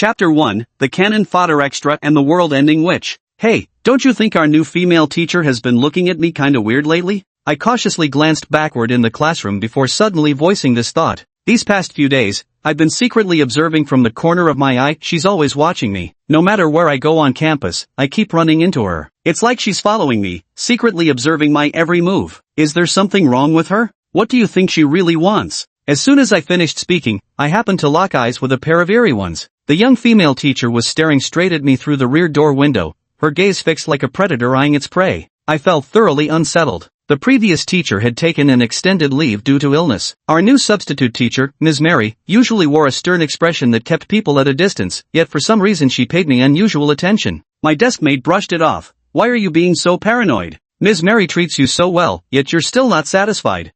Chapter 1, The Canon Fodder Extra and the World-Ending Witch. Hey, don't you think our new female teacher has been looking at me kinda weird lately? I cautiously glanced backward in the classroom before suddenly voicing this thought. These past few days, I've been secretly observing from the corner of my eye. She's always watching me. No matter where I go on campus, I keep running into her. It's like she's following me, secretly observing my every move. Is there something wrong with her? What do you think she really wants? As soon as I finished speaking, I happened to lock eyes with a pair of eerie ones. The young female teacher was staring straight at me through the rear door window, her gaze fixed like a predator eyeing its prey. I felt thoroughly unsettled. The previous teacher had taken an extended leave due to illness. Our new substitute teacher, Ms. Mary, usually wore a stern expression that kept people at a distance, yet for some reason she paid me unusual attention. My deskmate brushed it off. Why are you being so paranoid? Ms. Mary treats you so well, yet you're still not satisfied.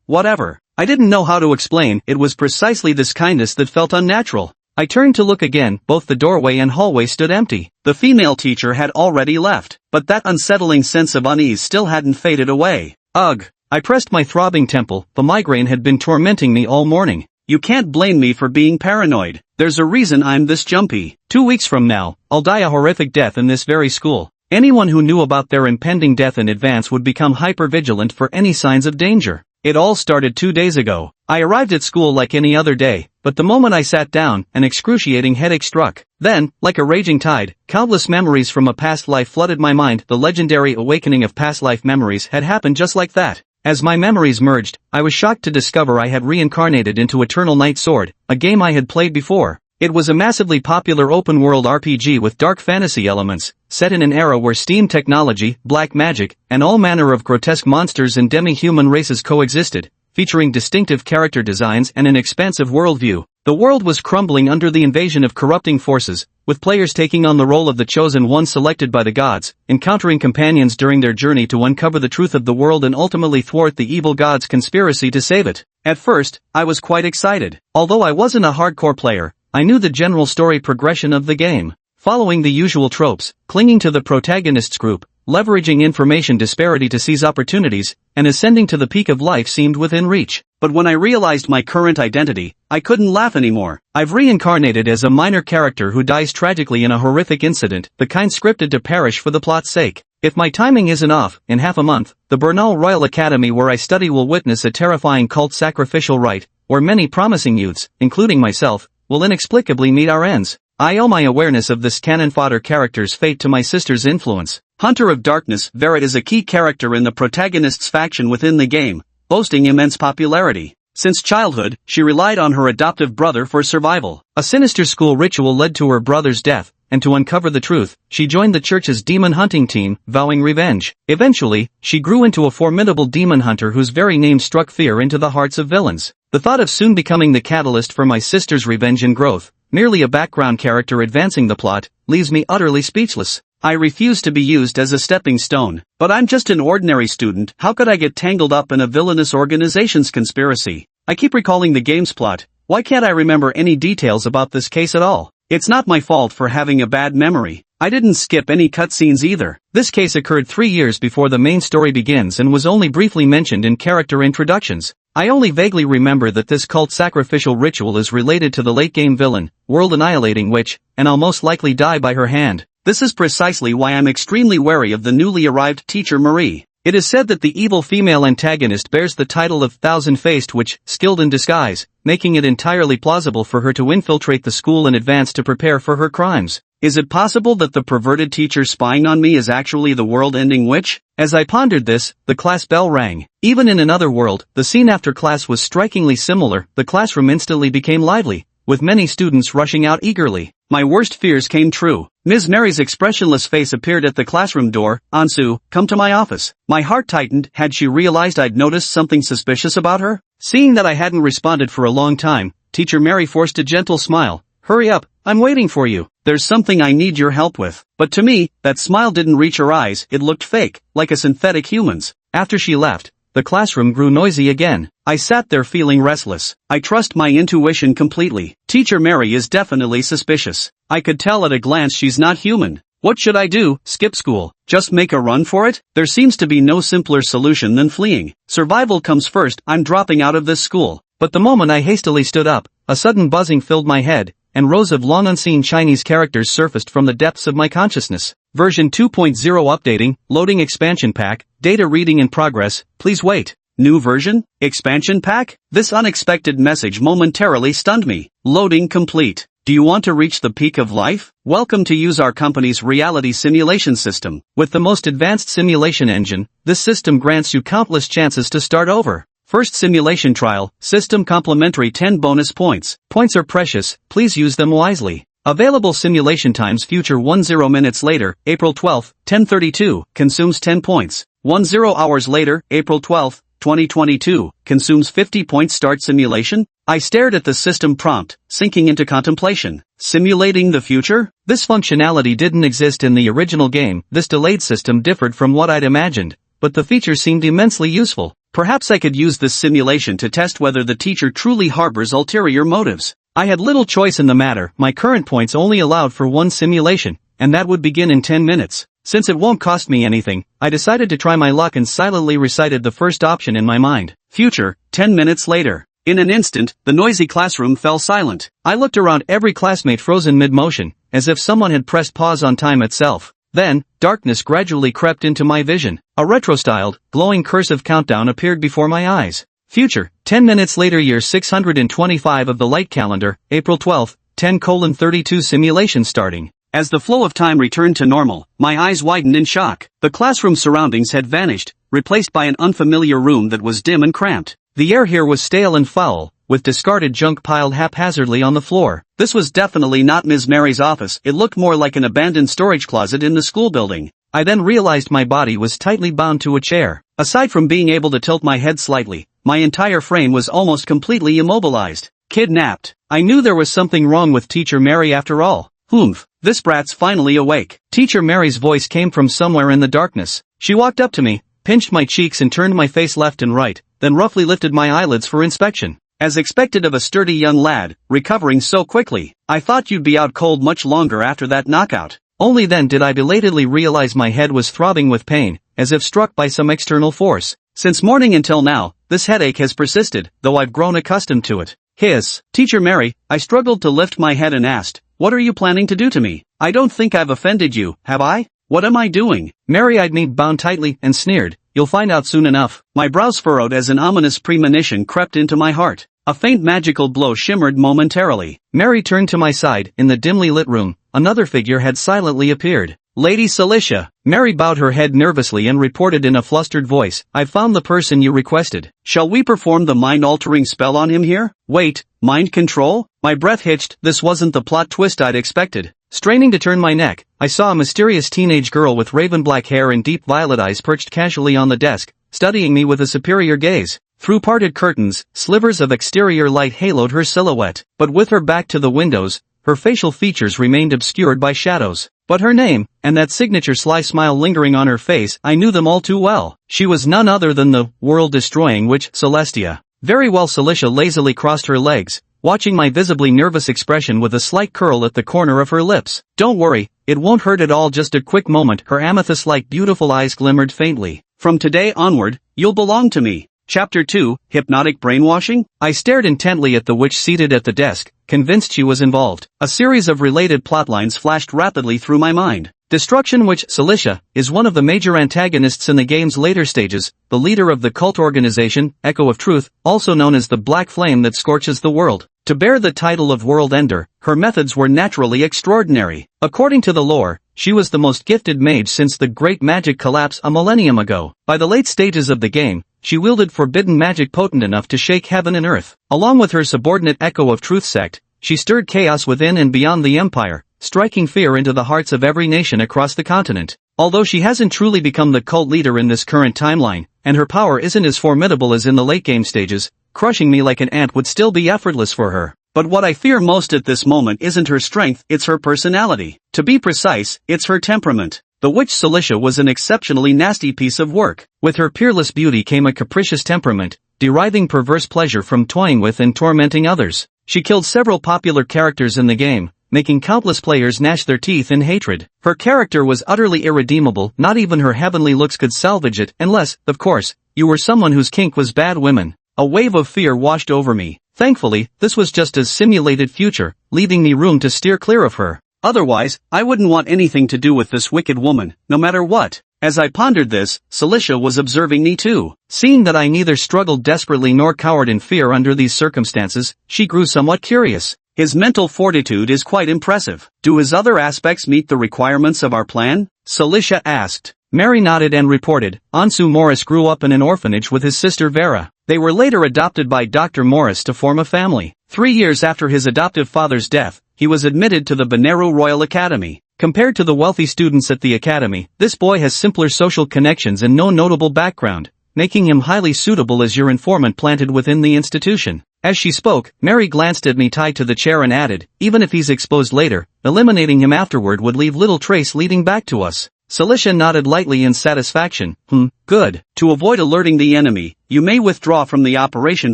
Whatever. I didn't know how to explain. It was precisely this kindness that felt unnatural. I turned to look again. Both the doorway and hallway stood empty. The female teacher had already left, but that unsettling sense of unease still hadn't faded away. Ugh. I pressed my throbbing temple. The migraine had been tormenting me all morning. You can't blame me for being paranoid. There's a reason I'm this jumpy. 2 weeks from now, I'll die a horrific death in this very school. Anyone who knew about their impending death in advance would become hyper-vigilant for any signs of danger. It all started 2 days ago. I arrived at school like any other day, but the moment I sat down, an excruciating headache struck. Then, like a raging tide, countless memories from a past life flooded my mind. The legendary awakening of past life memories had happened just like that. As my memories merged, I was shocked to discover I had reincarnated into Eternal Night Sword, a game I had played before. It was a massively popular open-world RPG with dark fantasy elements, set in an era where steam technology, black magic, and all manner of grotesque monsters and demi-human races coexisted, featuring distinctive character designs and an expansive worldview. The world was crumbling under the invasion of corrupting forces, with players taking on the role of the chosen one selected by the gods, encountering companions during their journey to uncover the truth of the world and ultimately thwart the evil gods' conspiracy to save it. At first, I was quite excited. Although I wasn't a hardcore player, I knew the general story progression of the game. Following the usual tropes, clinging to the protagonist's group, leveraging information disparity to seize opportunities, and ascending to the peak of life seemed within reach. But when I realized my current identity, I couldn't laugh anymore. I've reincarnated as a minor character who dies tragically in a horrific incident, the kind scripted to perish for the plot's sake. If my timing isn't off, in half a month, the Bernal Royal Academy where I study will witness a terrifying cult sacrificial rite, where many promising youths, including myself, will inexplicably meet our ends. I owe my awareness of this canon fodder character's fate to my sister's influence. Hunter of Darkness, Verit is a key character in the protagonist's faction within the game, boasting immense popularity. Since childhood, she relied on her adoptive brother for survival. A sinister school ritual led to her brother's death, and to uncover the truth, she joined the church's demon hunting team, vowing revenge. Eventually, she grew into a formidable demon hunter whose very name struck fear into the hearts of villains. The thought of soon becoming the catalyst for my sister's revenge and growth, merely a background character advancing the plot, leaves me utterly speechless. I refuse to be used as a stepping stone. But I'm just an ordinary student. How could I get tangled up in a villainous organization's conspiracy? I keep recalling the game's plot. Why can't I remember any details about this case at all? It's not my fault for having a bad memory. I didn't skip any cutscenes either. This case occurred 3 years before the main story begins and was only briefly mentioned in character introductions. I only vaguely remember that this cult sacrificial ritual is related to the late-game villain, world-annihilating witch, and I'll most likely die by her hand. This is precisely why I'm extremely wary of the newly arrived teacher Marie. It is said that the evil female antagonist bears the title of Thousand-Faced Witch, skilled in disguise, making it entirely plausible for her to infiltrate the school in advance to prepare for her crimes. Is it possible that the perverted teacher spying on me is actually the world-ending witch? As I pondered this, the class bell rang. Even in another world, the scene after class was strikingly similar. The classroom instantly became lively, with many students rushing out eagerly. My worst fears came true. Ms. Mary's expressionless face appeared at the classroom door. "Ansu, come to my office." My heart tightened. Had she realized I'd noticed something suspicious about her? Seeing that I hadn't responded for a long time, Teacher Mary forced a gentle smile. "Hurry up, I'm waiting for you. There's something I need your help with." But to me, that smile didn't reach her eyes. It looked fake, like a synthetic human's. After she left, the classroom grew noisy again. I sat there feeling restless. I trust my intuition completely. Teacher Mary is definitely suspicious. I could tell at a glance she's not human. What should I do? Skip school? Just make a run for it? There seems to be no simpler solution than fleeing. Survival comes first. I'm dropping out of this school. But the moment I hastily stood up, a sudden buzzing filled my head, and rows of long-unseen Chinese characters surfaced from the depths of my consciousness. Version 2.0 updating, loading expansion pack, data reading in progress, please wait. New version? Expansion pack? This unexpected message momentarily stunned me. Loading complete. Do you want to reach the peak of life? Welcome to use our company's reality simulation system. With the most advanced simulation engine, this system grants you countless chances to start over. First simulation trial, system complimentary 10 bonus points. Points are precious, please use them wisely. Available simulation times future 10 minutes later, April 12, 10:32, consumes 10 points. 10 hours later, April 12, 2022, consumes 50 points. Start simulation? I stared at the system prompt, sinking into contemplation. Simulating the future? This functionality didn't exist in the original game. This delayed system differed from what I'd imagined, but the feature seemed immensely useful. Perhaps I could use this simulation to test whether the teacher truly harbors ulterior motives. I had little choice in the matter. My current points only allowed for one simulation, and that would begin in 10 minutes. Since it won't cost me anything, I decided to try my luck and silently recited the first option in my mind. Future, 10 minutes later. In an instant, the noisy classroom fell silent. I looked around, every classmate frozen mid-motion, as if someone had pressed pause on time itself. Then, darkness gradually crept into my vision. A retro-styled, glowing cursive countdown appeared before my eyes. Future, 10 minutes later, year 625 of the light calendar, April 12, 10:32 simulation starting. As the flow of time returned to normal, my eyes widened in shock. The classroom surroundings had vanished, replaced by an unfamiliar room that was dim and cramped. The air here was stale and foul, with discarded junk piled haphazardly on the floor. This was definitely not Ms. Mary's office. It looked more like an abandoned storage closet in the school building. I then realized my body was tightly bound to a chair. Aside from being able to tilt my head slightly, my entire frame was almost completely immobilized. Kidnapped. I knew there was something wrong with Teacher Mary after all. Humph, this brat's finally awake. Teacher Mary's voice came from somewhere in the darkness. She walked up to me, pinched my cheeks and turned my face left and right, then roughly lifted my eyelids for inspection. As expected of a sturdy young lad, recovering so quickly, I thought you'd be out cold much longer after that knockout. Only then did I belatedly realize my head was throbbing with pain, as if struck by some external force. Since morning until now, this headache has persisted, though I've grown accustomed to it. Hiss. Teacher Mary, I struggled to lift my head and asked, what are you planning to do to me? I don't think I've offended you, have I? What am I doing? Mary eyed me, bound tightly, and sneered, you'll find out soon enough. My brows furrowed as an ominous premonition crept into my heart. A faint magical glow shimmered momentarily. Mary turned to my side. In the dimly lit room, another figure had silently appeared. Lady Celicia. Mary bowed her head nervously and reported in a flustered voice, I've found the person you requested. Shall we perform the mind-altering spell on him here? Wait, mind control? My breath hitched. This wasn't the plot twist I'd expected. Straining to turn my neck, I saw a mysterious teenage girl with raven black hair and deep violet eyes perched casually on the desk, studying me with a superior gaze. Through parted curtains, slivers of exterior light haloed her silhouette, but with her back to the windows, her facial features remained obscured by shadows. But her name, and that signature sly smile lingering on her face, I knew them all too well. She was none other than the world-destroying witch Celestia. Very well. Celicia lazily crossed her legs, watching my visibly nervous expression with a slight curl at the corner of her lips. Don't worry, it won't hurt at all, just a quick moment. Her amethyst-like beautiful eyes glimmered faintly. From today onward, you'll belong to me. Chapter 2, Hypnotic Brainwashing? I stared intently at the witch seated at the desk, convinced she was involved. A series of related plotlines flashed rapidly through my mind. Destruction Witch Celicia is one of the major antagonists in the game's later stages, the leader of the cult organization, Echo of Truth, also known as the Black Flame that scorches the world. To bear the title of World Ender, her methods were naturally extraordinary. According to the lore, she was the most gifted mage since the great magic collapse a millennium ago. By the late stages of the game, she wielded forbidden magic potent enough to shake heaven and earth. Along with her subordinate Echo of Truth sect, she stirred chaos within and beyond the empire, striking fear into the hearts of every nation across the continent. Although she hasn't truly become the cult leader in this current timeline, and her power isn't as formidable as in the late game stages, crushing me like an ant would still be effortless for her. But what I fear most at this moment isn't her strength, it's her personality. To be precise, it's her temperament. The witch Celicia was an exceptionally nasty piece of work. With her peerless beauty came a capricious temperament, deriving perverse pleasure from toying with and tormenting others. She killed several popular characters in the game, making countless players gnash their teeth in hatred. Her character was utterly irredeemable, not even her heavenly looks could salvage it, unless, of course, you were someone whose kink was bad women. A wave of fear washed over me. Thankfully, this was just a simulated future, leaving me room to steer clear of her. Otherwise, I wouldn't want anything to do with this wicked woman, no matter what. As I pondered this, Cilicia was observing me too. Seeing that I neither struggled desperately nor cowered in fear under these circumstances, she grew somewhat curious. His mental fortitude is quite impressive. Do his other aspects meet the requirements of our plan? Cilicia asked. Mary nodded and reported, Ansu Morris grew up in an orphanage with his sister Vera. They were later adopted by Dr. Morris to form a family. 3 years after his adoptive father's death, he was admitted to the Benaru Royal Academy. Compared to the wealthy students at the academy, this boy has simpler social connections and no notable background, making him highly suitable as your informant planted within the institution. As she spoke, Mary glanced at me tied to the chair and added, even if he's exposed later, eliminating him afterward would leave little trace leading back to us. Cilicia nodded lightly in satisfaction. Good. To avoid alerting the enemy, you may withdraw from the operation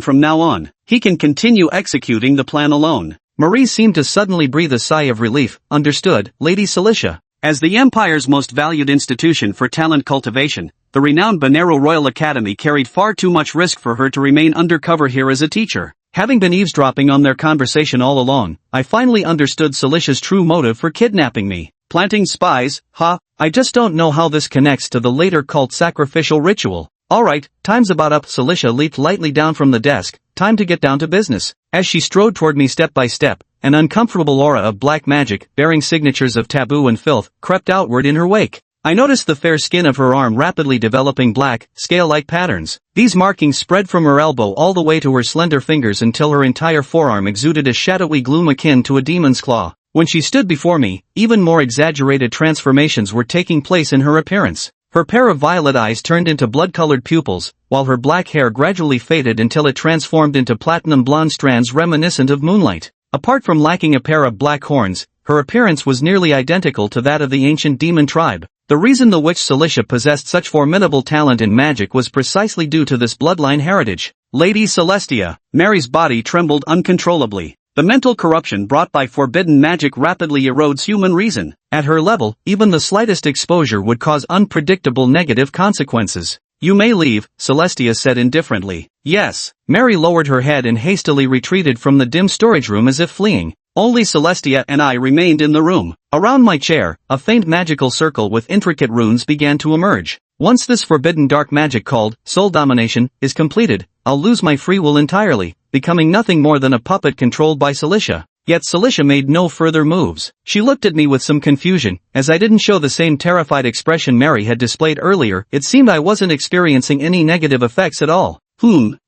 from now on. He can continue executing the plan alone. Marie seemed to suddenly breathe a sigh of relief. Understood, Lady Cilicia. As the Empire's most valued institution for talent cultivation, the renowned Benaru Royal Academy carried far too much risk for her to remain undercover here as a teacher. Having been eavesdropping on their conversation all along, I finally understood Cilicia's true motive for kidnapping me. Planting spies, huh? I just don't know how this connects to the later cult sacrificial ritual. Alright, time's about up. Cilicia leaped lightly down from the desk. Time to get down to business. As she strode toward me step by step, an uncomfortable aura of black magic, bearing signatures of taboo and filth, crept outward in her wake. I noticed the fair skin of her arm rapidly developing black, scale-like patterns. These markings spread from her elbow all the way to her slender fingers until her entire forearm exuded a shadowy gloom akin to a demon's claw. When she stood before me, even more exaggerated transformations were taking place in her appearance. Her pair of violet eyes turned into blood-colored pupils, while her black hair gradually faded until it transformed into platinum blonde strands reminiscent of moonlight. Apart from lacking a pair of black horns, her appearance was nearly identical to that of the ancient demon tribe. The reason the witch Cilicia possessed such formidable talent in magic was precisely due to this bloodline heritage. Lady Celestia. Mary's body trembled uncontrollably. The mental corruption brought by forbidden magic rapidly erodes human reason. At her level, even the slightest exposure would cause unpredictable negative consequences. You may leave, Celestia said indifferently. Yes. Mary lowered her head and hastily retreated from the dim storage room as if fleeing. Only Celestia and I remained in the room. Around my chair, a faint magical circle with intricate runes began to emerge. Once this forbidden dark magic called soul domination is completed, I'll lose my free will entirely, becoming nothing more than a puppet controlled by Cilicia. Yet Cilicia made no further moves. She looked at me with some confusion, as I didn't show the same terrified expression Mary had displayed earlier. It seemed I wasn't experiencing any negative effects at all.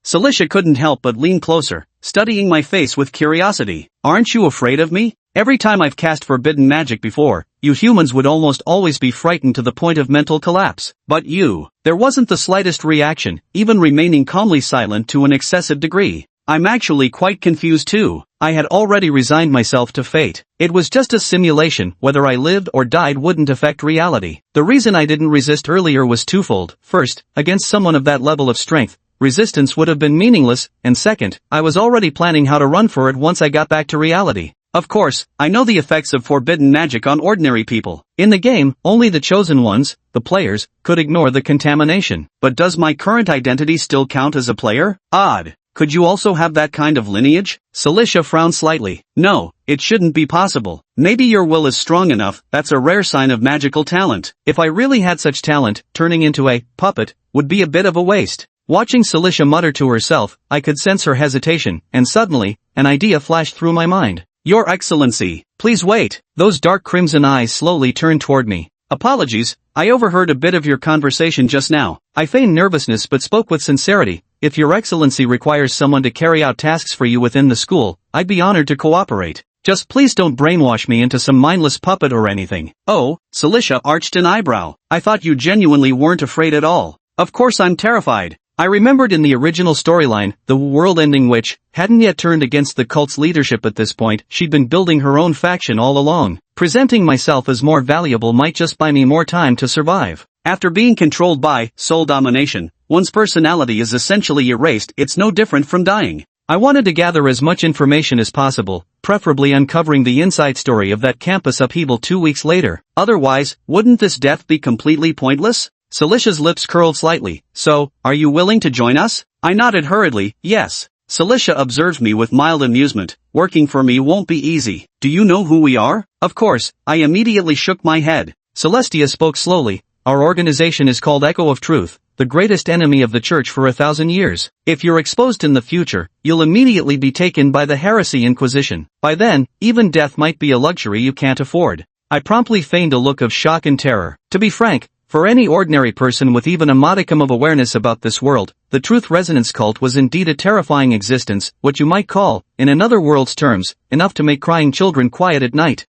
Cilicia couldn't help but lean closer, studying my face with curiosity. Aren't you afraid of me? Every time I've cast forbidden magic before, you humans would almost always be frightened to the point of mental collapse. But you, there wasn't the slightest reaction, even remaining calmly silent to an excessive degree. I'm actually quite confused too. I had already resigned myself to fate. It was just a simulation. Whether I lived or died wouldn't affect reality. The reason I didn't resist earlier was twofold. First, against someone of that level of strength, resistance would have been meaningless, and second, I was already planning how to run for it once I got back to reality. Of course, I know the effects of forbidden magic on ordinary people. In the game, only the chosen ones, the players, could ignore the contamination. But does my current identity still count as a player? Odd. Could you also have that kind of lineage? Cilicia frowned slightly. No, it shouldn't be possible. Maybe your will is strong enough. That's a rare sign of magical talent. If I really had such talent, turning into a puppet would be a bit of a waste. Watching Cilicia mutter to herself, I could sense her hesitation, and suddenly, an idea flashed through my mind. Your Excellency, please wait. Those dark crimson eyes slowly turned toward me. Apologies, I overheard a bit of your conversation just now. I feigned nervousness but spoke with sincerity. If Your Excellency requires someone to carry out tasks for you within the school, I'd be honored to cooperate. Just please don't brainwash me into some mindless puppet or anything. Oh, Cilicia arched an eyebrow. I thought you genuinely weren't afraid at all. Of course I'm terrified. I remembered in the original storyline, the world-ending witch hadn't yet turned against the cult's leadership at this point. She'd been building her own faction all along. Presenting myself as more valuable might just buy me more time to survive. After being controlled by soul domination, one's personality is essentially erased. It's no different from dying. I wanted to gather as much information as possible, preferably uncovering the inside story of that campus upheaval 2 weeks later. Otherwise, wouldn't this death be completely pointless? Cilicia's lips curled slightly. So, are you willing to join us? I nodded hurriedly, yes. Cilicia observed me with mild amusement. working for me won't be easy. Do you know who we are? Of course, I immediately shook my head. Celestia spoke slowly. Our organization is called Echo of Truth, the greatest enemy of the church for 1,000 years. If you're exposed in the future, you'll immediately be taken by the heresy inquisition. By then, even death might be a luxury you can't afford. I promptly feigned a look of shock and terror. To be frank, for any ordinary person with even a modicum of awareness about this world, the Truth Resonance cult was indeed a terrifying existence, what you might call, in another world's terms, enough to make crying children quiet at night.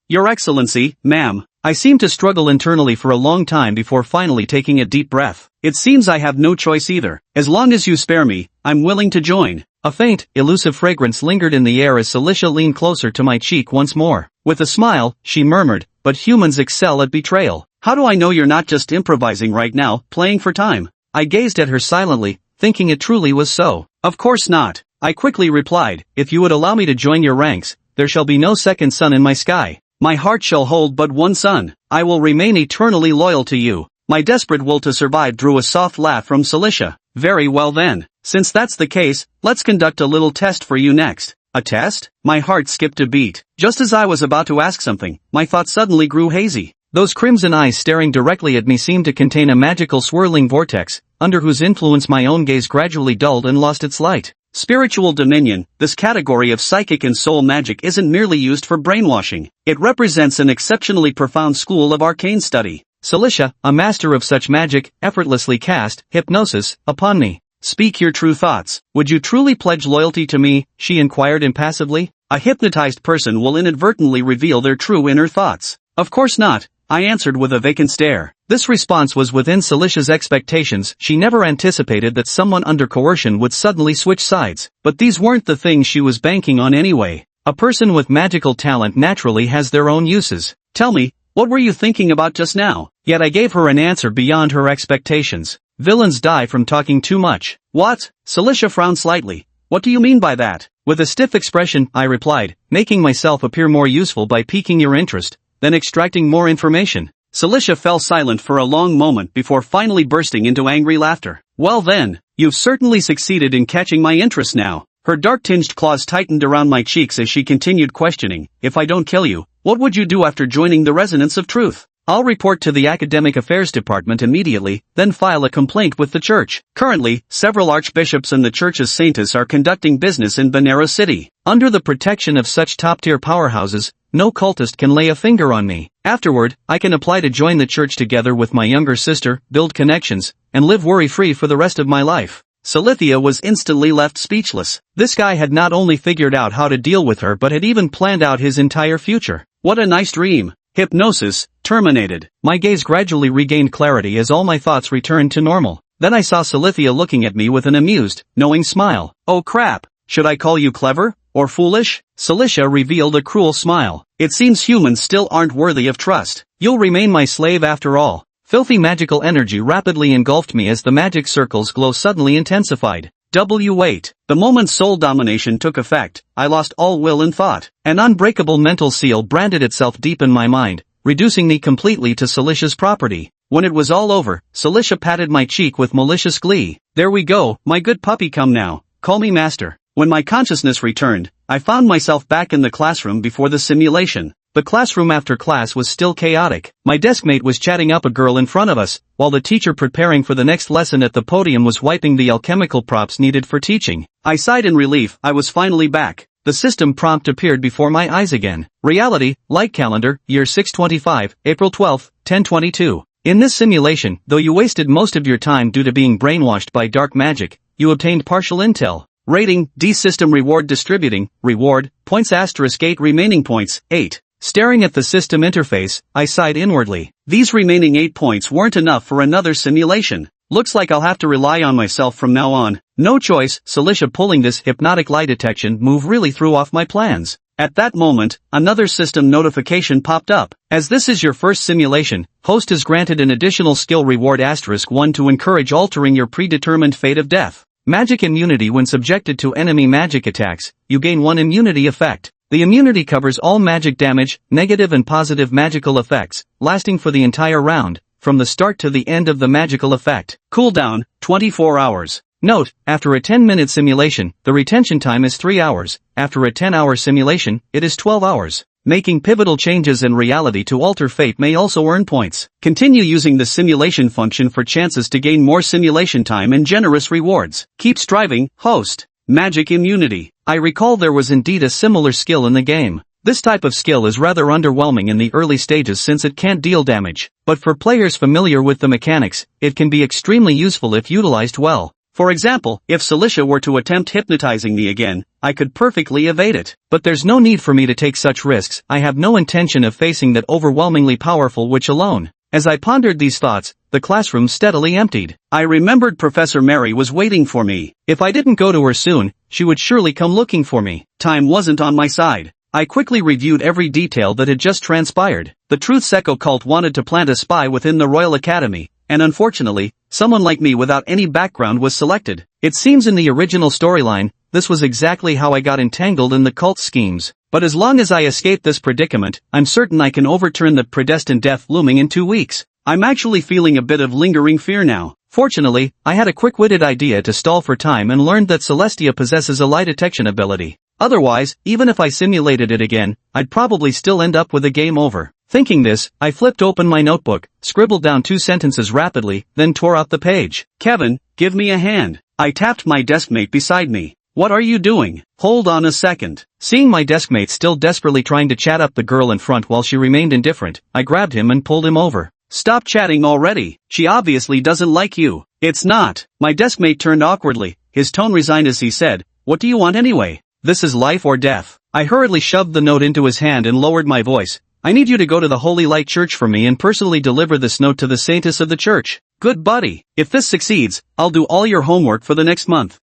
Your Excellency, ma'am. I seemed to struggle internally for a long time before finally taking a deep breath. It seems I have no choice either. As long as you spare me, I'm willing to join. A faint, elusive fragrance lingered in the air as Celicia leaned closer to my cheek once more. With a smile, she murmured, "But humans excel at betrayal. How do I know you're not just improvising right now, playing for time?" I gazed at her silently, thinking it truly was so. "Of course not," I quickly replied. "If you would allow me to join your ranks, there shall be no second sun in my sky. My heart shall hold but one sun. I will remain eternally loyal to you." My desperate will to survive drew a soft laugh from Celicia. "Very well then. Since that's the case, let's conduct a little test for you next." A test? My heart skipped a beat. Just as I was about to ask something, my thoughts suddenly grew hazy. Those crimson eyes staring directly at me seemed to contain a magical swirling vortex, under whose influence my own gaze gradually dulled and lost its light. Spiritual dominion, this category of psychic and soul magic isn't merely used for brainwashing. It represents an exceptionally profound school of arcane study. Celicia, a master of such magic, effortlessly cast hypnosis upon me. "Speak your true thoughts. Would you truly pledge loyalty to me?" she inquired impassively. A hypnotized person will inadvertently reveal their true inner thoughts. "Of course not," I answered with a vacant stare. This response was within Celicia's expectations. She never anticipated that someone under coercion would suddenly switch sides. But these weren't the things she was banking on anyway. A person with magical talent naturally has their own uses. "Tell me, what were you thinking about just now?" Yet I gave her an answer beyond her expectations. "Villains die from talking too much." "What?" Celicia frowned slightly. "What do you mean by that?" With a stiff expression, I replied, making myself appear more useful by piquing your interest, then extracting more information. Celicia fell silent for a long moment before finally bursting into angry laughter. "Well then, you've certainly succeeded in catching my interest now." Her dark-tinged claws tightened around my cheeks as she continued questioning. "If I don't kill you, what would you do after joining the Resonance of Truth?" "I'll report to the Academic Affairs Department immediately, then file a complaint with the church." Currently, several archbishops and the church's saints are conducting business in Benares City. Under the protection of such top-tier powerhouses, no cultist can lay a finger on me. Afterward, I can apply to join the church together with my younger sister, build connections, and live worry-free for the rest of my life. Celestia was instantly left speechless. This guy had not only figured out how to deal with her but had even planned out his entire future. What a nice dream. Hypnosis terminated. My gaze gradually regained clarity as all my thoughts returned to normal. Then I saw Celestia looking at me with an amused, knowing smile. "Oh crap. Should I call you clever? Or foolish?" Celicia revealed a cruel smile. "It seems humans still aren't worthy of trust. You'll remain my slave after all." Filthy magical energy rapidly engulfed me as the magic circle's glow suddenly intensified. Wait. The moment soul domination took effect, I lost all will and thought. An unbreakable mental seal branded itself deep in my mind, reducing me completely to Celicia's property. When it was all over, Celicia patted my cheek with malicious glee. "There we go, my good puppy, come now, call me master." When my consciousness returned, I found myself back in the classroom before the simulation. The classroom after class was still chaotic. My deskmate was chatting up a girl in front of us, while the teacher preparing for the next lesson at the podium was wiping the alchemical props needed for teaching. I sighed in relief. I was finally back. The system prompt appeared before my eyes again. Reality, light calendar, year 625, April 12, 1022. In this simulation, though you wasted most of your time due to being brainwashed by dark magic, you obtained partial intel. Rating, D. System reward distributing, reward, points * 8 remaining points, 8. Staring at the system interface, I sighed inwardly. These remaining 8 points weren't enough for another simulation. Looks like I'll have to rely on myself from now on. No choice. Celicia pulling this hypnotic lie detection move really threw off my plans. At that moment, another system notification popped up. As this is your first simulation, host has granted an additional skill reward *1 to encourage altering your predetermined fate of death. Magic immunity. When subjected to enemy magic attacks, you gain 1 immunity effect. The immunity covers all magic damage, negative and positive magical effects, lasting for the entire round, from the start to the end of the magical effect. Cooldown, 24 hours. Note, after a 10-minute simulation, the retention time is 3 hours. After a 10-hour simulation, it is 12 hours. Making pivotal changes in reality to alter fate may also earn points. Continue using the simulation function for chances to gain more simulation time and generous rewards. Keep striving, host. Magic immunity. I recall there was indeed a similar skill in the game. This type of skill is rather underwhelming in the early stages since it can't deal damage, but for players familiar with the mechanics, it can be extremely useful if utilized well. For example, if Celicia were to attempt hypnotizing me again, I could perfectly evade it. But there's no need for me to take such risks. I have no intention of facing that overwhelmingly powerful witch alone. As I pondered these thoughts, the classroom steadily emptied. I remembered Professor Mary was waiting for me. If I didn't go to her soon, she would surely come looking for me. Time wasn't on my side. I quickly reviewed every detail that had just transpired. The Truth Secco cult wanted to plant a spy within the Royal Academy, and unfortunately, someone like me without any background was selected. It seems in the original storyline, this was exactly how I got entangled in the cult's schemes. But as long as I escape this predicament, I'm certain I can overturn the predestined death looming in 2 weeks. I'm actually feeling a bit of lingering fear now. Fortunately, I had a quick-witted idea to stall for time and learned that Celestia possesses a lie detection ability. Otherwise, even if I simulated it again, I'd probably still end up with a game over. Thinking this, I flipped open my notebook, scribbled down 2 sentences rapidly, then tore out the page. Kevin, give me a hand. I tapped my deskmate beside me. What are you doing? Hold on a second. Seeing my deskmate still desperately trying to chat up the girl in front while she remained indifferent, I grabbed him and pulled him over. Stop chatting already. She obviously doesn't like you. It's not. My deskmate turned awkwardly, his tone resigned as he said, "What do you want anyway? This is life or death." I hurriedly shoved the note into his hand and lowered my voice. "I need you to go to the Holy Light Church for me and personally deliver this note to the saintess of the church." "Good buddy. If this succeeds, I'll do all your homework for the next month."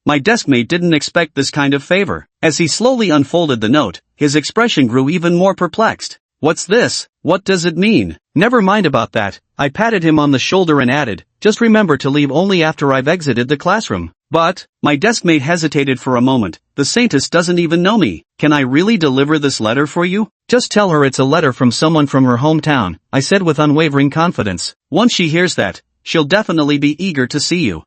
My deskmate didn't expect this kind of favor. As he slowly unfolded the note, his expression grew even more perplexed. "What's this? What does it mean?" "Never mind about that." I patted him on the shoulder and added, "Just remember to leave only after I've exited the classroom." "But," my deskmate hesitated for a moment, "the saintess doesn't even know me. Can I really deliver this letter for you?" "Just tell her it's a letter from someone from her hometown," I said with unwavering confidence. "Once she hears that, she'll definitely be eager to see you."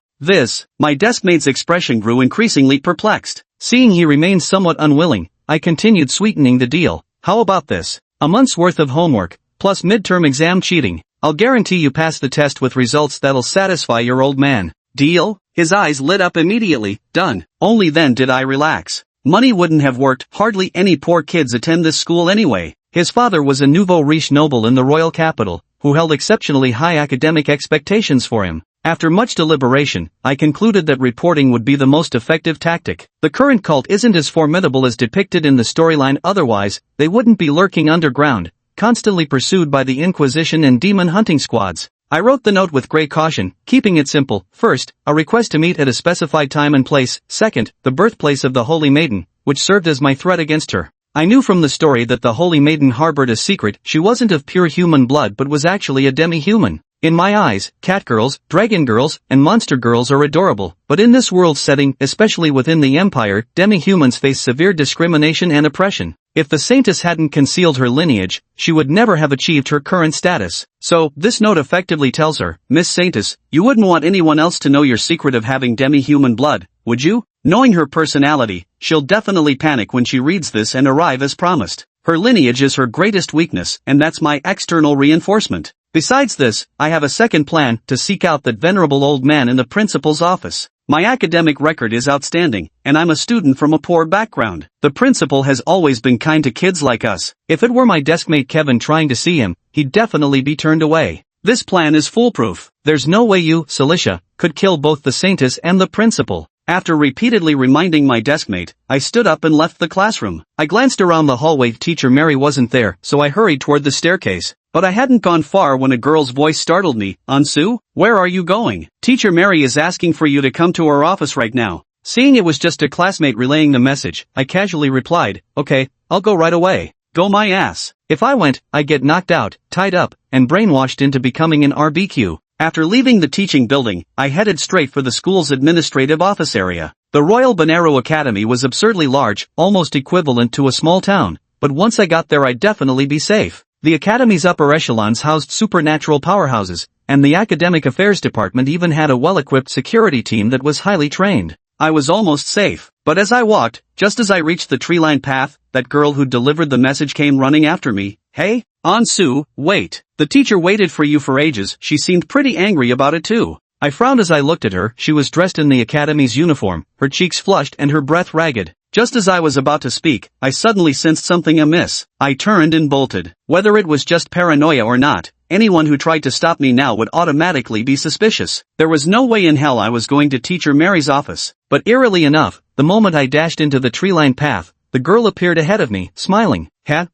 My deskmate's expression grew increasingly perplexed. Seeing he remained somewhat unwilling, I continued sweetening the deal. "How about this? A month's worth of homework, plus midterm exam cheating. I'll guarantee you pass the test with results that'll satisfy your old man." "Deal?" His eyes lit up immediately. "Done." Only then did I relax. Money wouldn't have worked. Hardly any poor kids attend this school anyway. His father was a nouveau riche noble in the royal capital, who held exceptionally high academic expectations for him. After much deliberation, I concluded that reporting would be the most effective tactic. The current cult isn't as formidable as depicted in the storyline, otherwise, they wouldn't be lurking underground, constantly pursued by the Inquisition and demon hunting squads. I wrote the note with great caution, keeping it simple. First, a request to meet at a specified time and place. Second, the birthplace of the Holy Maiden, which served as my threat against her. I knew from the story that the Holy Maiden harbored a secret. She wasn't of pure human blood but was actually a demi-human. In my eyes, catgirls, dragon girls, and monster girls are adorable, but in this world setting, especially within the Empire, demi-humans face severe discrimination and oppression. If the saintess hadn't concealed her lineage, she would never have achieved her current status. So, this note effectively tells her, "Miss Saintess, you wouldn't want anyone else to know your secret of having demi-human blood, would you?" Knowing her personality, she'll definitely panic when she reads this and arrive as promised. Her lineage is her greatest weakness, and that's my external reinforcement. Besides this, I have a second plan, to seek out that venerable old man in the principal's office. My academic record is outstanding, and I'm a student from a poor background. The principal has always been kind to kids like us. If it were my deskmate Kevin trying to see him, he'd definitely be turned away. This plan is foolproof. There's no way you, Celicia, could kill both the saintess and the principal. After repeatedly reminding my deskmate, I stood up and left the classroom. I glanced around the hallway. Teacher Mary wasn't there, so I hurried toward the staircase. But I hadn't gone far when a girl's voice startled me. "Ansu, where are you going? Teacher Mary is asking for you to come to her office right now." Seeing it was just a classmate relaying the message, I casually replied, "Okay, I'll go right away." Go my ass. If I went, I'd get knocked out, tied up, and brainwashed into becoming an RBQ. After leaving the teaching building, I headed straight for the school's administrative office area. The Royal Bonero Academy was absurdly large, almost equivalent to a small town, but once I got there I'd definitely be safe. The academy's upper echelons housed supernatural powerhouses, and the academic affairs department even had a well-equipped security team that was highly trained. I was almost safe, but as I walked, just as I reached the tree-lined path, that girl who delivered the message came running after me. "Hey, Ansu, wait. The teacher waited for you for ages." She seemed pretty angry about it too. I frowned as I looked at her. She was dressed in the academy's uniform, her cheeks flushed and her breath ragged. Just as I was about to speak, I suddenly sensed something amiss. I turned and bolted. Whether it was just paranoia or not, anyone who tried to stop me now would automatically be suspicious. There was no way in hell I was going to Teacher Mary's office. But eerily enough, the moment I dashed into the tree-lined path, the girl appeared ahead of me, smiling.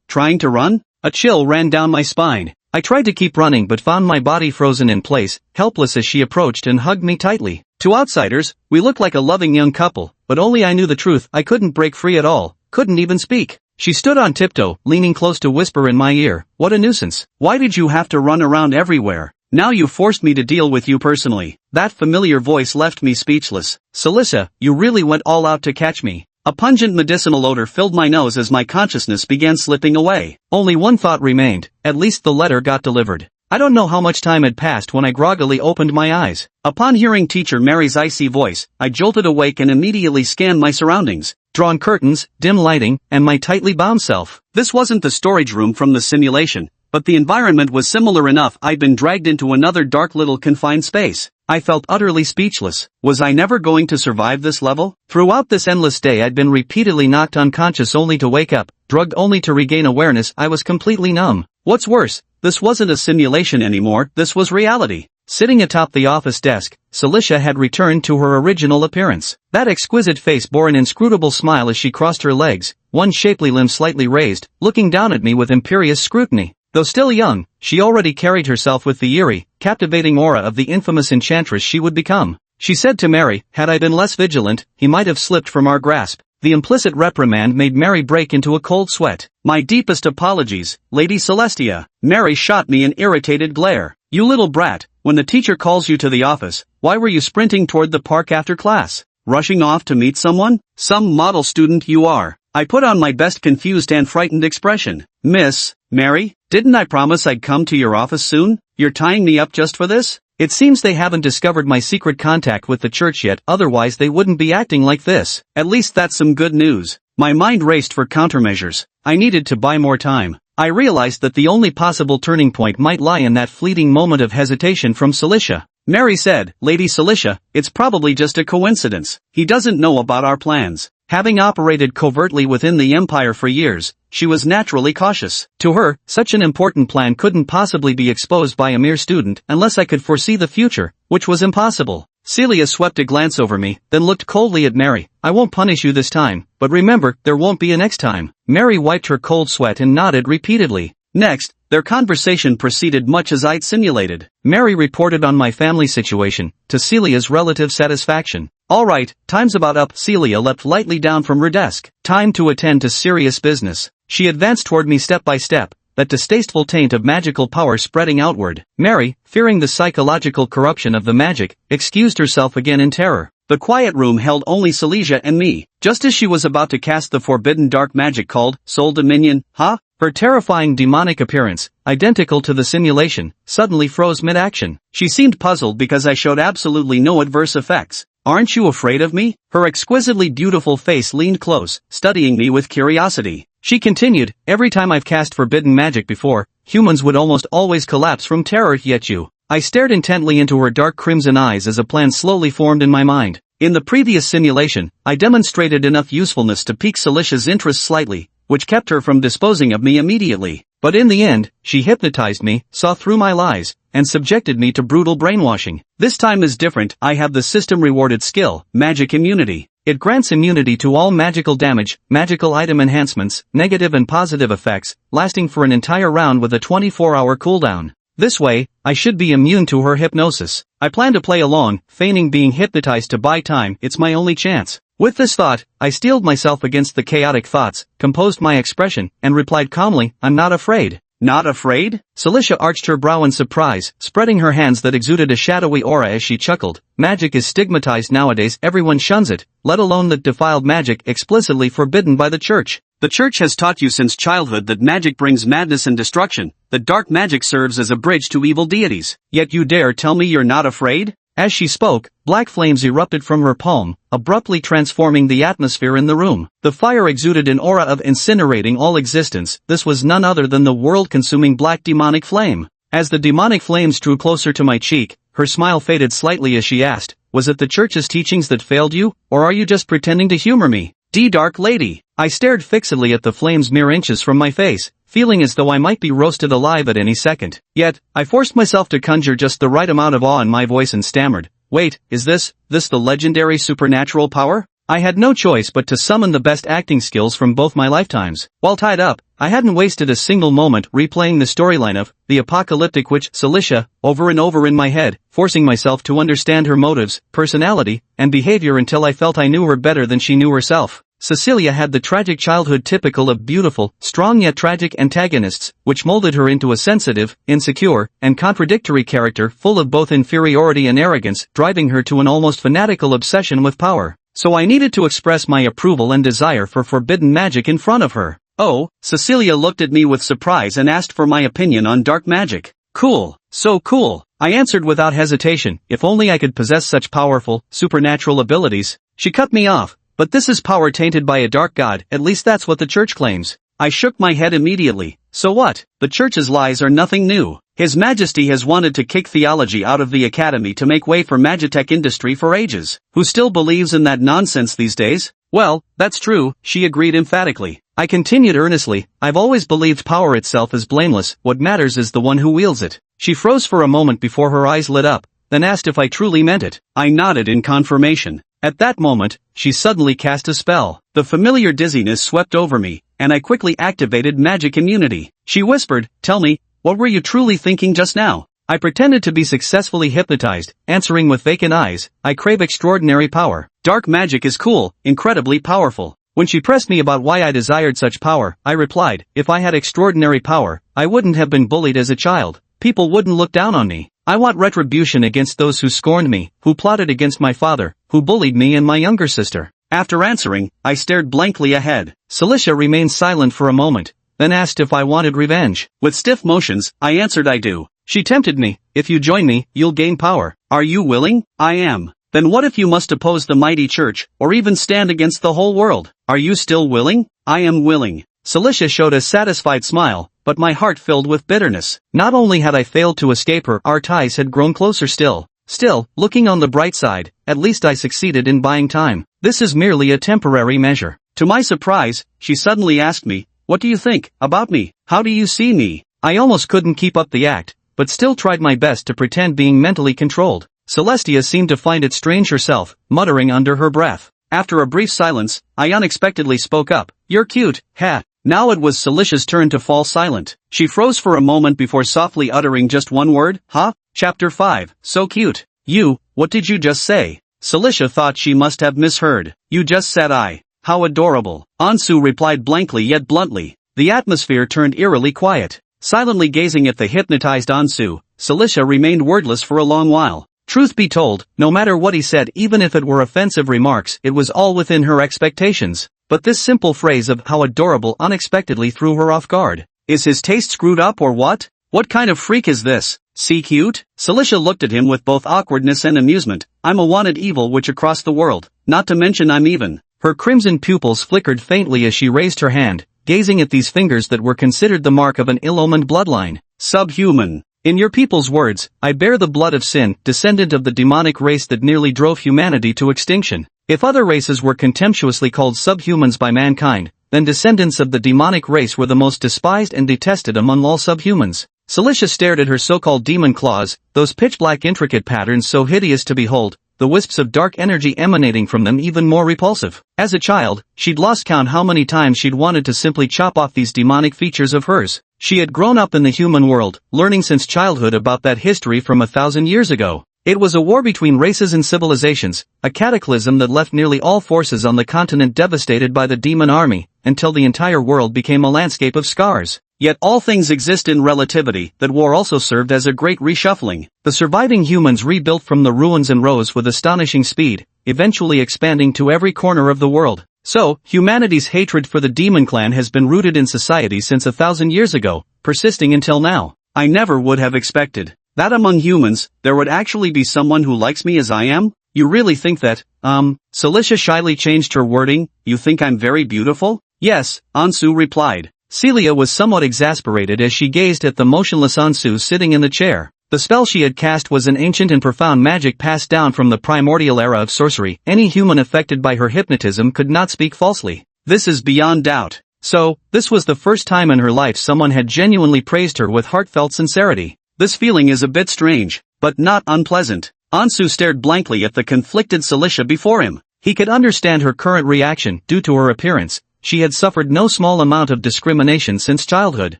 Trying to run? A chill ran down my spine. I tried to keep running but found my body frozen in place, helpless as she approached and hugged me tightly. To outsiders, we looked like a loving young couple, but only I knew the truth. I couldn't break free at all, couldn't even speak. She stood on tiptoe, leaning close to whisper in my ear, "What a nuisance. Why did you have to run around everywhere? Now you forced me to deal with you personally." That familiar voice left me speechless. "Celicia, you really went all out to catch me." A pungent medicinal odor filled my nose as my consciousness began slipping away. Only one thought remained: at least the letter got delivered. I don't know how much time had passed when I groggily opened my eyes. Upon hearing Teacher Mary's icy voice, I jolted awake and immediately scanned my surroundings. Drawn curtains, dim lighting, and my tightly bound self. This wasn't the storage room from the simulation, but the environment was similar enough. I'd been dragged into another dark little confined space. I felt utterly speechless. Was I never going to survive this level? Throughout this endless day I'd been repeatedly knocked unconscious only to wake up, drugged only to regain awareness. I was completely numb. What's worse, this wasn't a simulation anymore, this was reality. Sitting atop the office desk, Celicia had returned to her original appearance. That exquisite face bore an inscrutable smile as she crossed her legs, one shapely limb slightly raised, looking down at me with imperious scrutiny. Though still young, she already carried herself with the eerie, captivating aura of the infamous enchantress she would become. She said to Mary, "Had I been less vigilant, he might have slipped from our grasp." The implicit reprimand made Mary break into a cold sweat. "My deepest apologies, Lady Celestia." Mary shot me an irritated glare. "You little brat, when the teacher calls you to the office, why were you sprinting toward the park after class? Rushing off to meet someone? Some model student you are." I put on my best confused and frightened expression. "Miss Mary, didn't I promise I'd come to your office soon? You're tying me up just for this?" It seems they haven't discovered my secret contact with the church yet, otherwise they wouldn't be acting like this. At least that's some good news. My mind raced for countermeasures. I needed to buy more time. I realized that the only possible turning point might lie in that fleeting moment of hesitation from Celicia. Mary said, "Lady Celicia, it's probably just a coincidence. He doesn't know about our plans." Having operated covertly within the empire for years, she was naturally cautious. To her, such an important plan couldn't possibly be exposed by a mere student unless I could foresee the future, which was impossible. Celia swept a glance over me, then looked coldly at Mary. "I won't punish you this time, but remember, there won't be a next time." Mary wiped her cold sweat and nodded repeatedly. Next, their conversation proceeded much as I'd simulated. Mary reported on my family situation, to Celia's relative satisfaction. "All right, time's about up." Celia leapt lightly down from her desk. "Time to attend to serious business." She advanced toward me step by step, that distasteful taint of magical power spreading outward. Mary, fearing the psychological corruption of the magic, excused herself again in terror. The quiet room held only Celicia and me. Just as she was about to cast the forbidden dark magic called Soul Dominion, her terrifying demonic appearance, identical to the simulation, suddenly froze mid-action. She seemed puzzled because I showed absolutely no adverse effects. "Aren't you afraid of me?" Her exquisitely beautiful face leaned close, studying me with curiosity. She continued, "Every time I've cast forbidden magic before, humans would almost always collapse from terror, yet you." I stared intently into her dark crimson eyes as a plan slowly formed in my mind. In the previous simulation, I demonstrated enough usefulness to pique Celicia's interest slightly, which kept her from disposing of me immediately. But in the end, she hypnotized me, saw through my lies, and subjected me to brutal brainwashing. This time is different. I have the system-rewarded skill, magic immunity. It grants immunity to all magical damage, magical item enhancements, negative and positive effects, lasting for an entire round with a 24-hour cooldown. This way, I should be immune to her hypnosis. I plan to play along, feigning being hypnotized to buy time. It's my only chance. With this thought, I steeled myself against the chaotic thoughts, composed my expression, and replied calmly, "I'm not afraid." "Not afraid?" Celicia arched her brow in surprise, spreading her hands that exuded a shadowy aura as she chuckled. "Magic is stigmatized nowadays. Everyone shuns it, let alone that defiled magic explicitly forbidden by the church. The church has taught you since childhood that magic brings madness and destruction, that dark magic serves as a bridge to evil deities. Yet you dare tell me you're not afraid? As she spoke, black flames erupted from her palm, abruptly transforming the atmosphere in the room. The fire exuded an aura of incinerating all existence. This was none other than the world-consuming black demonic flame. As the demonic flames drew closer to my cheek, her smile faded slightly as she asked, "Was it the church's teachings that failed you, or are you just pretending to humor me?" Dark lady. I stared fixedly at the flames mere inches from my face, feeling as though I might be roasted alive at any second. Yet, I forced myself to conjure just the right amount of awe in my voice and stammered, "Wait, is this the legendary supernatural power?" I had no choice but to summon the best acting skills from both my lifetimes. While tied up, I hadn't wasted a single moment replaying the storyline of the apocalyptic witch Cilicia over and over in my head, forcing myself to understand her motives, personality, and behavior until I felt I knew her better than she knew herself. Cecilia had the tragic childhood typical of beautiful, strong yet tragic antagonists, which molded her into a sensitive, insecure, and contradictory character full of both inferiority and arrogance, driving her to an almost fanatical obsession with power. So I needed to express my approval and desire for forbidden magic in front of her. "Oh," Cecilia looked at me with surprise and asked for my opinion on dark magic. "Cool. So cool," I answered without hesitation. If only I could possess such powerful, supernatural abilities. She cut me off. "But this is power tainted by a dark god, at least that's what the church claims." I shook my head immediately. "So what? The church's lies are nothing new. His Majesty has wanted to kick theology out of the academy to make way for magitech industry for ages. Who still believes in that nonsense these days?" "Well, that's true," she agreed emphatically. I continued earnestly, "I've always believed power itself is blameless, what matters is the one who wields it." She froze for a moment before her eyes lit up, then asked if I truly meant it. I nodded in confirmation. At that moment, she suddenly cast a spell. The familiar dizziness swept over me, and I quickly activated magic immunity. She whispered, "Tell me, what were you truly thinking just now?" I pretended to be successfully hypnotized, answering with vacant eyes, "I crave extraordinary power. Dark magic is cool, incredibly powerful." When she pressed me about why I desired such power, I replied, "If I had extraordinary power, I wouldn't have been bullied as a child. People wouldn't look down on me. I want retribution against those who scorned me, who plotted against my father, who bullied me and my younger sister." After answering, I stared blankly ahead. Cilicia remained silent for a moment, then asked if I wanted revenge. With stiff motions, I answered I do. She tempted me, "If you join me, you'll gain power. Are you willing?" "I am." "Then what if you must oppose the mighty church, or even stand against the whole world? Are you still willing?" "I am willing." Cilicia showed a satisfied smile, but my heart filled with bitterness. Not only had I failed to escape her, our ties had grown closer still. Still, looking on the bright side, at least I succeeded in buying time. This is merely a temporary measure. To my surprise, she suddenly asked me, "What do you think about me? How do you see me?" I almost couldn't keep up the act, but still tried my best to pretend being mentally controlled. Celestia seemed to find it strange herself, muttering under her breath. After a brief silence, I unexpectedly spoke up, "You're cute, ha." Now it was Cilicia's turn to fall silent. She froze for a moment before softly uttering just one word, "Huh?" Chapter 5, So Cute. "You, what did you just say?" Cilicia thought she must have misheard. "You just said I. How adorable." Ansu replied blankly yet bluntly. The atmosphere turned eerily quiet. Silently gazing at the hypnotized Ansu, Cilicia remained wordless for a long while. Truth be told, no matter what he said, even if it were offensive remarks, it was all within her expectations. But this simple phrase of "how adorable" unexpectedly threw her off guard. Is his taste screwed up or what? What kind of freak is this? See cute? Cilicia looked at him with both awkwardness and amusement. "I'm a wanted evil witch across the world, not to mention I'm even." Her crimson pupils flickered faintly as she raised her hand, gazing at these fingers that were considered the mark of an ill-omened bloodline. "Subhuman. In your people's words, I bear the blood of sin, descendant of the demonic race that nearly drove humanity to extinction. If other races were contemptuously called subhumans by mankind, then descendants of the demonic race were the most despised and detested among all subhumans." Cilicia stared at her so-called demon claws, those pitch-black intricate patterns so hideous to behold, the wisps of dark energy emanating from them even more repulsive. As a child, she'd lost count how many times she'd wanted to simply chop off these demonic features of hers. She had grown up in the human world, learning since childhood about that history from 1,000 years ago. It was a war between races and civilizations, a cataclysm that left nearly all forces on the continent devastated by the demon army, until the entire world became a landscape of scars. Yet all things exist in relativity. That war also served as a great reshuffling. The surviving humans rebuilt from the ruins and rose with astonishing speed, eventually expanding to every corner of the world. So, humanity's hatred for the demon clan has been rooted in society since 1,000 years ago, persisting until now. I never would have expected that among humans, there would actually be someone who likes me as I am? You really think that, Celicia shyly changed her wording, you think I'm very beautiful? Yes, Ansu replied. Celia was somewhat exasperated as she gazed at the motionless Ansu sitting in the chair. The spell she had cast was an ancient and profound magic passed down from the primordial era of sorcery. Any human affected by her hypnotism could not speak falsely. This is beyond doubt. So, this was the first time in her life someone had genuinely praised her with heartfelt sincerity. This feeling is a bit strange, but not unpleasant. Ansu stared blankly at the conflicted Celicia before him. He could understand her current reaction due to her appearance. She had suffered no small amount of discrimination since childhood,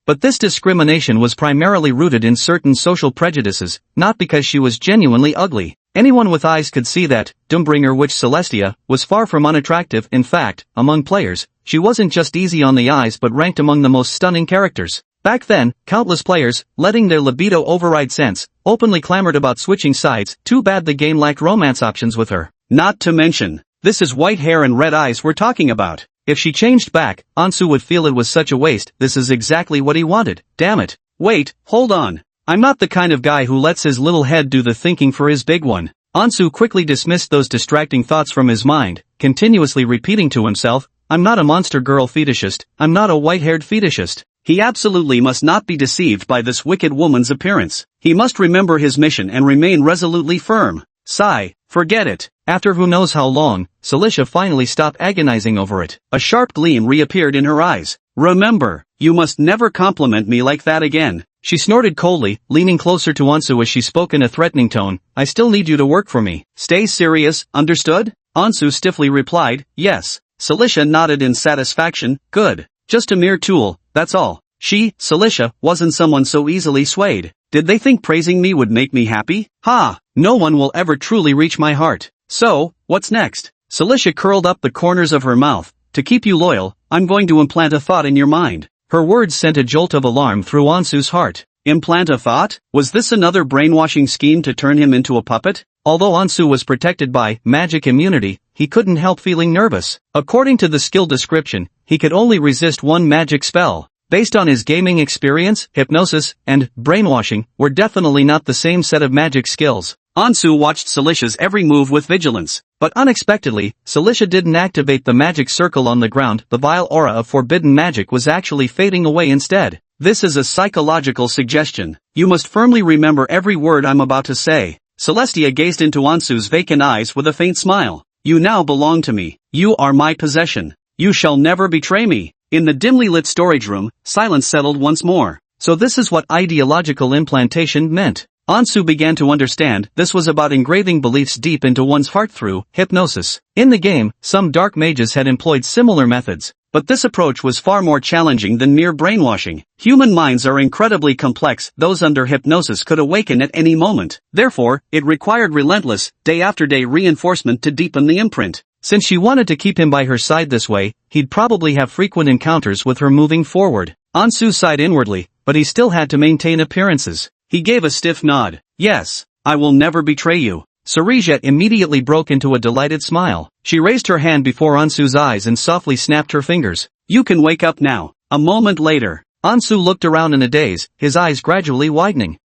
but this discrimination was primarily rooted in certain social prejudices, not because she was genuinely ugly. Anyone with eyes could see that Doombringer Witch Celestia was far from unattractive. In fact, among players, she wasn't just easy on the eyes but ranked among the most stunning characters. Back then, countless players, letting their libido override sense, openly clamored about switching sides. Too bad the game lacked romance options with her. Not to mention, this is white hair and red eyes we're talking about. If she changed back, Ansu would feel it was such a waste. This is exactly what he wanted. Damn it. Wait, hold on. I'm not the kind of guy who lets his little head do the thinking for his big one. Ansu quickly dismissed those distracting thoughts from his mind, continuously repeating to himself, I'm not a monster girl fetishist, I'm not a white-haired fetishist. He absolutely must not be deceived by this wicked woman's appearance. He must remember his mission and remain resolutely firm. Sigh, forget it. After who knows how long, Celicia finally stopped agonizing over it. A sharp gleam reappeared in her eyes. Remember, you must never compliment me like that again. She snorted coldly, leaning closer to Ansu as she spoke in a threatening tone. I still need you to work for me. Stay serious, understood? Ansu stiffly replied, yes. Celicia nodded in satisfaction. Good. Just a mere tool, that's all. She, Celicia, wasn't someone so easily swayed. Did they think praising me would make me happy? Ha! No one will ever truly reach my heart. So, what's next? Celicia curled up the corners of her mouth. To keep you loyal, I'm going to implant a thought in your mind. Her words sent a jolt of alarm through Ansu's heart. Implant a thought? Was this another brainwashing scheme to turn him into a puppet? Although Ansu was protected by magic immunity, he couldn't help feeling nervous. According to the skill description, he could only resist one magic spell. Based on his gaming experience, hypnosis and brainwashing were definitely not the same set of magic skills. Ansu watched Celicia's every move with vigilance, but unexpectedly, Celicia didn't activate the magic circle on the ground. The vile aura of forbidden magic was actually fading away instead. This is a psychological suggestion. You must firmly remember every word I'm about to say. Celestia gazed into Ansu's vacant eyes with a faint smile. You now belong to me. You are my possession. You shall never betray me. In the dimly lit storage room, silence settled once more. So this is what ideological implantation meant. Ansu began to understand. This was about engraving beliefs deep into one's heart through hypnosis. In the game, some dark mages had employed similar methods, but this approach was far more challenging than mere brainwashing. Human minds are incredibly complex. Those under hypnosis could awaken at any moment. Therefore, it required relentless, day-after-day reinforcement to deepen the imprint. Since she wanted to keep him by her side this way, he'd probably have frequent encounters with her moving forward. Ansu sighed inwardly, but he still had to maintain appearances. He gave a stiff nod. Yes, I will never betray you. Cereja immediately broke into a delighted smile. She raised her hand before Ansu's eyes and softly snapped her fingers. You can wake up now. A moment later, Ansu looked around in a daze, his eyes gradually widening.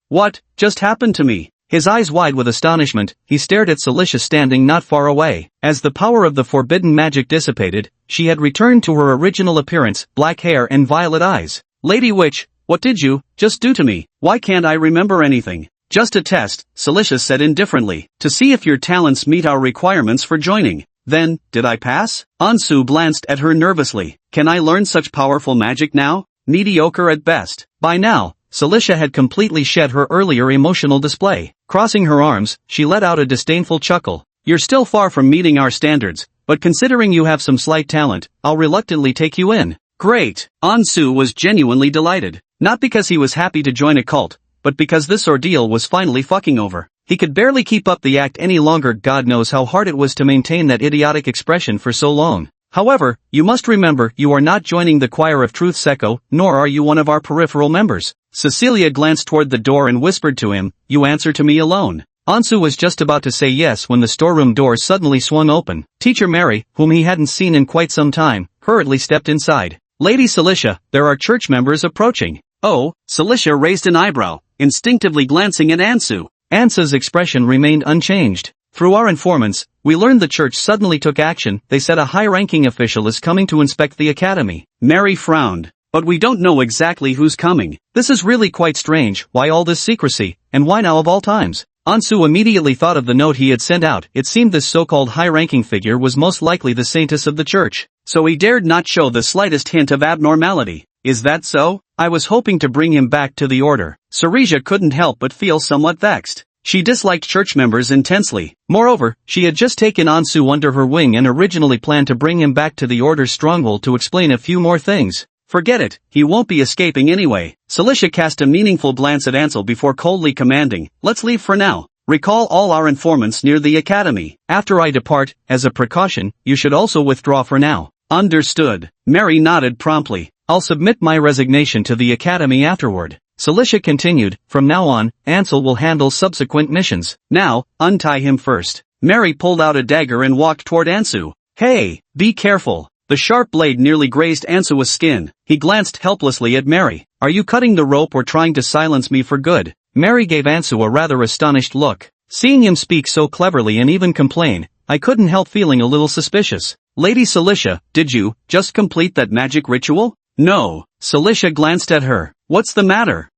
What just happened to me? His eyes wide with astonishment, he stared at Celicia standing not far away. As the power of the forbidden magic dissipated, she had returned to her original appearance, black hair and violet eyes. Lady Witch, what did you just do to me? Why can't I remember anything? Just a test, Celicia said indifferently, to see if your talents meet our requirements for joining. Then, did I pass? Ansu glanced at her nervously. Can I learn such powerful magic now? Mediocre at best. By now, Celicia had completely shed her earlier emotional display. Crossing her arms, she let out a disdainful chuckle. You're still far from meeting our standards, but considering you have some slight talent, I'll reluctantly take you in. Great! Ansu was genuinely delighted. Not because he was happy to join a cult, but because this ordeal was finally fucking over. He could barely keep up the act any longer. God knows how hard it was to maintain that idiotic expression for so long. However, you must remember you are not joining the Choir of Truth Secco, nor are you one of our peripheral members. Cecilia glanced toward the door and whispered to him, you answer to me alone. Ansu was just about to say yes when the storeroom door suddenly swung open. Teacher Mary, whom he hadn't seen in quite some time, hurriedly stepped inside. Lady Celicia, there are church members approaching. Oh, Celicia raised an eyebrow, instinctively glancing at Ansu. Ansu's expression remained unchanged. Through our informants, we learned the church suddenly took action. They said a high-ranking official is coming to inspect the academy. Mary frowned. But we don't know exactly who's coming. This is really quite strange. Why all this secrecy, and why now of all times? Ansu immediately thought of the note he had sent out. It seemed this so-called high-ranking figure was most likely the saintess of the church. So he dared not show the slightest hint of abnormality. Is that so? I was hoping to bring him back to the order. Ceresia couldn't help but feel somewhat vexed. She disliked church members intensely. Moreover, she had just taken Ansu under her wing and originally planned to bring him back to the order's stronghold to explain a few more things. Forget it, he won't be escaping anyway. Celicia cast a meaningful glance at Ansel before coldly commanding, let's leave for now. Recall all our informants near the academy. After I depart, as a precaution, you should also withdraw for now. Understood. Mary nodded promptly. I'll submit my resignation to the academy afterward. Celicia continued, from now on, Ansel will handle subsequent missions. Now, untie him first. Mary pulled out a dagger and walked toward Ansu. Hey, be careful. The sharp blade nearly grazed Ansu's skin. He glanced helplessly at Mary. Are you cutting the rope or trying to silence me for good? Mary gave Ansu a rather astonished look. Seeing him speak so cleverly and even complain, I couldn't help feeling a little suspicious. Lady Celicia, did you just complete that magic ritual? No. Celicia glanced at her. What's the matter?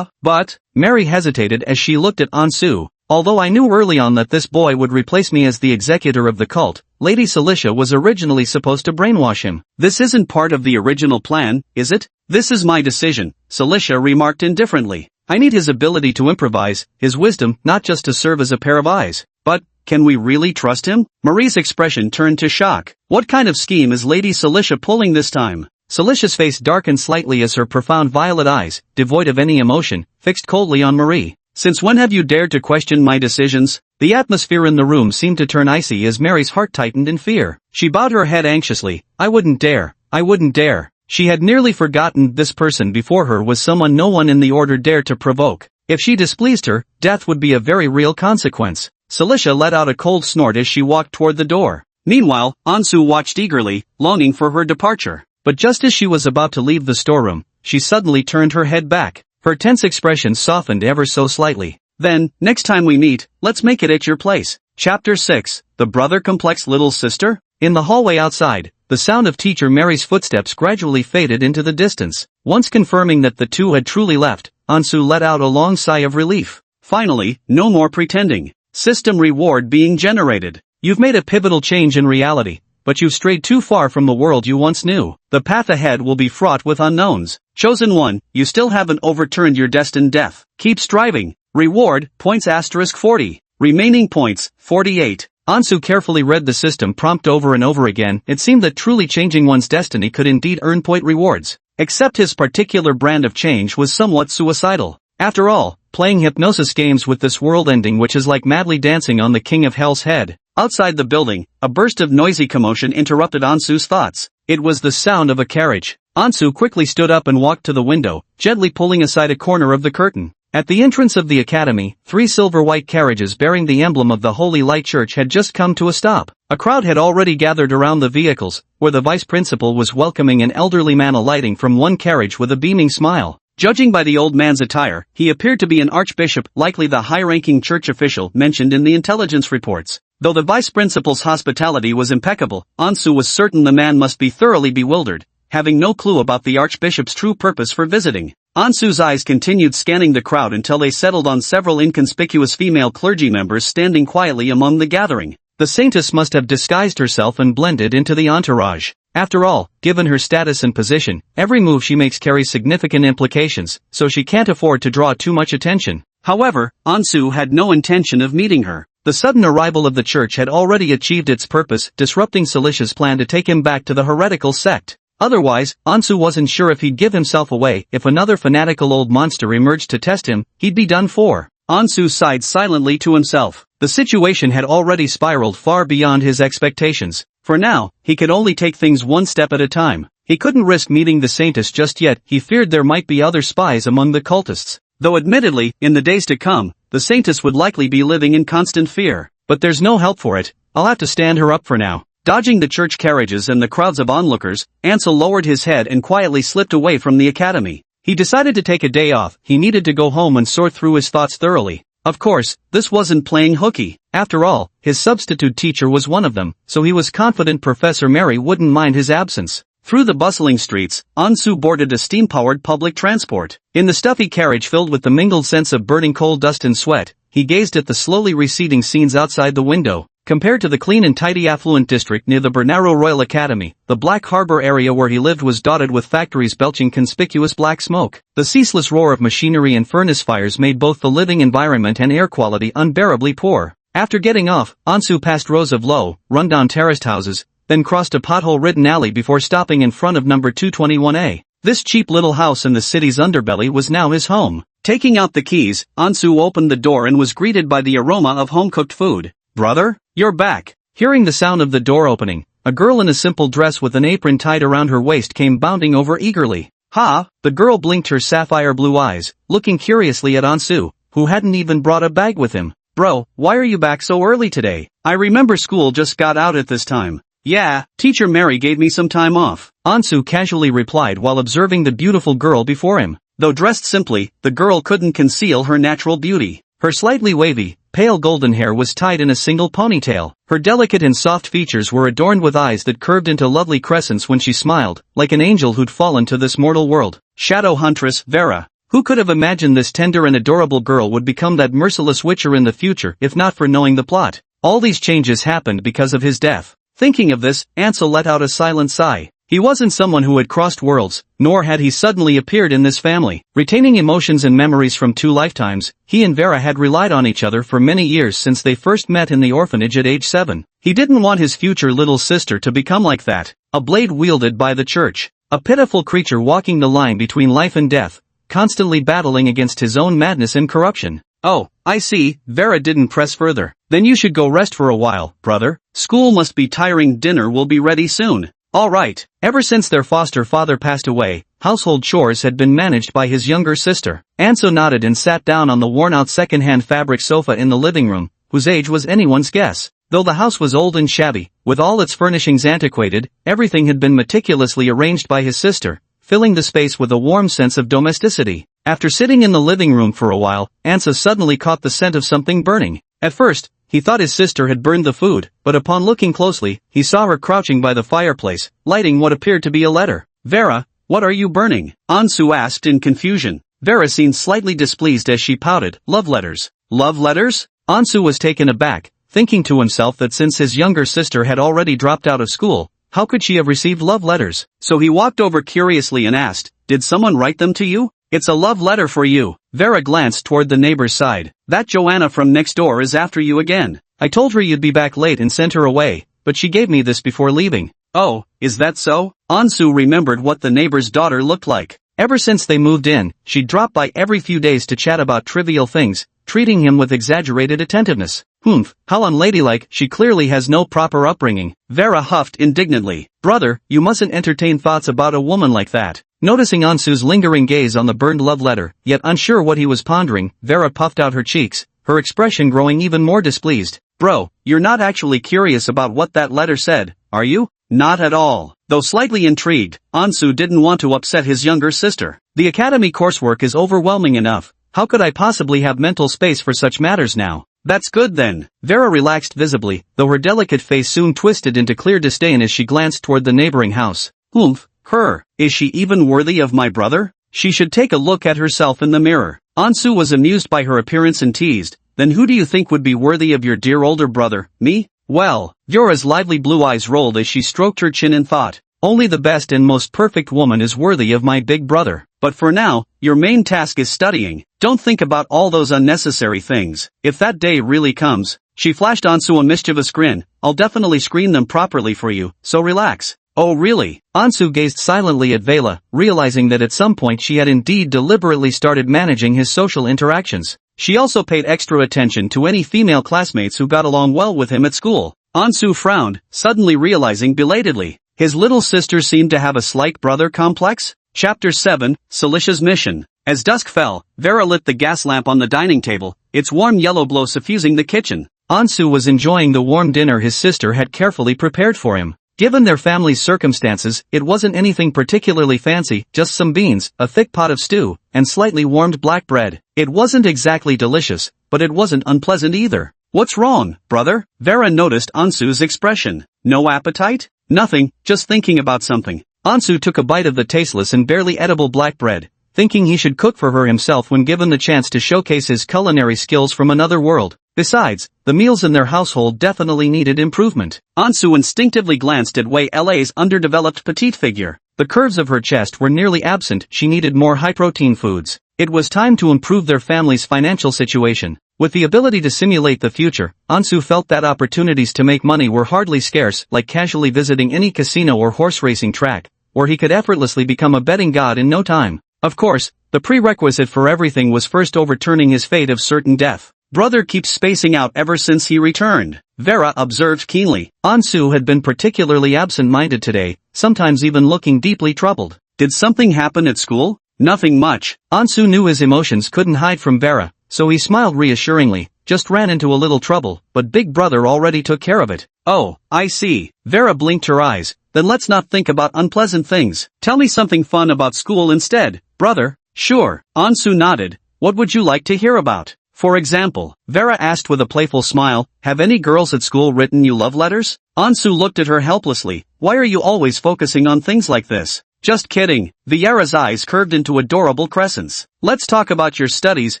But... Mary hesitated as she looked at Ansu. Although I knew early on that this boy would replace me as the executor of the cult, Lady Celicia was originally supposed to brainwash him. This isn't part of the original plan, is it? This is my decision, Celicia remarked indifferently. I need his ability to improvise, his wisdom, not just to serve as a pair of eyes. But, can we really trust him? Marie's expression turned to shock. What kind of scheme is Lady Celicia pulling this time? Celicia's face darkened slightly as her profound violet eyes, devoid of any emotion, fixed coldly on Marie. Since when have you dared to question my decisions? The atmosphere in the room seemed to turn icy as Mary's heart tightened in fear. She bowed her head anxiously. I wouldn't dare. She had nearly forgotten this person before her was someone no one in the order dared to provoke. If she displeased her, death would be a very real consequence. Celicia let out a cold snort as she walked toward the door. Meanwhile, Ansu watched eagerly, longing for her departure. But just as she was about to leave the storeroom, she suddenly turned her head back. Her tense expression softened ever so slightly. Then, next time we meet, let's make it at your place. Chapter 6, The Brother Complex Little Sister? In the hallway outside, the sound of Teacher Mary's footsteps gradually faded into the distance. Once confirming that the two had truly left, Ansu let out a long sigh of relief. Finally, no more pretending. System reward being generated. You've made a pivotal change in reality, but you've strayed too far from the world you once knew. The path ahead will be fraught with unknowns. Chosen one, you still haven't overturned your destined death. Keep striving. Reward, points * 40. Remaining points, 48. Ansu carefully read the system prompt over and over again. It seemed that truly changing one's destiny could indeed earn point rewards. Except his particular brand of change was somewhat suicidal. After all, playing hypnosis games with this world ending which is like madly dancing on the King of Hell's head. Outside the building, a burst of noisy commotion interrupted Ansu's thoughts. It was the sound of a carriage. Ansu quickly stood up and walked to the window, gently pulling aside a corner of the curtain. At the entrance of the academy, 3 silver-white carriages bearing the emblem of the Holy Light Church had just come to a stop. A crowd had already gathered around the vehicles, where the vice principal was welcoming an elderly man alighting from one carriage with a beaming smile. Judging by the old man's attire, he appeared to be an archbishop, likely the high-ranking church official mentioned in the intelligence reports. Though the vice principal's hospitality was impeccable, Ansu was certain the man must be thoroughly bewildered, having no clue about the archbishop's true purpose for visiting. Ansu's eyes continued scanning the crowd until they settled on several inconspicuous female clergy members standing quietly among the gathering. The saintess must have disguised herself and blended into the entourage. After all, given her status and position, every move she makes carries significant implications, so she can't afford to draw too much attention. However, Ansu had no intention of meeting her. The sudden arrival of the church had already achieved its purpose, disrupting Celicia's plan to take him back to the heretical sect. Otherwise, Ansu wasn't sure if he'd give himself away. If another fanatical old monster emerged to test him, he'd be done for. Ansu sighed silently to himself. The situation had already spiraled far beyond his expectations. For now, he could only take things one step at a time. He couldn't risk meeting the saintess just yet. He feared there might be other spies among the cultists. though admittedly, in the days to come, the saintess would likely be living in constant fear. But there's no help for it, I'll have to stand her up for now. Dodging the church carriages and the crowds of onlookers, Ansel lowered his head and quietly slipped away from the academy. He decided to take a day off. He needed to go home and sort through his thoughts thoroughly. Of course, this wasn't playing hooky. After all, his substitute teacher was one of them, so he was confident Professor Mary wouldn't mind his absence. Through the bustling streets, Ansu boarded a steam-powered public transport. In the stuffy carriage filled with the mingled scents of burning coal dust and sweat, he gazed at the slowly receding scenes outside the window. Compared to the clean and tidy affluent district near the Bernaro Royal Academy, the Black Harbor area where he lived was dotted with factories belching conspicuous black smoke. The ceaseless roar of machinery and furnace fires made both the living environment and air quality unbearably poor. After getting off, Ansu passed rows of low, run-down terraced houses, then crossed a pothole-ridden alley before stopping in front of number 221A. This cheap little house in the city's underbelly was now his home. Taking out the keys, Ansu opened the door and was greeted by the aroma of home-cooked food. "Brother, you're back." Hearing the sound of the door opening, a girl in a simple dress with an apron tied around her waist came bounding over eagerly. "Ha!" The girl blinked her sapphire blue eyes, looking curiously at Ansu, who hadn't even brought a bag with him. "Bro, why are you back so early today? I remember school just got out at this time." "Yeah, Teacher Mary gave me some time off," Ansu casually replied while observing the beautiful girl before him. Though dressed simply, the girl couldn't conceal her natural beauty. Her slightly wavy, pale golden hair was tied in a single ponytail. Her delicate and soft features were adorned with eyes that curved into lovely crescents when she smiled, like an angel who'd fallen to this mortal world. Shadow Huntress Vera. Who could have imagined this tender and adorable girl would become that merciless witcher in the future if not for knowing the plot? All these changes happened because of his death. Thinking of this, Ansel let out a silent sigh. He wasn't someone who had crossed worlds, nor had he suddenly appeared in this family. Retaining emotions and memories from 2 lifetimes, he and Vera had relied on each other for many years since they first met in the orphanage at age 7. He didn't want his future little sister to become like that, a blade wielded by the church, a pitiful creature walking the line between life and death, constantly battling against his own madness and corruption. "Oh, I see," Vera didn't press further. "Then you should go rest for a while, brother. School must be tiring. Dinner will be ready soon." All right. Ever since their foster father passed away, household chores had been managed by his younger sister. Anso nodded and sat down on the worn-out second-hand fabric sofa in the living room, whose age was anyone's guess. Though the house was old and shabby, with all its furnishings antiquated, everything had been meticulously arranged by his sister, filling the space with a warm sense of domesticity. After sitting in the living room for a while, Anso suddenly caught the scent of something burning. At first, he thought his sister had burned the food, but upon looking closely, he saw her crouching by the fireplace, lighting what appeared to be a letter. "Vera, what are you burning?" Ansu asked in confusion. Vera seemed slightly displeased as she pouted. "Love letters." "Love letters?" Ansu was taken aback, thinking to himself that since his younger sister had already dropped out of school, how could she have received love letters? So he walked over curiously and asked, "Did someone write them to you?" "It's a love letter for you." Vera glanced toward the neighbor's side. "That Joanna from next door is after you again. I told her you'd be back late and sent her away, but she gave me this before leaving." "Oh, is that so?" Ansu remembered what the neighbor's daughter looked like. Ever since they moved in, she'd drop by every few days to chat about trivial things, treating him with exaggerated attentiveness. "Humph, how unladylike. She clearly has no proper upbringing." Vera huffed indignantly. "Brother, you mustn't entertain thoughts about a woman like that." Noticing Ansu's lingering gaze on the burned love letter, yet unsure what he was pondering, Vera puffed out her cheeks, her expression growing even more displeased. "Bro, you're not actually curious about what that letter said, are you?" "Not at all." Though slightly intrigued, Ansu didn't want to upset his younger sister. "The academy coursework is overwhelming enough. How could I possibly have mental space for such matters now?" "That's good then." Vera relaxed visibly, though her delicate face soon twisted into clear disdain as she glanced toward the neighboring house. "Humph, her. Is she even worthy of my brother? She should take a look at herself in the mirror." Ansu was amused by her appearance and teased, "Then who do you think would be worthy of your dear older brother, me?" "Well," Vera's lively blue eyes rolled as she stroked her chin in thought, "only the best and most perfect woman is worthy of my big brother. But for now, your main task is studying. Don't think about all those unnecessary things. If that day really comes," she flashed Ansu a mischievous grin, "I'll definitely screen them properly for you, so relax." "Oh really?" Ansu gazed silently at Vela, realizing that at some point she had indeed deliberately started managing his social interactions. She also paid extra attention to any female classmates who got along well with him at school. Ansu frowned, suddenly realizing belatedly, his little sister seemed to have a slight brother complex? Chapter 7, Celicia's Mission. As dusk fell, Vera lit the gas lamp on the dining table, its warm yellow glow suffusing the kitchen. Ansu was enjoying the warm dinner his sister had carefully prepared for him. Given their family's circumstances, it wasn't anything particularly fancy, just some beans, a thick pot of stew, and slightly warmed black bread. It wasn't exactly delicious, but it wasn't unpleasant either. "What's wrong, brother?" Vera noticed Ansu's expression. "No appetite?" "Nothing, just thinking about something." Ansu took a bite of the tasteless and barely edible black bread, thinking he should cook for her himself when given the chance to showcase his culinary skills from another world. Besides, the meals in their household definitely needed improvement. Ansu instinctively glanced at Wei La's underdeveloped petite figure. The curves of her chest were nearly absent, she needed more high-protein foods. It was time to improve their family's financial situation. With the ability to simulate the future, Ansu felt that opportunities to make money were hardly scarce, like casually visiting any casino or horse racing track, where he could effortlessly become a betting god in no time. Of course, the prerequisite for everything was first overturning his fate of certain death. "Brother keeps spacing out ever since he returned," Vera observed keenly. Ansu had been particularly absent-minded today, sometimes even looking deeply troubled. "Did something happen at school?" "Nothing much." Ansu knew his emotions couldn't hide from Vera, so he smiled reassuringly. "Just ran into a little trouble, but Big Brother already took care of it." "Oh, I see." Vera blinked her eyes. "Then let's not think about unpleasant things. Tell me something fun about school instead, brother." "Sure." Ansu nodded. "What would you like to hear about? For example?" Vera asked with a playful smile. "Have any girls at school written you love letters?" Ansu looked at her helplessly. "Why are you always focusing on things like this?" "Just kidding." Vieira's eyes curved into adorable crescents. "Let's talk about your studies,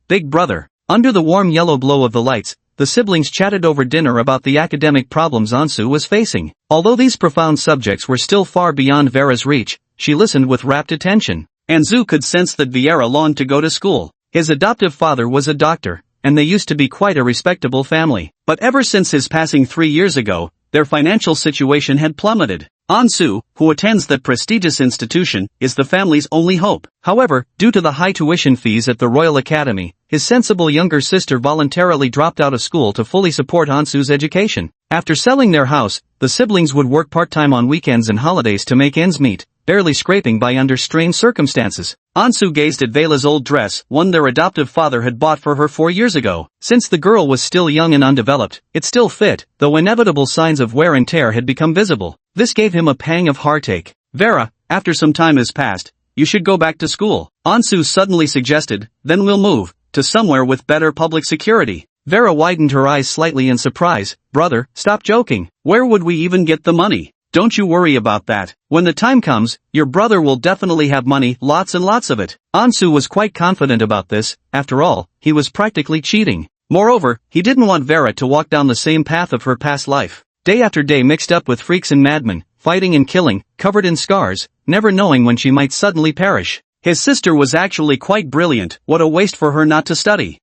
big brother." Under the warm yellow glow of the lights, the siblings chatted over dinner about the academic problems Ansu was facing. Although these profound subjects were still far beyond Vera's reach, she listened with rapt attention. Ansu could sense that Vieira longed to go to school. His adoptive father was a doctor, and they used to be quite a respectable family. But ever since his passing 3 years ago, their financial situation had plummeted. Ansu, who attends that prestigious institution, is the family's only hope. However, due to the high tuition fees at the Royal Academy, his sensible younger sister voluntarily dropped out of school to fully support Ansu's education. After selling their house, the siblings would work part-time on weekends and holidays to make ends meet, barely scraping by under strained circumstances. Ansu gazed at Vela's old dress, one their adoptive father had bought for her 4 years ago. Since the girl was still young and undeveloped, it still fit, though inevitable signs of wear and tear had become visible. This gave him a pang of heartache. "Vera, after some time has passed, you should go back to school," Ansu suddenly suggested. "Then we'll move to somewhere with better public security." Vera widened her eyes slightly in surprise. "Brother, stop joking. Where would we even get the money?" "Don't you worry about that. When the time comes, your brother will definitely have money, lots and lots of it." Ansu was quite confident about this. After all, he was practically cheating. Moreover, he didn't want Vera to walk down the same path of her past life. Day after day mixed up with freaks and madmen, fighting and killing, covered in scars, never knowing when she might suddenly perish. His sister was actually quite brilliant. What a waste for her not to study.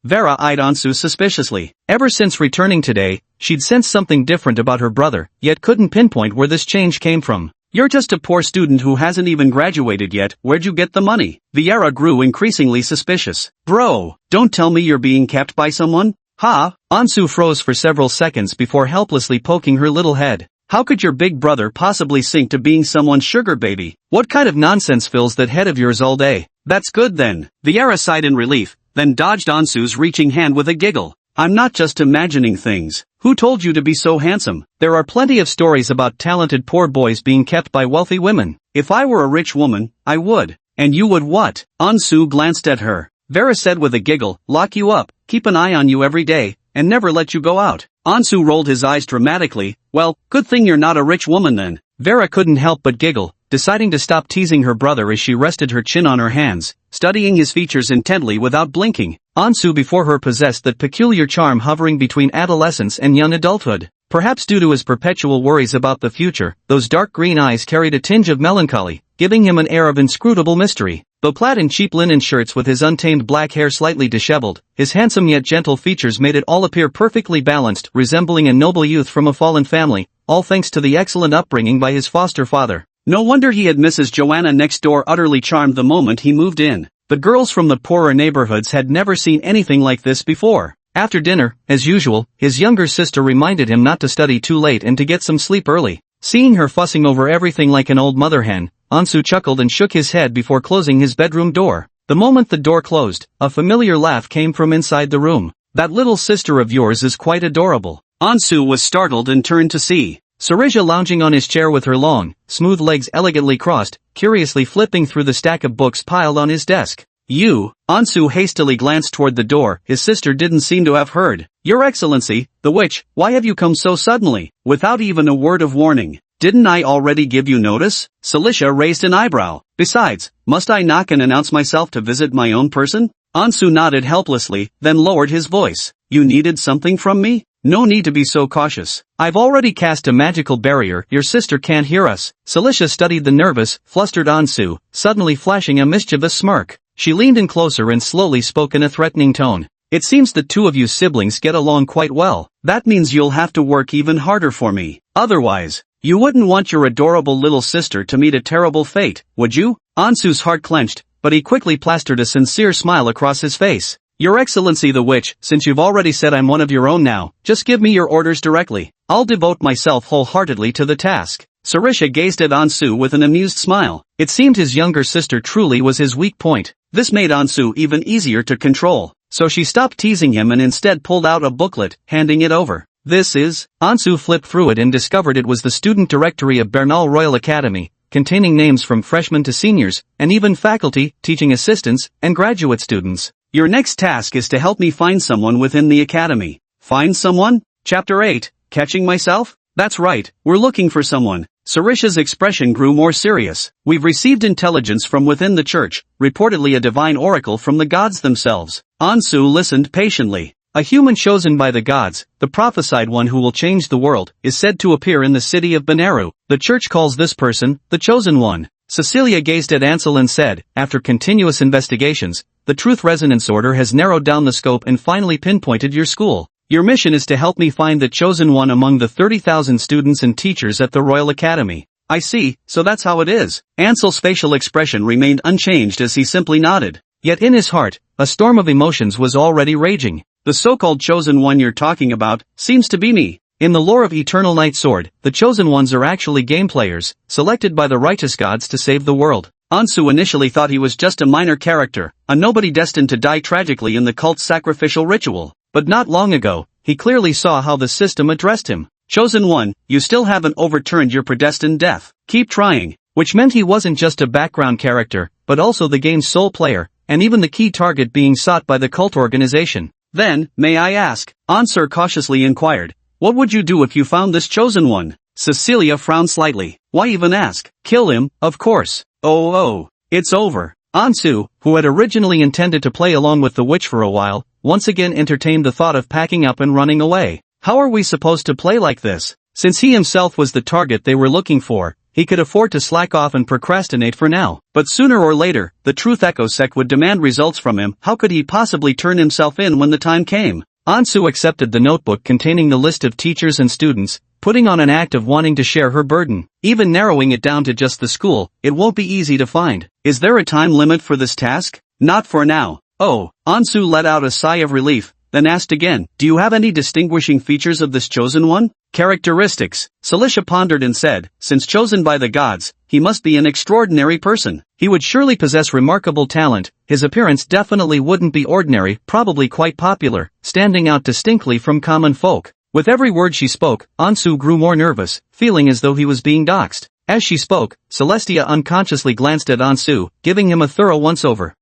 Vera eyed Ansu suspiciously. Ever since returning today, she'd sensed something different about her brother, yet couldn't pinpoint where this change came from. "You're just a poor student who hasn't even graduated yet, where'd you get the money?" Vieira grew increasingly suspicious. "Bro, don't tell me you're being kept by someone?" "Ha?" Ansu froze for several seconds before helplessly poking her little head. "How could your big brother possibly sink to being someone's sugar baby? What kind of nonsense fills that head of yours all day?" "That's good then." Vieira sighed in relief, then dodged Ansu's reaching hand with a giggle. "I'm not just imagining things. Who told you to be so handsome? There are plenty of stories about talented poor boys being kept by wealthy women. If I were a rich woman, I would." "And you would what?" Ansu glanced at her. Vera said with a giggle, "Lock you up, keep an eye on you every day, and never let you go out." Ansu rolled his eyes dramatically. "Well, good thing you're not a rich woman then." Vera couldn't help but giggle, deciding to stop teasing her brother as she rested her chin on her hands, studying his features intently without blinking. Ansu before her possessed that peculiar charm hovering between adolescence and young adulthood. Perhaps due to his perpetual worries about the future, those dark green eyes carried a tinge of melancholy, giving him an air of inscrutable mystery. Though clad in cheap linen shirts with his untamed black hair slightly disheveled, his handsome yet gentle features made it all appear perfectly balanced, resembling a noble youth from a fallen family, all thanks to the excellent upbringing by his foster father. No wonder he had Mrs. Joanna next door utterly charmed the moment he moved in. The girls from the poorer neighborhoods had never seen anything like this before. After dinner, as usual, his younger sister reminded him not to study too late and to get some sleep early. Seeing her fussing over everything like an old mother hen, Ansu chuckled and shook his head before closing his bedroom door. The moment the door closed, a familiar laugh came from inside the room. "That little sister of yours is quite adorable." Ansu was startled and turned to see Sarisha lounging on his chair with her long, smooth legs elegantly crossed, curiously flipping through the stack of books piled on his desk. "You?" Ansu hastily glanced toward the door. His sister didn't seem to have heard. "Your Excellency, the witch, why have you come so suddenly, without even a word of warning? Didn't I already give you notice?" Celicia raised an eyebrow. "Besides, must I knock and announce myself to visit my own person?" Ansu nodded helplessly, then lowered his voice. "You needed something from me? No need to be so cautious. I've already cast a magical barrier. Your sister can't hear us." Celicia studied the nervous, flustered Ansu, suddenly flashing a mischievous smirk. She leaned in closer and slowly spoke in a threatening tone. "It seems the two of you siblings get along quite well. That means you'll have to work even harder for me. Otherwise, you wouldn't want your adorable little sister to meet a terrible fate, would you?" Ansu's heart clenched, but he quickly plastered a sincere smile across his face. "Your Excellency the witch, since you've already said I'm one of your own now, just give me your orders directly. I'll devote myself wholeheartedly to the task." Sarisha gazed at Ansu with an amused smile. It seemed his younger sister truly was his weak point. This made Ansu even easier to control, so she stopped teasing him and instead pulled out a booklet, handing it over. "This is..." Ansu flipped through it and discovered it was the student directory of Bernal Royal Academy, containing names from freshmen to seniors, and even faculty, teaching assistants, and graduate students. "Your next task is to help me find someone within the academy." "Find someone?" Chapter 8, Catching Myself? "That's right, we're looking for someone." Sarisha's expression grew more serious. "We've received intelligence from within the church, reportedly a divine oracle from the gods themselves." Ansu listened patiently. "A human chosen by the gods, the prophesied one who will change the world, is said to appear in the city of Benaru. The church calls this person, the chosen one." Cecilia gazed at Ansel and said, "After continuous investigations, the Truth Resonance Order has narrowed down the scope and finally pinpointed your school. Your mission is to help me find the chosen one among the 30,000 students and teachers at the Royal Academy." "I see, so that's how it is." Ansel's facial expression remained unchanged as he simply nodded. Yet in his heart, a storm of emotions was already raging. "The so-called chosen one you're talking about, seems to be me." In the lore of Eternal Night Sword, the chosen ones are actually game players, selected by the righteous gods to save the world. Ansu initially thought he was just a minor character, a nobody destined to die tragically in the cult's sacrificial ritual. But not long ago, he clearly saw how the system addressed him. "Chosen one, you still haven't overturned your predestined death. Keep trying." Which meant he wasn't just a background character, but also the game's sole player, and even the key target being sought by the cult organization. "Then, may I ask," Ansur cautiously inquired, "what would you do if you found this chosen one?" Cecilia frowned slightly. "Why even ask? Kill him, of course." Oh, it's over." Ansu, who had originally intended to play along with the witch for a while, once again entertained the thought of packing up and running away. How are we supposed to play like this? Since he himself was the target they were looking for, he could afford to slack off and procrastinate for now. But sooner or later, the Truth Echo sect would demand results from him. How could he possibly turn himself in when the time came? Ansu accepted the notebook containing the list of teachers and students, putting on an act of wanting to share her burden. Even narrowing it down to just the school, it won't be easy to find. "Is there a time limit for this task?" "Not for now." "Oh," Ansu let out a sigh of relief, then asked again, "Do you have any distinguishing features of this chosen one?" "Characteristics," Celicia pondered and said, "since chosen by the gods, he must be an extraordinary person. He would surely possess remarkable talent. His appearance definitely wouldn't be ordinary, probably quite popular, standing out distinctly from common folk." With every word she spoke, Ansu grew more nervous, feeling as though he was being doxxed. As she spoke, Celestia unconsciously glanced at Ansu, giving him a thorough once-over.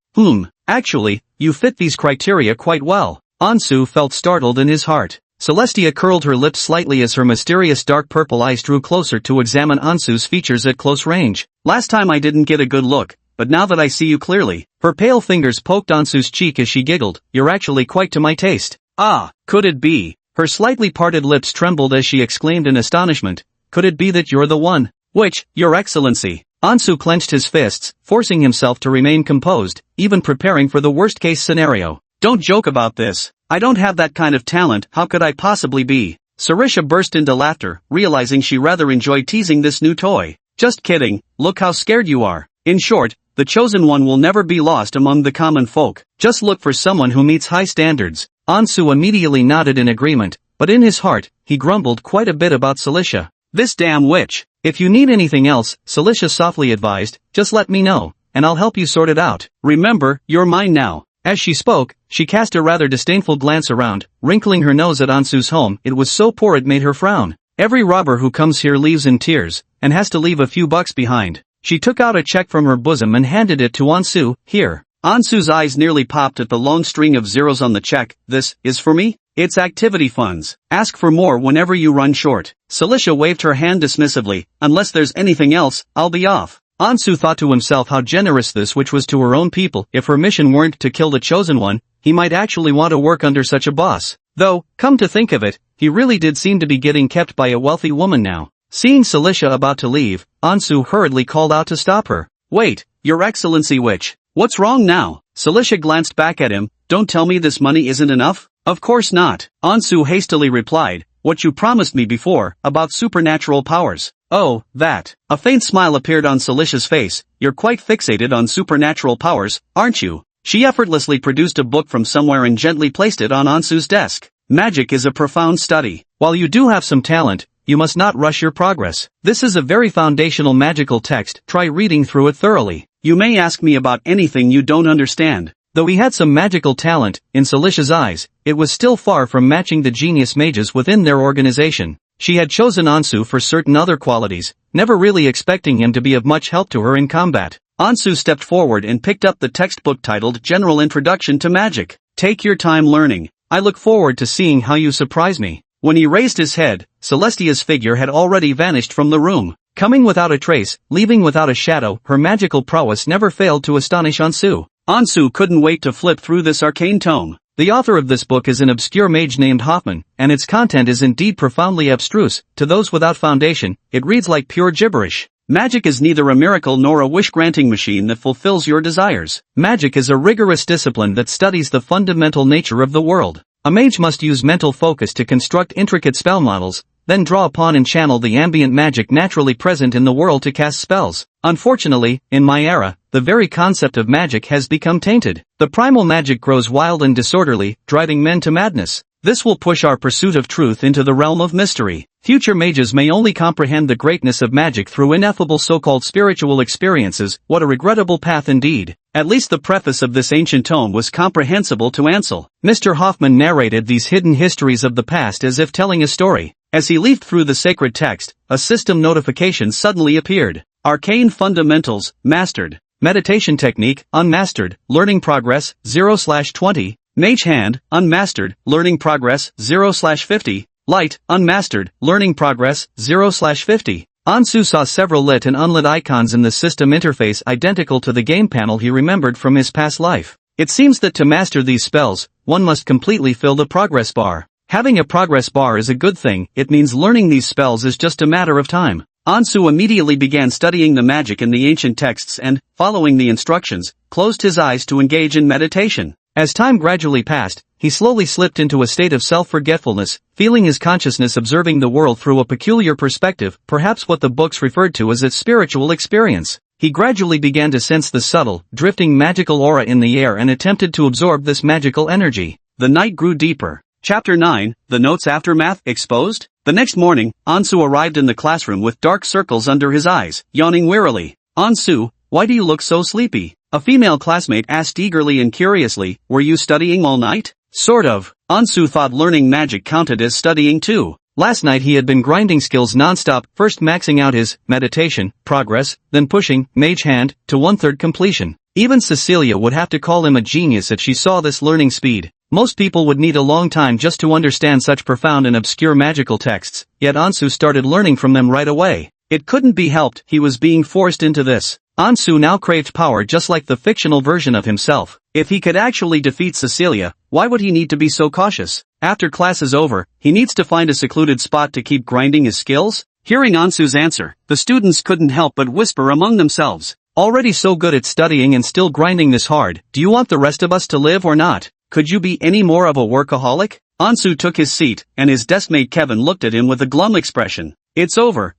Actually, you fit these criteria quite well." Ansu felt startled in his heart. Celestia curled her lips slightly as her mysterious dark purple eyes drew closer to examine Ansu's features at close range. "Last time I didn't get a good look, but now that I see you clearly." Her pale fingers poked Ansu's cheek as she giggled. "You're actually quite to my taste." "Ah, could it be?" Her slightly parted lips trembled as she exclaimed in astonishment. "Could it be that you're the one?" "Which, Your Excellency?" Ansu clenched his fists, forcing himself to remain composed, even preparing for the worst-case scenario. "Don't joke about this. I don't have that kind of talent. How could I possibly be?" Sarisha burst into laughter, realizing she rather enjoyed teasing this new toy. "Just kidding, look how scared you are. In short, the chosen one will never be lost among the common folk. Just look for someone who meets high standards." Ansu immediately nodded in agreement, but in his heart, he grumbled quite a bit about Celicia. "This damn witch." "If you need anything else," Celicia softly advised, "just let me know, and I'll help you sort it out. Remember, you're mine now. As she spoke, she cast a rather disdainful glance around, wrinkling her nose at Ansu's home. It was so poor it made her frown. Every robber who comes here leaves in tears, and has to leave a few bucks behind. She took out a check from her bosom and handed it to Ansu. Here. Ansu's eyes nearly popped at the long string of zeros on the check. This is for me? It's activity funds. Ask for more whenever you run short. Celicia waved her hand dismissively. Unless there's anything else, I'll be off. Ansu thought to himself how generous this which was to her own people. If her mission weren't to kill the chosen one, he might actually want to work under such a boss. Though, come to think of it, he really did seem to be getting kept by a wealthy woman now. Seeing Celicia about to leave, Ansu hurriedly called out to stop her. Wait, Your Excellency witch. What's wrong now? Celicia glanced back at him. Don't tell me this money isn't enough? Of course not. Ansu hastily replied. What you promised me before, about supernatural powers. Oh, that. A faint smile appeared on Celicia's face. You're quite fixated on supernatural powers, aren't you? She effortlessly produced a book from somewhere and gently placed it on Ansu's desk. Magic is a profound study. While you do have some talent, you must not rush your progress. This is a very foundational magical text. Try reading through it thoroughly. You may ask me about anything you don't understand. Though he had some magical talent, in Celicia's eyes, it was still far from matching the genius mages within their organization. She had chosen Ansu for certain other qualities, never really expecting him to be of much help to her in combat. Ansu stepped forward and picked up the textbook titled General Introduction to Magic. Take your time learning. I look forward to seeing how you surprise me. When he raised his head, Celestia's figure had already vanished from the room. Coming without a trace, leaving without a shadow, her magical prowess never failed to astonish Ansu. Ansu couldn't wait to flip through this arcane tome. The author of this book is an obscure mage named Hoffman, and its content is indeed profoundly abstruse. To those without foundation, it reads like pure gibberish. Magic is neither a miracle nor a wish-granting machine that fulfills your desires. Magic is a rigorous discipline that studies the fundamental nature of the world. A mage must use mental focus to construct intricate spell models, then draw upon and channel the ambient magic naturally present in the world to cast spells. Unfortunately, in my era, the very concept of magic has become tainted. The primal magic grows wild and disorderly, driving men to madness. This will push our pursuit of truth into the realm of mystery. Future mages may only comprehend the greatness of magic through ineffable so-called spiritual experiences. What a regrettable path indeed. At least the preface of this ancient tome was comprehensible to Ansel. Mr. Hoffman narrated these hidden histories of the past as if telling a story. As he leafed through the sacred text, a system notification suddenly appeared. Arcane Fundamentals, Mastered. Meditation Technique, Unmastered. Learning Progress, 0/20. Mage Hand, Unmastered. Learning Progress, 0/50. Light, Unmastered. Learning Progress, 0/50. Ansu saw several lit and unlit icons in the system interface identical to the game panel he remembered from his past life. It seems that to master these spells, one must completely fill the progress bar. Having a progress bar is a good thing. It means learning these spells is just a matter of time. Ansu immediately began studying the magic in the ancient texts and, following the instructions, closed his eyes to engage in meditation. As time gradually passed, he slowly slipped into a state of self-forgetfulness, feeling his consciousness observing the world through a peculiar perspective, perhaps what the books referred to as a spiritual experience. He gradually began to sense the subtle, drifting magical aura in the air and attempted to absorb this magical energy. The night grew deeper. Chapter 9, The Notes Aftermath Exposed? The next morning, Ansu arrived in the classroom with dark circles under his eyes, yawning wearily. Ansu, why do you look so sleepy? A female classmate asked eagerly and curiously, were you studying all night? Sort of. Ansu thought learning magic counted as studying too. Last night he had been grinding skills non-stop, first maxing out his meditation progress, then pushing Mage Hand to 1/3 completion. Even Cecilia would have to call him a genius if she saw this learning speed. Most people would need a long time just to understand such profound and obscure magical texts, yet Ansu started learning from them right away. It couldn't be helped, he was being forced into this. Ansu now craved power just like the fictional version of himself. If he could actually defeat Cecilia, why would he need to be so cautious? After class is over, he needs to find a secluded spot to keep grinding his skills? Hearing Ansu's answer, the students couldn't help but whisper among themselves. Already so good at studying and still grinding this hard, do you want the rest of us to live or not? Could you be any more of a workaholic? Ansu took his seat, and his deskmate Kevin looked at him with a glum expression. It's over.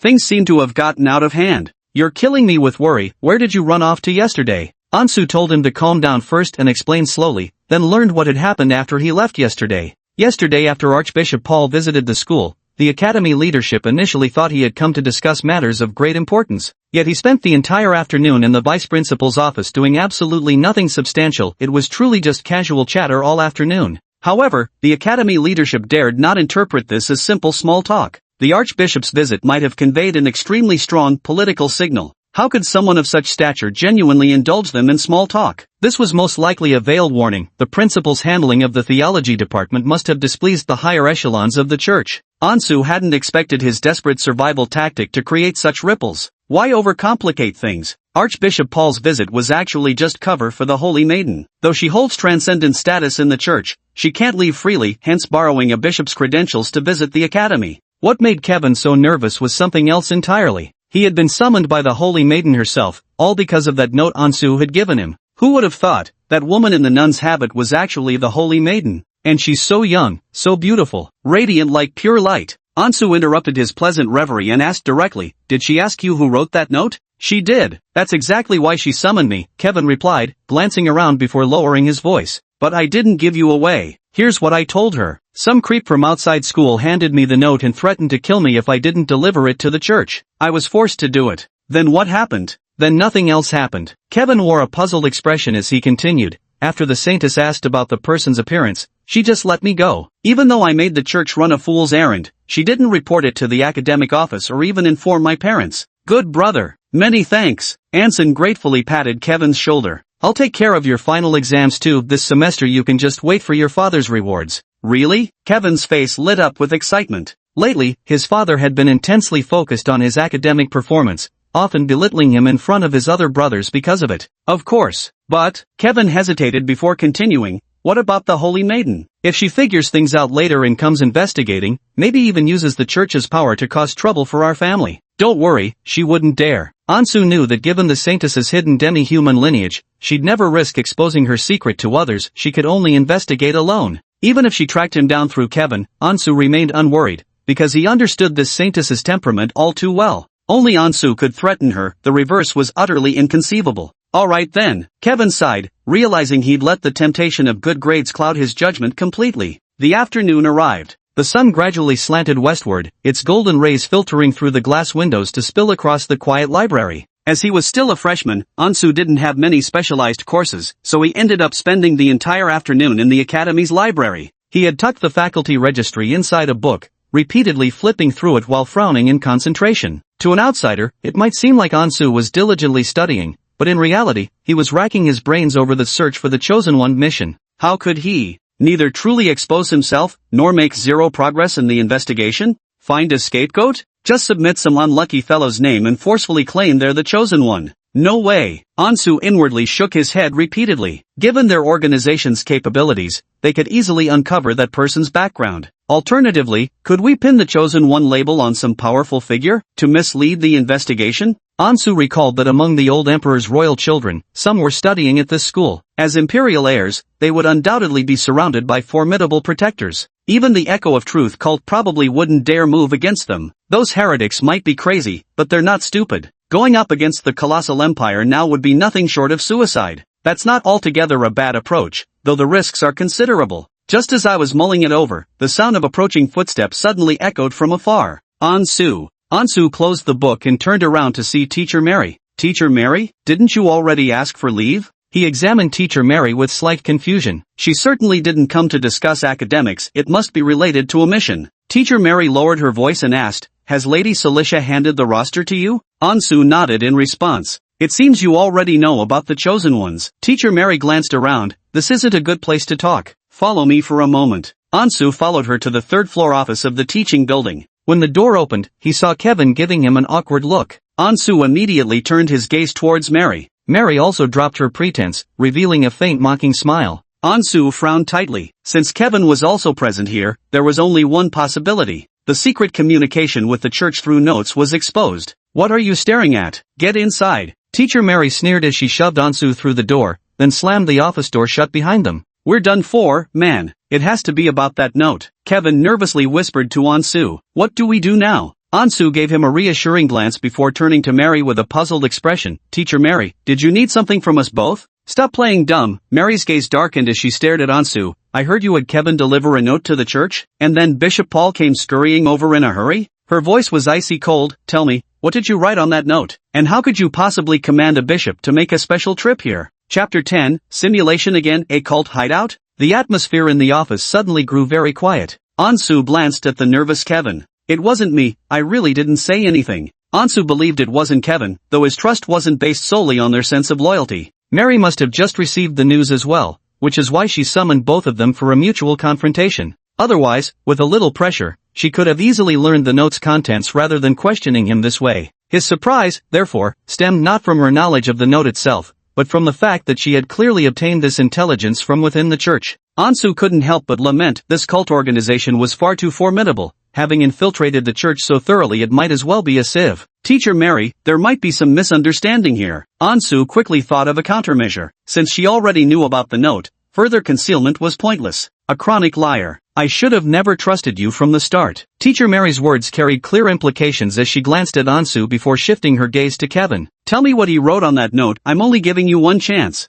Things seem to have gotten out of hand. You're killing me with worry. Where did you run off to yesterday? Ansu told him to calm down first and explain slowly, then learned what had happened after he left yesterday. Yesterday after Archbishop Paul visited the school, the academy leadership initially thought he had come to discuss matters of great importance. Yet he spent the entire afternoon in the vice principal's office doing absolutely nothing substantial. It was truly just casual chatter all afternoon. However, the academy leadership dared not interpret this as simple small talk. The archbishop's visit might have conveyed an extremely strong political signal. How could someone of such stature genuinely indulge them in small talk? This was most likely a veiled warning. The principal's handling of the theology department must have displeased the higher echelons of the church. Ansu hadn't expected his desperate survival tactic to create such ripples. Why overcomplicate things? Archbishop Paul's visit was actually just cover for the Holy Maiden. Though she holds transcendent status in the church, she can't leave freely, hence borrowing a bishop's credentials to visit the academy. What made Kevin so nervous was something else entirely. He had been summoned by the Holy Maiden herself, all because of that note Ansu had given him. Who would have thought that woman in the nun's habit was actually the Holy Maiden? And she's so young, so beautiful, radiant like pure light. Ansu interrupted his pleasant reverie and asked directly, "Did she ask you who wrote that note?" "She did. That's exactly why she summoned me," Kevin replied, glancing around before lowering his voice. "But I didn't give you away. Here's what I told her. Some creep from outside school handed me the note and threatened to kill me if I didn't deliver it to the church. I was forced to do it." "Then what happened?" "Then nothing else happened." Kevin wore a puzzled expression as he continued. "After the saintess asked about the person's appearance, she just let me go. Even though I made the church run a fool's errand, she didn't report it to the academic office or even inform my parents." "Good brother. Many thanks." Anson gratefully patted Kevin's shoulder. "I'll take care of your final exams too this semester. You can just wait for your father's rewards." "Really?" Kevin's face lit up with excitement. Lately, his father had been intensely focused on his academic performance, often belittling him in front of his other brothers because of it. "Of course. But," Kevin hesitated before continuing, "what about the Holy Maiden? If she figures things out later and comes investigating, maybe even uses the church's power to cause trouble for our family." "Don't worry, she wouldn't dare." Ansu knew that given the saintess's hidden demi-human lineage, she'd never risk exposing her secret to others. She could only investigate alone. Even if she tracked him down through Kevin, Ansu remained unworried, because he understood this saintess's temperament all too well. Only Ansu could threaten her. The reverse was utterly inconceivable. "Alright then," Kevin sighed, realizing he'd let the temptation of good grades cloud his judgment completely. The afternoon arrived. The sun gradually slanted westward, its golden rays filtering through the glass windows to spill across the quiet library. As he was still a freshman, Ansu didn't have many specialized courses, so he ended up spending the entire afternoon in the academy's library. He had tucked the faculty registry inside a book, repeatedly flipping through it while frowning in concentration. To an outsider, it might seem like Ansu was diligently studying, but in reality, he was racking his brains over the search for the Chosen One mission. How could he neither truly expose himself, nor make zero progress in the investigation? Find a scapegoat? Just submit some unlucky fellow's name and forcefully claim they're the Chosen One. No way. Ansu inwardly shook his head repeatedly. Given their organization's capabilities, they could easily uncover that person's background. Alternatively, could we pin the Chosen One label on some powerful figure to mislead the investigation? Ansu recalled that among the old emperor's royal children, some were studying at this school. As imperial heirs, they would undoubtedly be surrounded by formidable protectors. Even the Echo of Truth cult probably wouldn't dare move against them. Those heretics might be crazy, but they're not stupid. Going up against the colossal empire now would be nothing short of suicide. That's not altogether a bad approach, though the risks are considerable. Just as I was mulling it over, the sound of approaching footsteps suddenly echoed from afar. Ansu. Ansu closed the book and turned around to see Teacher Mary. "Teacher Mary, didn't you already ask for leave?" He examined Teacher Mary with slight confusion. She certainly didn't come to discuss academics. It must be related to a mission. Teacher Mary lowered her voice and asked, "Has Lady Celicia handed the roster to you?" Ansu nodded in response. "It seems you already know about the Chosen Ones." Teacher Mary glanced around. "This isn't a good place to talk. Follow me for a moment." Ansu followed her to the third-floor office of the teaching building. When the door opened, he saw Kevin giving him an awkward look. Ansu immediately turned his gaze towards Mary. Mary also dropped her pretense, revealing a faint mocking smile. Ansu frowned tightly. Since Kevin was also present here, there was only one possibility. The secret communication with the church through notes was exposed. "What are you staring at? Get inside." Teacher Mary sneered as she shoved Ansu through the door, then slammed the office door shut behind them. "We're done for, man. It has to be about that note." Kevin nervously whispered to Ansu. "What do we do now?" Ansu gave him a reassuring glance before turning to Mary with a puzzled expression. "Teacher Mary, did you need something from us both?" "Stop playing dumb." Mary's gaze darkened as she stared at Ansu. "I heard you had Kevin deliver a note to the church, and then Bishop Paul came scurrying over in a hurry?" Her voice was icy cold. Tell me, what did you write on that note? And how could you possibly command a bishop to make a special trip here? Chapter 10, Simulation Again, a Cult Hideout? The atmosphere in the office suddenly grew very quiet. Ansu glanced at the nervous Kevin. It wasn't me, I really didn't say anything. Ansu believed it wasn't Kevin, though his trust wasn't based solely on their sense of loyalty. Mary must have just received the news as well, which is why she summoned both of them for a mutual confrontation. Otherwise, with a little pressure, she could have easily learned the note's contents rather than questioning him this way. His surprise, therefore, stemmed not from her knowledge of the note itself, but from the fact that she had clearly obtained this intelligence from within the church. Ansu couldn't help but lament this cult organization was far too formidable, having infiltrated the church so thoroughly it might as well be a sieve. Teacher Mary, there might be some misunderstanding here. Ansu quickly thought of a countermeasure. Since she already knew about the note, further concealment was pointless. A chronic liar. I should have never trusted you from the start. Teacher Mary's words carried clear implications as she glanced at Ansu before shifting her gaze to Kevin. Tell me what he wrote on that note, I'm only giving you one chance.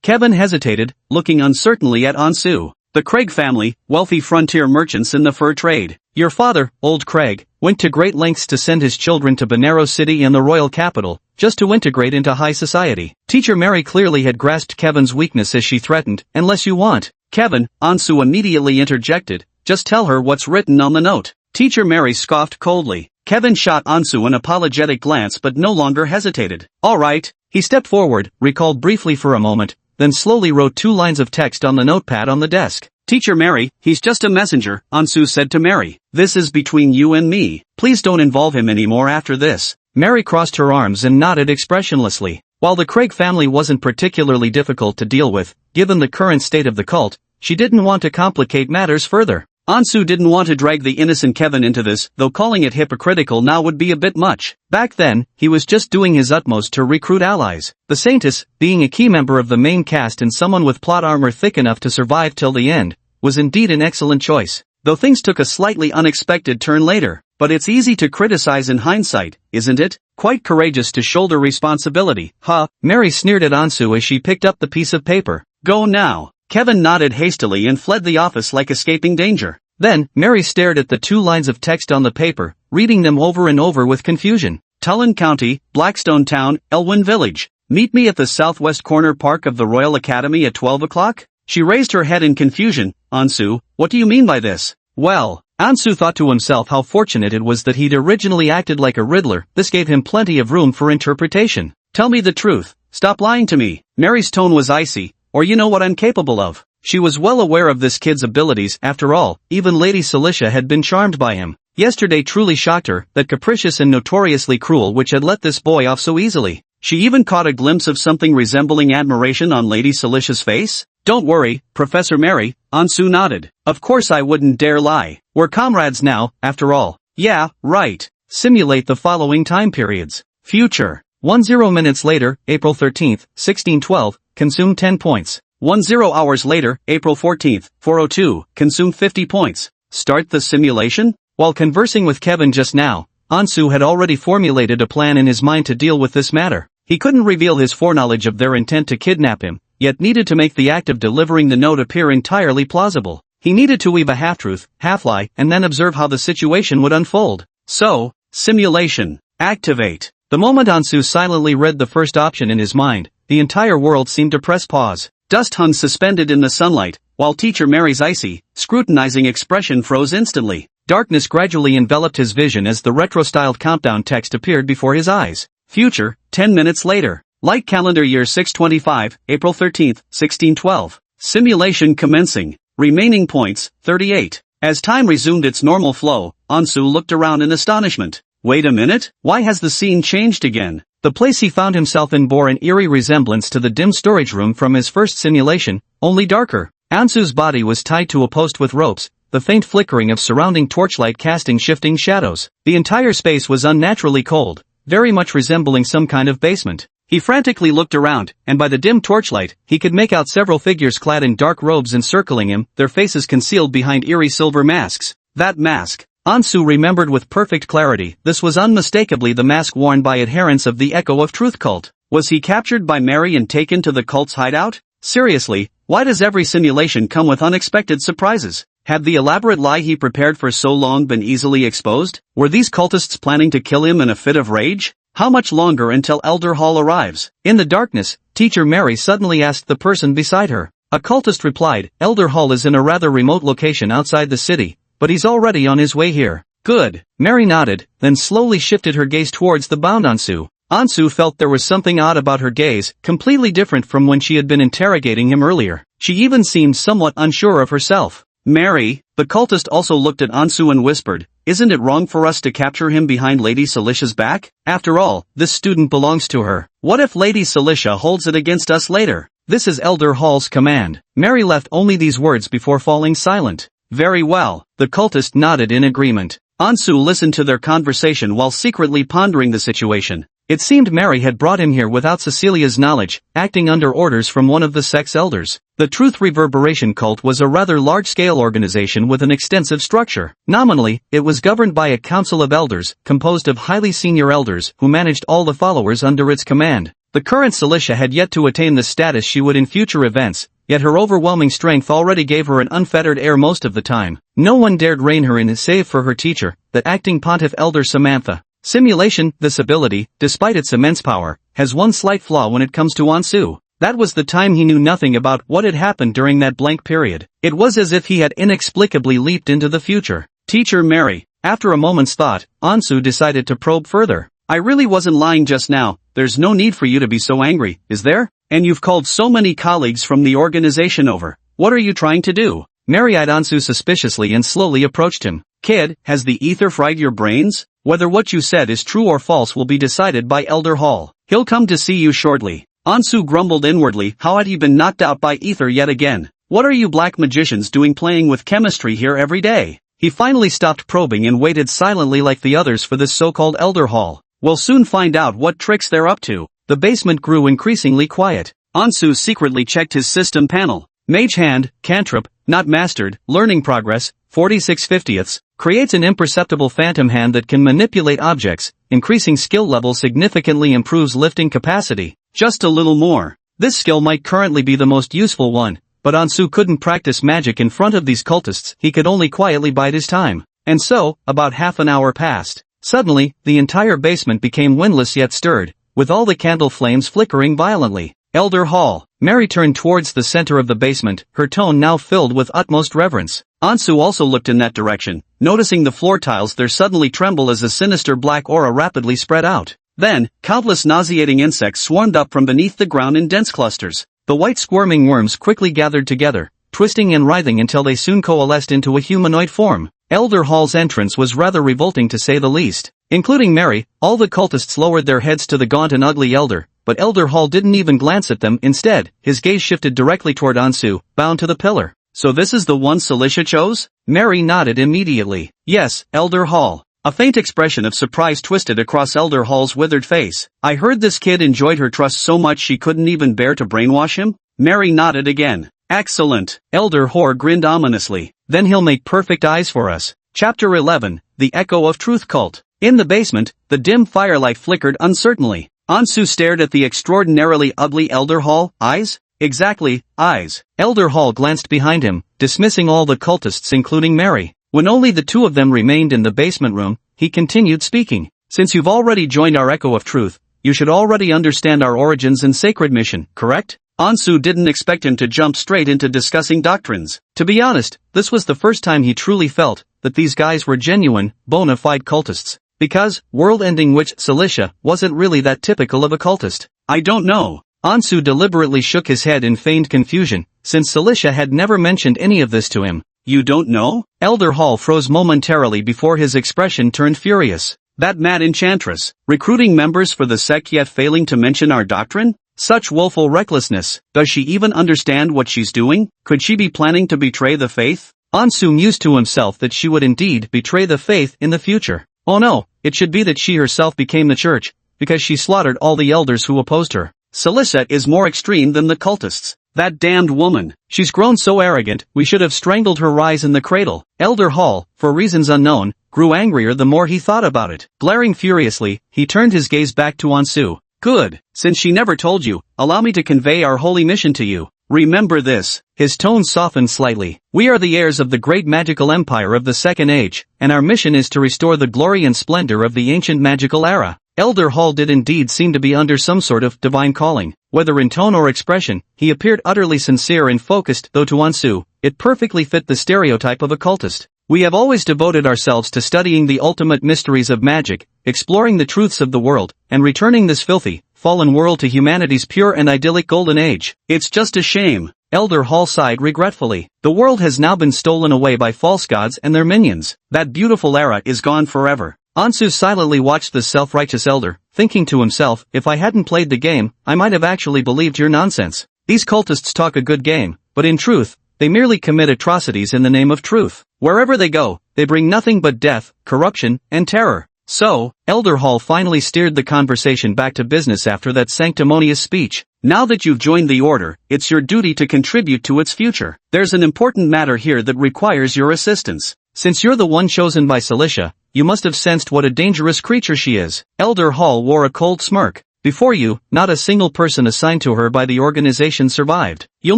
Kevin hesitated, looking uncertainly at Ansu. The Craig family, wealthy frontier merchants in the fur trade. Your father, old Craig, went to great lengths to send his children to Benares City and the royal capital, just to integrate into high society. Teacher Mary clearly had grasped Kevin's weakness as she threatened, unless you want. Kevin, Ansu immediately interjected, just tell her what's written on the note. Teacher Mary scoffed coldly. Kevin shot Ansu an apologetic glance but no longer hesitated. All right. He stepped forward, recalled briefly for a moment, then slowly wrote 2 lines of text on the notepad on the desk. Teacher Mary, he's just a messenger, Ansu said to Mary. This is between you and me. Please don't involve him anymore after this. Mary crossed her arms and nodded expressionlessly. While the Craig family wasn't particularly difficult to deal with, given the current state of the cult, she didn't want to complicate matters further. Ansu didn't want to drag the innocent Kevin into this, though calling it hypocritical now would be a bit much. Back then, he was just doing his utmost to recruit allies. The Saintess, being a key member of the main cast and someone with plot armor thick enough to survive till the end, was indeed an excellent choice. Though things took a slightly unexpected turn later. But it's easy to criticize in hindsight, isn't it? Quite courageous to shoulder responsibility, huh? Mary sneered at Ansu as she picked up the piece of paper. Go now. Kevin nodded hastily and fled the office like escaping danger. Then, Mary stared at the 2 lines of text on the paper, reading them over and over with confusion. Tullen County, Blackstone Town, Elwyn Village. Meet me at the southwest corner park of the Royal Academy at 12 o'clock? She raised her head in confusion. Ansu, what do you mean by this? Well, Ansu thought to himself how fortunate it was that he'd originally acted like a riddler. This gave him plenty of room for interpretation. Tell me the truth. Stop lying to me. Mary's tone was icy. Or you know what I'm capable of. She was well aware of this kid's abilities. After all, even Lady Celicia had been charmed by him. Yesterday truly shocked her, that capricious and notoriously cruel which had let this boy off so easily. She even caught a glimpse of something resembling admiration on Lady Celicia's face. Don't worry, Professor Mary, Ansu nodded. Of course I wouldn't dare lie. We're comrades now, after all. Yeah, right. Simulate the following time periods. Future. 10 minutes later, April 13th, 1612, consumed 10 points. 10 hours later, April 14th, 402, consumed 50 points. Start the simulation? While conversing with Kevin just now, Ansu had already formulated a plan in his mind to deal with this matter. He couldn't reveal his foreknowledge of their intent to kidnap him, yet needed to make the act of delivering the note appear entirely plausible. He needed to weave a half-truth, half-lie, and then observe how the situation would unfold. So, simulation. Activate. The moment Ansu silently read the first option in his mind, the entire world seemed to press pause. Dust hung suspended in the sunlight, while Teacher Mary's icy, scrutinizing expression froze instantly. Darkness gradually enveloped his vision as the retro-styled countdown text appeared before his eyes. Future, 10 minutes later. Light calendar year 625, April 13th, 1612. Simulation commencing. Remaining points, 38. As time resumed its normal flow, Ansu looked around in astonishment. Wait a minute, why has the scene changed again? The place he found himself in bore an eerie resemblance to the dim storage room from his first simulation, only darker. Ansu's body was tied to a post with ropes, the faint flickering of surrounding torchlight casting shifting shadows. The entire space was unnaturally cold, very much resembling some kind of basement. He frantically looked around, and by the dim torchlight, he could make out several figures clad in dark robes encircling him, their faces concealed behind eerie silver masks. That mask. Ansu remembered with perfect clarity, this was unmistakably the mask worn by adherents of the Echo of Truth cult. Was he captured by Mary and taken to the cult's hideout? Seriously, why does every simulation come with unexpected surprises? Had the elaborate lie he prepared for so long been easily exposed? Were these cultists planning to kill him in a fit of rage? How much longer until Elder Hall arrives? In the darkness, Teacher Mary suddenly asked the person beside her. A cultist replied, Elder Hall is in a rather remote location outside the city, but he's already on his way here. Good. Mary nodded, then slowly shifted her gaze towards the bound Ansu. Ansu felt there was something odd about her gaze, completely different from when she had been interrogating him earlier. She even seemed somewhat unsure of herself. Mary, the cultist also looked at Ansu and whispered, isn't it wrong for us to capture him behind Lady Celicia's back? After all, this student belongs to her. What if Lady Celicia holds it against us later? This is Elder Hall's command. Mary left only these words before falling silent. Very well, the cultist nodded in agreement. Ansu listened to their conversation while secretly pondering the situation. It seemed Mary had brought him here without Cecilia's knowledge, acting under orders from one of the sect's elders. The Truth Reverberation cult was a rather large-scale organization with an extensive structure. Nominally, it was governed by a council of elders, composed of highly senior elders who managed all the followers under its command. The current Celicia had yet to attain the status she would in future events, yet her overwhelming strength already gave her an unfettered air most of the time. No one dared rein her in save for her teacher, the acting pontiff Elder Samantha. Simulation, this ability, despite its immense power, has one slight flaw when it comes to Ansu. That was the time he knew nothing about what had happened during that blank period. It was as if he had inexplicably leaped into the future. Teacher Mary. After a moment's thought, Ansu decided to probe further. I really wasn't lying just now. There's no need for you to be so angry, is there? And you've called so many colleagues from the organization over. What are you trying to do? Mary eyed Ansu suspiciously and slowly approached him. Kid, has the ether fried your brains? Whether what you said is true or false will be decided by Elder Hall. He'll come to see you shortly. Ansu grumbled inwardly. How had he been knocked out by ether yet again? What are you black magicians doing playing with chemistry here every day? He finally stopped probing and waited silently like the others for this so-called Elder Hall. We'll soon find out what tricks they're up to. The basement grew increasingly quiet. Ansu secretly checked his system panel. Mage Hand, Cantrip, not mastered, learning progress, 46/50ths, creates an imperceptible phantom hand that can manipulate objects, increasing skill level significantly improves lifting capacity. Just a little more. This skill might currently be the most useful one, but Ansu couldn't practice magic in front of these cultists, he could only quietly bide his time. And so, about half an hour passed. Suddenly, the entire basement became windless yet stirred, with all the candle flames flickering violently. Elder Hall. Mary turned towards the center of the basement, her tone now filled with utmost reverence. Ansu also looked in that direction, noticing the floor tiles there suddenly tremble as a sinister black aura rapidly spread out. Then, countless nauseating insects swarmed up from beneath the ground in dense clusters. The white squirming worms quickly gathered together, twisting and writhing until they soon coalesced into a humanoid form. Elder Hall's entrance was rather revolting to say the least. Including Mary, all the cultists lowered their heads to the gaunt and ugly elder, but Elder Hall didn't even glance at them. Instead, his gaze shifted directly toward Ansu, bound to the pillar. So this is the one Celicia chose? Mary nodded immediately. Yes, Elder Hall. A faint expression of surprise twisted across Elder Hall's withered face. I heard this kid enjoyed her trust so much she couldn't even bear to brainwash him? Mary nodded again. Excellent. Elder Hall grinned ominously. Then he'll make perfect eyes for us. Chapter 11, The Echo of Truth Cult. In the basement, the dim firelight flickered uncertainly. Ansu stared at the extraordinarily ugly Elder Hall. Eyes? Exactly, eyes. Elder Hall glanced behind him, dismissing all the cultists including Mary. When only the two of them remained in the basement room, he continued speaking. Since you've already joined our Echo of Truth, you should already understand our origins and sacred mission, correct? Ansu didn't expect him to jump straight into discussing doctrines. To be honest, this was the first time he truly felt that these guys were genuine, bona fide cultists. Because, world-ending witch Celicia wasn't really that typical of a cultist. I don't know. Ansu deliberately shook his head in feigned confusion, since Celicia had never mentioned any of this to him. You don't know? Elder Hall froze momentarily before his expression turned furious. That mad enchantress, recruiting members for the sect yet failing to mention our doctrine? Such woeful recklessness. Does she even understand what she's doing? Could she be planning to betray the faith? Ansu mused to himself that she would indeed betray the faith in the future. Oh no, it should be that she herself became the church, because she slaughtered all the elders who opposed her. Celicia is more extreme than the cultists. That damned woman. She's grown so arrogant, we should have strangled her rise in the cradle. Elder Hall, for reasons unknown, grew angrier the more he thought about it. Glaring furiously, he turned his gaze back to Ansu. Good. Since she never told you, allow me to convey our holy mission to you. Remember this. His tone softened slightly. We are the heirs of the great magical empire of the Second Age, and our mission is to restore the glory and splendor of the ancient magical era. Elder Hall did indeed seem to be under some sort of divine calling. Whether in tone or expression, he appeared utterly sincere and focused, though to Ansu, it perfectly fit the stereotype of a cultist. We have always devoted ourselves to studying the ultimate mysteries of magic, exploring the truths of the world, and returning this filthy, fallen world to humanity's pure and idyllic golden age. It's just a shame. Elder Hall sighed regretfully. The world has now been stolen away by false gods and their minions. That beautiful era is gone forever. Ansu silently watched the self-righteous elder, thinking to himself, if I hadn't played the game, I might have actually believed your nonsense. These cultists talk a good game, but in truth, they merely commit atrocities in the name of truth. Wherever they go, they bring nothing but death, corruption, and terror. So, Elder Hall finally steered the conversation back to business after that sanctimonious speech. Now that you've joined the order, it's your duty to contribute to its future. There's an important matter here that requires your assistance. Since you're the one chosen by Cilicia, you must have sensed what a dangerous creature she is. Elder Hall wore a cold smirk. Before you, not a single person assigned to her by the organization survived. You'll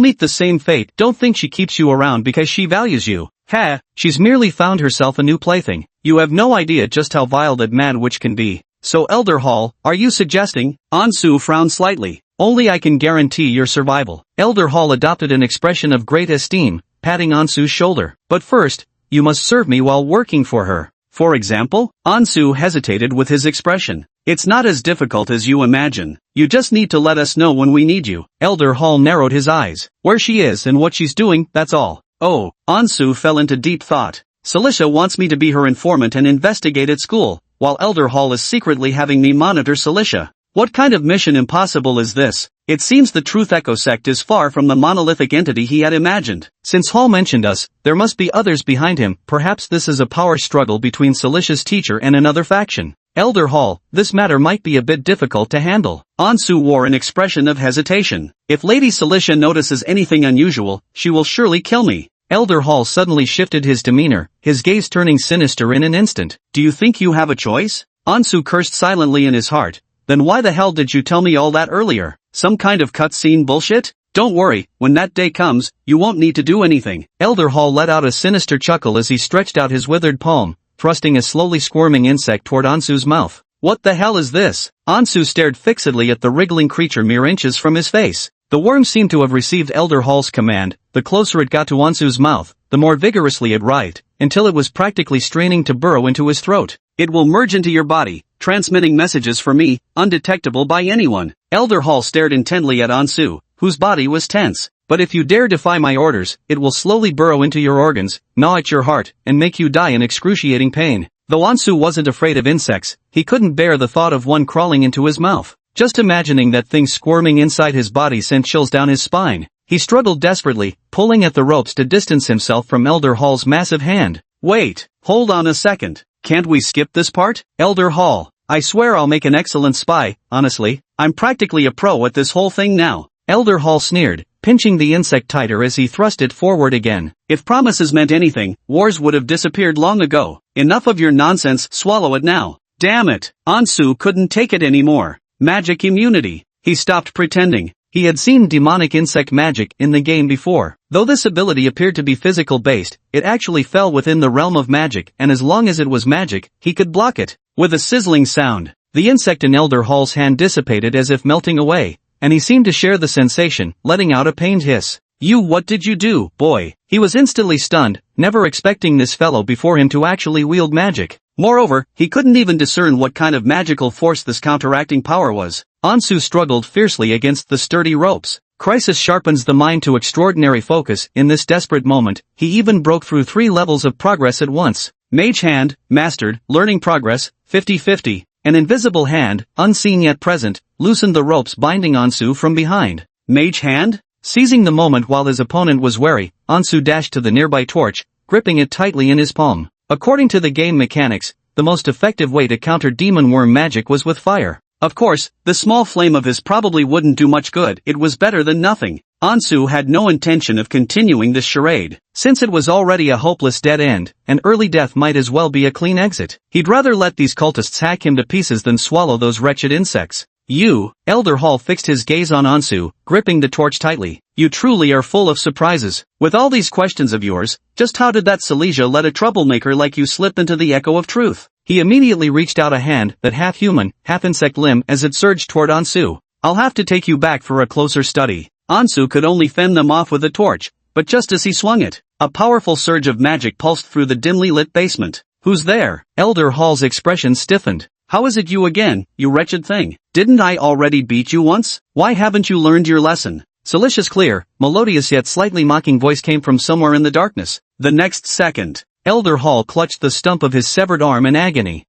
meet the same fate. Don't think she keeps you around because she values you. Ha! She's merely found herself a new plaything. You have no idea just how vile that mad witch can be. So Elder Hall, are you suggesting? Ansu frowned slightly. Only I can guarantee your survival. Elder Hall adopted an expression of great esteem, patting Ansu's shoulder. But first, you must serve me while working for her. For example? Ansu hesitated with his expression. It's not as difficult as you imagine. You just need to let us know when we need you. Elder Hall narrowed his eyes. Where she is and what she's doing, that's all. Oh, Ansu fell into deep thought. Cilicia wants me to be her informant and investigate at school, while Elder Hall is secretly having me monitor Cilicia. What kind of mission impossible is this? It seems the Truth Echo sect is far from the monolithic entity he had imagined. Since Hall mentioned us, there must be others behind him. Perhaps this is a power struggle between Cilicia's teacher and another faction. Elder Hall, this matter might be a bit difficult to handle. Ansu wore an expression of hesitation. If Lady Cilicia notices anything unusual, she will surely kill me. Elder Hall suddenly shifted his demeanor, his gaze turning sinister in an instant. Do you think you have a choice? Ansu cursed silently in his heart. Then why the hell did you tell me all that earlier? Some kind of cutscene bullshit? Don't worry, when that day comes, you won't need to do anything. Elder Hall let out a sinister chuckle as he stretched out his withered palm, thrusting a slowly squirming insect toward Ansu's mouth. What the hell is this? Ansu stared fixedly at the wriggling creature mere inches from his face. The worm seemed to have received Elder Hall's command. The closer it got to Ansu's mouth, the more vigorously it writhed, until it was practically straining to burrow into his throat. It will merge into your body, transmitting messages for me, undetectable by anyone. Elder Hall stared intently at Ansu, whose body was tense. But if you dare defy my orders, it will slowly burrow into your organs, gnaw at your heart, and make you die in excruciating pain. Though Ansu wasn't afraid of insects, he couldn't bear the thought of one crawling into his mouth. Just imagining that thing squirming inside his body sent chills down his spine. He struggled desperately, pulling at the ropes to distance himself from Elder Hall's massive hand. Wait, hold on a second. Can't we skip this part? Elder Hall, I swear I'll make an excellent spy, honestly. I'm practically a pro at this whole thing now. Elder Hall sneered, pinching the insect tighter as he thrust it forward again. If promises meant anything, wars would have disappeared long ago. Enough of your nonsense, swallow it now. Damn it, Ansu couldn't take it anymore. Magic immunity. He stopped pretending. He had seen demonic insect magic in the game before. Though this ability appeared to be physical-based, it actually fell within the realm of magic, and as long as it was magic, he could block it. With a sizzling sound, the insect in Elder Hall's hand dissipated as if melting away, and he seemed to share the sensation, letting out a pained hiss. What did you do, boy? He was instantly stunned, never expecting this fellow before him to actually wield magic. Moreover, he couldn't even discern what kind of magical force this counteracting power was. Ansu struggled fiercely against the sturdy ropes. Crisis sharpens the mind to extraordinary focus. In this desperate moment, he even broke through 3 levels of progress at once. Mage Hand, Mastered, Learning Progress, 50-50. An invisible hand, unseen yet present, loosened the ropes binding Ansu from behind. Mage Hand? Seizing the moment while his opponent was wary, Ansu dashed to the nearby torch, gripping it tightly in his palm. According to the game mechanics, the most effective way to counter demon worm magic was with fire. Of course, the small flame of his probably wouldn't do much good. It was better than nothing. Ansu had no intention of continuing this charade. Since it was already a hopeless dead end, and early death might as well be a clean exit. He'd rather let these cultists hack him to pieces than swallow those wretched insects. You, Elder Hall fixed his gaze on Ansu, gripping the torch tightly. You truly are full of surprises. With all these questions of yours, just how did that Silesia let a troublemaker like you slip into the echo of truth? He immediately reached out a hand, that half-human, half-insect limb as it surged toward Ansu. I'll have to take you back for a closer study. Ansu could only fend them off with a torch, but just as he swung it, a powerful surge of magic pulsed through the dimly lit basement. Who's there? Elder Hall's expression stiffened. How is it you again, you wretched thing? Didn't I already beat you once? Why haven't you learned your lesson? Silicia's clear, melodious yet slightly mocking voice came from somewhere in the darkness. The next second, Elder Hall clutched the stump of his severed arm in agony.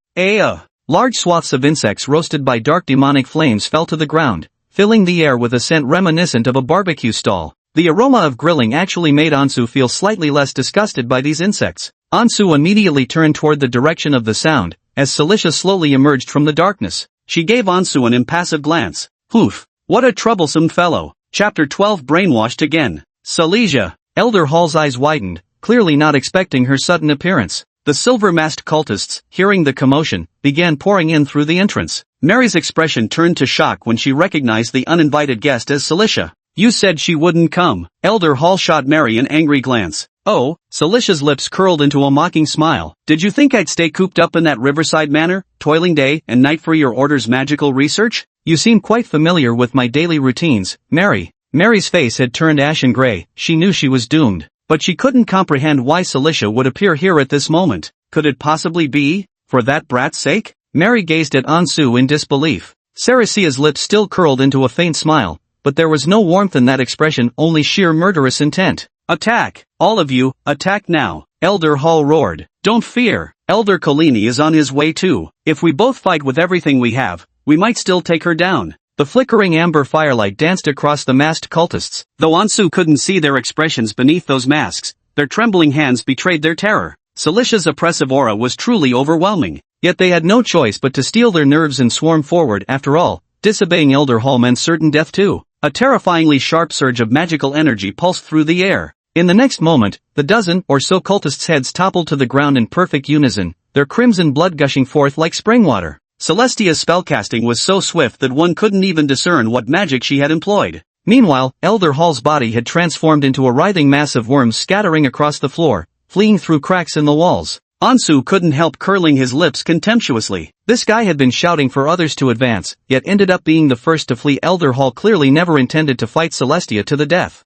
Large swaths of insects roasted by dark demonic flames fell to the ground, filling the air with a scent reminiscent of a barbecue stall. The aroma of grilling actually made Ansu feel slightly less disgusted by these insects. Ansu immediately turned toward the direction of the sound, as Cilicia slowly emerged from the darkness. She gave Ansu an impassive glance. Oof, what a troublesome fellow. Chapter 12 Brainwashed again. Silesia. Elder Hall's eyes widened, clearly not expecting her sudden appearance. The silver-masked cultists, hearing the commotion, began pouring in through the entrance. Mary's expression turned to shock when she recognized the uninvited guest as Cilicia. You said she wouldn't come. Elder Hall shot Mary an angry glance. Oh, Cilicia's lips curled into a mocking smile. Did you think I'd stay cooped up in that riverside manor, toiling day and night for your order's magical research? You seem quite familiar with my daily routines, Mary. Mary's face had turned ashen gray. She knew she was doomed, but she couldn't comprehend why Cilicia would appear here at this moment. Could it possibly be for that brat's sake? Mary gazed at Ansu in disbelief. Sarasia's lips still curled into a faint smile, but there was no warmth in that expression, only sheer murderous intent. Attack! All of you, attack now! Elder Hall roared. Don't fear, Elder Collini is on his way too. If we both fight with everything we have, we might still take her down. The flickering amber firelight danced across the masked cultists. Though Ansu couldn't see their expressions beneath those masks, their trembling hands betrayed their terror. Cilicia's oppressive aura was truly overwhelming, yet they had no choice but to steel their nerves and swarm forward. After all, disobeying Elder Hall meant certain death too. A terrifyingly sharp surge of magical energy pulsed through the air. In the next moment, the dozen or so cultists' heads toppled to the ground in perfect unison, their crimson blood gushing forth like spring water. Celestia's spellcasting was so swift that one couldn't even discern what magic she had employed. Meanwhile, Elder Hall's body had transformed into a writhing mass of worms scattering across the floor, fleeing through cracks in the walls. Ansu couldn't help curling his lips contemptuously. This guy had been shouting for others to advance, yet ended up being the first to flee. Elder Hall clearly never intended to fight Celestia to the death.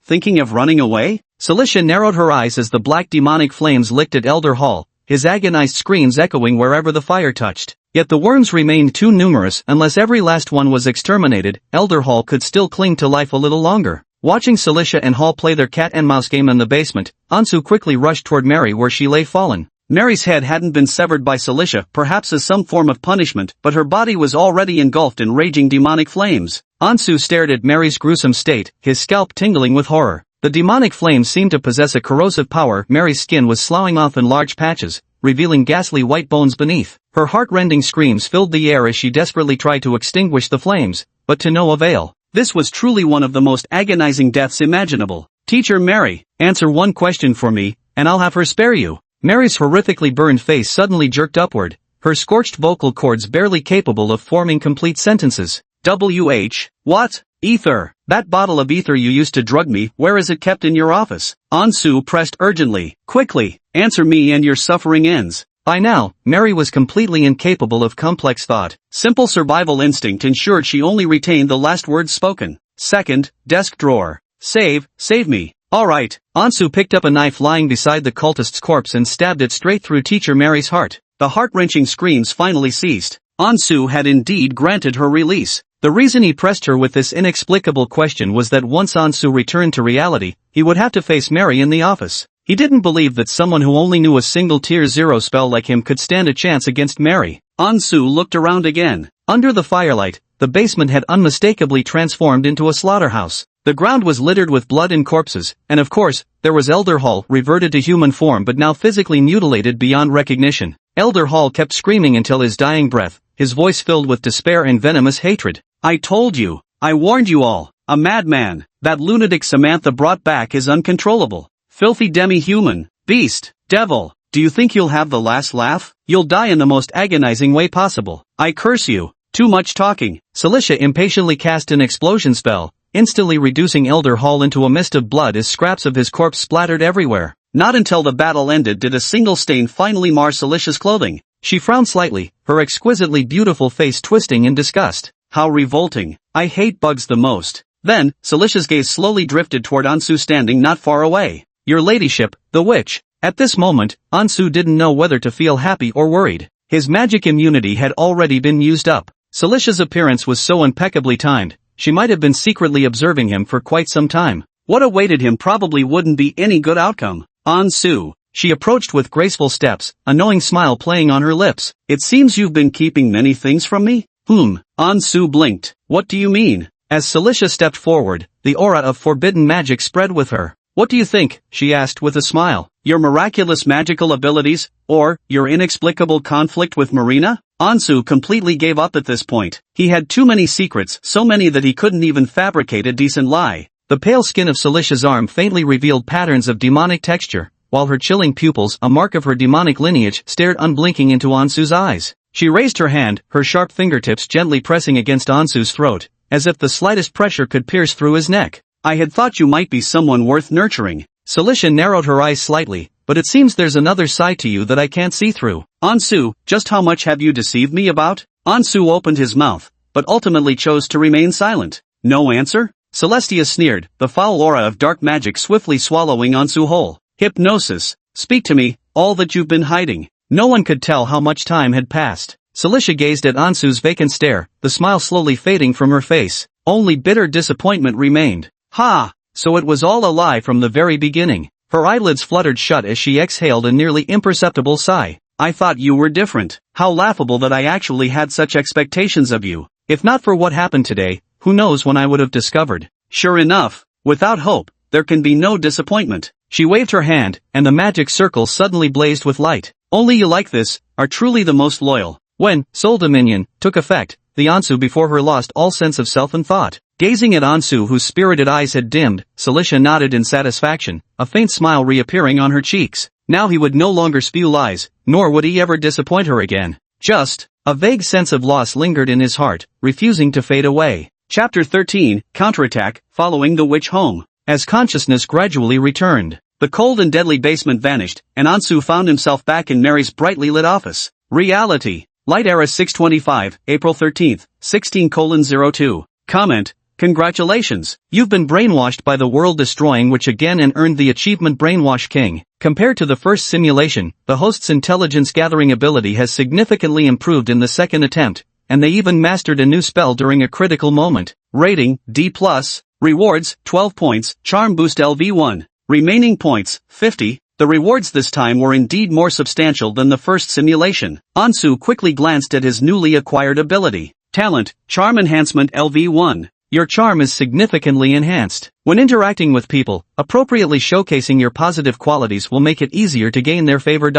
Thinking of running away? Cilicia narrowed her eyes as the black demonic flames licked at Elder Hall, his agonized screams echoing wherever the fire touched. Yet the worms remained too numerous. Unless every last one was exterminated, Elder Hall could still cling to life a little longer. Watching Cilicia and Hall play their cat and mouse game in the basement, Ansu quickly rushed toward Mary where she lay fallen. Mary's head hadn't been severed by Cilicia, perhaps as some form of punishment, but her body was already engulfed in raging demonic flames. Ansu stared at Mary's gruesome state, his scalp tingling with horror. The demonic flames seemed to possess a corrosive power. Mary's skin was sloughing off in large patches, revealing ghastly white bones beneath. Her heart-rending screams filled the air as she desperately tried to extinguish the flames, but to no avail. This was truly one of the most agonizing deaths imaginable. Teacher Mary, answer one question for me, and I'll have her spare you. Mary's horrifically burned face suddenly jerked upward, her scorched vocal cords barely capable of forming complete sentences. What? Ether. That bottle of ether you used to drug me, where is it kept in your office? Ansu pressed urgently. Quickly, answer me and your suffering ends. By now, Mary was completely incapable of complex thought. Simple survival instinct ensured she only retained the last words spoken. Second, desk drawer. Save me. Alright. Ansu picked up a knife lying beside the cultist's corpse and stabbed it straight through Teacher Mary's heart. The heart-wrenching screams finally ceased. Ansu had indeed granted her release. The reason he pressed her with this inexplicable question was that once Ansu returned to reality, he would have to face Mary in the office. He didn't believe that someone who only knew a single Tier 0 spell like him could stand a chance against Mary. Ansu looked around again. Under the firelight, the basement had unmistakably transformed into a slaughterhouse. The ground was littered with blood and corpses, and of course, there was Elder Hall, reverted to human form but now physically mutilated beyond recognition. Elder Hall kept screaming until his dying breath, his voice filled with despair and venomous hatred. I told you. I warned you all. A madman. That lunatic Samantha brought back is uncontrollable. Filthy demi-human. Beast. Devil. Do you think you'll have the last laugh? You'll die in the most agonizing way possible. I curse you. Too much talking. Cilicia impatiently cast an explosion spell, instantly reducing Elder Hall into a mist of blood as scraps of his corpse splattered everywhere. Not until the battle ended did a single stain finally mar Cilicia's clothing. She frowned slightly, her exquisitely beautiful face twisting in disgust. How revolting. I hate bugs the most. Then, Cilicia's gaze slowly drifted toward Ansu standing not far away. Your ladyship, the witch. At this moment, Ansu didn't know whether to feel happy or worried. His magic immunity had already been used up. Cilicia's appearance was so impeccably timed, she might have been secretly observing him for quite some time. What awaited him probably wouldn't be any good outcome. Ansu. She approached with graceful steps, a knowing smile playing on her lips. It seems you've been keeping many things from me? Ansu blinked. What do you mean? As Cilicia stepped forward, the aura of forbidden magic spread with her. What do you think? She asked with a smile. Your miraculous magical abilities, or your inexplicable conflict with Marina? Ansu completely gave up at this point. He had too many secrets, so many that he couldn't even fabricate a decent lie. The pale skin of Cilicia's arm faintly revealed patterns of demonic texture, while her chilling pupils, a mark of her demonic lineage, stared unblinking into Ansu's eyes. She raised her hand, her sharp fingertips gently pressing against Ansu's throat, as if the slightest pressure could pierce through his neck. I had thought you might be someone worth nurturing. Cilicia narrowed her eyes slightly, but it seems there's another side to you that I can't see through. Ansu, just how much have you deceived me about? Ansu opened his mouth, but ultimately chose to remain silent. No answer? Celestia sneered, the foul aura of dark magic swiftly swallowing Ansu whole. Hypnosis. Speak to me, all that you've been hiding. No one could tell how much time had passed. Cilicia gazed at Ansu's vacant stare, the smile slowly fading from her face. Only bitter disappointment remained. Ha! So it was all a lie from the very beginning. Her eyelids fluttered shut as she exhaled a nearly imperceptible sigh. I thought you were different. How laughable that I actually had such expectations of you. If not for what happened today, who knows when I would have discovered. Sure enough, without hope, there can be no disappointment. She waved her hand, and the magic circle suddenly blazed with light. Only you like this, are truly the most loyal. When Soul Dominion took effect, the Ansu before her lost all sense of self and thought. Gazing at Ansu whose spirited eyes had dimmed, Cilicia nodded in satisfaction, a faint smile reappearing on her cheeks. Now he would no longer spew lies, nor would he ever disappoint her again. Just, a vague sense of loss lingered in his heart, refusing to fade away. Chapter 13, Counterattack, Following the Witch Home. As consciousness gradually returned, the cold and deadly basement vanished, and Ansu found himself back in Mary's brightly lit office. Reality. Light Era 625, April 13th, 16:02. Comment. Congratulations, you've been brainwashed by the world-destroying witch again and earned the achievement Brainwash King. Compared to the first simulation, the host's intelligence-gathering ability has significantly improved in the second attempt, and they even mastered a new spell during a critical moment. Rating, D+. Rewards, 12 points, Charm Boost LV1. Remaining points, 50. The rewards this time were indeed more substantial than the first simulation. Ansu quickly glanced at his newly acquired ability. Talent, Charm Enhancement LV1. Your charm is significantly enhanced. When interacting with people, appropriately showcasing your positive qualities will make it easier to gain their favor.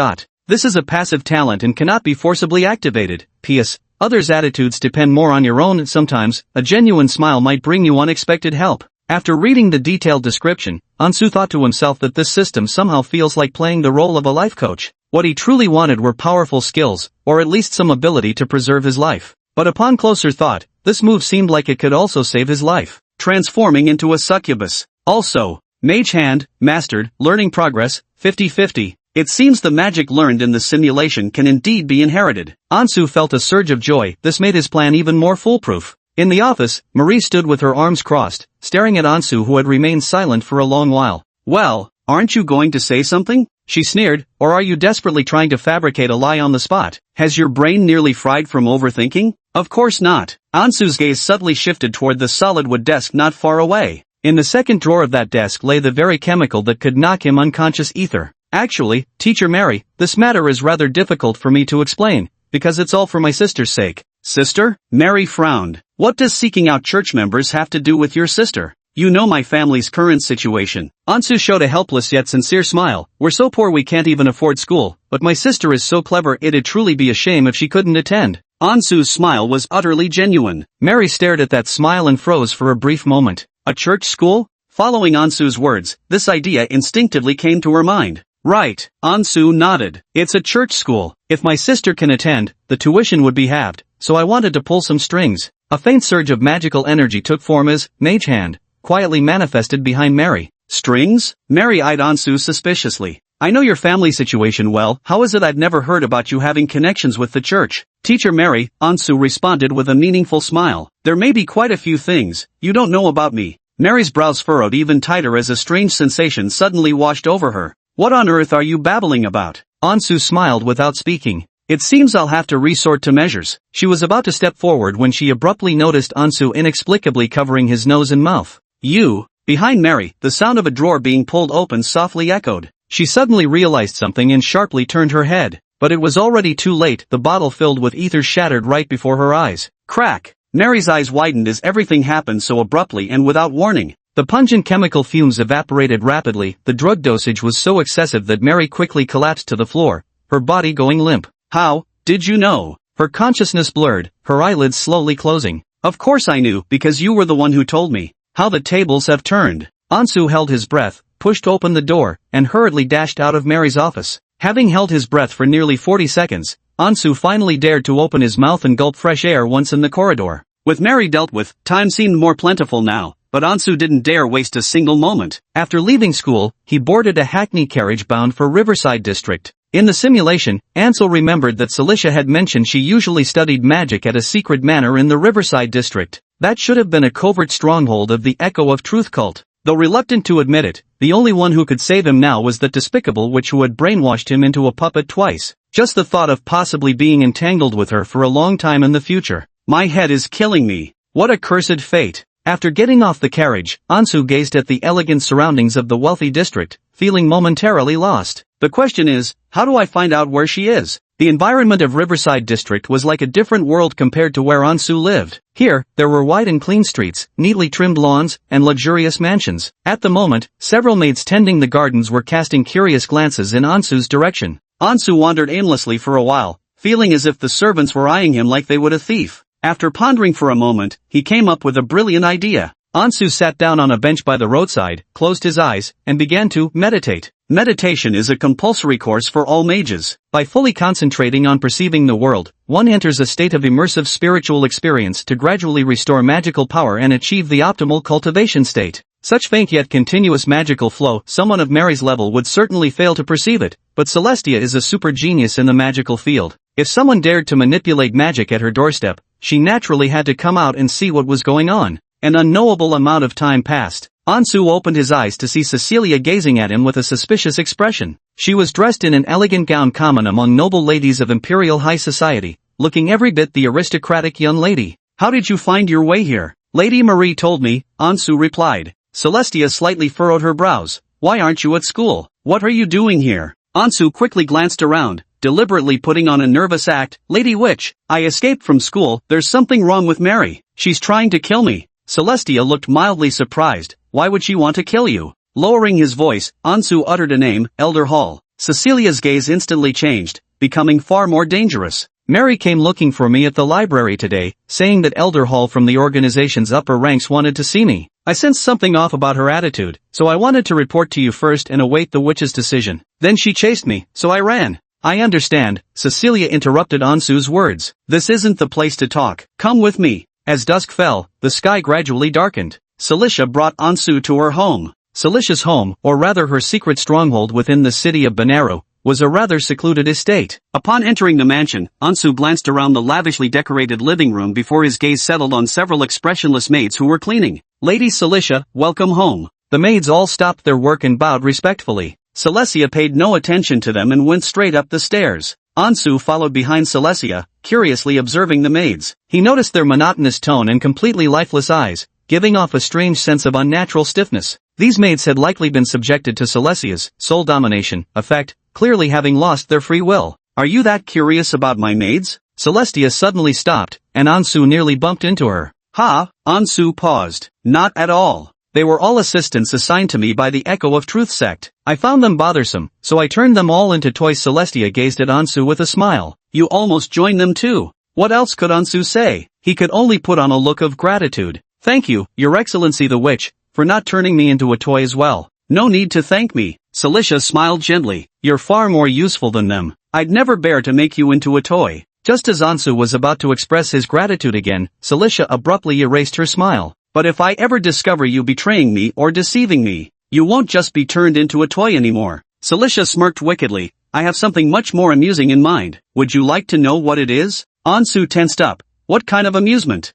This is a passive talent and cannot be forcibly activated. P.S. Others' attitudes depend more on your own and sometimes, a genuine smile might bring you unexpected help. After reading the detailed description, Ansu thought to himself that this system somehow feels like playing the role of a life coach. What he truly wanted were powerful skills, or at least some ability to preserve his life. But upon closer thought, this move seemed like it could also save his life. Transforming into a succubus. Also, Mage Hand, Mastered, Learning Progress, 50-50. It seems the magic learned in the simulation can indeed be inherited. Ansu felt a surge of joy. This made his plan even more foolproof. In the office, Marie stood with her arms crossed, staring at Ansu who had remained silent for a long while. Well, aren't you going to say something? She sneered, or are you desperately trying to fabricate a lie on the spot? Has your brain nearly fried from overthinking? Of course not. Ansu's gaze suddenly shifted toward the solid wood desk not far away. In the second drawer of that desk lay the very chemical that could knock him unconscious: ether. Actually, Teacher Mary, this matter is rather difficult for me to explain, because it's all for my sister's sake. Sister? Mary frowned. What does seeking out church members have to do with your sister? You know my family's current situation. Ansu showed a helpless yet sincere smile. We're so poor we can't even afford school, but my sister is so clever it'd truly be a shame if she couldn't attend. Ansu's smile was utterly genuine. Mary stared at that smile and froze for a brief moment. A church school? Following Ansu's words, this idea instinctively came to her mind. Right. Ansu nodded. It's a church school. If my sister can attend, the tuition would be halved, so I wanted to pull some strings. A faint surge of magical energy took form as Mage Hand quietly manifested behind Mary. Strings? Mary eyed Ansu suspiciously. I know your family situation well. How is it I've never heard about you having connections with the church? Teacher Mary, Ansu responded with a meaningful smile. There may be quite a few things you don't know about me. Mary's brows furrowed even tighter as a strange sensation suddenly washed over her. What on earth are you babbling about? Ansu smiled without speaking. It seems I'll have to resort to measures. She was about to step forward when she abruptly noticed Ansu inexplicably covering his nose and mouth. You? Behind Mary, the sound of a drawer being pulled open softly echoed. She suddenly realized something and sharply turned her head. But it was already too late. The bottle filled with ether shattered right before her eyes. Crack! Mary's eyes widened as everything happened so abruptly and without warning. The pungent chemical fumes evaporated rapidly. The drug dosage was so excessive that Mary quickly collapsed to the floor, her body going limp. How did you know? Her consciousness blurred, her eyelids slowly closing. Of course I knew, because you were the one who told me. How the tables have turned. Ansu held his breath, pushed open the door, and hurriedly dashed out of Mary's office. Having held his breath for nearly 40 seconds, Ansu finally dared to open his mouth and gulp fresh air once in the corridor. With Mary dealt with, time seemed more plentiful now, but Ansu didn't dare waste a single moment. After leaving school, he boarded a hackney carriage bound for Riverside District. In the simulation, Ansel remembered that Celicia had mentioned she usually studied magic at a secret manor in the Riverside District. That should have been a covert stronghold of the Echo of Truth cult. Though reluctant to admit it, the only one who could save him now was the despicable witch who had brainwashed him into a puppet twice. Just the thought of possibly being entangled with her for a long time in the future. My head is killing me. What a cursed fate. After getting off the carriage, Ansu gazed at the elegant surroundings of the wealthy district, feeling momentarily lost. The question is, how do I find out where she is? The environment of Riverside District was like a different world compared to where Ansu lived. Here, there were wide and clean streets, neatly trimmed lawns, and luxurious mansions. At the moment, several maids tending the gardens were casting curious glances in Ansu's direction. Ansu wandered aimlessly for a while, feeling as if the servants were eyeing him like they would a thief. After pondering for a moment, he came up with a brilliant idea. Ansu sat down on a bench by the roadside, closed his eyes, and began to meditate. Meditation is a compulsory course for all mages. By fully concentrating on perceiving the world, one enters a state of immersive spiritual experience to gradually restore magical power and achieve the optimal cultivation state. Such faint yet continuous magical flow, someone of Mary's level would certainly fail to perceive it, but Celestia is a super genius in the magical field. If someone dared to manipulate magic at her doorstep, she naturally had to come out and see what was going on. An unknowable amount of time passed. Ansu opened his eyes to see Cecilia gazing at him with a suspicious expression. She was dressed in an elegant gown common among noble ladies of imperial high society, looking every bit the aristocratic young lady. How did you find your way here? Lady Marie told me, Ansu replied. Celestia slightly furrowed her brows. Why aren't you at school? What are you doing here? Ansu quickly glanced around, deliberately putting on a nervous act. Lady Witch, I escaped from school. There's something wrong with Mary. She's trying to kill me. Celestia looked mildly surprised. Why would she want to kill you? Lowering his voice, Ansu uttered a name, Elder Hall. Cecilia's gaze instantly changed, becoming far more dangerous. Mary came looking for me at the library today, saying that Elder Hall from the organization's upper ranks wanted to see me. I sensed something off about her attitude, so I wanted to report to you first and await the witch's decision. Then she chased me, so I ran. I understand, Cecilia interrupted Ansu's words. This isn't the place to talk. Come with me. As dusk fell, the sky gradually darkened. Celicia brought Ansu to her home. Celicia's home, or rather her secret stronghold within the city of Banaro, was a rather secluded estate. Upon entering the mansion, Ansu glanced around the lavishly decorated living room before his gaze settled on several expressionless maids who were cleaning. Lady Celicia, welcome home. The maids all stopped their work and bowed respectfully. Celicia paid no attention to them and went straight up the stairs. Ansu followed behind Celicia, curiously observing the maids. He noticed their monotonous tone and completely lifeless eyes, giving off a strange sense of unnatural stiffness. These maids had likely been subjected to Celestia's soul domination effect, clearly having lost their free will. Are you that curious about my maids? Celestia suddenly stopped, and Ansu nearly bumped into her. Ha! Ansu paused. Not at all. They were all assistants assigned to me by the Echo of Truth sect. I found them bothersome, so I turned them all into toys. Celestia gazed at Ansu with a smile. You almost joined them too. What else could Ansu say? He could only put on a look of gratitude. Thank you, Your Excellency the Witch, for not turning me into a toy as well. No need to thank me. Cilicia smiled gently. You're far more useful than them. I'd never bear to make you into a toy. Just as Ansu was about to express his gratitude again, Cilicia abruptly erased her smile. But if I ever discover you betraying me or deceiving me, you won't just be turned into a toy anymore. Cilicia smirked wickedly. I have something much more amusing in mind. Would you like to know what it is? Ansu tensed up. What kind of amusement?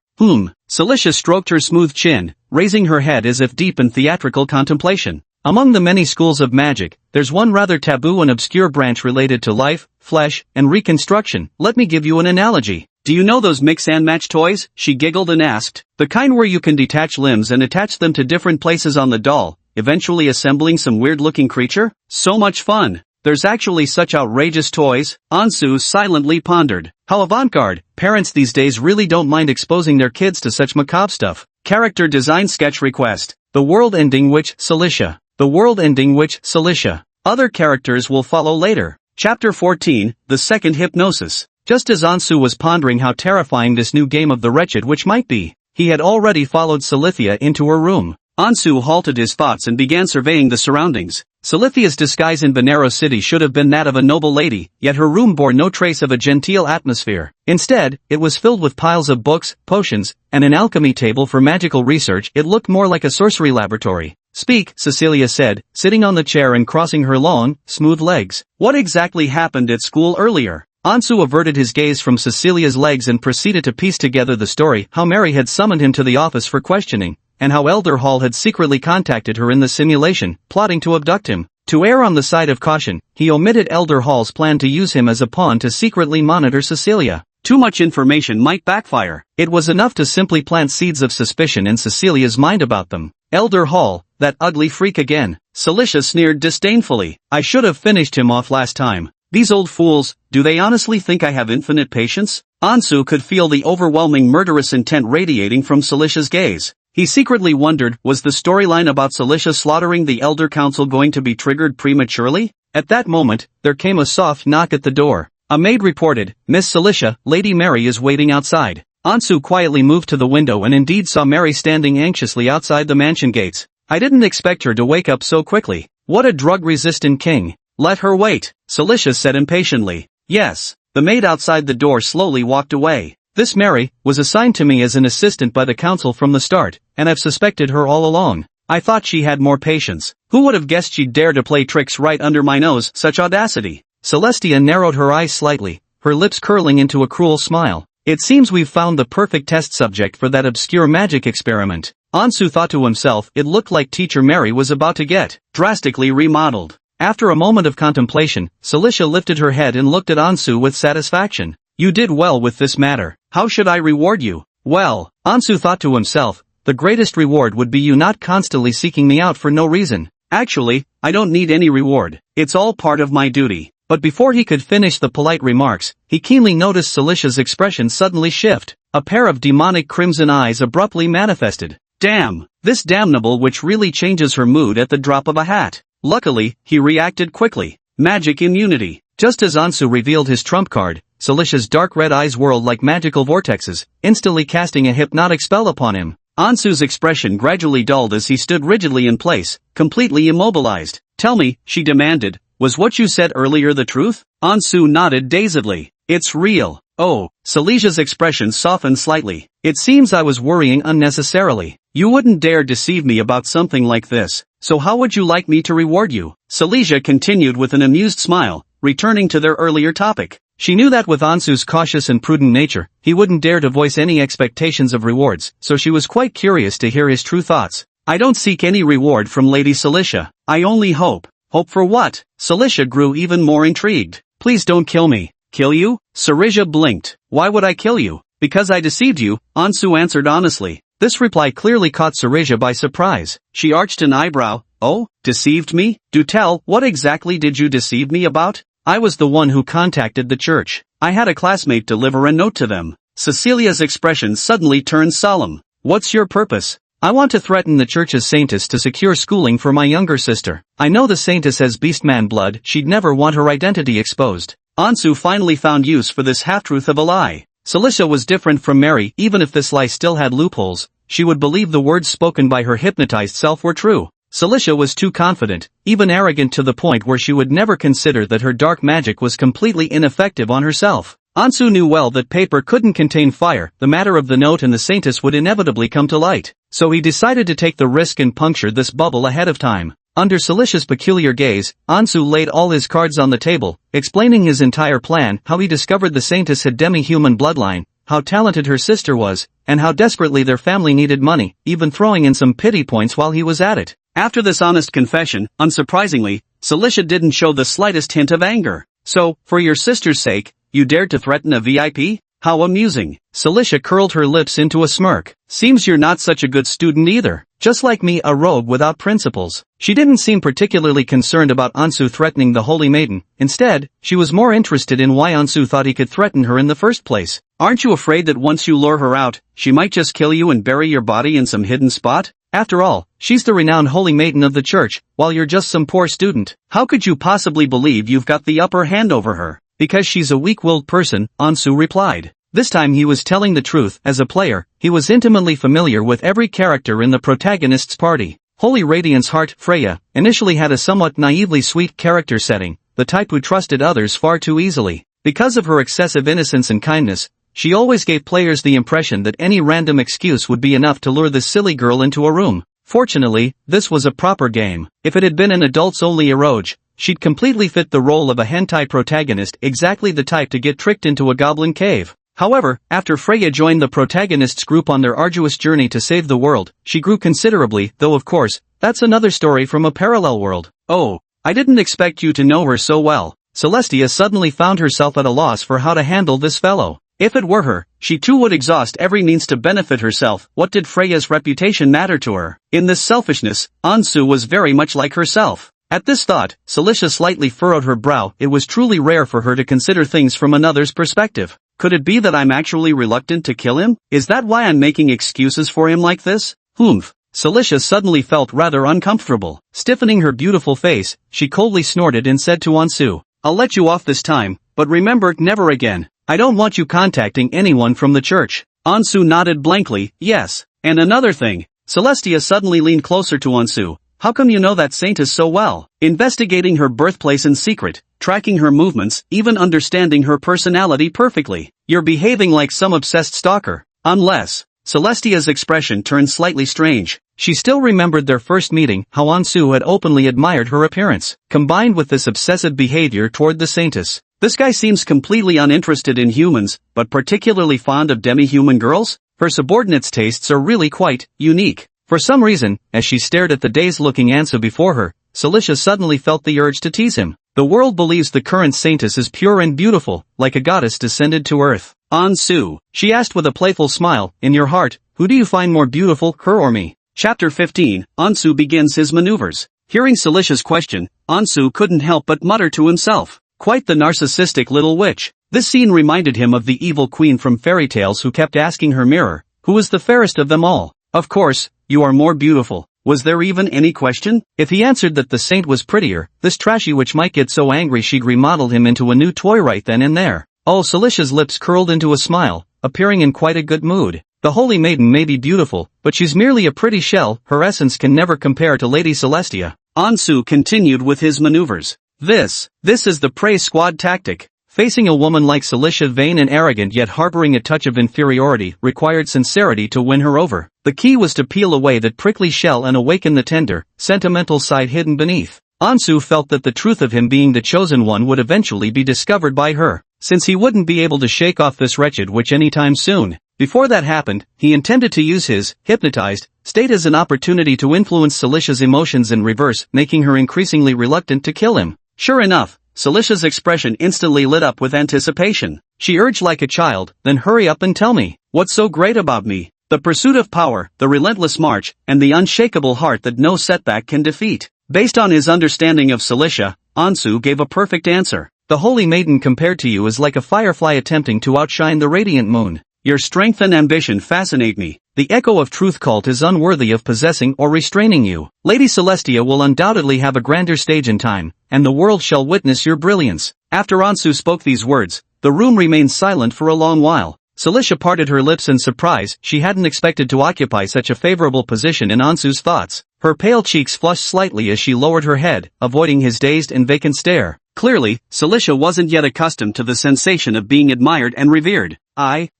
Cilicia stroked her smooth chin, raising her head as if deep in theatrical contemplation. Among the many schools of magic, there's one rather taboo and obscure branch related to life, flesh, and reconstruction. Let me give you an analogy. Do you know those mix and match toys? She giggled and asked. The kind where you can detach limbs and attach them to different places on the doll, eventually assembling some weird-looking creature? So much fun. There's actually such outrageous toys. Ansu silently pondered. How avant-garde. Parents these days really don't mind exposing their kids to such macabre stuff. Character design sketch request. The world ending witch, Cilicia. The world ending witch, Cilicia. Other characters will follow later. Chapter 14, The Second Hypnosis. Just as Ansu was pondering how terrifying this new game of the wretched witch might be, he had already followed Cilicia into her room. Ansu halted his thoughts and began surveying the surroundings. Cilicia's disguise in Venero City should have been that of a noble lady, yet her room bore no trace of a genteel atmosphere. Instead, it was filled with piles of books, potions, and an alchemy table for magical research. It looked more like a sorcery laboratory. Speak, Cecilia said, sitting on the chair and crossing her long, smooth legs. What exactly happened at school earlier? Ansu averted his gaze from Cecilia's legs and proceeded to piece together the story, how Mary had summoned him to the office for questioning, and how Elder Hall had secretly contacted her in the simulation, plotting to abduct him. To err on the side of caution, he omitted Elder Hall's plan to use him as a pawn to secretly monitor Cecilia. Too much information might backfire. It was enough to simply plant seeds of suspicion in Cecilia's mind about them. Elder Hall, that ugly freak again. Cilicia sneered disdainfully. I should have finished him off last time. These old fools, do they honestly think I have infinite patience? Ansu could feel the overwhelming murderous intent radiating from Cilicia's gaze. He secretly wondered, was the storyline about Cilicia slaughtering the Elder Council going to be triggered prematurely? At that moment, there came a soft knock at the door. A maid reported, Miss Cilicia, Lady Mary is waiting outside. Ansu quietly moved to the window and indeed saw Mary standing anxiously outside the mansion gates. I didn't expect her to wake up so quickly. What a drug-resistant king. Let her wait, Cilicia said impatiently. Yes. The maid outside the door slowly walked away. This Mary was assigned to me as an assistant by the council from the start, and I've suspected her all along. I thought she had more patience. Who would have guessed she'd dare to play tricks right under my nose? Such audacity. Celestia narrowed her eyes slightly, her lips curling into a cruel smile. It seems we've found the perfect test subject for that obscure magic experiment. Ansu thought to himself, it looked like Teacher Mary was about to get drastically remodeled. After a moment of contemplation, Cilicia lifted her head and looked at Ansu with satisfaction. You did well with this matter. How should I reward you? Well, Ansu thought to himself, the greatest reward would be you not constantly seeking me out for no reason. Actually, I don't need any reward. It's all part of my duty. But before he could finish the polite remarks, he keenly noticed Cilicia's expression suddenly shift. A pair of demonic crimson eyes abruptly manifested. Damn, this damnable witch really changes her mood at the drop of a hat. Luckily, he reacted quickly. Magic immunity. Just as Ansu revealed his trump card, Cilicia's dark red eyes whirled like magical vortexes, instantly casting a hypnotic spell upon him. Ansu's expression gradually dulled as he stood rigidly in place, completely immobilized. Tell me, she demanded, was what you said earlier the truth? Ansu nodded dazedly. It's real. Oh, Cilicia's expression softened slightly. It seems I was worrying unnecessarily. You wouldn't dare deceive me about something like this, so how would you like me to reward you? Cilicia continued with an amused smile, returning to their earlier topic. She knew that with Ansu's cautious and prudent nature, he wouldn't dare to voice any expectations of rewards, so she was quite curious to hear his true thoughts. I don't seek any reward from Lady Cilicia. I only hope. Hope for what? Cilicia grew even more intrigued. Please don't kill me. Kill you? Cilicia blinked. Why would I kill you? Because I deceived you, Ansu answered honestly. This reply clearly caught Cilicia by surprise. She arched an eyebrow. Oh, deceived me? Do tell, what exactly did you deceive me about? I was the one who contacted the church. I had a classmate deliver a note to them. Cecilia's expression suddenly turned solemn. What's your purpose? I want to threaten the church's saintess to secure schooling for my younger sister. I know the saintess has beastman blood, she'd never want her identity exposed. Ansu finally found use for this half-truth of a lie. Cilicia was different from Mary. Even if this lie still had loopholes, she would believe the words spoken by her hypnotized self were true. Cilicia was too confident, even arrogant to the point where she would never consider that her dark magic was completely ineffective on herself. Ansu knew well that paper couldn't contain fire, the matter of the note and the saintess would inevitably come to light. So he decided to take the risk and puncture this bubble ahead of time. Under Cilicia's peculiar gaze, Ansu laid all his cards on the table, explaining his entire plan, how he discovered the saintess had demi-human bloodline, how talented her sister was, and how desperately their family needed money, even throwing in some pity points while he was at it. After this honest confession, unsurprisingly, Cilicia didn't show the slightest hint of anger. So, for your sister's sake, you dared to threaten a VIP? How amusing. Cilicia curled her lips into a smirk. Seems you're not such a good student either. Just like me, a rogue without principles. She didn't seem particularly concerned about Ansu threatening the Holy Maiden. Instead, she was more interested in why Ansu thought he could threaten her in the first place. Aren't you afraid that once you lure her out, she might just kill you and bury your body in some hidden spot? After all, she's the renowned Holy Maiden of the church, while you're just some poor student. How could you possibly believe you've got the upper hand over her? Because she's a weak-willed person, Ansu replied. This time he was telling the truth. As a player, he was intimately familiar with every character in the protagonist's party. Holy Radiant's heart, Freya, initially had a somewhat naively sweet character setting, the type who trusted others far too easily. Because of her excessive innocence and kindness, she always gave players the impression that any random excuse would be enough to lure this silly girl into a room. Fortunately, this was a proper game. If it had been an adults-only eroge, she'd completely fit the role of a hentai protagonist, exactly the type to get tricked into a goblin cave. However, after Freya joined the protagonist's group on their arduous journey to save the world, she grew considerably, though of course, that's another story from a parallel world. Oh, I didn't expect you to know her so well. Celestia suddenly found herself at a loss for how to handle this fellow. If it were her, she too would exhaust every means to benefit herself. What did Freya's reputation matter to her? In this selfishness, Ansu was very much like herself. At this thought, Cilicia slightly furrowed her brow. It was truly rare for her to consider things from another's perspective. Could it be that I'm actually reluctant to kill him? Is that why I'm making excuses for him like this? Humph. Cilicia suddenly felt rather uncomfortable. Stiffening her beautiful face, she coldly snorted and said to Ansu, I'll let you off this time, but remember, never again. I don't want you contacting anyone from the church. Ansu nodded blankly, yes. And another thing. Celestia suddenly leaned closer to Ansu. How come you know that saintess so well? Investigating her birthplace in secret, tracking her movements, even understanding her personality perfectly. You're behaving like some obsessed stalker. Unless. Celestia's expression turned slightly strange. She still remembered their first meeting, how Ansu had openly admired her appearance. Combined with this obsessive behavior toward the saintess, this guy seems completely uninterested in humans, but particularly fond of demi-human girls? Her subordinate's tastes are really quite unique. For some reason, as she stared at the dazed-looking Ansu before her, Cilicia suddenly felt the urge to tease him. The world believes the current saintess is pure and beautiful, like a goddess descended to earth. Ansu, she asked with a playful smile, in your heart, who do you find more beautiful, her or me? Chapter 15, Ansu begins his maneuvers. Hearing Cilicia's question, Ansu couldn't help but mutter to himself. Quite the narcissistic little witch. This scene reminded him of the evil queen from fairy tales who kept asking her mirror, who was the fairest of them all? Of course, you are more beautiful. Was there even any question? If he answered that the saint was prettier, this trashy witch might get so angry she'd remodel him into a new toy right then and there. Oh, Cilicia's lips curled into a smile, appearing in quite a good mood. The Holy Maiden may be beautiful, but she's merely a pretty shell. Her essence can never compare to Lady Celestia. Ansu continued with his maneuvers. This is the praise squad tactic. Facing a woman like Cilicia, vain and arrogant yet harboring a touch of inferiority, required sincerity to win her over. The key was to peel away that prickly shell and awaken the tender, sentimental side hidden beneath. Ansu felt that the truth of him being the chosen one would eventually be discovered by her, since he wouldn't be able to shake off this wretched witch anytime soon. Before that happened, he intended to use his hypnotized state as an opportunity to influence Cilicia's emotions in reverse, making her increasingly reluctant to kill him. Sure enough, Cilicia's expression instantly lit up with anticipation. She urged like a child, then hurry up and tell me, what's so great about me? The pursuit of power, the relentless march, and the unshakable heart that no setback can defeat. Based on his understanding of Cilicia, Ansu gave a perfect answer. The Holy Maiden compared to you is like a firefly attempting to outshine the radiant moon. Your strength and ambition fascinate me. The echo of truth cult is unworthy of possessing or restraining you. Lady Celestia will undoubtedly have a grander stage in time, and the world shall witness your brilliance. After Ansu spoke these words, the room remained silent for a long while. Cilicia parted her lips in surprise. She hadn't expected to occupy such a favorable position in Ansu's thoughts. Her pale cheeks flushed slightly as she lowered her head, avoiding his dazed and vacant stare. Clearly, Cilicia wasn't yet accustomed to the sensation of being admired and revered.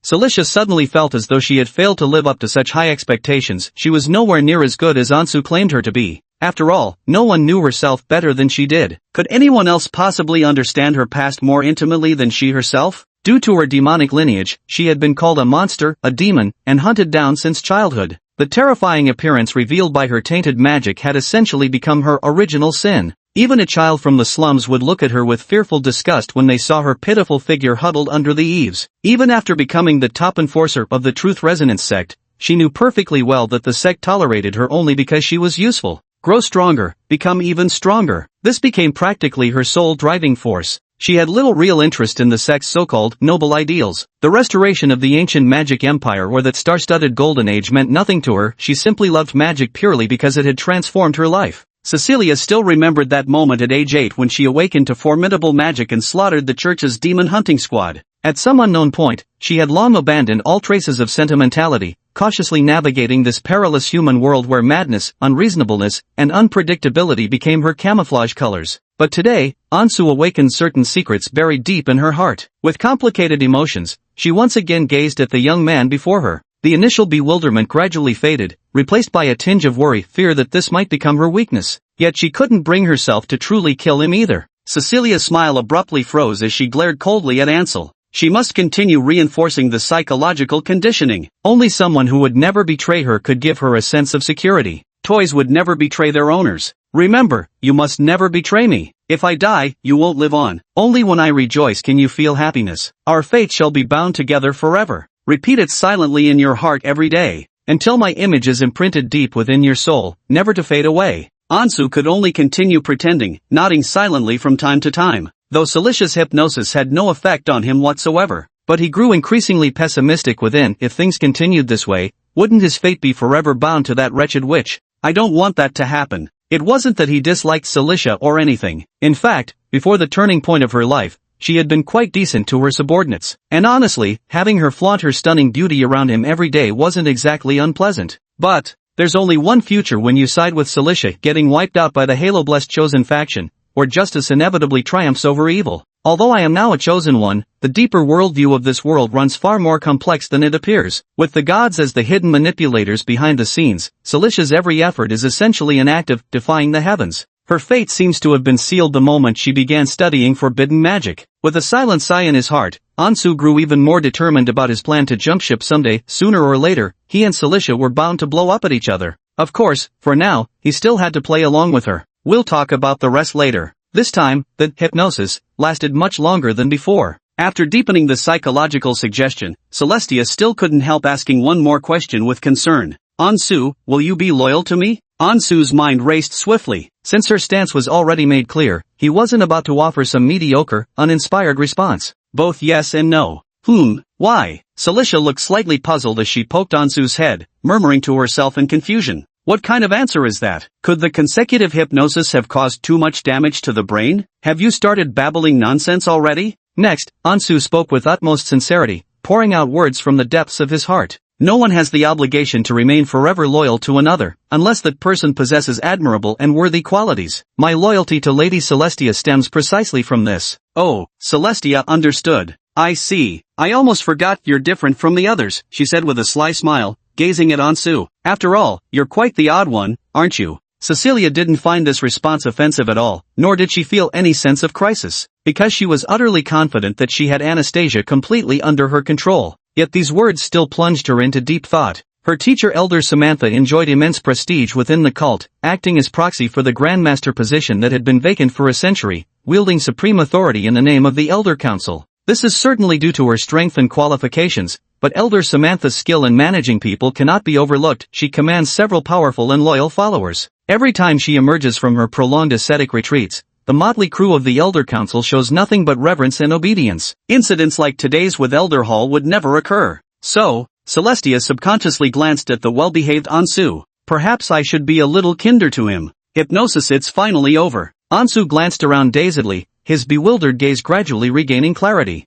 Cilicia suddenly felt as though she had failed to live up to such high expectations. She was nowhere near as good as Ansu claimed her to be. After all, no one knew herself better than she did. Could anyone else possibly understand her past more intimately than she herself? Due to her demonic lineage, she had been called a monster, a demon, and hunted down since childhood. The terrifying appearance revealed by her tainted magic had essentially become her original sin. Even a child from the slums would look at her with fearful disgust when they saw her pitiful figure huddled under the eaves. Even after becoming the top enforcer of the Truth Resonance sect, she knew perfectly well that the sect tolerated her only because she was useful. Grow stronger, become even stronger. This became practically her sole driving force. She had little real interest in the sect's so-called noble ideals. The restoration of the ancient magic empire or that star-studded golden age meant nothing to her. She simply loved magic purely because it had transformed her life. Cecilia still remembered that moment at age 8 when she awakened to formidable magic and slaughtered the church's demon hunting squad. At some unknown point, she had long abandoned all traces of sentimentality, cautiously navigating this perilous human world where madness, unreasonableness, and unpredictability became her camouflage colors. But today, Ansu awakened certain secrets buried deep in her heart. With complicated emotions, she once again gazed at the young man before her. The initial bewilderment gradually faded, replaced by a tinge of worry, fear that this might become her weakness. Yet she couldn't bring herself to truly kill him either. Cecilia's smile abruptly froze as she glared coldly at Ansel. She must continue reinforcing the psychological conditioning. Only someone who would never betray her could give her a sense of security. Toys would never betray their owners. Remember, you must never betray me. If I die, you won't live on. Only when I rejoice can you feel happiness. Our fate shall be bound together forever. Repeat it silently in your heart every day, until my image is imprinted deep within your soul, never to fade away. Ansu could only continue pretending, nodding silently from time to time, though Cilicia's hypnosis had no effect on him whatsoever. But he grew increasingly pessimistic within. If things continued this way, wouldn't his fate be forever bound to that wretched witch? I don't want that to happen. It wasn't that he disliked Cilicia or anything. In fact, before the turning point of her life, she had been quite decent to her subordinates. And honestly, having her flaunt her stunning beauty around him every day wasn't exactly unpleasant. But there's only one future when you side with Cilicia, getting wiped out by the Halo-blessed chosen faction, or justice inevitably triumphs over evil. Although I am now a chosen one, the deeper worldview of this world runs far more complex than it appears. With the gods as the hidden manipulators behind the scenes, Cilicia's every effort is essentially an act of defying the heavens. Her fate seems to have been sealed the moment she began studying forbidden magic. With a silent sigh in his heart, Ansu grew even more determined about his plan to jump ship someday. Sooner or later, he and Cilicia were bound to blow up at each other. Of course, for now, he still had to play along with her. We'll talk about the rest later. This time, the hypnosis lasted much longer than before. After deepening the psychological suggestion, Celestia still couldn't help asking one more question with concern. Ansu, will you be loyal to me? Ansu's mind raced swiftly. Since her stance was already made clear, he wasn't about to offer some mediocre, uninspired response. Both yes and no. Why? Cilicia looked slightly puzzled as she poked Ansu's head, murmuring to herself in confusion. What kind of answer is that? Could the consecutive hypnosis have caused too much damage to the brain? Have you started babbling nonsense already? Next, Ansu spoke with utmost sincerity, pouring out words from the depths of his heart. No one has the obligation to remain forever loyal to another, unless that person possesses admirable and worthy qualities. My loyalty to Lady Celestia stems precisely from this. Oh, Celestia understood. I see. I almost forgot you're different from the others, she said with a sly smile, gazing at Ansu. After all, you're quite the odd one, aren't you? Cecilia didn't find this response offensive at all, nor did she feel any sense of crisis, because she was utterly confident that she had Anastasia completely under her control. Yet these words still plunged her into deep thought. Her teacher Elder Samantha enjoyed immense prestige within the cult, acting as proxy for the Grandmaster position that had been vacant for a century, wielding supreme authority in the name of the Elder Council. This is certainly due to her strength and qualifications, but Elder Samantha's skill in managing people cannot be overlooked. She commands several powerful and loyal followers. Every time she emerges from her prolonged ascetic retreats, the motley crew of the Elder Council shows nothing but reverence and obedience. Incidents like today's with Elder Hall would never occur. So, Celestia subconsciously glanced at the well-behaved Ansu. Perhaps I should be a little kinder to him. Hypnosis, it's finally over. Ansu glanced around dazedly, his bewildered gaze gradually regaining clarity.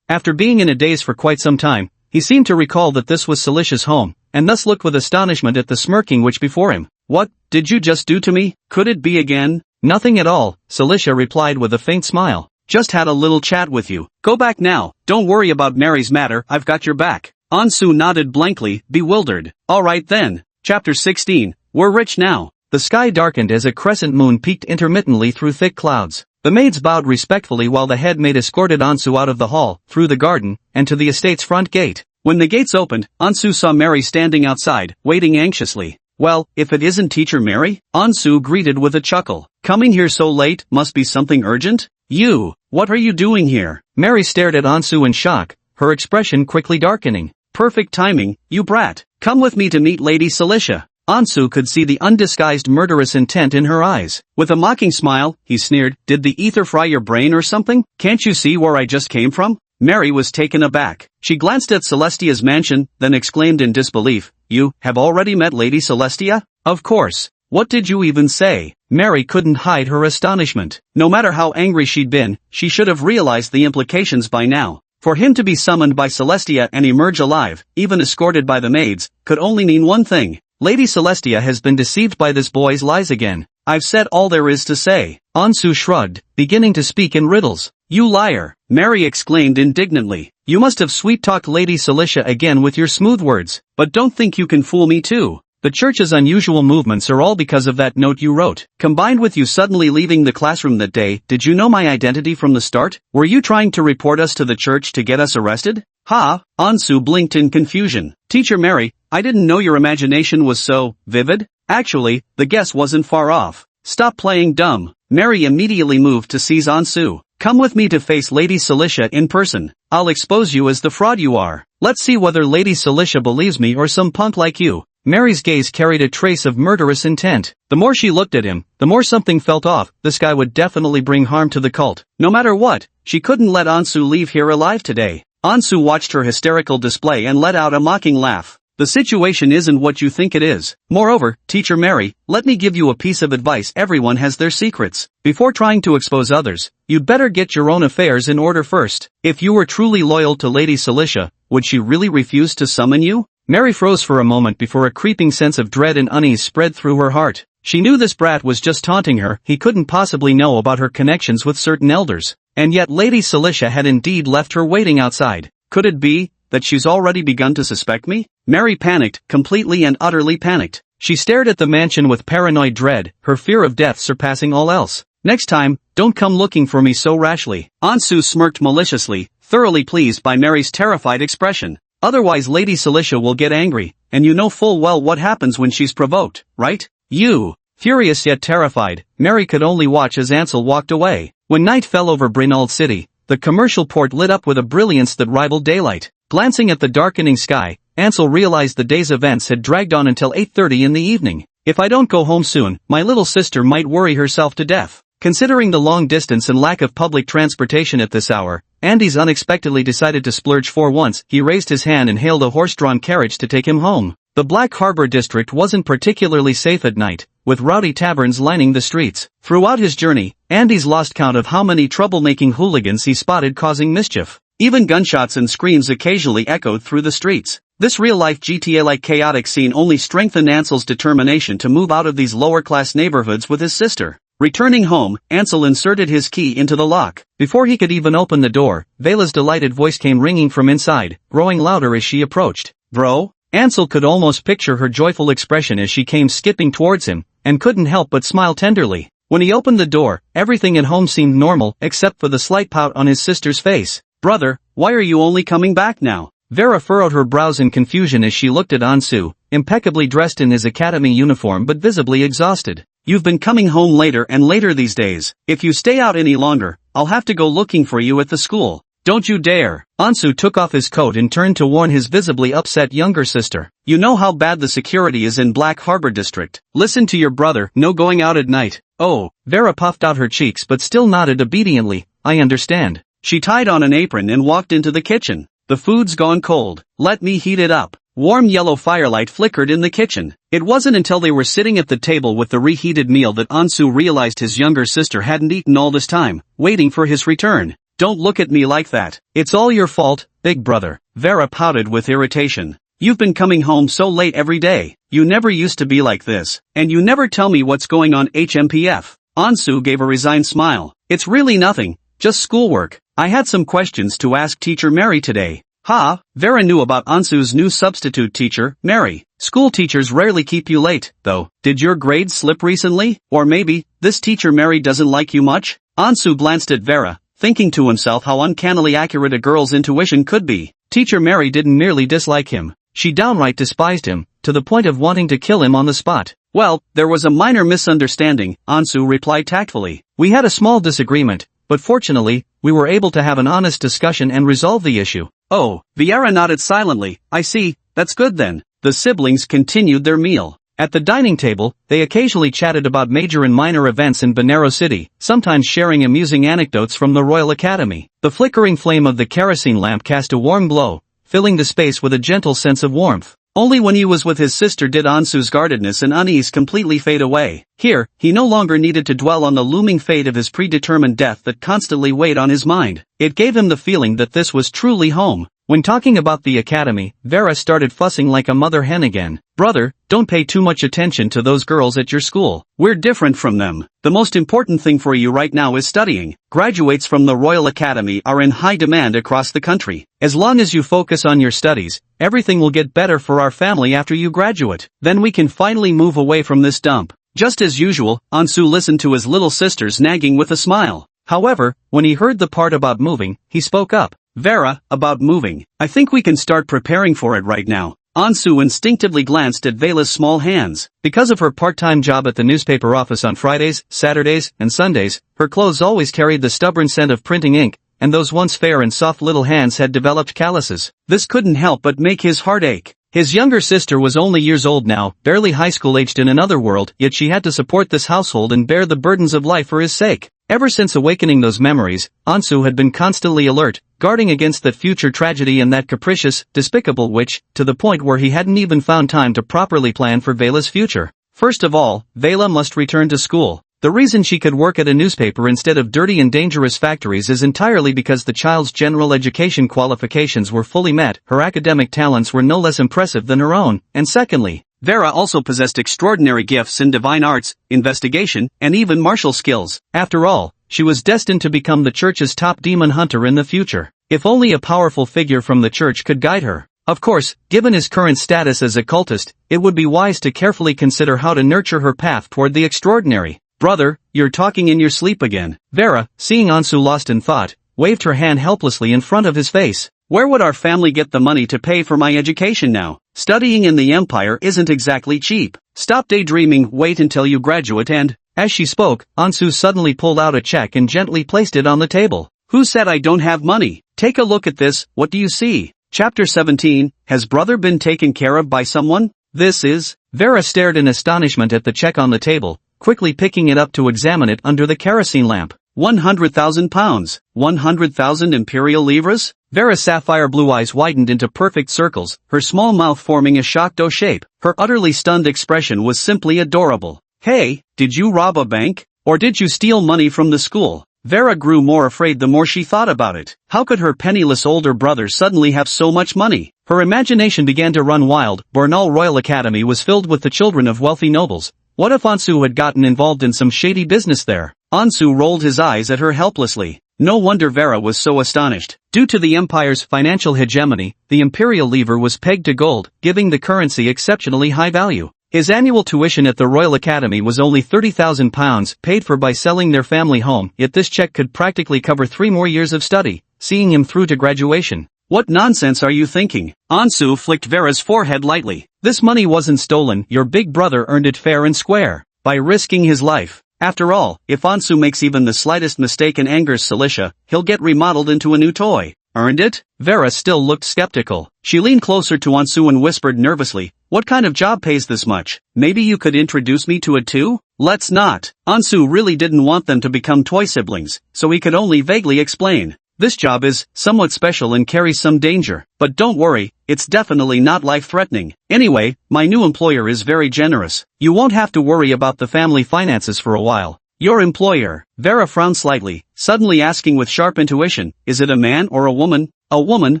After being in a daze for quite some time, he seemed to recall that this was Cilicia's home, and thus looked with astonishment at the smirking witch before him. What did you just do to me? Could it be again? Nothing at all, Celicia replied with a faint smile. Just had a little chat with you. Go back now, don't worry about Mary's matter, I've got your back. Ansu nodded blankly, bewildered. Alright then. Chapter 16, We're rich now. The sky darkened as a crescent moon peeked intermittently through thick clouds. The maids bowed respectfully while the head maid escorted Ansu out of the hall, through the garden, and to the estate's front gate. When the gates opened, Ansu saw Mary standing outside, waiting anxiously. Well, if it isn't Teacher Mary? Ansu greeted with a chuckle. Coming here so late, must be something urgent? You, what are you doing here? Mary stared at Ansu in shock, her expression quickly darkening. Perfect timing, you brat. Come with me to meet Lady Celicia. Ansu could see the undisguised murderous intent in her eyes. With a mocking smile, he sneered, did the ether fry your brain or something? Can't you see where I just came from? Mary was taken aback. She glanced at Celestia's mansion, then exclaimed in disbelief, You have already met Lady Celestia? Of course. What did you even say? Mary couldn't hide her astonishment. No matter how angry she'd been, she should have realized the implications by now. For him to be summoned by Celestia and emerge alive, even escorted by the maids, could only mean one thing. Lady Celestia has been deceived by this boy's lies again. I've said all there is to say. Ansu shrugged, beginning to speak in riddles. You liar, Mary exclaimed indignantly. You must have sweet-talked Lady Celicia again with your smooth words. But don't think you can fool me too. The church's unusual movements are all because of that note you wrote. Combined with you suddenly leaving the classroom that day, did you know my identity from the start? Were you trying to report us to the church to get us arrested? Ha! Ansu blinked in confusion. Teacher Mary, I didn't know your imagination was so vivid. Actually, the guess wasn't far off. Stop playing dumb. Mary immediately moved to seize Ansu. Come with me to face Lady Celicia in person. I'll expose you as the fraud you are. Let's see whether Lady Celicia believes me or some punk like you. Mary's gaze carried a trace of murderous intent. The more she looked at him, the more something felt off. This guy would definitely bring harm to the cult. No matter what, she couldn't let Ansu leave here alive today. Ansu watched her hysterical display and let out a mocking laugh. The situation isn't what you think it is. Moreover, Teacher Mary, let me give you a piece of advice. Everyone has their secrets. Before trying to expose others, you'd better get your own affairs in order first. If you were truly loyal to Lady Celicia, would she really refuse to summon you? Mary froze for a moment before a creeping sense of dread and unease spread through her heart. She knew this brat was just taunting her. He couldn't possibly know about her connections with certain elders. And yet Lady Celicia had indeed left her waiting outside. Could it be that she's already begun to suspect me? Mary panicked, completely and utterly panicked. She stared at the mansion with paranoid dread, her fear of death surpassing all else. Next time, don't come looking for me so rashly. Ansu smirked maliciously, thoroughly pleased by Mary's terrified expression. Otherwise Lady Celicia will get angry, and you know full well what happens when she's provoked, right? You. Furious yet terrified, Mary could only watch as Ansel walked away. When night fell over BRAINWASH City, the commercial port lit up with a brilliance that rivaled daylight. Glancing at the darkening sky, Ansel realized the day's events had dragged on until 8:30 in the evening. If I don't go home soon, my little sister might worry herself to death. Considering the long distance and lack of public transportation at this hour, Andy's unexpectedly decided to splurge for once. He raised his hand and hailed a horse-drawn carriage to take him home. The Black Harbor district wasn't particularly safe at night, with rowdy taverns lining the streets. Throughout his journey, Andy's lost count of how many troublemaking hooligans he spotted causing mischief. Even gunshots and screams occasionally echoed through the streets. This real-life GTA-like chaotic scene only strengthened Ansel's determination to move out of these lower-class neighborhoods with his sister. Returning home, Ansel inserted his key into the lock. Before he could even open the door, Vela's delighted voice came ringing from inside, growing louder as she approached. Bro? Ansel could almost picture her joyful expression as she came skipping towards him, and couldn't help but smile tenderly. When he opened the door, everything at home seemed normal except for the slight pout on his sister's face. Brother, why are you only coming back now? Vera furrowed her brows in confusion as she looked at Ansu, impeccably dressed in his academy uniform but visibly exhausted. You've been coming home later and later these days. If you stay out any longer, I'll have to go looking for you at the school. Don't you dare. Ansu took off his coat and turned to warn his visibly upset younger sister. You know how bad the security is in Black Harbor District. Listen to your brother, no going out at night. Oh, Vera puffed out her cheeks but still nodded obediently. I understand. She tied on an apron and walked into the kitchen. The food's gone cold. Let me heat it up. Warm yellow firelight flickered in the kitchen. It wasn't until they were sitting at the table with the reheated meal that Ansu realized his younger sister hadn't eaten all this time, waiting for his return. Don't look at me like that. It's all your fault, big brother. Vera pouted with irritation. You've been coming home so late every day. You never used to be like this. And you never tell me what's going on HMPF. Ansu gave a resigned smile. It's really nothing, just schoolwork. I had some questions to ask Teacher Mary today. Ha, Vera knew about Ansu's new substitute teacher, Mary. School teachers rarely keep you late, though. Did your grades slip recently? Or maybe, this teacher Mary doesn't like you much? Ansu glanced at Vera, thinking to himself how uncannily accurate a girl's intuition could be. Teacher Mary didn't merely dislike him. She downright despised him, to the point of wanting to kill him on the spot. Well, there was a minor misunderstanding, Ansu replied tactfully. We had a small disagreement, but fortunately, we were able to have an honest discussion and resolve the issue. Oh, Viera nodded silently. I see, that's good then. The siblings continued their meal. At the dining table, they occasionally chatted about major and minor events in Banero City, sometimes sharing amusing anecdotes from the Royal Academy. The flickering flame of the kerosene lamp cast a warm glow, filling the space with a gentle sense of warmth. Only when he was with his sister did Ansu's guardedness and unease completely fade away. Here, he no longer needed to dwell on the looming fate of his predetermined death that constantly weighed on his mind. It gave him the feeling that this was truly home. When talking about the academy, Vera started fussing like a mother hen again. Brother, don't pay too much attention to those girls at your school. We're different from them. The most important thing for you right now is studying. Graduates from the Royal Academy are in high demand across the country. As long as you focus on your studies, everything will get better for our family after you graduate. Then we can finally move away from this dump. Just as usual, Ansu listened to his little sister's nagging with a smile. However, when he heard the part about moving, he spoke up. Vera, about moving. I think we can start preparing for it right now. Ansu instinctively glanced at Vela's small hands. Because of her part-time job at the newspaper office on Fridays, Saturdays, and Sundays, her clothes always carried the stubborn scent of printing ink, and those once fair and soft little hands had developed calluses. This couldn't help but make his heart ache. His younger sister was only years old now, barely high school-aged in another world, yet she had to support this household and bear the burdens of life for his sake. Ever since awakening those memories, Ansu had been constantly alert, guarding against that future tragedy and that capricious, despicable witch, to the point where he hadn't even found time to properly plan for Vela's future. First of all, Vela must return to school. The reason she could work at a newspaper instead of dirty and dangerous factories is entirely because the child's general education qualifications were fully met, her academic talents were no less impressive than her own, and secondly, Vera also possessed extraordinary gifts in divine arts, investigation, and even martial skills. After all, she was destined to become the church's top demon hunter in the future. If only a powerful figure from the church could guide her. Of course, given his current status as a cultist, it would be wise to carefully consider how to nurture her path toward the extraordinary. Brother, you're talking in your sleep again. Vera, seeing Ansu lost in thought, waved her hand helplessly in front of his face. Where would our family get the money to pay for my education now? Studying in the Empire isn't exactly cheap. Stop daydreaming, wait until you graduate and... As she spoke, Ansu suddenly pulled out a check and gently placed it on the table. Who said I don't have money? Take a look at this, what do you see? Chapter 17, has brother been taken care of by someone? This is... Vera stared in astonishment at the check on the table, quickly picking it up to examine it under the kerosene lamp. 100,000 pounds. 100,000 imperial livres? Vera's sapphire blue eyes widened into perfect circles, her small mouth forming a shocked O shape. Her utterly stunned expression was simply adorable. Hey, did you rob a bank? Or did you steal money from the school? Vera grew more afraid the more she thought about it. How could her penniless older brother suddenly have so much money? Her imagination began to run wild. Bernal Royal Academy was filled with the children of wealthy nobles. What if Ansu had gotten involved in some shady business there? Ansu rolled his eyes at her helplessly. No wonder Vera was so astonished. Due to the empire's financial hegemony, the imperial livre was pegged to gold, giving the currency exceptionally high value. His annual tuition at the Royal Academy was only 30,000 pounds, paid for by selling their family home, yet this check could practically cover 3 more years of study, seeing him through to graduation. What nonsense are you thinking? Ansu flicked Vera's forehead lightly. This money wasn't stolen, your big brother earned it fair and square, by risking his life. After all, if Ansu makes even the slightest mistake and angers Celicia, he'll get remodeled into a new toy. Earned it? Vera still looked skeptical. She leaned closer to Ansu and whispered nervously, what kind of job pays this much? Maybe you could introduce me to it too? Let's not. Ansu really didn't want them to become toy siblings, so he could only vaguely explain. This job is somewhat special and carries some danger, but don't worry, it's definitely not life-threatening. Anyway, my new employer is very generous. You won't have to worry about the family finances for a while. Your employer? Vera frowned slightly, suddenly asking with sharp intuition, is it a man or a woman? A woman,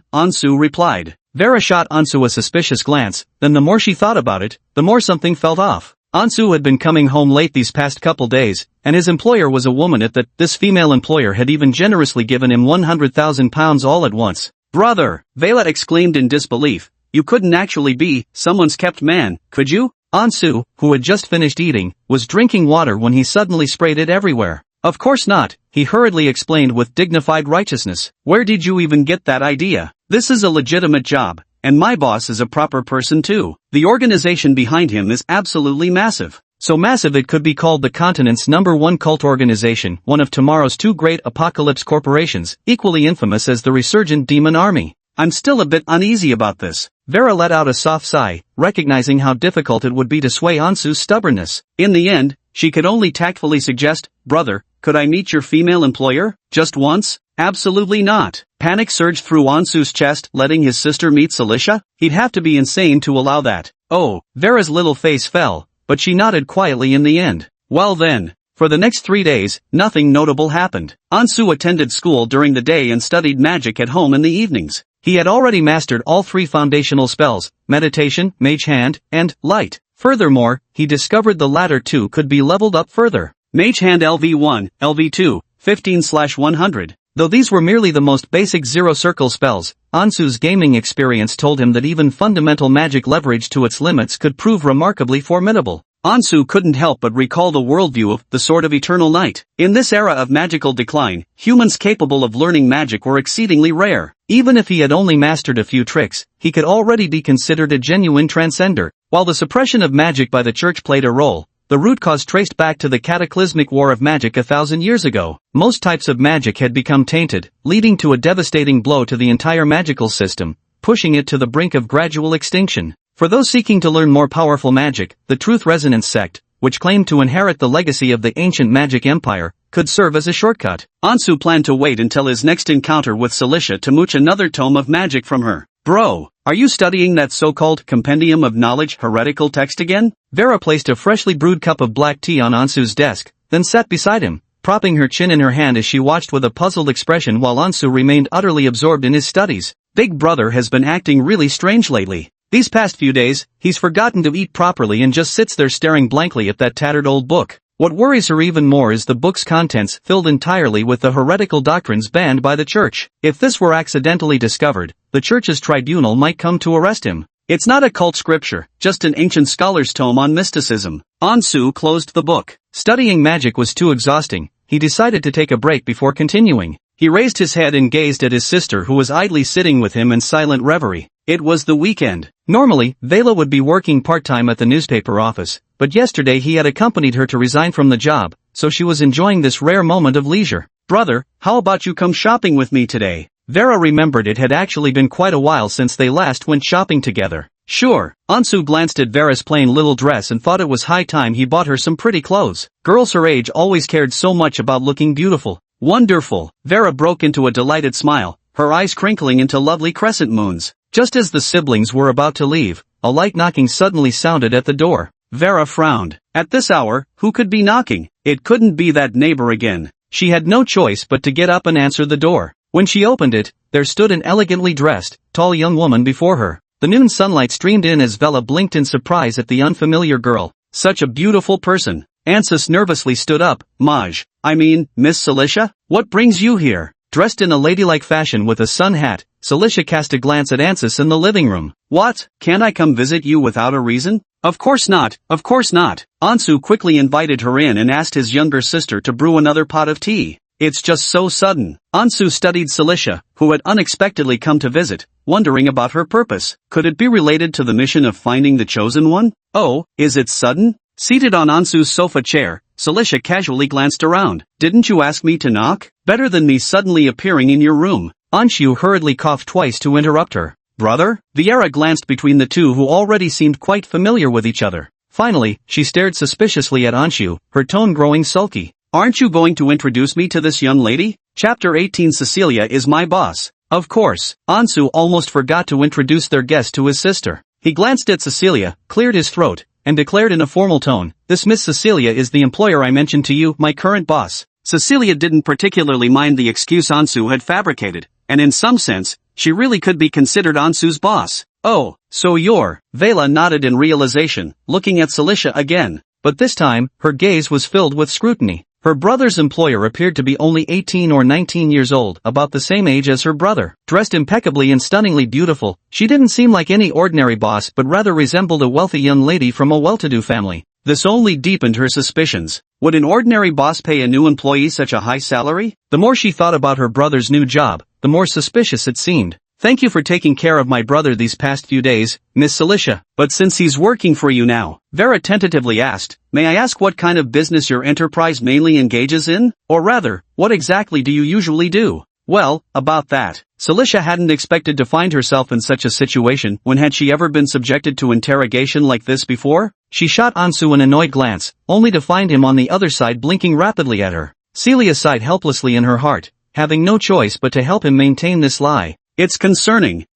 Ansu replied. Vera shot Ansu a suspicious glance, then the more she thought about it, the more something felt off. Ansu had been coming home late these past couple days, and his employer was a woman at that. This female employer had even generously given him £100,000 all at once. Brother, Vela exclaimed in disbelief, you couldn't actually be someone's kept man, could you? Ansu, who had just finished eating, was drinking water when he suddenly sprayed it everywhere. Of course not, he hurriedly explained with dignified righteousness. Where did you even get that idea? This is a legitimate job. And my boss is a proper person too. The organization behind him is absolutely massive. So massive it could be called the continent's #1 cult organization, one of tomorrow's 2 great apocalypse corporations, equally infamous as the resurgent demon army. I'm still a bit uneasy about this. Vera let out a soft sigh, recognizing how difficult it would be to sway Ansu's stubbornness. In the end, she could only tactfully suggest, brother, could I meet your female employer? Just once? Absolutely not. Panic surged through Ansu's chest, letting his sister meet Celicia? He'd have to be insane to allow that. Oh, Vera's little face fell, but she nodded quietly in the end. Well then. For the next 3 days, nothing notable happened. Ansu attended school during the day and studied magic at home in the evenings. He had already mastered all 3 foundational spells, meditation, mage hand, and light. Furthermore, he discovered the latter 2 could be leveled up further. Mage hand LV1, LV2, 15/100. Though these were merely the most basic zero-circle spells, Ansu's gaming experience told him that even fundamental magic leverage to its limits could prove remarkably formidable. Ansu couldn't help but recall the worldview of the Sword of Eternal Night. In this era of magical decline, humans capable of learning magic were exceedingly rare. Even if he had only mastered a few tricks, he could already be considered a genuine transcender. While the suppression of magic by the church played a role, the root cause traced back to the cataclysmic war of magic 1,000 years ago. Most types of magic had become tainted, leading to a devastating blow to the entire magical system, pushing it to the brink of gradual extinction. For those seeking to learn more powerful magic, the Truth Resonance sect, which claimed to inherit the legacy of the ancient magic empire, could serve as a shortcut. Ansu planned to wait until his next encounter with Celicia to mooch another tome of magic from her. Bro, are you studying that so-called compendium of knowledge heretical text again? Vera placed a freshly brewed cup of black tea on Ansu's desk, then sat beside him, propping her chin in her hand as she watched with a puzzled expression while Ansu remained utterly absorbed in his studies. Big brother has been acting really strange lately. These past few days, he's forgotten to eat properly and just sits there staring blankly at that tattered old book. What worries her even more is the book's contents filled entirely with the heretical doctrines banned by the church. If this were accidentally discovered, the church's tribunal might come to arrest him. It's not a cult scripture, just an ancient scholar's tome on mysticism. Ansu closed the book. Studying magic was too exhausting. He decided to take a break before continuing. He raised his head and gazed at his sister who was idly sitting with him in silent reverie. It was the weekend. Normally, Vela would be working part-time at the newspaper office, but yesterday he had accompanied her to resign from the job, so she was enjoying this rare moment of leisure. Brother, how about you come shopping with me today? Vera remembered it had actually been quite a while since they last went shopping together. Sure. Ansu glanced at Vera's plain little dress and thought it was high time he bought her some pretty clothes. Girls her age always cared so much about looking beautiful. Wonderful. Vera broke into a delighted smile, her eyes crinkling into lovely crescent moons. Just as the siblings were about to leave, a light knocking suddenly sounded at the door. Vera frowned. At this hour, who could be knocking? It couldn't be that neighbor again. She had no choice but to get up and answer the door. When she opened it, there stood an elegantly dressed, tall young woman before her. The noon sunlight streamed in as Vela blinked in surprise at the unfamiliar girl. Such a beautiful person. Ansus nervously stood up. Miss Celicia? What brings you here? Dressed in a ladylike fashion with a sun hat, Celicia cast a glance at Ansus in the living room. What? Can't I come visit you without a reason? Of course not, of course not. Ansu quickly invited her in and asked his younger sister to brew another pot of tea. It's just so sudden. Ansu studied Celicia, who had unexpectedly come to visit, wondering about her purpose. Could it be related to the mission of finding the chosen one? Oh, is it sudden? Seated on Ansu's sofa chair, Celicia casually glanced around. Didn't you ask me to knock? Better than me suddenly appearing in your room. Anshu hurriedly coughed twice to interrupt her. Brother? Viera glanced between the two who already seemed quite familiar with each other. Finally, she stared suspiciously at Anshu, her tone growing sulky. Aren't you going to introduce me to this young lady? Chapter 18 Cecilia is my boss. Of course. Ansu almost forgot to introduce their guest to his sister. He glanced at Cecilia, cleared his throat, and declared in a formal tone, "This Miss Cecilia is the employer I mentioned to you, my current boss." Cecilia didn't particularly mind the excuse Ansu had fabricated, and in some sense, she really could be considered Ansu's boss. Oh, so you're... Vela nodded in realization, looking at Celicia again. But this time, her gaze was filled with scrutiny. Her brother's employer appeared to be only 18 or 19 years old, about the same age as her brother. Dressed impeccably and stunningly beautiful, she didn't seem like any ordinary boss but rather resembled a wealthy young lady from a well-to-do family. This only deepened her suspicions. Would an ordinary boss pay a new employee such a high salary? The more she thought about her brother's new job, the more suspicious it seemed. Thank you for taking care of my brother these past few days, Miss Celicia. But since he's working for you now, Vera tentatively asked, may I ask what kind of business your enterprise mainly engages in? Or rather, what exactly do you usually do? Well, about that. Celicia hadn't expected to find herself in such a situation. When had she ever been subjected to interrogation like this before? She shot Ansu an annoyed glance, only to find him on the other side blinking rapidly at her. Celia sighed helplessly in her heart, having no choice but to help him maintain this lie. It's concerning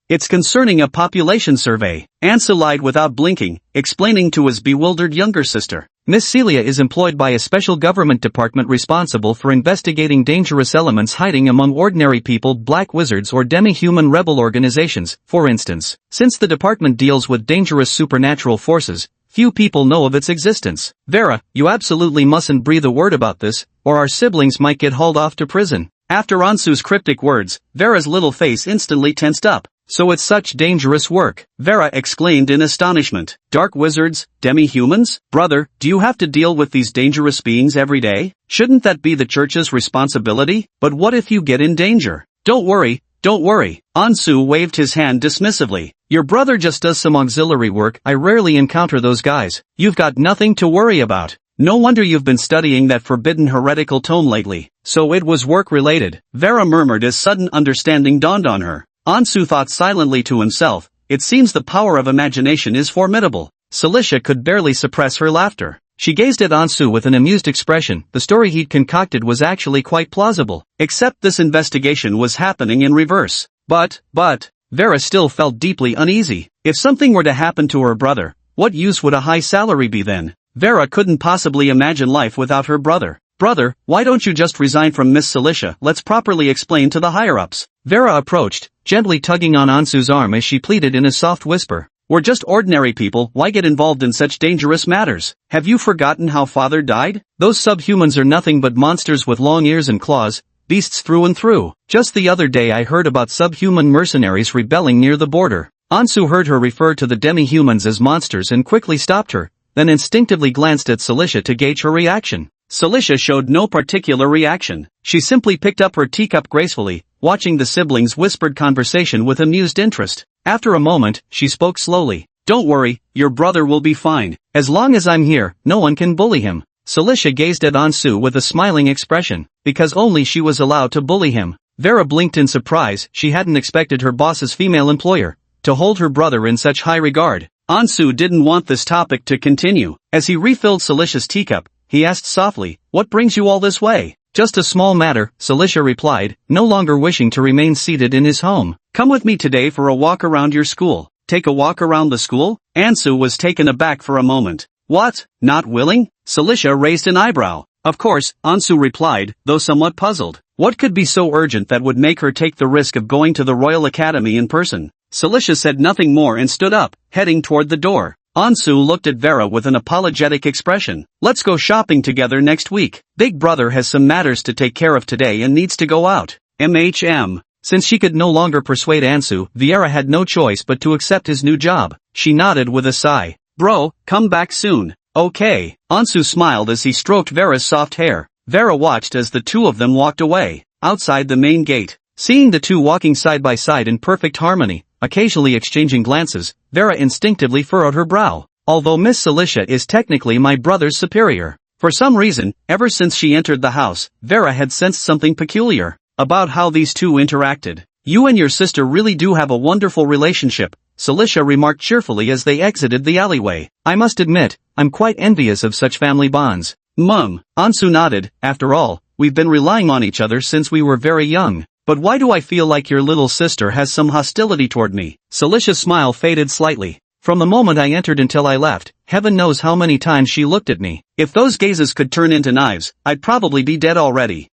a population survey. Ansu lied without blinking, explaining to his bewildered younger sister. Miss Celia is employed by a special government department responsible for investigating dangerous elements hiding among ordinary people, black wizards or demi-human rebel organizations, for instance. Since the department deals with dangerous supernatural forces, few people know of its existence. Vera, you absolutely mustn't breathe a word about this, or our siblings might get hauled off to prison. After Ansu's cryptic words, Vera's little face instantly tensed up. So it's such dangerous work, Vera exclaimed in astonishment. Dark wizards, demi-humans? Brother, do you have to deal with these dangerous beings every day? Shouldn't that be the church's responsibility? But what if you get in danger? Don't worry. Ansu waved his hand dismissively. Your brother just does some auxiliary work. I rarely encounter those guys. You've got nothing to worry about. No wonder you've been studying that forbidden heretical tome lately. So it was work-related, Vera murmured as sudden understanding dawned on her. Ansu thought silently to himself, it seems the power of imagination is formidable. Celicia could barely suppress her laughter. She gazed at Ansu with an amused expression. The story he'd concocted was actually quite plausible. Except this investigation was happening in reverse. But, Vera still felt deeply uneasy. If something were to happen to her brother, what use would a high salary be then? Vera couldn't possibly imagine life without her brother. Brother, why don't you just resign from Miss Celicia? Let's properly explain to the higher-ups. Vera approached, gently tugging on Ansu's arm as she pleaded in a soft whisper. We're just ordinary people, why get involved in such dangerous matters? Have you forgotten how father died? Those subhumans are nothing but monsters with long ears and claws, beasts through and through. Just the other day I heard about subhuman mercenaries rebelling near the border. Ansu heard her refer to the demi-humans as monsters and quickly stopped her, then instinctively glanced at Celicia to gauge her reaction. Celicia showed no particular reaction. She simply picked up her teacup gracefully, watching the siblings' whispered conversation with amused interest. After a moment, she spoke slowly. Don't worry, your brother will be fine. As long as I'm here, no one can bully him. Celicia gazed at Ansu with a smiling expression, because only she was allowed to bully him. Vera blinked in surprise. She hadn't expected her boss's female employer to hold her brother in such high regard. Ansu didn't want this topic to continue. As he refilled Celicia's teacup, he asked softly, what brings you all this way? Just a small matter, Celicia replied, no longer wishing to remain seated in his home. Come with me today for a walk around your school. Take a walk around the school? Ansu was taken aback for a moment. What? Not willing? Celicia raised an eyebrow. Of course, Ansu replied, though somewhat puzzled. What could be so urgent that would make her take the risk of going to the Royal Academy in person? Celicia said nothing more and stood up, heading toward the door. Ansu looked at Vera with an apologetic expression. Let's go shopping together next week. Big brother has some matters to take care of today and needs to go out. Since she could no longer persuade Ansu, Vera had no choice but to accept his new job. She nodded with a sigh. Bro, come back soon. Okay. Ansu smiled as he stroked Vera's soft hair. Vera watched as the two of them walked away. Outside the main gate, seeing the two walking side by side in perfect harmony, occasionally exchanging glances, Vera instinctively furrowed her brow. Although Miss Celicia is technically my brother's superior, for some reason, ever since she entered the house, Vera had sensed something peculiar about how these two interacted. You and your sister really do have a wonderful relationship, Celicia remarked cheerfully as they exited the alleyway. I must admit, I'm quite envious of such family bonds. Ansu nodded. After all, we've been relying on each other since we were very young. But why do I feel like your little sister has some hostility toward me? Celicia's smile faded slightly. From the moment I entered until I left, heaven knows how many times she looked at me. If those gazes could turn into knives, I'd probably be dead already.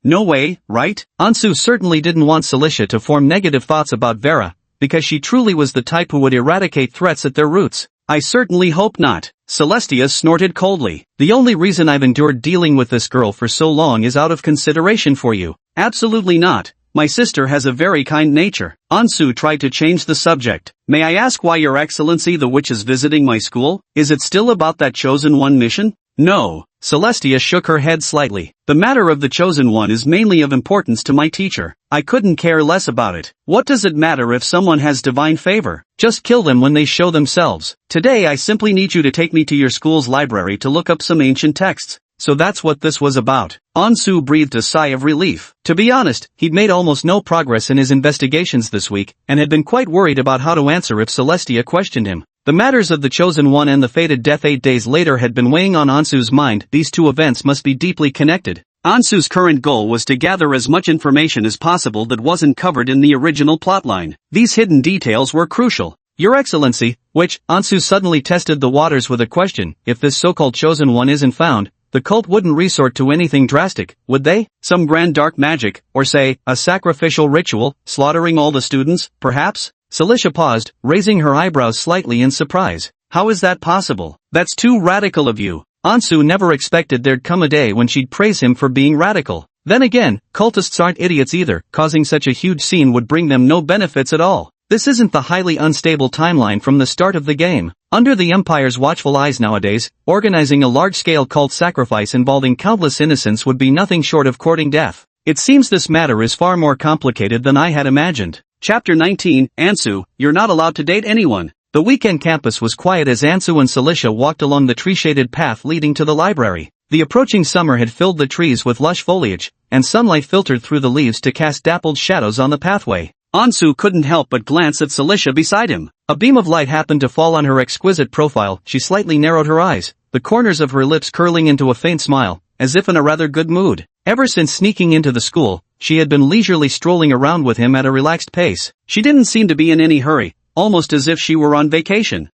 No way, right? Ansu certainly didn't want Celicia to form negative thoughts about Vera, because she truly was the type who would eradicate threats at their roots. I certainly hope not. Celestia snorted coldly. The only reason I've endured dealing with this girl for so long is out of consideration for you. Absolutely not. My sister has a very kind nature. Ansu tried to change the subject. May I ask why Your Excellency the witch is visiting my school? Is it still about that chosen one mission? No. Celestia shook her head slightly. The matter of the chosen one is mainly of importance to my teacher. I couldn't care less about it. What does it matter if someone has divine favor? Just kill them when they show themselves. Today I simply need you to take me to your school's library to look up some ancient texts. So that's what this was about. Ansu breathed a sigh of relief. To be honest, he'd made almost no progress in his investigations this week, and had been quite worried about how to answer if Celestia questioned him. The matters of the Chosen One and the fated death 8 days later had been weighing on Ansu's mind. These two events must be deeply connected. Ansu's current goal was to gather as much information as possible that wasn't covered in the original plotline. These hidden details were crucial. Your Excellency, which, Ansu suddenly tested the waters with a question, if this so-called Chosen One isn't found, the cult wouldn't resort to anything drastic, would they? Some grand dark magic, or say, a sacrificial ritual, slaughtering all the students, perhaps? Celicia paused, raising her eyebrows slightly in surprise. How is that possible? That's too radical of you. Ansu never expected there'd come a day when she'd praise him for being radical. Then again, cultists aren't idiots either. Causing such a huge scene would bring them no benefits at all. This isn't the highly unstable timeline from the start of the game. Under the Empire's watchful eyes nowadays, organizing a large-scale cult sacrifice involving countless innocents would be nothing short of courting death. It seems this matter is far more complicated than I had imagined. Chapter 19, Ansu, you're not allowed to date anyone. The weekend campus was quiet as Ansu and Celicia walked along the tree-shaded path leading to the library. The approaching summer had filled the trees with lush foliage, and sunlight filtered through the leaves to cast dappled shadows on the pathway. Ansu couldn't help but glance at Celicia beside him. A beam of light happened to fall on her exquisite profile. She slightly narrowed her eyes, the corners of her lips curling into a faint smile, as if in a rather good mood. Ever since sneaking into the school, she had been leisurely strolling around with him at a relaxed pace. She didn't seem to be in any hurry, almost as if she were on vacation.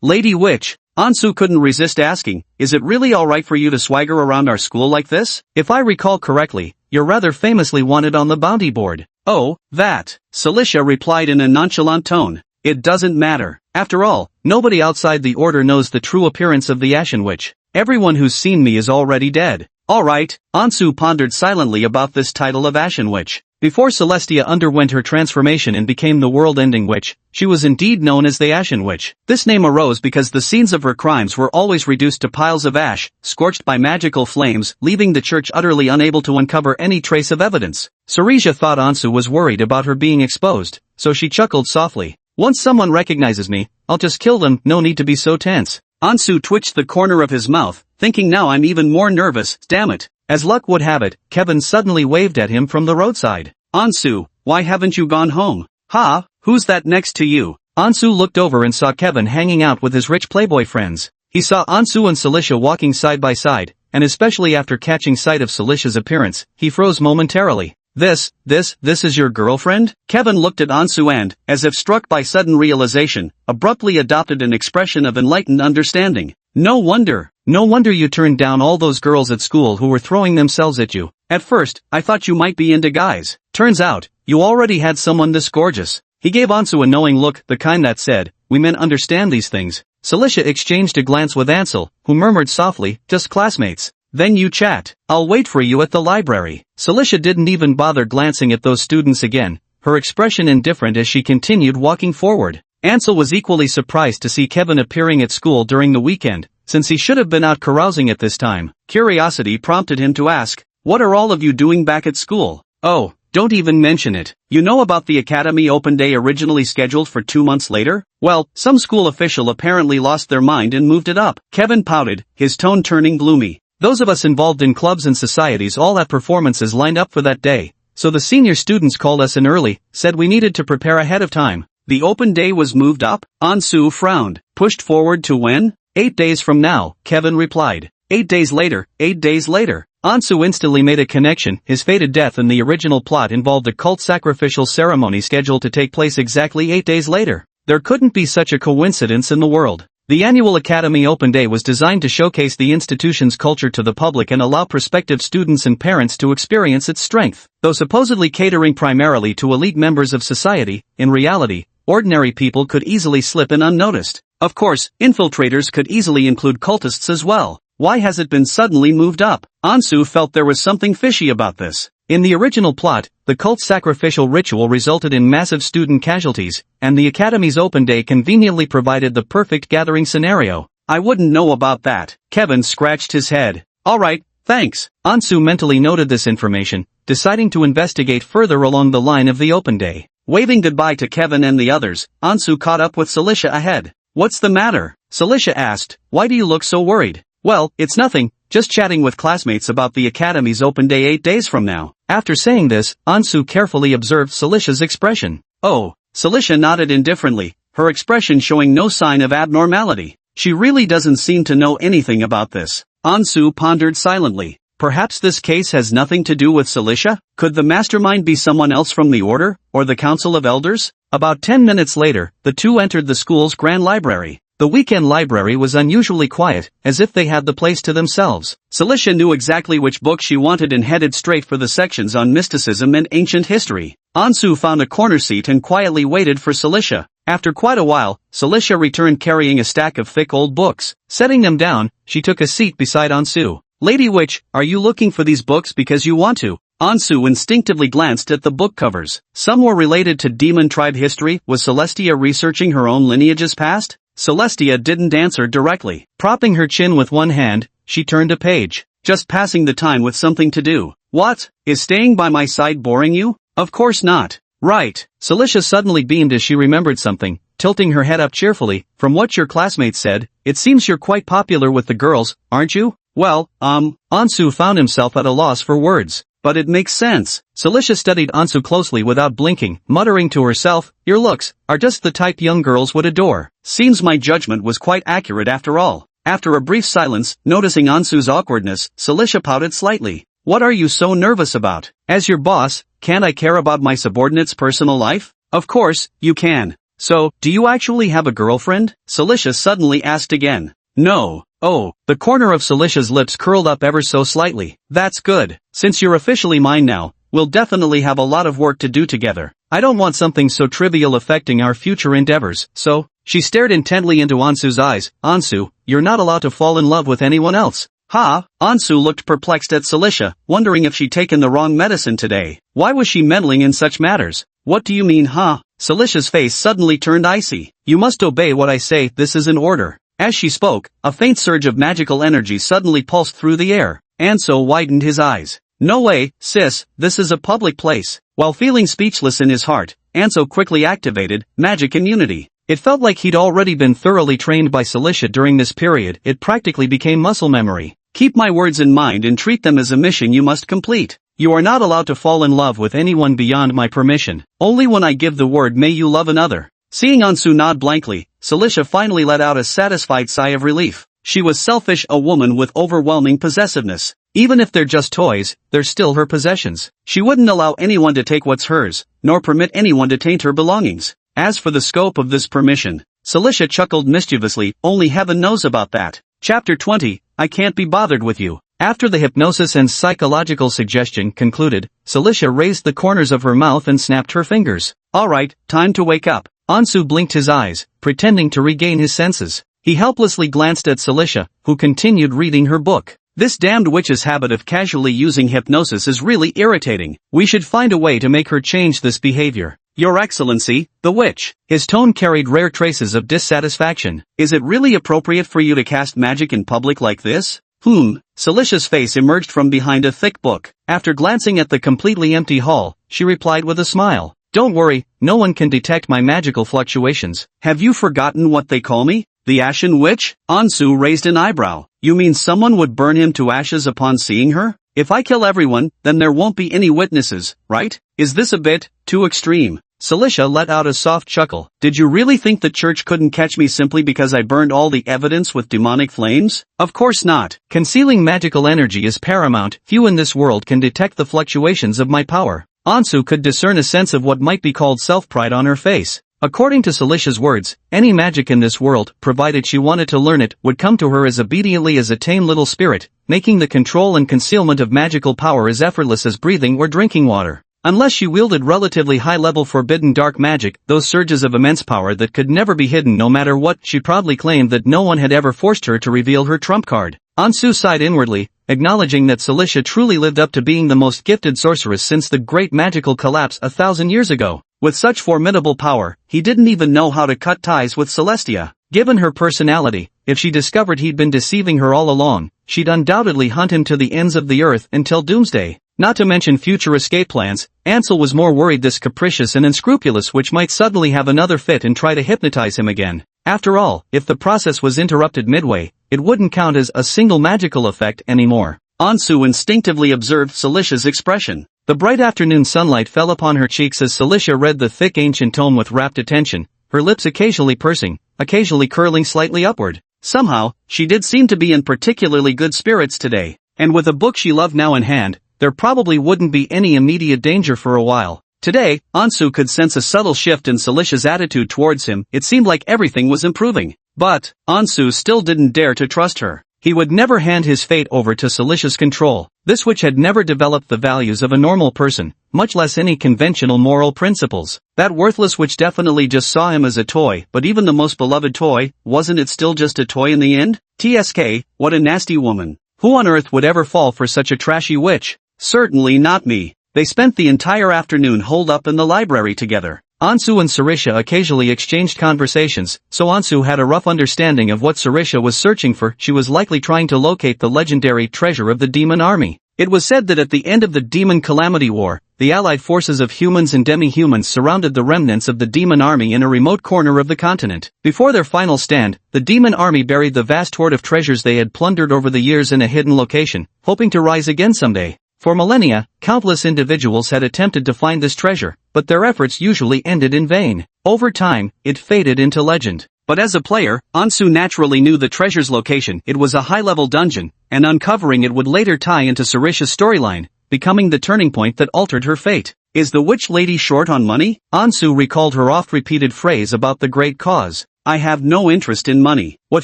Lady Witch, Ansu couldn't resist asking, is it really alright for you to swagger around our school like this? If I recall correctly, you're rather famously wanted on the bounty board. Oh, that. Celicia replied in a nonchalant tone. It doesn't matter. After all, nobody outside the order knows the true appearance of the Ashen Witch. Everyone who's seen me is already dead. Alright, Ansu pondered silently about this title of Ashen Witch. Before Celestia underwent her transformation and became the world-ending witch, she was indeed known as the Ashen Witch. This name arose because the scenes of her crimes were always reduced to piles of ash, scorched by magical flames, leaving the church utterly unable to uncover any trace of evidence. Ceresia thought Ansu was worried about her being exposed, so she chuckled softly. Once someone recognizes me, I'll just kill them, no need to be so tense. Ansu twitched the corner of his mouth, thinking now I'm even more nervous, damn it. As luck would have it, Kevin suddenly waved at him from the roadside. Ansu, why haven't you gone home? Ha, who's that next to you? Ansu looked over and saw Kevin hanging out with his rich playboy friends. He saw Ansu and Celicia walking side by side, and especially after catching sight of Celicia's appearance, he froze momentarily. This is your girlfriend? Kevin looked at Ansu and, as if struck by sudden realization, abruptly adopted an expression of enlightened understanding. No wonder you turned down all those girls at school who were throwing themselves at you. At first, I thought you might be into guys. Turns out, you already had someone this gorgeous. He gave Ansu a knowing look, the kind that said, we men understand these things. Celicia exchanged a glance with Ansel, who murmured softly, just classmates. Then you chat. I'll wait for you at the library. Celicia didn't even bother glancing at those students again, her expression indifferent as she continued walking forward. Ansel was equally surprised to see Kevin appearing at school during the weekend, since he should have been out carousing at this time. Curiosity prompted him to ask, what are all of you doing back at school? Oh, don't even mention it. You know about the Academy Open Day originally scheduled for 2 months later? Well, some school official apparently lost their mind and moved it up. Kevin pouted, his tone turning gloomy. Those of us involved in clubs and societies all had performances lined up for that day, so the senior students called us in early, said we needed to prepare ahead of time. The open day was moved up? Ansu frowned. Pushed forward to when? 8 days from now, Kevin replied. 8 days later, 8 days later. Ansu instantly made a connection. His fated death in the original plot involved a cult sacrificial ceremony scheduled to take place exactly 8 days later. There couldn't be such a coincidence in the world. The annual Academy Open Day was designed to showcase the institution's culture to the public and allow prospective students and parents to experience its strength. Though supposedly catering primarily to elite members of society, in reality, ordinary people could easily slip in unnoticed. Of course, infiltrators could easily include cultists as well. Why has it been suddenly moved up? Ansu felt there was something fishy about this. In the original plot, the cult's sacrificial ritual resulted in massive student casualties, and the Academy's Open Day conveniently provided the perfect gathering scenario. I wouldn't know about that. Kevin scratched his head. Alright, thanks. Ansu mentally noted this information, deciding to investigate further along the line of the Open Day. Waving goodbye to Kevin and the others, Ansu caught up with Celicia ahead. What's the matter? Celicia asked. Why do you look so worried? Well, it's nothing, just chatting with classmates about the Academy's Open Day 8 days from now. After saying this, Ansu carefully observed Celicia's expression. Oh, Celicia nodded indifferently, her expression showing no sign of abnormality. She really doesn't seem to know anything about this. Ansu pondered silently. Perhaps this case has nothing to do with Celicia? Could the mastermind be someone else from the Order, or the Council of Elders? About 10 minutes later, the two entered the school's grand library. The weekend library was unusually quiet, as if they had the place to themselves. Celicia knew exactly which book she wanted and headed straight for the sections on mysticism and ancient history. Ansu found a corner seat and quietly waited for Celicia. After quite a while, Celicia returned carrying a stack of thick old books. Setting them down, she took a seat beside Ansu. Lady Witch, are you looking for these books because you want to? Ansu instinctively glanced at the book covers. Some were related to demon tribe history. Was Celestia researching her own lineage's past? Celestia didn't answer directly. Propping her chin with one hand, she turned a page. Just passing the time with something to do. What? Is staying by my side boring you? Of course not. Right. Celicia suddenly beamed as she remembered something, tilting her head up cheerfully. From what your classmates said, it seems you're quite popular with the girls, aren't you? Well, Ansu found himself at a loss for words. But it makes sense. Celicia studied Ansu closely without blinking, muttering to herself, your looks are just the type young girls would adore. Seems my judgment was quite accurate after all. After a brief silence, noticing Ansu's awkwardness, Celicia pouted slightly. What are you so nervous about? As your boss, can't I care about my subordinate's personal life? Of course, you can. So, do you actually have a girlfriend? Celicia suddenly asked again. No. Oh, the corner of Celicia's lips curled up ever so slightly. That's good. Since you're officially mine now, we'll definitely have a lot of work to do together. I don't want something so trivial affecting our future endeavors, so... She stared intently into Ansu's eyes. Ansu, you're not allowed to fall in love with anyone else. Ha? Ansu looked perplexed at Celicia, wondering if she'd taken the wrong medicine today. Why was she meddling in such matters? What do you mean, huh? Celicia's face suddenly turned icy. You must obey what I say, this is an order. As she spoke, a faint surge of magical energy suddenly pulsed through the air. Ansu widened his eyes. No way, sis, this is a public place. While feeling speechless in his heart, Ansu quickly activated magic immunity. It felt like he'd already been thoroughly trained by Celicia during this period. It practically became muscle memory. Keep my words in mind and treat them as a mission you must complete. You are not allowed to fall in love with anyone beyond my permission. Only when I give the word may you love another. Seeing Ansu nod blankly, Celicia finally let out a satisfied sigh of relief. She was selfish, a woman with overwhelming possessiveness. Even if they're just toys, they're still her possessions. She wouldn't allow anyone to take what's hers, nor permit anyone to taint her belongings. As for the scope of this permission, Celicia chuckled mischievously, only heaven knows about that. Chapter 20, I can't be bothered with you. After the hypnosis and psychological suggestion concluded, Celicia raised the corners of her mouth and snapped her fingers. Alright, time to wake up. Ansu blinked his eyes, pretending to regain his senses. He helplessly glanced at Celicia, who continued reading her book. This damned witch's habit of casually using hypnosis is really irritating. We should find a way to make her change this behavior. Your Excellency, the witch. His tone carried rare traces of dissatisfaction. Is it really appropriate for you to cast magic in public like this? Celicia's face emerged from behind a thick book. After glancing at the completely empty hall, she replied with a smile. Don't worry, no one can detect my magical fluctuations. Have you forgotten what they call me? The Ashen Witch? Ansu raised an eyebrow. You mean someone would burn him to ashes upon seeing her? If I kill everyone, then there won't be any witnesses, right? Is this a bit too extreme? Celicia let out a soft chuckle. Did you really think the church couldn't catch me simply because I burned all the evidence with demonic flames? Of course not. Concealing magical energy is paramount. Few in this world can detect the fluctuations of my power. Ansu could discern a sense of what might be called self-pride on her face. According to Celicia's words, any magic in this world, provided she wanted to learn it, would come to her as obediently as a tame little spirit, making the control and concealment of magical power as effortless as breathing or drinking water. Unless she wielded relatively high-level forbidden dark magic, those surges of immense power that could never be hidden no matter what, she proudly claimed that no one had ever forced her to reveal her trump card. Ansu sighed inwardly, acknowledging that Celicia truly lived up to being the most gifted sorceress since the great magical collapse 1,000 years ago. With such formidable power, he didn't even know how to cut ties with Celestia. Given her personality, if she discovered he'd been deceiving her all along, she'd undoubtedly hunt him to the ends of the earth until doomsday. Not to mention future escape plans, Ansel was more worried this capricious and unscrupulous witch might suddenly have another fit and try to hypnotize him again. After all, if the process was interrupted midway, it wouldn't count as a single magical effect anymore. Ansu instinctively observed Celicia's expression. The bright afternoon sunlight fell upon her cheeks as Celicia read the thick ancient tome with rapt attention, her lips occasionally pursing, occasionally curling slightly upward. Somehow, she did seem to be in particularly good spirits today, and with a book she loved now in hand, there probably wouldn't be any immediate danger for a while. Today, Ansu could sense a subtle shift in Celicia's attitude towards him. It seemed like everything was improving. But, Ansu still didn't dare to trust her. He would never hand his fate over to Celicia's control. This witch had never developed the values of a normal person, much less any conventional moral principles. That worthless witch definitely just saw him as a toy, but even the most beloved toy, wasn't it still just a toy in the end? TSK, what a nasty woman. Who on earth would ever fall for such a trashy witch? Certainly not me. They spent the entire afternoon holed up in the library together. Ansu and Celicia occasionally exchanged conversations, so Ansu had a rough understanding of what Celicia was searching for. She was likely trying to locate the legendary treasure of the demon army. It was said that at the end of the Demon Calamity War, the allied forces of humans and demi-humans surrounded the remnants of the demon army in a remote corner of the continent. Before their final stand, the demon army buried the vast hoard of treasures they had plundered over the years in a hidden location, hoping to rise again someday. For millennia, countless individuals had attempted to find this treasure, but their efforts usually ended in vain. Over time, it faded into legend. But as a player, Ansu naturally knew the treasure's location. It was a high-level dungeon, and uncovering it would later tie into Celicia's storyline, becoming the turning point that altered her fate. Is the witch lady short on money? Ansu recalled her oft-repeated phrase about the great cause. I have no interest in money. What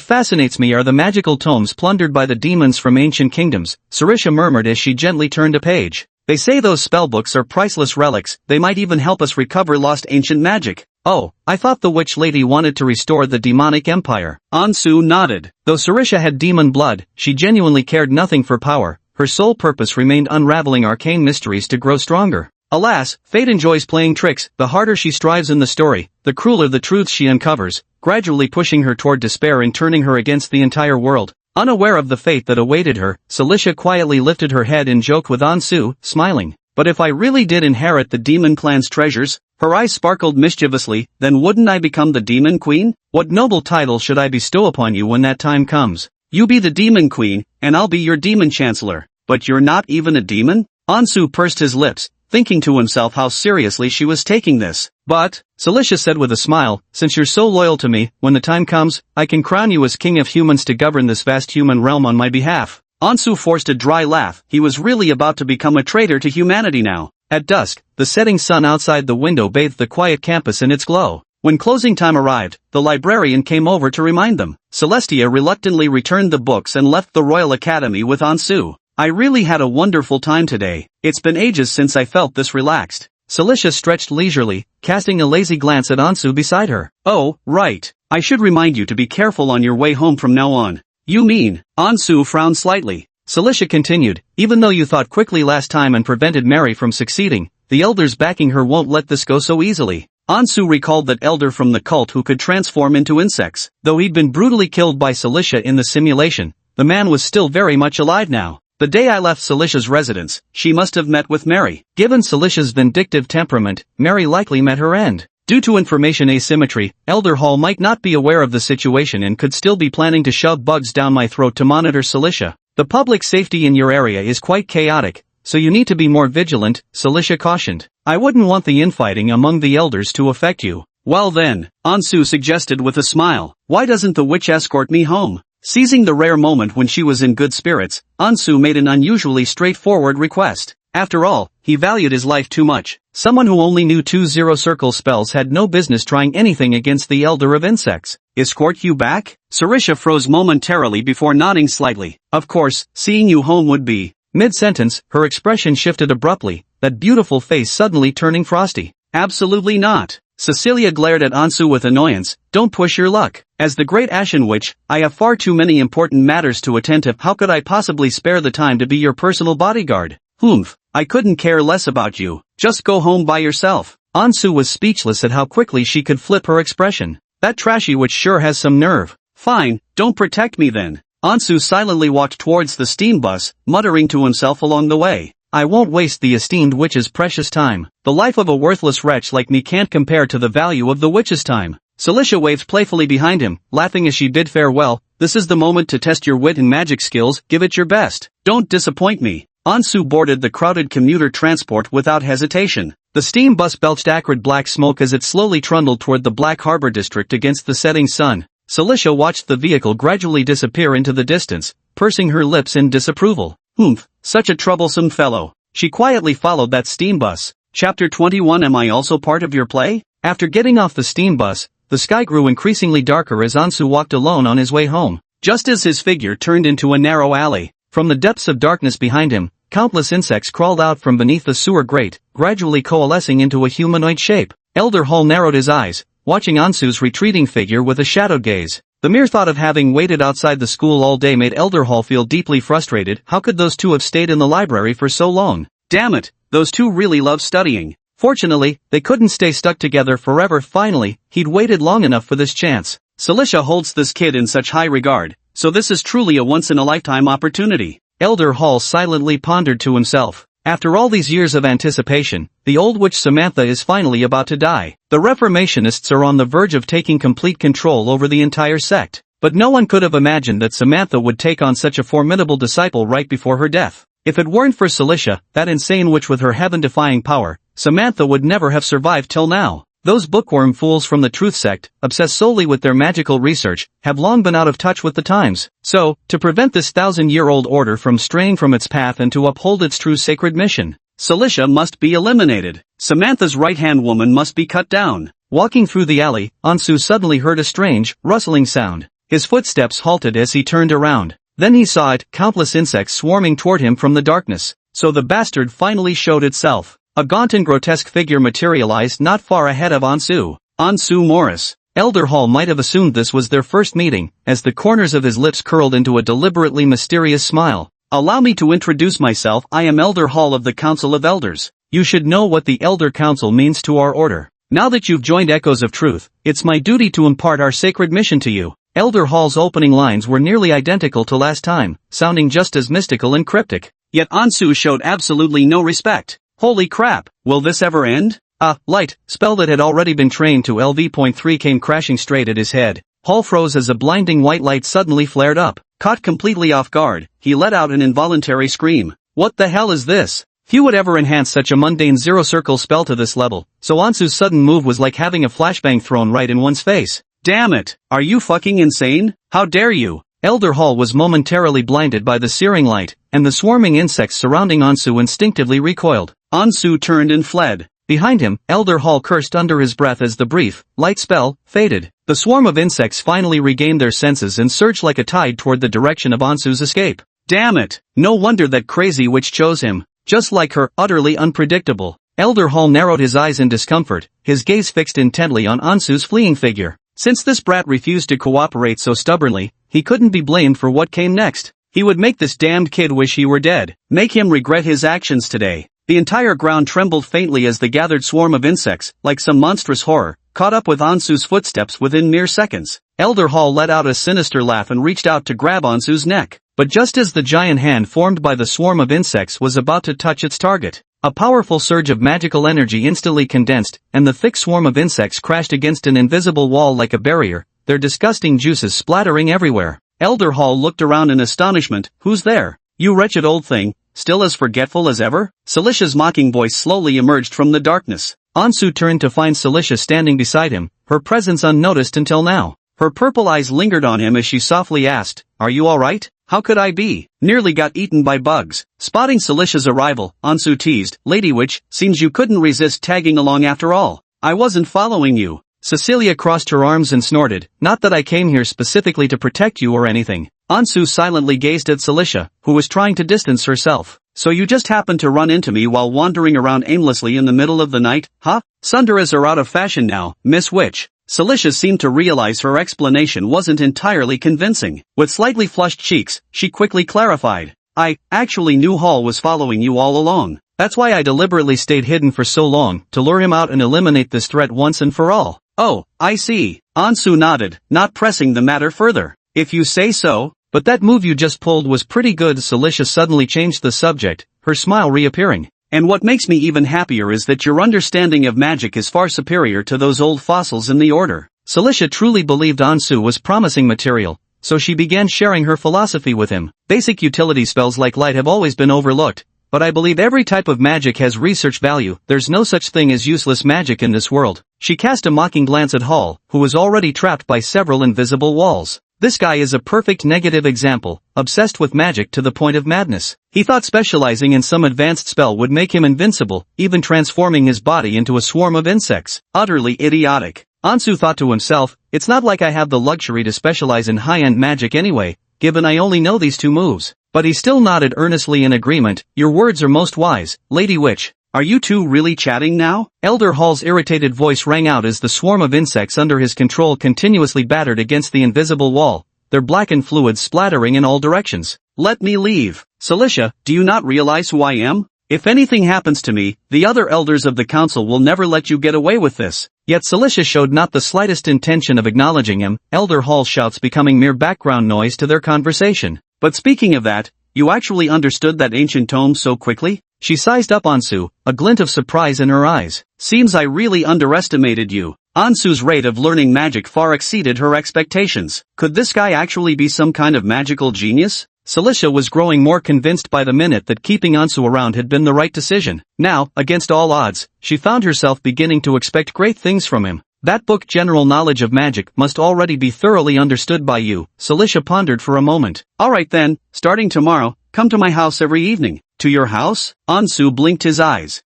fascinates me are the magical tomes plundered by the demons from ancient kingdoms, Celicia murmured as she gently turned a page. They say those spellbooks are priceless relics. They might even help us recover lost ancient magic. Oh, I thought the witch lady wanted to restore the demonic empire. Ansu nodded. Though Celicia had demon blood, she genuinely cared nothing for power. Her sole purpose remained unraveling arcane mysteries to grow stronger. Alas, fate enjoys playing tricks. The harder she strives in the story, the crueler the truths she uncovers, gradually pushing her toward despair and turning her against the entire world. Unaware of the fate that awaited her, Celicia quietly lifted her head and joked with Ansu, smiling. But if I really did inherit the demon clan's treasures, her eyes sparkled mischievously, then wouldn't I become the demon queen? What noble title should I bestow upon you when that time comes? You be the demon queen, and I'll be your demon chancellor. But you're not even a demon? Ansu pursed his lips, thinking to himself how seriously she was taking this. But, Celicia said with a smile, since you're so loyal to me, when the time comes, I can crown you as king of humans to govern this vast human realm on my behalf. Ansu forced a dry laugh. He was really about to become a traitor to humanity now. At dusk, the setting sun outside the window bathed the quiet campus in its glow. When closing time arrived, the librarian came over to remind them. Celestia reluctantly returned the books and left the Royal Academy with Ansu. I really had a wonderful time today. It's been ages since I felt this relaxed. Celicia stretched leisurely, casting a lazy glance at Ansu beside her. Oh, right. I should remind you to be careful on your way home from now on. You mean? Ansu frowned slightly. Celicia continued, even though you thought quickly last time and prevented Mary from succeeding, the elders backing her won't let this go so easily. Ansu recalled that elder from the cult who could transform into insects. Though he'd been brutally killed by Celicia in the simulation, the man was still very much alive now. The day I left Celicia's residence, she must have met with Mary. Given Celicia's vindictive temperament, Mary likely met her end. Due to information asymmetry, Elder Hall might not be aware of the situation and could still be planning to shove bugs down my throat to monitor Celicia. The public safety in your area is quite chaotic, so you need to be more vigilant, Celicia cautioned. I wouldn't want the infighting among the elders to affect you. Well then, Ansu suggested with a smile, why doesn't the witch escort me home? Seizing the rare moment when she was in good spirits, Ansu made an unusually straightforward request. After all, he valued his life too much. Someone who only knew 2 zero-circle spells had no business trying anything against the Elder of Insects. Escort you back? Sarisha froze momentarily before nodding slightly. Of course, seeing you home would be. Mid-sentence, her expression shifted abruptly, that beautiful face suddenly turning frosty. Absolutely not. Cecilia glared at Ansu with annoyance. Don't push your luck. As the great Ashen Witch, I have far too many important matters to attend to. How could I possibly spare the time to be your personal bodyguard? Humph, I couldn't care less about you. Just go home by yourself. Ansu was speechless at how quickly she could flip her expression. That trashy witch sure has some nerve. Fine, don't protect me then. Ansu silently walked towards the steam bus, muttering to himself along the way. I won't waste the esteemed witch's precious time. The life of a worthless wretch like me can't compare to the value of the witch's time. Celicia waved playfully behind him, laughing as she bid farewell. This is the moment to test your wit and magic skills, give it your best. Don't disappoint me. Ansu boarded the crowded commuter transport without hesitation. The steam bus belched acrid black smoke as it slowly trundled toward the Black Harbor district against the setting sun. Celicia watched the vehicle gradually disappear into the distance, pursing her lips in disapproval. Humph, such a troublesome fellow. She quietly followed that steam bus. Chapter 21. Am I also part of your play? After getting off the steam bus, the sky grew increasingly darker as Ansu walked alone on his way home. Just as his figure turned into a narrow alley, from the depths of darkness behind him, countless insects crawled out from beneath the sewer grate, gradually coalescing into a humanoid shape. Elder Hall narrowed his eyes, watching Ansu's retreating figure with a shadowed gaze. The mere thought of having waited outside the school all day made Elder Hall feel deeply frustrated. How could those two have stayed in the library for so long? Damn it, those two really love studying. Fortunately, they couldn't stay stuck together forever. Finally, he'd waited long enough for this chance. Celicia holds this kid in such high regard, so this is truly a once-in-a-lifetime opportunity. Elder Hall silently pondered to himself. After all these years of anticipation, the old witch Samantha is finally about to die. The Reformationists are on the verge of taking complete control over the entire sect. But no one could have imagined that Samantha would take on such a formidable disciple right before her death. If it weren't for Celicia, that insane witch with her heaven-defying power, Samantha would never have survived till now. Those bookworm fools from the Truth Sect, obsessed solely with their magical research, have long been out of touch with the times. So, to prevent this 1,000-year-old order from straying from its path and to uphold its true sacred mission, Celicia must be eliminated. Samantha's right-hand woman must be cut down. Walking through the alley, Ansu suddenly heard a strange, rustling sound. His footsteps halted as he turned around. Then he saw it, countless insects swarming toward him from the darkness. So the bastard finally showed itself. A gaunt and grotesque figure materialized not far ahead of Ansu. Ansu Morris. Elder Hall might have assumed this was their first meeting, as the corners of his lips curled into a deliberately mysterious smile. Allow me to introduce myself. I am Elder Hall of the Council of Elders. You should know what the Elder Council means to our order. Now that you've joined Echoes of Truth, it's my duty to impart our sacred mission to you. Elder Hall's opening lines were nearly identical to last time, sounding just as mystical and cryptic. Yet Ansu showed absolutely no respect. Holy crap, will this ever end? Light, spell that had already been trained to LV.3 came crashing straight at his head. Hall froze as a blinding white light suddenly flared up. Caught completely off guard, he let out an involuntary scream. What the hell is this? Few would ever enhance such a mundane zero-circle spell to this level, so Ansu's sudden move was like having a flashbang thrown right in one's face. Damn it, are you fucking insane? How dare you? Elder Hall was momentarily blinded by the searing light, and the swarming insects surrounding Ansu instinctively recoiled. Ansu turned and fled. Behind him, Elder Hall cursed under his breath as the brief, light spell, faded. The swarm of insects finally regained their senses and surged like a tide toward the direction of Ansu's escape. Damn it! No wonder that crazy witch chose him. Just like her, utterly unpredictable. Elder Hall narrowed his eyes in discomfort, his gaze fixed intently on Ansu's fleeing figure. Since this brat refused to cooperate so stubbornly, he couldn't be blamed for what came next. He would make this damned kid wish he were dead. Make him regret his actions today. The entire ground trembled faintly as the gathered swarm of insects, like some monstrous horror, caught up with Ansu's footsteps within mere seconds. Elder Hall let out a sinister laugh and reached out to grab Ansu's neck. But just as the giant hand formed by the swarm of insects was about to touch its target, a powerful surge of magical energy instantly condensed, and the thick swarm of insects crashed against an invisible wall like a barrier, their disgusting juices splattering everywhere. Elder Hall looked around in astonishment. Who's there? You wretched old thing, still as forgetful as ever? Celicia's mocking voice slowly emerged from the darkness. Ansu turned to find Celicia standing beside him, her presence unnoticed until now. Her purple eyes lingered on him as she softly asked, "Are you alright?" How could I be? Nearly got eaten by bugs. Spotting Celicia's arrival, Ansu teased, Lady Witch, seems you couldn't resist tagging along after all. I wasn't following you. Cecilia crossed her arms and snorted, not that I came here specifically to protect you or anything. Ansu silently gazed at Celicia, who was trying to distance herself. So you just happened to run into me while wandering around aimlessly in the middle of the night, huh? Sundaras are out of fashion now, Miss Witch. Celicia seemed to realize her explanation wasn't entirely convincing. With slightly flushed cheeks, she quickly clarified. I actually knew Hall was following you all along. That's why I deliberately stayed hidden for so long, to lure him out and eliminate this threat once and for all. Oh, I see. Ansu nodded, not pressing the matter further. If you say so, but that move you just pulled was pretty good. Celicia suddenly changed the subject, her smile reappearing. And what makes me even happier is that your understanding of magic is far superior to those old fossils in the order. Celicia truly believed Ansu was promising material, so she began sharing her philosophy with him. Basic utility spells like light have always been overlooked, but I believe every type of magic has research value. There's no such thing as useless magic in this world. She cast a mocking glance at Hall, who was already trapped by several invisible walls. This guy is a perfect negative example, obsessed with magic to the point of madness. He thought specializing in some advanced spell would make him invincible, even transforming his body into a swarm of insects. Utterly idiotic. Ansu thought to himself, it's not like I have the luxury to specialize in high-end magic anyway, given I only know these two moves. But he still nodded earnestly in agreement. Your words are most wise, Lady Witch. Are you two really chatting now? Elder Hall's irritated voice rang out as the swarm of insects under his control continuously battered against the invisible wall, their blackened fluids splattering in all directions. Let me leave. Celicia, do you not realize who I am? If anything happens to me, the other elders of the council will never let you get away with this. Yet Celicia showed not the slightest intention of acknowledging him, Elder Hall's shouts becoming mere background noise to their conversation. But speaking of that, you actually understood that ancient tome so quickly? She sized up Ansu, a glint of surprise in her eyes. Seems I really underestimated you. Ansu's rate of learning magic far exceeded her expectations. Could this guy actually be some kind of magical genius? Celicia was growing more convinced by the minute that keeping Ansu around had been the right decision. Now, against all odds, she found herself beginning to expect great things from him. That book General Knowledge of Magic must already be thoroughly understood by you. Celicia pondered for a moment. Alright then, starting tomorrow, come to my house every evening. To your house? Ansu blinked his eyes.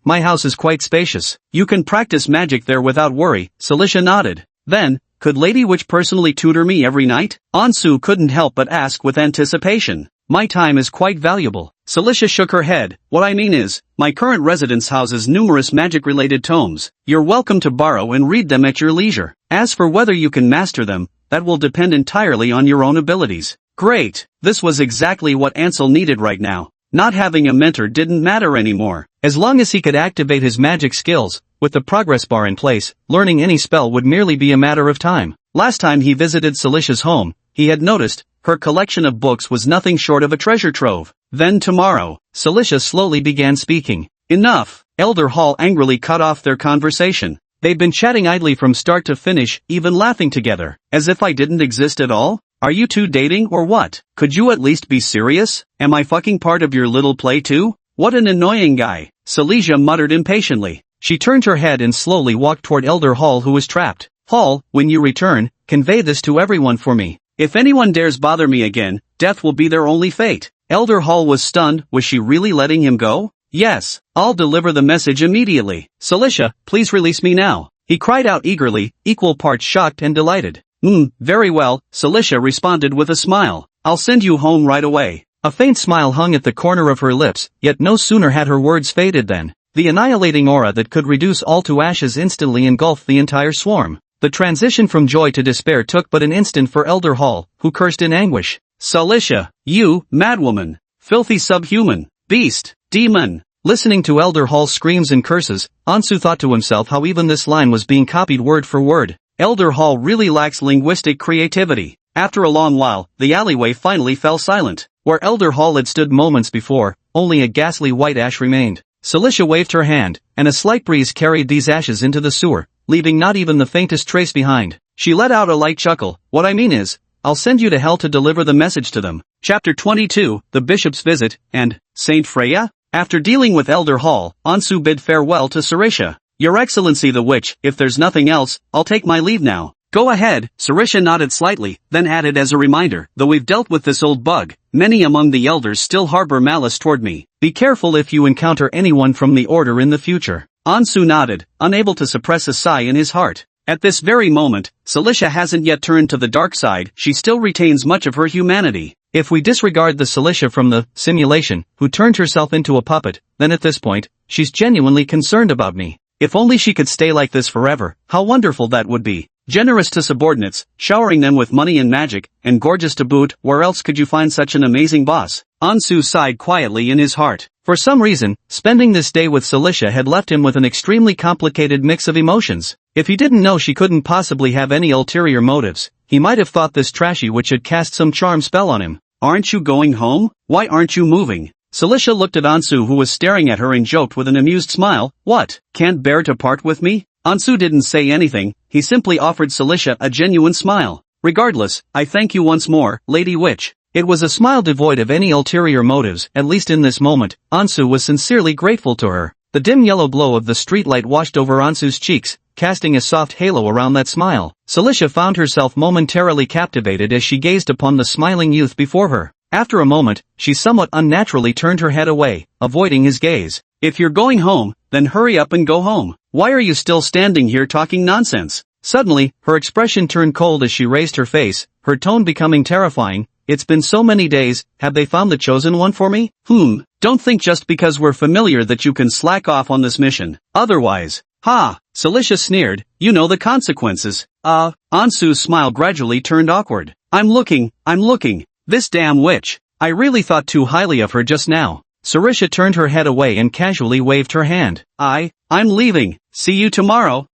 My house is quite spacious. You can practice magic there without worry. Celicia nodded. Then, could Lady Witch personally tutor me every night? Ansu couldn't help but ask with anticipation. My time is quite valuable. Celicia shook her head. What I mean is, my current residence houses numerous magic-related tomes. You're welcome to borrow and read them at your leisure. As for whether you can master them, that will depend entirely on your own abilities. Great. This was exactly what Ansel needed right now. Not having a mentor didn't matter anymore. As long as he could activate his magic skills, with the progress bar in place, learning any spell would merely be a matter of time. Last time he visited Celicia's home, he had noticed, her collection of books was nothing short of a treasure trove. Then tomorrow, Celicia slowly began speaking. Enough! Elder Hall angrily cut off their conversation. They'd been chatting idly from start to finish, even laughing together. As if I didn't exist at all? Are you two dating or what? Could you at least be serious? Am I fucking part of your little play too? What an annoying guy. Celicia muttered impatiently. She turned her head and slowly walked toward Elder Hall, who was trapped. Hall, when you return, convey this to everyone for me. If anyone dares bother me again, death will be their only fate. Elder Hall was stunned. Was she really letting him go? Yes, I'll deliver the message immediately. Celicia, please release me now. He cried out eagerly, equal parts shocked and delighted. Very well, Celicia responded with a smile. I'll send you home right away. A faint smile hung at the corner of her lips, yet no sooner had her words faded than the annihilating aura that could reduce all to ashes instantly engulfed the entire swarm. The transition from joy to despair took but an instant for Elder Hall, who cursed in anguish. Celicia, you, madwoman, filthy subhuman, beast, demon. Listening to Elder Hall's screams and curses, Ansu thought to himself how even this line was being copied word for word. Elder Hall really lacks linguistic creativity. After a long while, the alleyway finally fell silent. Where Elder Hall had stood moments before, only a ghastly white ash remained. Celicia waved her hand, and a slight breeze carried these ashes into the sewer, leaving not even the faintest trace behind. She let out a light chuckle. What I mean is, I'll send you to hell to deliver the message to them. Chapter 22, The Bishop's Visit, and Saint Freya? After dealing with Elder Hall, Ansu bid farewell to Celicia. Your Excellency the Witch, if there's nothing else, I'll take my leave now. Go ahead, Sarisha nodded slightly, then added as a reminder, though we've dealt with this old bug, many among the elders still harbor malice toward me. Be careful if you encounter anyone from the order in the future. Ansu nodded, unable to suppress a sigh in his heart. At this very moment, Celicia hasn't yet turned to the dark side, she still retains much of her humanity. If we disregard the Celicia from the simulation, who turned herself into a puppet, then at this point, she's genuinely concerned about me. If only she could stay like this forever, how wonderful that would be. Generous to subordinates, showering them with money and magic, and gorgeous to boot, where else could you find such an amazing boss? Ansu sighed quietly in his heart. For some reason, spending this day with Celicia had left him with an extremely complicated mix of emotions. If he didn't know she couldn't possibly have any ulterior motives, he might have thought this trashy witch had cast some charm spell on him. Aren't you going home? Why aren't you moving? Celicia looked at Ansu, who was staring at her, and joked with an amused smile. What? Can't bear to part with me? Ansu didn't say anything, he simply offered Celicia a genuine smile. Regardless, I thank you once more, Lady Witch. It was a smile devoid of any ulterior motives, at least in this moment. Ansu was sincerely grateful to her. The dim yellow glow of the streetlight washed over Ansu's cheeks, casting a soft halo around that smile. Celicia found herself momentarily captivated as she gazed upon the smiling youth before her. After a moment, she somewhat unnaturally turned her head away, avoiding his gaze. If you're going home, then hurry up and go home. Why are you still standing here talking nonsense? Suddenly, her expression turned cold as she raised her face, her tone becoming terrifying. It's been so many days, have they found the chosen one for me? Don't think just because we're familiar that you can slack off on this mission. Otherwise, ha! Celicia sneered, you know the consequences. Ansu's smile gradually turned awkward. I'm looking. This damn witch. I really thought too highly of her just now. Sarisha turned her head away and casually waved her hand. I'm leaving. See you tomorrow.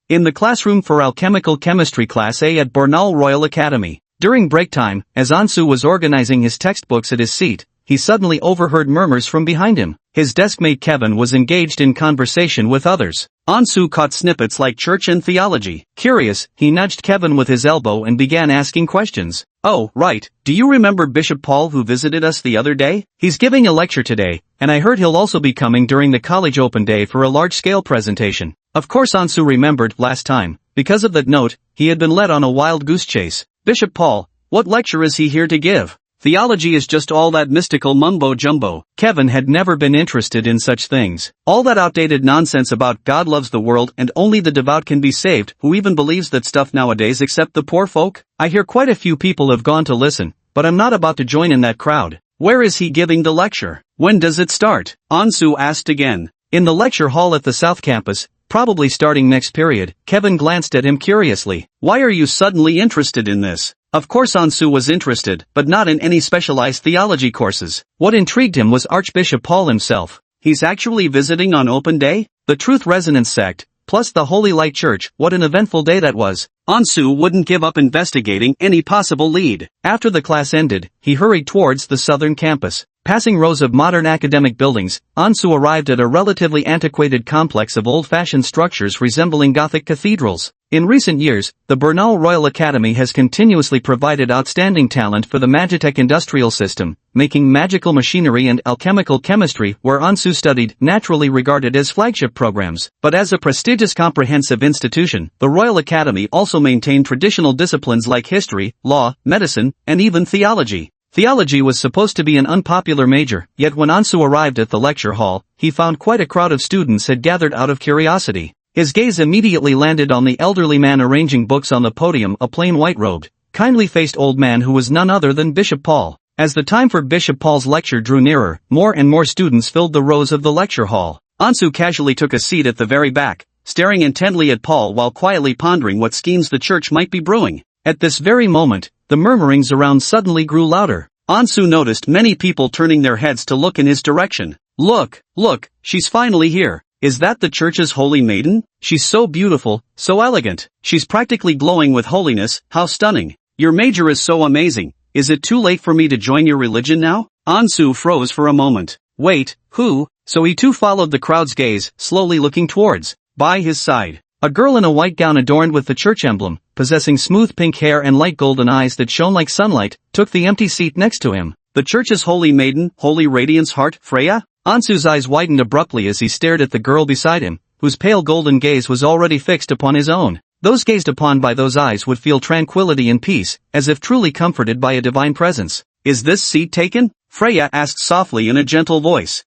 In the classroom for alchemical chemistry class A at Bernal Royal Academy. During break time, as Ansu was organizing his textbooks at his seat, he suddenly overheard murmurs from behind him. His deskmate Kevin was engaged in conversation with others. Ansu caught snippets like church and theology. Curious, he nudged Kevin with his elbow and began asking questions. Oh, right, do you remember Bishop Paul who visited us the other day? He's giving a lecture today, and I heard he'll also be coming during the college open day for a large-scale presentation. Of course Ansu remembered last time. Because of that note, he had been led on a wild goose chase. Bishop Paul, what lecture is he here to give? Theology is just all that mystical mumbo-jumbo. Kevin had never been interested in such things. All that outdated nonsense about God loves the world and only the devout can be saved. Who even believes that stuff nowadays except the poor folk? I hear quite a few people have gone to listen, but I'm not about to join in that crowd. Where is he giving the lecture? When does it start? Ansu asked again. In the lecture hall at the South Campus, probably starting next period. Kevin glanced at him curiously. Why are you suddenly interested in this? Of course Ansu was interested, but not in any specialized theology courses. What intrigued him was Archbishop Paul himself. He's actually visiting on open day? The Truth Resonance sect, plus the Holy Light Church, what an eventful day that was. Ansu wouldn't give up investigating any possible lead. After the class ended, he hurried towards the southern campus. Passing rows of modern academic buildings, Ansu arrived at a relatively antiquated complex of old-fashioned structures resembling Gothic cathedrals. In recent years, the Bernal Royal Academy has continuously provided outstanding talent for the Magitech industrial system, making magical machinery and alchemical chemistry, where Ansu studied, naturally regarded as flagship programs. But as a prestigious comprehensive institution, the Royal Academy also maintained traditional disciplines like history, law, medicine, and even theology. Theology was supposed to be an unpopular major, yet when Ansu arrived at the lecture hall, he found quite a crowd of students had gathered out of curiosity. His gaze immediately landed on the elderly man arranging books on the podium, a plain white-robed, kindly-faced old man who was none other than Bishop Paul. As the time for Bishop Paul's lecture drew nearer, more and more students filled the rows of the lecture hall. Ansu casually took a seat at the very back, staring intently at Paul while quietly pondering what schemes the church might be brewing. At this very moment, the murmurings around suddenly grew louder. Ansu noticed many people turning their heads to look in his direction. Look, she's finally here. Is that the church's holy maiden? She's so beautiful, so elegant. She's practically glowing with holiness, how stunning. Your major is so amazing. Is it too late for me to join your religion now? Ansu froze for a moment. Wait, who? So he too followed the crowd's gaze, slowly looking towards. By his side, a girl in a white gown adorned with the church emblem, possessing smooth pink hair and light golden eyes that shone like sunlight, took the empty seat next to him. The church's holy maiden, holy radiance heart, Freya? Ansu's eyes widened abruptly as he stared at the girl beside him, whose pale golden gaze was already fixed upon his own. Those gazed upon by those eyes would feel tranquility and peace, as if truly comforted by a divine presence. Is this seat taken? Freya asked softly in a gentle voice.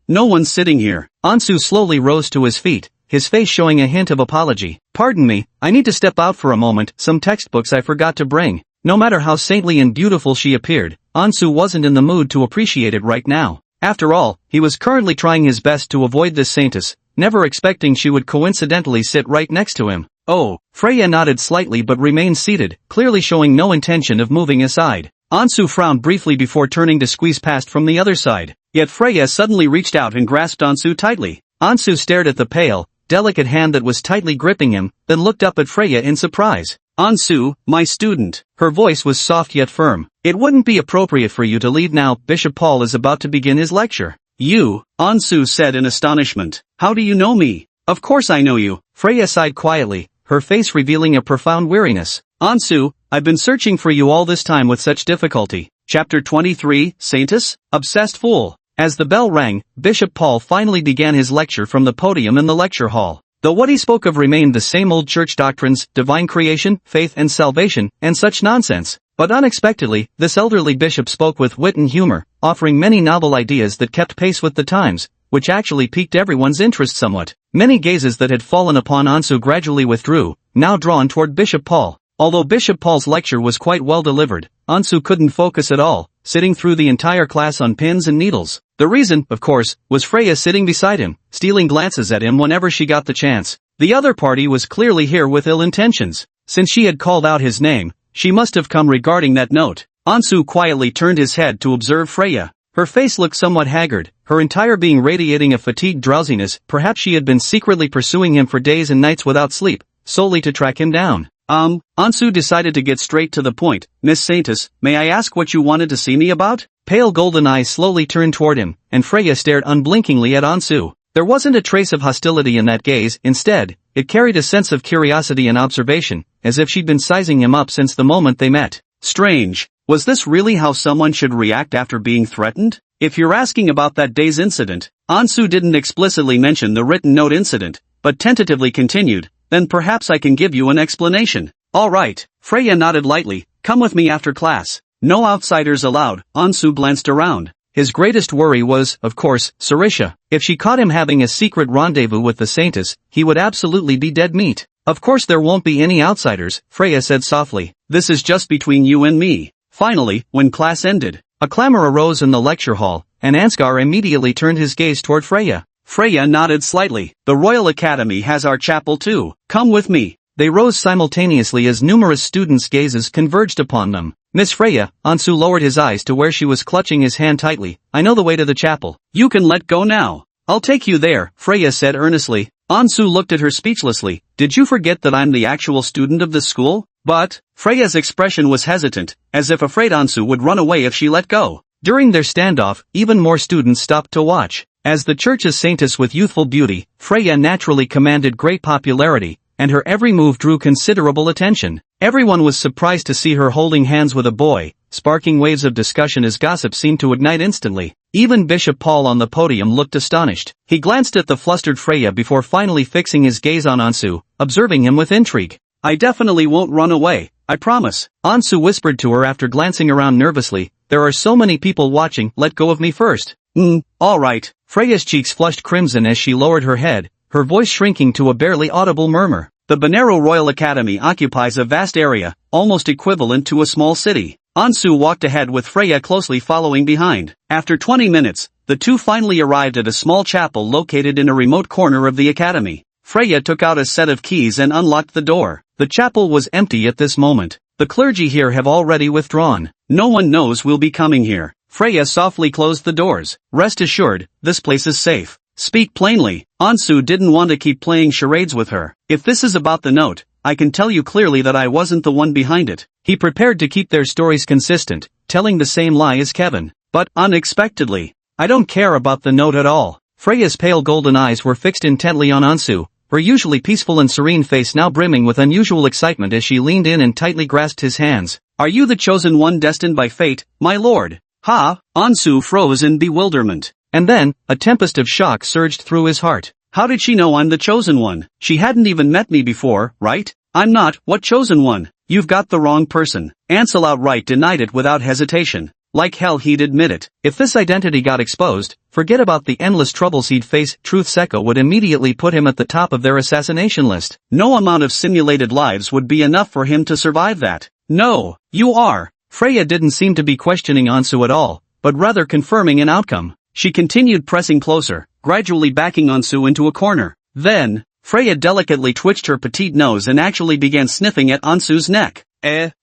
No one's sitting here. Ansu slowly rose to his feet, his face showing a hint of apology. Pardon me, I need to step out for a moment, some textbooks I forgot to bring. No matter how saintly and beautiful she appeared, Ansu wasn't in the mood to appreciate it right now. After all, he was currently trying his best to avoid this saintess, never expecting she would coincidentally sit right next to him. Oh, Freya nodded slightly but remained seated, clearly showing no intention of moving aside. Ansu frowned briefly before turning to squeeze past from the other side. Yet Freya suddenly reached out and grasped Ansu tightly. Ansu stared at the pale, delicate hand that was tightly gripping him, then looked up at Freya in surprise. Ansu, my student. Her voice was soft yet firm. It wouldn't be appropriate for you to leave now, Bishop Paul is about to begin his lecture. You, Ansu said in astonishment. How do you know me? Of course I know you. Freya sighed quietly, her face revealing a profound weariness. Ansu, I've been searching for you all this time with such difficulty. Chapter 23, Saintess? Obsessed Fool. As the bell rang, Bishop Paul finally began his lecture from the podium in the lecture hall. Though what he spoke of remained the same old church doctrines, divine creation, faith and salvation, and such nonsense. But unexpectedly, this elderly bishop spoke with wit and humor, offering many novel ideas that kept pace with the times, which actually piqued everyone's interest somewhat. Many gazes that had fallen upon Ansu gradually withdrew, now drawn toward Bishop Paul. Although Bishop Paul's lecture was quite well delivered, Ansu couldn't focus at all, sitting through the entire class on pins and needles. The reason, of course, was Freya sitting beside him, stealing glances at him whenever she got the chance. The other party was clearly here with ill intentions. Since she had called out his name, she must have come regarding that note. Ansu quietly turned his head to observe Freya. Her face looked somewhat haggard, her entire being radiating a fatigued drowsiness. Perhaps she had been secretly pursuing him for days and nights without sleep, solely to track him down. Ansu decided to get straight to the point. Miss Saintess, may I ask what you wanted to see me about? Pale golden eyes slowly turned toward him, and Freya stared unblinkingly at Ansu. There wasn't a trace of hostility in that gaze, instead, it carried a sense of curiosity and observation, as if she'd been sizing him up since the moment they met. Strange. Was this really how someone should react after being threatened? If you're asking about that day's incident, Ansu didn't explicitly mention the written note incident, but tentatively continued, then perhaps I can give you an explanation. All right, Freya nodded lightly, come with me after class. No outsiders allowed. Ansu glanced around. His greatest worry was, of course, Sarisha. If she caught him having a secret rendezvous with the Saintess, he would absolutely be dead meat. Of course there won't be any outsiders, Freya said softly. This is just between you and me. Finally, when class ended, a clamor arose in the lecture hall, and Ansgar immediately turned his gaze toward Freya. Freya nodded slightly. The Royal Academy has our chapel too. Come with me. They rose simultaneously as numerous students' gazes converged upon them. Miss Freya, Ansu lowered his eyes to where she was clutching his hand tightly. I know the way to the chapel. You can let go now. I'll take you there, Freya said earnestly. Ansu looked at her speechlessly. Did you forget that I'm the actual student of this school? But, Freya's expression was hesitant, as if afraid Ansu would run away if she let go. During their standoff, even more students stopped to watch. As the church's saintess with youthful beauty, Freya naturally commanded great popularity, and her every move drew considerable attention. Everyone was surprised to see her holding hands with a boy, sparking waves of discussion as gossip seemed to ignite instantly. Even Bishop Paul on the podium looked astonished. He glanced at the flustered Freya before finally fixing his gaze on Ansu, observing him with intrigue. I definitely won't run away, I promise. Ansu whispered to her after glancing around nervously. There are so many people watching, let go of me first. All right. Freya's cheeks flushed crimson as she lowered her head, her voice shrinking to a barely audible murmur. The Bonero Royal Academy occupies a vast area, almost equivalent to a small city. Ansu walked ahead with Freya closely following behind. After 20 minutes, the two finally arrived at a small chapel located in a remote corner of the academy. Freya took out a set of keys and unlocked the door. The chapel was empty at this moment. The clergy here have already withdrawn. No one knows we'll be coming here. Freya softly closed the doors. Rest assured, this place is safe. Speak plainly. Ansu didn't want to keep playing charades with her. If this is about the note, I can tell you clearly that I wasn't the one behind it. He prepared to keep their stories consistent, telling the same lie as Kevin. But, unexpectedly, I don't care about the note at all. Freya's pale golden eyes were fixed intently on Ansu, her usually peaceful and serene face now brimming with unusual excitement as she leaned in and tightly grasped his hands. Are you the chosen one destined by fate, my lord? Ha! Ansu froze in bewilderment. And then, a tempest of shock surged through his heart. How did she know I'm the chosen one? She hadn't even met me before, right? I'm not, what chosen one? You've got the wrong person. Ansel outright denied it without hesitation. Like hell he'd admit it. If this identity got exposed, forget about the endless troubles he'd face. Truth Secca would immediately put him at the top of their assassination list. No amount of simulated lives would be enough for him to survive that. No, you are. Freya didn't seem to be questioning Ansu at all, but rather confirming an outcome. She continued pressing closer, gradually backing Ansu into a corner. Then, Freya delicately twitched her petite nose and actually began sniffing at Ansu's neck.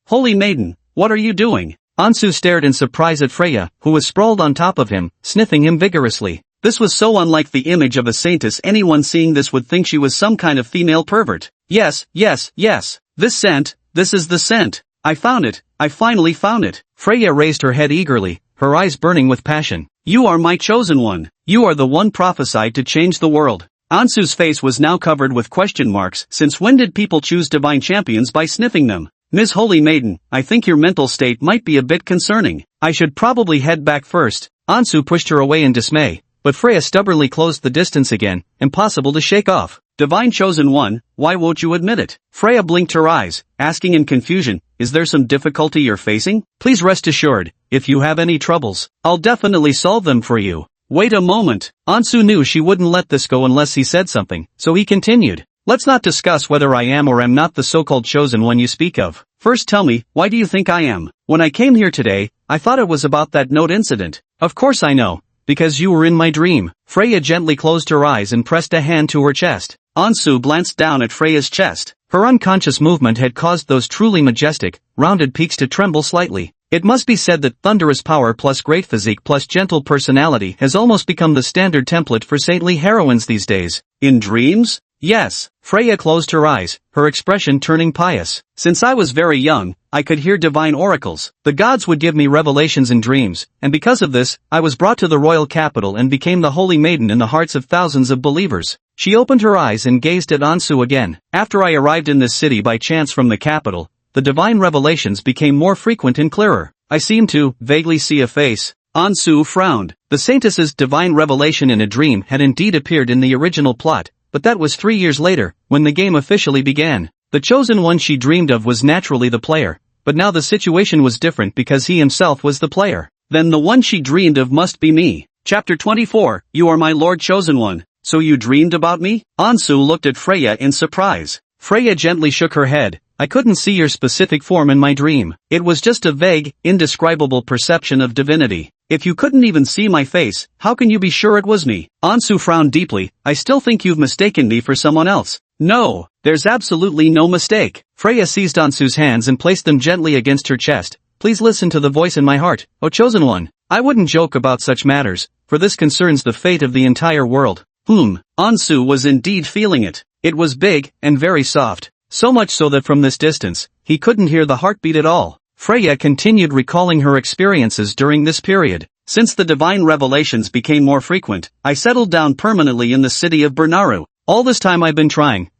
Holy maiden, what are you doing? Ansu stared in surprise at Freya, who was sprawled on top of him, sniffing him vigorously. This was so unlike the image of a saintess. Anyone seeing this would think she was some kind of female pervert. Yes. This scent, this is the scent. I found it, I finally found it. Freya raised her head eagerly, her eyes burning with passion. You are my chosen one. You are the one prophesied to change the world. Ansu's face was now covered with question marks. Since when did people choose divine champions by sniffing them? Miss Holy Maiden, I think your mental state might be a bit concerning. I should probably head back first. Ansu pushed her away in dismay, but Freya stubbornly closed the distance again, impossible to shake off. Divine chosen one, why won't you admit it? Freya blinked her eyes, asking in confusion, is there some difficulty you're facing? Please rest assured, if you have any troubles, I'll definitely solve them for you. Wait a moment. Ansu knew she wouldn't let this go unless he said something, so he continued. Let's not discuss whether I am or am not the so-called chosen one you speak of. First tell me, why do you think I am? When I came here today, I thought it was about that note incident. Of course I know. Because you were in my dream. Freya gently closed her eyes and pressed a hand to her chest. Ansu glanced down at Freya's chest. Her unconscious movement had caused those truly majestic, rounded peaks to tremble slightly. It must be said that thunderous power plus great physique plus gentle personality has almost become the standard template for saintly heroines these days. In dreams? Yes. Freya closed her eyes, her expression turning pious. Since I was very young, I could hear divine oracles. The gods would give me revelations in dreams, and because of this, I was brought to the royal capital and became the holy maiden in the hearts of thousands of believers. She opened her eyes and gazed at Ansu again. After I arrived in this city by chance from the capital, the divine revelations became more frequent and clearer. I seemed to vaguely see a face. Ansu frowned. The saintess's divine revelation in a dream had indeed appeared in the original plot, but that was 3 years later, when the game officially began. The chosen one she dreamed of was naturally the player, but now the situation was different because he himself was the player. Then the one she dreamed of must be me. Chapter 24, You are my Lord Chosen One. So you dreamed about me? Ansu looked at Freya in surprise. Freya gently shook her head. I couldn't see your specific form in my dream. It was just a vague, indescribable perception of divinity. If you couldn't even see my face, how can you be sure it was me? Ansu frowned deeply. I still think you've mistaken me for someone else. No, there's absolutely no mistake. Freya seized Ansu's hands and placed them gently against her chest. Please listen to the voice in my heart, O chosen one. I wouldn't joke about such matters, for this concerns the fate of the entire world. Ansu was indeed feeling it. It was big, and very soft. So much so that from this distance, he couldn't hear the heartbeat at all. Freya continued recalling her experiences during this period. Since the divine revelations became more frequent, I settled down permanently in the city of Bernaru. All this time I've been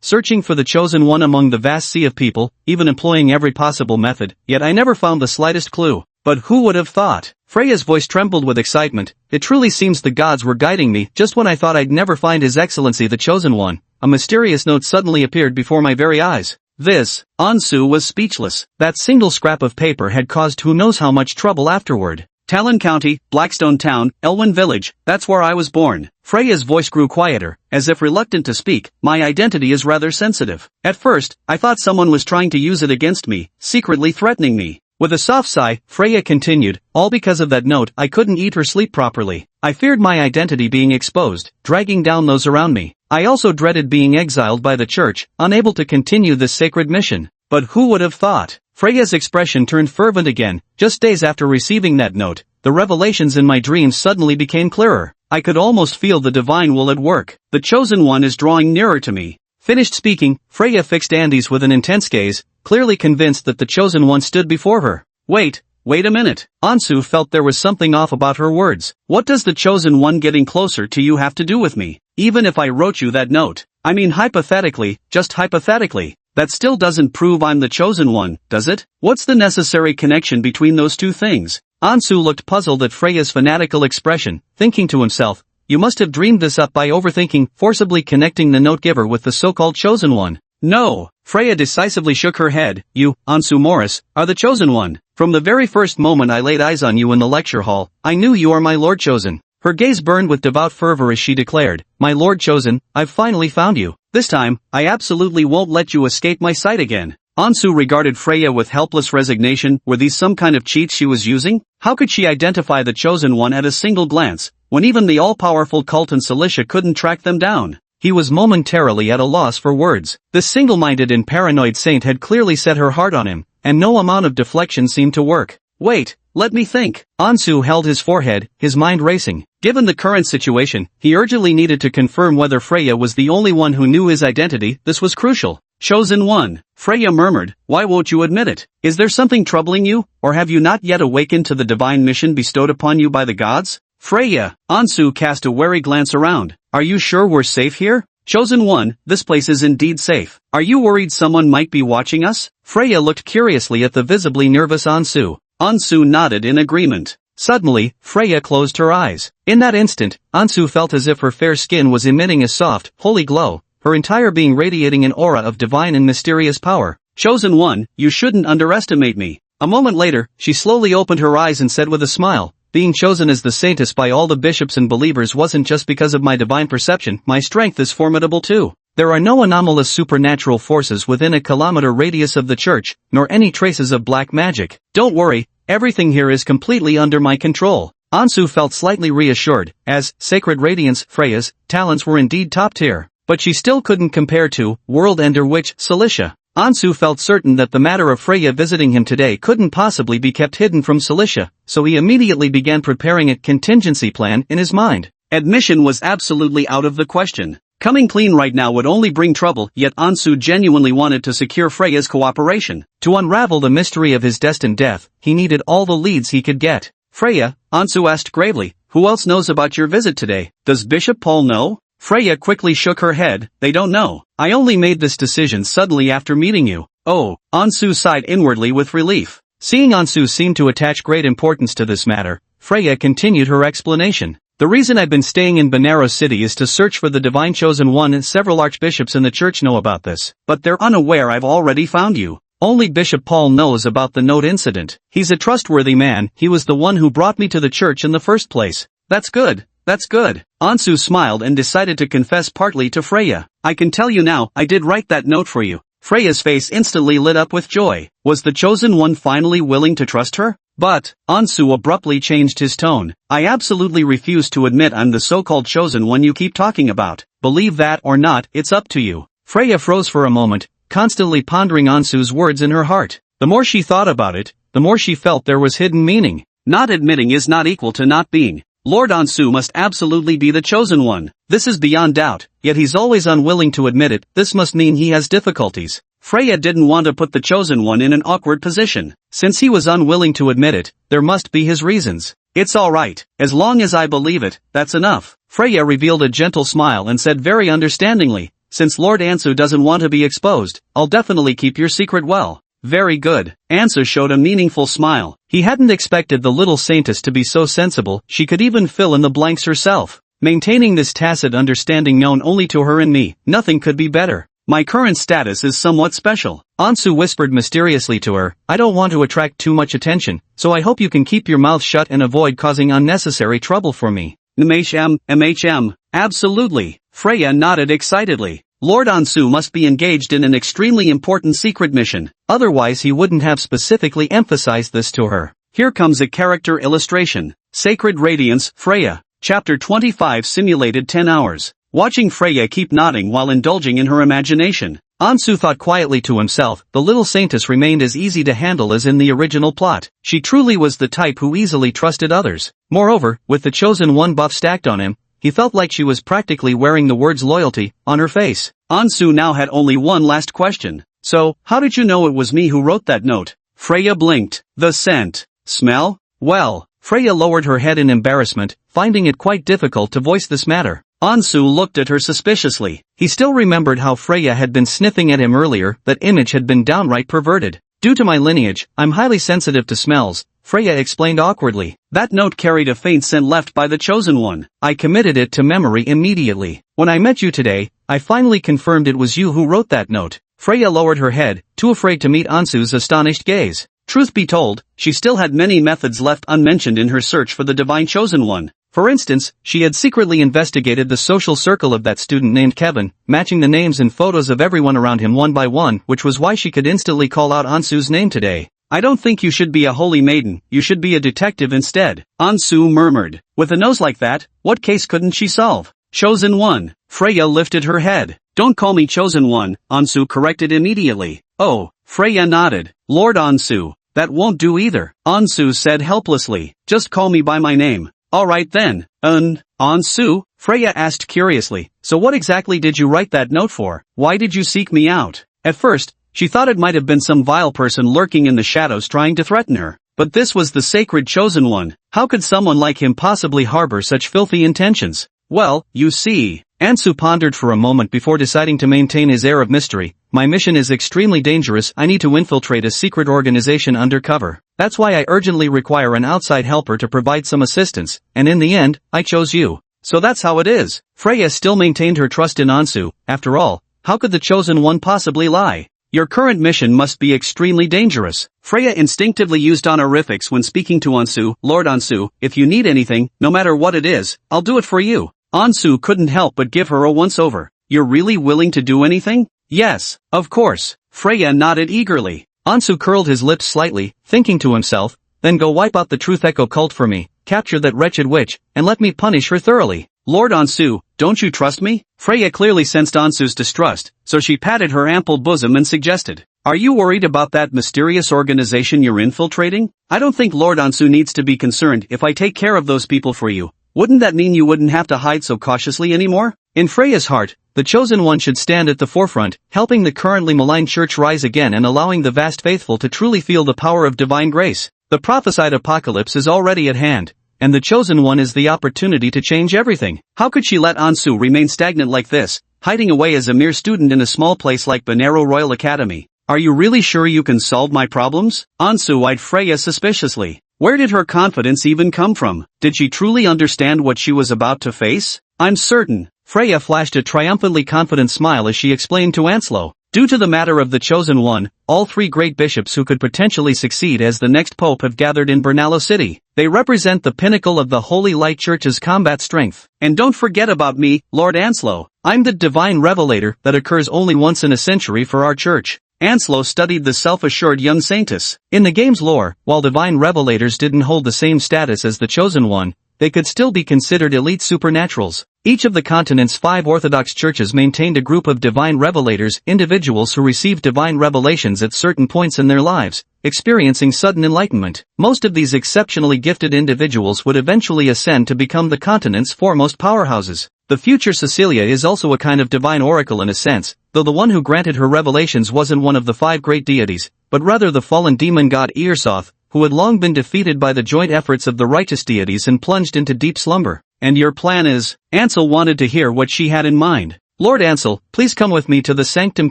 searching for the chosen one among the vast sea of people, even employing every possible method, yet I never found the slightest clue. But who would have thought? Freya's voice trembled with excitement. It truly seems the gods were guiding me. Just when I thought I'd never find His Excellency the Chosen One, a mysterious note suddenly appeared before my very eyes. Ansu was speechless. That single scrap of paper had caused who knows how much trouble afterward. Talon County, Blackstone Town, Elwyn Village, that's where I was born. Freya's voice grew quieter, as if reluctant to speak. My identity is rather sensitive. At first, I thought someone was trying to use it against me, secretly threatening me. With a soft sigh, Freya continued, all because of that note. I couldn't eat or sleep properly. I feared my identity being exposed, dragging down those around me. I also dreaded being exiled by the church, unable to continue this sacred mission. But who would have thought? Freya's expression turned fervent again. Just days after receiving that note, the revelations in my dreams suddenly became clearer. I could almost feel the divine will at work. The chosen one is drawing nearer to me. Finished speaking, Freya fixed Andy's with an intense gaze, clearly convinced that the chosen one stood before her. Wait a minute. Ansu felt there was something off about her words. What does the chosen one getting closer to you have to do with me? Even if I wrote you that note, I mean hypothetically, just hypothetically, that still doesn't prove I'm the chosen one, does it? What's the necessary connection between those two things? Ansu looked puzzled at Freya's fanatical expression, thinking to himself, you must have dreamed this up by overthinking, forcibly connecting the note giver with the so-called chosen one. No, Freya decisively shook her head. You, Ansu Morris, are the chosen one. From the very first moment I laid eyes on you in the lecture hall, I knew you are my Lord Chosen. Her gaze burned with devout fervor as she declared, My Lord Chosen, I've finally found you. This time, I absolutely won't let you escape my sight again. Ansu regarded Freya with helpless resignation. Were these some kind of cheats she was using? How could she identify the Chosen One at a single glance, when even the all-powerful cult in Cilicia couldn't track them down? He was momentarily at a loss for words. This single-minded and paranoid saint had clearly set her heart on him, and no amount of deflection seemed to work. Wait, let me think. Ansu held his forehead, his mind racing. Given the current situation, he urgently needed to confirm whether Freya was the only one who knew his identity. This was crucial. Chosen one, Freya murmured, why won't you admit it? Is there something troubling you, or have you not yet awakened to the divine mission bestowed upon you by the gods? Freya, Ansu cast a wary glance around. Are you sure we're safe here? Chosen one, this place is indeed safe. Are you worried someone might be watching us? Freya looked curiously at the visibly nervous Ansu. Ansu nodded in agreement. Suddenly, Freya closed her eyes. In that instant, Ansu felt as if her fair skin was emitting a soft, holy glow, her entire being radiating an aura of divine and mysterious power. Chosen one, you shouldn't underestimate me. A moment later, she slowly opened her eyes and said with a smile, being chosen as the saintess by all the bishops and believers wasn't just because of my divine perception, my strength is formidable too. There are no anomalous supernatural forces within a kilometer radius of the church, nor any traces of black magic. Don't worry, everything here is completely under my control. Ansu felt slightly reassured, as Sacred Radiance, Freya's talents were indeed top tier. But she still couldn't compare to World Ender Witch, Cilicia. Ansu felt certain that the matter of Freya visiting him today couldn't possibly be kept hidden from Cilicia, so he immediately began preparing a contingency plan in his mind. Admission was absolutely out of the question. Coming clean right now would only bring trouble, yet Ansu genuinely wanted to secure Freya's cooperation. To unravel the mystery of his destined death, he needed all the leads he could get. Freya, Ansu asked gravely, who else knows about your visit today? Does Bishop Paul know? Freya quickly shook her head. They don't know. I only made this decision suddenly after meeting you. Oh, Ansu sighed inwardly with relief. Seeing Ansu seemed to attach great importance to this matter, Freya continued her explanation. The reason I've been staying in Benaros City is to search for the divine chosen one, and several archbishops in the church know about this, but they're unaware I've already found you. Only Bishop Paul knows about the note incident. He's a trustworthy man, he was the one who brought me to the church in the first place. That's good. That's good. Ansu smiled and decided to confess partly to Freya. I can tell you now, I did write that note for you. Freya's face instantly lit up with joy. Was the chosen one finally willing to trust her? But, Ansu abruptly changed his tone. I absolutely refuse to admit I'm the so-called chosen one you keep talking about. Believe that or not, it's up to you. Freya froze for a moment, constantly pondering Ansu's words in her heart. The more she thought about it, the more she felt there was hidden meaning. Not admitting is not equal to not being. Lord Ansu must absolutely be the chosen one. This is beyond doubt, yet he's always unwilling to admit it. This must mean he has difficulties. Freya didn't want to put the chosen one in an awkward position. Since he was unwilling to admit it, there must be his reasons. It's alright, as long as I believe it, that's enough. Freya revealed a gentle smile and said very understandingly, since Lord Ansu doesn't want to be exposed, I'll definitely keep your secret well. Very good. Ansu showed a meaningful smile. He hadn't expected the little saintess to be so sensible, she could even fill in the blanks herself. Maintaining this tacit understanding known only to her and me, nothing could be better. My current status is somewhat special. Ansu whispered mysteriously to her, I don't want to attract too much attention, so I hope you can keep your mouth shut and avoid causing unnecessary trouble for me. MHM. Absolutely. Freya nodded excitedly. Lord Ansu must be engaged in an extremely important secret mission, otherwise he wouldn't have specifically emphasized this to her. Here comes a character illustration. Sacred Radiance, Freya. Chapter 25 simulated 10 hours. Watching Freya keep nodding while indulging in her imagination, Ansu thought quietly to himself, the little saintess remained as easy to handle as in the original plot. She truly was the type who easily trusted others. Moreover, with the chosen one buff stacked on him, he felt like she was practically wearing the words loyalty on her face. Ansu now had only one last question. So, how did you know it was me who wrote that note? Freya blinked. The scent. Smell? Well, Freya lowered her head in embarrassment, finding it quite difficult to voice this matter. Ansu looked at her suspiciously. He still remembered how Freya had been sniffing at him earlier, that image had been downright perverted. Due to my lineage, I'm highly sensitive to smells, Freya explained awkwardly. That note carried a faint scent left by the chosen one. I committed it to memory immediately. When I met you today, I finally confirmed it was you who wrote that note. Freya lowered her head, too afraid to meet Ansu's astonished gaze. Truth be told, she still had many methods left unmentioned in her search for the divine chosen one. For instance, she had secretly investigated the social circle of that student named Kevin, matching the names and photos of everyone around him one by one, which was why she could instantly call out Ansu's name today. I don't think you should be a holy maiden, you should be a detective instead, Ansu murmured. With a nose like that, what case couldn't she solve? Chosen one. Freya lifted her head. Don't call me chosen one, Ansu corrected immediately. Oh, Freya nodded. Lord Ansu. That won't do either, Ansu said helplessly. Just call me by my name. Alright then, Ansu? Freya asked curiously. So what exactly did you write that note for? Why did you seek me out? At first, she thought it might have been some vile person lurking in the shadows trying to threaten her. But this was the sacred chosen one. How could someone like him possibly harbor such filthy intentions? Well, you see. Ansu pondered for a moment before deciding to maintain his air of mystery. My mission is extremely dangerous. I need to infiltrate a secret organization undercover. That's why I urgently require an outside helper to provide some assistance, and in the end, I chose you. So that's how it is. Freya still maintained her trust in Ansu. After all, how could the chosen one possibly lie? Your current mission must be extremely dangerous. Freya instinctively used honorifics when speaking to Ansu. Lord Ansu, if you need anything, no matter what it is, I'll do it for you. Ansu couldn't help but give her a once-over. You're really willing to do anything? Yes, of course. Freya nodded eagerly. Ansu curled his lips slightly, thinking to himself, then go wipe out the Truth Echo cult for me, capture that wretched witch, and let me punish her thoroughly. Lord Ansu, don't you trust me? Freya clearly sensed Ansu's distrust, so she patted her ample bosom and suggested, are you worried about that mysterious organization you're infiltrating? I don't think Lord Ansu needs to be concerned if I take care of those people for you. Wouldn't that mean you wouldn't have to hide so cautiously anymore? In Freya's heart, the chosen one should stand at the forefront, helping the currently maligned church rise again and allowing the vast faithful to truly feel the power of divine grace. The prophesied apocalypse is already at hand, and the chosen one is the opportunity to change everything. How could she let Ansu remain stagnant like this, hiding away as a mere student in a small place like Bonero Royal Academy? Are you really sure you can solve my problems? Ansu eyed Freya suspiciously. Where did her confidence even come from? Did she truly understand what she was about to face? I'm certain. Freya flashed a triumphantly confident smile as she explained to Anslo. Due to the matter of the chosen one, all three great bishops who could potentially succeed as the next pope have gathered in Bernallo City. They represent the pinnacle of the Holy Light Church's combat strength. And don't forget about me, Lord Anslo. I'm the divine revelator that occurs only once in a century for our church. Anslo studied the self-assured young saintess. In the game's lore, while divine revelators didn't hold the same status as the chosen one, they could still be considered elite supernaturals. Each of the continent's 5 Orthodox churches maintained a group of divine revelators, individuals who received divine revelations at certain points in their lives, experiencing sudden enlightenment. Most of these exceptionally gifted individuals would eventually ascend to become the continent's foremost powerhouses. The future Cecilia is also a kind of divine oracle in a sense, though the one who granted her revelations wasn't one of the 5 great deities, but rather the fallen demon god Earsoth, who had long been defeated by the joint efforts of the righteous deities and plunged into deep slumber. And your plan is? Ansel wanted to hear what she had in mind. Lord Ansel, please come with me to the Sanctum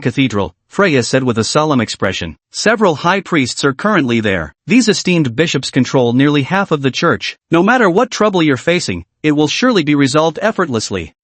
Cathedral, Freya said with a solemn expression. Several high priests are currently there. These esteemed bishops control nearly half of the church. No matter what trouble you're facing, it will surely be resolved effortlessly.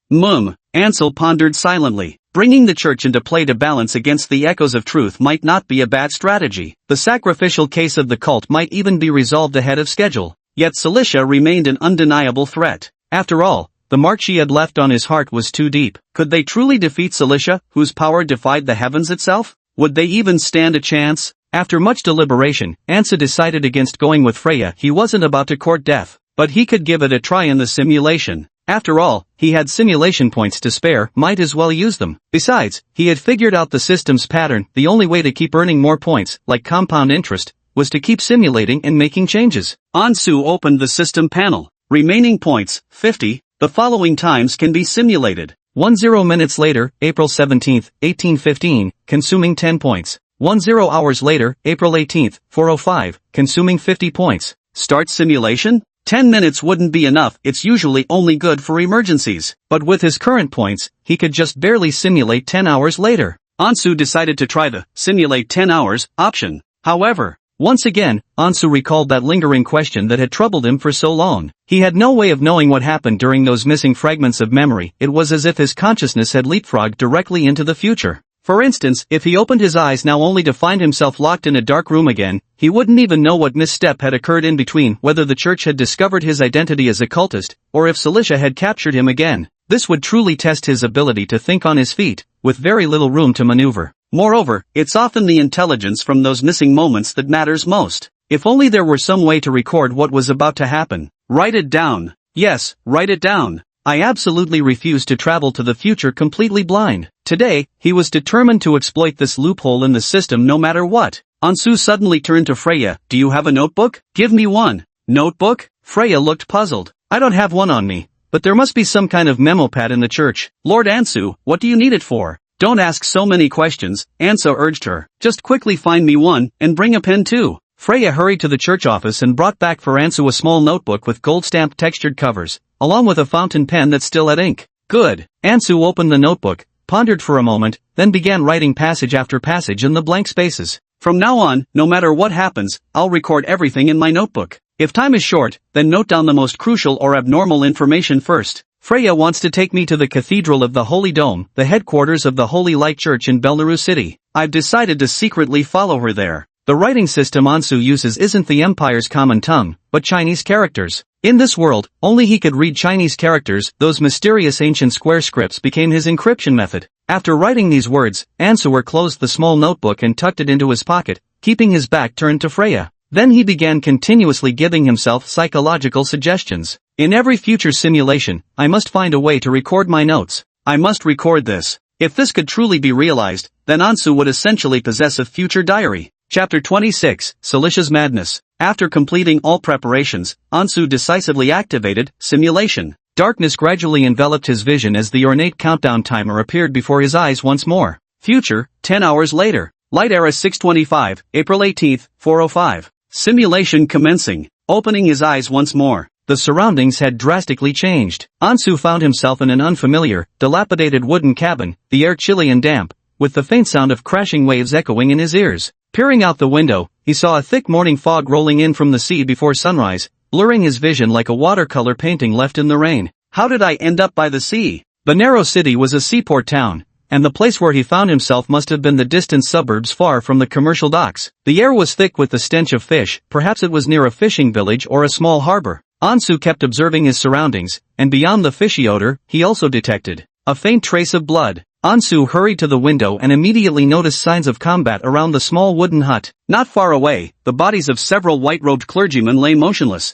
Ansel pondered silently. Bringing the church into play to balance against the echoes of truth might not be a bad strategy. The sacrificial case of the cult might even be resolved ahead of schedule. Yet Cilicia remained an undeniable threat. After all, the mark she had left on his heart was too deep. Could they truly defeat Cilicia, whose power defied the heavens itself? Would they even stand a chance? After much deliberation, Ansa decided against going with Freya. He wasn't about to court death, but he could give it a try in the simulation. After all, he had simulation points to spare, might as well use them. Besides, he had figured out the system's pattern. The only way to keep earning more points, like compound interest, was to keep simulating and making changes. Ansu opened the system panel. Remaining points, 50. The following times can be simulated. 10 minutes later, April 17, 1815, consuming 10 points. 10 hours later, April 18, 4:05, consuming 50 points. Start simulation? 10 minutes wouldn't be enough. It's usually only good for emergencies. But with his current points, he could just barely simulate 10 hours later. Ansu decided to try the simulate 10 hours option. However, once again, Ansu recalled that lingering question that had troubled him for so long. He had no way of knowing what happened during those missing fragments of memory. It was as if his consciousness had leapfrogged directly into the future. For instance, if he opened his eyes now only to find himself locked in a dark room again, he wouldn't even know what misstep had occurred in between, whether the church had discovered his identity as a cultist, or if Cilicia had captured him again. This would truly test his ability to think on his feet, with very little room to maneuver. Moreover, it's often the intelligence from those missing moments that matters most. If only there were some way to record what was about to happen. Write it down. Yes, write it down. I absolutely refuse to travel to the future completely blind. Today, he was determined to exploit this loophole in the system no matter what. Ansu suddenly turned to Freya. Do you have a notebook? Give me one. Notebook? Freya looked puzzled. I don't have one on me, but there must be some kind of memo pad in the church. Lord Ansu, what do you need it for? Don't ask so many questions, Ansu urged her. Just quickly find me one, and bring a pen too. Freya hurried to the church office and brought back for Ansu a small notebook with gold-stamped textured covers, along with a fountain pen that still had ink. Good. Ansu opened the notebook, pondered for a moment, then began writing passage after passage in the blank spaces. From now on, no matter what happens, I'll record everything in my notebook. If time is short, then note down the most crucial or abnormal information first. Freya wants to take me to the Cathedral of the Holy Dome, the headquarters of the Holy Light Church in Belnaru City. I've decided to secretly follow her there. The writing system Ansu uses isn't the Empire's common tongue, but Chinese characters. In this world, only he could read Chinese characters. Those mysterious ancient square scripts became his encryption method. After writing these words, Ansu closed the small notebook and tucked it into his pocket, keeping his back turned to Freya. Then he began continuously giving himself psychological suggestions. In every future simulation, I must find a way to record my notes. I must record this. If this could truly be realized, then Ansu would essentially possess a future diary. Chapter 26, Cilicia's Madness. After completing all preparations, Ansu decisively activated simulation. Darkness gradually enveloped his vision as the ornate countdown timer appeared before his eyes once more. Future, 10 hours later. Light era 625, April 18, 4:05. Simulation commencing. Opening his eyes once more. The surroundings had drastically changed. Ansu found himself in an unfamiliar, dilapidated wooden cabin, the air chilly and damp, with the faint sound of crashing waves echoing in his ears. Peering out the window, he saw a thick morning fog rolling in from the sea before sunrise, blurring his vision like a watercolor painting left in the rain. How did I end up by the sea? The narrow city was a seaport town, and the place where he found himself must have been the distant suburbs far from the commercial docks. The air was thick with the stench of fish. Perhaps it was near a fishing village or a small harbor. Ansu kept observing his surroundings, and beyond the fishy odor, he also detected a faint trace of blood. Ansu hurried to the window and immediately noticed signs of combat around the small wooden hut. Not far away, the bodies of several white-robed clergymen lay motionless.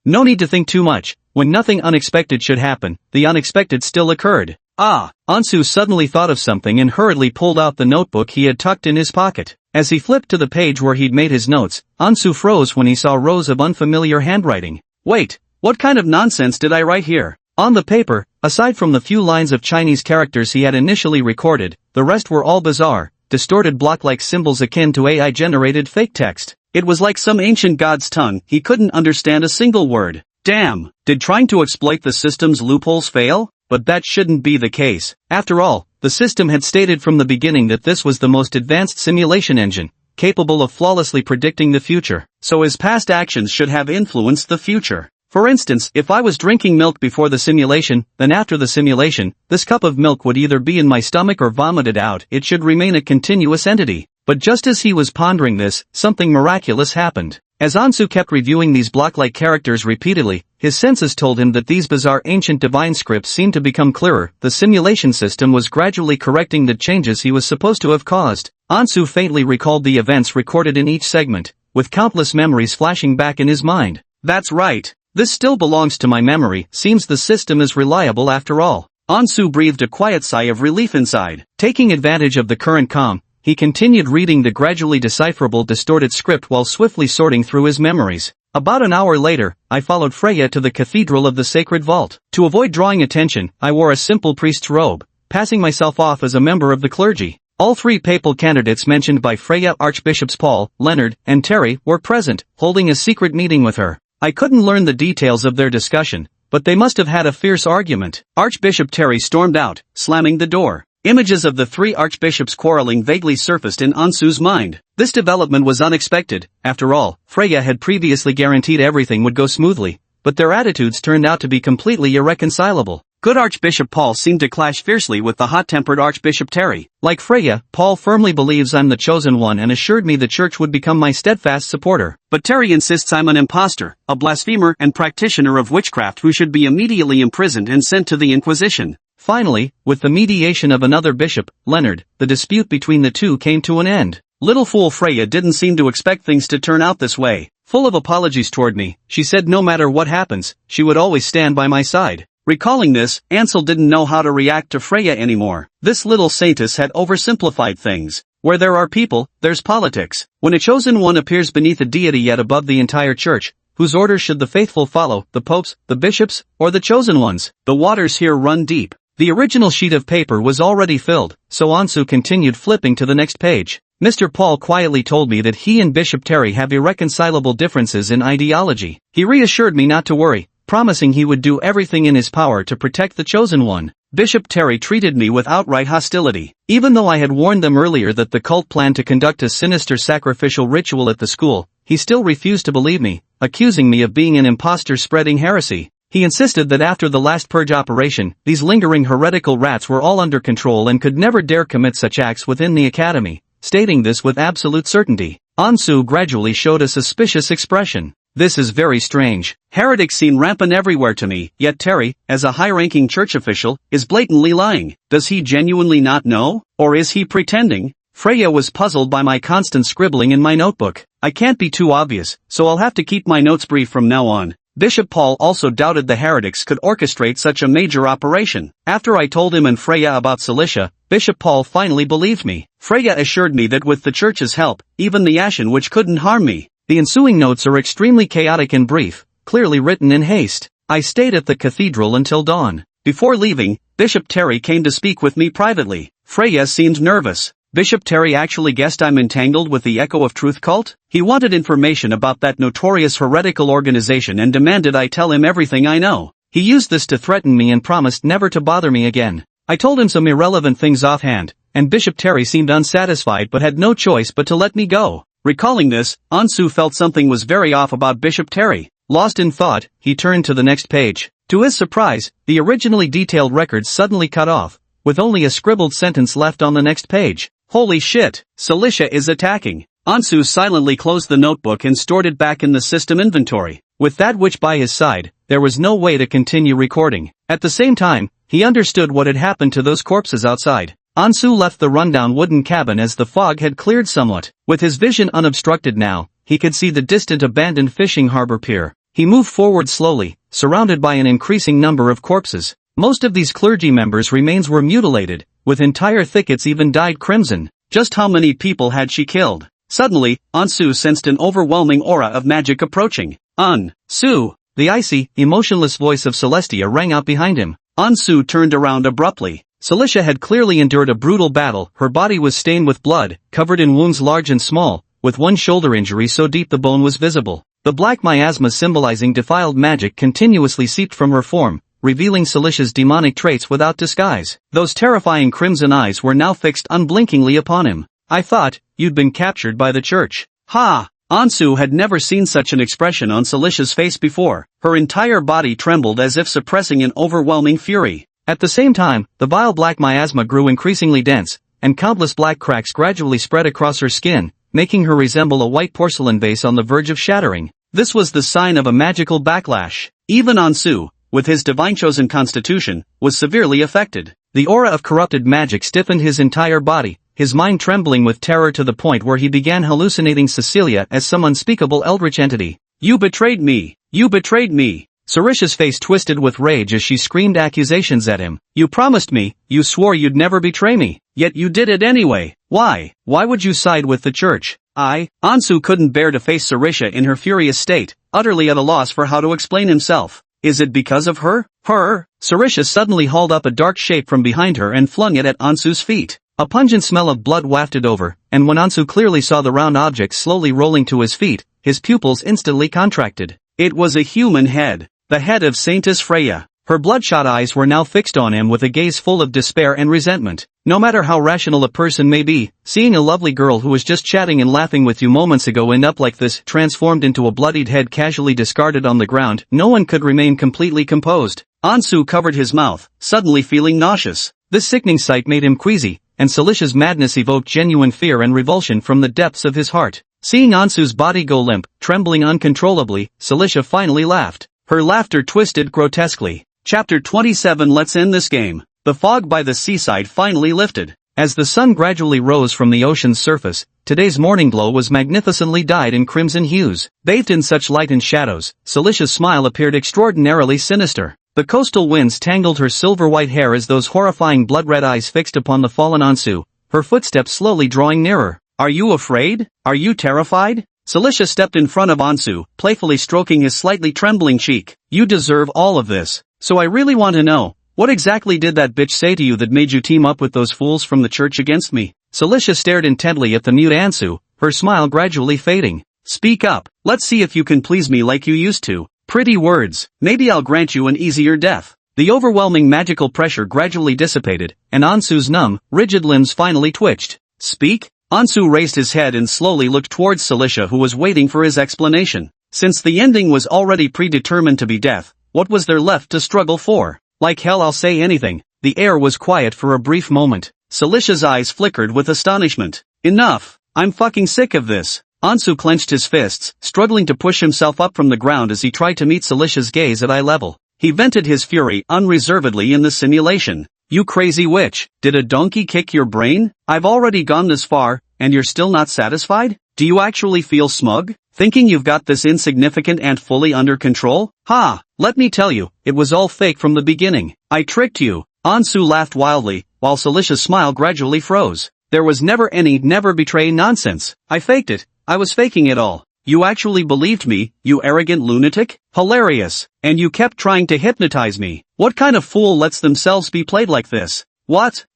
No need to think too much. When nothing unexpected should happen, the unexpected still occurred. Ansu suddenly thought of something and hurriedly pulled out the notebook he had tucked in his pocket. As he flipped to the page where he'd made his notes, Ansu froze when he saw rows of unfamiliar handwriting. Wait, what kind of nonsense did I write here? On the paper, aside from the few lines of Chinese characters he had initially recorded, the rest were all bizarre, distorted block-like symbols akin to AI-generated fake text. It was like some ancient god's tongue. He couldn't understand a single word. Damn, did trying to exploit the system's loopholes fail? But that shouldn't be the case. After all, the system had stated from the beginning that this was the most advanced simulation engine, capable of flawlessly predicting the future. So his past actions should have influenced the future. For instance, if I was drinking milk before the simulation, then after the simulation, this cup of milk would either be in my stomach or vomited out. It should remain a continuous entity. But just as he was pondering this, something miraculous happened. As Ansu kept reviewing these block-like characters repeatedly, his senses told him that these bizarre ancient divine scripts seemed to become clearer. The simulation system was gradually correcting the changes he was supposed to have caused. Ansu faintly recalled the events recorded in each segment, with countless memories flashing back in his mind. That's right. This still belongs to my memory. Seems the system is reliable after all. Ansu breathed a quiet sigh of relief inside. Taking advantage of the current calm, he continued reading the gradually decipherable distorted script while swiftly sorting through his memories. About an hour later, I followed Freya to the Cathedral of the Sacred Vault. To avoid drawing attention, I wore a simple priest's robe, passing myself off as a member of the clergy. All three papal candidates mentioned by Freya, Archbishops Paul, Leonard, and Terry, were present, holding a secret meeting with her. I couldn't learn the details of their discussion, but they must have had a fierce argument. Archbishop Terry stormed out, slamming the door. Images of the three archbishops quarreling vaguely surfaced in Ansu's mind. This development was unexpected. After all, Freya had previously guaranteed everything would go smoothly, but their attitudes turned out to be completely irreconcilable. Good Archbishop Paul seemed to clash fiercely with the hot-tempered Archbishop Terry. Like Freya, Paul firmly believes I'm the chosen one and assured me the church would become my steadfast supporter. But Terry insists I'm an impostor, a blasphemer and practitioner of witchcraft who should be immediately imprisoned and sent to the Inquisition. Finally, with the mediation of another bishop, Leonard, the dispute between the two came to an end. Little fool Freya didn't seem to expect things to turn out this way. Full of apologies toward me, she said no matter what happens, she would always stand by my side. Recalling this, Ansel didn't know how to react to Freya anymore. This little saintess had oversimplified things. Where there are people, there's politics. When a chosen one appears beneath a deity yet above the entire church, whose orders should the faithful follow, the popes, the bishops, or the chosen ones? The waters here run deep. The original sheet of paper was already filled, so Ansu continued flipping to the next page. Mr. Paul quietly told me that he and Bishop Terry have irreconcilable differences in ideology. He reassured me not to worry, promising he would do everything in his power to protect the chosen one. Bishop Terry treated me with outright hostility. Even though I had warned them earlier that the cult planned to conduct a sinister sacrificial ritual at the school, he still refused to believe me, accusing me of being an impostor spreading heresy. He insisted that after the last purge operation, these lingering heretical rats were all under control and could never dare commit such acts within the academy, stating this with absolute certainty. Ansu gradually showed a suspicious expression. This is very strange. Heretics seem rampant everywhere to me, yet Terry, as a high-ranking church official, is blatantly lying. Does he genuinely not know? Or is he pretending? Freya was puzzled by my constant scribbling in my notebook. I can't be too obvious, so I'll have to keep my notes brief from now on. Bishop Paul also doubted the heretics could orchestrate such a major operation. After I told him and Freya about Cilicia, Bishop Paul finally believed me. Freya assured me that with the church's help, even the Ashen Witch couldn't harm me. The ensuing notes are extremely chaotic and brief, clearly written in haste. I stayed at the cathedral until dawn. Before leaving, Bishop Terry came to speak with me privately. Freya seemed nervous. Bishop Terry actually guessed I'm entangled with the Echo of Truth cult? He wanted information about that notorious heretical organization and demanded I tell him everything I know. He used this to threaten me and promised never to bother me again. I told him some irrelevant things offhand, and Bishop Terry seemed unsatisfied but had no choice but to let me go. Recalling this, Ansu felt something was very off about Bishop Terry. Lost in thought, he turned to the next page. To his surprise, the originally detailed records suddenly cut off, with only a scribbled sentence left on the next page. Holy shit, Cilicia is attacking. Ansu silently closed the notebook and stored it back in the system inventory. With that witch by his side, there was no way to continue recording. At the same time, he understood what had happened to those corpses outside. Ansu left the rundown wooden cabin as the fog had cleared somewhat. With his vision unobstructed now, he could see the distant abandoned fishing harbor pier. He moved forward slowly, surrounded by an increasing number of corpses. Most of these clergy members' remains were mutilated, with entire thickets even dyed crimson. Just how many people had she killed? Suddenly, Ansu sensed an overwhelming aura of magic approaching. Ansu! The icy, emotionless voice of Celestia rang out behind him. Ansu turned around abruptly. Cilicia had clearly endured a brutal battle. Her body was stained with blood, covered in wounds large and small, with one shoulder injury so deep the bone was visible. The black miasma symbolizing defiled magic continuously seeped from her form, revealing Cilicia's demonic traits without disguise. Those terrifying crimson eyes were now fixed unblinkingly upon him. I thought, you'd been captured by the church. Ha! Ansu had never seen such an expression on Cilicia's face before. Her entire body trembled as if suppressing an overwhelming fury. At the same time, the vile black miasma grew increasingly dense, and countless black cracks gradually spread across her skin, making her resemble a white porcelain vase on the verge of shattering. This was the sign of a magical backlash. Even Ansu, with his divine-chosen constitution, was severely affected. The aura of corrupted magic stiffened his entire body, his mind trembling with terror to the point where he began hallucinating Cecilia as some unspeakable eldritch entity. You betrayed me! You betrayed me! Ciricia's face twisted with rage as she screamed accusations at him. You promised me, you swore you'd never betray me, yet you did it anyway. Why? Why would you side with the church? Ansu couldn't bear to face Ciricia in her furious state, utterly at a loss for how to explain himself. Is it because of her? Her? Ciricia suddenly hauled up a dark shape from behind her and flung it at Ansu's feet. A pungent smell of blood wafted over, and when Ansu clearly saw the round object slowly rolling to his feet, his pupils instantly contracted. It was a human head. The head of Saintess Freya. Her bloodshot eyes were now fixed on him with a gaze full of despair and resentment. No matter how rational a person may be, seeing a lovely girl who was just chatting and laughing with you moments ago end up like this, transformed into a bloodied head casually discarded on the ground, no one could remain completely composed. Ansu covered his mouth, suddenly feeling nauseous. This sickening sight made him queasy, and Celicia's madness evoked genuine fear and revulsion from the depths of his heart. Seeing Ansu's body go limp, trembling uncontrollably, Celicia finally laughed. Her laughter twisted grotesquely. Chapter 27. Let's end this game. The fog by the seaside finally lifted. As the sun gradually rose from the ocean's surface, today's morning glow was magnificently dyed in crimson hues. Bathed in such light and shadows, Celicia's smile appeared extraordinarily sinister. The coastal winds tangled her silver-white hair as those horrifying blood-red eyes fixed upon the fallen Ansu, her footsteps slowly drawing nearer. Are you afraid? Are you terrified? Celicia stepped in front of Ansu, playfully stroking his slightly trembling cheek. You deserve all of this. So I really want to know, what exactly did that bitch say to you that made you team up with those fools from the church against me? Celicia stared intently at the mute Ansu, her smile gradually fading. Speak up. Let's see if you can please me like you used to. Pretty words. Maybe I'll grant you an easier death. The overwhelming magical pressure gradually dissipated, and Ansu's numb, rigid limbs finally twitched. Speak? Ansu raised his head and slowly looked towards Celicia, who was waiting for his explanation. Since the ending was already predetermined to be death, what was there left to struggle for? Like hell, I'll say anything. The air was quiet for a brief moment. Celicia's eyes flickered with astonishment. Enough. I'm fucking sick of this. Ansu clenched his fists, struggling to push himself up from the ground as he tried to meet Celicia's gaze at eye level. He vented his fury unreservedly in the simulation. You crazy witch, did a donkey kick your brain? I've already gone this far, and you're still not satisfied? Do you actually feel smug? Thinking you've got this insignificant ant fully under control? Ha! Let me tell you, it was all fake from the beginning. I tricked you. Ansu laughed wildly, while Celicia's smile gradually froze. There was never any never betray nonsense. I faked it. I was faking it all. You actually believed me, you arrogant lunatic? Hilarious. And you kept trying to hypnotize me. What kind of fool lets themselves be played like this? What?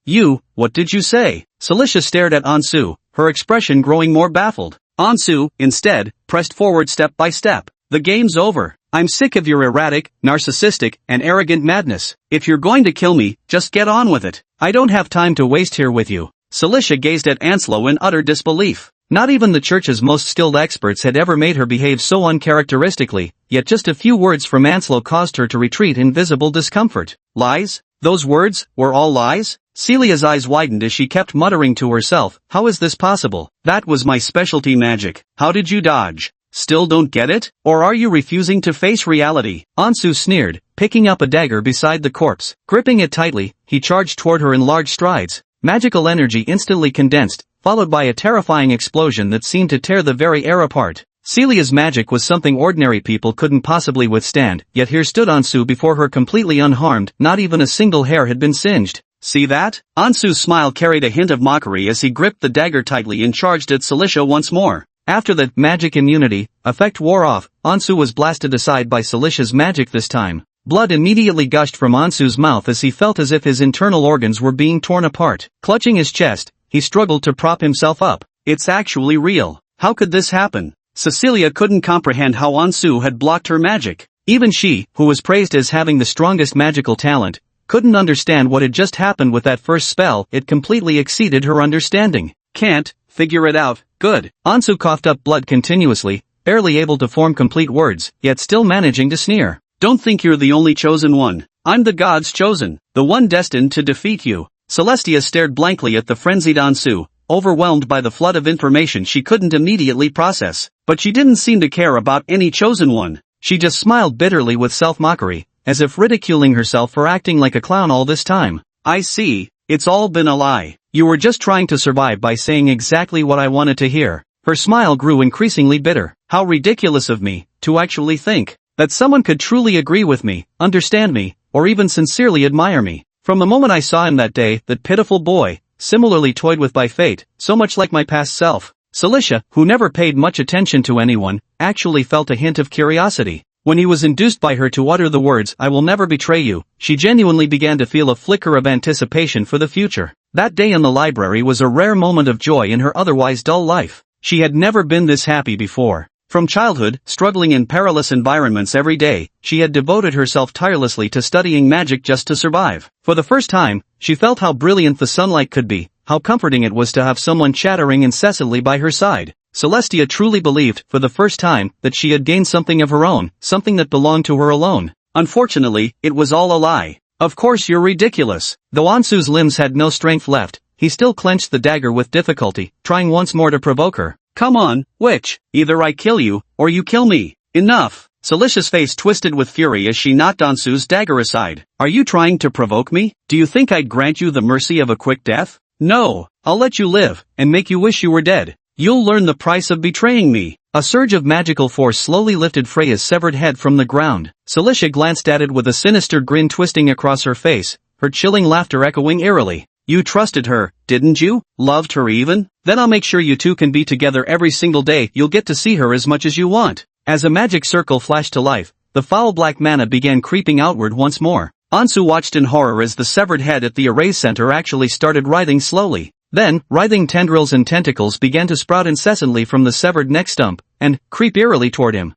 What did you say? Celicia stared at Ansu, her expression growing more baffled. Ansu, instead, pressed forward step by step. The game's over. I'm sick of your erratic, narcissistic, and arrogant madness. If you're going to kill me, just get on with it. I don't have time to waste here with you. Celicia gazed at Anslo in utter disbelief. Not even the church's most skilled experts had ever made her behave so uncharacteristically, yet just a few words from Anslo caused her to retreat in visible discomfort. Lies? Those words were all lies? Celia's eyes widened as she kept muttering to herself, how is this possible? That was my specialty magic. How did you dodge? Still don't get it? Or are you refusing to face reality? Ansu sneered, picking up a dagger beside the corpse. Gripping it tightly, he charged toward her in large strides. Magical energy instantly condensed, followed by a terrifying explosion that seemed to tear the very air apart. Celia's magic was something ordinary people couldn't possibly withstand, yet here stood Ansu before her completely unharmed, not even a single hair had been singed. See that? Ansu's smile carried a hint of mockery as he gripped the dagger tightly and charged at Celicia once more. After the magic immunity effect wore off, Ansu was blasted aside by Celicia's magic this time. Blood immediately gushed from Ansu's mouth as he felt as if his internal organs were being torn apart. Clutching his chest, he struggled to prop himself up. It's actually real. How could this happen? Cecilia couldn't comprehend how Ansu had blocked her magic. Even she, who was praised as having the strongest magical talent, couldn't understand what had just happened with that first spell. It completely exceeded her understanding. Can't figure it out. Good. Ansu coughed up blood continuously, barely able to form complete words, yet still managing to sneer. Don't think you're the only chosen one. I'm the gods chosen, the one destined to defeat you. Celestia stared blankly at the frenzied Ansu, overwhelmed by the flood of information she couldn't immediately process. But she didn't seem to care about any chosen one. She just smiled bitterly with self-mockery, as if ridiculing herself for acting like a clown all this time. I see. It's all been a lie. You were just trying to survive by saying exactly what I wanted to hear. Her smile grew increasingly bitter. How ridiculous of me, to actually think that someone could truly agree with me, understand me, or even sincerely admire me. From the moment I saw him that day, that pitiful boy, similarly toyed with by fate, so much like my past self. Celicia, who never paid much attention to anyone, actually felt a hint of curiosity. When he was induced by her to utter the words, I will never betray you, she genuinely began to feel a flicker of anticipation for the future. That day in the library was a rare moment of joy in her otherwise dull life. She had never been this happy before. From childhood, struggling in perilous environments every day, she had devoted herself tirelessly to studying magic just to survive. For the first time, she felt how brilliant the sunlight could be, how comforting it was to have someone chattering incessantly by her side. Celestia truly believed, for the first time, that she had gained something of her own, something that belonged to her alone. Unfortunately, it was all a lie. Of course you're ridiculous. Though Ansu's limbs had no strength left, he still clenched the dagger with difficulty, trying once more to provoke her. Come on, witch, either I kill you, or you kill me. Enough. Celicia's face twisted with fury as she knocked Ansu's dagger aside. Are you trying to provoke me? Do you think I'd grant you the mercy of a quick death? No, I'll let you live, and make you wish you were dead. You'll learn the price of betraying me. A surge of magical force slowly lifted Freya's severed head from the ground. Celicia glanced at it with a sinister grin twisting across her face, her chilling laughter echoing eerily. You trusted her, didn't you? Loved her even? Then I'll make sure you two can be together every single day. You'll get to see her as much as you want. As a magic circle flashed to life, the foul black mana began creeping outward once more. Ansu watched in horror as the severed head at the erase center actually started writhing slowly. Then, writhing tendrils and tentacles began to sprout incessantly from the severed neck stump, and creep eerily toward him.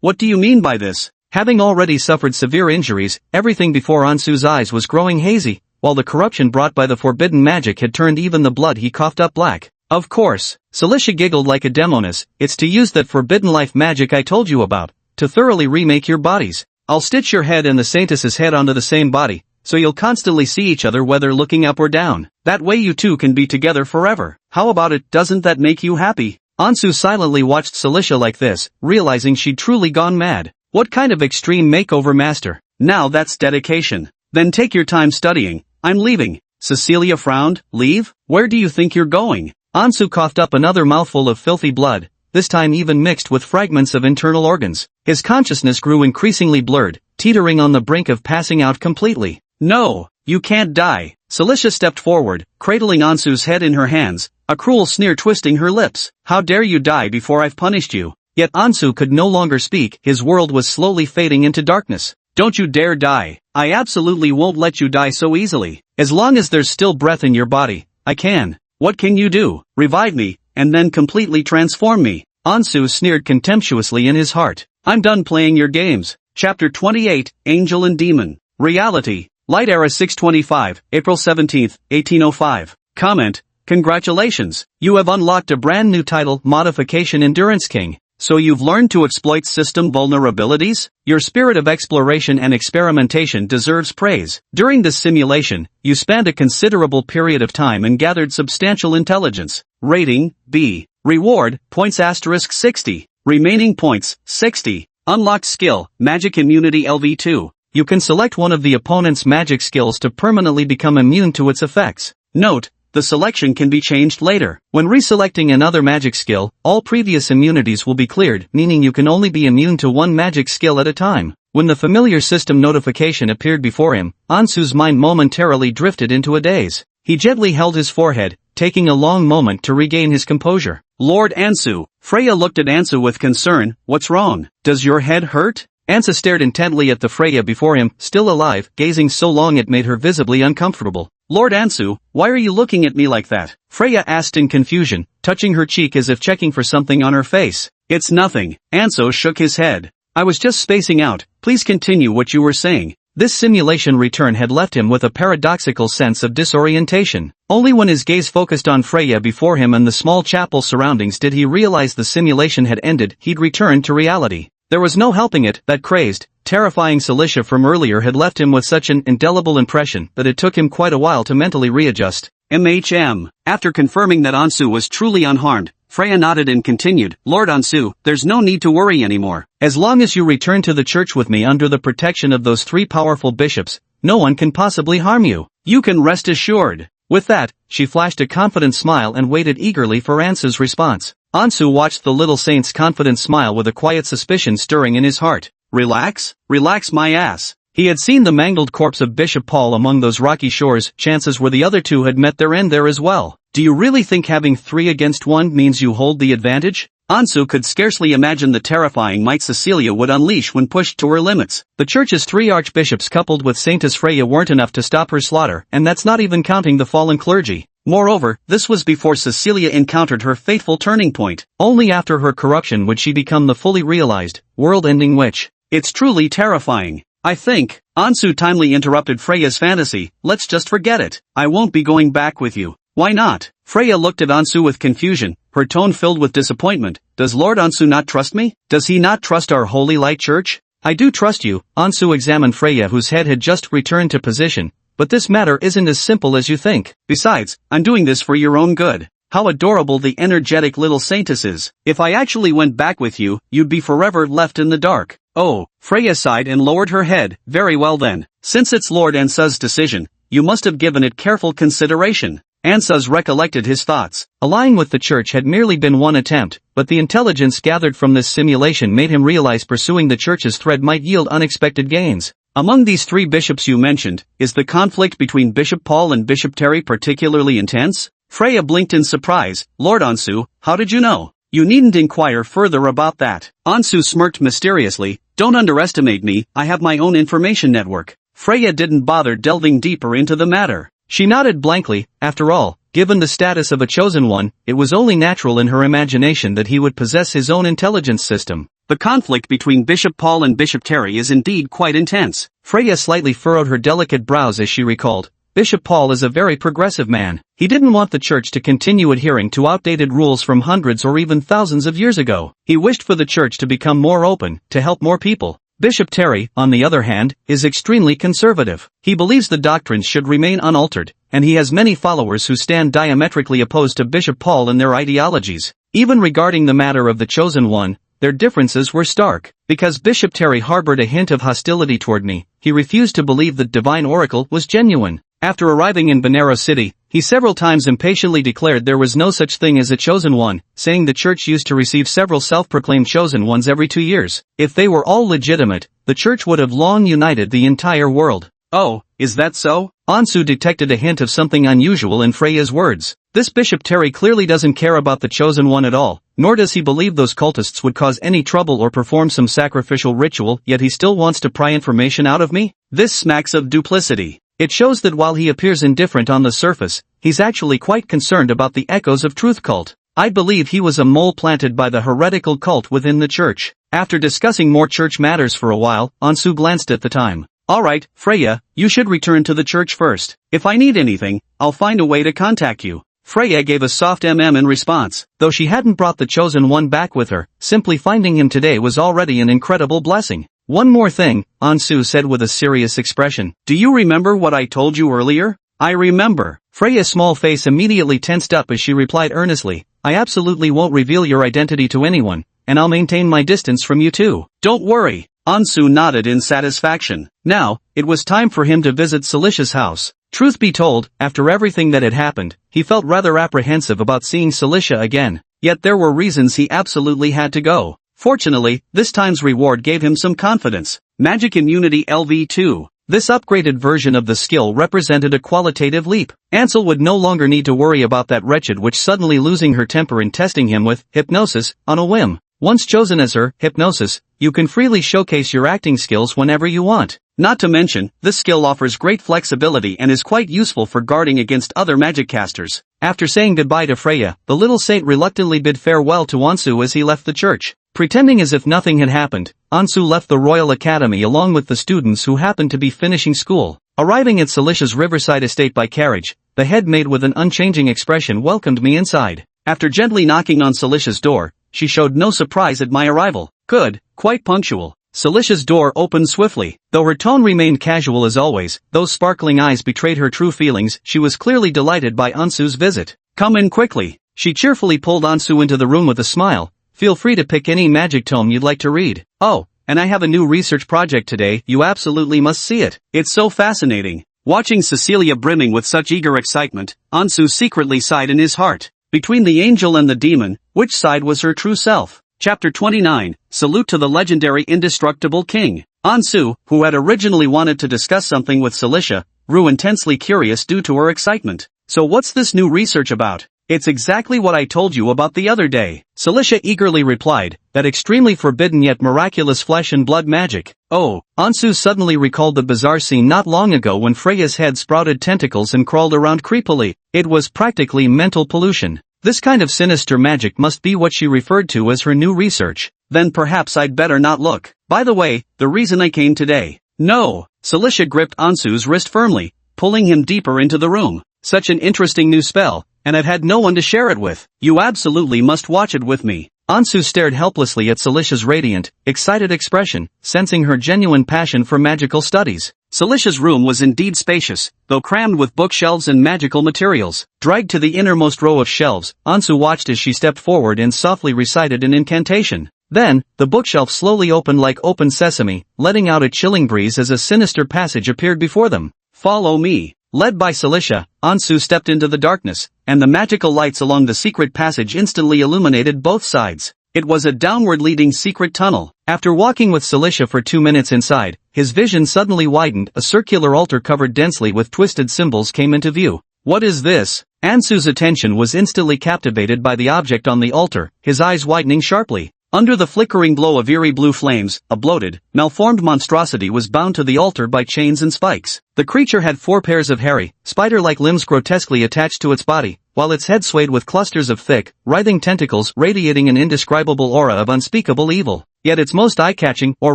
What do you mean by this? Having already suffered severe injuries, everything before Ansu's eyes was growing hazy, while the corruption brought by the forbidden magic had turned even the blood he coughed up black. Of course, Celicia giggled like a demoness, it's to use that forbidden life magic I told you about, to thoroughly remake your bodies. I'll stitch your head and the Saintess's head onto the same body, so you'll constantly see each other whether looking up or down. That way you two can be together forever. How about it, doesn't that make you happy? Ansu silently watched Celicia like this, realizing she'd truly gone mad. What kind of extreme makeover master? Now that's dedication. Then take your time studying. I'm leaving. Cecilia frowned. Leave? Where do you think you're going? Ansu coughed up another mouthful of filthy blood, this time even mixed with fragments of internal organs. His consciousness grew increasingly blurred, teetering on the brink of passing out completely. No, you can't die. Celicia stepped forward, cradling Ansu's head in her hands, a cruel sneer twisting her lips. How dare you die before I've punished you? Yet Ansu could no longer speak, his world was slowly fading into darkness. Don't you dare die. I absolutely won't let you die so easily. As long as there's still breath in your body, I can. What can you do? Revive me, and then completely transform me. Ansu sneered contemptuously in his heart. I'm done playing your games. Chapter 28, Angel and Demon. Reality. Light Era 625, April 17, 1805. Comment. Congratulations. You have unlocked a brand new title, Modification Endurance King. So you've learned to exploit system vulnerabilities? Your spirit of exploration and experimentation deserves praise. During this simulation, you spanned a considerable period of time and gathered substantial intelligence. Rating, B. Reward, points * 60. Remaining points, 60. Unlocked skill, Magic Immunity LV2. You can select one of the opponent's magic skills to permanently become immune to its effects. Note, the selection can be changed later. When reselecting another magic skill, all previous immunities will be cleared, meaning you can only be immune to one magic skill at a time. When the familiar system notification appeared before him, Ansu's mind momentarily drifted into a daze. He gently held his forehead, taking a long moment to regain his composure. Lord Ansu. Freya looked at Ansu with concern. What's wrong? Does your head hurt? Ansu stared intently at the Freya before him, still alive, gazing so long it made her visibly uncomfortable. Lord Ansu, why are you looking at me like that? Freya asked in confusion, touching her cheek as if checking for something on her face. It's nothing. Ansu shook his head. I was just spacing out. Please continue what you were saying. This simulation return had left him with a paradoxical sense of disorientation. Only when his gaze focused on Freya before him and the small chapel surroundings did he realize the simulation had ended. He'd returned to reality. There was no helping it, that crazed, terrifying Celicia from earlier had left him with such an indelible impression that it took him quite a while to mentally readjust. After confirming that Ansu was truly unharmed, Freya nodded and continued, Lord Ansu, there's no need to worry anymore. As long as you return to the church with me under the protection of those 3 powerful bishops, no one can possibly harm you. You can rest assured. With that, she flashed a confident smile and waited eagerly for Ansu's response. Ansu watched the little saint's confident smile with a quiet suspicion stirring in his heart. Relax? Relax my ass. He had seen the mangled corpse of Bishop Paul among those rocky shores, chances were the other two had met their end there as well. Do you really think having 3 against 1 means you hold the advantage? Ansu could scarcely imagine the terrifying might Cecilia would unleash when pushed to her limits. The church's 3 archbishops coupled with Saintess Freya weren't enough to stop her slaughter, and that's not even counting the fallen clergy. Moreover, this was before Cecilia encountered her fateful turning point. Only after her corruption would she become the fully realized, world-ending witch. It's truly terrifying. I think, Ansu timely interrupted Freya's fantasy, let's just forget it. I won't be going back with you. Why not? Freya looked at Ansu with confusion, her tone filled with disappointment. Does Lord Ansu not trust me? Does he not trust our Holy Light Church? I do trust you. Ansu examined Freya, whose head had just returned to position, but this matter isn't as simple as you think. Besides, I'm doing this for your own good. How adorable the energetic little saintess is. If I actually went back with you, you'd be forever left in the dark. Oh, Freya sighed and lowered her head. Very well then. Since it's Lord Ansu's decision, you must have given it careful consideration. Ansus recollected his thoughts. Allying with the church had merely been one attempt, but the intelligence gathered from this simulation made him realize pursuing the church's thread might yield unexpected gains. Among these three bishops you mentioned, is the conflict between Bishop Paul and Bishop Terry particularly intense? Freya blinked in surprise. Lord Ansu, how did you know? You needn't inquire further about that. Ansu smirked mysteriously. Don't underestimate me, I have my own information network. Freya didn't bother delving deeper into the matter. She nodded blankly. After all, given the status of a chosen one, it was only natural in her imagination that he would possess his own intelligence system. The conflict between Bishop Paul and Bishop Terry is indeed quite intense. Freya slightly furrowed her delicate brows as she recalled. Bishop Paul is a very progressive man. He didn't want the church to continue adhering to outdated rules from hundreds or even thousands of years ago. He wished for the church to become more open, to help more people. Bishop Terry, on the other hand, is extremely conservative. He believes the doctrines should remain unaltered, and he has many followers who stand diametrically opposed to Bishop Paul and their ideologies. Even regarding the matter of the chosen one, their differences were stark. Because Bishop Terry harbored a hint of hostility toward me, he refused to believe that divine oracle was genuine. After arriving in Benares City, he several times impatiently declared there was no such thing as a chosen one, saying the church used to receive several self-proclaimed chosen ones every 2 years. If they were all legitimate, the church would have long united the entire world. Oh, is that so? Ansu detected a hint of something unusual in Freya's words. This Bishop Terry clearly doesn't care about the chosen one at all, nor does he believe those cultists would cause any trouble or perform some sacrificial ritual, yet he still wants to pry information out of me? This smacks of duplicity. It shows that while he appears indifferent on the surface, he's actually quite concerned about the echoes of truth cult. I believe he was a mole planted by the heretical cult within the church. After discussing more church matters for a while, Ansu glanced at the time. Alright, Freya, you should return to the church first. If I need anything, I'll find a way to contact you. Freya gave a soft in response. Though she hadn't brought the chosen one back with her, simply finding him today was already an incredible blessing. One more thing, Ansu said with a serious expression. Do you remember what I told you earlier? I remember. Freya's small face immediately tensed up as she replied earnestly. I absolutely won't reveal your identity to anyone, and I'll maintain my distance from you too. Don't worry. Ansu nodded in satisfaction. Now, it was time for him to visit Celicia's house. Truth be told, after everything that had happened, he felt rather apprehensive about seeing Celicia again. Yet there were reasons he absolutely had to go. Fortunately, this time's reward gave him some confidence. Magic Immunity LV2. This upgraded version of the skill represented a qualitative leap. Ansel would no longer need to worry about that wretched witch suddenly losing her temper and testing him with hypnosis on a whim. Once chosen as her hypnosis, you can freely showcase your acting skills whenever you want. Not to mention, this skill offers great flexibility and is quite useful for guarding against other magic casters. After saying goodbye to Freya, the little saint reluctantly bid farewell to Ansu as he left the church. Pretending as if nothing had happened, Ansu left the Royal Academy along with the students who happened to be finishing school. Arriving at Celicia's riverside estate by carriage, the head maid with an unchanging expression welcomed me inside. After gently knocking on Celicia's door, she showed no surprise at my arrival. Good, quite punctual. Celicia's door opened swiftly. Though her tone remained casual as always, those sparkling eyes betrayed her true feelings. She was clearly delighted by Ansu's visit. Come in quickly. She cheerfully pulled Ansu into the room with a smile. Feel free to pick any magic tome you'd like to read. Oh, and I have a new research project today, you absolutely must see it. It's so fascinating. Watching Cecilia brimming with such eager excitement, Ansu secretly sighed in his heart. Between the angel and the demon, which side was her true self? Chapter 29, Salute to the Legendary Indestructible King. Ansu, who had originally wanted to discuss something with Celicia, grew intensely curious due to her excitement. So what's this new research about? It's exactly what I told you about the other day. Celicia eagerly replied, that extremely forbidden yet miraculous flesh and blood magic. Oh, Ansu suddenly recalled the bizarre scene not long ago when Freya's head sprouted tentacles and crawled around creepily. It was practically mental pollution. This kind of sinister magic must be what she referred to as her new research. Then perhaps I'd better not look. By the way, the reason I came today. No. Celicia gripped Ansu's wrist firmly, pulling him deeper into the room. Such an interesting new spell, and I've had no one to share it with. You absolutely must watch it with me. Ansu stared helplessly at Celicia's radiant, excited expression, sensing her genuine passion for magical studies. Celicia's room was indeed spacious, though crammed with bookshelves and magical materials. Dragged to the innermost row of shelves, Ansu watched as she stepped forward and softly recited an incantation. Then, the bookshelf slowly opened like open sesame, letting out a chilling breeze as a sinister passage appeared before them. "Follow me." Led by Celicia, Ansu stepped into the darkness, and the magical lights along the secret passage instantly illuminated both sides. It was a downward-leading secret tunnel. After walking with Celicia for 2 minutes inside, his vision suddenly widened. A circular altar covered densely with twisted symbols came into view. "What is this?" Ansu's attention was instantly captivated by the object on the altar, his eyes widening sharply. Under the flickering glow of eerie blue flames, a bloated, malformed monstrosity was bound to the altar by chains and spikes. The creature had 4 pairs of hairy, spider-like limbs grotesquely attached to its body, while its head swayed with clusters of thick, writhing tentacles radiating an indescribable aura of unspeakable evil. Yet its most eye-catching, or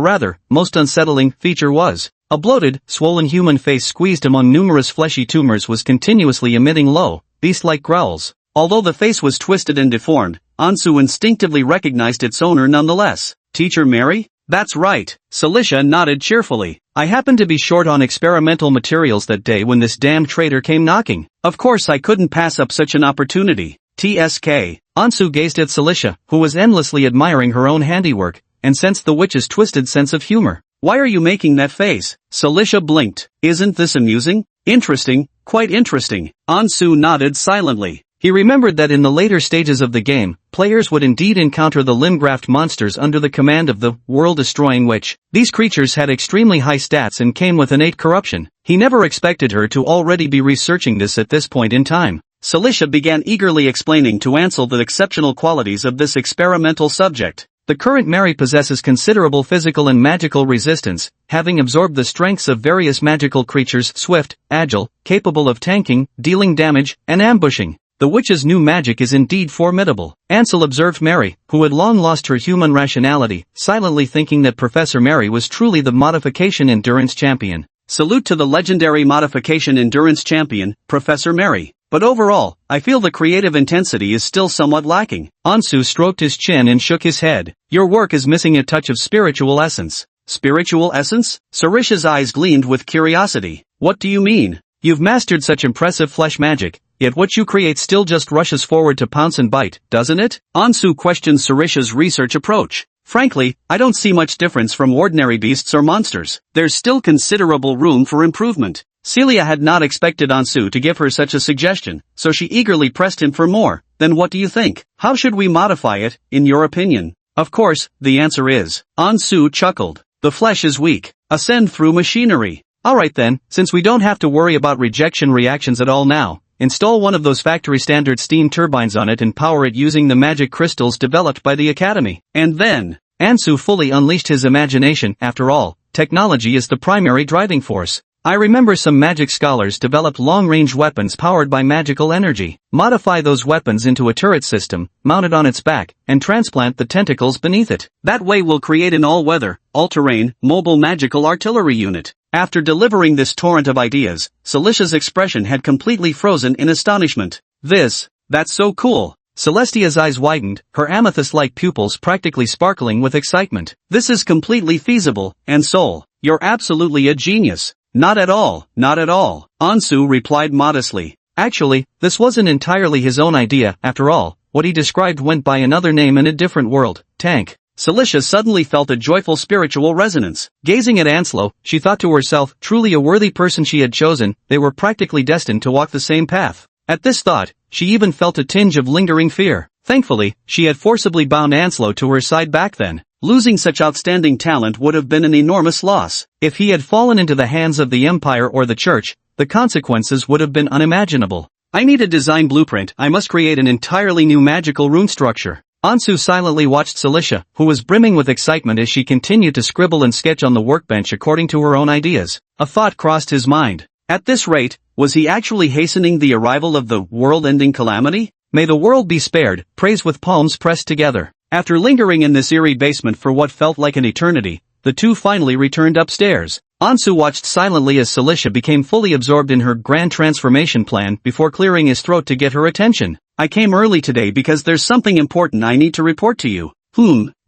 rather, most unsettling, feature was a bloated, swollen human face squeezed among numerous fleshy tumors was continuously emitting low, beast-like growls. Although the face was twisted and deformed, Ansu instinctively recognized its owner nonetheless. "Teacher Mary?" "That's right." Celicia nodded cheerfully. "I happened to be short on experimental materials that day when this damn traitor came knocking. Of course I couldn't pass up such an opportunity. TSK. Ansu gazed at Celicia, who was endlessly admiring her own handiwork, and sensed the witch's twisted sense of humor. "Why are you making that face?" Celicia blinked. "Isn't this amusing?" "Interesting, quite interesting." Ansu nodded silently. He remembered that in the later stages of the game, players would indeed encounter the limb-graft monsters under the command of the world-destroying witch. These creatures had extremely high stats and came with innate corruption. He never expected her to already be researching this at this point in time. Celicia began eagerly explaining to Ansel the exceptional qualities of this experimental subject. The current Mary possesses considerable physical and magical resistance, having absorbed the strengths of various magical creatures, swift, agile, capable of tanking, dealing damage, and ambushing. The witch's new magic is indeed formidable. Ansel observed Mary, who had long lost her human rationality, silently thinking that Professor Mary was truly the modification endurance champion. Salute to the legendary modification endurance champion, Professor Mary. But overall, I feel the creative intensity is still somewhat lacking. Ansu stroked his chin and shook his head. Your work is missing a touch of spiritual essence. Spiritual essence? Celicia's eyes gleamed with curiosity. What do you mean? You've mastered such impressive flesh magic, yet what you create still just rushes forward to pounce and bite, doesn't it? Ansu questioned Celicia's research approach. Frankly, I don't see much difference from ordinary beasts or monsters. There's still considerable room for improvement. Celia had not expected Ansu to give her such a suggestion, so she eagerly pressed him for more. Then what do you think? How should we modify it, in your opinion? Of course, the answer is. Ansu chuckled. The flesh is weak. Ascend through machinery. Alright then, since we don't have to worry about rejection reactions at all now, install one of those factory standard steam turbines on it and power it using the magic crystals developed by the Academy. And then, Ansu fully unleashed his imagination. After all, technology is the primary driving force. I remember some magic scholars developed long-range weapons powered by magical energy. Modify those weapons into a turret system, mount it on its back, and transplant the tentacles beneath it. That way we'll create an all-weather, all-terrain, mobile magical artillery unit. After delivering this torrent of ideas, Celicia's expression had completely frozen in astonishment. That's so cool. Celestia's eyes widened, her amethyst-like pupils practically sparkling with excitement. This is completely feasible, and Sol, you're absolutely a genius. Not at all, not at all, Ansu replied modestly. Actually, this wasn't entirely his own idea. After all, what he described went by another name in a different world, Tank. Celicia suddenly felt a joyful spiritual resonance. Gazing at Anslo, she thought to herself, truly a worthy person she had chosen, they were practically destined to walk the same path. At this thought, she even felt a tinge of lingering fear. Thankfully, she had forcibly bound Anslo to her side back then. Losing such outstanding talent would have been an enormous loss. If he had fallen into the hands of the Empire or the Church, the consequences would have been unimaginable. I need a design blueprint. I must create an entirely new magical rune structure. Ansu silently watched Celicia, who was brimming with excitement as she continued to scribble and sketch on the workbench according to her own ideas. A thought crossed his mind. At this rate, was he actually hastening the arrival of the world-ending calamity? May the world be spared, praised with palms pressed together. After lingering in this eerie basement for what felt like an eternity, the two finally returned upstairs. Ansu watched silently as Cilicia became fully absorbed in her grand transformation plan before clearing his throat to get her attention. I came early today because there's something important I need to report to you.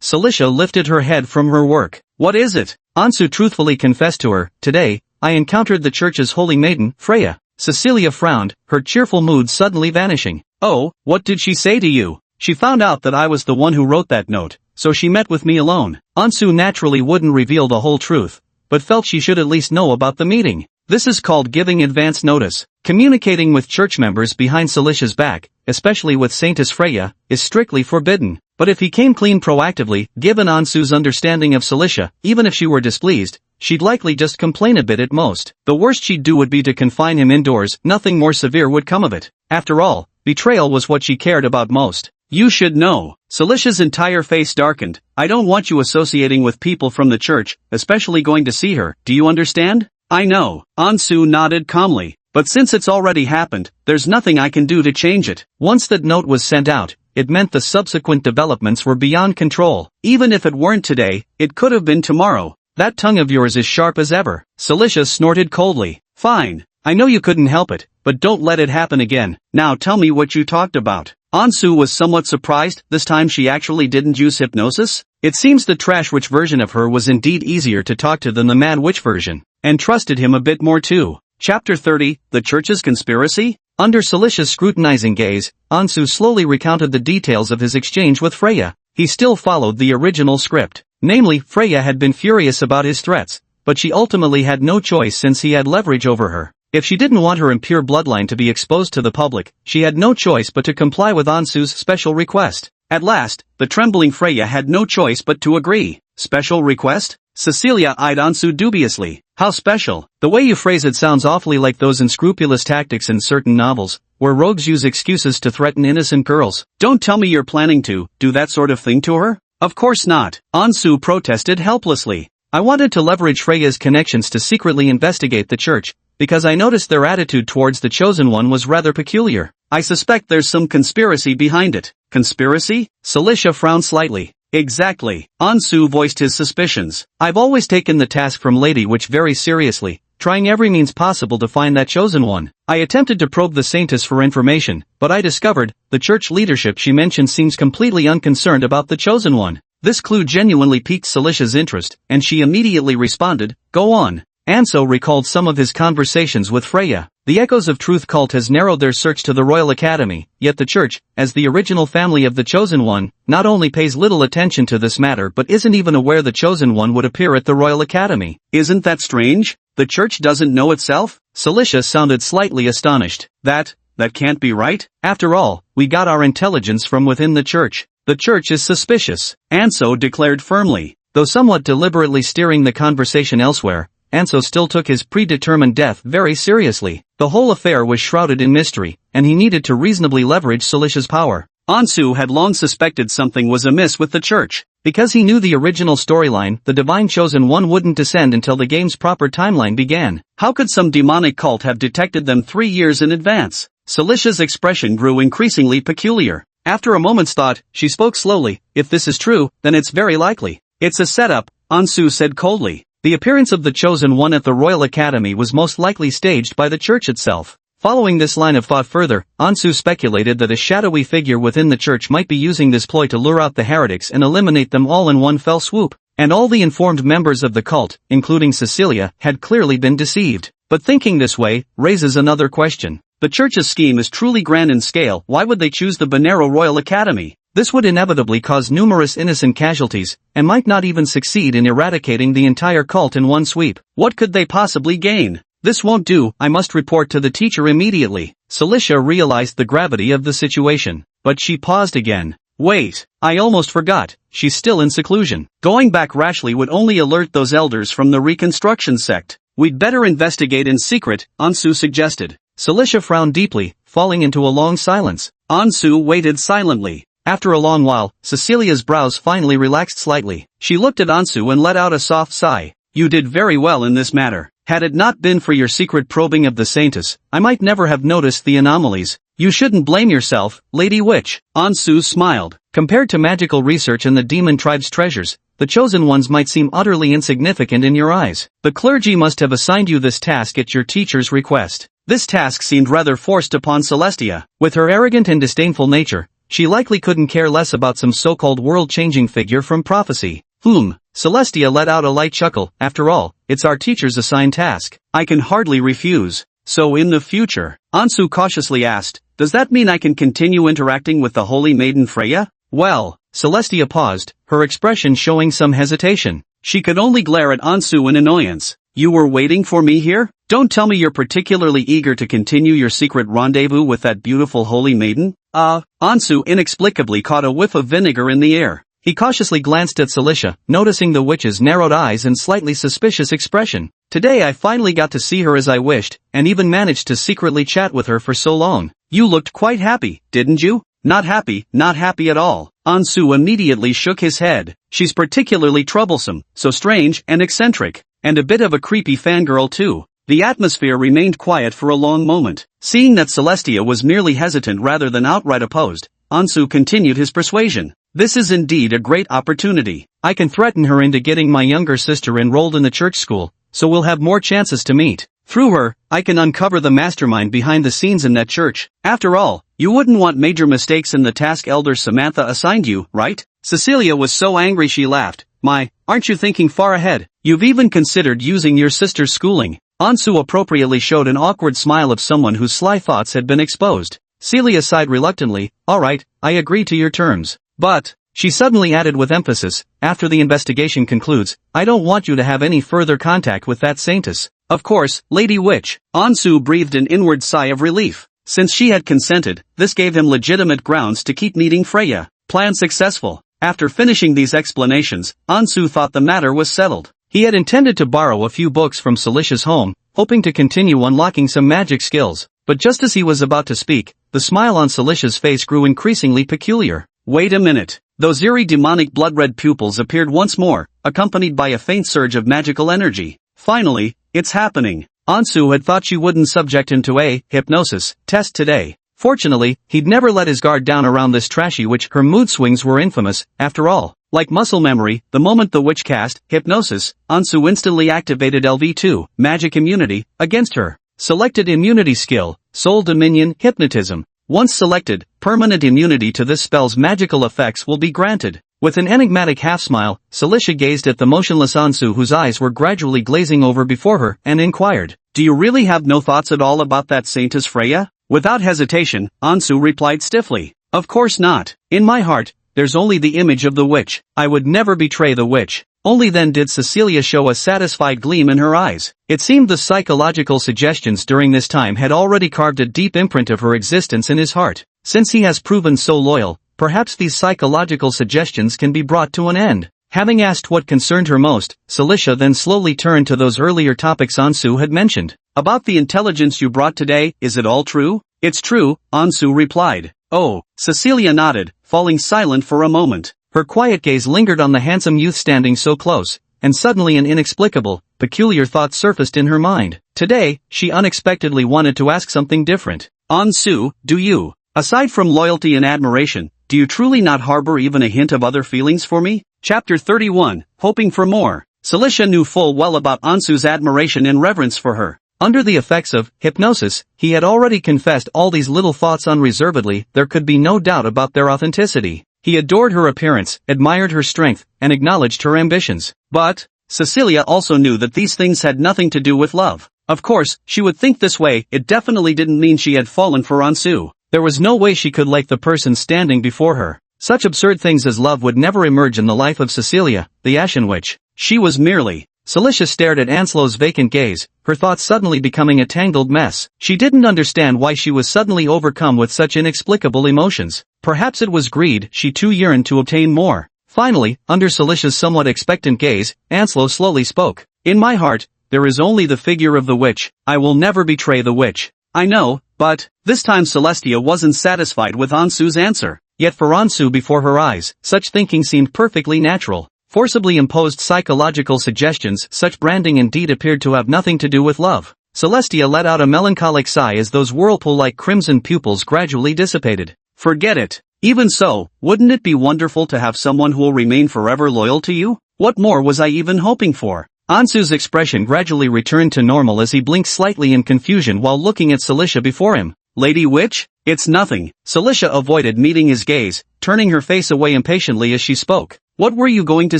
Cilicia lifted her head from her work. What is it? Ansu truthfully confessed to her. Today, I encountered the church's holy maiden, Freya. Cecilia frowned, her cheerful mood suddenly vanishing. Oh, what did she say to you? She found out that I was the one who wrote that note, so she met with me alone. Ansu naturally wouldn't reveal the whole truth, but felt she should at least know about the meeting. This is called giving advance notice. Communicating with church members behind Cilicia's back, especially with Saintess Freya, is strictly forbidden. But if he came clean proactively, given Ansu's understanding of Cilicia, even if she were displeased, she'd likely just complain a bit at most. The worst she'd do would be to confine him indoors, nothing more severe would come of it. After all, betrayal was what she cared about most. You should know. Cilicia's entire face darkened. I don't want you associating with people from the church, especially going to see her, do you understand? I know. Ansu nodded calmly. But since it's already happened, there's nothing I can do to change it. Once that note was sent out, it meant the subsequent developments were beyond control. Even if it weren't today, it could have been tomorrow. That tongue of yours is sharp as ever. Cilicia snorted coldly. Fine. I know you couldn't help it, but don't let it happen again. Now tell me what you talked about. Ansu was somewhat surprised. This time she actually didn't use hypnosis. It seems the trash witch version of her was indeed easier to talk to than the mad witch version, and trusted him a bit more too. Chapter 30, The Church's Conspiracy? Under Cilicia's scrutinizing gaze, Ansu slowly recounted the details of his exchange with Freya. He still followed the original script. Namely, Freya had been furious about his threats, but she ultimately had no choice since he had leverage over her. If she didn't want her impure bloodline to be exposed to the public, she had no choice but to comply with Ansu's special request. At last, the trembling Freya had no choice but to agree. Special request? Cecilia eyed Ansu dubiously. How special? The way you phrase it sounds awfully like those unscrupulous tactics in certain novels, where rogues use excuses to threaten innocent girls. Don't tell me you're planning to do that sort of thing to her? Of course not. Ansu protested helplessly. I wanted to leverage Freya's connections to secretly investigate the church, because I noticed their attitude towards the Chosen One was rather peculiar. I suspect there's some conspiracy behind it. Conspiracy? Cilicia frowned slightly. Exactly. Ansu voiced his suspicions. I've always taken the task from Lady Witch very seriously, trying every means possible to find that Chosen One. I attempted to probe the Saintess for information, but I discovered, the church leadership she mentioned seems completely unconcerned about the Chosen One. This clue genuinely piqued Cilicia's interest, and she immediately responded, go on. Ansu recalled some of his conversations with Freya. The Echoes of Truth cult has narrowed their search to the Royal Academy, yet the Church, as the original family of the Chosen One, not only pays little attention to this matter but isn't even aware the Chosen One would appear at the Royal Academy. Isn't that strange? The Church doesn't know itself? Cilicia sounded slightly astonished. That can't be right. After all, we got our intelligence from within the Church. The Church is suspicious, Ansu declared firmly. Though somewhat deliberately steering the conversation elsewhere, Ansu still took his predetermined death very seriously. The whole affair was shrouded in mystery, and he needed to reasonably leverage Cilicia's power. Ansu had long suspected something was amiss with the church. Because he knew the original storyline, the Divine Chosen One wouldn't descend until the game's proper timeline began. How could some demonic cult have detected them 3 years in advance? Cilicia's expression grew increasingly peculiar. After a moment's thought, she spoke slowly. If this is true, then it's very likely. It's a setup, Ansu said coldly. The appearance of the Chosen One at the Royal Academy was most likely staged by the church itself. Following this line of thought further, Ansu speculated that a shadowy figure within the church might be using this ploy to lure out the heretics and eliminate them all in one fell swoop. And all the informed members of the cult, including Cecilia, had clearly been deceived. But thinking this way raises another question. The church's scheme is truly grand in scale. Why would they choose the Bonero Royal Academy? This would inevitably cause numerous innocent casualties, and might not even succeed in eradicating the entire cult in one sweep. What could they possibly gain? This won't do, I must report to the teacher immediately. Cilicia realized the gravity of the situation, but she paused again. Wait, I almost forgot, she's still in seclusion. Going back rashly would only alert those elders from the reconstruction sect. We'd better investigate in secret, Ansu suggested. Cilicia frowned deeply, falling into a long silence. Ansu waited silently. After a long while, Cecilia's brows finally relaxed slightly. She looked at Ansu and let out a soft sigh. You did very well in this matter. Had it not been for your secret probing of the Saintess, I might never have noticed the anomalies. You shouldn't blame yourself, Lady Witch. Ansu smiled. Compared to magical research and the demon tribe's treasures, the chosen ones might seem utterly insignificant in your eyes. The clergy must have assigned you this task at your teacher's request. This task seemed rather forced upon Celestia. With her arrogant and disdainful nature, she likely couldn't care less about some so-called world-changing figure from prophecy. Celestia let out a light chuckle. After all, it's our teacher's assigned task. I can hardly refuse. So in the future, Ansu cautiously asked, does that mean I can continue interacting with the holy maiden Freya? Well, Celestia paused, her expression showing some hesitation. She could only glare at Ansu in annoyance. You were waiting for me here? Don't tell me you're particularly eager to continue your secret rendezvous with that beautiful holy maiden? Ansu inexplicably caught a whiff of vinegar in the air. He cautiously glanced at Celicia, noticing the witch's narrowed eyes and slightly suspicious expression. Today I finally got to see her as I wished, and even managed to secretly chat with her for so long. You looked quite happy, didn't you? Not happy at all. Ansu immediately shook his head. She's particularly troublesome, so strange and eccentric, and a bit of a creepy fangirl too. The atmosphere remained quiet for a long moment. Seeing that Celestia was merely hesitant rather than outright opposed, Ansu continued his persuasion. This is indeed a great opportunity. I can threaten her into getting my younger sister enrolled in the church school, so we'll have more chances to meet. Through her, I can uncover the mastermind behind the scenes in that church. After all, you wouldn't want major mistakes in the task Elder Samantha assigned you, right? Cecilia was so angry she laughed. Aren't you thinking far ahead? You've even considered using your sister's schooling. Ansu appropriately showed an awkward smile of someone whose sly thoughts had been exposed. Celia sighed reluctantly. All right, I agree to your terms. But, she suddenly added with emphasis, after the investigation concludes, I don't want you to have any further contact with that saintess. Of course, Lady Witch. Ansu breathed an inward sigh of relief. Since she had consented, this gave him legitimate grounds to keep meeting Freya. Plan successful. After finishing these explanations, Ansu thought the matter was settled. He had intended to borrow a few books from Celicia's home, hoping to continue unlocking some magic skills. But just as he was about to speak, the smile on Celicia's face grew increasingly peculiar. Wait a minute. Those eerie demonic blood-red pupils appeared once more, accompanied by a faint surge of magical energy. Finally, it's happening. Ansu had thought she wouldn't subject him to a hypnosis test today. Fortunately, he'd never let his guard down around this trashy witch. Her mood swings were infamous, after all. Like muscle memory, the moment the witch cast hypnosis, Ansu instantly activated LV2, magic immunity, against her. Selected immunity skill, Soul Dominion Hypnotism. Once selected, permanent immunity to this spell's magical effects will be granted. With an enigmatic half-smile, Celicia gazed at the motionless Ansu, whose eyes were gradually glazing over before her, and inquired, do you really have no thoughts at all about that saintess Freya? Without hesitation, Ansu replied stiffly, of course not. In my heart, there's only the image of the witch. I would never betray the witch. Only then did Cecilia show a satisfied gleam in her eyes. It seemed the psychological suggestions during this time had already carved a deep imprint of her existence in his heart. Since he has proven so loyal, perhaps these psychological suggestions can be brought to an end. Having asked what concerned her most, Celicia then slowly turned to those earlier topics Ansu had mentioned. About the intelligence you brought today, is it all true? It's true, Ansu replied. Oh, Cecilia nodded, falling silent for a moment. Her quiet gaze lingered on the handsome youth standing so close, and suddenly an inexplicable, peculiar thought surfaced in her mind. Today, she unexpectedly wanted to ask something different. Ansu, do you, aside from loyalty and admiration, do you truly not harbor even a hint of other feelings for me? Chapter 31, Hoping for More. Celicia knew full well about Ansu's admiration and reverence for her. Under the effects of hypnosis, he had already confessed all these little thoughts unreservedly. There could be no doubt about their authenticity. He adored her appearance, admired her strength, and acknowledged her ambitions. But, Cecilia also knew that these things had nothing to do with love. Of course, she would think this way. It definitely didn't mean she had fallen for Ansu. There was no way she could like the person standing before her. Such absurd things as love would never emerge in the life of Cecilia, the Ashen Witch. She was merely... Celicia stared at Anslow's vacant gaze, her thoughts suddenly becoming a tangled mess. She didn't understand why she was suddenly overcome with such inexplicable emotions. Perhaps it was greed. She too yearned to obtain more. Finally, under Celicia's somewhat expectant gaze, Anslow slowly spoke. In my heart, there is only the figure of the witch. I will never betray the witch. I know, but... This time Celestia wasn't satisfied with Ansu's answer. Yet for Ansu before her eyes, such thinking seemed perfectly natural. Forcibly imposed psychological suggestions, such branding indeed appeared to have nothing to do with love. Celestia let out a melancholic sigh as those whirlpool-like crimson pupils gradually dissipated. Forget it. Even so, wouldn't it be wonderful to have someone who will remain forever loyal to you? What more was I even hoping for? Ansu's expression gradually returned to normal as he blinked slightly in confusion while looking at Cilicia before him. Lady Witch? It's nothing. Cilicia avoided meeting his gaze, turning her face away impatiently as she spoke. What were you going to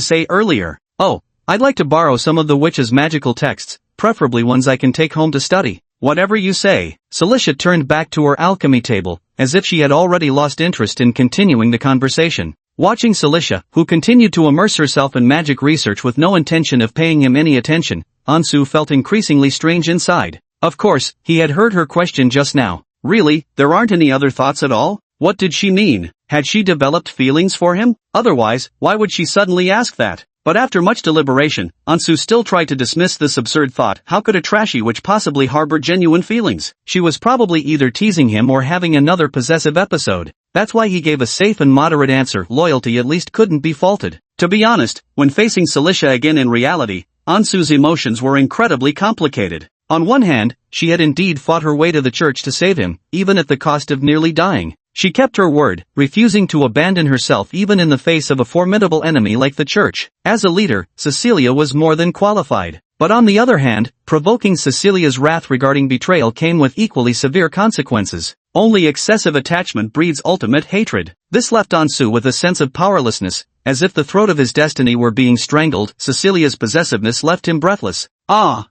say earlier? Oh, I'd like to borrow some of the witch's magical texts, preferably ones I can take home to study. Whatever you say. Cilicia turned back to her alchemy table, as if she had already lost interest in continuing the conversation. Watching Cilicia, who continued to immerse herself in magic research with no intention of paying him any attention, Ansu felt increasingly strange inside. Of course, he had heard her question just now. Really, there aren't any other thoughts at all? What did she mean? Had she developed feelings for him? Otherwise, why would she suddenly ask that? But after much deliberation, Ansu still tried to dismiss this absurd thought. How could a trashy witch possibly harbor genuine feelings? She was probably either teasing him or having another possessive episode. That's why he gave a safe and moderate answer. Loyalty at least couldn't be faulted. To be honest, when facing Cilicia again in reality, Ansu's emotions were incredibly complicated. On one hand, she had indeed fought her way to the church to save him, even at the cost of nearly dying. She kept her word, refusing to abandon herself even in the face of a formidable enemy like the church. As a leader, Cecilia was more than qualified. But on the other hand, provoking Cecilia's wrath regarding betrayal came with equally severe consequences. Only excessive attachment breeds ultimate hatred. This left Ansu with a sense of powerlessness, as if the throat of his destiny were being strangled. Cecilia's possessiveness left him breathless.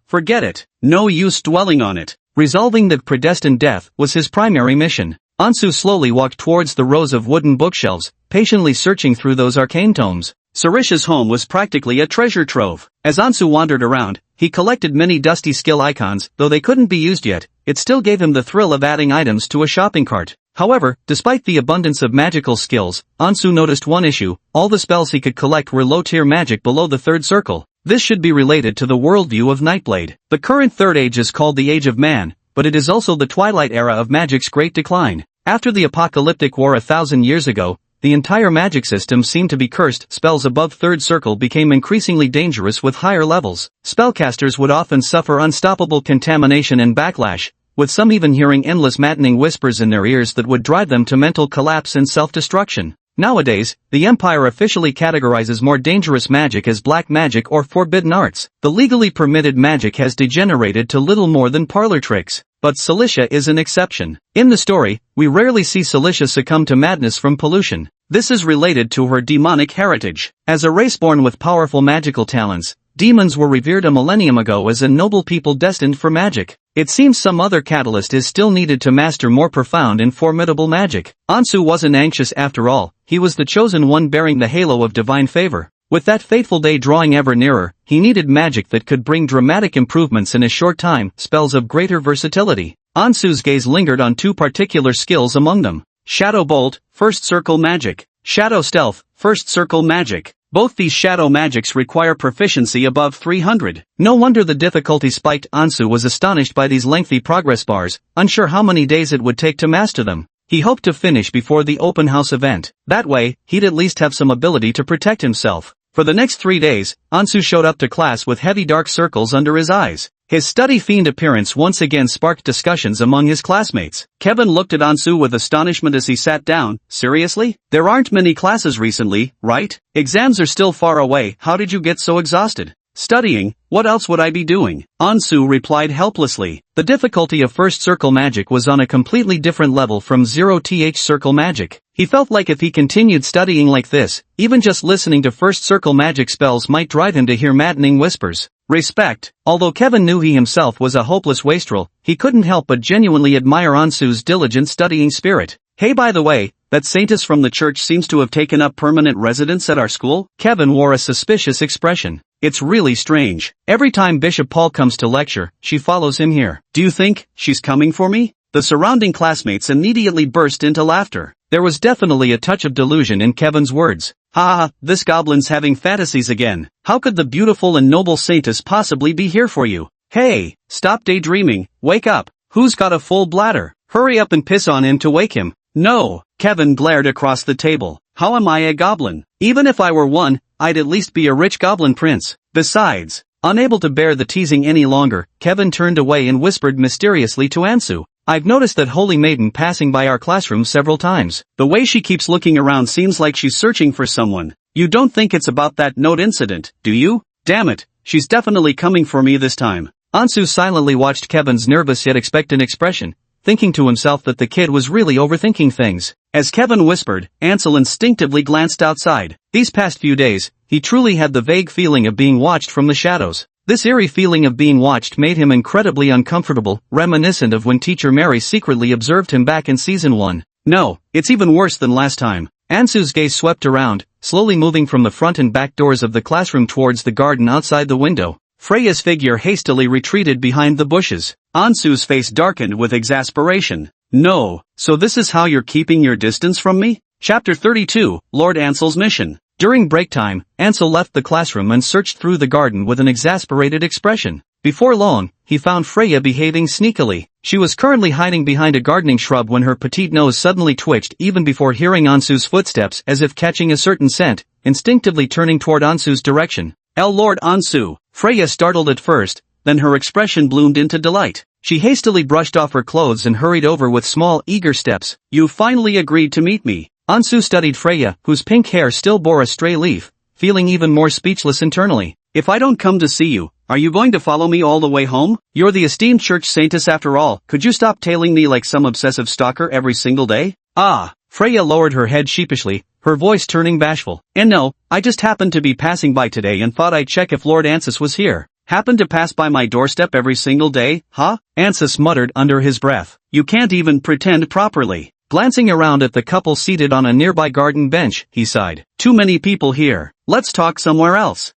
Forget it. No use dwelling on it. Resolving that predestined death was his primary mission. Ansu slowly walked towards the rows of wooden bookshelves, patiently searching through those arcane tomes. Ciricia's home was practically a treasure trove. As Ansu wandered around, he collected many dusty skill icons. Though they couldn't be used yet, it still gave him the thrill of adding items to a shopping cart. However, despite the abundance of magical skills, Ansu noticed one issue: all the spells he could collect were low-tier magic below the third circle. This should be related to the worldview of Nightblade. The current third age is called the Age of Man, but it is also the twilight era of magic's great decline. After the apocalyptic war 1,000 years ago, the entire magic system seemed to be cursed. Spells above third circle became increasingly dangerous with higher levels. Spellcasters would often suffer unstoppable contamination and backlash, with some even hearing endless maddening whispers in their ears that would drive them to mental collapse and self-destruction. Nowadays, the Empire officially categorizes more dangerous magic as black magic or forbidden arts. The legally permitted magic has degenerated to little more than parlor tricks. But Cilicia is an exception. In the story, we rarely see Cilicia succumb to madness from pollution. This is related to her demonic heritage. As a race born with powerful magical talents, demons were revered a millennium ago as a noble people destined for magic. It seems some other catalyst is still needed to master more profound and formidable magic. Ansu wasn't anxious after all. He was the chosen one bearing the halo of divine favor. With that fateful day drawing ever nearer, he needed magic that could bring dramatic improvements in a short time, spells of greater versatility. Ansu's gaze lingered on two particular skills among them. Shadow Bolt, First Circle Magic. Shadow Stealth, First Circle Magic. Both these shadow magics require proficiency above 300. No wonder the difficulty spiked. Ansu was astonished by these lengthy progress bars, unsure how many days it would take to master them. He hoped to finish before the open house event. That way, he'd at least have some ability to protect himself. For the next 3 days, Ansu showed up to class with heavy dark circles under his eyes. His study-fiend appearance once again sparked discussions among his classmates. Kevin looked at Ansu with astonishment as he sat down. Seriously? There aren't many classes recently, right? Exams are still far away. How did you get so exhausted? Studying. What else would I be doing? Ansu replied helplessly. The difficulty of first circle magic was on a completely different level from zero-th circle magic. He felt like if he continued studying like this, even just listening to first circle magic spells might drive him to hear maddening whispers. Respect. Although Kevin knew he himself was a hopeless wastrel, he couldn't help but genuinely admire Ansu's diligent studying spirit. Hey, by the way, that saintess from the church seems to have taken up permanent residence at our school? Kevin wore a suspicious expression. It's really strange. Every time Bishop Paul comes to lecture, she follows him here. Do you think she's coming for me? The surrounding classmates immediately burst into laughter. There was definitely a touch of delusion in Kevin's words. Ha, this goblin's having fantasies again. How could the beautiful and noble saintess possibly be here for you? Hey, stop daydreaming, wake up. Who's got a full bladder? Hurry up and piss on him to wake him. No, Kevin glared across the table. How am I a goblin? Even if I were one, I'd at least be a rich goblin prince. Besides, unable to bear the teasing any longer, Kevin turned away and whispered mysteriously to Ansu. I've noticed that holy maiden passing by our classroom several times. The way she keeps looking around seems like she's searching for someone. You don't think it's about that note incident, do you? Damn it, she's definitely coming for me this time. Ansu silently watched Kevin's nervous yet expectant expression, thinking to himself that the kid was really overthinking things. As Kevin whispered, Ansel instinctively glanced outside. These past few days, he truly had the vague feeling of being watched from the shadows. This eerie feeling of being watched made him incredibly uncomfortable, reminiscent of when Teacher Mary secretly observed him back in Season 1. No, it's even worse than last time. Ansu's gaze swept around, slowly moving from the front and back doors of the classroom towards the garden outside the window. Freya's figure hastily retreated behind the bushes. Ansu's face darkened with exasperation. No, so this is how you're keeping your distance from me? Chapter 32, Lord Ansel's Mission. During break time, Ansel left the classroom and searched through the garden with an exasperated expression. Before long, he found Freya behaving sneakily. She was currently hiding behind a gardening shrub when her petite nose suddenly twitched even before hearing Ansu's footsteps, as if catching a certain scent, instinctively turning toward Ansu's direction. Lord Ansu! Freya startled at first, then her expression bloomed into delight. She hastily brushed off her clothes and hurried over with small, eager steps. You finally agreed to meet me. Ansu studied Freya, whose pink hair still bore a stray leaf, feeling even more speechless internally. If I don't come to see you, are you going to follow me all the way home? You're the esteemed church saintess after all, could you stop tailing me like some obsessive stalker every single day? Ah! Freya lowered her head sheepishly, her voice turning bashful. And no, I just happened to be passing by today and thought I'd check if Lord Ansus was here. Happened to pass by my doorstep every single day, huh? Ansus muttered under his breath. You can't even pretend properly. Glancing around at the couple seated on a nearby garden bench, he sighed. Too many people here. Let's talk somewhere else.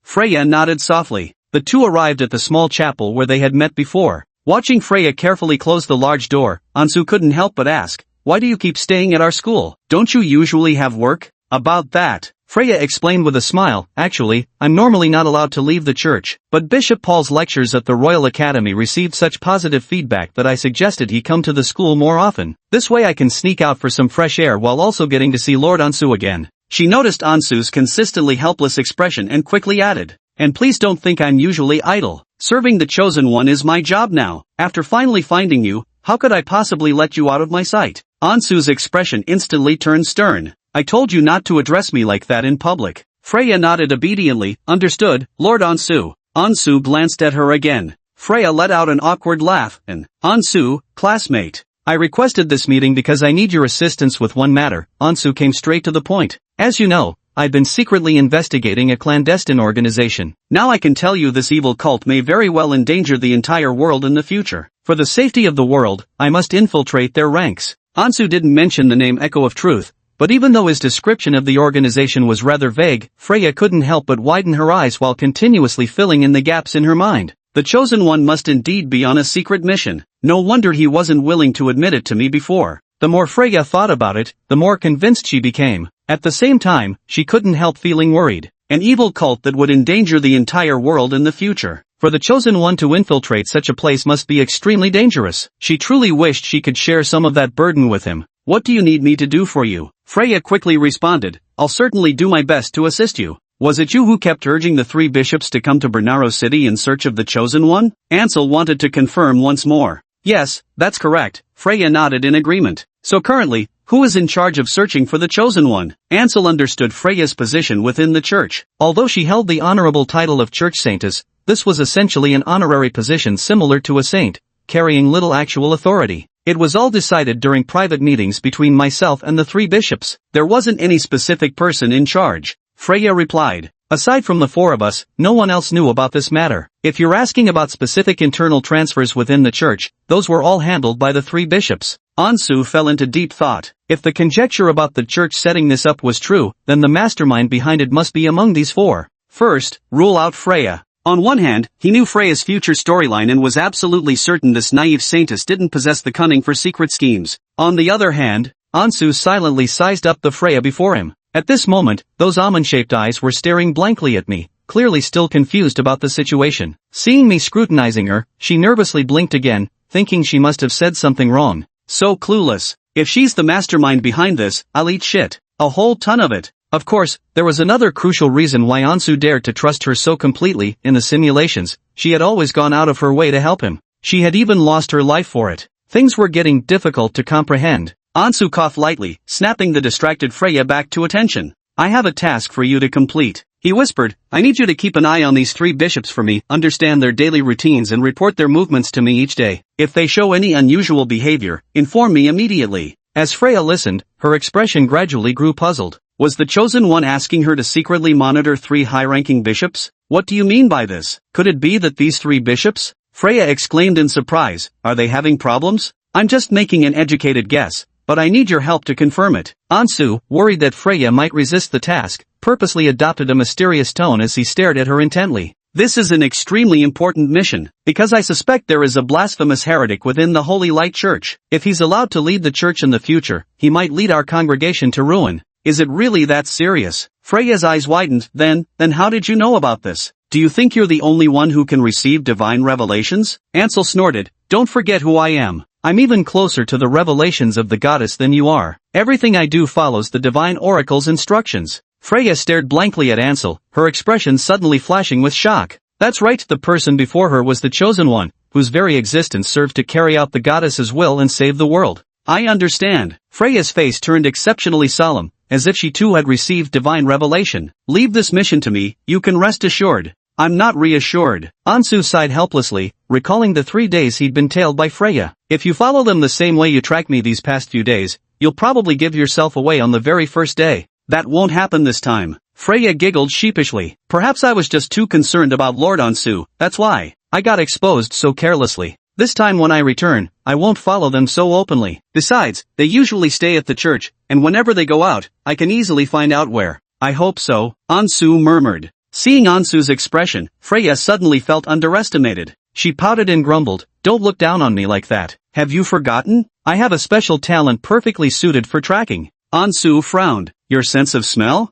Freya nodded softly. The two arrived at the small chapel where they had met before. Watching Freya carefully close the large door, Ansu couldn't help but ask, why do you keep staying at our school? Don't you usually have work? About that, Freya explained with a smile, actually, I'm normally not allowed to leave the church, but Bishop Paul's lectures at the Royal Academy received such positive feedback that I suggested he come to the school more often. This way I can sneak out for some fresh air while also getting to see Lord Ansu again. She noticed Ansu's consistently helpless expression and quickly added, and please don't think I'm usually idle. Serving the Chosen One is my job now. After finally finding you, how could I possibly let you out of my sight? Ansu's expression instantly turned stern. I told you not to address me like that in public. Freya nodded obediently. Understood, Lord Ansu. Ansu glanced at her again. Freya let out an awkward laugh, and, Ansu, classmate. I requested this meeting because I need your assistance with one matter. Ansu came straight to the point. As you know, I've been secretly investigating a clandestine organization. Now I can tell you this evil cult may very well endanger the entire world in the future. For the safety of the world, I must infiltrate their ranks. Ansu didn't mention the name Echo of Truth, but even though his description of the organization was rather vague, Freya couldn't help but widen her eyes while continuously filling in the gaps in her mind. The Chosen One must indeed be on a secret mission. No wonder he wasn't willing to admit it to me before. The more Freya thought about it, the more convinced she became. At the same time, she couldn't help feeling worried. An evil cult that would endanger the entire world in the future. For the Chosen One to infiltrate such a place must be extremely dangerous. She truly wished she could share some of that burden with him. What do you need me to do for you? Freya quickly responded, I'll certainly do my best to assist you. Was it you who kept urging the three bishops to come to Bernaro City in search of the Chosen One? Ansel wanted to confirm once more. Yes, that's correct. Freya nodded in agreement. So currently, who is in charge of searching for the Chosen One? Ansel understood Freya's position within the church. Although she held the honorable title of Church Saintess, this was essentially an honorary position similar to a saint, carrying little actual authority. It was all decided during private meetings between myself and the three bishops. There wasn't any specific person in charge. Freya replied. Aside from the four of us, no one else knew about this matter. If you're asking about specific internal transfers within the church, those were all handled by the three bishops. Ansu fell into deep thought. If the conjecture about the church setting this up was true, then the mastermind behind it must be among these four. First, rule out Freya. On one hand, he knew Freya's future storyline and was absolutely certain this naive saintess didn't possess the cunning for secret schemes. On the other hand, Ansu silently sized up the Freya before him. At this moment, those almond-shaped eyes were staring blankly at me, clearly still confused about the situation. Seeing me scrutinizing her, she nervously blinked again, thinking she must have said something wrong. So clueless. If she's the mastermind behind this, I'll eat shit. A whole ton of it. Of course, there was another crucial reason why Ansu dared to trust her so completely. In the simulations, she had always gone out of her way to help him. She had even lost her life for it. Things were getting difficult to comprehend. Ansu coughed lightly, snapping the distracted Freya back to attention. I have a task for you to complete. He whispered, I need you to keep an eye on these 3 bishops for me, understand their daily routines and report their movements to me each day. If they show any unusual behavior, inform me immediately. As Freya listened, her expression gradually grew puzzled. Was the chosen one asking her to secretly monitor 3 high-ranking bishops? What do you mean by this? Could it be that these 3 bishops? Freya exclaimed in surprise, are they having problems? I'm just making an educated guess, but I need your help to confirm it. Ansu, worried that Freya might resist the task, purposely adopted a mysterious tone as he stared at her intently. This is an extremely important mission, because I suspect there is a blasphemous heretic within the Holy Light Church. If he's allowed to lead the church in the future, he might lead our congregation to ruin. Is it really that serious? Freya's eyes widened. Then how did you know about this? Do you think you're the only one who can receive divine revelations? Ansel snorted, don't forget who I am. I'm even closer to the revelations of the goddess than you are. Everything I do follows the divine oracle's instructions. Freya stared blankly at Ansel, her expression suddenly flashing with shock. That's right, the person before her was the chosen one, whose very existence served to carry out the goddess's will and save the world. I understand. Freya's face turned exceptionally solemn, as if she too had received divine revelation. Leave this mission to me, you can rest assured. I'm not reassured. Ansu sighed helplessly, recalling the 3 days he'd been tailed by Freya. If you follow them the same way you tracked me these past few days, you'll probably give yourself away on the very first day. That won't happen this time. Freya giggled sheepishly. Perhaps I was just too concerned about Lord Ansu, that's why. I got exposed so carelessly. This time when I return, I won't follow them so openly. Besides, they usually stay at the church, and whenever they go out, I can easily find out where. I hope so, Ansu murmured. Seeing Ansu's expression, Freya suddenly felt underestimated. She pouted and grumbled, don't look down on me like that. Have you forgotten? I have a special talent perfectly suited for tracking. Ansu frowned. Your sense of smell?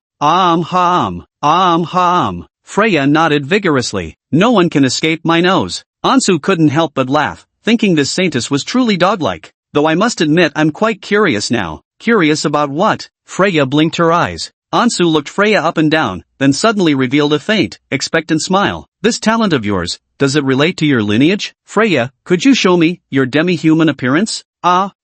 Freya nodded vigorously. No one can escape my nose. Ansu couldn't help but laugh, thinking this saintess was truly dog-like. Though I must admit I'm quite curious now. Curious about what? Freya blinked her eyes. Ansu looked Freya up and down, then suddenly revealed a faint, expectant smile. This talent of yours, does it relate to your lineage? Freya, could you show me your demi-human appearance?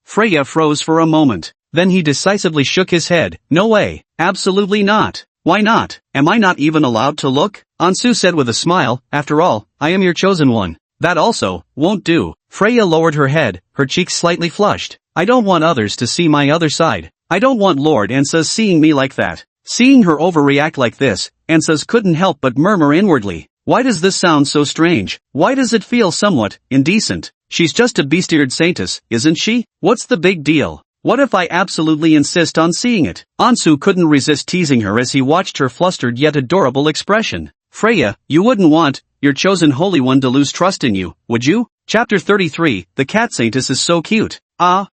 Freya froze for a moment. Then he decisively shook his head. No way. Absolutely not. Why not? Am I not even allowed to look? Ansu said with a smile, after all, I am your chosen one. That also won't do. Freya lowered her head, her cheeks slightly flushed. I don't want others to see my other side. I don't want Lord Ansas seeing me like that. Seeing her overreact like this, Ansas couldn't help but murmur inwardly. Why does this sound so strange? Why does it feel somewhat indecent? She's just a beast-eared saintess, isn't she? What's the big deal? What if I absolutely insist on seeing it? Ansu couldn't resist teasing her as he watched her flustered yet adorable expression. Freya, you wouldn't want your chosen holy one to lose trust in you, would you? Chapter 33, the cat saintess is so cute.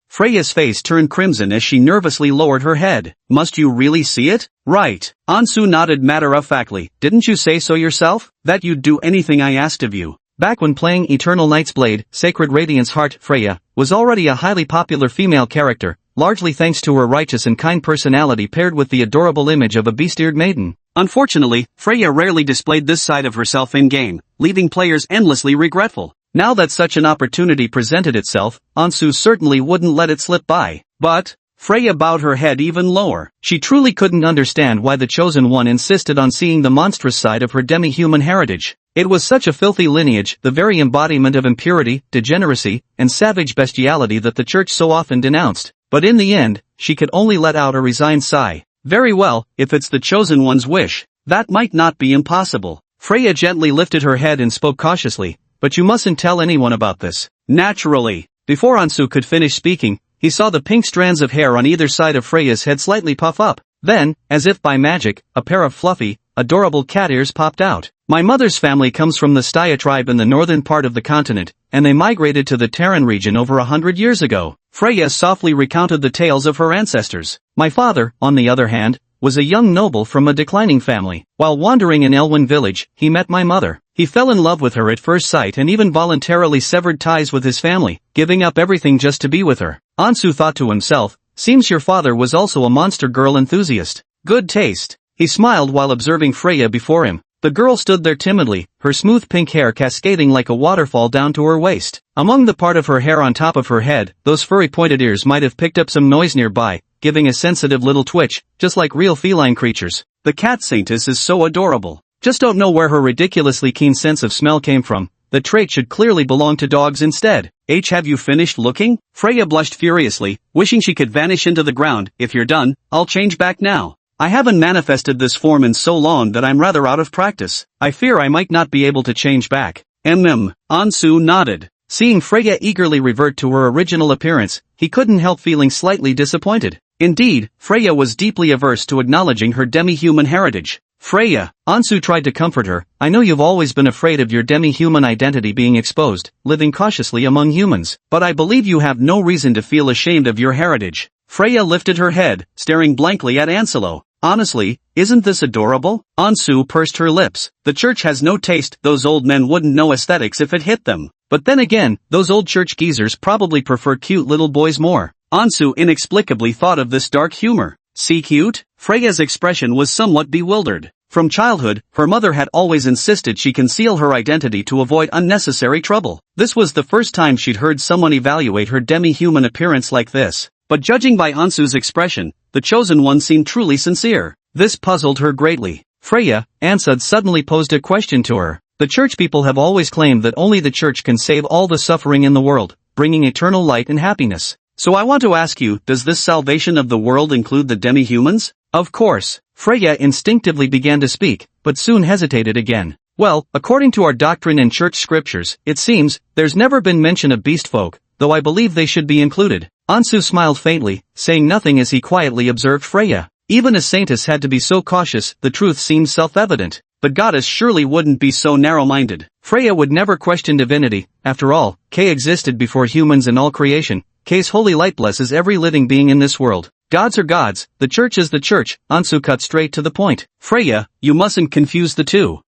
Freya's face turned crimson as she nervously lowered her head. Must you really see it? Right. Ansu nodded matter-of-factly. Didn't you say so yourself? That you'd do anything I asked of you. Back when playing Eternal Night's Blade, Sacred Radiance Heart, Freya was already a highly popular female character, largely thanks to her righteous and kind personality paired with the adorable image of a beast-eared maiden. Unfortunately, Freya rarely displayed this side of herself in-game, leaving players endlessly regretful. Now that such an opportunity presented itself, Ansu certainly wouldn't let it slip by. But Freya bowed her head even lower. She truly couldn't understand why the Chosen One insisted on seeing the monstrous side of her demi-human heritage. It was such a filthy lineage, the very embodiment of impurity, degeneracy, and savage bestiality that the church so often denounced. But in the end, she could only let out a resigned sigh. Very well, if it's the Chosen One's wish, that might not be impossible. Freya gently lifted her head and spoke cautiously, but you mustn't tell anyone about this. Naturally. Before Ansu could finish speaking, he saw the pink strands of hair on either side of Freya's head slightly puff up. Then, as if by magic, a pair of fluffy, adorable cat ears popped out. My mother's family comes from the Staya tribe in the northern part of the continent, and they migrated to the Terran region over 100 years ago. Freya softly recounted the tales of her ancestors. My father, on the other hand, was a young noble from a declining family. While wandering in Elwyn village, he met my mother. He fell in love with her at first sight and even voluntarily severed ties with his family, giving up everything just to be with her. Ansu thought to himself, seems your father was also a monster girl enthusiast. Good taste. He smiled while observing Freya before him. The girl stood there timidly, her smooth pink hair cascading like a waterfall down to her waist. Among the part of her hair on top of her head, those furry pointed ears might have picked up some noise nearby, giving a sensitive little twitch, just like real feline creatures. The cat saintess is so adorable. Just don't know where her ridiculously keen sense of smell came from. The trait should clearly belong to dogs instead. Have you finished looking? Freya blushed furiously, wishing she could vanish into the ground. If you're done, I'll change back now. I haven't manifested this form in so long that I'm rather out of practice. I fear I might not be able to change back. Ansu nodded. Seeing Freya eagerly revert to her original appearance, he couldn't help feeling slightly disappointed. Indeed, Freya was deeply averse to acknowledging her demi-human heritage. Freya, Ansu tried to comfort her, I know you've always been afraid of your demi-human identity being exposed, living cautiously among humans, but I believe you have no reason to feel ashamed of your heritage. Freya lifted her head, staring blankly at Anselo. Honestly, isn't this adorable? Ansu pursed her lips. The church has no taste. Those old men wouldn't know aesthetics if it hit them. But then again, those old church geezers probably prefer cute little boys more. Ansu inexplicably thought of this dark humor. See cute? Freya's expression was somewhat bewildered. From childhood, her mother had always insisted she conceal her identity to avoid unnecessary trouble. This was the first time she'd heard someone evaluate her demi-human appearance like this. But judging by Ansu's expression, the chosen one seemed truly sincere. This puzzled her greatly. Freya, Ansud suddenly posed a question to her. The church people have always claimed that only the church can save all the suffering in the world, bringing eternal light and happiness. So I want to ask you, does this salvation of the world include the demi-humans? Of course. Freya instinctively began to speak, but soon hesitated again. Well, according to our doctrine and church scriptures, it seems, there's never been mention of beast folk, though I believe they should be included. Ansu smiled faintly, saying nothing as he quietly observed Freya. Even a saintess had to be so cautious, the truth seemed self-evident. But goddess surely wouldn't be so narrow-minded. Freya would never question divinity. After all, K existed before humans and all creation. K's holy light blesses every living being in this world. Gods are gods, the church is the church. Ansu cut straight to the point. Freya, you mustn't confuse the two.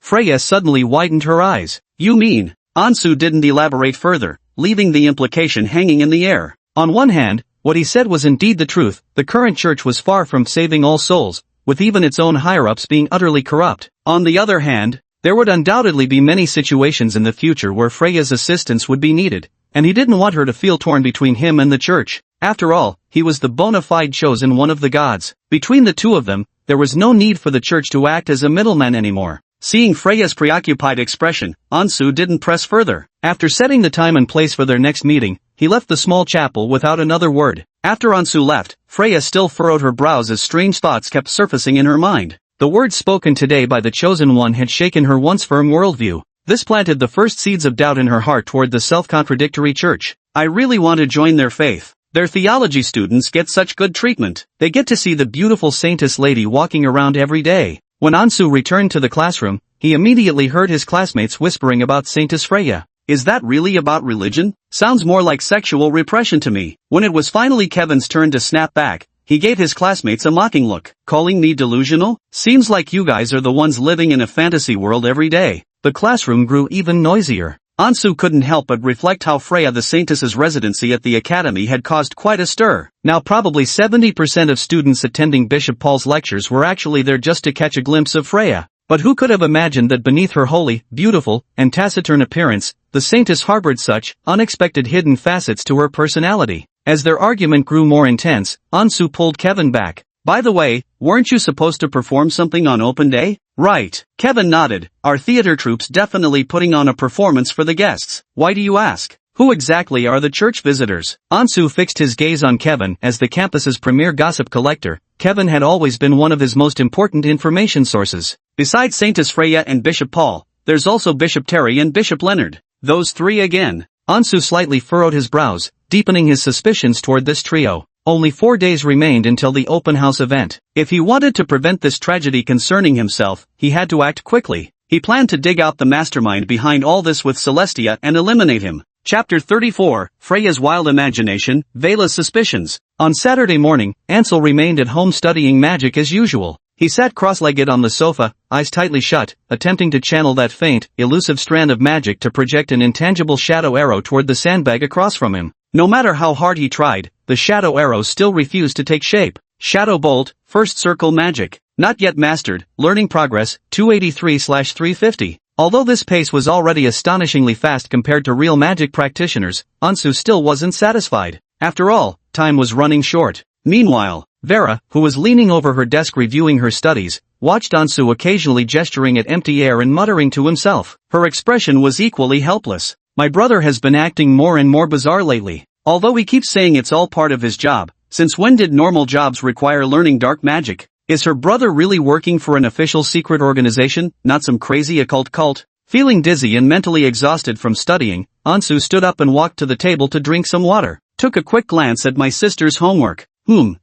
Freya suddenly widened her eyes. You mean? Ansu didn't elaborate further, leaving the implication hanging in the air. On one hand, what he said was indeed the truth. The current church was far from saving all souls, with even its own higher-ups being utterly corrupt. On the other hand, there would undoubtedly be many situations in the future where Freya's assistance would be needed, and he didn't want her to feel torn between him and the church. After all, he was the bona fide chosen one of the gods. Between the two of them, there was no need for the church to act as a middleman anymore. Seeing Freya's preoccupied expression, Ansu didn't press further. After setting the time and place for their next meeting, he left the small chapel without another word. After Ansu left, Freya still furrowed her brows as strange thoughts kept surfacing in her mind. The words spoken today by the chosen one had shaken her once firm worldview. This planted the first seeds of doubt in her heart toward the self-contradictory church. I really want to join their faith. Their theology students get such good treatment. They get to see the beautiful saintess lady walking around every day. When Ansu returned to the classroom, he immediately heard his classmates whispering about Saintess Freya. Is that really about religion? Sounds more like sexual repression to me. When it was finally Kevin's turn to snap back, he gave his classmates a mocking look. Calling me delusional? Seems like you guys are the ones living in a fantasy world every day. The classroom grew even noisier. Ansu couldn't help but reflect how Freya the Saintess's residency at the academy had caused quite a stir. Now probably 70% of students attending Bishop Paul's lectures were actually there just to catch a glimpse of Freya. But who could have imagined that beneath her holy, beautiful, and taciturn appearance, the Saintess harbored such unexpected hidden facets to her personality? As their argument grew more intense, Ansu pulled Kevin back. By the way, weren't you supposed to perform something on open day? Right. Kevin nodded. Our theater troupe's definitely putting on a performance for the guests. Why do you ask? Who exactly are the church visitors? Ansu fixed his gaze on Kevin. As the campus's premier gossip collector, Kevin had always been one of his most important information sources. Besides Saintess Freya and Bishop Paul, there's also Bishop Terry and Bishop Leonard. Those three again. Ansu slightly furrowed his brows, deepening his suspicions toward this trio. Only 4 days remained until the open house event. If he wanted to prevent this tragedy concerning himself, he had to act quickly. He planned to dig out the mastermind behind all this with Celestia and eliminate him. Chapter 34, Freya's Wild Imagination, Vela's Suspicions. On Saturday morning, Ansel remained at home studying magic as usual. He sat cross-legged on the sofa, eyes tightly shut, attempting to channel that faint, elusive strand of magic to project an intangible shadow arrow toward the sandbag across from him. No matter how hard he tried, the shadow arrow still refused to take shape. Shadow Bolt, First Circle Magic. Not yet mastered, learning progress, 283/350. Although this pace was already astonishingly fast compared to real magic practitioners, Ansu still wasn't satisfied. After all, time was running short. Meanwhile, Vera, who was leaning over her desk reviewing her studies, watched Ansu occasionally gesturing at empty air and muttering to himself. Her expression was equally helpless. My brother has been acting more and more bizarre lately. Although he keeps saying it's all part of his job, since when did normal jobs require learning dark magic? Is her brother really working for an official secret organization, not some crazy occult cult? Feeling dizzy and mentally exhausted from studying, Ansu stood up and walked to the table to drink some water. Took a quick glance at my sister's homework.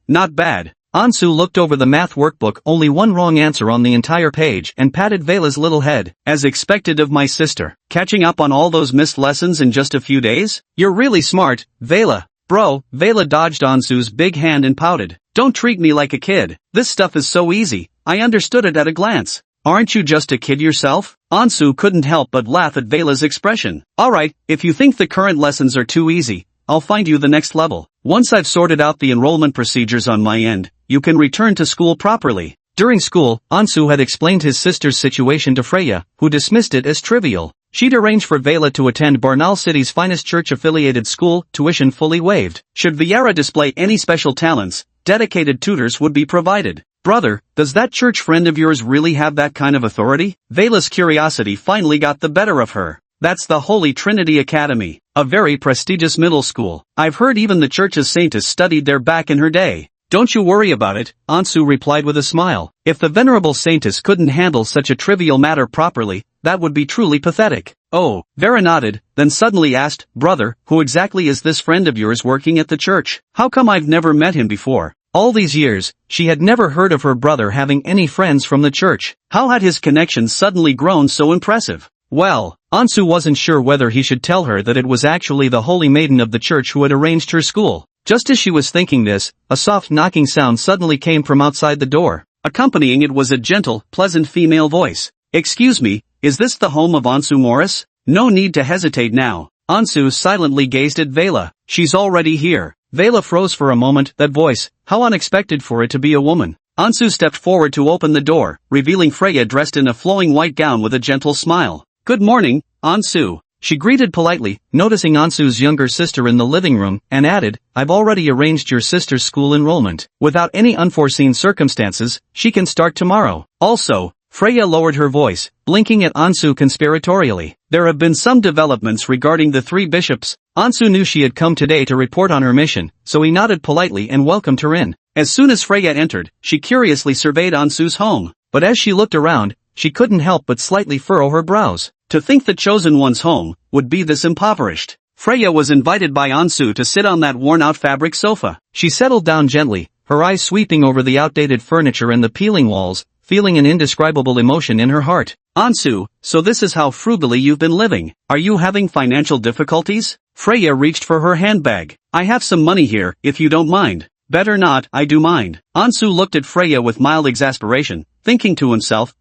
Not bad. Ansu looked over the math workbook, only one wrong answer on the entire page, and patted Vela's little head. As expected of my sister. Catching up on all those missed lessons in just a few days? You're really smart, Vela. Bro, Vela dodged Ansu's big hand and pouted. Don't treat me like a kid. This stuff is so easy. I understood it at a glance. Aren't you just a kid yourself? Ansu couldn't help but laugh at Vela's expression. Alright, if you think the current lessons are too easy, I'll find you the next level. Once I've sorted out the enrollment procedures on my end, you can return to school properly. During school, Ansu had explained his sister's situation to Freya, who dismissed it as trivial. She'd arranged for Vela to attend Barnaul City's finest church-affiliated school, tuition fully waived. Should Viera display any special talents, dedicated tutors would be provided. Brother, does that church friend of yours really have that kind of authority? Vela's curiosity finally got the better of her. That's the Holy Trinity Academy, a very prestigious middle school. I've heard even the church's saintess studied there back in her day. Don't you worry about it, Ansu replied with a smile. If the venerable saintess couldn't handle such a trivial matter properly, that would be truly pathetic. Oh, Vera nodded, then suddenly asked, Brother, who exactly is this friend of yours working at the church? How come I've never met him before? All these years, she had never heard of her brother having any friends from the church. How had his connections suddenly grown so impressive? Well, Ansu wasn't sure whether he should tell her that it was actually the holy maiden of the church who had arranged her school. Just as she was thinking this, a soft knocking sound suddenly came from outside the door. Accompanying it was a gentle, pleasant female voice. Excuse me, is this the home of Ansu Morris? No need to hesitate now. Ansu silently gazed at Vela. She's already here. Vela froze for a moment. That voice, how unexpected for it to be a woman. Ansu stepped forward to open the door, revealing Freya dressed in a flowing white gown with a gentle smile. Good morning, Ansu. She greeted politely, noticing Ansu's younger sister in the living room, and added, I've already arranged your sister's school enrollment. Without any unforeseen circumstances, she can start tomorrow. Also, Freya lowered her voice, blinking at Ansu conspiratorially. There have been some developments regarding the three bishops. Ansu knew she had come today to report on her mission, so he nodded politely and welcomed her in. As soon as Freya entered, she curiously surveyed Ansu's home. But as she looked around, she couldn't help but slightly furrow her brows. To think the chosen one's home would be this impoverished. Freya was invited by Ansu to sit on that worn-out fabric sofa. She settled down gently, her eyes sweeping over the outdated furniture and the peeling walls, feeling an indescribable emotion in her heart. Ansu, so this is how frugally you've been living. Are you having financial difficulties? Freya reached for her handbag. I have some money here, if you don't mind. Better not, I do mind. Ansu looked at Freya with mild exasperation, thinking to himself,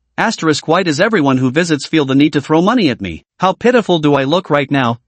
why does everyone who visits feel the need to throw money at me? How pitiful do I look right now?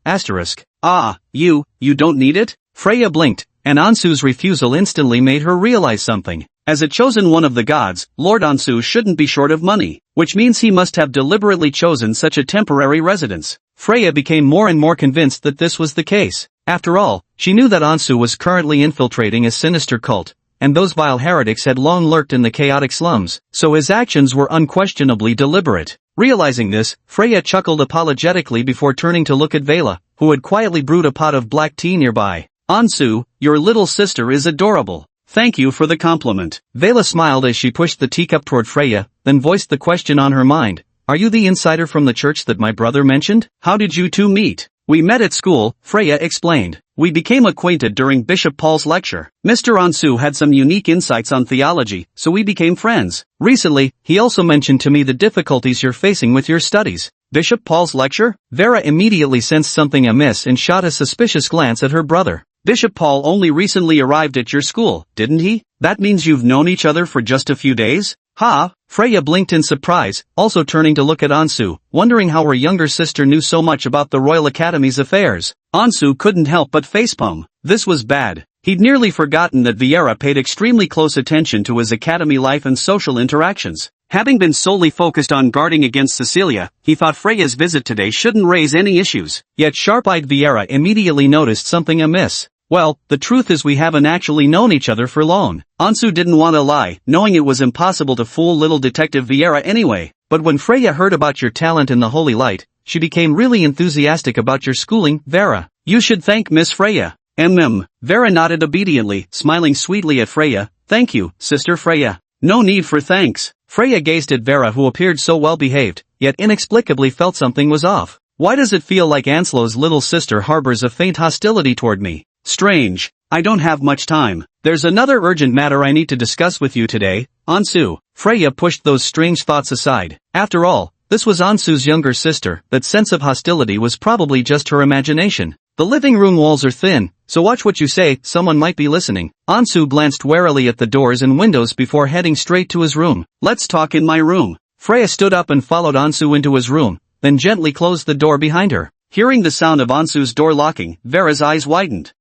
You don't need it? Freya blinked, and Ansu's refusal instantly made her realize something. As a chosen one of the gods, Lord Ansu shouldn't be short of money, which means he must have deliberately chosen such a temporary residence. Freya became more and more convinced that this was the case. After all, she knew that Ansu was currently infiltrating a sinister cult, and those vile heretics had long lurked in the chaotic slums, so his actions were unquestionably deliberate. Realizing this, Freya chuckled apologetically before turning to look at Vela, who had quietly brewed a pot of black tea nearby. Ansu, your little sister is adorable. Thank you for the compliment. Vela smiled as she pushed the teacup toward Freya, then voiced the question on her mind. Are you the insider from the church that my brother mentioned? How did you two meet? We met at school, Freya explained. We became acquainted during Bishop Paul's lecture. Mr. Ansu had some unique insights on theology, so we became friends. Recently, he also mentioned to me the difficulties you're facing with your studies. Bishop Paul's lecture? Vera immediately sensed something amiss and shot a suspicious glance at her brother. Bishop Paul only recently arrived at your school, didn't he? That means you've known each other for just a few days? Ha! Freya blinked in surprise, also turning to look at Ansu, wondering how her younger sister knew so much about the Royal Academy's affairs. Ansu couldn't help but facepalm. This was bad. He'd nearly forgotten that Viera paid extremely close attention to his academy life and social interactions. Having been solely focused on guarding against Cecilia, he thought Freya's visit today shouldn't raise any issues. Yet sharp-eyed Viera immediately noticed something amiss. Well, the truth is we haven't actually known each other for long. Ansu didn't want to lie, knowing it was impossible to fool little Detective Vieira anyway. But when Freya heard about your talent in the holy light, she became really enthusiastic about your schooling, Vera. You should thank Miss Freya. Vera nodded obediently, smiling sweetly at Freya. Thank you, Sister Freya. No need for thanks. Freya gazed at Vera, who appeared so well behaved, yet inexplicably felt something was off. Why does it feel like Anslow's little sister harbors a faint hostility toward me? Strange. I don't have much time. There's another urgent matter I need to discuss with you today, Ansu. Freya pushed those strange thoughts aside. After all, this was Ansu's younger sister. That sense of hostility was probably just her imagination. The living room walls are thin, so watch what you say, someone might be listening. Ansu glanced warily at the doors and windows before heading straight to his room. Let's talk in my room. Freya stood up and followed Ansu into his room, then gently closed the door behind her. Hearing the sound of Ansu's door locking, Vera's eyes widened.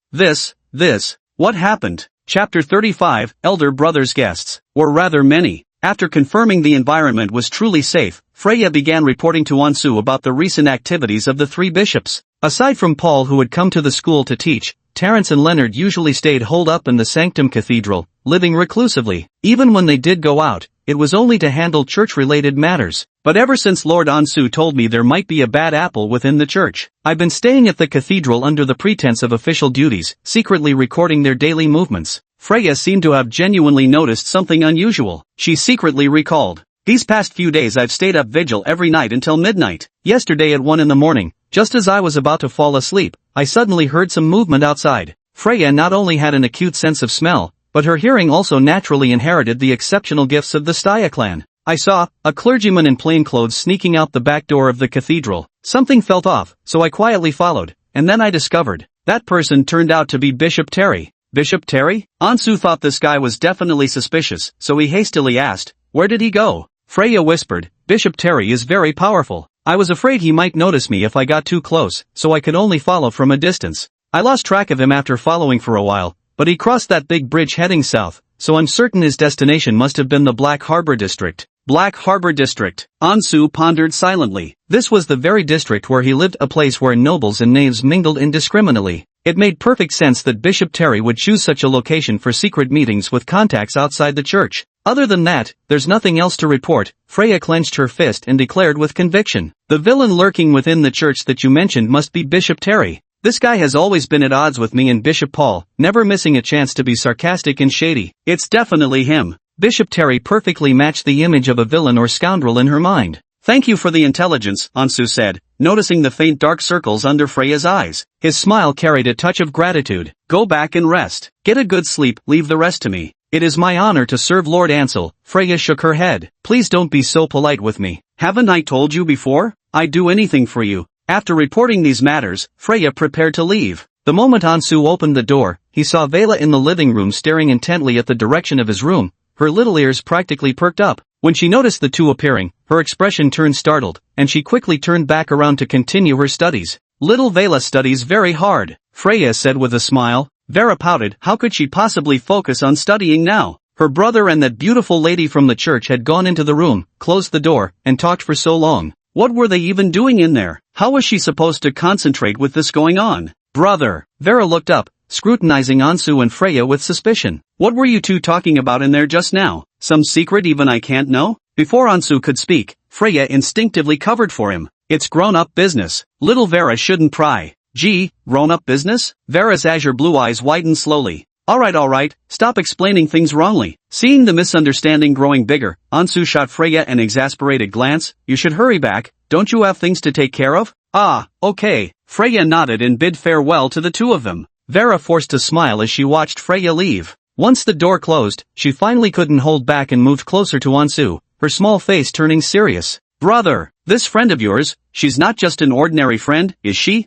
What happened? Chapter 35, Elder Brother's Guests, or rather many. After confirming the environment was truly safe, Freya began reporting to Ansu about the recent activities of the three bishops. Aside from Paul, who had come to the school to teach, Terence and Leonard usually stayed holed up in the Sanctum Cathedral, living reclusively. Even when they did go out, it was only to handle church-related matters. But ever since Lord Ansu told me there might be a bad apple within the church, I've been staying at the cathedral under the pretense of official duties, secretly recording their daily movements. Freya seemed to have genuinely noticed something unusual. She secretly recalled, "These past few days I've stayed up vigil every night until midnight. Yesterday at 1 in the morning, just as I was about to fall asleep, I suddenly heard some movement outside." Freya not only had an acute sense of smell, but her hearing also naturally inherited the exceptional gifts of the Staya clan. "I saw a clergyman in plain clothes sneaking out the back door of the cathedral. Something felt off, so I quietly followed, and then I discovered that person turned out to be Bishop Terry." Bishop Terry? Ansu thought this guy was definitely suspicious, so he hastily asked, "Where did he go?" Freya whispered, "Bishop Terry is very powerful. I was afraid he might notice me if I got too close, so I could only follow from a distance. I lost track of him after following for a while, but he crossed that big bridge heading south, so I'm certain his destination must have been the Black Harbor District." Black Harbor District. Ansu pondered silently. This was the very district where he lived, a place where nobles and knaves mingled indiscriminately. It made perfect sense that Bishop Terry would choose such a location for secret meetings with contacts outside the church. Other than that, there's nothing else to report. Freya clenched her fist and declared with conviction, "The villain lurking within the church that you mentioned must be Bishop Terry. This guy has always been at odds with me and Bishop Paul, never missing a chance to be sarcastic and shady. It's definitely him." Bishop Terry perfectly matched the image of a villain or scoundrel in her mind. "Thank you for the intelligence," Ansu said, noticing the faint dark circles under Freya's eyes. His smile carried a touch of gratitude. "Go back and rest. Get a good sleep, leave the rest to me. It is my honor to serve Lord Ansel." Freya shook her head. "Please don't be so polite with me. Haven't I told you before? I'd do anything for you." After reporting these matters, Freya prepared to leave. The moment Ansu opened the door, he saw Vela in the living room staring intently at the direction of his room. Her little ears practically perked up. When she noticed the two appearing, her expression turned startled, and she quickly turned back around to continue her studies. "Little Vela studies very hard," Freya said with a smile. Vera pouted. How could she possibly focus on studying now? Her brother and that beautiful lady from the church had gone into the room, closed the door, and talked for so long. What were they even doing in there? How was she supposed to concentrate with this going on? "Brother." Vera looked up, scrutinizing Ansu and Freya with suspicion. "What were you two talking about in there just now? Some secret even I can't know?" Before Ansu could speak, Freya instinctively covered for him. "It's grown-up business. Little Vera shouldn't pry." "Gee, grown-up business?" Vera's azure blue eyes widened slowly. All right, stop explaining things wrongly." Seeing the misunderstanding growing bigger, Ansu shot Freya an exasperated glance. "You should hurry back, don't you have things to take care of?" "Ah, okay." Freya nodded and bid farewell to the two of them. Vera forced a smile as she watched Freya leave. Once the door closed, she finally couldn't hold back and moved closer to Ansu, her small face turning serious. "Brother, this friend of yours, she's not just an ordinary friend, is she?"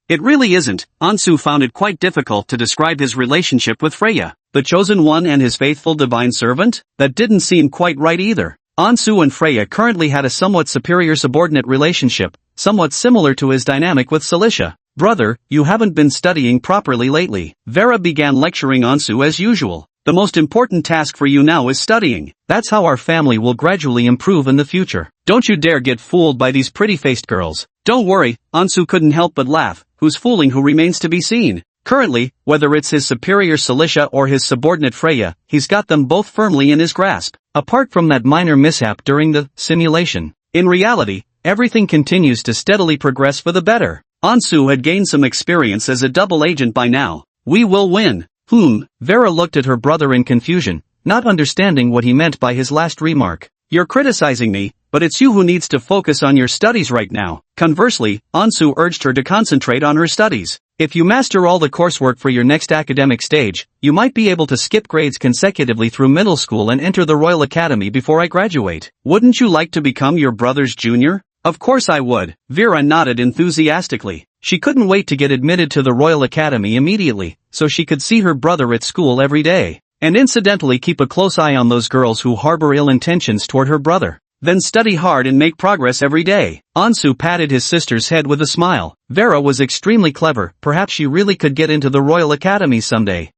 It really isn't." Ansu found it quite difficult to describe his relationship with Freya. The chosen one and his faithful divine servant? That didn't seem quite right either. Ansu and Freya currently had a somewhat superior subordinate relationship, somewhat similar to his dynamic with Cilicia. "Brother, you haven't been studying properly lately." Vera began lecturing Ansu as usual. "The most important task for you now is studying. That's how our family will gradually improve in the future. Don't you dare get fooled by these pretty-faced girls." "Don't worry," Ansu couldn't help but laugh. "Who's fooling who remains to be seen." Currently, whether it's his superior Cilicia or his subordinate Freya, he's got them both firmly in his grasp. Apart from that minor mishap during the simulation, in reality, everything continues to steadily progress for the better. Ansu had gained some experience as a double agent by now. We will win. Vera looked at her brother in confusion, not understanding what he meant by his last remark. You're criticizing me, but it's you who needs to focus on your studies right now. Conversely, Ansu urged her to concentrate on her studies. If you master all the coursework for your next academic stage, you might be able to skip grades consecutively through middle school and enter the Royal Academy before I graduate. Wouldn't you like to become your brother's junior? Of course I would. Vera nodded enthusiastically. She couldn't wait to get admitted to the Royal Academy immediately, so she could see her brother at school every day. And incidentally keep a close eye on those girls who harbor ill intentions toward her brother. Then study hard and make progress every day. Ansu patted his sister's head with a smile. Vera was extremely clever, perhaps she really could get into the Royal Academy someday.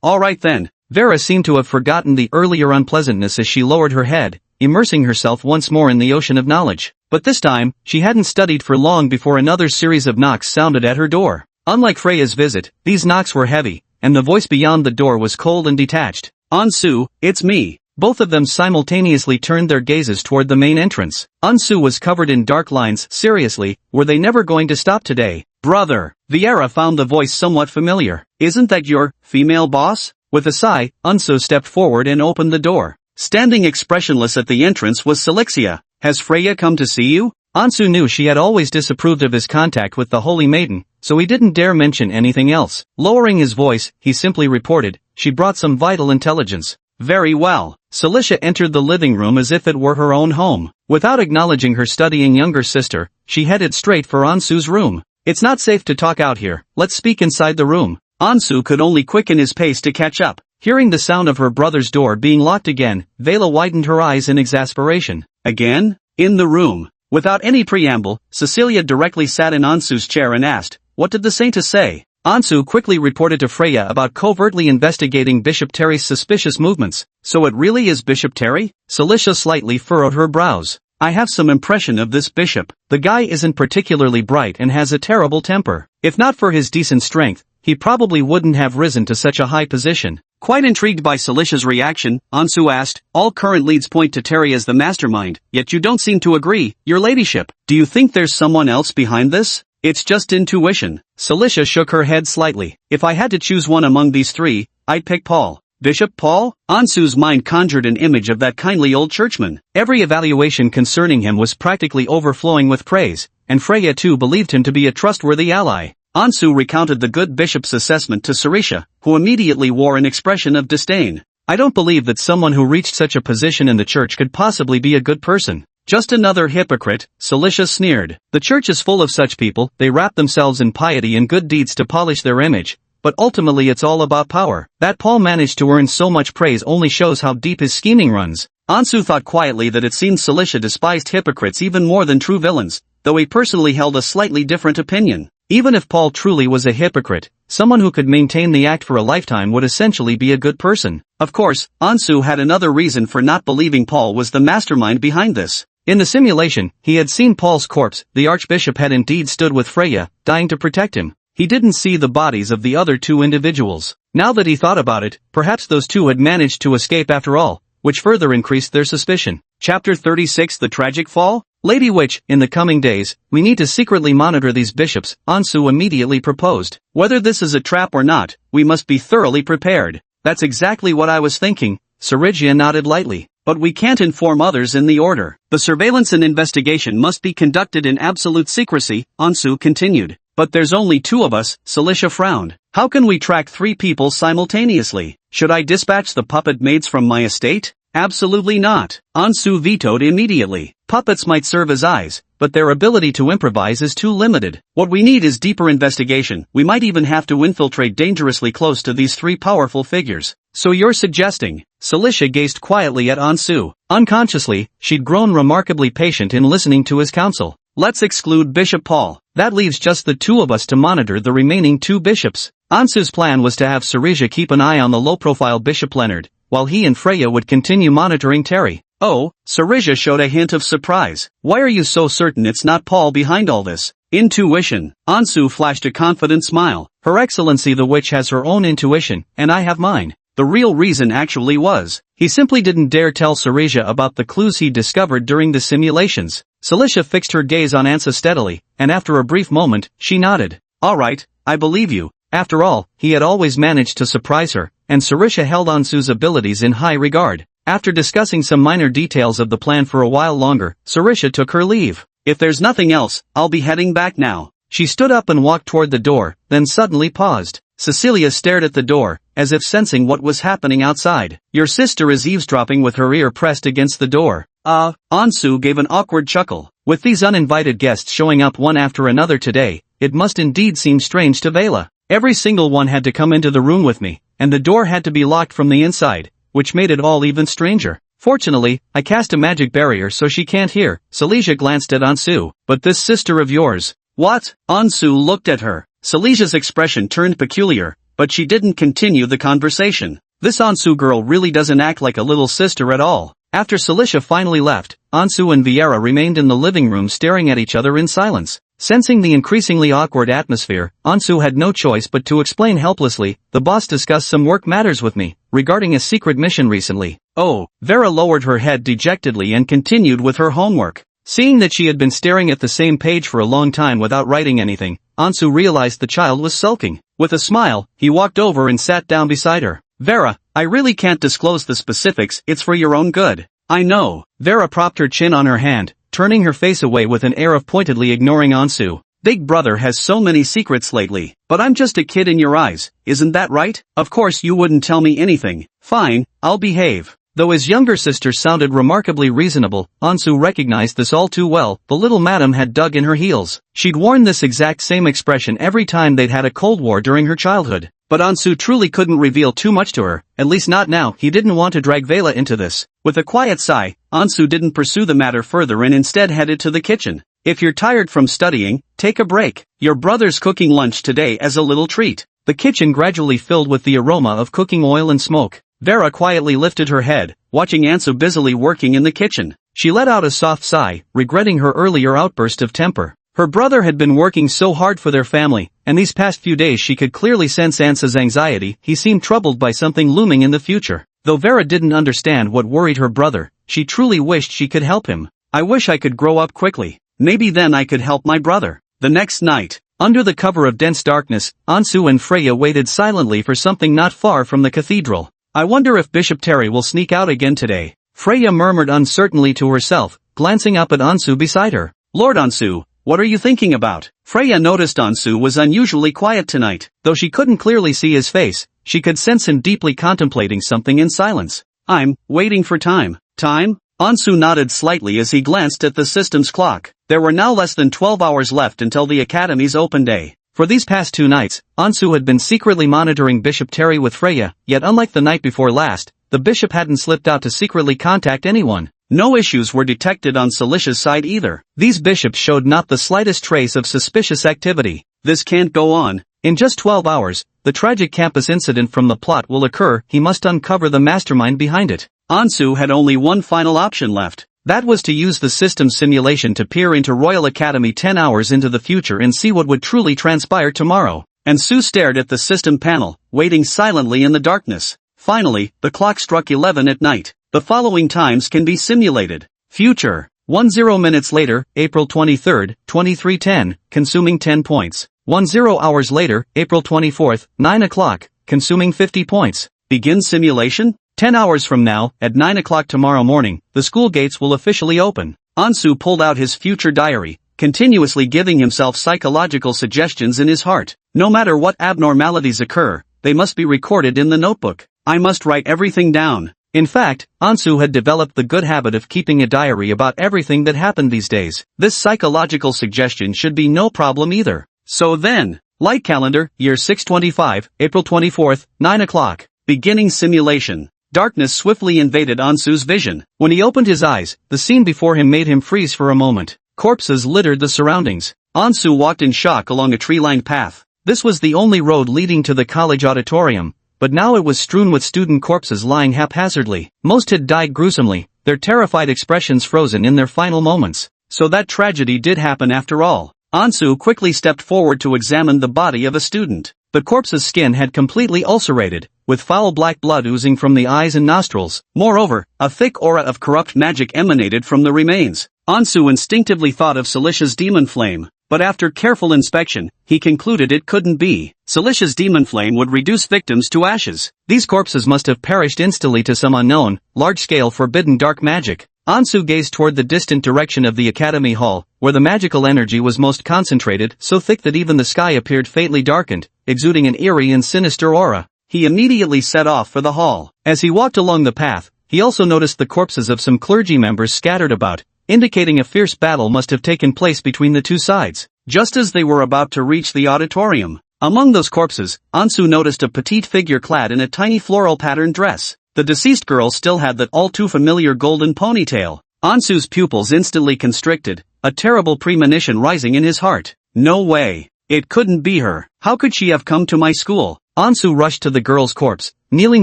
Alright then. Vera seemed to have forgotten the earlier unpleasantness as she lowered her head, immersing herself once more in the ocean of knowledge. But this time, she hadn't studied for long before another series of knocks sounded at her door. Unlike Freya's visit, these knocks were heavy, and the voice beyond the door was cold and detached. Ansu, it's me. Both of them simultaneously turned their gazes toward the main entrance. Ansu was covered in dark lines. Seriously, were they never going to stop today? Brother. Viera found the voice somewhat familiar. Isn't that your female boss? With a sigh, Ansu stepped forward and opened the door. Standing expressionless at the entrance was Cilicia. Has Freya come to see you? Ansu knew she had always disapproved of his contact with the Holy Maiden, so he didn't dare mention anything else. Lowering his voice, he simply reported, she brought some vital intelligence. Very well. Cilicia entered the living room as if it were her own home. Without acknowledging her studying younger sister, she headed straight for Ansu's room. It's not safe to talk out here, let's speak inside the room. Ansu could only quicken his pace to catch up. Hearing the sound of her brother's door being locked again, Vela widened her eyes in exasperation. Again? In the room. Without any preamble, Cecilia directly sat in Ansu's chair and asked, what did the Saintess say? Ansu quickly reported to Freya about covertly investigating Bishop Terry's suspicious movements. So it really is Bishop Terry? Cilicia slightly furrowed her brows. I have some impression of this bishop. The guy isn't particularly bright and has a terrible temper. If not for his decent strength, he probably wouldn't have risen to such a high position. Quite intrigued by Cilicia's reaction, Ansu asked, all current leads point to Terry as the mastermind, yet you don't seem to agree, your ladyship. Do you think there's someone else behind this? It's just intuition. Cilicia shook her head slightly. If I had to choose one among these three, I'd pick Paul. Bishop Paul? Ansu's mind conjured an image of that kindly old churchman. Every evaluation concerning him was practically overflowing with praise, and Freya too believed him to be a trustworthy ally. Ansu recounted the good bishop's assessment to Cilicia, who immediately wore an expression of disdain. I don't believe that someone who reached such a position in the church could possibly be a good person. Just another hypocrite, Cilicia sneered. The church is full of such people, they wrap themselves in piety and good deeds to polish their image, but ultimately it's all about power. That Paul managed to earn so much praise only shows how deep his scheming runs. Ansu thought quietly that it seemed Cilicia despised hypocrites even more than true villains, though he personally held a slightly different opinion. Even if Paul truly was a hypocrite, someone who could maintain the act for a lifetime would essentially be a good person. Of course, Ansu had another reason for not believing Paul was the mastermind behind this. In the simulation, he had seen Paul's corpse. The archbishop had indeed stood with Freya, dying to protect him. He didn't see the bodies of the other two individuals. Now that he thought about it, perhaps those two had managed to escape after all, which further increased their suspicion. Chapter 36 The Tragic Fall? Lady Witch, in the coming days, we need to secretly monitor these bishops, Ansu immediately proposed. Whether this is a trap or not, we must be thoroughly prepared. That's exactly what I was thinking, Sarigia nodded lightly. But we can't inform others in the order. The surveillance and investigation must be conducted in absolute secrecy, Ansu continued. But there's only two of us, Cilicia frowned. How can we track three people simultaneously? Should I dispatch the puppet maids from my estate? Absolutely not. Ansu vetoed immediately. Puppets might serve as eyes, but their ability to improvise is too limited. What we need is deeper investigation. We might even have to infiltrate dangerously close to these three powerful figures. So you're suggesting? Cilicia gazed quietly at Ansu. Unconsciously, she'd grown remarkably patient in listening to his counsel. Let's exclude Bishop Paul. That leaves just the two of us to monitor the remaining two bishops. Ansu's plan was to have Sarigia keep an eye on the low-profile Bishop Leonard, while he and Freya would continue monitoring Terry. Oh, Sarigia showed a hint of surprise. Why are you so certain it's not Paul behind all this? Intuition. Ansu flashed a confident smile. Her Excellency the witch has her own intuition, and I have mine. The real reason actually was, he simply didn't dare tell Sirisha about the clues he discovered during the simulations. Sirisha fixed her gaze on Ansu steadily, and after a brief moment, she nodded. Alright, I believe you. After all, he had always managed to surprise her, and Sirisha held Ansu's abilities in high regard. After discussing some minor details of the plan for a while longer, Sirisha took her leave. If there's nothing else, I'll be heading back now. She stood up and walked toward the door, then suddenly paused. Cecilia stared at the door, as if sensing what was happening outside. Your sister is eavesdropping with her ear pressed against the door. Ansu gave an awkward chuckle. With these uninvited guests showing up one after another today, it must indeed seem strange to Vela. Every single one had to come into the room with me, and the door had to be locked from the inside, which made it all even stranger. Fortunately, I cast a magic barrier so she can't hear. Silesia glanced at Ansu. But this sister of yours. What? Ansu looked at her. Silesia's expression turned peculiar, but she didn't continue the conversation. This Ansu girl really doesn't act like a little sister at all. After Silesia finally left, Ansu and Vieira remained in the living room staring at each other in silence. Sensing the increasingly awkward atmosphere, Ansu had no choice but to explain helplessly, the boss discussed some work matters with me, regarding a secret mission recently. Oh, Vera lowered her head dejectedly and continued with her homework. Seeing that she had been staring at the same page for a long time without writing anything, Ansu realized the child was sulking. With a smile, he walked over and sat down beside her. Vera, I really can't disclose the specifics, it's for your own good. I know. Vera propped her chin on her hand, turning her face away with an air of pointedly ignoring Ansu. Big brother has so many secrets lately, but I'm just a kid in your eyes, isn't that right? Of course you wouldn't tell me anything. Fine, I'll behave. Though his younger sister sounded remarkably reasonable, Ansu recognized this all too well. The little madam had dug in her heels. She'd worn this exact same expression every time they'd had a Cold War during her childhood. But Ansu truly couldn't reveal too much to her, at least not now. He didn't want to drag Vela into this. With a quiet sigh, Ansu didn't pursue the matter further and instead headed to the kitchen. If you're tired from studying, take a break. Your brother's cooking lunch today as a little treat. The kitchen gradually filled with the aroma of cooking oil and smoke. Vera quietly lifted her head, watching Ansu busily working in the kitchen. She let out a soft sigh, regretting her earlier outburst of temper. Her brother had been working so hard for their family, and these past few days she could clearly sense Ansu's anxiety. He seemed troubled by something looming in the future. Though Vera didn't understand what worried her brother, she truly wished she could help him. I wish I could grow up quickly. Maybe then I could help my brother. The next night, under the cover of dense darkness, Ansu and Freya waited silently for something not far from the cathedral. I wonder if Bishop Terry will sneak out again today. Freya murmured uncertainly to herself, glancing up at Ansu beside her. Lord Ansu, what are you thinking about? Freya noticed Ansu was unusually quiet tonight. Though she couldn't clearly see his face, she could sense him deeply contemplating something in silence. I'm waiting for time. Time? Ansu nodded slightly as he glanced at the system's clock. There were now less than 12 hours left until the Academy's open day. For these past 2 nights, Ansu had been secretly monitoring Bishop Terry with Freya, yet unlike the night before last, the bishop hadn't slipped out to secretly contact anyone. No issues were detected on Silesia's side either. These bishops showed not the slightest trace of suspicious activity. This can't go on. In just 12 hours, the tragic campus incident from the plot will occur. He must uncover the mastermind behind it. Ansu had only one final option left. That was to use the system simulation to peer into Royal Academy 10 hours into the future and see what would truly transpire tomorrow. Ansu stared at the system panel, waiting silently in the darkness. Finally, the clock struck 11 at night. The following times can be simulated. Future. 10 minutes later, April 23rd, 23:10, consuming 10 points. 10 hours later, April 24th, 9 o'clock, consuming 50 points. Begin simulation? 10 hours from now, at 9 o'clock tomorrow morning, the school gates will officially open. Ansu pulled out his future diary, continuously giving himself psychological suggestions in his heart. No matter what abnormalities occur, they must be recorded in the notebook. I must write everything down. In fact, Ansu had developed the good habit of keeping a diary about everything that happened these days. This psychological suggestion should be no problem either. So then, light calendar, year 625, April 24th, 9 o'clock. Beginning simulation. Darkness swiftly invaded Ansu's vision. When he opened his eyes, the scene before him made him freeze for a moment. Corpses littered the surroundings. Ansu walked in shock along a tree-lined path. This was the only road leading to the college auditorium, but now it was strewn with student corpses lying haphazardly. Most had died gruesomely, their terrified expressions frozen in their final moments. So that tragedy did happen after all. Ansu quickly stepped forward to examine the body of a student. The corpse's skin had completely ulcerated, with foul black blood oozing from the eyes and nostrils. Moreover, a thick aura of corrupt magic emanated from the remains. Ansu instinctively thought of Silicia's demon flame, but after careful inspection, he concluded it couldn't be. Silicia's demon flame would reduce victims to ashes. These corpses must have perished instantly to some unknown, large-scale forbidden dark magic. Ansu gazed toward the distant direction of the academy hall, where the magical energy was most concentrated, so thick that even the sky appeared faintly darkened, exuding an eerie and sinister aura. He immediately set off for the hall. As he walked along the path, he also noticed the corpses of some clergy members scattered about, indicating a fierce battle must have taken place between the two sides. Just as they were about to reach the auditorium, among those corpses, Ansu noticed a petite figure clad in a tiny floral patterned dress. The deceased girl still had that all-too-familiar golden ponytail. Ansu's pupils instantly constricted, a terrible premonition rising in his heart. No way. It couldn't be her. How could she have come to my school? Ansu rushed to the girl's corpse, kneeling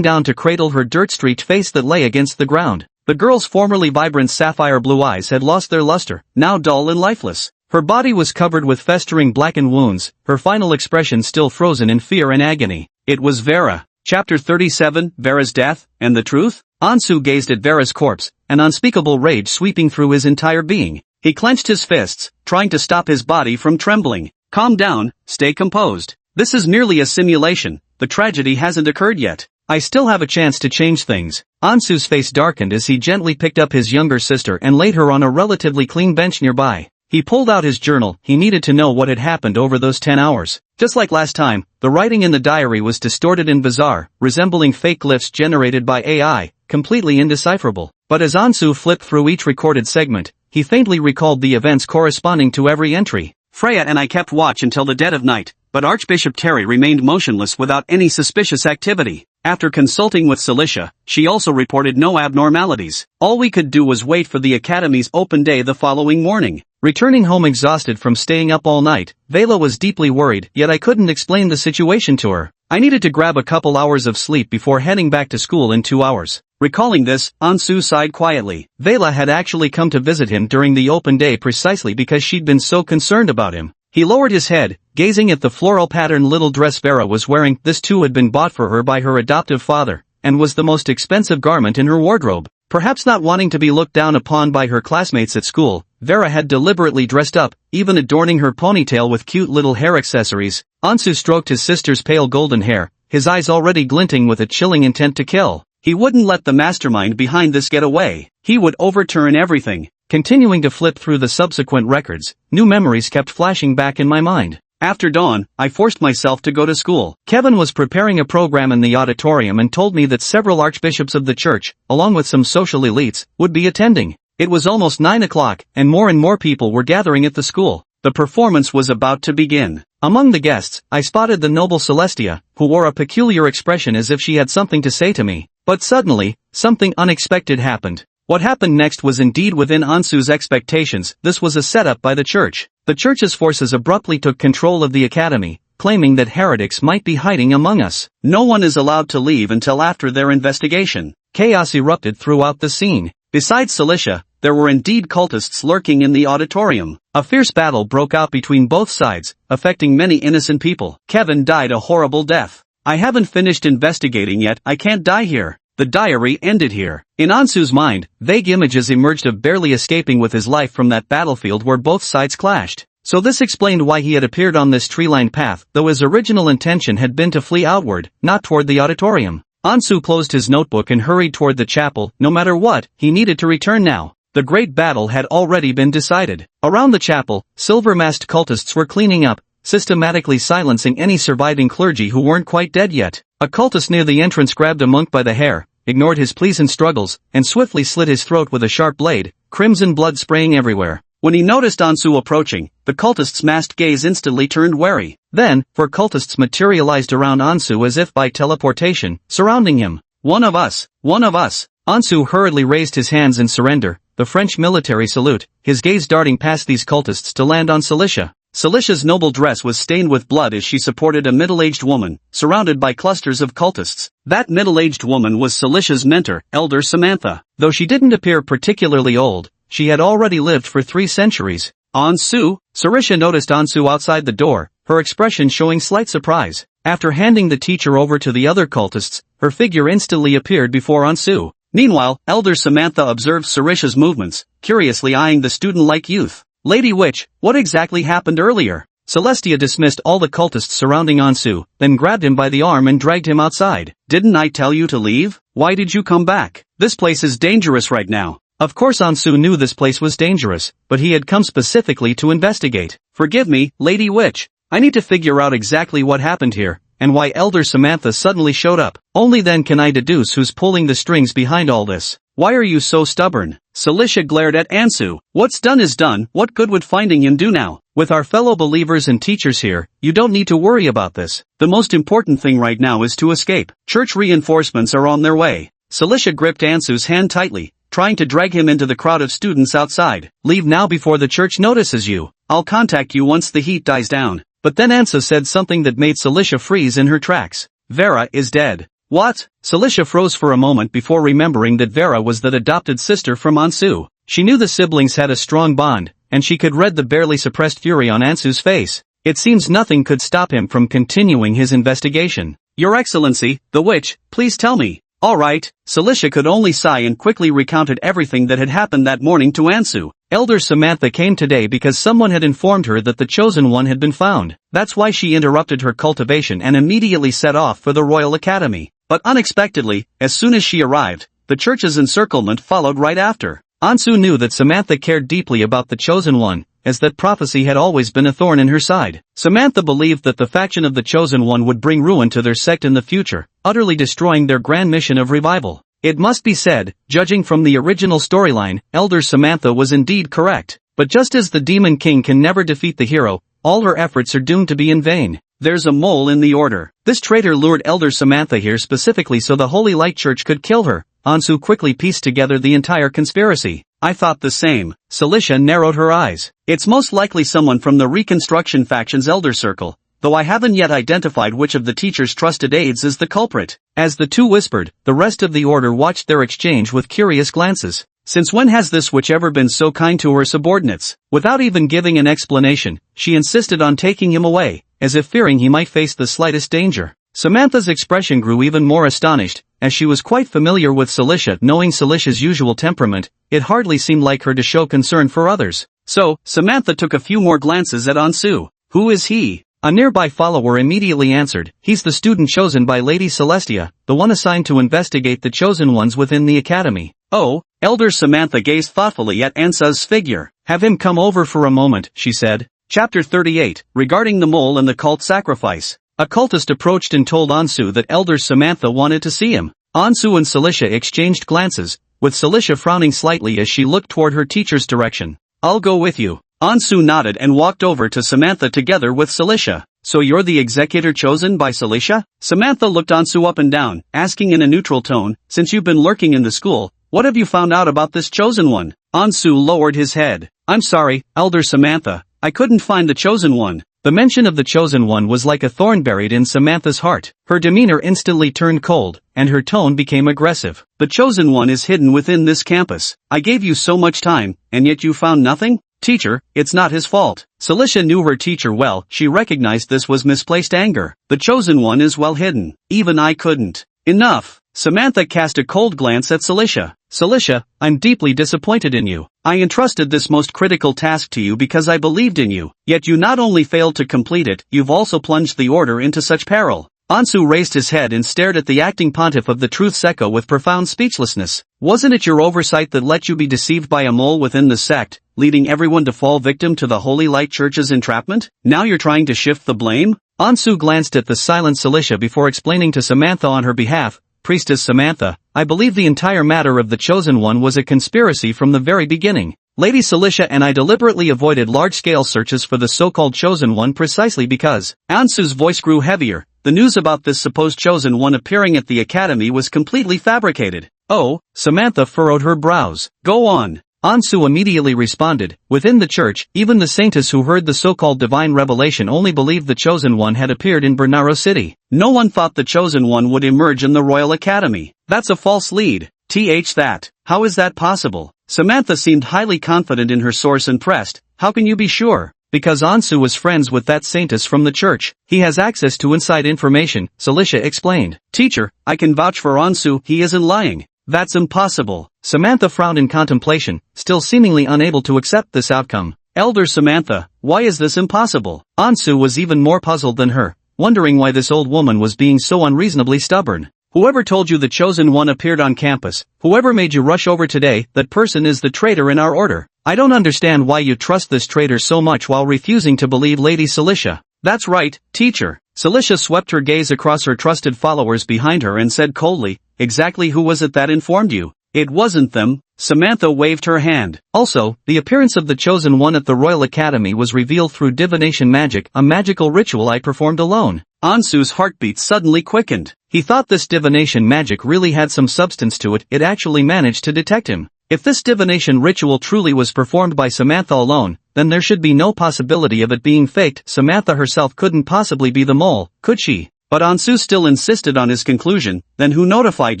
down to cradle her dirt-streaked face that lay against the ground. The girl's formerly vibrant sapphire blue eyes had lost their luster, now dull and lifeless. Her body was covered with festering blackened wounds, her final expression still frozen in fear and agony. It was Vera. Chapter 37, Vera's Death, and the Truth? Ansu gazed at Vera's corpse, an unspeakable rage sweeping through his entire being. He clenched his fists, trying to stop his body from trembling. Calm down, stay composed. This is merely a simulation, the tragedy hasn't occurred yet. I still have a chance to change things. Ansu's face darkened as he gently picked up his younger sister and laid her on a relatively clean bench nearby. He pulled out his journal. He needed to know what had happened over those 10 hours. Just like last time, the writing in the diary was distorted and bizarre, resembling fake glyphs generated by AI, completely indecipherable. But as Ansu flipped through each recorded segment, he faintly recalled the events corresponding to every entry. Freya and I kept watch until the dead of night, but Archbishop Terry remained motionless without any suspicious activity. After consulting with Cilicia, she also reported no abnormalities. All we could do was wait for the Academy's open day the following morning. Returning home exhausted from staying up all night, Vela was deeply worried, yet I couldn't explain the situation to her. I needed to grab a couple hours of sleep before heading back to school in 2 hours. Recalling this, Ansu sighed quietly. Vela had actually come to visit him during the open day precisely because she'd been so concerned about him. He lowered his head, gazing at the floral patterned little dress Vera was wearing. This too had been bought for her by her adoptive father, and was the most expensive garment in her wardrobe. Perhaps not wanting to be looked down upon by her classmates at school, Vera had deliberately dressed up, even adorning her ponytail with cute little hair accessories. Ansu stroked his sister's pale golden hair, his eyes already glinting with a chilling intent to kill. He wouldn't let the mastermind behind this get away. He would overturn everything. Continuing to flip through the subsequent records, new memories kept flashing back in my mind. After dawn, I forced myself to go to school. Kevin was preparing a program in the auditorium and told me that several archbishops of the church, along with some social elites, would be attending. It was almost 9 o'clock, and more people were gathering at the school. The performance was about to begin. Among the guests, I spotted the noble Celestia, who wore a peculiar expression as if she had something to say to me. But suddenly, something unexpected happened. What happened next was indeed within Ansu's expectations. This was a setup by the church. The church's forces abruptly took control of the academy, claiming that heretics might be hiding among us. No one is allowed to leave until after their investigation. Chaos erupted throughout the scene. Besides Cilicia, there were indeed cultists lurking in the auditorium. A fierce battle broke out between both sides, affecting many innocent people. Kevin died a horrible death. I haven't finished investigating yet. I can't die here. The diary ended here. In Ansu's mind, vague images emerged of barely escaping with his life from that battlefield where both sides clashed. So this explained why he had appeared on this tree-lined path, though his original intention had been to flee outward, not toward the auditorium. Ansu closed his notebook and hurried toward the chapel. No matter what, he needed to return now. The great battle had already been decided. Around the chapel, silver-masked cultists were cleaning up, systematically silencing any surviving clergy who weren't quite dead yet. A cultist near the entrance grabbed a monk by the hair, ignored his pleas and struggles, and swiftly slit his throat with a sharp blade, crimson blood spraying everywhere. When he noticed Ansu approaching, the cultist's masked gaze instantly turned wary. Then, 4 cultists materialized around Ansu as if by teleportation, surrounding him. One of us! One of us! Ansu hurriedly raised his hands in surrender, the French military salute, his gaze darting past these cultists to land on Cilicia. Cilicia's noble dress was stained with blood as she supported a middle-aged woman, surrounded by clusters of cultists. That middle-aged woman was Cilicia's mentor, Elder Samantha. Though she didn't appear particularly old, she had already lived for 3 centuries. Ansu? Sarisha noticed Ansu outside the door, her expression showing slight surprise. After handing the teacher over to the other cultists, her figure instantly appeared before Ansu. Meanwhile, Elder Samantha observed Sarisha's movements, curiously eyeing the student-like youth. Lady Witch, what exactly happened earlier? Celestia dismissed all the cultists surrounding Ansu, then grabbed him by the arm and dragged him outside. Didn't I tell you to leave? Why did you come back? This place is dangerous right now. Of course Ansu knew this place was dangerous, but he had come specifically to investigate. Forgive me, Lady Witch. I need to figure out exactly what happened here, and why Elder Samantha suddenly showed up. Only then can I deduce who's pulling the strings behind all this. Why are you so stubborn? Celicia glared at Ansu. What's done is done, what good would finding him do now? With our fellow believers and teachers here, you don't need to worry about this. The most important thing right now is to escape. Church reinforcements are on their way. Celicia gripped Ansu's hand tightly, trying to drag him into the crowd of students outside. Leave now before the church notices you. I'll contact you once the heat dies down. But then Ansu said something that made Celicia freeze in her tracks. Vera is dead. What? Celicia froze for a moment before remembering that Vera was the adopted sister from Ansu. She knew the siblings had a strong bond, and she could read the barely suppressed fury on Ansu's face. It seems nothing could stop him from continuing his investigation. Your Excellency, the witch, please tell me. All right. Celicia could only sigh and quickly recounted everything that had happened that morning to Ansu. Elder Samantha came today because someone had informed her that the Chosen One had been found. That's why she interrupted her cultivation and immediately set off for the Royal Academy. But unexpectedly, as soon as she arrived, the church's encirclement followed right after. Ansu knew that Samantha cared deeply about the Chosen One, as that prophecy had always been a thorn in her side. Samantha believed that the faction of the Chosen One would bring ruin to their sect in the future, utterly destroying their grand mission of revival. It must be said, judging from the original storyline, Elder Samantha was indeed correct. But just as the Demon King can never defeat the hero, all her efforts are doomed to be in vain. There's a mole in the order. This traitor lured Elder Samantha here specifically so the Holy Light Church could kill her. Ansu quickly pieced together the entire conspiracy. I thought the same. Celicia narrowed her eyes. It's most likely someone from the Reconstruction faction's Elder Circle, though I haven't yet identified which of the teacher's trusted aides is the culprit. As the two whispered, the rest of the order watched their exchange with curious glances. Since when has this witch ever been so kind to her subordinates? Without even giving an explanation, she insisted on taking him away, as if fearing he might face the slightest danger. Samantha's expression grew even more astonished, as she was quite familiar with Celicia. Knowing Celicia's usual temperament, it hardly seemed like her to show concern for others. So, Samantha took a few more glances at Ansu. Who is he? A nearby follower immediately answered, he's the student chosen by Lady Celestia, the one assigned to investigate the chosen ones within the academy. Oh, Elder Samantha gazed thoughtfully at Ansu's figure. Have him come over for a moment, she said. Chapter 38, regarding the mole and the cult sacrifice. A cultist approached and told Ansu that Elder Samantha wanted to see him. Ansu and Celicia exchanged glances, with Celicia frowning slightly as she looked toward her teacher's direction. I'll go with you. Ansu nodded and walked over to Samantha together with Celicia. So you're the executor chosen by Celicia? Samantha looked Ansu up and down, asking in a neutral tone, since you've been lurking in the school, what have you found out about this chosen one? Ansu lowered his head. I'm sorry, Elder Samantha, I couldn't find the chosen one. The mention of the chosen one was like a thorn buried in Samantha's heart. Her demeanor instantly turned cold, and her tone became aggressive. The chosen one is hidden within this campus. I gave you so much time, and yet you found nothing? Teacher, it's not his fault. Celicia knew her teacher well. She recognized this was misplaced anger. The chosen one is well hidden. Even I couldn't. Enough. Samantha cast a cold glance at Celicia. Celicia, I'm deeply disappointed in you. I entrusted this most critical task to you because I believed in you. Yet you not only failed to complete it, you've also plunged the order into such peril. Ansu raised his head and stared at the acting pontiff of the truth secco with profound speechlessness. Wasn't it your oversight that let you be deceived by a mole within the sect, leading everyone to fall victim to the Holy Light Church's entrapment? Now you're trying to shift the blame? Ansu glanced at the silent Celicia before explaining to Samantha on her behalf. Priestess Samantha, I believe the entire matter of the Chosen One was a conspiracy from the very beginning. Lady Celicia and I deliberately avoided large-scale searches for the so-called Chosen One precisely because. Ansu's voice grew heavier. The news about this supposed Chosen One appearing at the academy was completely fabricated. Oh, Samantha furrowed her brows. Go on. Ansu immediately responded, within the church, even the saintess who heard the so-called divine revelation only believed the Chosen One had appeared in Bernaro City. No one thought the Chosen One would emerge in the Royal Academy. That's a false lead. That. How is that possible? Samantha seemed highly confident in her source and pressed, "How can you be sure?" "Because Ansu was friends with that saintess from the church. He has access to inside information," Celicia explained. "Teacher, I can vouch for Ansu, he isn't lying." "That's impossible." Samantha frowned in contemplation, still seemingly unable to accept this outcome. "Elder Samantha, why is this impossible?" Ansu was even more puzzled than her, wondering why this old woman was being so unreasonably stubborn. "Whoever told you the chosen one appeared on campus, whoever made you rush over today, that person is the traitor in our order. I don't understand why you trust this traitor so much while refusing to believe Lady Celicia." "That's right, teacher." Celicia swept her gaze across her trusted followers behind her and said coldly, "Exactly who was it that informed you?" "It wasn't them." Samantha waved her hand. "Also, the appearance of the chosen one at the Royal Academy was revealed through divination magic, a magical ritual I performed alone." Ansu's heartbeat suddenly quickened. He thought this divination magic really had some substance to it. It actually managed to detect him. If this divination ritual truly was performed by Samantha alone, then there should be no possibility of it being faked. Samantha herself couldn't possibly be the mole, could she? But Ansu still insisted on his conclusion. "Then who notified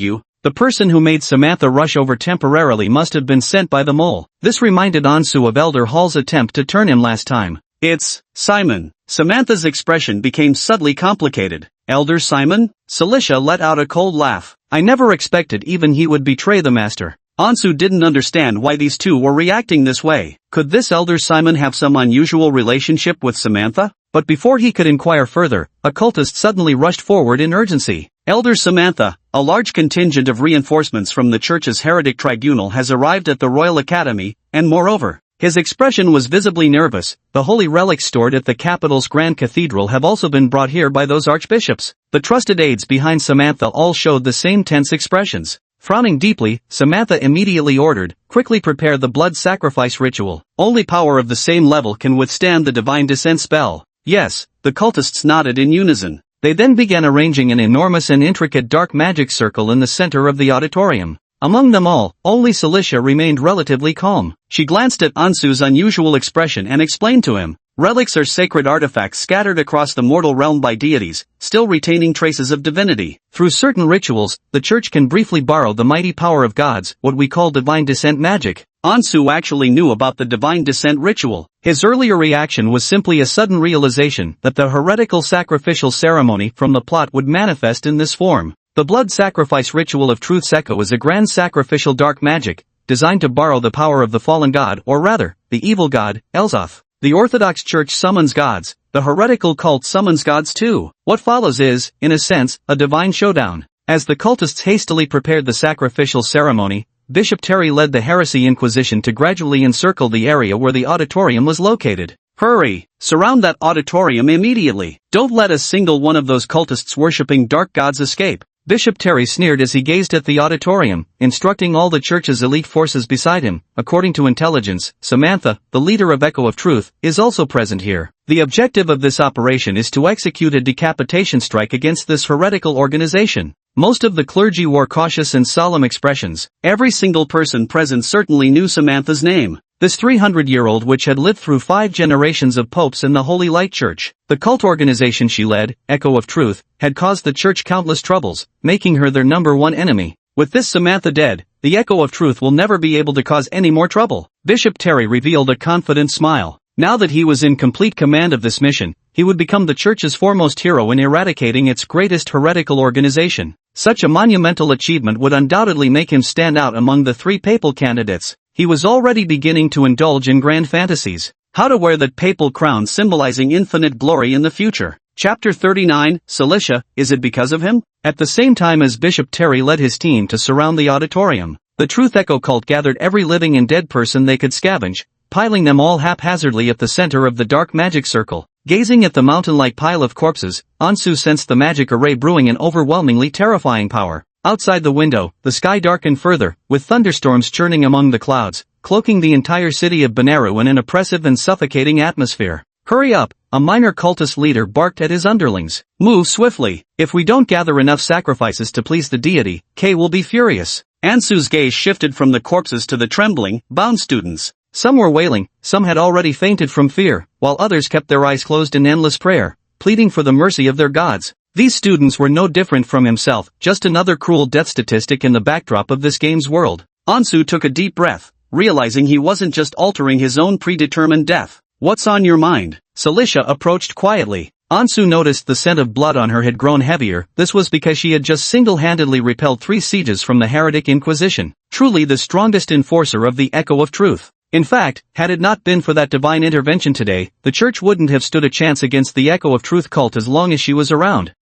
you?" "The person who made Samantha rush over temporarily must have been sent by the mole." This reminded Ansu of Elder Hall's attempt to turn him last time. "It's Simon." Samantha's expression became subtly complicated. "Elder Simon?" Celicia let out a cold laugh. "I never expected even he would betray the master." Ansu didn't understand why these two were reacting this way. Could this Elder Simon have some unusual relationship with Samantha? But before he could inquire further, a cultist suddenly rushed forward in urgency. "Elder Samantha, a large contingent of reinforcements from the church's heretic tribunal has arrived at the Royal Academy, and moreover," his expression was visibly nervous, "the holy relics stored at the capital's Grand Cathedral have also been brought here by those archbishops." The trusted aides behind Samantha all showed the same tense expressions. Frowning deeply, Samantha immediately ordered, "Quickly prepare the blood sacrifice ritual. Only power of the same level can withstand the divine descent spell." "Yes," the cultists nodded in unison. They then began arranging an enormous and intricate dark magic circle in the center of the auditorium. Among them all, only Celicia remained relatively calm. She glanced at Ansu's unusual expression and explained to him, "Relics are sacred artifacts scattered across the mortal realm by deities, still retaining traces of divinity. Through certain rituals, the church can briefly borrow the mighty power of gods, what we call divine descent magic." Ansu actually knew about the divine descent ritual. His earlier reaction was simply a sudden realization that the heretical sacrificial ceremony from the plot would manifest in this form. The blood sacrifice ritual of Truth's Echo is a grand sacrificial dark magic, designed to borrow the power of the fallen god, or rather, the evil god, Elzoth. The Orthodox Church summons gods, the heretical cult summons gods too. What follows is, in a sense, a divine showdown. As the cultists hastily prepared the sacrificial ceremony, Bishop Terry led the Heresy Inquisition to gradually encircle the area where the auditorium was located. "Hurry! Surround that auditorium immediately! Don't let a single one of those cultists worshipping dark gods escape." Bishop Terry sneered as he gazed at the auditorium, instructing all the church's elite forces beside him. "According to intelligence, Samantha, the leader of Echo of Truth, is also present here. The objective of this operation is to execute a decapitation strike against this heretical organization." Most of the clergy wore cautious and solemn expressions. Every single person present certainly knew Samantha's name. This 300-year-old witch had lived through 5 generations of popes in the Holy Light Church. The cult organization she led, Echo of Truth, had caused the church countless troubles, making her their #1 enemy. With this Samantha dead, the Echo of Truth will never be able to cause any more trouble. Bishop Terry revealed a confident smile. Now that he was in complete command of this mission, he would become the church's foremost hero in eradicating its greatest heretical organization. Such a monumental achievement would undoubtedly make him stand out among the 3 papal candidates. He was already beginning to indulge in grand fantasies. How to wear that papal crown symbolizing infinite glory in the future. Chapter 39, Celicia, is it because of him? At the same time as Bishop Terry led his team to surround the auditorium, the Truth Echo cult gathered every living and dead person they could scavenge, piling them all haphazardly at the center of the dark magic circle. Gazing at the mountain-like pile of corpses, Ansu sensed the magic array brewing an overwhelmingly terrifying power. Outside the window, the sky darkened further, with thunderstorms churning among the clouds, cloaking the entire city of Benaru in an oppressive and suffocating atmosphere. "Hurry up," a minor cultist leader barked at his underlings. "Move swiftly. If we don't gather enough sacrifices to please the deity, K will be furious." Ansu's gaze shifted from the corpses to the trembling, bound students. Some were wailing, some had already fainted from fear, while others kept their eyes closed in endless prayer, pleading for the mercy of their gods. These students were no different from himself, just another cruel death statistic in the backdrop of this game's world. Ansu took a deep breath. realizing he wasn't just altering his own predetermined death. "What's on your mind?" Cilicia approached quietly. Ansu noticed the scent of blood on her had grown heavier. This was because she had just single-handedly repelled 3 sieges from the Heretic Inquisition. Truly the strongest enforcer of the Echo of Truth. In fact, had it not been for that divine intervention today, the church wouldn't have stood a chance against the Echo of Truth cult as long as she was around.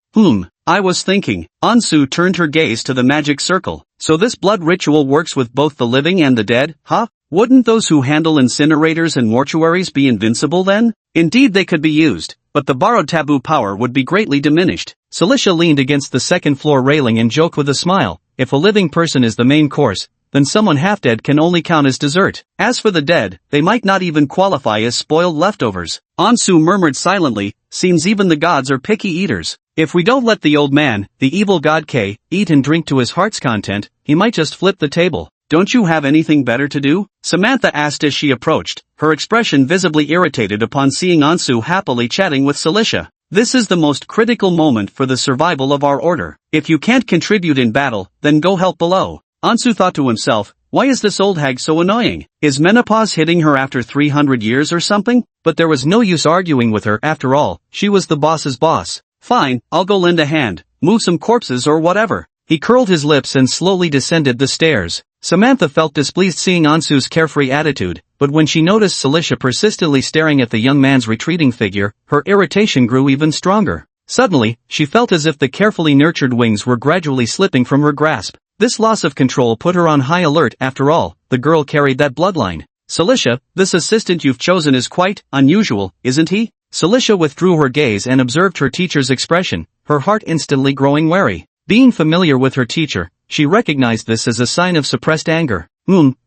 I was thinking. Ansu turned her gaze to the magic circle. So this blood ritual works with both the living and the dead, huh? Wouldn't those who handle incinerators and mortuaries be invincible then? Indeed they could be used, but the borrowed taboo power would be greatly diminished. Cilicia leaned against the second-floor railing and joked with a smile. If a living person is the main course, then someone half-dead can only count as dessert. As for the dead, they might not even qualify as spoiled leftovers. Ansu murmured silently, seems even the gods are picky eaters. If we don't let the old man, the evil god K, eat and drink to his heart's content, he might just flip the table. Don't you have anything better to do? Samantha asked as she approached, her expression visibly irritated upon seeing Ansu happily chatting with Cilicia. This is the most critical moment for the survival of our order. If you can't contribute in battle, then go help below. Ansu thought to himself, why is this old hag so annoying? Is menopause hitting her after 300 years or something? But there was no use arguing with her after all, she was the boss's boss. Fine, I'll go lend a hand, move some corpses or whatever. He curled his lips and slowly descended the stairs. Samantha felt displeased seeing Ansu's carefree attitude, but when she noticed Cilicia persistently staring at the young man's retreating figure, her irritation grew even stronger. Suddenly, she felt as if the carefully nurtured wings were gradually slipping from her grasp. This loss of control put her on high alert. After all, the girl carried that bloodline. Cilicia, this assistant you've chosen is quite unusual, isn't he? Cilicia withdrew her gaze and observed her teacher's expression, her heart instantly growing wary. Being familiar with her teacher, she recognized this as a sign of suppressed anger.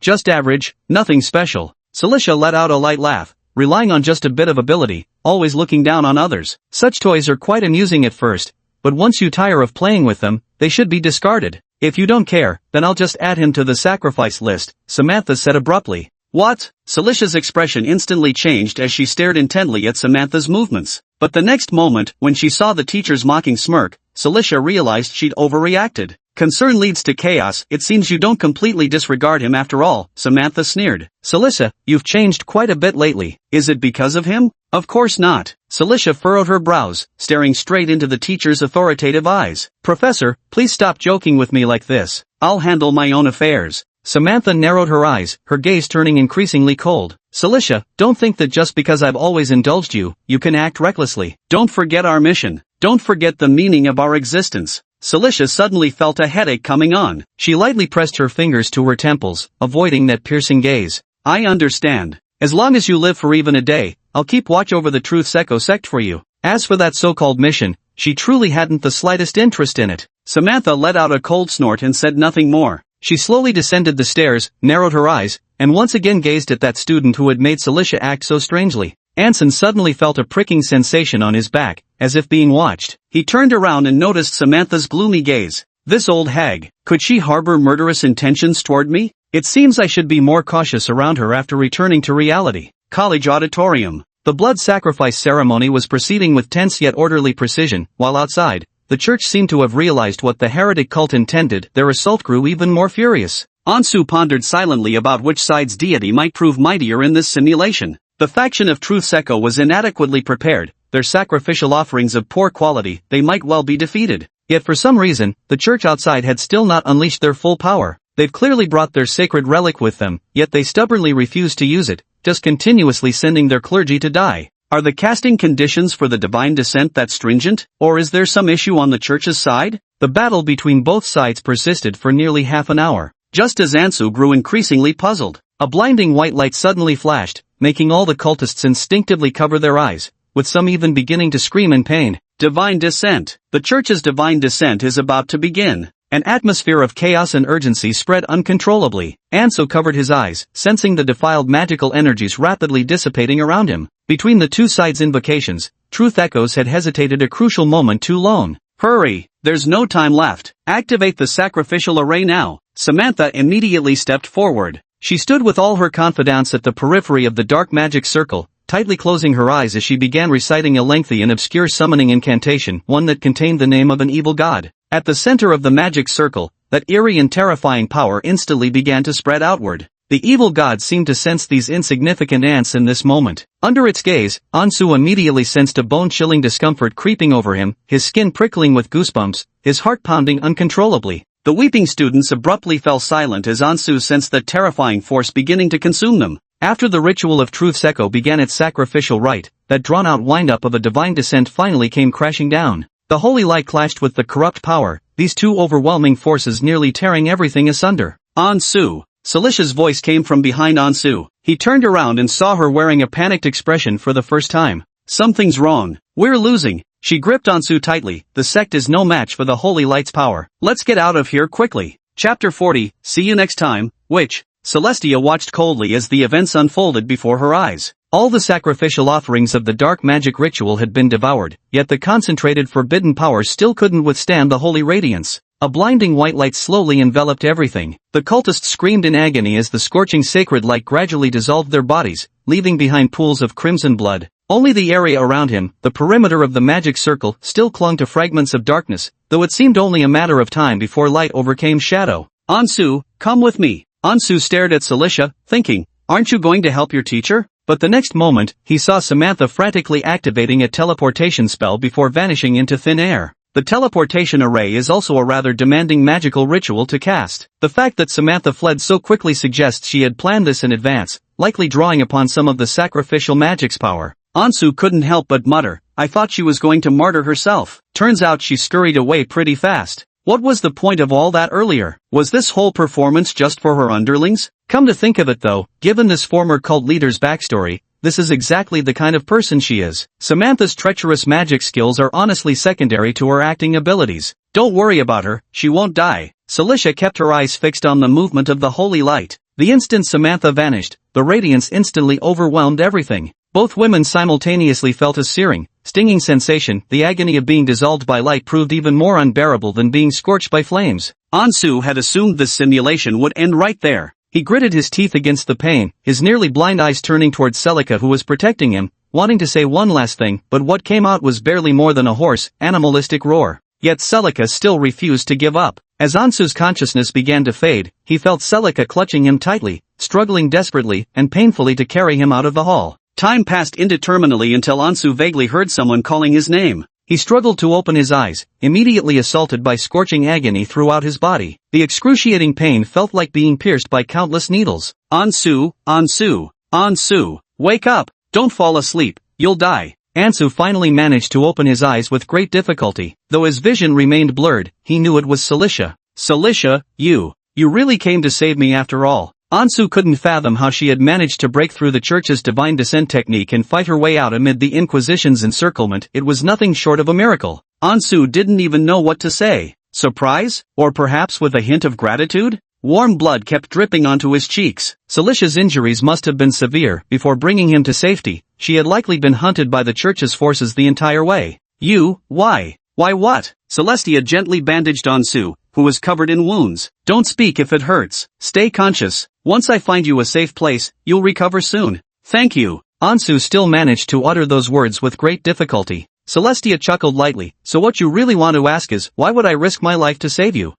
Just average, nothing special. Cilicia let out a light laugh, relying on just a bit of ability, always looking down on others. Such toys are quite amusing at first, but once you tire of playing with them, they should be discarded. If you don't care, then I'll just add him to the sacrifice list, Samantha said abruptly. What? Cilicia's expression instantly changed as she stared intently at Samantha's movements. But the next moment, when she saw the teacher's mocking smirk, Cilicia realized she'd overreacted. Concern leads to chaos. It seems you don't completely disregard him after all, Samantha sneered. Cilicia, you've changed quite a bit lately. Is it because of him? Of course not. Cilicia furrowed her brows, staring straight into the teacher's authoritative eyes. Professor, please stop joking with me like this. I'll handle my own affairs. Samantha narrowed her eyes, her gaze turning increasingly cold. Cilicia, don't think that just because I've always indulged you, you can act recklessly. Don't forget our mission. Don't forget the meaning of our existence. Cilicia suddenly felt a headache coming on. She lightly pressed her fingers to her temples, avoiding that piercing gaze. I understand. As long as you live for even a day, I'll keep watch over the Truth Echo sect for you. As for that so-called mission, she truly hadn't the slightest interest in it. Samantha let out a cold snort and said nothing more. She slowly descended the stairs, narrowed her eyes, and once again gazed at that student who had made Cilicia act so strangely. Anson suddenly felt a pricking sensation on his back, as if being watched. He turned around and noticed Samantha's gloomy gaze. This old hag, could she harbor murderous intentions toward me? It seems I should be more cautious around her after returning to reality. College auditorium. The blood sacrifice ceremony was proceeding with tense yet orderly precision, while outside, the church seemed to have realized what the heretic cult intended. Their assault grew even more furious. Ansu pondered silently about which side's deity might prove mightier in this simulation. The faction of Truth's Echo was inadequately prepared, their sacrificial offerings of poor quality, they might well be defeated. Yet for some reason, the church outside had still not unleashed their full power. They've clearly brought their sacred relic with them, yet they stubbornly refuse to use it, just continuously sending their clergy to die. Are the casting conditions for the divine descent that stringent, or is there some issue on the church's side? The battle between both sides persisted for nearly half an hour. Just as Ansu grew increasingly puzzled, a blinding white light suddenly flashed, making all the cultists instinctively cover their eyes, with some even beginning to scream in pain. Divine descent. The church's divine descent is about to begin. An atmosphere of chaos and urgency spread uncontrollably. Ansu covered his eyes, sensing the defiled magical energies rapidly dissipating around him. Between the two sides' invocations, Truth Echoes had hesitated a crucial moment too long. Hurry! There's no time left. Activate the sacrificial array now. Samantha immediately stepped forward. She stood with all her confidence at the periphery of the dark magic circle, tightly closing her eyes as she began reciting a lengthy and obscure summoning incantation, one that contained the name of an evil god. At the center of the magic circle, that eerie and terrifying power instantly began to spread outward. The evil god seemed to sense these insignificant ants in this moment. Under its gaze, Ansu immediately sensed a bone-chilling discomfort creeping over him, his skin prickling with goosebumps, his heart pounding uncontrollably. The weeping students abruptly fell silent as Ansu sensed that terrifying force beginning to consume them. After the ritual of truth Seko began its sacrificial rite, that drawn-out wind-up of a divine descent finally came crashing down. The holy light clashed with the corrupt power, these two overwhelming forces nearly tearing everything asunder. Ansu. Celicia's voice came from behind Ansu. He turned around and saw her wearing a panicked expression for the first time. Something's wrong. We're losing. She gripped Ansu tightly. The sect is no match for the holy light's power. Let's get out of here quickly. Chapter 40. See you next time. Which? Celestia watched coldly as the events unfolded before her eyes. All the sacrificial offerings of the dark magic ritual had been devoured, yet the concentrated forbidden power still couldn't withstand the holy radiance. A blinding white light slowly enveloped everything. The cultists screamed in agony as the scorching sacred light gradually dissolved their bodies, leaving behind pools of crimson blood. Only the area around him, the perimeter of the magic circle, still clung to fragments of darkness, though it seemed only a matter of time before light overcame shadow. Ansu, come with me. Ansu stared at Celicia, thinking, aren't you going to help your teacher? But the next moment, he saw Samantha frantically activating a teleportation spell before vanishing into thin air. The teleportation array is also a rather demanding magical ritual to cast. The fact that Samantha fled so quickly suggests she had planned this in advance, likely drawing upon some of the sacrificial magic's power. Ansu couldn't help but mutter, I thought she was going to martyr herself. Turns out she scurried away pretty fast. What was the point of all that earlier? Was this whole performance just for her underlings? Come to think of it though, given this former cult leader's backstory, this is exactly the kind of person she is. Samantha's treacherous magic skills are honestly secondary to her acting abilities. Don't worry about her, she won't die. Celicia kept her eyes fixed on the movement of the holy light. The instant Samantha vanished, the radiance instantly overwhelmed everything. Both women simultaneously felt a searing, stinging sensation. The agony of being dissolved by light proved even more unbearable than being scorched by flames. Ansu had assumed this simulation would end right there. He gritted his teeth against the pain, his nearly blind eyes turning towards Celica who was protecting him, wanting to say one last thing, but what came out was barely more than a hoarse, animalistic roar. Yet Celica still refused to give up. As Ansu's consciousness began to fade, he felt Celica clutching him tightly, struggling desperately and painfully to carry him out of the hall. Time passed indeterminately until Ansu vaguely heard someone calling his name. He struggled to open his eyes, immediately assaulted by scorching agony throughout his body. The excruciating pain felt like being pierced by countless needles. Ansu, Ansu, Ansu, wake up, don't fall asleep, you'll die. Ansu finally managed to open his eyes with great difficulty. Though his vision remained blurred, he knew it was Celicia. Celicia, you really came to save me after all. Ansu couldn't fathom how she had managed to break through the church's divine descent technique and fight her way out amid the Inquisition's encirclement. It was nothing short of a miracle. Ansu didn't even know what to say. Surprise? Or perhaps with a hint of gratitude? Warm blood kept dripping onto his cheeks. Celicia's injuries must have been severe. Before bringing him to safety, she had likely been hunted by the church's forces the entire way. Why what? Celestia gently bandaged Ansu, who was covered in wounds. Don't speak if it hurts. Stay conscious. Once I find you a safe place, you'll recover soon. Thank you. Ansu still managed to utter those words with great difficulty. Celestia chuckled lightly. So what you really want to ask is, why would I risk my life to save you?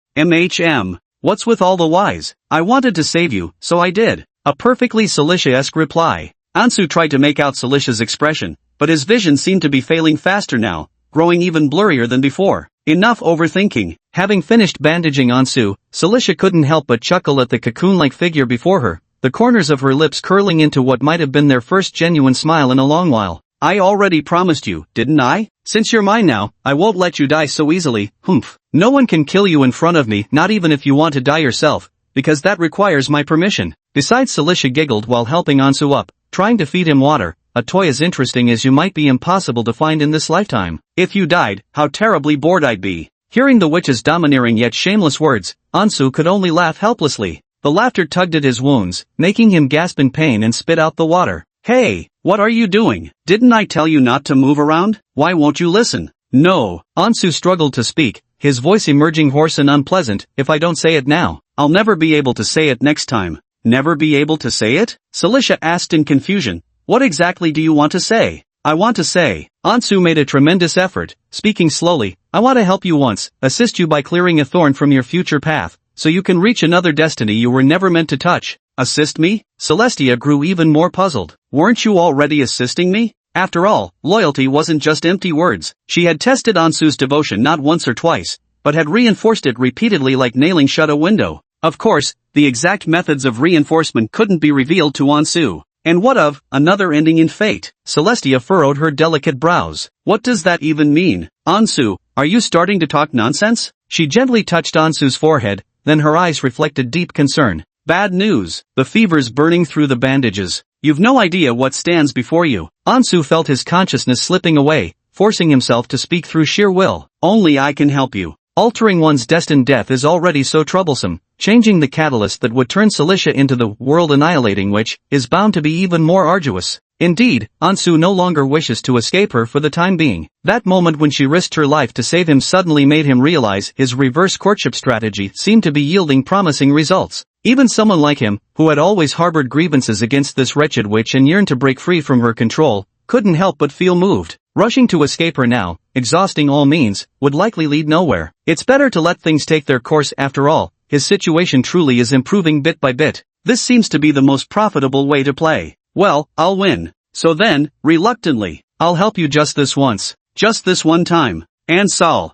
What's with all the whys? I wanted to save you, so I did. A perfectly Celicia-esque reply. Ansu tried to make out Celicia's expression, but his vision seemed to be failing faster now, growing even blurrier than before. Enough overthinking. Having finished bandaging Ansu, Celicia couldn't help but chuckle at the cocoon-like figure before her, the corners of her lips curling into what might have been their first genuine smile in a long while. I already promised you, didn't I? Since you're mine now, I won't let you die so easily. Humph. No one can kill you in front of me, not even if you want to die yourself, because that requires my permission. Besides, Celicia giggled while helping Ansu up, trying to feed him water, a toy as interesting as you might be impossible to find in this lifetime. If you died, how terribly bored I'd be. Hearing the witch's domineering yet shameless words, Ansu could only laugh helplessly. The laughter tugged at his wounds, making him gasp in pain and spit out the water. Hey, what are you doing? Didn't I tell you not to move around? Why won't you listen? No. Ansu struggled to speak, his voice emerging hoarse and unpleasant. If I don't say it now, I'll never be able to say it next time. Never be able to say it? Celicia asked in confusion. What exactly do you want to say? I want to say. Ansu made a tremendous effort, speaking slowly. I want to help you once, assist you by clearing a thorn from your future path, so you can reach another destiny you were never meant to touch. Assist me? Celestia grew even more puzzled. Weren't you already assisting me? After all, loyalty wasn't just empty words. She had tested Ansu's devotion not once or twice, but had reinforced it repeatedly like nailing shut a window. Of course, the exact methods of reinforcement couldn't be revealed to Ansu. And what of another ending in fate? Celestia furrowed her delicate brows. What does that even mean? Ansu, are you starting to talk nonsense? She gently touched Ansu's forehead, then her eyes reflected deep concern. Bad news. The fever's burning through the bandages. You've no idea what stands before you. Ansu felt his consciousness slipping away, forcing himself to speak through sheer will. Only I can help you. Altering one's destined death is already so troublesome. Changing the catalyst that would turn Celicia into the world-annihilating witch is bound to be even more arduous. Indeed, Ansu no longer wishes to escape her for the time being. That moment when she risked her life to save him suddenly made him realize his reverse courtship strategy seemed to be yielding promising results. Even someone like him, who had always harbored grievances against this wretched witch and yearned to break free from her control, couldn't help but feel moved. Rushing to escape her now, exhausting all means, would likely lead nowhere. It's better to let things take their course after all. His situation truly is improving bit by bit. This seems to be the most profitable way to play. Well, I'll win. So then, reluctantly, I'll help you just this once. Just this one time. Ansal.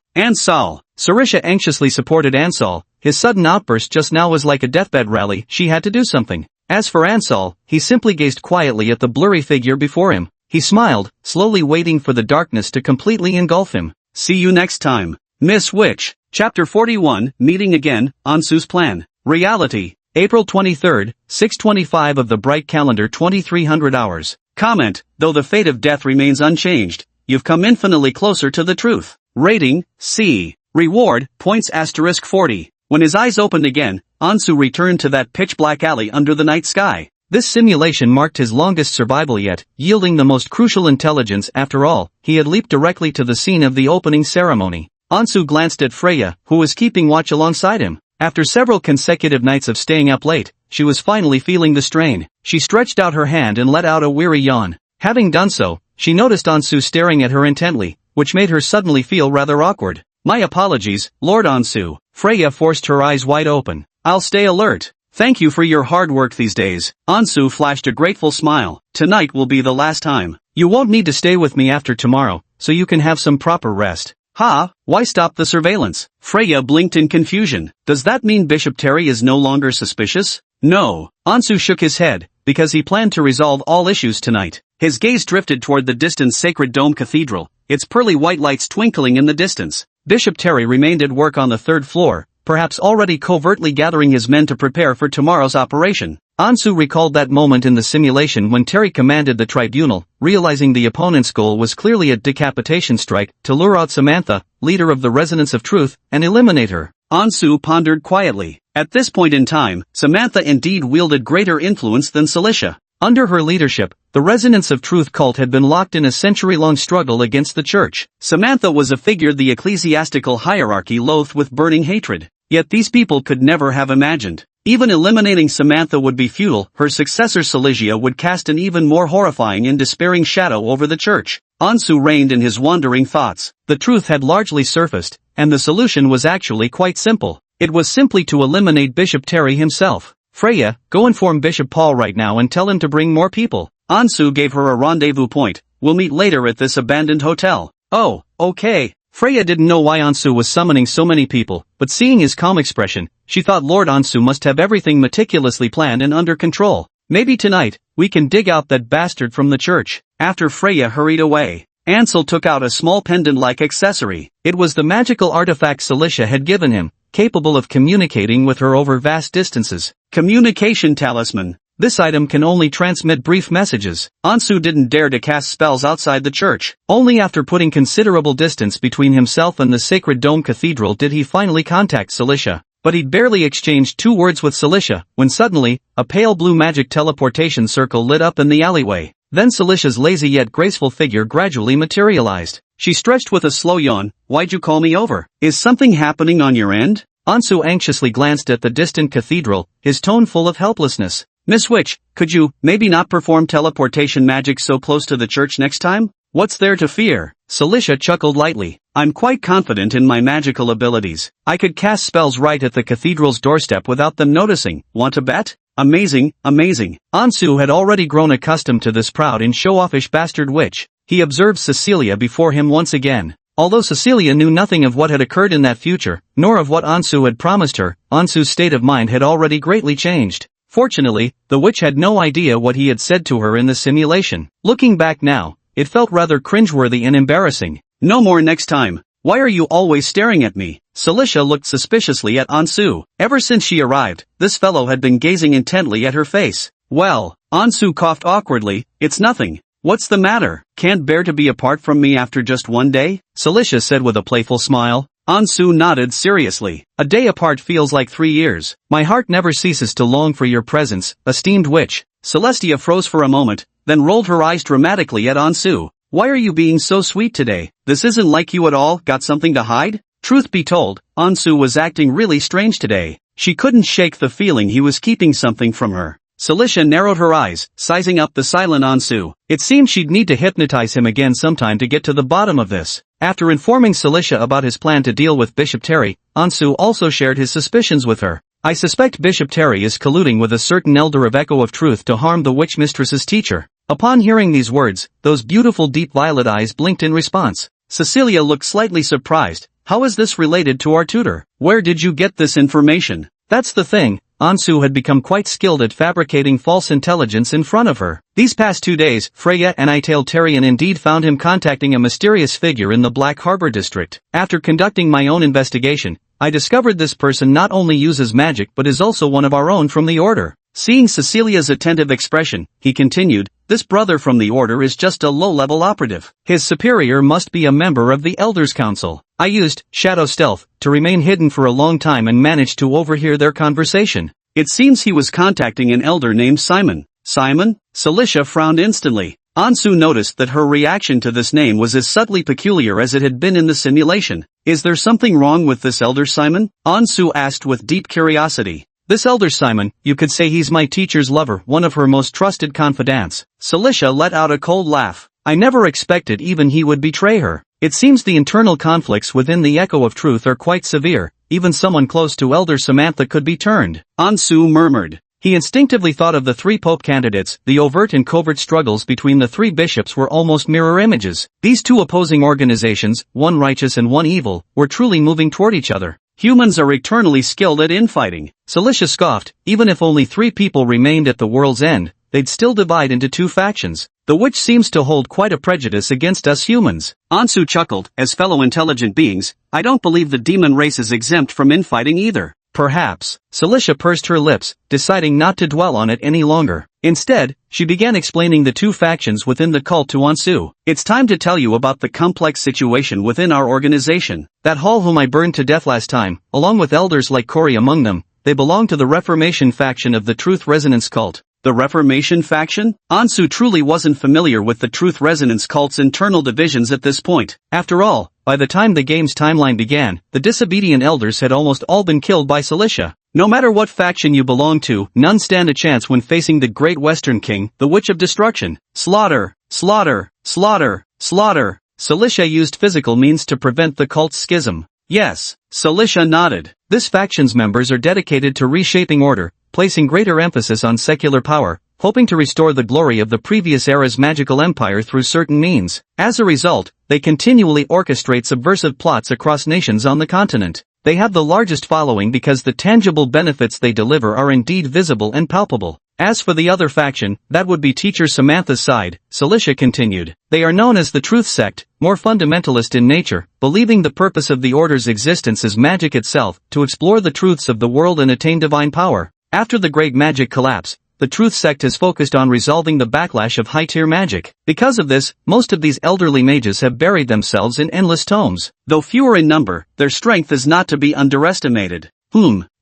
Sarisha anxiously supported Ansal. His sudden outburst just now was like a deathbed rally. She had to do something. As for Ansal, he simply gazed quietly at the blurry figure before him. He smiled, slowly waiting for the darkness to completely engulf him. See you next time. Miss Witch. Chapter 41, Meeting Again, Ansu's Plan. Reality. April 23, 6:25 of the bright calendar 2300 hours. Comment, though the fate of death remains unchanged, you've come infinitely closer to the truth. Rating, C. Reward, points * 40. When his eyes opened again, Ansu returned to that pitch-black alley under the night sky. This simulation marked his longest survival yet, yielding the most crucial intelligence. After all, he had leaped directly to the scene of the opening ceremony. Ansu glanced at Freya, who was keeping watch alongside him. After several consecutive nights of staying up late, she was finally feeling the strain. She stretched out her hand and let out a weary yawn. Having done so, she noticed Ansu staring at her intently, which made her suddenly feel rather awkward. My apologies, Lord Ansu. Freya forced her eyes wide open. I'll stay alert. Thank you for your hard work these days. Ansu flashed a grateful smile. Tonight will be the last time. You won't need to stay with me after tomorrow, so you can have some proper rest. Ha, why stop the surveillance? Freya blinked in confusion. Does that mean Bishop Terry is no longer suspicious? No. Ansu shook his head, because he planned to resolve all issues tonight. His gaze drifted toward the distant Sacred Dome Cathedral, its pearly white lights twinkling in the distance. Bishop Terry remained at work on the third floor, perhaps already covertly gathering his men to prepare for tomorrow's operation. Ansu recalled that moment in the simulation when Terry commanded the tribunal, realizing the opponent's goal was clearly a decapitation strike, to lure out Samantha, leader of the Resonance of Truth, and eliminate her. Ansu pondered quietly. At this point in time, Samantha indeed wielded greater influence than Celicia. Under her leadership, the Resonance of Truth cult had been locked in a century-long struggle against the church. Samantha was a figure the ecclesiastical hierarchy loathed with burning hatred. Yet these people could never have imagined. Even eliminating Samantha would be futile. Her successor Celicia would cast an even more horrifying and despairing shadow over the church. Ansu reined in his wandering thoughts. The truth had largely surfaced, and the solution was actually quite simple. It was simply to eliminate Bishop Terry himself. Freya, go inform Bishop Paul right now and tell him to bring more people. Ansu gave her a rendezvous point. We'll meet later at this abandoned hotel. Oh, okay. Freya didn't know why Ansu was summoning so many people, but seeing his calm expression, she thought Lord Ansu must have everything meticulously planned and under control. Maybe tonight, we can dig out that bastard from the church. After Freya hurried away, Ansel took out a small pendant-like accessory. It was the magical artifact Celicia had given him, capable of communicating with her over vast distances. Communication talisman. This item can only transmit brief messages. Ansu didn't dare to cast spells outside the church. Only after putting considerable distance between himself and the Sacred Dome Cathedral did he finally contact Celicia. But he'd barely exchanged 2 words with Celicia, when suddenly, a pale blue magic teleportation circle lit up in the alleyway. Then Celicia's lazy yet graceful figure gradually materialized. She stretched with a slow yawn. Why'd you call me over? Is something happening on your end? Ansu anxiously glanced at the distant cathedral, his tone full of helplessness. Miss Witch, could you, maybe not perform teleportation magic so close to the church next time? What's there to fear? Celicia chuckled lightly. I'm quite confident in my magical abilities. I could cast spells right at the cathedral's doorstep without them noticing. Want to bet? Amazing, amazing. Ansu had already grown accustomed to this proud and show-offish bastard witch. He observed Cecilia before him once again. Although Cecilia knew nothing of what had occurred in that future, nor of what Ansu had promised her, Ansu's state of mind had already greatly changed. Fortunately, the witch had no idea what he had said to her in the simulation. Looking back now, it felt rather cringeworthy and embarrassing. No more next time. Why are you always staring at me? Celicia looked suspiciously at Ansu. Ever since she arrived, this fellow had been gazing intently at her face. Well, Ansu coughed awkwardly, it's nothing. What's the matter? Can't bear to be apart from me after just one day? Celicia said with a playful smile. Ansu nodded seriously. A day apart feels like 3 years. My heart never ceases to long for your presence, esteemed witch. Celestia froze for a moment, then rolled her eyes dramatically at Ansu. Why are you being so sweet today? This isn't like you at all. Got something to hide? Truth be told, Ansu was acting really strange today. She couldn't shake the feeling he was keeping something from her. Celicia narrowed her eyes, sizing up the silent Ansu. It seemed she'd need to hypnotize him again sometime to get to the bottom of this. After informing Celicia about his plan to deal with Bishop Terry, Ansu also shared his suspicions with her. I suspect Bishop Terry is colluding with a certain elder of Echo of Truth to harm the witch mistress's teacher. Upon hearing these words, those beautiful deep violet eyes blinked in response. Cecilia looked slightly surprised. How is this related to our tutor? Where did you get this information? That's the thing. Ansu had become quite skilled at fabricating false intelligence in front of her. These past 2 days, Freya and Itaeltarian indeed found him contacting a mysterious figure in the Black Harbor district. After conducting my own investigation, I discovered this person not only uses magic but is also one of our own from the Order. Seeing Cecilia's attentive expression, he continued, this brother from the Order is just a low-level operative. His superior must be a member of the Elders' Council. I used shadow stealth to remain hidden for a long time and managed to overhear their conversation. It seems he was contacting an elder named Simon. Simon? Celicia frowned instantly. Ansu noticed that her reaction to this name was as subtly peculiar as it had been in the simulation. Is there something wrong with this elder Simon? Ansu asked with deep curiosity. This elder Simon, you could say he's my teacher's lover, one of her most trusted confidants. Celicia let out a cold laugh. I never expected even he would betray her. It seems the internal conflicts within the Echo of Truth are quite severe. Even someone close to Elder Samantha could be turned. Ansu murmured. He instinctively thought of the 3 pope candidates. The overt and covert struggles between the 3 bishops were almost mirror images. These 2 opposing organizations, one righteous and one evil, were truly moving toward each other. Humans are eternally skilled at infighting. Celicia scoffed. Even if only 3 people remained at the world's end, they'd still divide into 2 factions. The witch seems to hold quite a prejudice against us humans. Ansu chuckled. As fellow intelligent beings, I don't believe the demon race is exempt from infighting either. Perhaps. Celicia pursed her lips, deciding not to dwell on it any longer. Instead, she began explaining the 2 factions within the cult to Ansu. It's time to tell you about the complex situation within our organization. That Hall whom I burned to death last time, along with elders like Cory among them, they belong to the Reformation faction of the Truth Resonance cult. The Reformation faction? Ansu truly wasn't familiar with the Truth Resonance cult's internal divisions at this point. After all, by the time the game's timeline began, the disobedient elders had almost all been killed by Celicia. No matter what faction you belong to, none stand a chance when facing the Great Western King, the Witch of Destruction. Slaughter, slaughter, slaughter, slaughter. Celicia used physical means to prevent the cult's schism. Yes, Celicia nodded. This faction's members are dedicated to reshaping order, placing greater emphasis on secular power, hoping to restore the glory of the previous era's magical empire through certain means. As a result, they continually orchestrate subversive plots across nations on the continent. They have the largest following because the tangible benefits they deliver are indeed visible and palpable. As for the other faction, that would be Teacher Samantha's side, Celicia continued. They are known as the Truth Sect, more fundamentalist in nature, believing the purpose of the Order's existence is magic itself, to explore the truths of the world and attain divine power. After the Great Magic collapse, the Truth Sect has focused on resolving the backlash of high-tier magic. Because of this, most of these elderly mages have buried themselves in endless tomes. Though fewer in number, their strength is not to be underestimated.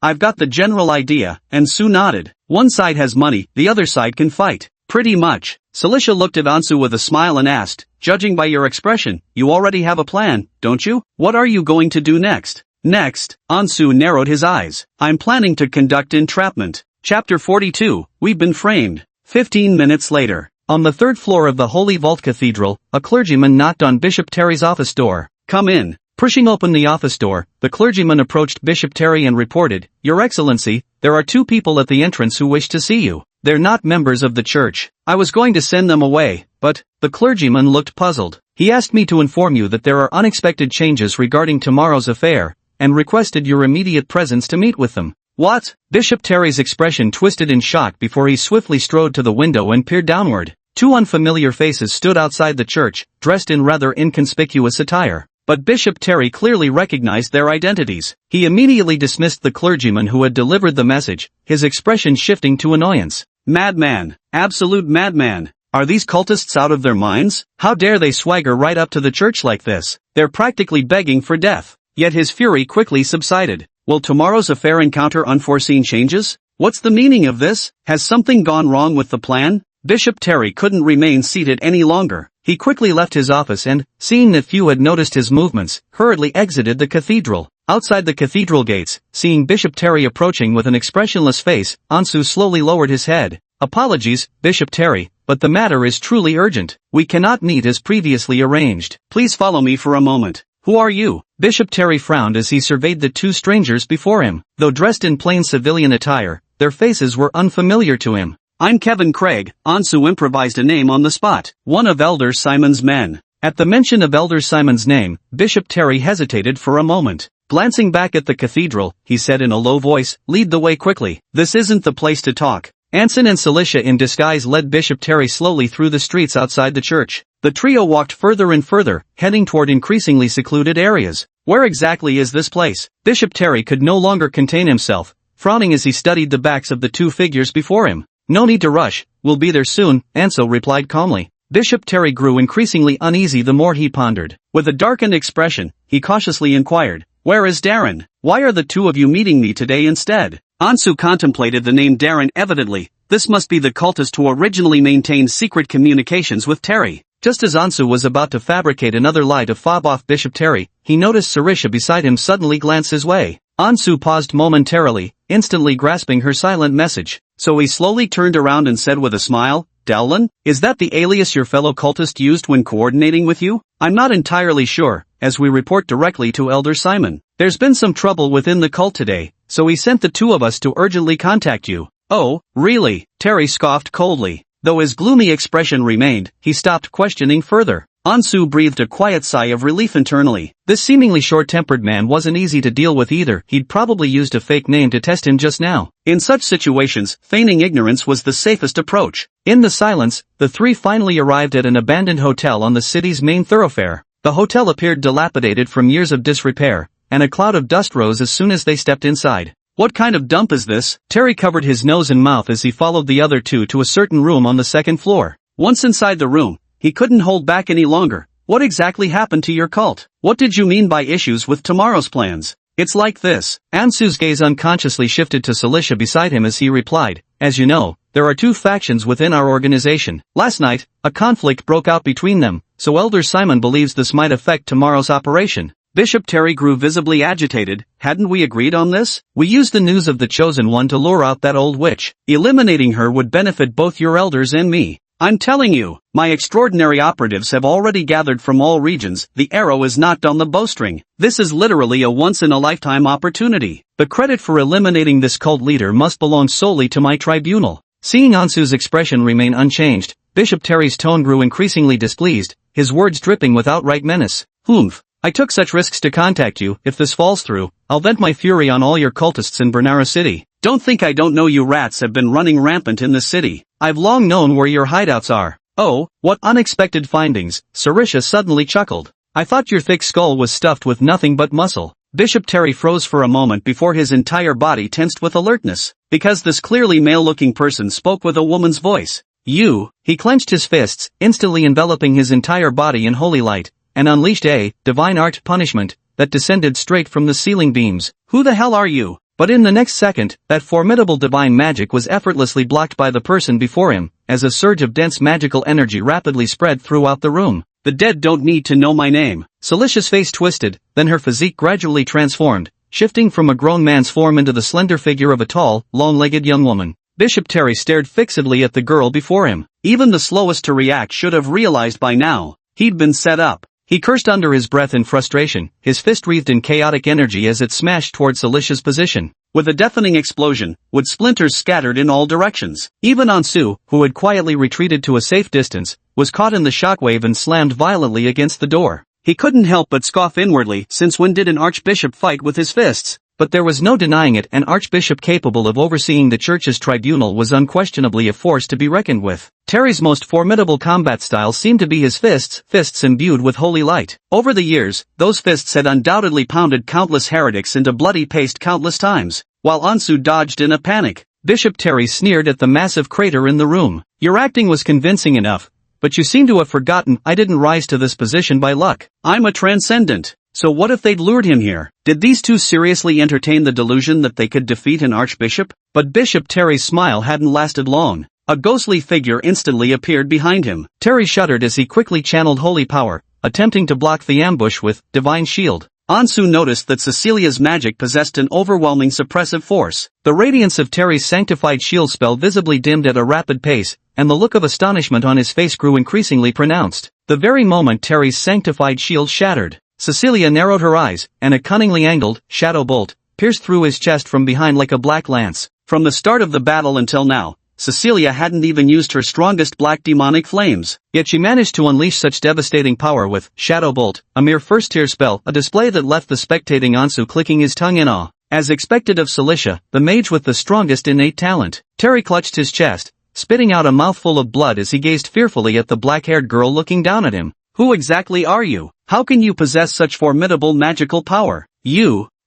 I've got the general idea, and Sue nodded. One side has money, the other side can fight. Pretty much. Celicia looked at Ansu with a smile and asked, judging by your expression, you already have a plan, don't you? What are you going to do next? Next, Ansu narrowed his eyes. I'm planning to conduct entrapment. Chapter 42, We've been framed. 15 minutes later. On the 3rd floor of the Holy Vault Cathedral, a clergyman knocked on Bishop Terry's office door. Come in. Pushing open the office door, the clergyman approached Bishop Terry and reported, "Your Excellency, there are 2 people at the entrance who wish to see you. They're not members of the church. I was going to send them away, but..." The clergyman looked puzzled. "He asked me to inform you that there are unexpected changes regarding tomorrow's affair, and requested your immediate presence to meet with them." "What?" Bishop Terry's expression twisted in shock before he swiftly strode to the window and peered downward. 2 unfamiliar faces stood outside the church, dressed in rather inconspicuous attire. But Bishop Terry clearly recognized their identities. He immediately dismissed the clergyman who had delivered the message, his expression shifting to annoyance. "Madman. Absolute madman. Are these cultists out of their minds? How dare they swagger right up to the church like this? They're practically begging for death." Yet his fury quickly subsided. Will tomorrow's affair encounter unforeseen changes? What's the meaning of this? Has something gone wrong with the plan? Bishop Terry couldn't remain seated any longer. He quickly left his office and, seeing that few had noticed his movements, hurriedly exited the cathedral. Outside the cathedral gates, seeing Bishop Terry approaching with an expressionless face, Ansu slowly lowered his head. "Apologies, Bishop Terry, but the matter is truly urgent. We cannot meet as previously arranged. Please follow me for a moment." "Who are you?" Bishop Terry frowned as he surveyed the 2 strangers before him. Though dressed in plain civilian attire, their faces were unfamiliar to him. "I'm Kevin Craig." Ansu improvised a name on the spot. "One of Elder Simon's men." At the mention of Elder Simon's name, Bishop Terry hesitated for a moment. Glancing back at the cathedral, he said in a low voice, "Lead the way quickly. This isn't the place to talk." Anson and Cilicia in disguise led Bishop Terry slowly through the streets outside the church. The trio walked further and further, heading toward increasingly secluded areas. Where exactly is this place? Bishop Terry could no longer contain himself, frowning as he studied the backs of the 2 figures before him. "No need to rush, we'll be there soon," Ansel replied calmly. Bishop Terry grew increasingly uneasy the more he pondered. With a darkened expression, he cautiously inquired, "Where is Darren? Why are the 2 of you meeting me today instead?" Ansu contemplated the name Darren evidently. This must be the cultist who originally maintained secret communications with Terry. Just as Ansu was about to fabricate another lie to fob off Bishop Terry, he noticed Cilicia beside him suddenly glance his way. Ansu paused momentarily, instantly grasping her silent message. So he slowly turned around and said with a smile, "Dowlin, is that the alias your fellow cultist used when coordinating with you?" "I'm not entirely sure, as we report directly to Elder Simon. There's been some trouble within the cult today, so he sent the 2 of us to urgently contact you." "Oh, really?" Terry scoffed coldly. Though his gloomy expression remained, he stopped questioning further. Ansu breathed a quiet sigh of relief internally. This seemingly short-tempered man wasn't easy to deal with either. He'd probably used a fake name to test him just now. In such situations, feigning ignorance was the safest approach. In the silence, the 3 finally arrived at an abandoned hotel on the city's main thoroughfare. The hotel appeared dilapidated from years of disrepair, and a cloud of dust rose as soon as they stepped inside. "What kind of dump is this?" Terry covered his nose and mouth as he followed the other 2 to a certain room on the 2nd floor. Once inside the room, he couldn't hold back any longer. "What exactly happened to your cult? What did you mean by issues with tomorrow's plans?" "It's like this." Ansu's gaze unconsciously shifted to Cilicia beside him as he replied, "As you know, there are 2 factions within our organization. Last night, a conflict broke out between them, so Elder Simon believes this might affect tomorrow's operation." Bishop Terry grew visibly agitated. "Hadn't we agreed on this? We used the news of the Chosen One to lure out that old witch. Eliminating her would benefit both your elders and me. I'm telling you, my extraordinary operatives have already gathered from all regions. The arrow is knocked on the bowstring. This is literally a once-in-a-lifetime opportunity. The credit for eliminating this cult leader must belong solely to my tribunal." Seeing Ansu's expression remain unchanged, Bishop Terry's tone grew increasingly displeased, his words dripping with outright menace. "Humph. I took such risks to contact you. If this falls through, I'll vent my fury on all your cultists in Bernara City. Don't think I don't know you rats have been running rampant in the city. I've long known where your hideouts are." "Oh, what unexpected findings," Cilicia suddenly chuckled. "I thought your thick skull was stuffed with nothing but muscle." Bishop Terry froze for a moment before his entire body tensed with alertness, because this clearly male-looking person spoke with a woman's voice. "You," he clenched his fists, instantly enveloping his entire body in holy light, and unleashed a divine art punishment that descended straight from the ceiling beams. "Who the hell are you?" But in the next second, that formidable divine magic was effortlessly blocked by the person before him, as a surge of dense magical energy rapidly spread throughout the room. "The dead don't need to know my name." Cilicia's face twisted, then her physique gradually transformed, shifting from a grown man's form into the slender figure of a tall, long-legged young woman. Bishop Terry stared fixedly at the girl before him. Even the slowest to react should have realized by now. He'd been set up. He cursed under his breath in frustration, his fist wreathed in chaotic energy as it smashed toward Celicia's position. With a deafening explosion, wood splinters scattered in all directions. Even Ansu, who had quietly retreated to a safe distance, was caught in the shockwave and slammed violently against the door. He couldn't help but scoff inwardly, since when did an archbishop fight with his fists? But there was no denying it, an archbishop capable of overseeing the church's tribunal was unquestionably a force to be reckoned with. Terry's most formidable combat style seemed to be his fists imbued with holy light. Over the years, those fists had undoubtedly pounded countless heretics into bloody paste countless times. While Ansu dodged in a panic, Bishop Terry sneered at the massive crater in the room. Your acting was convincing enough, but you seem to have forgotten I didn't rise to this position by luck. I'm a transcendent. So what if they'd lured him here? Did these two seriously entertain the delusion that they could defeat an archbishop? But Bishop Terry's smile hadn't lasted long. A ghostly figure instantly appeared behind him. Terry shuddered as he quickly channeled holy power, attempting to block the ambush with divine shield. Ansu noticed that Cecilia's magic possessed an overwhelming suppressive force. The radiance of Terry's sanctified shield spell visibly dimmed at a rapid pace, and the look of astonishment on his face grew increasingly pronounced. The very moment Terry's sanctified shield shattered, Cecilia narrowed her eyes, and a cunningly angled, shadow bolt, pierced through his chest from behind like a black lance. From the start of the battle until now, Cecilia hadn't even used her strongest black demonic flames, yet she managed to unleash such devastating power with Shadow Bolt, a mere first-tier spell, a display that left the spectating Ansu clicking his tongue in awe. As expected of Celicia, the mage with the strongest innate talent, Terry clutched his chest, spitting out a mouthful of blood as he gazed fearfully at the black-haired girl looking down at him. Who exactly are you? How can you possess such formidable magical power?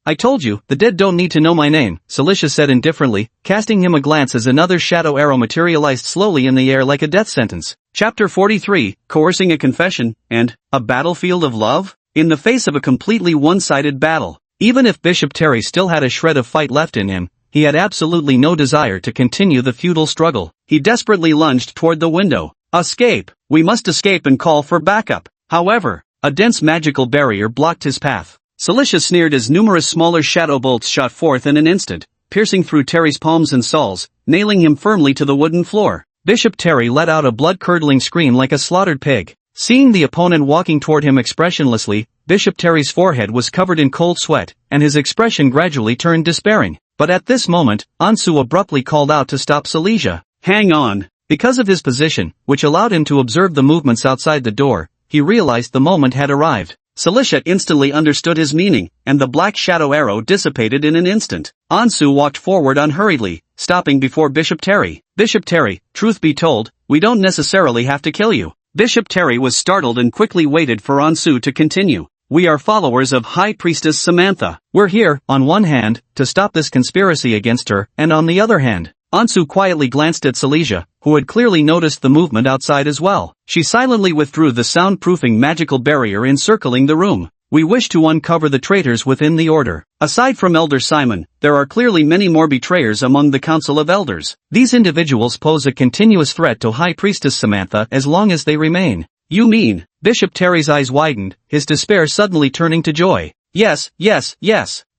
I told you, the dead don't need to know my name, Celicia said indifferently, casting him a glance as another shadow arrow materialized slowly in the air like a death sentence. Chapter 43, Coercing a Confession, and a Battlefield of Love? In the face of a completely one-sided battle, even if Bishop Terry still had a shred of fight left in him, he had absolutely no desire to continue the futile struggle. He desperately lunged toward the window. Escape! We must escape and call for backup. However, a dense magical barrier blocked his path. Celicia sneered as numerous smaller shadow bolts shot forth in an instant, piercing through Terry's palms and soles, nailing him firmly to the wooden floor. Bishop Terry let out a blood-curdling scream like a slaughtered pig. Seeing the opponent walking toward him expressionlessly, Bishop Terry's forehead was covered in cold sweat, and his expression gradually turned despairing. But at this moment, Ansu abruptly called out to stop Celicia. Hang on! Because of his position, which allowed him to observe the movements outside the door, he realized the moment had arrived. Celicia instantly understood his meaning, and the black shadow arrow dissipated in an instant. Ansu walked forward unhurriedly, stopping before Bishop Terry. Bishop Terry, truth be told, we don't necessarily have to kill you. Bishop Terry was startled and quickly waited for Ansu to continue. We are followers of High Priestess Samantha. We're here, on one hand, to stop this conspiracy against her, and on the other hand. Ansu quietly glanced at Celicia, who had clearly noticed the movement outside as well. She silently withdrew the soundproofing magical barrier encircling the room. We wish to uncover the traitors within the order. Aside from Elder Simon, there are clearly many more betrayers among the Council of Elders. These individuals pose a continuous threat to High Priestess Samantha as long as they remain. You mean? Bishop Terry's eyes widened, his despair suddenly turning to joy. Yes.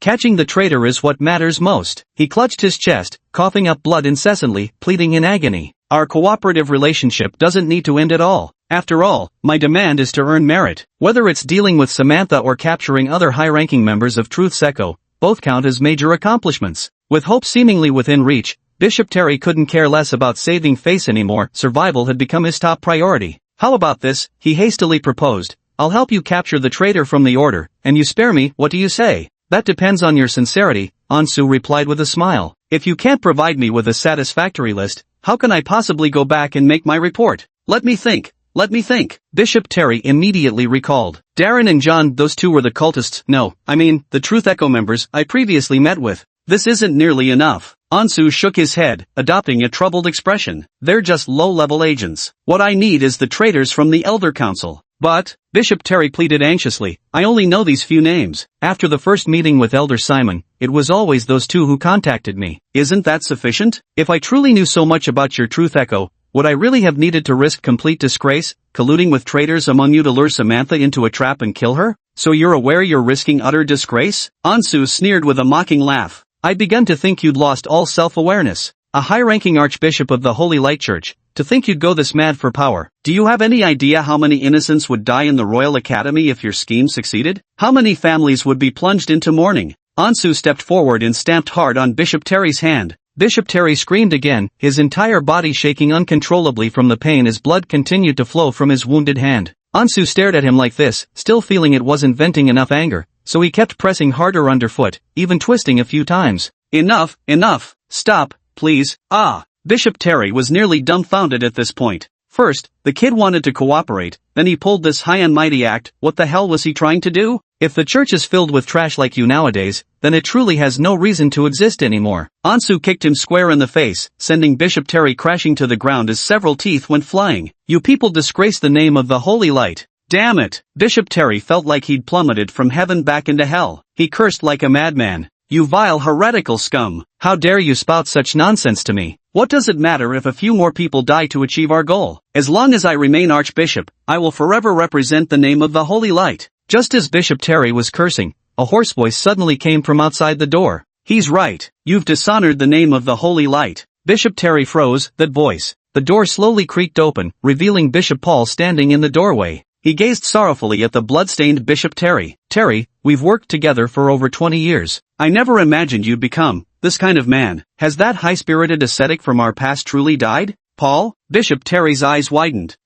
Catching the traitor is what matters most. He clutched his chest, coughing up blood incessantly, pleading in agony. Our cooperative relationship doesn't need to end at all. After all, my demand is to earn merit. Whether it's dealing with Samantha or capturing other high-ranking members of Truth's Echo, both count as major accomplishments. With hope seemingly within reach, Bishop Terry couldn't care less about saving face anymore. Survival had become his top priority. How about this? He hastily proposed. I'll help you capture the traitor from the order, and you spare me. What do you say? That depends on your sincerity, Ansu replied with a smile. If you can't provide me with a satisfactory list, how can I possibly go back and make my report? Let me think. Bishop Terry immediately recalled. Darren and John, those two were the cultists. No, I mean, the Truth Echo members I previously met with. This isn't nearly enough. Ansu shook his head, adopting a troubled expression. They're just low-level agents. What I need is the traitors from the Elder Council. But, Bishop Terry pleaded anxiously, I only know these few names. After the first meeting with Elder Simon, it was always those two who contacted me. Isn't that sufficient? If I truly knew so much about your Truth Echo, would I really have needed to risk complete disgrace, colluding with traitors among you to lure Samantha into a trap and kill her? So you're aware you're risking utter disgrace? Ansu sneered with a mocking laugh. I'd begun to think you'd lost all self-awareness. A high-ranking archbishop of the Holy Light Church, to think you'd go this mad for power. Do you have any idea how many innocents would die in the Royal Academy if your scheme succeeded? How many families would be plunged into mourning? Ansu stepped forward and stamped hard on Bishop Terry's hand. Bishop Terry screamed again, his entire body shaking uncontrollably from the pain as blood continued to flow from his wounded hand. Ansu stared at him like this, still feeling it wasn't venting enough anger, so he kept pressing harder underfoot, even twisting a few times. Enough, enough, stop, please. Bishop Terry was nearly dumbfounded at this point. First, the kid wanted to cooperate, then he pulled this high and mighty act. What the hell was he trying to do? If the church is filled with trash like you nowadays, then it truly has no reason to exist anymore. Ansu kicked him square in the face, sending Bishop Terry crashing to the ground as several teeth went flying. You people disgrace the name of the Holy Light. Damn it! Bishop Terry felt like he'd plummeted from heaven back into hell. He cursed like a madman. You vile heretical scum! How dare you spout such nonsense to me? What does it matter if a few more people die to achieve our goal? As long as I remain Archbishop, I will forever represent the name of the Holy Light. Just as Bishop Terry was cursing, a hoarse voice suddenly came from outside the door. He's right. You've dishonored the name of the Holy Light. Bishop Terry froze. That voice. The door slowly creaked open, revealing Bishop Paul standing in the doorway. He gazed sorrowfully at the blood-stained Bishop Terry. Terry, we've worked together for over 20 years. I never imagined you'd become this kind of man. Has that high-spirited ascetic from our past truly died? Paul? Bishop Terry's eyes widened.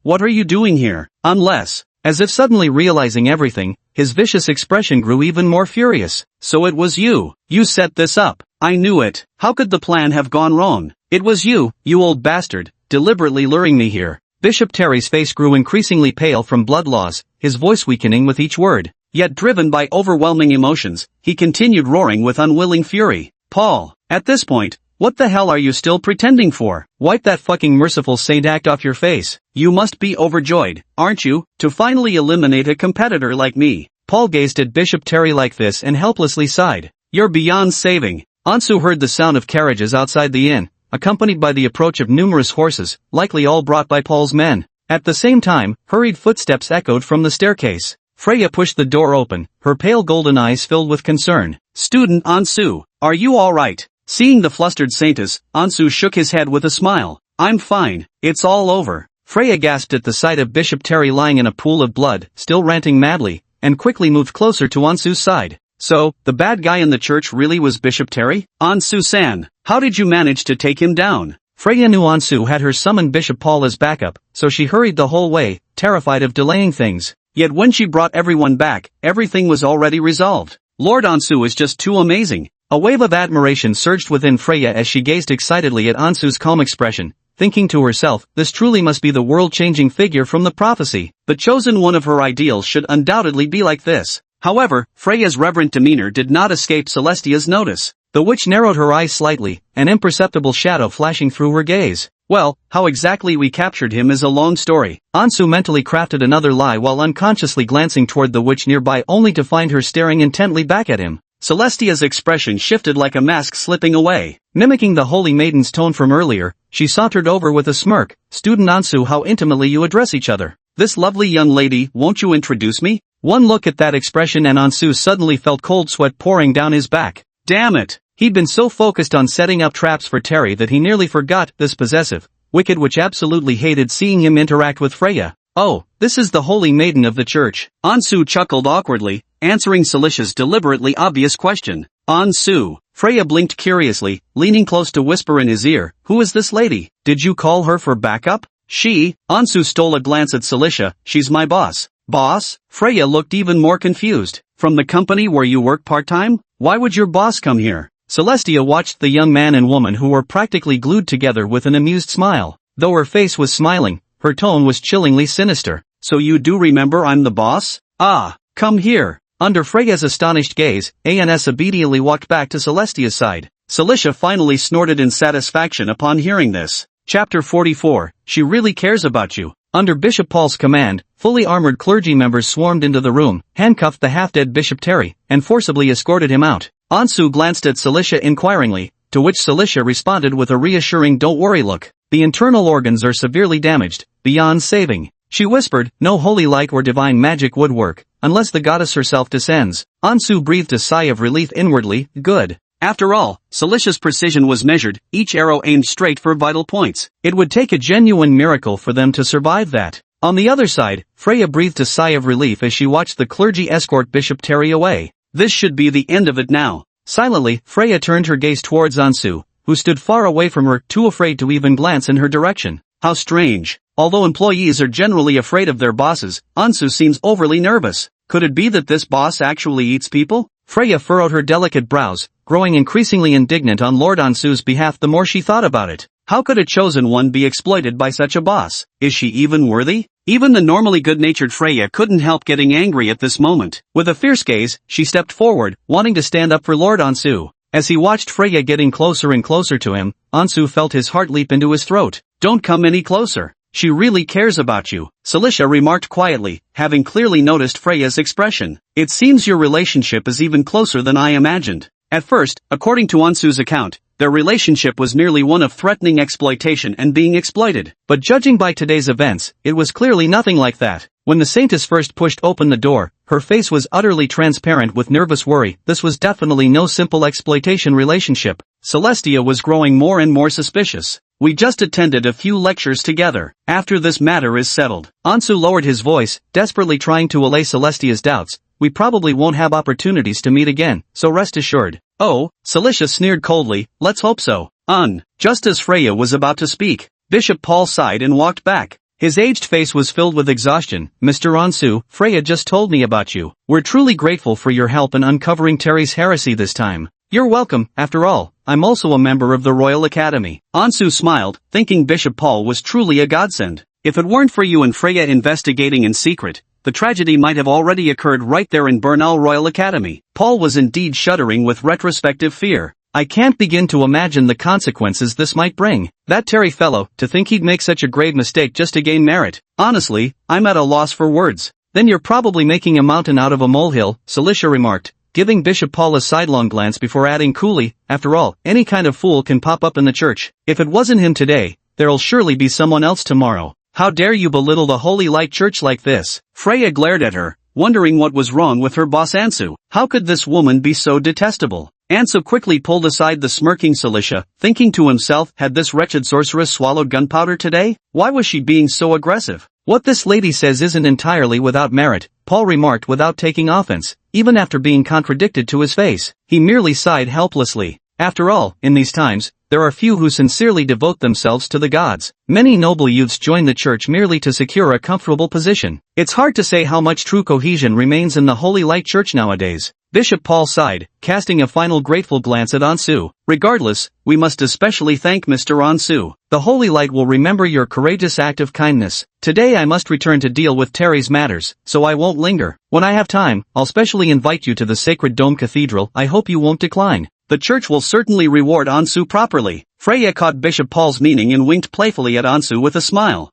What are you doing here? Unless... As if suddenly realizing everything, his vicious expression grew even more furious. So it was you. You set this up. I knew it. How could the plan have gone wrong? It was you old bastard, deliberately luring me here. Bishop Terry's face grew increasingly pale from blood loss, his voice weakening with each word. Yet driven by overwhelming emotions, he continued roaring with unwilling fury. Paul, at this point, what the hell are you still pretending for? Wipe that fucking merciful saint act off your face. You must be overjoyed, aren't you, to finally eliminate a competitor like me. Paul gazed at Bishop Terry like this and helplessly sighed. You're beyond saving. Ansu heard the sound of carriages outside the inn, accompanied by the approach of numerous horses, likely all brought by Paul's men. At the same time, hurried footsteps echoed from the staircase. Freya pushed the door open, her pale golden eyes filled with concern. Student Ansu, are you all right? Seeing the flustered saintess, Ansu shook his head with a smile. I'm fine, it's all over. Freya gasped at the sight of Bishop Terry lying in a pool of blood, still ranting madly, and quickly moved closer to Ansu's side. So, the bad guy in the church really was Bishop Terry? Ansu-san, how did you manage to take him down? Freya knew Ansu had her summon Bishop Paul as backup, so she hurried the whole way, terrified of delaying things. Yet when she brought everyone back, everything was already resolved. Lord Ansu is just too amazing. A wave of admiration surged within Freya as she gazed excitedly at Ansu's calm expression, thinking to herself, this truly must be the world-changing figure from the prophecy. The chosen one of her ideals should undoubtedly be like this. However, Freya's reverent demeanor did not escape Celestia's notice. The witch narrowed her eyes slightly, an imperceptible shadow flashing through her gaze. Well, how exactly we captured him is a long story. Ansu mentally crafted another lie while unconsciously glancing toward the witch nearby only to find her staring intently back at him. Celestia's expression shifted like a mask slipping away. Mimicking the holy maiden's tone from earlier, she sauntered over with a smirk. Student Ansu, how intimately you address each other. This lovely young lady, won't you introduce me? One look at that expression and Ansu suddenly felt cold sweat pouring down his back. Damn it! He'd been so focused on setting up traps for Terry that he nearly forgot this possessive, wicked witch absolutely hated seeing him interact with Freya. Oh, this is the holy maiden of the church. Ansu chuckled awkwardly, answering Celestia's deliberately obvious question. Ansu. Freya blinked curiously, leaning close to whisper in his ear, who is this lady? Did you call her for backup? She? Ansu stole a glance at Celestia. She's my boss. Boss? Freya looked even more confused. From the company where you work part-time? Why would your boss come here? Celestia watched the young man and woman who were practically glued together with an amused smile. Though her face was smiling, her tone was chillingly sinister. So you do remember I'm the boss? Ah, come here. Under Freya's astonished gaze, ANS obediently walked back to Celestia's side. Celestia finally snorted in satisfaction upon hearing this. Chapter 44, She really cares about you. Under Bishop Paul's command, fully armored clergy members swarmed into the room, handcuffed the half-dead Bishop Terry, and forcibly escorted him out. Ansu glanced at Celestia inquiringly, to which Celestia responded with a reassuring don't worry look. The internal organs are severely damaged, beyond saving. She whispered, no holy light or divine magic would work, unless the goddess herself descends. Ansu breathed a sigh of relief inwardly, good. After all, Celicia's precision was measured, each arrow aimed straight for vital points. It would take a genuine miracle for them to survive that. On the other side, Freya breathed a sigh of relief as she watched the clergy escort Bishop Terry away. This should be the end of it now. Silently, Freya turned her gaze towards Ansu, who stood far away from her, too afraid to even glance in her direction. How strange. Although employees are generally afraid of their bosses, Ansu seems overly nervous. Could it be that this boss actually eats people? Freya furrowed her delicate brows, growing increasingly indignant on Lord Ansu's behalf the more she thought about it. How could a chosen one be exploited by such a boss? Is she even worthy? Even the normally good-natured Freya couldn't help getting angry at this moment. With a fierce gaze, she stepped forward, wanting to stand up for Lord Ansu. As he watched Freya getting closer and closer to him, Ansu felt his heart leap into his throat. Don't come any closer. She really cares about you, Celicia remarked quietly, having clearly noticed Freya's expression. It seems your relationship is even closer than I imagined. At first, according to Ansu's account, their relationship was merely one of threatening exploitation and being exploited. But judging by today's events, it was clearly nothing like that. When the Saintess first pushed open the door, her face was utterly transparent with nervous worry. This was definitely no simple exploitation relationship. Celestia was growing more and more suspicious. We just attended a few lectures together. After this matter is settled, Ansu lowered his voice, desperately trying to allay Celestia's doubts. We probably won't have opportunities to meet again, so rest assured. Oh, Celicia sneered coldly, let's hope so. Just as Freya was about to speak, Bishop Paul sighed and walked back. His aged face was filled with exhaustion. Mr. Ansu, Freya just told me about you. We're truly grateful for your help in uncovering Terry's heresy this time. You're welcome, after all, I'm also a member of the Royal Academy. Ansu smiled, thinking Bishop Paul was truly a godsend. If it weren't for you and Freya investigating in secret, the tragedy might have already occurred right there in Bernal Royal Academy. Paul was indeed shuddering with retrospective fear. I can't begin to imagine the consequences this might bring. That Terry fellow, to think he'd make such a grave mistake just to gain merit. Honestly, I'm at a loss for words. Then you're probably making a mountain out of a molehill, Celicia remarked, giving Bishop Paul a sidelong glance before adding coolly, after all, any kind of fool can pop up in the church. If it wasn't him today, there'll surely be someone else tomorrow. How dare you belittle the Holy Light Church like this? Freya glared at her, wondering what was wrong with her boss Ansu. How could this woman be so detestable? Ansu quickly pulled aside the smirking Celicia, thinking to himself, had this wretched sorceress swallowed gunpowder today? Why was she being so aggressive? What this lady says isn't entirely without merit, Paul remarked without taking offense, even after being contradicted to his face. He merely sighed helplessly. After all, in these times, there are few who sincerely devote themselves to the gods. Many noble youths join the church merely to secure a comfortable position. It's hard to say how much true cohesion remains in the Holy Light Church nowadays. Bishop Paul sighed, casting a final grateful glance at Ansu. Regardless, we must especially thank Mr. Ansu. The Holy Light will remember your courageous act of kindness. Today I must return to deal with Terry's matters, so I won't linger. When I have time, I'll specially invite you to the Sacred Dome Cathedral. I hope you won't decline. The church will certainly reward Ansu properly. Freya caught Bishop Paul's meaning and winked playfully at Ansu with a smile.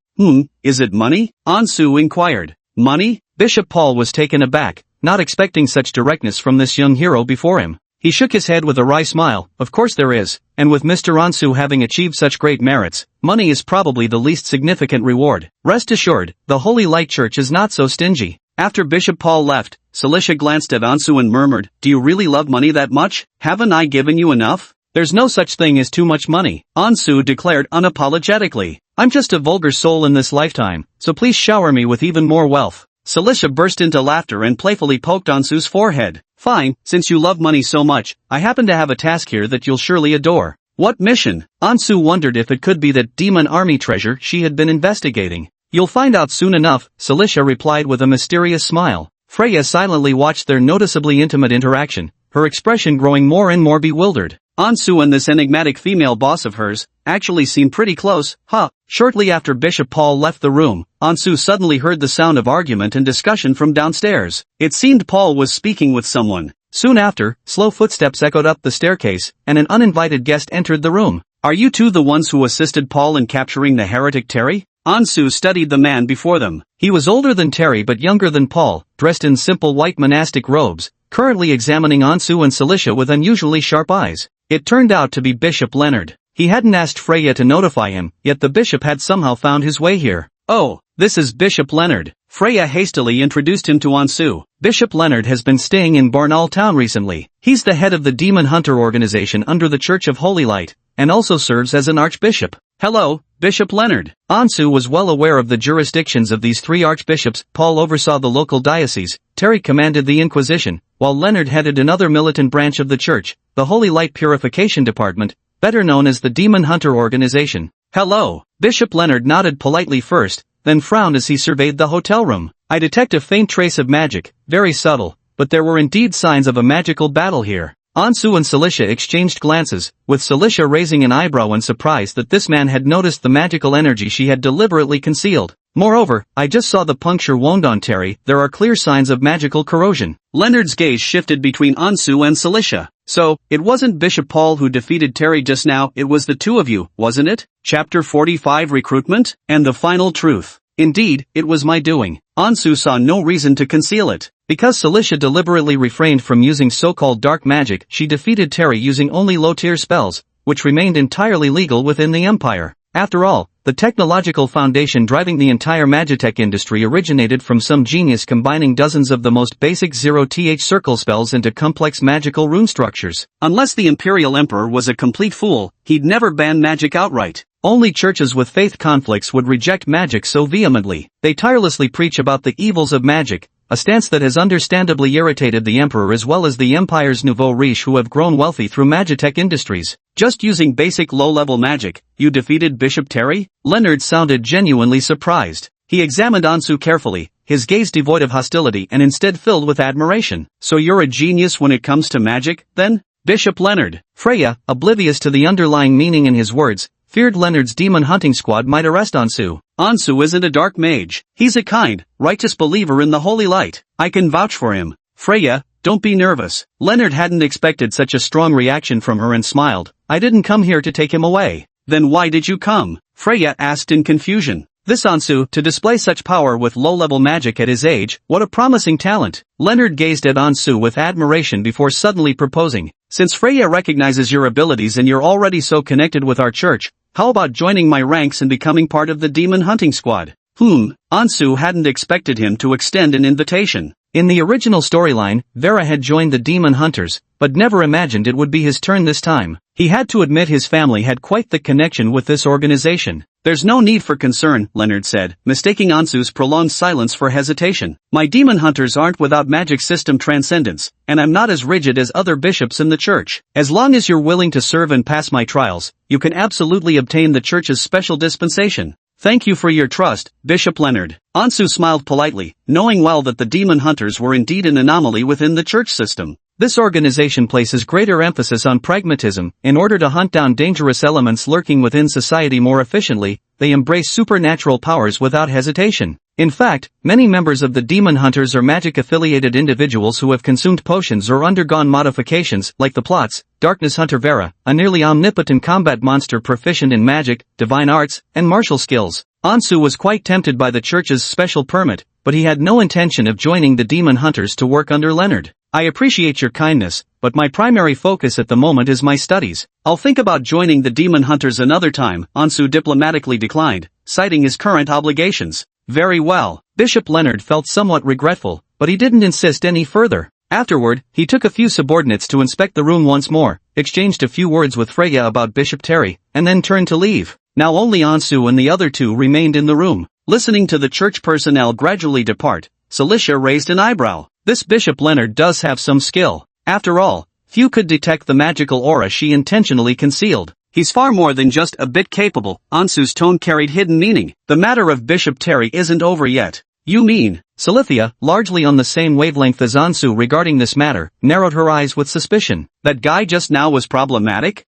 Is it money? Ansu inquired. Money? Bishop Paul was taken aback, not expecting such directness from this young hero before him. He shook his head with a wry smile. Of course there is, and with Mr. Ansu having achieved such great merits, money is probably the least significant reward. Rest assured, the Holy Light Church is not so stingy. After Bishop Paul left, Celicia glanced at Ansu and murmured, do you really love money that much? Haven't I given you enough? There's no such thing as too much money, Ansu declared unapologetically. I'm just a vulgar soul in this lifetime, so please shower me with even more wealth. Celicia burst into laughter and playfully poked Ansu's forehead. Fine, since you love money so much, I happen to have a task here that you'll surely adore. What mission? Ansu wondered if it could be that demon army treasure she had been investigating. You'll find out soon enough, Celicia replied with a mysterious smile. Freya silently watched their noticeably intimate interaction, her expression growing more and more bewildered. Ansu and this enigmatic female boss of hers actually seemed pretty close, huh? Shortly after Bishop Paul left the room, Ansu suddenly heard the sound of argument and discussion from downstairs. It seemed Paul was speaking with someone. Soon after, slow footsteps echoed up the staircase, and an uninvited guest entered the room. Are you two the ones who assisted Paul in capturing the heretic Terry? Ansu studied the man before them. He was older than Terry but younger than Paul, dressed in simple white monastic robes, currently examining Ansu and Celicia with unusually sharp eyes. It turned out to be Bishop Leonard. He hadn't asked Freya to notify him, yet the bishop had somehow found his way here. Oh, this is Bishop Leonard. Freya hastily introduced him to Ansu. Bishop Leonard has been staying in Barnaul town recently. He's the head of the Demon Hunter organization under the Church of Holy Light, and also serves as an archbishop. Hello, Bishop Leonard. Ansu was well aware of the jurisdictions of these three archbishops. Paul oversaw the local diocese, Terry commanded the Inquisition, while Leonard headed another militant branch of the church, the Holy Light Purification Department, better known as the Demon Hunter organization. Hello. Bishop Leonard nodded politely first, then frowned as he surveyed the hotel room. I detect a faint trace of magic, very subtle, but there were indeed signs of a magical battle here. Ansu and Cilicia exchanged glances, with Cilicia raising an eyebrow in surprise that this man had noticed the magical energy she had deliberately concealed. Moreover, I just saw the puncture wound on Terry, there are clear signs of magical corrosion. Leonard's gaze shifted between Ansu and Cilicia. So, it wasn't Bishop Paul who defeated Terry just now, it was the two of you, wasn't it? Chapter 45 Recruitment, and the Final Truth. Indeed, it was my doing. Ansu saw no reason to conceal it. Because Cilicia deliberately refrained from using so-called dark magic, she defeated Terry using only low-tier spells, which remained entirely legal within the Empire. After all, the technological foundation driving the entire magitech industry originated from some genius combining dozens of the most basic 0th circle spells into complex magical rune structures. Unless the Imperial Emperor was a complete fool, he'd never ban magic outright. Only churches with faith conflicts would reject magic so vehemently. They tirelessly preach about the evils of magic, a stance that has understandably irritated the Emperor as well as the Empire's nouveau riche who have grown wealthy through magitech industries. Just using basic low-level magic, you defeated Bishop Terry? Leonard sounded genuinely surprised. He examined Ansu carefully, his gaze devoid of hostility and instead filled with admiration. So you're a genius when it comes to magic, then? Bishop Leonard. Freya, oblivious to the underlying meaning in his words, feared Leonard's demon hunting squad might arrest Ansu. Ansu isn't a dark mage. He's a kind, righteous believer in the holy light. I can vouch for him. Freya, don't be nervous. Leonard hadn't expected such a strong reaction from her and smiled. I didn't come here to take him away. Then why did you come? Freya asked in confusion. This Ansu, to display such power with low-level magic at his age, what a promising talent. Leonard gazed at Ansu with admiration before suddenly proposing. Since Freya recognizes your abilities and you're already so connected with our church, how about joining my ranks and becoming part of the demon hunting squad? Ansu hadn't expected him to extend an invitation. In the original storyline, Vera had joined the demon hunters, but never imagined it would be his turn this time. He had to admit his family had quite the connection with this organization. There's no need for concern, Leonard said, mistaking Ansu's prolonged silence for hesitation. My demon hunters aren't without magic system transcendence, and I'm not as rigid as other bishops in the church. As long as you're willing to serve and pass my trials, you can absolutely obtain the church's special dispensation. Thank you for your trust, Bishop Leonard. Ansu smiled politely, knowing well that the demon hunters were indeed an anomaly within the church system. This organization places greater emphasis on pragmatism. In order to hunt down dangerous elements lurking within society more efficiently, they embrace supernatural powers without hesitation. In fact, many members of the demon hunters are magic-affiliated individuals who have consumed potions or undergone modifications, like the plots, Darkness Hunter Vera, a nearly omnipotent combat monster proficient in magic, divine arts, and martial skills. Ansu was quite tempted by the church's special permit, but he had no intention of joining the demon hunters to work under Leonard. I appreciate your kindness, but my primary focus at the moment is my studies. I'll think about joining the demon hunters another time, Ansu diplomatically declined, citing his current obligations. Very well. Bishop Leonard felt somewhat regretful, but he didn't insist any further. Afterward, he took a few subordinates to inspect the room once more, exchanged a few words with Freya about Bishop Terry, and then turned to leave. Now only Ansu and the other two remained in the room. Listening to the church personnel gradually depart, Cilicia raised an eyebrow. This Bishop Leonard does have some skill. After all, few could detect the magical aura she intentionally concealed. He's far more than just a bit capable. Ansu's tone carried hidden meaning. The matter of Bishop Terry isn't over yet. You mean? Cilicia, largely on the same wavelength as Ansu regarding this matter, narrowed her eyes with suspicion. That guy just now was problematic?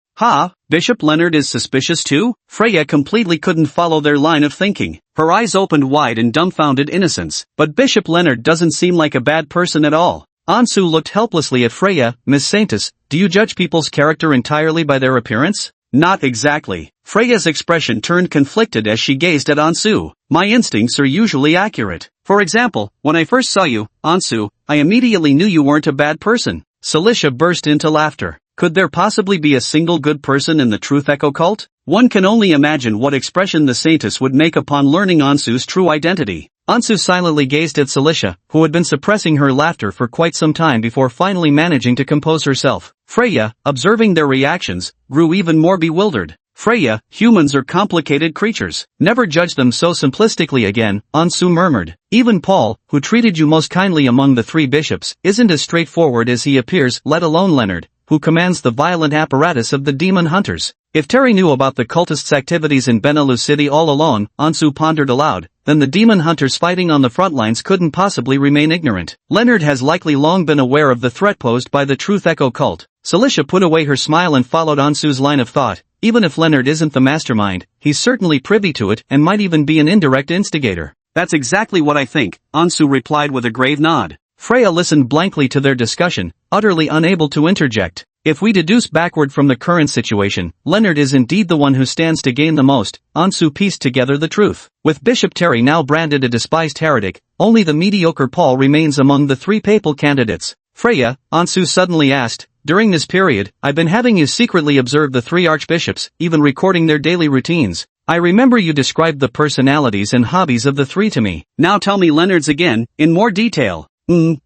Bishop Leonard is suspicious too? Freya completely couldn't follow their line of thinking. Her eyes opened wide in dumbfounded innocence. But Bishop Leonard doesn't seem like a bad person at all. Ansu looked helplessly at Freya. Miss Saintus, do you judge people's character entirely by their appearance? Not exactly. Freya's expression turned conflicted as she gazed at Ansu. My instincts are usually accurate. For example, when I first saw you, Ansu, I immediately knew you weren't a bad person. Cilicia burst into laughter. Could there possibly be a single good person in the Truth Echo cult? One can only imagine what expression the Saintess would make upon learning Ansu's true identity. Ansu silently gazed at Cilicia, who had been suppressing her laughter for quite some time before finally managing to compose herself. Freya, observing their reactions, grew even more bewildered. Freya, humans are complicated creatures. Never judge them so simplistically again, Ansu murmured. Even Paul, who treated you most kindly among the three bishops, isn't as straightforward as he appears, let alone Leonard, who commands the violent apparatus of the demon hunters. If Terry knew about the cultists' activities in Benelu City all alone, Ansu pondered aloud, then the demon hunters fighting on the front lines couldn't possibly remain ignorant. Leonard has likely long been aware of the threat posed by the Truth Echo cult. Cilicia put away her smile and followed Ansu's line of thought. Even if Leonard isn't the mastermind, he's certainly privy to it and might even be an indirect instigator. That's exactly what I think, Ansu replied with a grave nod. Freya listened blankly to their discussion, utterly unable to interject. If we deduce backward from the current situation, Leonard is indeed the one who stands to gain the most, Ansu pieced together the truth. With Bishop Terry now branded a despised heretic, only the mediocre Paul remains among the three papal candidates. Freya, Ansu suddenly asked, during this period, I've been having you secretly observe the three archbishops, even recording their daily routines. I remember you described the personalities and hobbies of the three to me. Now tell me Leonard's again, in more detail.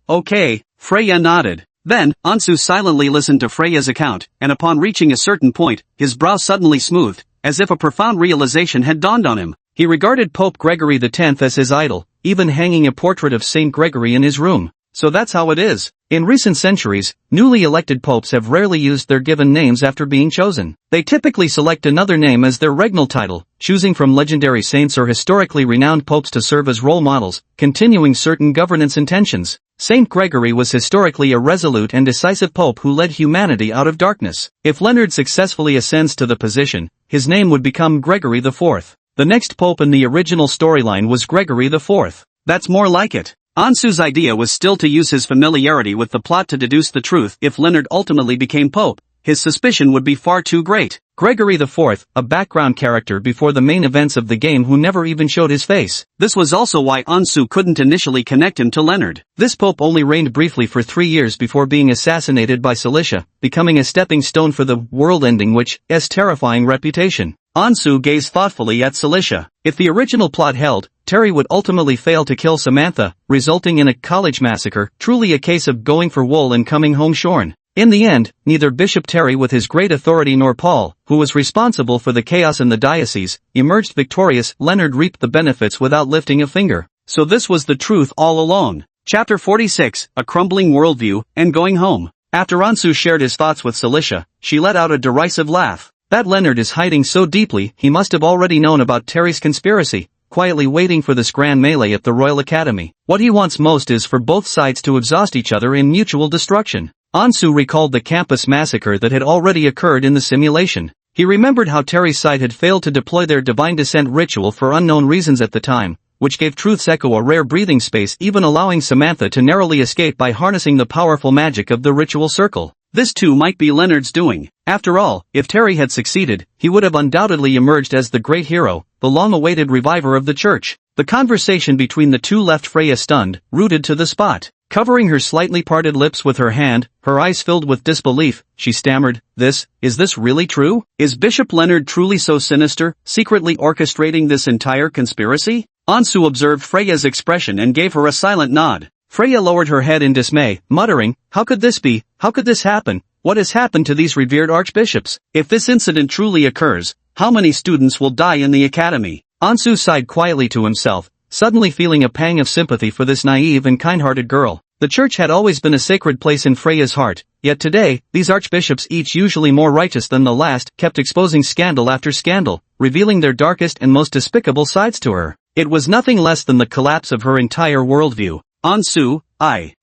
Okay, Freya nodded. Then, Ansu silently listened to Freya's account, and upon reaching a certain point, his brow suddenly smoothed, as if a profound realization had dawned on him. He regarded Pope Gregory X as his idol, even hanging a portrait of Saint Gregory in his room. So that's how it is. In recent centuries, newly elected popes have rarely used their given names after being chosen. They typically select another name as their regnal title, choosing from legendary saints or historically renowned popes to serve as role models, continuing certain governance intentions. Saint Gregory was historically a resolute and decisive pope who led humanity out of darkness. If Leonard successfully ascends to the position, his name would become Gregory IV. The next pope in the original storyline was Gregory IV. That's more like it. Ansu's idea was still to use his familiarity with the plot to deduce the truth. If Leonard ultimately became pope, his suspicion would be far too great. Gregory IV, a background character before the main events of the game who never even showed his face. This was also why Ansu couldn't initially connect him to Leonard. This pope only reigned briefly for 3 years before being assassinated by Cilicia, becoming a stepping stone for the world-ending witch's terrifying reputation. Ansu gazed thoughtfully at Cilicia. If the original plot held, Terry would ultimately fail to kill Samantha, resulting in a college massacre, truly a case of going for wool and coming home shorn. In the end, neither Bishop Terry with his great authority nor Paul, who was responsible for the chaos in the diocese, emerged victorious. Leonard reaped the benefits without lifting a finger. So this was the truth all along. Chapter 46, A Crumbling Worldview, and Going Home. After Ansu shared his thoughts with Cilicia, she let out a derisive laugh. That Leonard is hiding so deeply, he must have already known about Terry's conspiracy, quietly waiting for this grand melee at the Royal Academy. What he wants most is for both sides to exhaust each other in mutual destruction. Ansu recalled the campus massacre that had already occurred in the simulation. He remembered how Terry's side had failed to deploy their divine descent ritual for unknown reasons at the time, which gave Truth's Echo a rare breathing space, even allowing Samantha to narrowly escape by harnessing the powerful magic of the ritual circle. This too might be Leonard's doing. After all, if Terry had succeeded, he would have undoubtedly emerged as the great hero, the long-awaited reviver of the church. The conversation between the two left Freya stunned, rooted to the spot. Covering her slightly parted lips with her hand, her eyes filled with disbelief, she stammered, Is this really true? Is Bishop Leonard truly so sinister, secretly orchestrating this entire conspiracy? Ansu observed Freya's expression and gave her a silent nod. Freya lowered her head in dismay, muttering, How could this be? How could this happen? What has happened to these revered archbishops? If this incident truly occurs, how many students will die in the academy? Ansu sighed quietly to himself, suddenly feeling a pang of sympathy for this naive and kind-hearted girl. The church had always been a sacred place in Freya's heart, yet today, these archbishops, each usually more righteous than the last, kept exposing scandal after scandal, revealing their darkest and most despicable sides to her. It was nothing less than the collapse of her entire worldview. Ansu,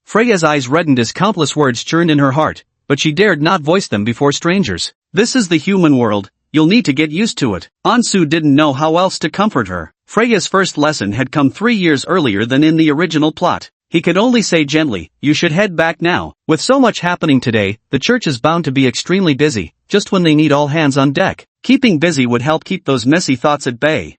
Freya's eyes reddened as countless words churned in her heart, but she dared not voice them before strangers. This is the human world, you'll need to get used to it. Ansu didn't know how else to comfort her. Freya's first lesson had come 3 years earlier than in the original plot. He could only say gently, you should head back now. With so much happening today, the church is bound to be extremely busy, just when they need all hands on deck. Keeping busy would help keep those messy thoughts at bay.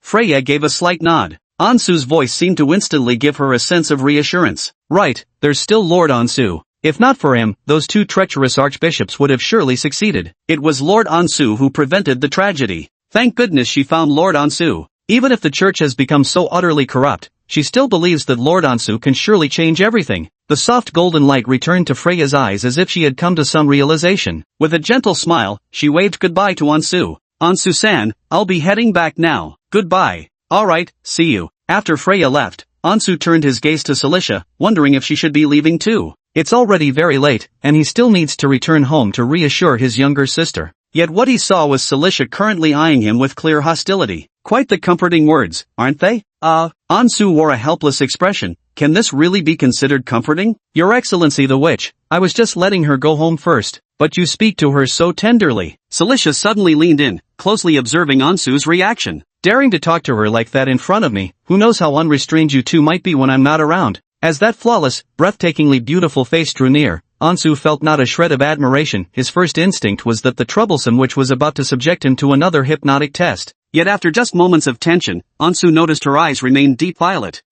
Freya gave a slight nod. Ansu's voice seemed to instantly give her a sense of reassurance. Right, there's still Lord Ansu. If not for him, those two treacherous archbishops would have surely succeeded. It was Lord Ansu who prevented the tragedy. Thank goodness she found Lord Ansu. Even if the church has become so utterly corrupt, she still believes that Lord Ansu can surely change everything. The soft golden light returned to Freya's eyes as if she had come to some realization. With a gentle smile, she waved goodbye to Ansu. Ansu-san, I'll be heading back now. Goodbye. Alright, see you. After Freya left, Ansu turned his gaze to Celicia, wondering if she should be leaving too. It's already very late, and he still needs to return home to reassure his younger sister. Yet what he saw was Celicia currently eyeing him with clear hostility. Quite the comforting words, aren't they? Ansu wore a helpless expression. Can this really be considered comforting? Your Excellency the witch, I was just letting her go home first, but you speak to her so tenderly. Celicia suddenly leaned in, closely observing Ansu's reaction. Daring to talk to her like that in front of me, who knows how unrestrained you two might be when I'm not around. As that flawless, breathtakingly beautiful face drew near, Ansu felt not a shred of admiration. His first instinct was that the troublesome witch was about to subject him to another hypnotic test. Yet after just moments of tension, Ansu noticed her eyes remained deep violet.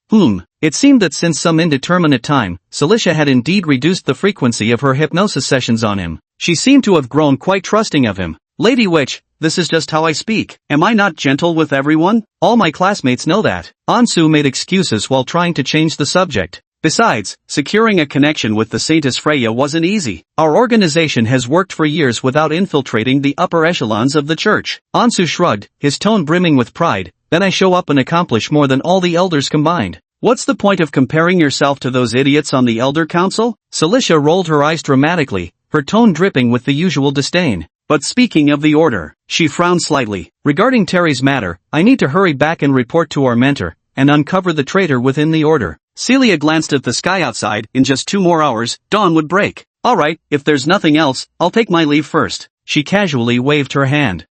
It seemed that since some indeterminate time, Celicia had indeed reduced the frequency of her hypnosis sessions on him. She seemed to have grown quite trusting of him. Lady Witch, this is just how I speak. Am I not gentle with everyone? All my classmates know that. Ansu made excuses while trying to change the subject. Besides, securing a connection with the Saintess Freya wasn't easy. Our organization has worked for years without infiltrating the upper echelons of the church. Ansu shrugged, his tone brimming with pride. Then I show up and accomplish more than all the elders combined. What's the point of comparing yourself to those idiots on the Elder Council? Celicia rolled her eyes dramatically, her tone dripping with the usual disdain. But speaking of the order, she frowned slightly. Regarding Terry's matter, I need to hurry back and report to our mentor, and uncover the traitor within the order. Celia glanced at the sky outside. In just 2 more hours, dawn would break. Alright, if there's nothing else, I'll take my leave first. She casually waved her hand.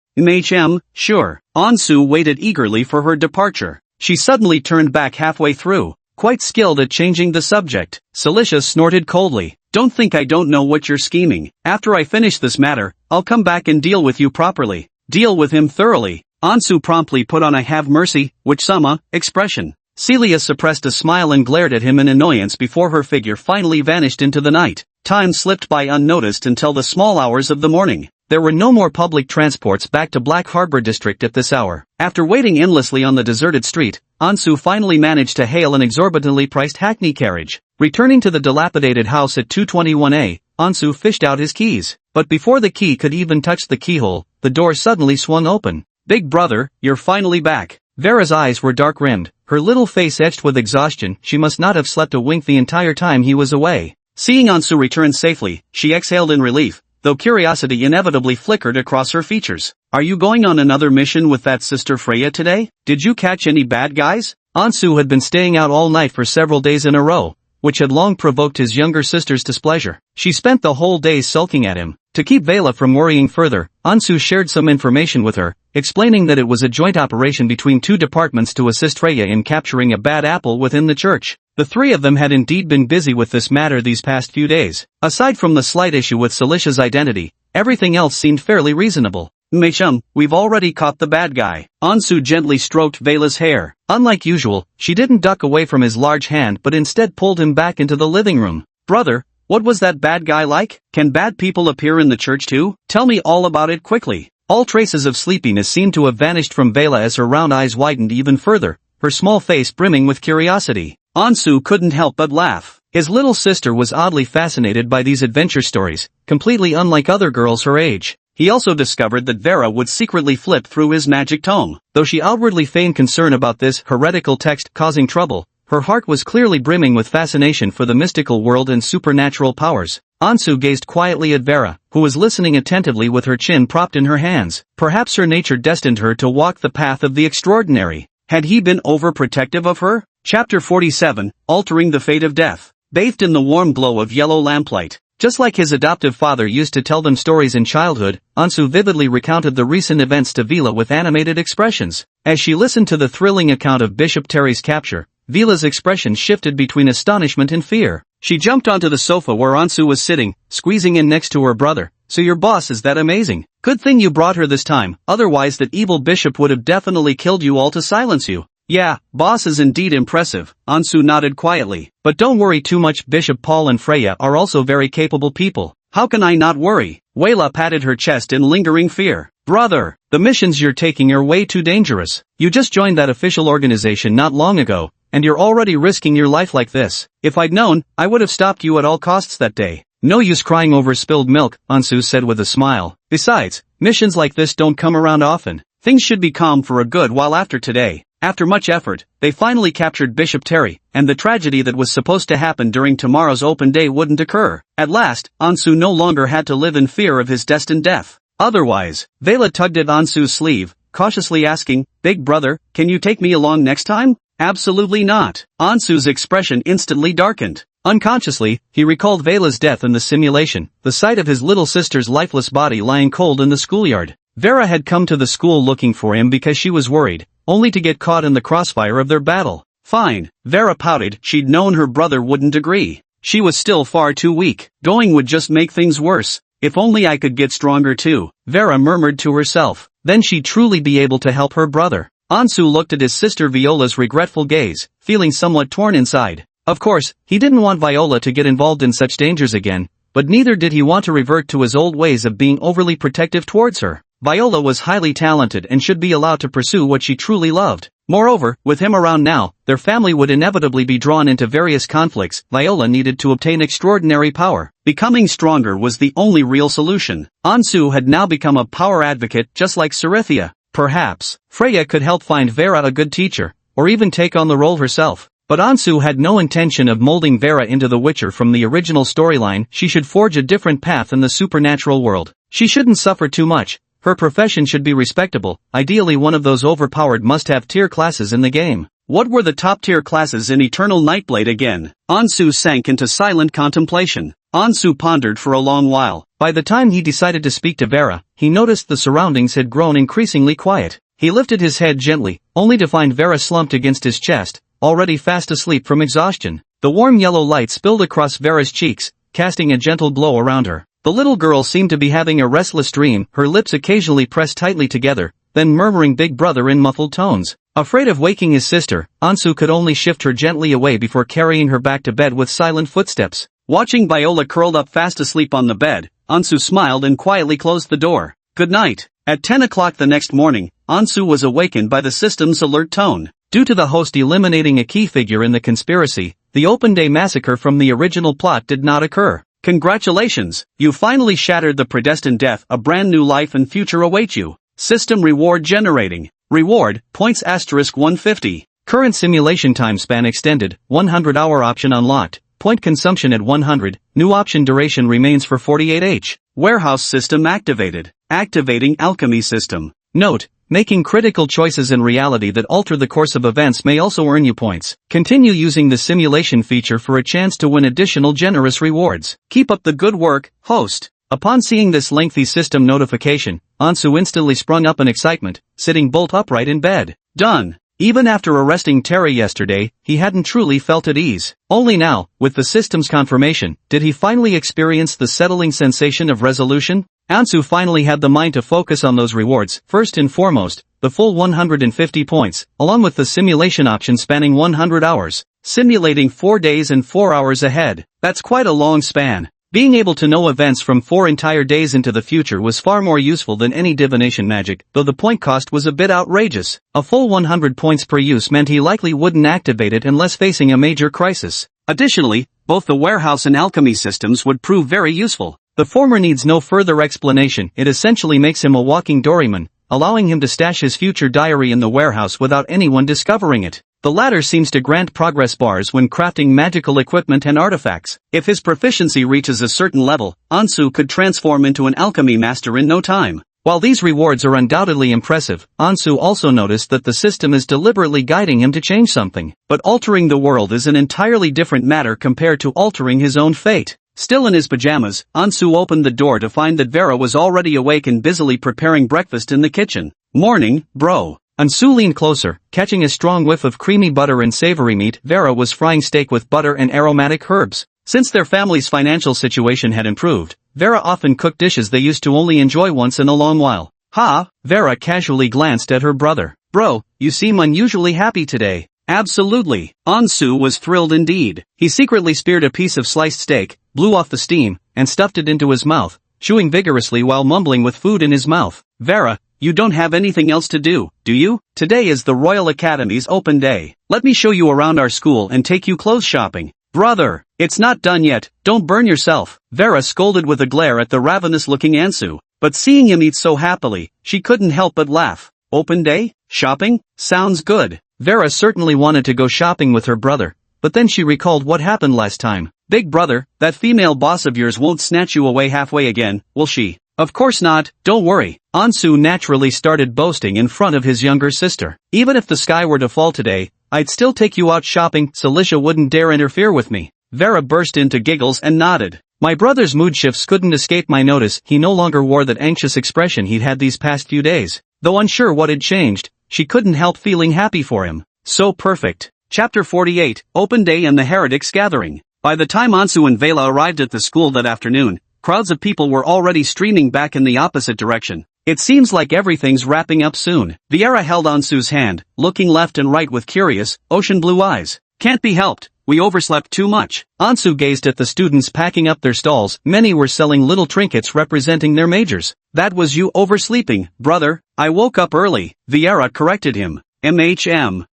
Sure. Ansu waited eagerly for her departure. She suddenly turned back halfway through, quite skilled at changing the subject. Celicia snorted coldly. Don't think I don't know what you're scheming. After I finish this matter, I'll come back and deal with you properly. Deal with him thoroughly. Ansu promptly put on a have mercy, witch-sama, expression. Celia suppressed a smile and glared at him in annoyance before her figure finally vanished into the night. Time slipped by unnoticed until the small hours of the morning. There were no more public transports back to Black Harbor District at this hour. After waiting endlessly on the deserted street, Ansu finally managed to hail an exorbitantly priced hackney carriage. Returning to the dilapidated house at 221A, Ansu fished out his keys. But before the key could even touch the keyhole, the door suddenly swung open. Big brother, you're finally back. Vera's eyes were dark-rimmed, her little face etched with exhaustion. She must not have slept a wink the entire time he was away. Seeing Ansu return safely, she exhaled in relief, though curiosity inevitably flickered across her features. Are you going on another mission with that Sister Freya today? Did you catch any bad guys? Ansu had been staying out all night for several days in a row, which had long provoked his younger sister's displeasure. She spent the whole day sulking at him. To keep Vela from worrying further, Ansu shared some information with her, explaining that it was a joint operation between 2 departments to assist Freya in capturing a bad apple within the church. The 3 of them had indeed been busy with this matter these past few days. Aside from the slight issue with Celicia's identity, everything else seemed fairly reasonable. Meishum, we've already caught the bad guy. Ansu gently stroked Vela's hair. Unlike usual, she didn't duck away from his large hand but instead pulled him back into the living room. Brother, what was that bad guy like? Can bad people appear in the church too? Tell me all about it quickly. All traces of sleepiness seemed to have vanished from Vela as her round eyes widened even further, her small face brimming with curiosity. Ansu couldn't help but laugh. His little sister was oddly fascinated by these adventure stories, completely unlike other girls her age. He also discovered that Vera would secretly flip through his magic tome. Though she outwardly feigned concern about this heretical text causing trouble, her heart was clearly brimming with fascination for the mystical world and supernatural powers. Ansu gazed quietly at Vera, who was listening attentively with her chin propped in her hands. Perhaps her nature destined her to walk the path of the extraordinary. Had he been overprotective of her? Chapter 47, Altering the Fate of Death. Bathed in the warm glow of yellow lamplight. Just like his adoptive father used to tell them stories in childhood, Ansu vividly recounted the recent events to Vela with animated expressions. As she listened to the thrilling account of Bishop Terry's capture, Vela's expression shifted between astonishment and fear. She jumped onto the sofa where Ansu was sitting, squeezing in next to her brother. So your boss is that amazing? Good thing you brought her this time, otherwise that evil bishop would have definitely killed you all to silence you. Yeah, boss is indeed impressive, Ansu nodded quietly. But don't worry too much, Bishop Paul and Freya are also very capable people. How can I not worry? Wayla patted her chest in lingering fear. Brother, the missions you're taking are way too dangerous. You just joined that official organization not long ago, and you're already risking your life like this. If I'd known, I would have stopped you at all costs that day. No use crying over spilled milk, Ansu said with a smile. Besides, missions like this don't come around often. Things should be calm for a good while after today. After much effort, they finally captured Bishop Terry, and the tragedy that was supposed to happen during tomorrow's open day wouldn't occur. At last, Ansu no longer had to live in fear of his destined death. Otherwise, Vela tugged at Ansu's sleeve, cautiously asking, "Big brother, can you take me along next time?" "Absolutely not." Ansu's expression instantly darkened. Unconsciously, he recalled Vela's death in the simulation, the sight of his little sister's lifeless body lying cold in the schoolyard. Vera had come to the school looking for him because she was worried, only to get caught in the crossfire of their battle. Fine, Vera pouted. She'd known her brother wouldn't agree. She was still far too weak. Going would just make things worse. If only I could get stronger too, Vera murmured to herself. Then she'd truly be able to help her brother. Ansu looked at his sister Viola's regretful gaze, feeling somewhat torn inside. Of course, he didn't want Viola to get involved in such dangers again, but neither did he want to revert to his old ways of being overly protective towards her. Viola was highly talented and should be allowed to pursue what she truly loved. Moreover, with him around now, their family would inevitably be drawn into various conflicts. Viola needed to obtain extraordinary power. Becoming stronger was the only real solution. Ansu had now become a power advocate just like Cerithia. Perhaps, Freya could help find Vera a good teacher, or even take on the role herself. But Ansu had no intention of molding Vera into the Witcher from the original storyline. She should forge a different path in the supernatural world. She shouldn't suffer too much. Her profession should be respectable, ideally one of those overpowered must-have tier classes in the game. What were the top-tier classes in Eternal Nightblade again? Ansu sank into silent contemplation. Ansu pondered for a long while. By the time he decided to speak to Vera, he noticed the surroundings had grown increasingly quiet. He lifted his head gently, only to find Vera slumped against his chest, already fast asleep from exhaustion. The warm yellow light spilled across Vera's cheeks, casting a gentle glow around her. The little girl seemed to be having a restless dream, her lips occasionally pressed tightly together, then murmuring "Big brother" in muffled tones. Afraid of waking his sister, Ansu could only shift her gently away before carrying her back to bed with silent footsteps. Watching Viola curled up fast asleep on the bed, Ansu smiled and quietly closed the door. Good night. At 10 o'clock the next morning, Ansu was awakened by the system's alert tone. Due to the host eliminating a key figure in the conspiracy, the Open Day massacre from the original plot did not occur. Congratulations, you finally shattered the predestined death. A brand new life and future await you. System reward generating. Reward, points * 150. Current simulation time span extended, 100-hour option unlocked. Point consumption at 100, new option duration remains for 48h. Warehouse system activated. Activating alchemy system. Note, making critical choices in reality that alter the course of events may also earn you points. Continue using the simulation feature for a chance to win additional generous rewards. Keep up the good work, host. Upon seeing this lengthy system notification, Ansu instantly sprung up in excitement, sitting bolt upright in bed. Done. Even after arresting Terry yesterday, he hadn't truly felt at ease. Only now, with the system's confirmation, did he finally experience the settling sensation of resolution. Ansu finally had the mind to focus on those rewards. First and foremost, the full 150 points, along with the simulation option spanning 100 hours. Simulating 4 days and 4 hours ahead. That's quite a long span. Being able to know events from 4 entire days into the future was far more useful than any divination magic, though the point cost was a bit outrageous. A full 100 points per use meant he likely wouldn't activate it unless facing a major crisis. Additionally, both the warehouse and alchemy systems would prove very useful. The former needs no further explanation. It essentially makes him a walking doryman, allowing him to stash his future diary in the warehouse without anyone discovering it. The latter seems to grant progress bars when crafting magical equipment and artifacts. If his proficiency reaches a certain level, Ansu could transform into an alchemy master in no time. While these rewards are undoubtedly impressive, Ansu also noticed that the system is deliberately guiding him to change something. But altering the world is an entirely different matter compared to altering his own fate. Still in his pajamas, Ansu opened the door to find that Vera was already awake and busily preparing breakfast in the kitchen. Morning, bro. Ansu leaned closer, catching a strong whiff of creamy butter and savory meat. Vera was frying steak with butter and aromatic herbs. Since their family's financial situation had improved, Vera often cooked dishes they used to only enjoy once in a long while. Ha! Vera casually glanced at her brother. Bro, you seem unusually happy today. Absolutely. Ansu was thrilled indeed. He secretly speared a piece of sliced steak, blew off the steam, and stuffed it into his mouth, chewing vigorously while mumbling with food in his mouth. Vera, you don't have anything else to do you? Today is the Royal Academy's open day. Let me show you around our school and take you clothes shopping. Brother, it's not done yet, don't burn yourself. Vera scolded with a glare at the ravenous-looking Ansu, but seeing him eat so happily, she couldn't help but laugh. Open day? Shopping? Sounds good. Vera certainly wanted to go shopping with her brother, but then she recalled what happened last time. Big brother, that female boss of yours won't snatch you away halfway again, will she? Of course not, don't worry. Ansu naturally started boasting in front of his younger sister. Even if the sky were to fall today, I'd still take you out shopping. Celicia wouldn't dare interfere with me. Vera burst into giggles and nodded. My brother's mood shifts couldn't escape my notice. He no longer wore that anxious expression he'd had these past few days. Though unsure what had changed, she couldn't help feeling happy for him. So perfect. Chapter 48, Open Day and the Heretics Gathering. By the time Ansu and Vela arrived at the school that afternoon, crowds of people were already streaming back in the opposite direction. It seems like everything's wrapping up soon. Viera held Ansu's hand, looking left and right with curious, ocean blue eyes. Can't be helped, we overslept too much. Ansu gazed at the students packing up their stalls. Many were selling little trinkets representing their majors. That was you oversleeping, brother. I woke up early, Viera corrected him.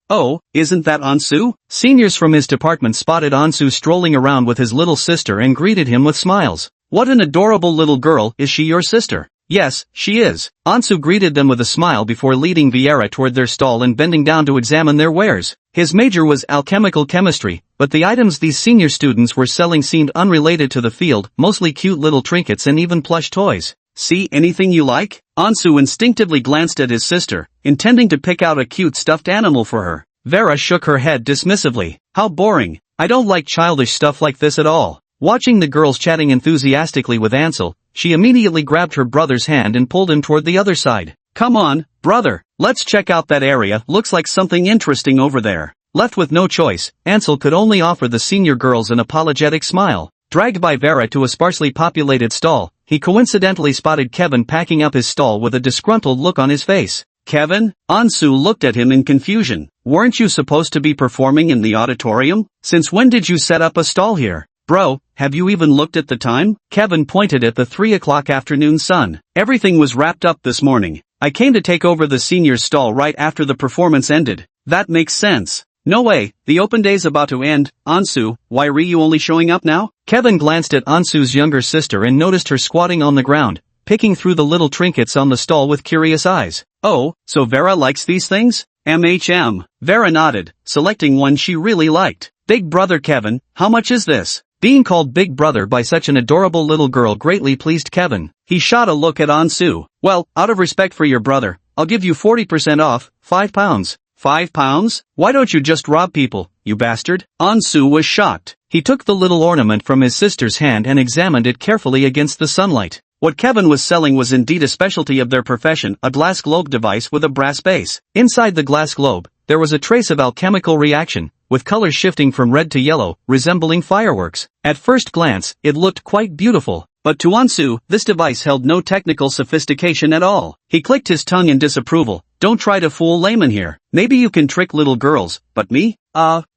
Oh, isn't that Ansu? Seniors from his department spotted Ansu strolling around with his little sister and greeted him with smiles. What an adorable little girl, is she your sister? Yes, she is. Ansu greeted them with a smile before leading Viera toward their stall and bending down to examine their wares. His major was alchemical chemistry, but the items these senior students were selling seemed unrelated to the field, mostly cute little trinkets and even plush toys. See anything you like? Ansu instinctively glanced at his sister, intending to pick out a cute stuffed animal for her. Vera shook her head dismissively. How boring. I don't like childish stuff like this at all. Watching the girls chatting enthusiastically with Ansel, she immediately grabbed her brother's hand and pulled him toward the other side. Come on, brother, let's check out that area, looks like something interesting over there. Left with no choice, Ansel could only offer the senior girls an apologetic smile. Dragged by Vera to a sparsely populated stall, he coincidentally spotted Kevin packing up his stall with a disgruntled look on his face. Kevin? Ansu looked at him in confusion. Weren't you supposed to be performing in the auditorium? Since when did you set up a stall here? Bro, have you even looked at the time? Kevin pointed at the 3 o'clock afternoon sun. Everything was wrapped up this morning. I came to take over the seniors' stall right after the performance ended. That makes sense. No way, the open day's about to end. Ansu, why are you only showing up now? Kevin glanced at Ansu's younger sister and noticed her squatting on the ground, picking through the little trinkets on the stall with curious eyes. Oh, so Vera likes these things? Vera nodded, selecting one she really liked. Big brother Kevin, how much is this? Being called Big Brother by such an adorable little girl greatly pleased Kevin. He shot a look at Ansu. Well, out of respect for your brother, I'll give you 40% off, £5. £5? Why don't you just rob people, you bastard? Ansu was shocked. He took the little ornament from his sister's hand and examined it carefully against the sunlight. What Kevin was selling was indeed a specialty of their profession, a glass globe device with a brass base. Inside the glass globe, there was a trace of alchemical reaction, with colors shifting from red to yellow, resembling fireworks. At first glance, it looked quite beautiful, but to Ansu, this device held no technical sophistication at all. He clicked his tongue in disapproval. Don't try to fool laymen here. Maybe you can trick little girls, but me?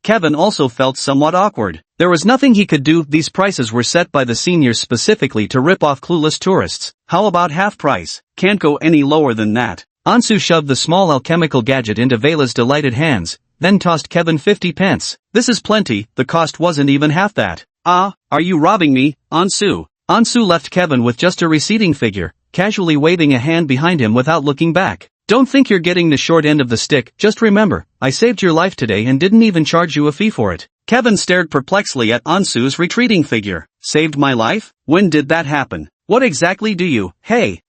Kevin also felt somewhat awkward. There was nothing he could do. These prices were set by the seniors specifically to rip off clueless tourists. How about half price? Can't go any lower than that. Ansu shoved the small alchemical gadget into Vela's delighted hands, then tossed Kevin 50 pence. This is plenty, the cost wasn't even half that. Are you robbing me, Ansu? Ansu left Kevin with just a receding figure, casually waving a hand behind him without looking back. Don't think you're getting the short end of the stick, just remember, I saved your life today and didn't even charge you a fee for it. Kevin stared perplexedly at Ansu's retreating figure. Saved my life? When did that happen? What exactly do you? Hey,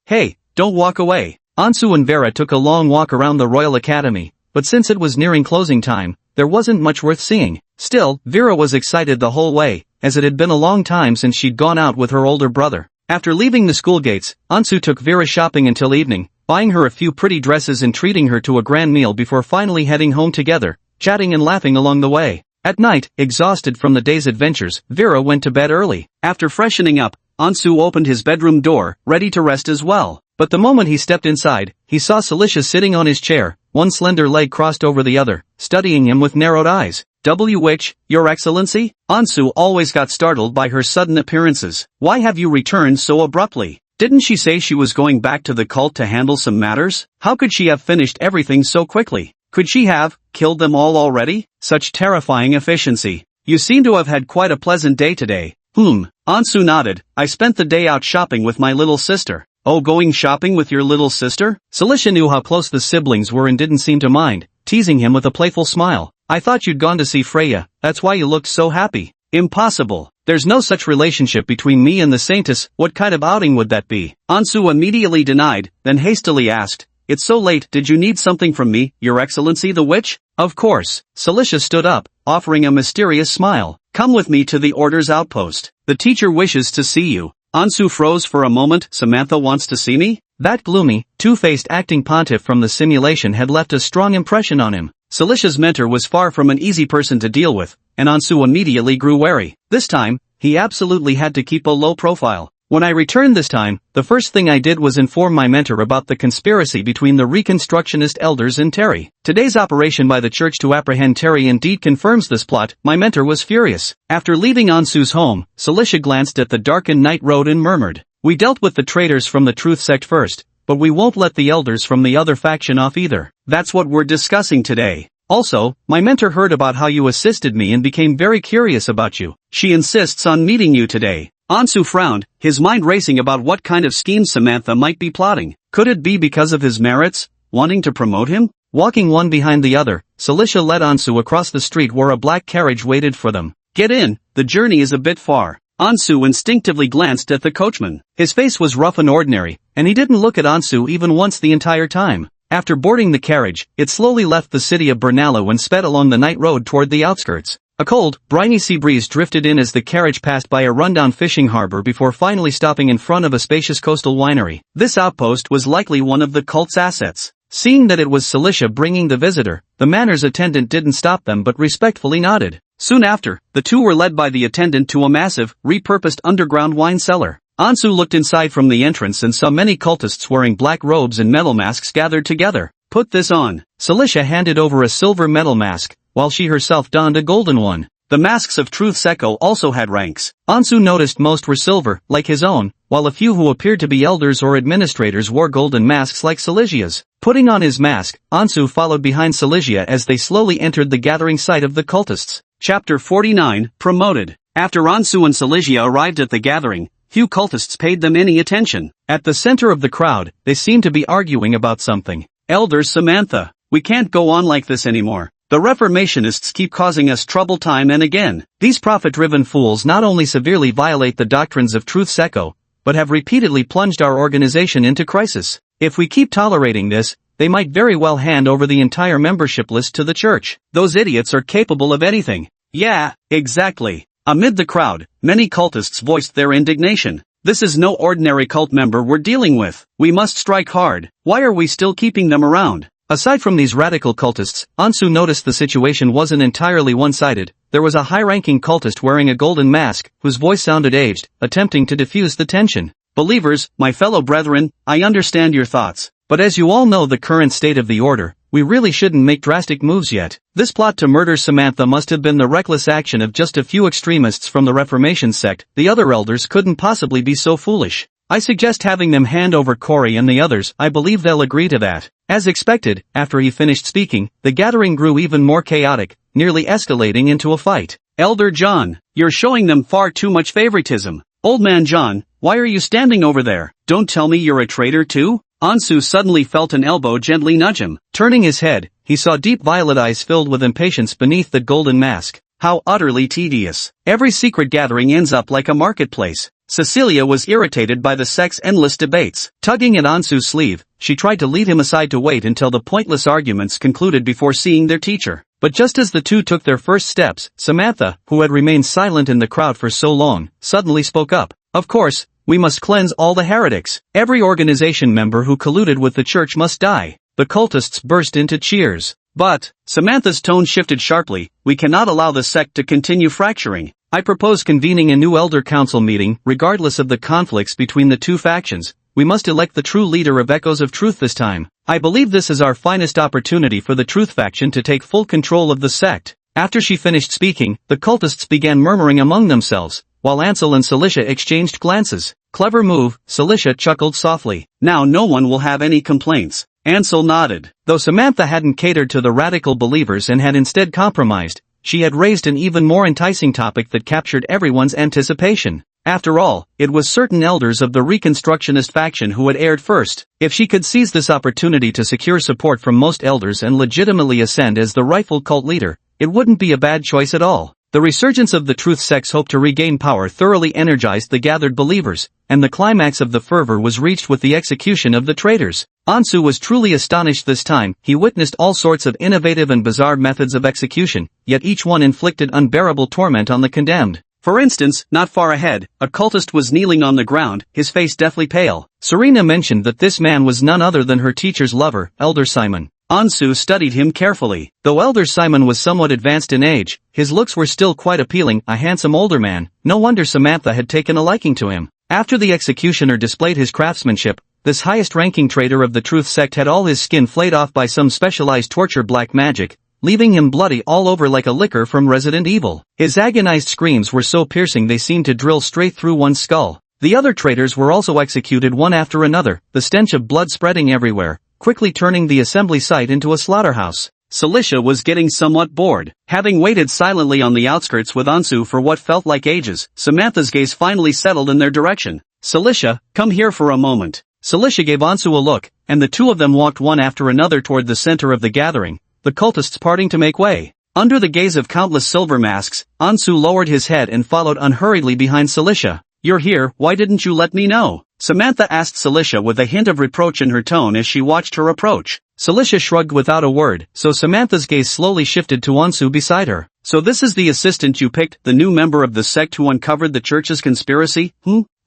don't walk away. Ansu and Vera took a long walk around the Royal Academy, but since it was nearing closing time, there wasn't much worth seeing. Still, Vera was excited the whole way, as it had been a long time since she'd gone out with her older brother. After leaving the school gates, Ansu took Vera shopping until evening, buying her a few pretty dresses and treating her to a grand meal before finally heading home together, chatting and laughing along the way. At night, exhausted from the day's adventures, Vera went to bed early. After freshening up, Ansu opened his bedroom door, ready to rest as well. But the moment he stepped inside, he saw Celicia sitting on his chair, one slender leg crossed over the other, studying him with narrowed eyes. Which, Your Excellency? Ansu always got startled by her sudden appearances. Why have you returned so abruptly? Didn't she say she was going back to the cult to handle some matters? How could she have finished everything so quickly? Could she have killed them all already? Such terrifying efficiency. You seem to have had quite a pleasant day today. Ansu nodded. I spent the day out shopping with my little sister. Oh, going shopping with your little sister? Cilicia knew how close the siblings were and didn't seem to mind, teasing him with a playful smile. I thought you'd gone to see Freya, that's why you looked so happy. Impossible. There's no such relationship between me and the Saintess. What kind of outing would that be? Ansu immediately denied, then hastily asked, It's so late, did you need something from me, Your Excellency the Witch? Of course. Cilicia stood up, offering a mysterious smile. Come with me to the Order's outpost. The teacher wishes to see you. Ansu froze for a moment. Samantha wants to see me? That gloomy, two-faced acting pontiff from the simulation had left a strong impression on him. Cilicia's mentor was far from an easy person to deal with, and Ansu immediately grew wary. This time, he absolutely had to keep a low profile. When I returned this time, the first thing I did was inform my mentor about the conspiracy between the Reconstructionist elders and Terry. Today's operation by the church to apprehend Terry indeed confirms this plot. My mentor was furious. After leaving Ansu's home, Cilicia glanced at the darkened night road and murmured, We dealt with the traitors from the Truth sect first, but we won't let the elders from the other faction off either. That's what we're discussing today. Also, my mentor heard about how you assisted me and became very curious about you. She insists on meeting you today. Ansu frowned, his mind racing about what kind of scheme Samantha might be plotting. Could it be because of his merits, wanting to promote him? Walking one behind the other, Cilicia led Ansu across the street where a black carriage waited for them. Get in, the journey is a bit far. Ansu instinctively glanced at the coachman. His face was rough and ordinary, and he didn't look at Ansu even once the entire time. After boarding the carriage, it slowly left the city of Bernalu and sped along the night road toward the outskirts. A cold, briny sea breeze drifted in as the carriage passed by a rundown fishing harbor before finally stopping in front of a spacious coastal winery. This outpost was likely one of the cult's assets. Seeing that it was Cilicia bringing the visitor, the manor's attendant didn't stop them but respectfully nodded. Soon after, the two were led by the attendant to a massive, repurposed underground wine cellar. Ansu looked inside from the entrance and saw many cultists wearing black robes and metal masks gathered together. Put this on. Cilicia handed over a silver metal mask, while she herself donned a golden one. The masks of Truth Secco also had ranks. Ansu noticed most were silver, like his own, while a few who appeared to be elders or administrators wore golden masks like Cilicia's. Putting on his mask, Ansu followed behind Cilicia as they slowly entered the gathering site of the cultists. Chapter 49, Promoted. After Ansu and Cilicia arrived at the gathering, few cultists paid them any attention. At the center of the crowd, they seemed to be arguing about something. Elder Samantha, we can't go on like this anymore. The Reformationists keep causing us trouble time and again. These profit-driven fools not only severely violate the doctrines of Truth Secco, but have repeatedly plunged our organization into crisis. If we keep tolerating this, they might very well hand over the entire membership list to the church. Those idiots are capable of anything. Yeah, exactly. Amid the crowd, many cultists voiced their indignation. This is no ordinary cult member we're dealing with. We must strike hard. Why are we still keeping them around? Aside from these radical cultists, Ansu noticed the situation wasn't entirely one-sided. There was a high-ranking cultist wearing a golden mask, whose voice sounded aged, attempting to diffuse the tension. Believers, my fellow brethren, I understand your thoughts. But as you all know the current state of the order, we really shouldn't make drastic moves yet. This plot to murder Samantha must have been the reckless action of just a few extremists from the Reformation sect. The other elders couldn't possibly be so foolish. I suggest having them hand over Corey and the others. I believe they'll agree to that. As expected, after he finished speaking, the gathering grew even more chaotic, nearly escalating into a fight. Elder John, you're showing them far too much favoritism. Old man John, why are you standing over there? Don't tell me you're a traitor too? Ansu suddenly felt an elbow gently nudge him. Turning his head, he saw deep violet eyes filled with impatience beneath the golden mask. How utterly tedious. Every secret gathering ends up like a marketplace. Cecilia was irritated by the sect's endless debates. Tugging at Ansu's sleeve, she tried to lead him aside to wait until the pointless arguments concluded before seeing their teacher. But just as the two took their first steps, Samantha, who had remained silent in the crowd for so long, suddenly spoke up. Of course, we must cleanse all the heretics. Every organization member who colluded with the church must die. The cultists burst into cheers. But, Samantha's tone shifted sharply, we cannot allow the sect to continue fracturing. I propose convening a new elder council meeting. Regardless of the conflicts between the two factions, we must elect the true leader of Echoes of Truth this time. I believe this is our finest opportunity for the Truth faction to take full control of the sect. After she finished speaking, the cultists began murmuring among themselves, while Ansel and Cilicia exchanged glances. Clever move, Cilicia chuckled softly. Now no one will have any complaints. Ansel nodded. Though Samantha hadn't catered to the radical believers and had instead compromised, she had raised an even more enticing topic that captured everyone's anticipation. After all, it was certain elders of the Reconstructionist faction who had erred first. If she could seize this opportunity to secure support from most elders and legitimately ascend as the rightful cult leader, it wouldn't be a bad choice at all. The resurgence of the truth sect's hope to regain power thoroughly energized the gathered believers, and the climax of the fervor was reached with the execution of the traitors. Ansu was truly astonished this time. He witnessed all sorts of innovative and bizarre methods of execution, yet each one inflicted unbearable torment on the condemned. For instance, not far ahead, a cultist was kneeling on the ground, his face deathly pale. Serena mentioned that this man was none other than her teacher's lover, Elder Simon. Ansu studied him carefully. Though Elder Simon was somewhat advanced in age, his looks were still quite appealing, a handsome older man. No wonder Samantha had taken a liking to him. After the executioner displayed his craftsmanship, this highest-ranking traitor of the truth sect had all his skin flayed off by some specialized torture black magic, leaving him bloody all over like a licker from Resident Evil. His agonized screams were so piercing they seemed to drill straight through one's skull. The other traitors were also executed one after another, the stench of blood spreading everywhere, quickly turning the assembly site into a slaughterhouse. Cilicia was getting somewhat bored. Having waited silently on the outskirts with Ansu for what felt like ages, Samantha's gaze finally settled in their direction. Cilicia, come here for a moment. Cilicia gave Ansu a look, and the two of them walked one after another toward the center of the gathering, the cultists parting to make way. Under the gaze of countless silver masks, Ansu lowered his head and followed unhurriedly behind Cilicia. You're here, why didn't you let me know? Samantha asked Cilicia with a hint of reproach in her tone as she watched her approach. Cilicia shrugged without a word, so Samantha's gaze slowly shifted to Ansu beside her. So this is the assistant you picked, the new member of the sect who uncovered the church's conspiracy?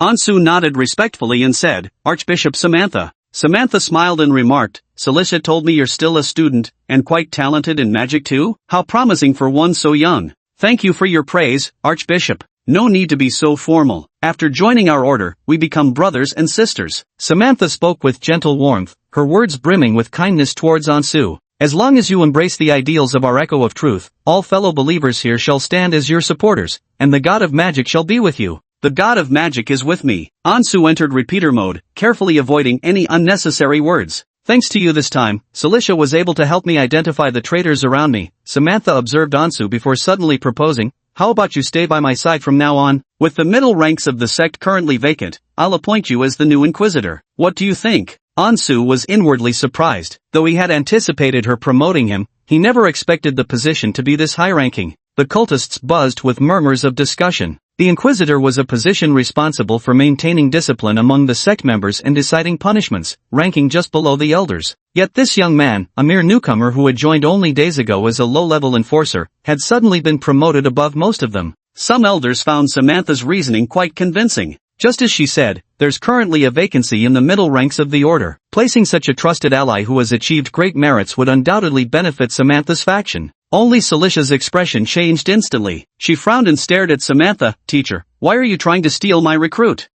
Ansu nodded respectfully and said, Archbishop Samantha. Samantha smiled and remarked, Cilicia told me you're still a student, and quite talented in magic too? How promising for one so young. Thank you for your praise, Archbishop. No need to be so formal. After joining our order, we become brothers and sisters. Samantha spoke with gentle warmth, her words brimming with kindness towards Ansu. As long as you embrace the ideals of our echo of truth, all fellow believers here shall stand as your supporters, and the god of magic shall be with you. The god of magic is with me. Ansu entered repeater mode, carefully avoiding any unnecessary words. Thanks to you this time, Cilicia was able to help me identify the traitors around me. Samantha observed Ansu before suddenly proposing, how about you stay by my side from now on? With the middle ranks of the sect currently vacant, I'll appoint you as the new inquisitor. What do you think? Ansu was inwardly surprised. Though he had anticipated her promoting him, he never expected the position to be this high-ranking. The cultists buzzed with murmurs of discussion. The Inquisitor was a position responsible for maintaining discipline among the sect members and deciding punishments, ranking just below the elders. Yet this young man, a mere newcomer who had joined only days ago as a low-level enforcer, had suddenly been promoted above most of them. Some elders found Samantha's reasoning quite convincing. Just as she said, there's currently a vacancy in the middle ranks of the order. Placing such a trusted ally who has achieved great merits would undoubtedly benefit Samantha's faction. Only Cilicia's expression changed instantly. She frowned and stared at Samantha. Teacher, why are you trying to steal my recruit?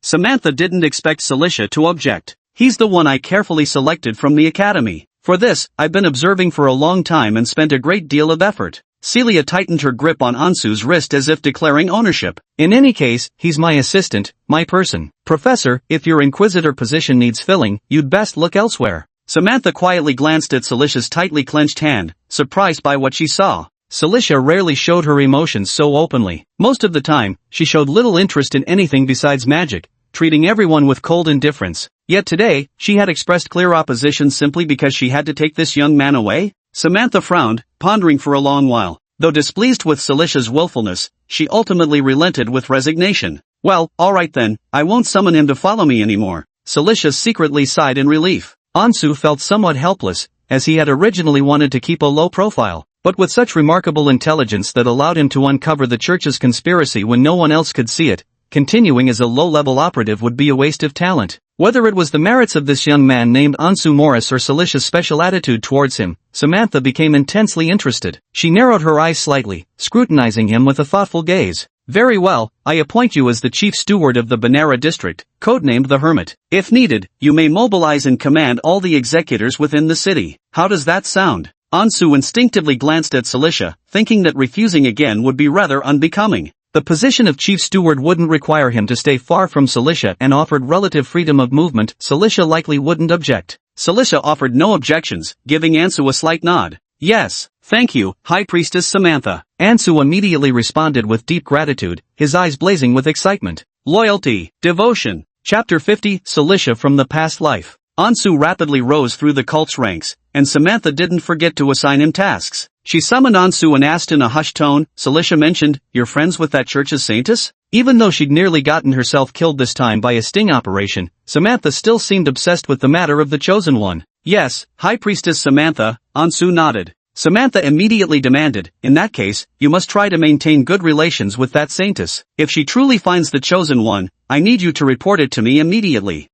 Samantha didn't expect Cilicia to object. He's the one I carefully selected from the academy. For this, I've been observing for a long time and spent a great deal of effort. Celia tightened her grip on Ansu's wrist as if declaring ownership. In any case, he's my assistant, my person. Professor, if your inquisitor position needs filling, you'd best look elsewhere. Samantha quietly glanced at Cilicia's tightly clenched hand, surprised by what she saw. Cilicia rarely showed her emotions so openly. Most of the time, she showed little interest in anything besides magic, treating everyone with cold indifference. Yet today, she had expressed clear opposition simply because she had to take this young man away? Samantha frowned, pondering for a long while. Though displeased with Cilicia's willfulness, she ultimately relented with resignation. Well, alright then, I won't summon him to follow me anymore. Cilicia secretly sighed in relief. Ansu felt somewhat helpless, as he had originally wanted to keep a low profile. But with such remarkable intelligence that allowed him to uncover the church's conspiracy when no one else could see it, continuing as a low-level operative would be a waste of talent. Whether it was the merits of this young man named Ansu Morris or Cilicia's special attitude towards him, Samantha became intensely interested. She narrowed her eyes slightly, scrutinizing him with a thoughtful gaze. Very well, I appoint you as the chief steward of the Banera district, codenamed the Hermit. If needed, you may mobilize and command all the executors within the city. How does that sound? Ansu instinctively glanced at Cilicia, thinking that refusing again would be rather unbecoming. The position of chief steward wouldn't require him to stay far from Cilicia and offered relative freedom of movement. Cilicia likely wouldn't object. Cilicia offered no objections, giving Ansu a slight nod. Yes, thank you, High Priestess Samantha. Ansu immediately responded with deep gratitude, his eyes blazing with excitement. Loyalty, devotion. Chapter 50, Cilicia from the Past Life. Ansu rapidly rose through the cult's ranks, and Samantha didn't forget to assign him tasks. She summoned Ansu and asked in a hushed tone, Cilicia mentioned, "You're friends with that church's saintess?" Even though she'd nearly gotten herself killed this time by a sting operation, Samantha still seemed obsessed with the matter of the chosen one. Yes, High Priestess Samantha, Ansu nodded. Samantha immediately demanded, in that case, you must try to maintain good relations with that saintess. If she truly finds the chosen one, I need you to report it to me immediately.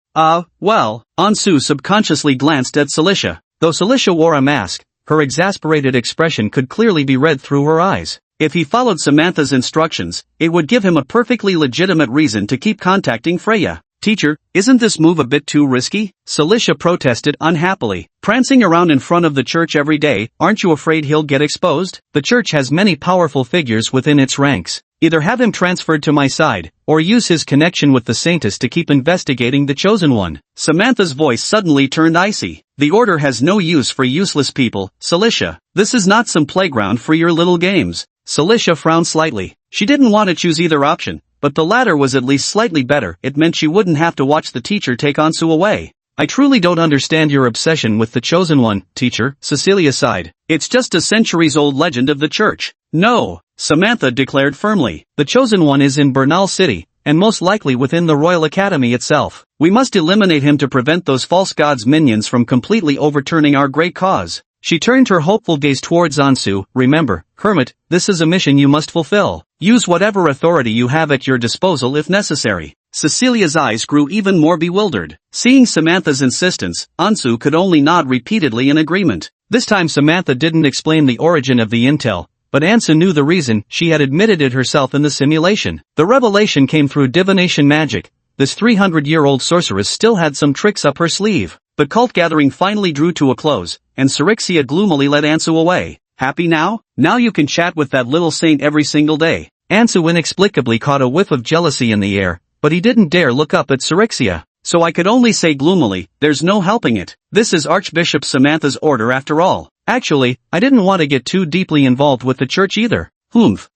Well, Ansu subconsciously glanced at Cilicia. Though Cilicia wore a mask, her exasperated expression could clearly be read through her eyes. If he followed Samantha's instructions, it would give him a perfectly legitimate reason to keep contacting Freya. Teacher, isn't this move a bit too risky? Cilicia protested unhappily. Prancing around in front of the church every day, aren't you afraid he'll get exposed? The church has many powerful figures within its ranks. Either have him transferred to my side, or use his connection with the saintess to keep investigating the chosen one. Samantha's voice suddenly turned icy. The order has no use for useless people, Cilicia. This is not some playground for your little games. Cilicia frowned slightly. She didn't want to choose either option, but the latter was at least slightly better. It meant she wouldn't have to watch the teacher take Ansu away. I truly don't understand your obsession with the chosen one, teacher, Cecilia sighed. It's just a centuries-old legend of the church. No, Samantha declared firmly. The chosen one is in Bernal City, and most likely within the Royal Academy itself. We must eliminate him to prevent those false gods' minions from completely overturning our great cause. She turned her hopeful gaze towards Ansu. Remember, Hermit, this is a mission you must fulfill. Use whatever authority you have at your disposal if necessary. Cecilia's eyes grew even more bewildered. Seeing Samantha's insistence, Ansu could only nod repeatedly in agreement. This time Samantha didn't explain the origin of the intel, but Ansu knew the reason. She had admitted it herself in the simulation. The revelation came through divination magic. This 300-year-old sorceress still had some tricks up her sleeve. The cult gathering finally drew to a close, and Cyrixia gloomily led Ansu away. Happy now? Now you can chat with that little saint every single day. Ansu inexplicably caught a whiff of jealousy in the air, but he didn't dare look up at Cyrixia. So I could only say gloomily, there's no helping it. This is Archbishop Samantha's order after all. Actually, I didn't want to get too deeply involved with the church either.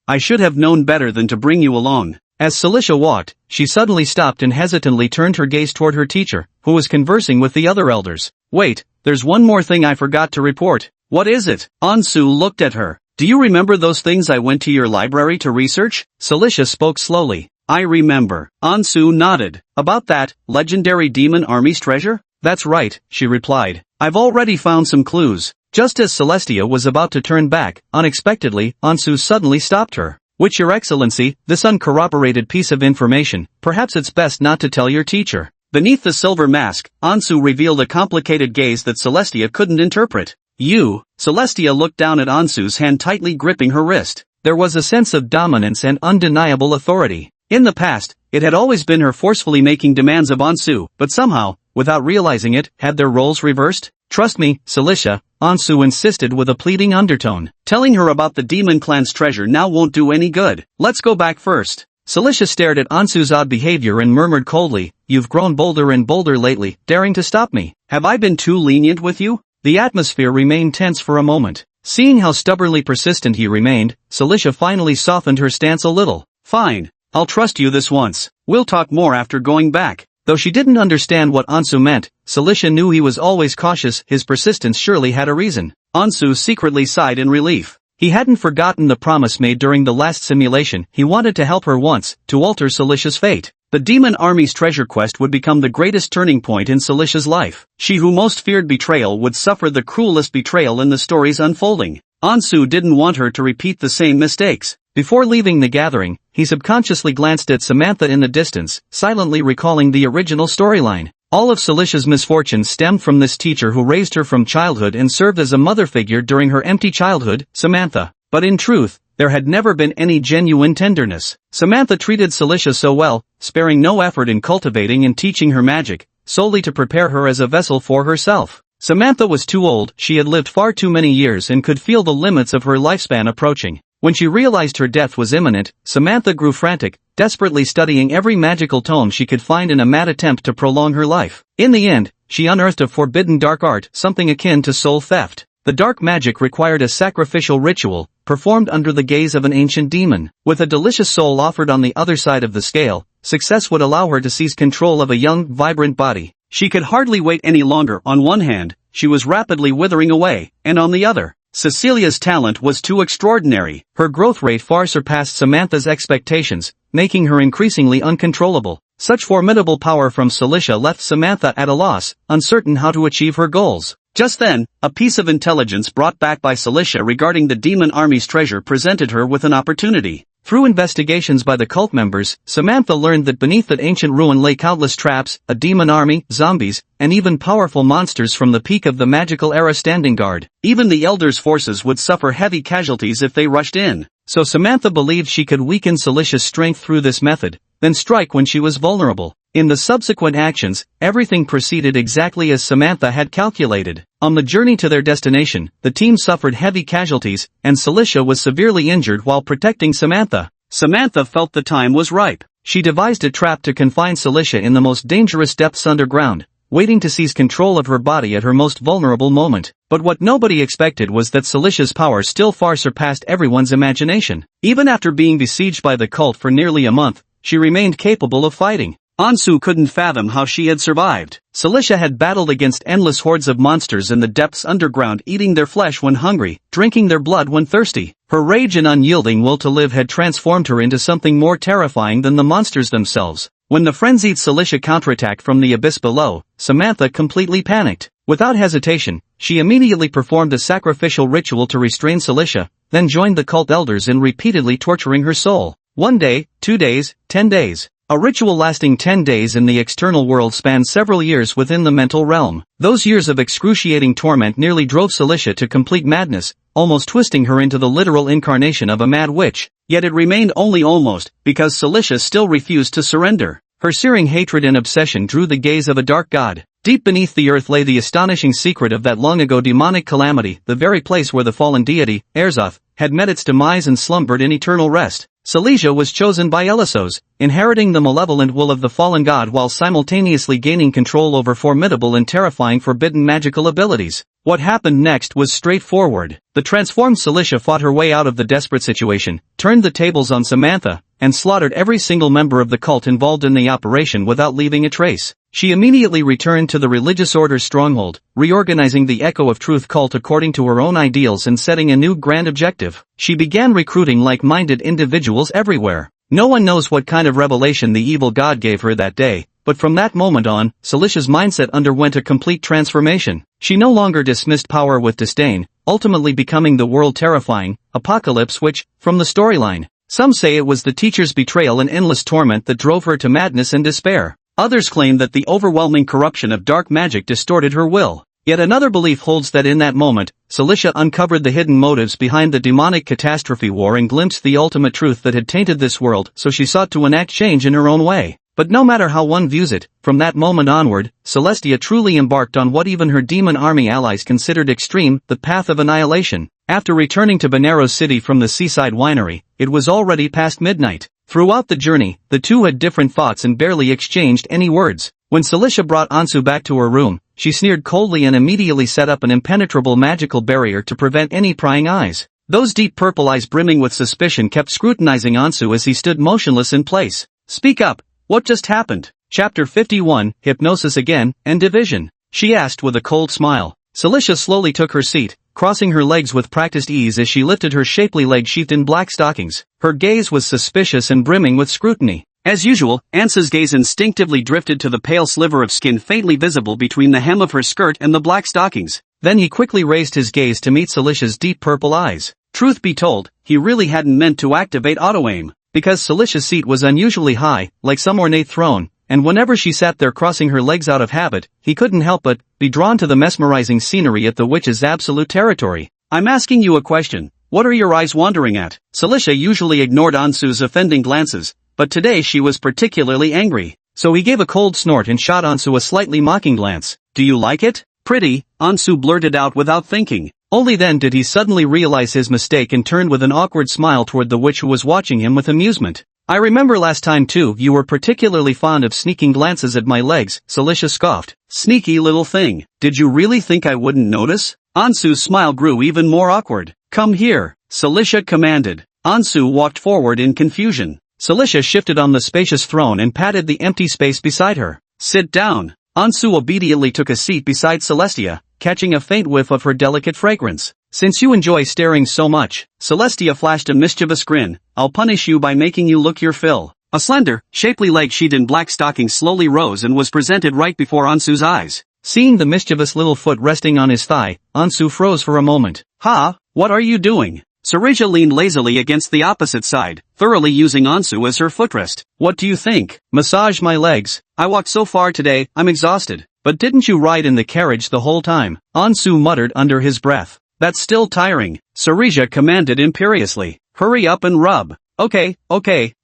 I should have known better than to bring you along. As Cilicia walked, she suddenly stopped and hesitantly turned her gaze toward her teacher, who was conversing with the other elders. Wait, there's one more thing I forgot to report. What is it? Ansu looked at her. Do you remember those things I went to your library to research? Cilicia spoke slowly. I remember. Ansu nodded. About that legendary demon army's treasure? That's right, she replied. I've already found some clues. Just as Celestia was about to turn back, unexpectedly, Ansu suddenly stopped her. Which, Your Excellency, this uncorroborated piece of information, perhaps it's best not to tell your teacher. Beneath the silver mask, Ansu revealed a complicated gaze that Celestia couldn't interpret. You? Celestia looked down at Ansu's hand tightly gripping her wrist. There was a sense of dominance and undeniable authority. In the past, it had always been her forcefully making demands of Ansu, but somehow, without realizing it, had their roles reversed? Trust me, Cilicia, Ansu insisted with a pleading undertone. Telling her about the demon clan's treasure now won't do any good. Let's go back first. Cilicia stared at Ansu's odd behavior and murmured coldly, You've grown bolder and bolder lately, daring to stop me. Have I been too lenient with you? The atmosphere remained tense for a moment. Seeing how stubbornly persistent he remained, Cilicia finally softened her stance a little. Fine. I'll trust you this once. We'll talk more after going back. Though she didn't understand what Ansu meant, Cilicia knew he was always cautious. His persistence surely had a reason. Ansu secretly sighed in relief. He hadn't forgotten the promise made during the last simulation. He wanted to help her once, to alter Cilicia's fate. The demon army's treasure quest would become the greatest turning point in Cilicia's life. She who most feared betrayal would suffer the cruelest betrayal in the story's unfolding. Ansu didn't want her to repeat the same mistakes. Before leaving the gathering, he subconsciously glanced at Samantha in the distance, silently recalling the original storyline. All of Cilicia's misfortunes stemmed from this teacher who raised her from childhood and served as a mother figure during her empty childhood, Samantha. But in truth, there had never been any genuine tenderness. Samantha treated Cilicia so well, sparing no effort in cultivating and teaching her magic, solely to prepare her as a vessel for herself. Samantha was too old, she had lived far too many years and could feel the limits of her lifespan approaching. When she realized her death was imminent, Samantha grew frantic, desperately studying every magical tome she could find in a mad attempt to prolong her life. In the end, she unearthed a forbidden dark art, something akin to soul theft. The dark magic required a sacrificial ritual, performed under the gaze of an ancient demon. With a delicious soul offered on the other side of the scale, success would allow her to seize control of a young, vibrant body. She could hardly wait any longer. On one hand, she was rapidly withering away, and on the other, Cecilia's talent was too extraordinary. Her growth rate far surpassed Samantha's expectations, making her increasingly uncontrollable. Such formidable power from Celicia left Samantha at a loss, uncertain how to achieve her goals. Just then, a piece of intelligence brought back by Celicia regarding the demon army's treasure presented her with an opportunity. Through investigations by the cult members, Samantha learned that beneath that ancient ruin lay countless traps, a demon army, zombies, and even powerful monsters from the peak of the magical era standing guard. Even the Elders' forces would suffer heavy casualties if they rushed in. So Samantha believed she could weaken Celicia's strength through this method, then strike when she was vulnerable. In the subsequent actions, everything proceeded exactly as Samantha had calculated. On the journey to their destination, the team suffered heavy casualties, and Celicia was severely injured while protecting Samantha. Samantha felt the time was ripe. She devised a trap to confine Celicia in the most dangerous depths underground, waiting to seize control of her body at her most vulnerable moment. But what nobody expected was that Celicia's power still far surpassed everyone's imagination. Even after being besieged by the cult for nearly a month, she remained capable of fighting. Ansu couldn't fathom how she had survived. Celicia had battled against endless hordes of monsters in the depths underground, eating their flesh when hungry, drinking their blood when thirsty. Her rage and unyielding will to live had transformed her into something more terrifying than the monsters themselves. When the frenzied Celicia counterattacked from the abyss below, Samantha completely panicked. Without hesitation, she immediately performed a sacrificial ritual to restrain Celicia, then joined the cult elders in repeatedly torturing her soul. 1 day, 2 days, 10 days. A ritual lasting 10 days in the external world spanned several years within the mental realm. Those years of excruciating torment nearly drove Celicia to complete madness, almost twisting her into the literal incarnation of a mad witch. Yet it remained only almost, because Celicia still refused to surrender. Her searing hatred and obsession drew the gaze of a dark god. Deep beneath the earth lay the astonishing secret of that long-ago demonic calamity, the very place where the fallen deity, Erzoth, had met its demise and slumbered in eternal rest. Celicia was chosen by Elissos, inheriting the malevolent will of the fallen god while simultaneously gaining control over formidable and terrifying forbidden magical abilities. What happened next was straightforward. The transformed Celicia fought her way out of the desperate situation, turned the tables on Samantha, and slaughtered every single member of the cult involved in the operation without leaving a trace. She immediately returned to the religious order's stronghold, reorganizing the Echo of Truth cult according to her own ideals and setting a new grand objective. She began recruiting like-minded individuals everywhere. No one knows what kind of revelation the evil god gave her that day, but from that moment on, Celicia's mindset underwent a complete transformation. She no longer dismissed power with disdain, ultimately becoming the world-terrifying Apocalypse Witch from the storyline. Some say it was the teacher's betrayal and endless torment that drove her to madness and despair. Others claim that the overwhelming corruption of dark magic distorted her will. Yet another belief holds that in that moment, Celicia uncovered the hidden motives behind the demonic catastrophe war and glimpsed the ultimate truth that had tainted this world, so she sought to enact change in her own way. But no matter how one views it, from that moment onward, Celestia truly embarked on what even her demon army allies considered extreme, the path of annihilation. After returning to Bonero City from the seaside winery, it was already past midnight. Throughout the journey, the two had different thoughts and barely exchanged any words. When Celicia brought Ansu back to her room, she sneered coldly and immediately set up an impenetrable magical barrier to prevent any prying eyes. Those deep purple eyes brimming with suspicion kept scrutinizing Ansu as he stood motionless in place. "Speak up, what just happened?" Chapter 51, Hypnosis Again, and Division. She asked with a cold smile. Celicia slowly took her seat, crossing her legs with practiced ease as she lifted her shapely leg sheathed in black stockings. Her gaze was suspicious and brimming with scrutiny. As usual, Ansu's gaze instinctively drifted to the pale sliver of skin faintly visible between the hem of her skirt and the black stockings. Then he quickly raised his gaze to meet Celicia's deep purple eyes. Truth be told, he really hadn't meant to activate auto-aim, because Celicia's seat was unusually high, like some ornate throne, and whenever she sat there crossing her legs out of habit, he couldn't help but be drawn to the mesmerizing scenery at the witch's absolute territory. "I'm asking you a question. What are your eyes wandering at?" Celicia usually ignored Ansu's offending glances, but today she was particularly angry. So he gave a cold snort and shot Ansu a slightly mocking glance. "Do you like it?" Pretty, Ansu blurted out without thinking. Only then did he suddenly realize his mistake and turned with an awkward smile toward the witch who was watching him with amusement. I remember last time too, you were particularly fond of sneaking glances at my legs, Celicia scoffed. Sneaky little thing. Did you really think I wouldn't notice? Ansu's smile grew even more awkward. Come here, Celicia commanded. Ansu walked forward in confusion. Celicia shifted on the spacious throne and patted the empty space beside her. Sit down. Ansu obediently took a seat beside Celestia, catching a faint whiff of her delicate fragrance. Since you enjoy staring so much, Celestia flashed a mischievous grin, I'll punish you by making you look your fill. A slender, shapely leg sheathed in black stockings slowly rose and was presented right before Ansu's eyes. Seeing the mischievous little foot resting on his thigh, Ansu froze for a moment. Ha, what are you doing? Sarija leaned lazily against the opposite side, thoroughly using Ansu as her footrest. What do you think? Massage my legs. I walked so far today, I'm exhausted. But didn't you ride in the carriage the whole time? Ansu muttered under his breath. That's still tiring. Sarija commanded imperiously. Hurry up and rub. Okay.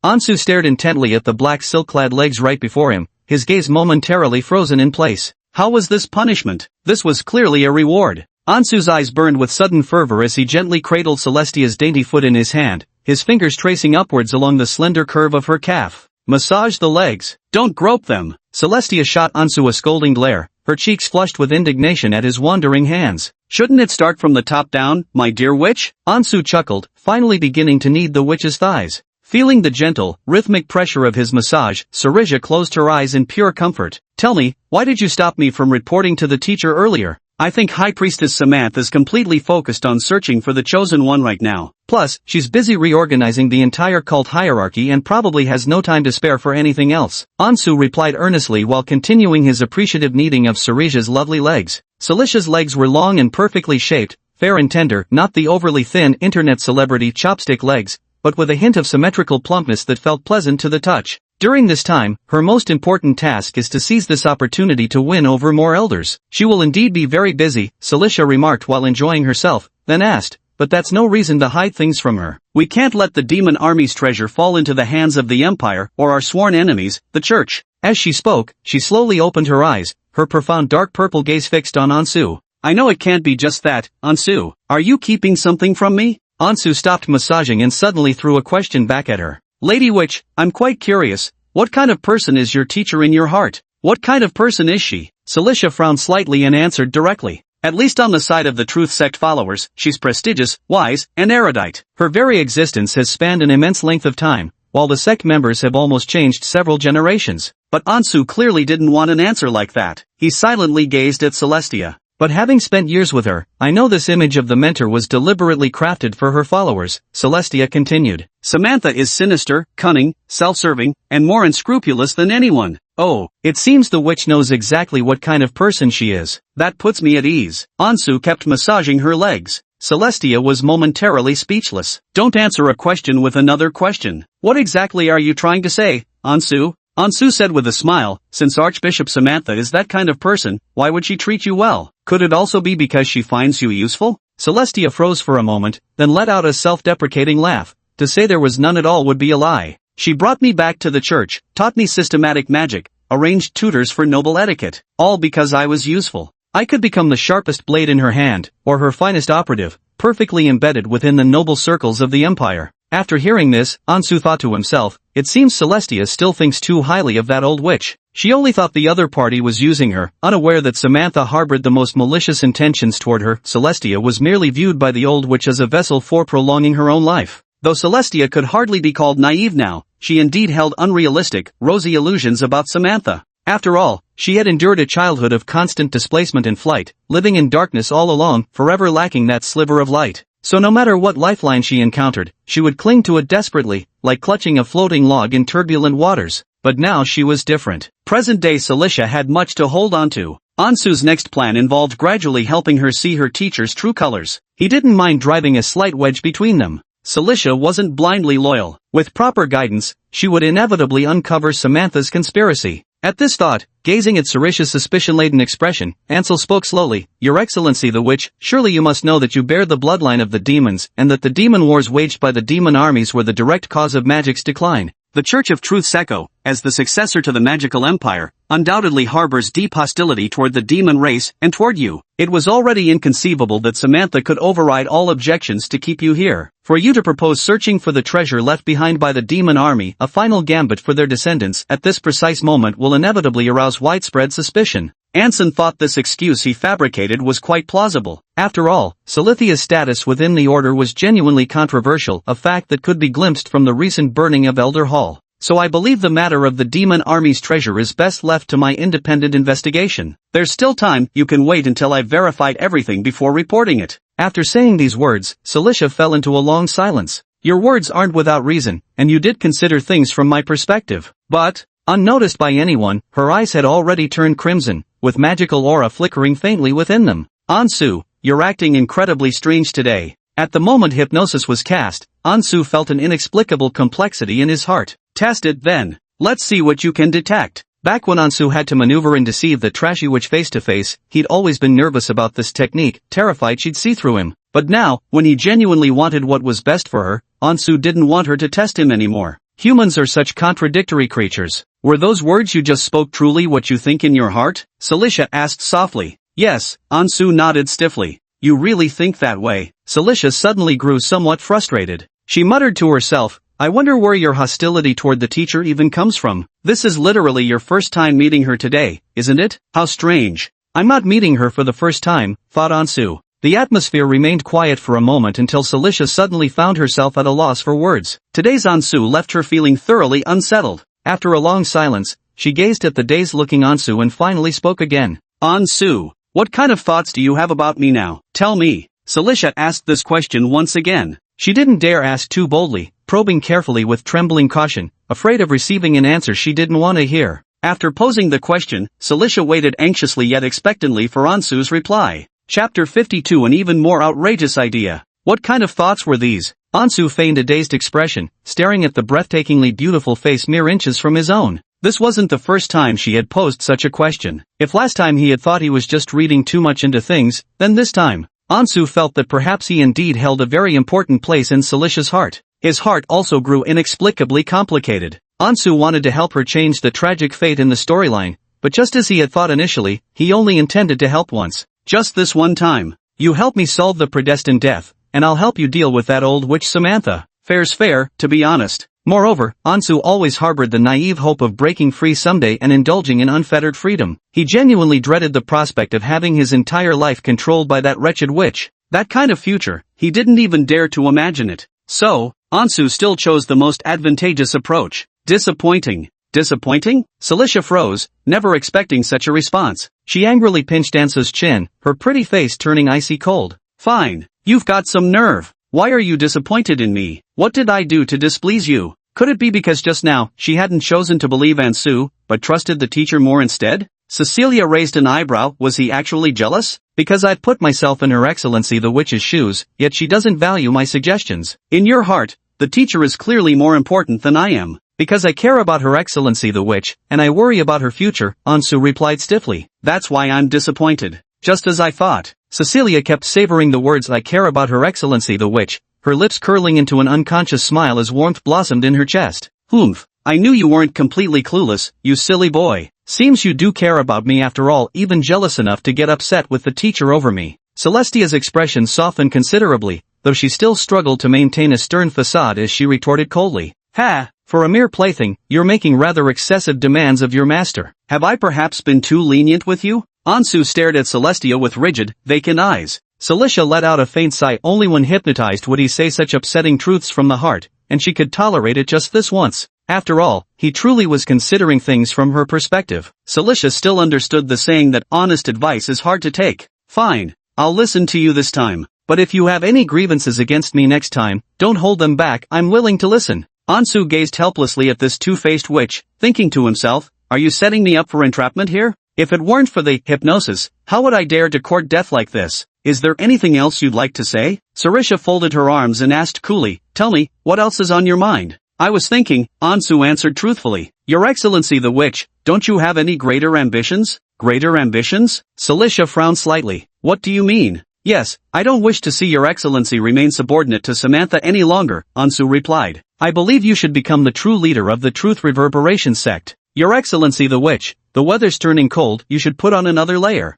Ansu stared intently at the black silk-clad legs right before him, his gaze momentarily frozen in place. How was this punishment? This was clearly a reward. Ansu's eyes burned with sudden fervor as he gently cradled Celestia's dainty foot in his hand, his fingers tracing upwards along the slender curve of her calf. Massage the legs. Don't grope them. Celestia shot Ansu a scolding glare, her cheeks flushed with indignation at his wandering hands. Shouldn't it start from the top down, my dear witch? Ansu chuckled, finally beginning to knead the witch's thighs. Feeling the gentle, rhythmic pressure of his massage, Sarija closed her eyes in pure comfort. Tell me, why did you stop me from reporting to the teacher earlier? I think High Priestess Samantha is completely focused on searching for the chosen one right now. Plus, she's busy reorganizing the entire cult hierarchy and probably has no time to spare for anything else. Ansu replied earnestly while continuing his appreciative kneading of Sarija's lovely legs. Celicia's legs were long and perfectly shaped, fair and tender, not the overly thin internet celebrity chopstick legs, but with a hint of symmetrical plumpness that felt pleasant to the touch. During this time, her most important task is to seize this opportunity to win over more elders. She will indeed be very busy, Celicia remarked while enjoying herself, then asked, but that's no reason to hide things from her. We can't let the demon army's treasure fall into the hands of the Empire or our sworn enemies, the Church. As she spoke, she slowly opened her eyes, her profound dark purple gaze fixed on Ansu. I know it can't be just that, Ansu. Are you keeping something from me? Ansu stopped massaging and suddenly threw a question back at her. Lady Witch, I'm quite curious. What kind of person is your teacher in your heart? What kind of person is she? Celicia frowned slightly and answered directly. At least on the side of the Truth Sect followers, she's prestigious, wise, and erudite. Her very existence has spanned an immense length of time, while the sect members have almost changed several generations. But Ansu clearly didn't want an answer like that. He silently gazed at Celestia. But having spent years with her, I know this image of the mentor was deliberately crafted for her followers, Celestia continued. Samantha is sinister, cunning, self-serving, and more unscrupulous than anyone. Oh, it seems the witch knows exactly what kind of person she is. That puts me at ease. Ansu kept massaging her legs. Celestia was momentarily speechless. Don't answer a question with another question. What exactly are you trying to say, Ansu? Ansu said with a smile, since Archbishop Samantha is that kind of person, why would she treat you well? Could it also be because she finds you useful? Celestia froze for a moment, then let out a self-deprecating laugh. To say there was none at all would be a lie. She brought me back to the church, taught me systematic magic, arranged tutors for noble etiquette, all because I was useful. I could become the sharpest blade in her hand, or her finest operative, perfectly embedded within the noble circles of the Empire. After hearing this, Ansu thought to himself, it seems Celestia still thinks too highly of that old witch. She only thought the other party was using her, unaware that Samantha harbored the most malicious intentions toward her. Celestia was merely viewed by the old witch as a vessel for prolonging her own life. Though Celestia could hardly be called naive now, she indeed held unrealistic, rosy illusions about Samantha. After all, she had endured a childhood of constant displacement and flight, living in darkness all along, forever lacking that sliver of light. So no matter what lifeline she encountered, she would cling to it desperately, like clutching a floating log in turbulent waters. But now she was different. Present-day Celicia had much to hold on to. Ansu's next plan involved gradually helping her see her teacher's true colors. He didn't mind driving a slight wedge between them. Celicia wasn't blindly loyal. With proper guidance, she would inevitably uncover Samantha's conspiracy. At this thought, gazing at Saricia's suspicion-laden expression, Ansel spoke slowly. Your Excellency the Witch, surely you must know that you bear the bloodline of the demons, and that the demon wars waged by the demon armies were the direct cause of magic's decline. The Church of Truth Secco, as the successor to the magical empire, undoubtedly harbors deep hostility toward the demon race and toward you. It was already inconceivable that Samantha could override all objections to keep you here. For you to propose searching for the treasure left behind by the demon army, a final gambit for their descendants, at this precise moment will inevitably arouse widespread suspicion. Anson thought this excuse he fabricated was quite plausible. After all, Silithia's status within the order was genuinely controversial, a fact that could be glimpsed from the recent burning of Elder Hall. So I believe the matter of the demon army's treasure is best left to my independent investigation. There's still time, you can wait until I've verified everything before reporting it. After saying these words, Cilicia fell into a long silence. Your words aren't without reason, and you did consider things from my perspective. But, unnoticed by anyone, her eyes had already turned crimson, with magical aura flickering faintly within them. Ansu, you're acting incredibly strange today. At the moment hypnosis was cast, Ansu felt an inexplicable complexity in his heart. Test it then. Let's see what you can detect. Back when Ansu had to maneuver and deceive the trashy witch face to face, he'd always been nervous about this technique, terrified she'd see through him. But now, when he genuinely wanted what was best for her, Ansu didn't want her to test him anymore. Humans are such contradictory creatures. Were those words you just spoke truly what you think in your heart? Cilicia asked softly. Yes, Ansu nodded stiffly. You really think that way? Cilicia suddenly grew somewhat frustrated. She muttered to herself, I wonder where your hostility toward the teacher even comes from. This is literally your first time meeting her today, isn't it? How strange. I'm not meeting her for the first time, thought Ansu. The atmosphere remained quiet for a moment until Cilicia suddenly found herself at a loss for words. Today's Ansu left her feeling thoroughly unsettled. After a long silence, she gazed at the dazed-looking Ansu and finally spoke again. Ansu, what kind of thoughts do you have about me now? Tell me. Cilicia asked this question once again. She didn't dare ask too boldly, probing carefully with trembling caution, afraid of receiving an answer she didn't want to hear. After posing the question, Cilicia waited anxiously yet expectantly for Ansu's reply. Chapter 52. An even more outrageous idea. What kind of thoughts were these? Ansu feigned a dazed expression, staring at the breathtakingly beautiful face mere inches from his own. This wasn't the first time she had posed such a question. If last time he had thought he was just reading too much into things, then this time, Ansu felt that perhaps he indeed held a very important place in Cilicia's heart. His heart also grew inexplicably complicated. Ansu wanted to help her change the tragic fate in the storyline, but just as he had thought initially, he only intended to help once. Just this one time. You help me solve the predestined death, and I'll help you deal with that old witch Samantha. Fair's fair, to be honest. Moreover, Ansu always harbored the naive hope of breaking free someday and indulging in unfettered freedom. He genuinely dreaded the prospect of having his entire life controlled by that wretched witch. That kind of future, he didn't even dare to imagine it. So, Ansu still chose the most advantageous approach. Disappointing. Disappointing? Cilicia froze, never expecting such a response. She angrily pinched Ansu's chin, her pretty face turning icy cold. Fine. You've got some nerve. Why are you disappointed in me? What did I do to displease you? Could it be because just now, she hadn't chosen to believe Ansu, but trusted the teacher more instead? Cecilia raised an eyebrow. Was he actually jealous? Because I've put myself in Her Excellency the Witch's shoes, yet she doesn't value my suggestions. In your heart, the teacher is clearly more important than I am. Because I care about Her Excellency the Witch, and I worry about her future, Ansu replied stiffly. That's why I'm disappointed. Just as I thought. Cecilia kept savoring the words I care about Her Excellency the Witch, her lips curling into an unconscious smile as warmth blossomed in her chest. Humph. I knew you weren't completely clueless, you silly boy. Seems you do care about me after all, even jealous enough to get upset with the teacher over me. Celestia's expression softened considerably, though she still struggled to maintain a stern facade as she retorted coldly. Ha! For a mere plaything, you're making rather excessive demands of your master. Have I perhaps been too lenient with you? Ansu stared at Celestia with rigid, vacant eyes. Cilicia let out a faint sigh. Only when hypnotized would he say such upsetting truths from the heart, and she could tolerate it just this once. After all, he truly was considering things from her perspective. Cilicia still understood the saying that honest advice is hard to take. Fine, I'll listen to you this time. But if you have any grievances against me next time, don't hold them back. I'm willing to listen. Ansu gazed helplessly at this two-faced witch, thinking to himself, are you setting me up for entrapment here? If it weren't for the hypnosis, how would I dare to court death like this? Is there anything else you'd like to say? Cilicia folded her arms and asked coolly, tell me, what else is on your mind? I was thinking, Ansu answered truthfully. Your Excellency the Witch, don't you have any greater ambitions? Greater ambitions? Cilicia frowned slightly. What do you mean? Yes, I don't wish to see Your Excellency remain subordinate to Samantha any longer, Ansu replied. I believe you should become the true leader of the Truth Reverberation sect. Your Excellency the Witch, the weather's turning cold, you should put on another layer.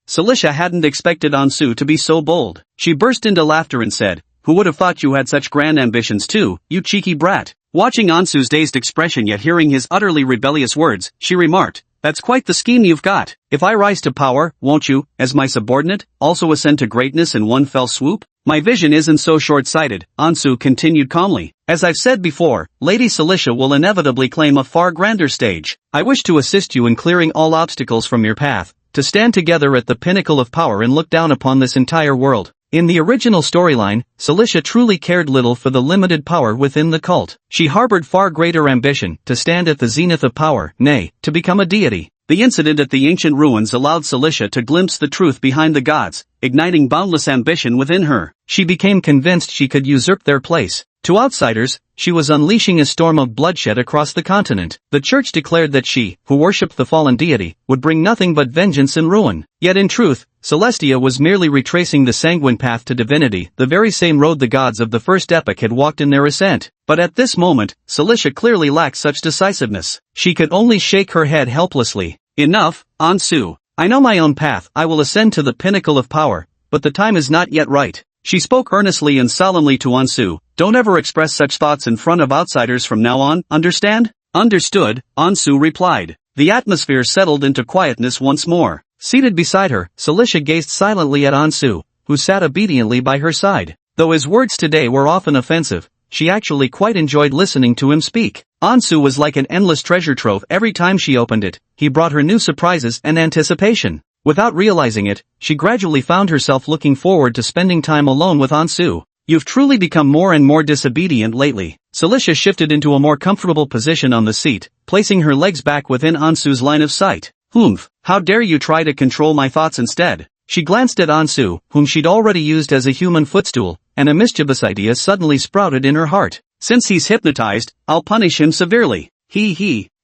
Celicia hadn't expected Ansu to be so bold. She burst into laughter and said, who would have thought you had such grand ambitions too, you cheeky brat? Watching Ansu's dazed expression yet hearing his utterly rebellious words, she remarked, that's quite the scheme you've got. If I rise to power, won't you, as my subordinate, also ascend to greatness in one fell swoop? My vision isn't so short-sighted, Ansu continued calmly. As I've said before, Lady Celicia will inevitably claim a far grander stage. I wish to assist you in clearing all obstacles from your path, to stand together at the pinnacle of power and look down upon this entire world. In the original storyline, Celicia truly cared little for the limited power within the cult. She harbored far greater ambition, to stand at the zenith of power, nay, to become a deity. The incident at the ancient ruins allowed Celicia to glimpse the truth behind the gods, igniting boundless ambition within her. She became convinced she could usurp their place. To outsiders, she was unleashing a storm of bloodshed across the continent. The church declared that she, who worshipped the fallen deity, would bring nothing but vengeance and ruin. Yet in truth, Celestia was merely retracing the sanguine path to divinity, the very same road the gods of the first epoch had walked in their ascent. But at this moment, Celicia clearly lacked such decisiveness. She could only shake her head helplessly. Enough, Ansu. I know my own path. I will ascend to the pinnacle of power, but the time is not yet right. She spoke earnestly and solemnly to Ansu. Don't ever express such thoughts in front of outsiders from now on, understand? Understood, Ansu replied. The atmosphere settled into quietness once more. Seated beside her, Celicia gazed silently at Ansu, who sat obediently by her side. Though his words today were often offensive, she actually quite enjoyed listening to him speak. Ansu was like an endless treasure trove. Every time she opened it, he brought her new surprises and anticipation. Without realizing it, she gradually found herself looking forward to spending time alone with Ansu. You've truly become more and more disobedient lately. Celicia shifted into a more comfortable position on the seat, placing her legs back within Ansu's line of sight. How dare you try to control my thoughts instead? She glanced at Ansu, whom she'd already used as a human footstool, and a mischievous idea suddenly sprouted in her heart. Since he's hypnotized, I'll punish him severely.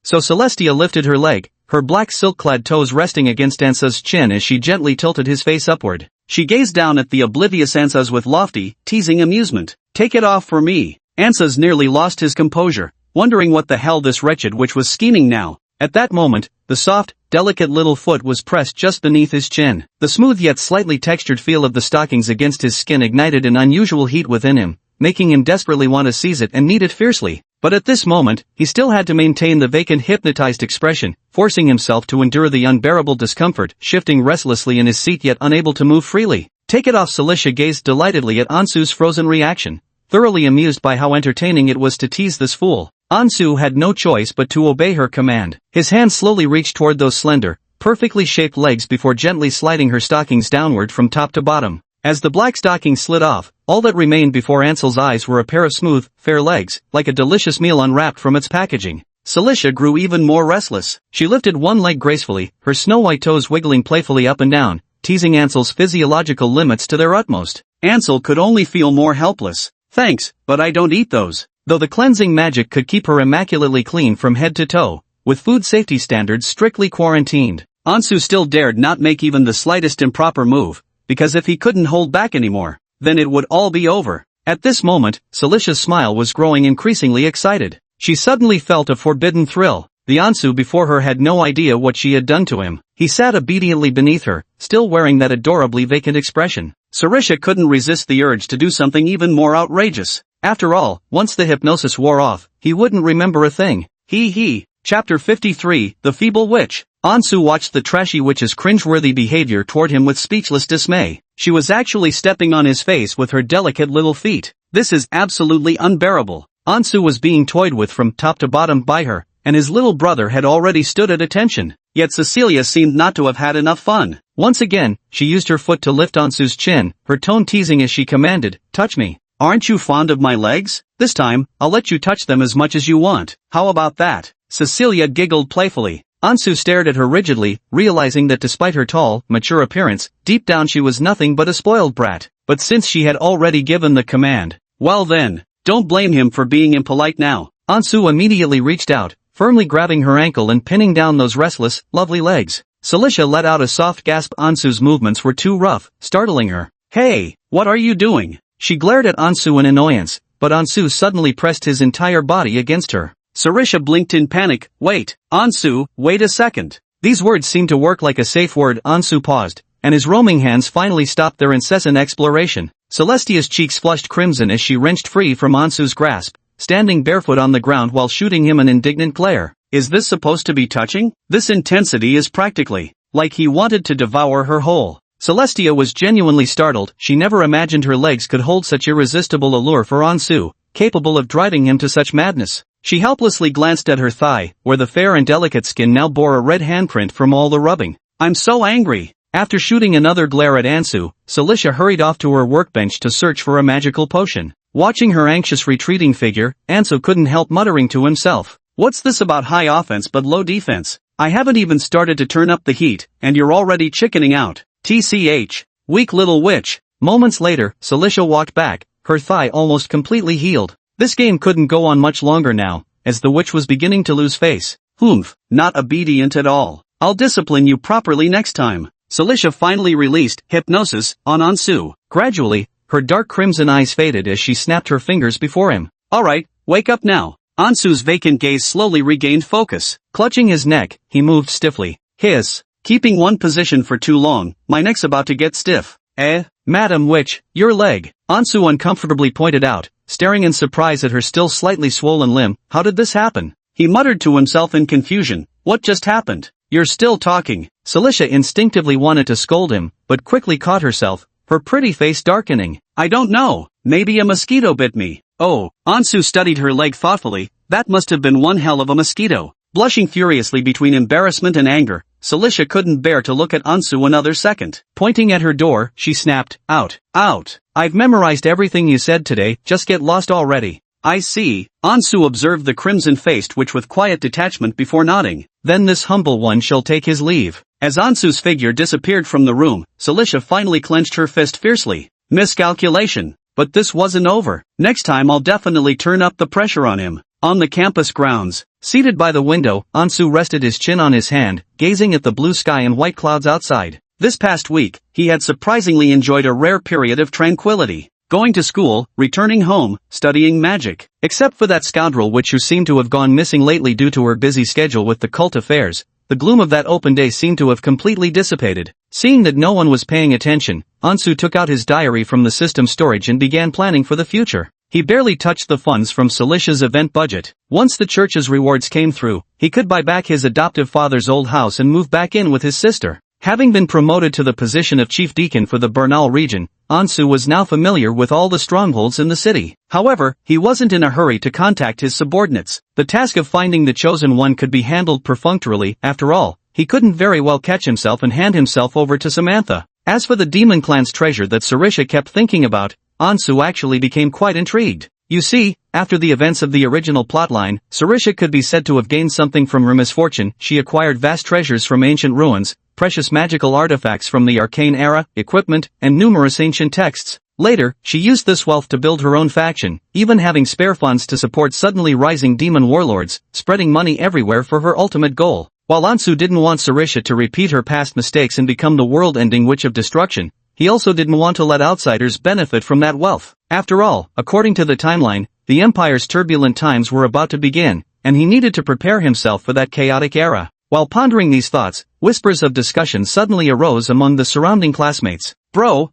So Celestia lifted her leg, her black silk-clad toes resting against Ansa's chin as she gently tilted his face upward. She gazed down at the oblivious Ansas with lofty, teasing amusement. Take it off for me. Ansas nearly lost his composure, wondering what the hell this wretched witch was scheming now. At that moment, the soft, delicate little foot was pressed just beneath his chin. The smooth yet slightly textured feel of the stockings against his skin ignited an unusual heat within him, making him desperately want to seize it and knead it fiercely. But at this moment, he still had to maintain the vacant hypnotized expression, forcing himself to endure the unbearable discomfort, shifting restlessly in his seat yet unable to move freely. Take it off. Celicia gazed delightedly at Ansu's frozen reaction, thoroughly amused by how entertaining it was to tease this fool. Ansu had no choice but to obey her command. His hand slowly reached toward those slender, perfectly shaped legs before gently sliding her stockings downward from top to bottom. As the black stockings slid off, all that remained before Ansel's eyes were a pair of smooth, fair legs, like a delicious meal unwrapped from its packaging. Celicia grew even more restless. She lifted one leg gracefully, her snow-white toes wiggling playfully up and down, teasing Ansel's physiological limits to their utmost. Ansel could only feel more helpless. Thanks, but I don't eat those. Though the cleansing magic could keep her immaculately clean from head to toe, with food safety standards strictly quarantined, Ansu still dared not make even the slightest improper move, because if he couldn't hold back anymore, then it would all be over. At this moment, Celicia's smile was growing increasingly excited. She suddenly felt a forbidden thrill. The Ansu before her had no idea what she had done to him. He sat obediently beneath her, still wearing that adorably vacant expression. Celicia couldn't resist the urge to do something even more outrageous. After all, once the hypnosis wore off, he wouldn't remember a thing. Chapter 53, The Feeble Witch. Ansu watched the trashy witch's cringeworthy behavior toward him with speechless dismay. She was actually stepping on his face with her delicate little feet. This is absolutely unbearable. Ansu was being toyed with from top to bottom by her, and his little brother had already stood at attention. Yet Cecilia seemed not to have had enough fun. Once again, she used her foot to lift Ansu's chin, her tone teasing as she commanded, "Touch me. Aren't you fond of my legs? This time, I'll let you touch them as much as you want. How about that?" Cecilia giggled playfully. Ansu stared at her rigidly, realizing that despite her tall, mature appearance, deep down she was nothing but a spoiled brat. But since she had already given the command, well then, don't blame him for being impolite now. Ansu immediately reached out, firmly grabbing her ankle and pinning down those restless, lovely legs. Celicia let out a soft gasp. Ansu's movements were too rough, startling her. "Hey, what are you doing?" She glared at Ansu in annoyance, but Ansu suddenly pressed his entire body against her. Sarisha blinked in panic. Wait, Ansu, wait a second. These words seemed to work like a safe word. Ansu paused, and his roaming hands finally stopped their incessant exploration. Celestia's cheeks flushed crimson as she wrenched free from Ansu's grasp, standing barefoot on the ground while shooting him an indignant glare. Is this supposed to be touching? This intensity is practically like he wanted to devour her whole. Celestia was genuinely startled. She never imagined her legs could hold such irresistible allure for Ansu, capable of driving him to such madness. She helplessly glanced at her thigh, where the fair and delicate skin now bore a red handprint from all the rubbing. I'm so angry. After shooting another glare at Ansu, Celicia hurried off to her workbench to search for a magical potion. Watching her anxious retreating figure, Ansu couldn't help muttering to himself. What's this about high offense but low defense? I haven't even started to turn up the heat, and you're already chickening out. TCH. Weak little witch. Moments later, Celicia walked back, her thigh almost completely healed. This game couldn't go on much longer now, as the witch was beginning to lose face. Humph, not obedient at all. I'll discipline you properly next time. Celicia finally released hypnosis on Ansu. Gradually, her dark crimson eyes faded as she snapped her fingers before him. Alright, wake up now. Ansu's vacant gaze slowly regained focus. Clutching his neck, he moved stiffly. Hiss. Keeping one position for too long, my neck's about to get stiff. Madam Witch, your leg. Ansu uncomfortably pointed out, staring in surprise at her still slightly swollen limb. How did this happen? He muttered to himself in confusion. What just happened? You're still talking. Celicia instinctively wanted to scold him, but quickly caught herself, her pretty face darkening. I don't know. Maybe a mosquito bit me. Oh, Ansu studied her leg thoughtfully. That must have been one hell of a mosquito. Blushing furiously between embarrassment and anger, Celicia couldn't bear to look at Ansu another second. Pointing at her door, she snapped, Out. I've memorized everything you said today, just get lost already. I see. Ansu observed the crimson-faced witch with quiet detachment before nodding. Then this humble one shall take his leave. As Ansu's figure disappeared from the room, Celicia finally clenched her fist fiercely. Miscalculation. But this wasn't over. Next time I'll definitely turn up the pressure on him. On the campus grounds, seated by the window, Ansu rested his chin on his hand, gazing at the blue sky and white clouds outside. This past week, he had surprisingly enjoyed a rare period of tranquility. Going to school, returning home, studying magic. Except for that scoundrel witch who seemed to have gone missing lately due to her busy schedule with the cult affairs, the gloom of that open day seemed to have completely dissipated. Seeing that no one was paying attention, Ansu took out his diary from the system storage and began planning for the future. He barely touched the funds from Celicia's event budget. Once the church's rewards came through, he could buy back his adoptive father's old house and move back in with his sister. Having been promoted to the position of chief deacon for the Bernal region, Ansu was now familiar with all the strongholds in the city. However, he wasn't in a hurry to contact his subordinates. The task of finding the chosen one could be handled perfunctorily. After all, he couldn't very well catch himself and hand himself over to Samantha. As for the demon clan's treasure that Sarisha kept thinking about, Ansu actually became quite intrigued. You see, after the events of the original plotline, Sarisha could be said to have gained something from her misfortune. She acquired vast treasures from ancient ruins, precious magical artifacts from the arcane era, equipment, and numerous ancient texts. Later, she used this wealth to build her own faction, even having spare funds to support suddenly rising demon warlords, spreading money everywhere for her ultimate goal. While Ansu didn't want Sarisha to repeat her past mistakes and become the world-ending witch of destruction, he also didn't want to let outsiders benefit from that wealth. After all, according to the timeline, the Empire's turbulent times were about to begin, and he needed to prepare himself for that chaotic era. While pondering these thoughts, whispers of discussion suddenly arose among the surrounding classmates. Bro,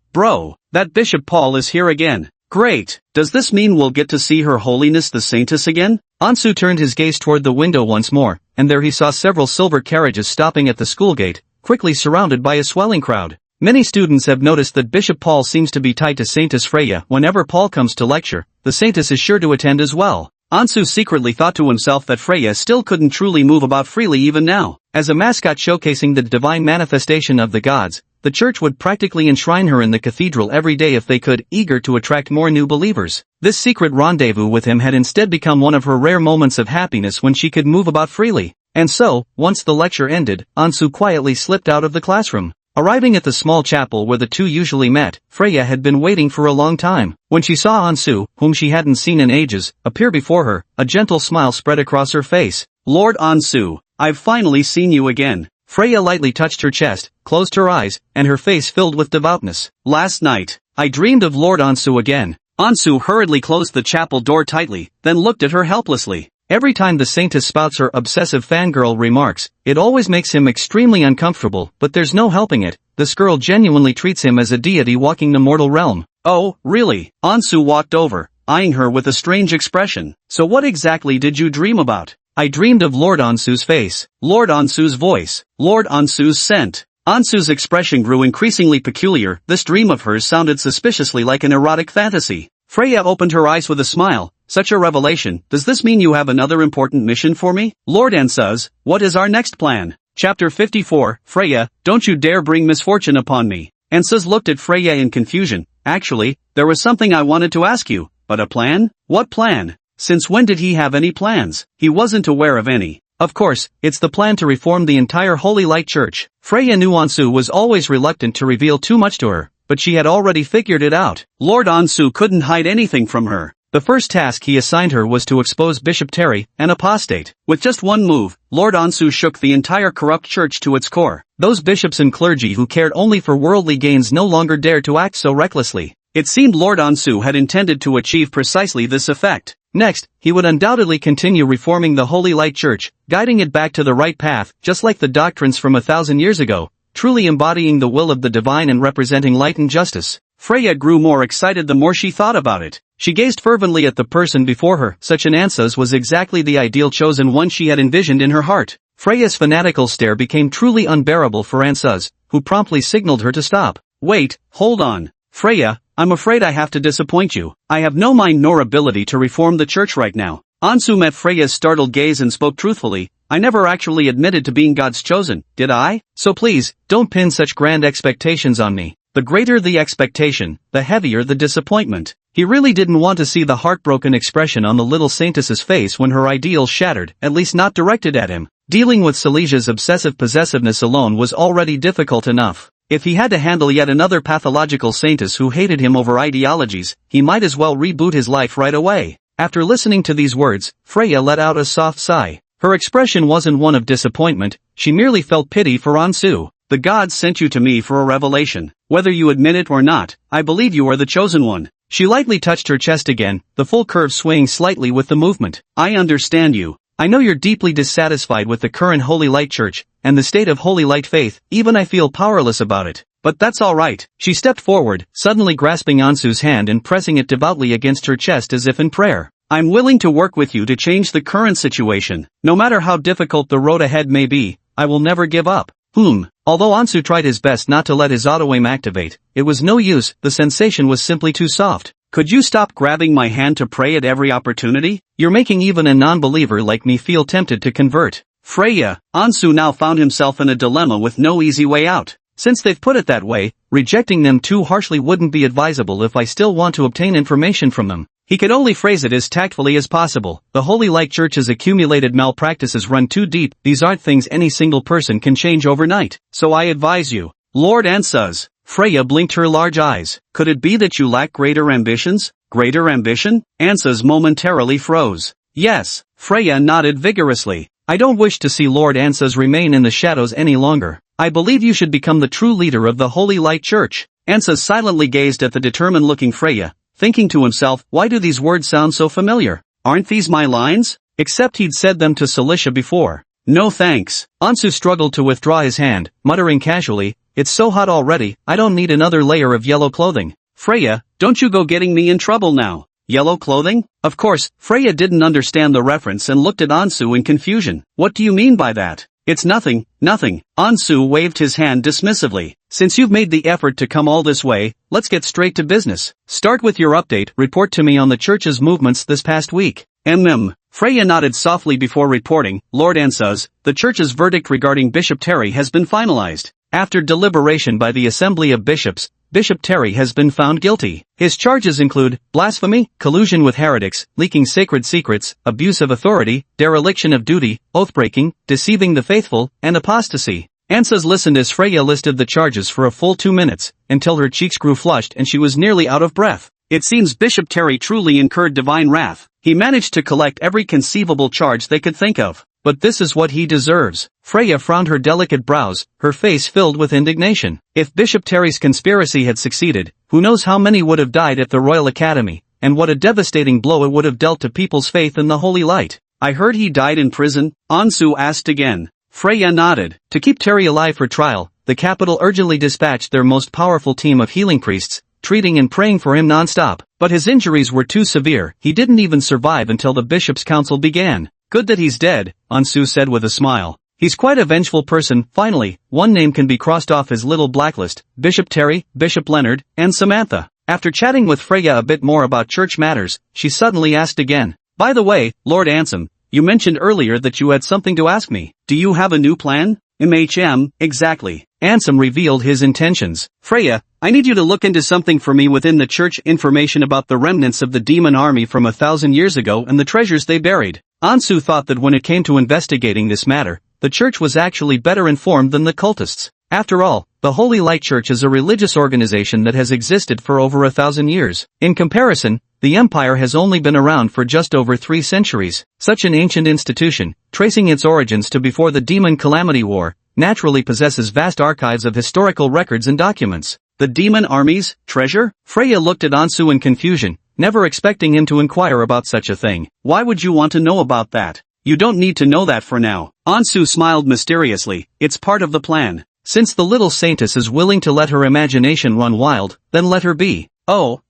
that Bishop Paul is here again. Great. Does this mean we'll get to see Her Holiness the Saintess again? Ansu turned his gaze toward the window once more, and there he saw several silver carriages stopping at the school gate, quickly surrounded by a swelling crowd. Many students have noticed that Bishop Paul seems to be tied to Saintess Freya. Whenever Paul comes to lecture, the Saintess is sure to attend as well. Ansu secretly thought to himself that Freya still couldn't truly move about freely even now. As a mascot showcasing the divine manifestation of the gods, the church would practically enshrine her in the cathedral every day if they could, eager to attract more new believers. This secret rendezvous with him had instead become one of her rare moments of happiness when she could move about freely. And so, once the lecture ended, Ansu quietly slipped out of the classroom. Arriving at the small chapel where the two usually met, Freya had been waiting for a long time. When she saw Ansu, whom she hadn't seen in ages, appear before her, a gentle smile spread across her face. Lord Ansu, I've finally seen you again. Freya lightly touched her chest, closed her eyes, and her face filled with devoutness. Last night, I dreamed of Lord Ansu again. Ansu hurriedly closed the chapel door tightly, then looked at her helplessly. Every time the saintess spouts her obsessive fangirl remarks, it always makes him extremely uncomfortable, but there's no helping it. This girl genuinely treats him as a deity walking the mortal realm. Oh, really? Ansu walked over, eyeing her with a strange expression. So what exactly did you dream about? I dreamed of Lord Ansu's face, Lord Ansu's voice, Lord Ansu's scent. Ansu's expression grew increasingly peculiar. This dream of hers sounded suspiciously like an erotic fantasy. Freya opened her eyes with a smile. Such a revelation. Does this mean you have another important mission for me? Lord Ansuz, what is our next plan? Chapter 54, Freya, don't you dare bring misfortune upon me. Ansuz looked at Freya in confusion. Actually, there was something I wanted to ask you. But a plan? What plan? Since when did he have any plans? He wasn't aware of any. Of course, it's the plan to reform the entire Holy Light Church. Freya knew Ansu was always reluctant to reveal too much to her, but she had already figured it out. Lord Ansu couldn't hide anything from her. The first task he assigned her was to expose Bishop Terry, an apostate. With just one move, Lord Ansu shook the entire corrupt church to its core. Those bishops and clergy who cared only for worldly gains no longer dared to act so recklessly. It seemed Lord Ansu had intended to achieve precisely this effect. Next, he would undoubtedly continue reforming the Holy Light Church, guiding it back to the right path, just like the doctrines from 1,000 years ago, truly embodying the will of the divine and representing light and justice. Freya grew more excited the more she thought about it. She gazed fervently at the person before her. Such an Ansuz was exactly the ideal chosen one she had envisioned in her heart. Freya's fanatical stare became truly unbearable for Ansuz, who promptly signaled her to stop. Wait, hold on. Freya, I'm afraid I have to disappoint you. I have no mind nor ability to reform the church right now. Ansu met Freya's startled gaze and spoke truthfully. I never actually admitted to being God's chosen, did I? So please, don't pin such grand expectations on me. The greater the expectation, the heavier the disappointment. He really didn't want to see the heartbroken expression on the little saintess's face when her ideals shattered, at least not directed at him. Dealing with Silesia's obsessive possessiveness alone was already difficult enough. If he had to handle yet another pathological saintess who hated him over ideologies, he might as well reboot his life right away. After listening to these words, Freya let out a soft sigh. Her expression wasn't one of disappointment, she merely felt pity for Ansu. The gods sent you to me for a revelation. Whether you admit it or not, I believe you are the chosen one. She lightly touched her chest again, the full curve swaying slightly with the movement. I understand you. I know you're deeply dissatisfied with the current Holy Light Church, and the state of Holy Light faith, even I feel powerless about it. But that's alright. She stepped forward, suddenly grasping Ansu's hand and pressing it devoutly against her chest as if in prayer. I'm willing to work with you to change the current situation. No matter how difficult the road ahead may be, I will never give up. Although Ansu tried his best not to let his auto-aim activate, it was no use, the sensation was simply too soft. Could you stop grabbing my hand to pray at every opportunity? You're making even a non-believer like me feel tempted to convert. Freya, Ansu now found himself in a dilemma with no easy way out. Since they've put it that way, rejecting them too harshly wouldn't be advisable if I still want to obtain information from them. He could only phrase it as tactfully as possible. The Holy Light Church's accumulated malpractices run too deep. These aren't things any single person can change overnight. So I advise you. Lord Ansuz. Freya blinked her large eyes. Could it be that you lack greater ambitions? Greater ambition? Ansuz momentarily froze. Yes. Freya nodded vigorously. I don't wish to see Lord Ansuz remain in the shadows any longer. I believe you should become the true leader of the Holy Light Church. Ansuz silently gazed at the determined-looking Freya, thinking to himself, why do these words sound so familiar? Aren't these my lines? Except he'd said them to Celicia before. No thanks. Ansu struggled to withdraw his hand, muttering casually, it's so hot already, I don't need another layer of yellow clothing. Freya, don't you go getting me in trouble now. Yellow clothing? Of course, Freya didn't understand the reference and looked at Ansu in confusion. What do you mean by that? It's nothing, nothing. Ansu waved his hand dismissively. Since you've made the effort to come all this way, let's get straight to business. Start with your update, report to me on the church's movements this past week. Freya nodded softly before reporting, Lord Ansuz, the church's verdict regarding Bishop Terry has been finalized. After deliberation by the Assembly of Bishops, Bishop Terry has been found guilty. His charges include blasphemy, collusion with heretics, leaking sacred secrets, abuse of authority, dereliction of duty, oath-breaking, deceiving the faithful, and apostasy. Ansuz listened as Freya listed the charges for a full 2 minutes, until her cheeks grew flushed and she was nearly out of breath. It seems Bishop Terry truly incurred divine wrath. He managed to collect every conceivable charge they could think of. But this is what he deserves. Freya frowned her delicate brows, her face filled with indignation. If Bishop Terry's conspiracy had succeeded, who knows how many would have died at the Royal Academy, and what a devastating blow it would have dealt to people's faith in the Holy Light. I heard he died in prison, Ansu asked again. Freya nodded. To keep Terry alive for trial, the capital urgently dispatched their most powerful team of healing priests, treating and praying for him non-stop. But his injuries were too severe, he didn't even survive until the bishop's council began. Good that he's dead, Ansu said with a smile. He's quite a vengeful person. Finally, one name can be crossed off his little blacklist: Bishop Terry, Bishop Leonard, and Samantha. After chatting with Freya a bit more about church matters, she suddenly asked again. By the way, Lord Ansem, you mentioned earlier that you had something to ask me. Do you have a new plan? Exactly. Ansem revealed his intentions. Freya, I need you to look into something for me within the church, information about the remnants of the demon army from 1,000 years ago and the treasures they buried. Ansu thought that when it came to investigating this matter, the church was actually better informed than the cultists. After all, the Holy Light Church is a religious organization that has existed for over 1,000 years. In comparison, the Empire has only been around for just over 3 centuries. Such an ancient institution, tracing its origins to before the Demon Calamity War, naturally possesses vast archives of historical records and documents. The demon army's treasure? Freya looked at Ansu in confusion, never expecting him to inquire about such a thing. Why would you want to know about that? You don't need to know that for now. Ansu smiled mysteriously. It's part of the plan. Since the little saintess is willing to let her imagination run wild, then let her be. Oh.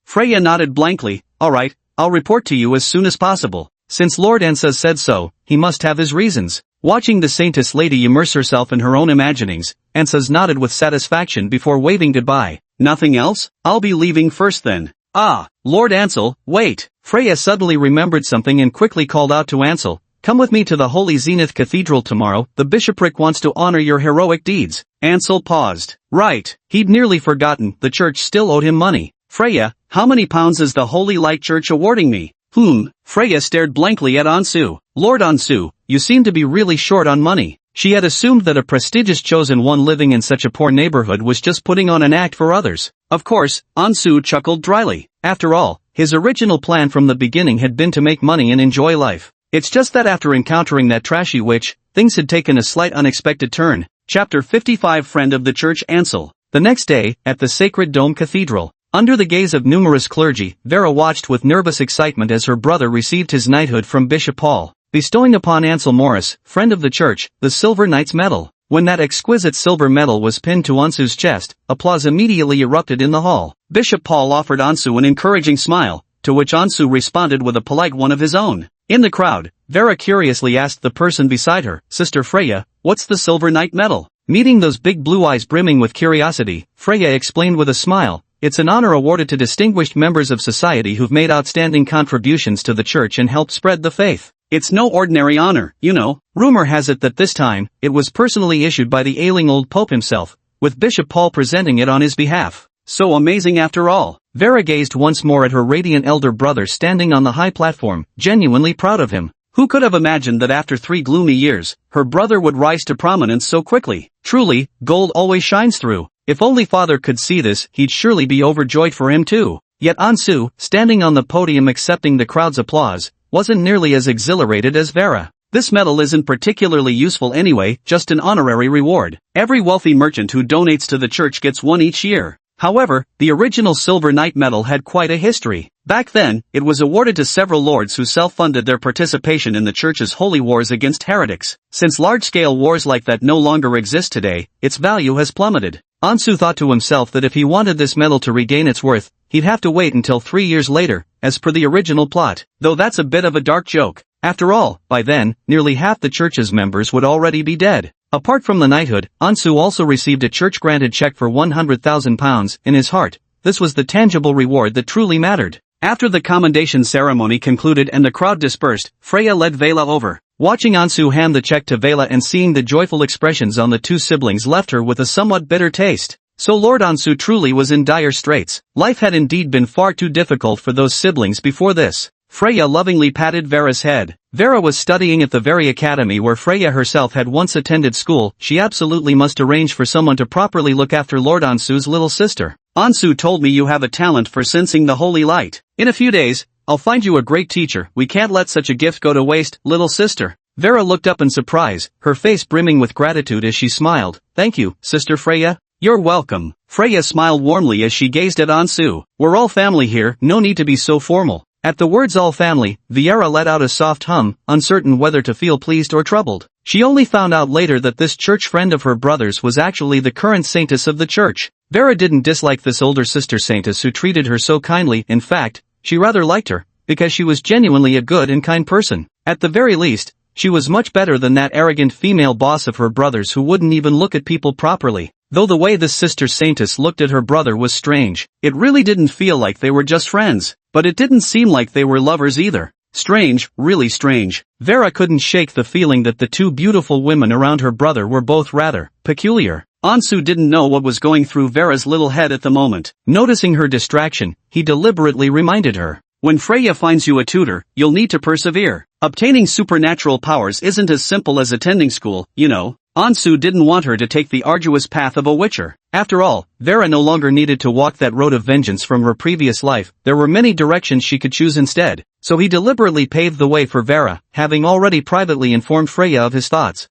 Freya nodded blankly. Alright, I'll report to you as soon as possible. Since Lord Ensa said so, he must have his reasons. Watching the saintess lady immerse herself in her own imaginings, Ensas nodded with satisfaction before waving goodbye. Nothing else? I'll be leaving first then. Ah, Lord Ansel, wait. Freya suddenly remembered something and quickly called out to Ansel. Come with me to the Holy Zenith Cathedral tomorrow, the bishopric wants to honor your heroic deeds. Ansel paused. Right, he'd nearly forgotten, the church still owed him money. Freya, how many pounds is the Holy Light Church awarding me? Freya stared blankly at Ansu. Lord Ansu, you seem to be really short on money. She had assumed that a prestigious chosen one living in such a poor neighborhood was just putting on an act for others. Of course, Ansu chuckled dryly. After all, his original plan from the beginning had been to make money and enjoy life. It's just that after encountering that trashy witch, things had taken a slight unexpected turn. Chapter 55 Friend of the Church Ansel. The next day, at the Sacred Dome Cathedral, under the gaze of numerous clergy, Vera watched with nervous excitement as her brother received his knighthood from Bishop Paul, bestowing upon Ansel Morris, friend of the church, the Silver Knight's medal. When that exquisite silver medal was pinned to Ansu's chest, applause immediately erupted in the hall. Bishop Paul offered Ansu an encouraging smile, to which Ansu responded with a polite one of his own. In the crowd, Vera curiously asked the person beside her, Sister Freya, what's the Silver Knight medal? Meeting those big blue eyes brimming with curiosity, Freya explained with a smile, it's an honor awarded to distinguished members of society who've made outstanding contributions to the church and helped spread the faith. It's no ordinary honor, you know. Rumor has it that this time, it was personally issued by the ailing old Pope himself, with Bishop Paul presenting it on his behalf. So amazing after all. Vera gazed once more at her radiant elder brother standing on the high platform, genuinely proud of him. Who could have imagined that after 3 gloomy years, her brother would rise to prominence so quickly? Truly, gold always shines through. If only father could see this, he'd surely be overjoyed for him too. Yet Ansu, standing on the podium accepting the crowd's applause, wasn't nearly as exhilarated as Vera. This medal isn't particularly useful anyway, just an honorary reward. Every wealthy merchant who donates to the church gets one each year. However, the original Silver Knight medal had quite a history. Back then, it was awarded to several lords who self-funded their participation in the church's holy wars against heretics. Since large-scale wars like that no longer exist today, its value has plummeted. Ansu thought to himself that if he wanted this medal to regain its worth, he'd have to wait until 3 years later, as per the original plot. Though that's a bit of a dark joke. After all, by then, nearly half the church's members would already be dead. Apart from the knighthood, Ansu also received a church-granted check for £100,000. In his heart, this was the tangible reward that truly mattered. After the commendation ceremony concluded and the crowd dispersed, Freya led Vela over. Watching Ansu hand the check to Vela and seeing the joyful expressions on the two siblings left her with a somewhat bitter taste. So Lord Ansu truly was in dire straits. Life had indeed been far too difficult for those siblings before this. Freya lovingly patted Vera's head. Vera was studying at the very academy where Freya herself had once attended school. She absolutely must arrange for someone to properly look after Lord Ansu's little sister. Ansu told me you have a talent for sensing the holy light. In a few days, I'll find you a great teacher. We can't let such a gift go to waste, little sister. Vera looked up in surprise, her face brimming with gratitude as she smiled. Thank you, Sister Freya. You're welcome. Freya smiled warmly as she gazed at Ansu. We're all family here, no need to be so formal. At the words all family, Viera let out a soft hum, uncertain whether to feel pleased or troubled. She only found out later that this church friend of her brother's was actually the current saintess of the church. Vera didn't dislike this older sister saintess who treated her so kindly. In fact, she rather liked her, because she was genuinely a good and kind person. At the very least, she was much better than that arrogant female boss of her brother's who wouldn't even look at people properly. Though the way this sister saintess looked at her brother was strange, it really didn't feel like they were just friends, but it didn't seem like they were lovers either. Strange, really strange. Vera couldn't shake the feeling that the two beautiful women around her brother were both rather peculiar. Ansu didn't know what was going through Vera's little head at the moment. Noticing her distraction, he deliberately reminded her. When Freya finds you a tutor, you'll need to persevere. Obtaining supernatural powers isn't as simple as attending school, you know. Ansu didn't want her to take the arduous path of a witcher. After all, Vera no longer needed to walk that road of vengeance from her previous life. There were many directions she could choose instead. So he deliberately paved the way for Vera, having already privately informed Freya of his thoughts.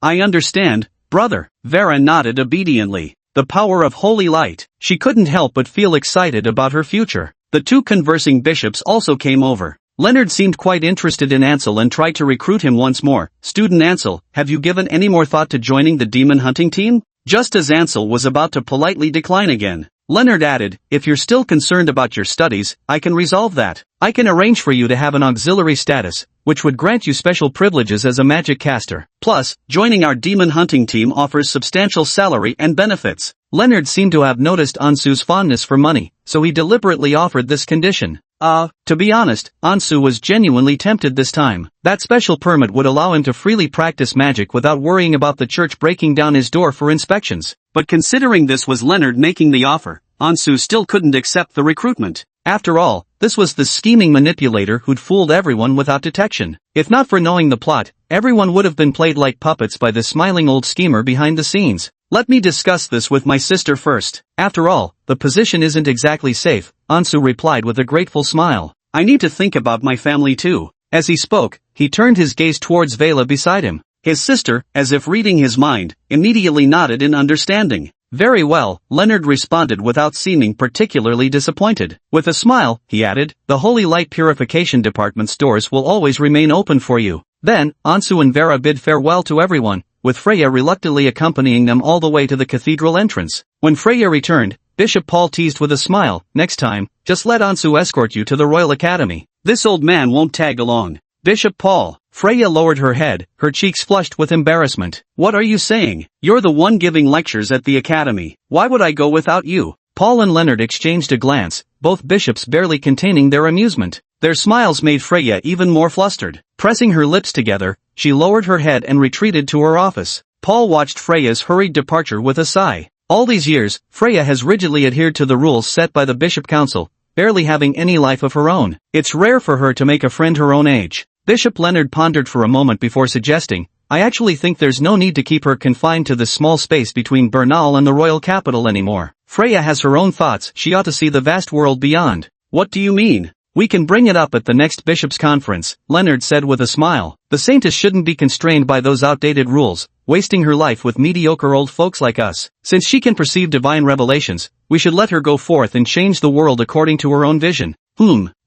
I understand, brother. Vera nodded obediently. The power of holy light. She couldn't help but feel excited about her future. The two conversing bishops also came over. Leonard seemed quite interested in Ansel and tried to recruit him once more. Student Ansel, have you given any more thought to joining the demon hunting team? Just as Ansel was about to politely decline again, Leonard added, if you're still concerned about your studies, I can resolve that. I can arrange for you to have an auxiliary status, which would grant you special privileges as a magic caster. Plus, joining our demon hunting team offers substantial salary and benefits. Leonard seemed to have noticed Ansu's fondness for money, so he deliberately offered this condition. To be honest, Ansu was genuinely tempted this time. That special permit would allow him to freely practice magic without worrying about the church breaking down his door for inspections. But considering this was Leonard making the offer, Ansu still couldn't accept the recruitment. After all, this was the scheming manipulator who'd fooled everyone without detection. If not for knowing the plot, everyone would have been played like puppets by the smiling old schemer behind the scenes. Let me discuss this with my sister first. After all, the position isn't exactly safe, Ansu replied with a grateful smile. I need to think about my family too. As he spoke, he turned his gaze towards Vela beside him. His sister, as if reading his mind, immediately nodded in understanding. Very well, Leonard responded without seeming particularly disappointed. With a smile, he added, the Holy Light Purification Department's doors will always remain open for you. Then, Ansu and Vera bid farewell to everyone, with Freya reluctantly accompanying them all the way to the cathedral entrance. When Freya returned, Bishop Paul teased with a smile, next time, just let Ansu escort you to the Royal Academy. This old man won't tag along. Bishop Paul. Freya lowered her head, her cheeks flushed with embarrassment. What are you saying? You're the one giving lectures at the academy. Why would I go without you? Paul and Leonard exchanged a glance, both bishops barely containing their amusement. Their smiles made Freya even more flustered. Pressing her lips together, she lowered her head and retreated to her office. Paul watched Freya's hurried departure with a sigh. All these years, Freya has rigidly adhered to the rules set by the Bishop Council, barely having any life of her own. It's rare for her to make a friend her own age. Bishop Leonard pondered for a moment before suggesting, I actually think there's no need to keep her confined to this small space between Bernal and the royal capital anymore. Freya has her own thoughts, she ought to see the vast world beyond. What do you mean? We can bring it up at the next Bishop's Conference, Leonard said with a smile. The saintess shouldn't be constrained by those outdated rules, wasting her life with mediocre old folks like us. Since she can perceive divine revelations, we should let her go forth and change the world according to her own vision.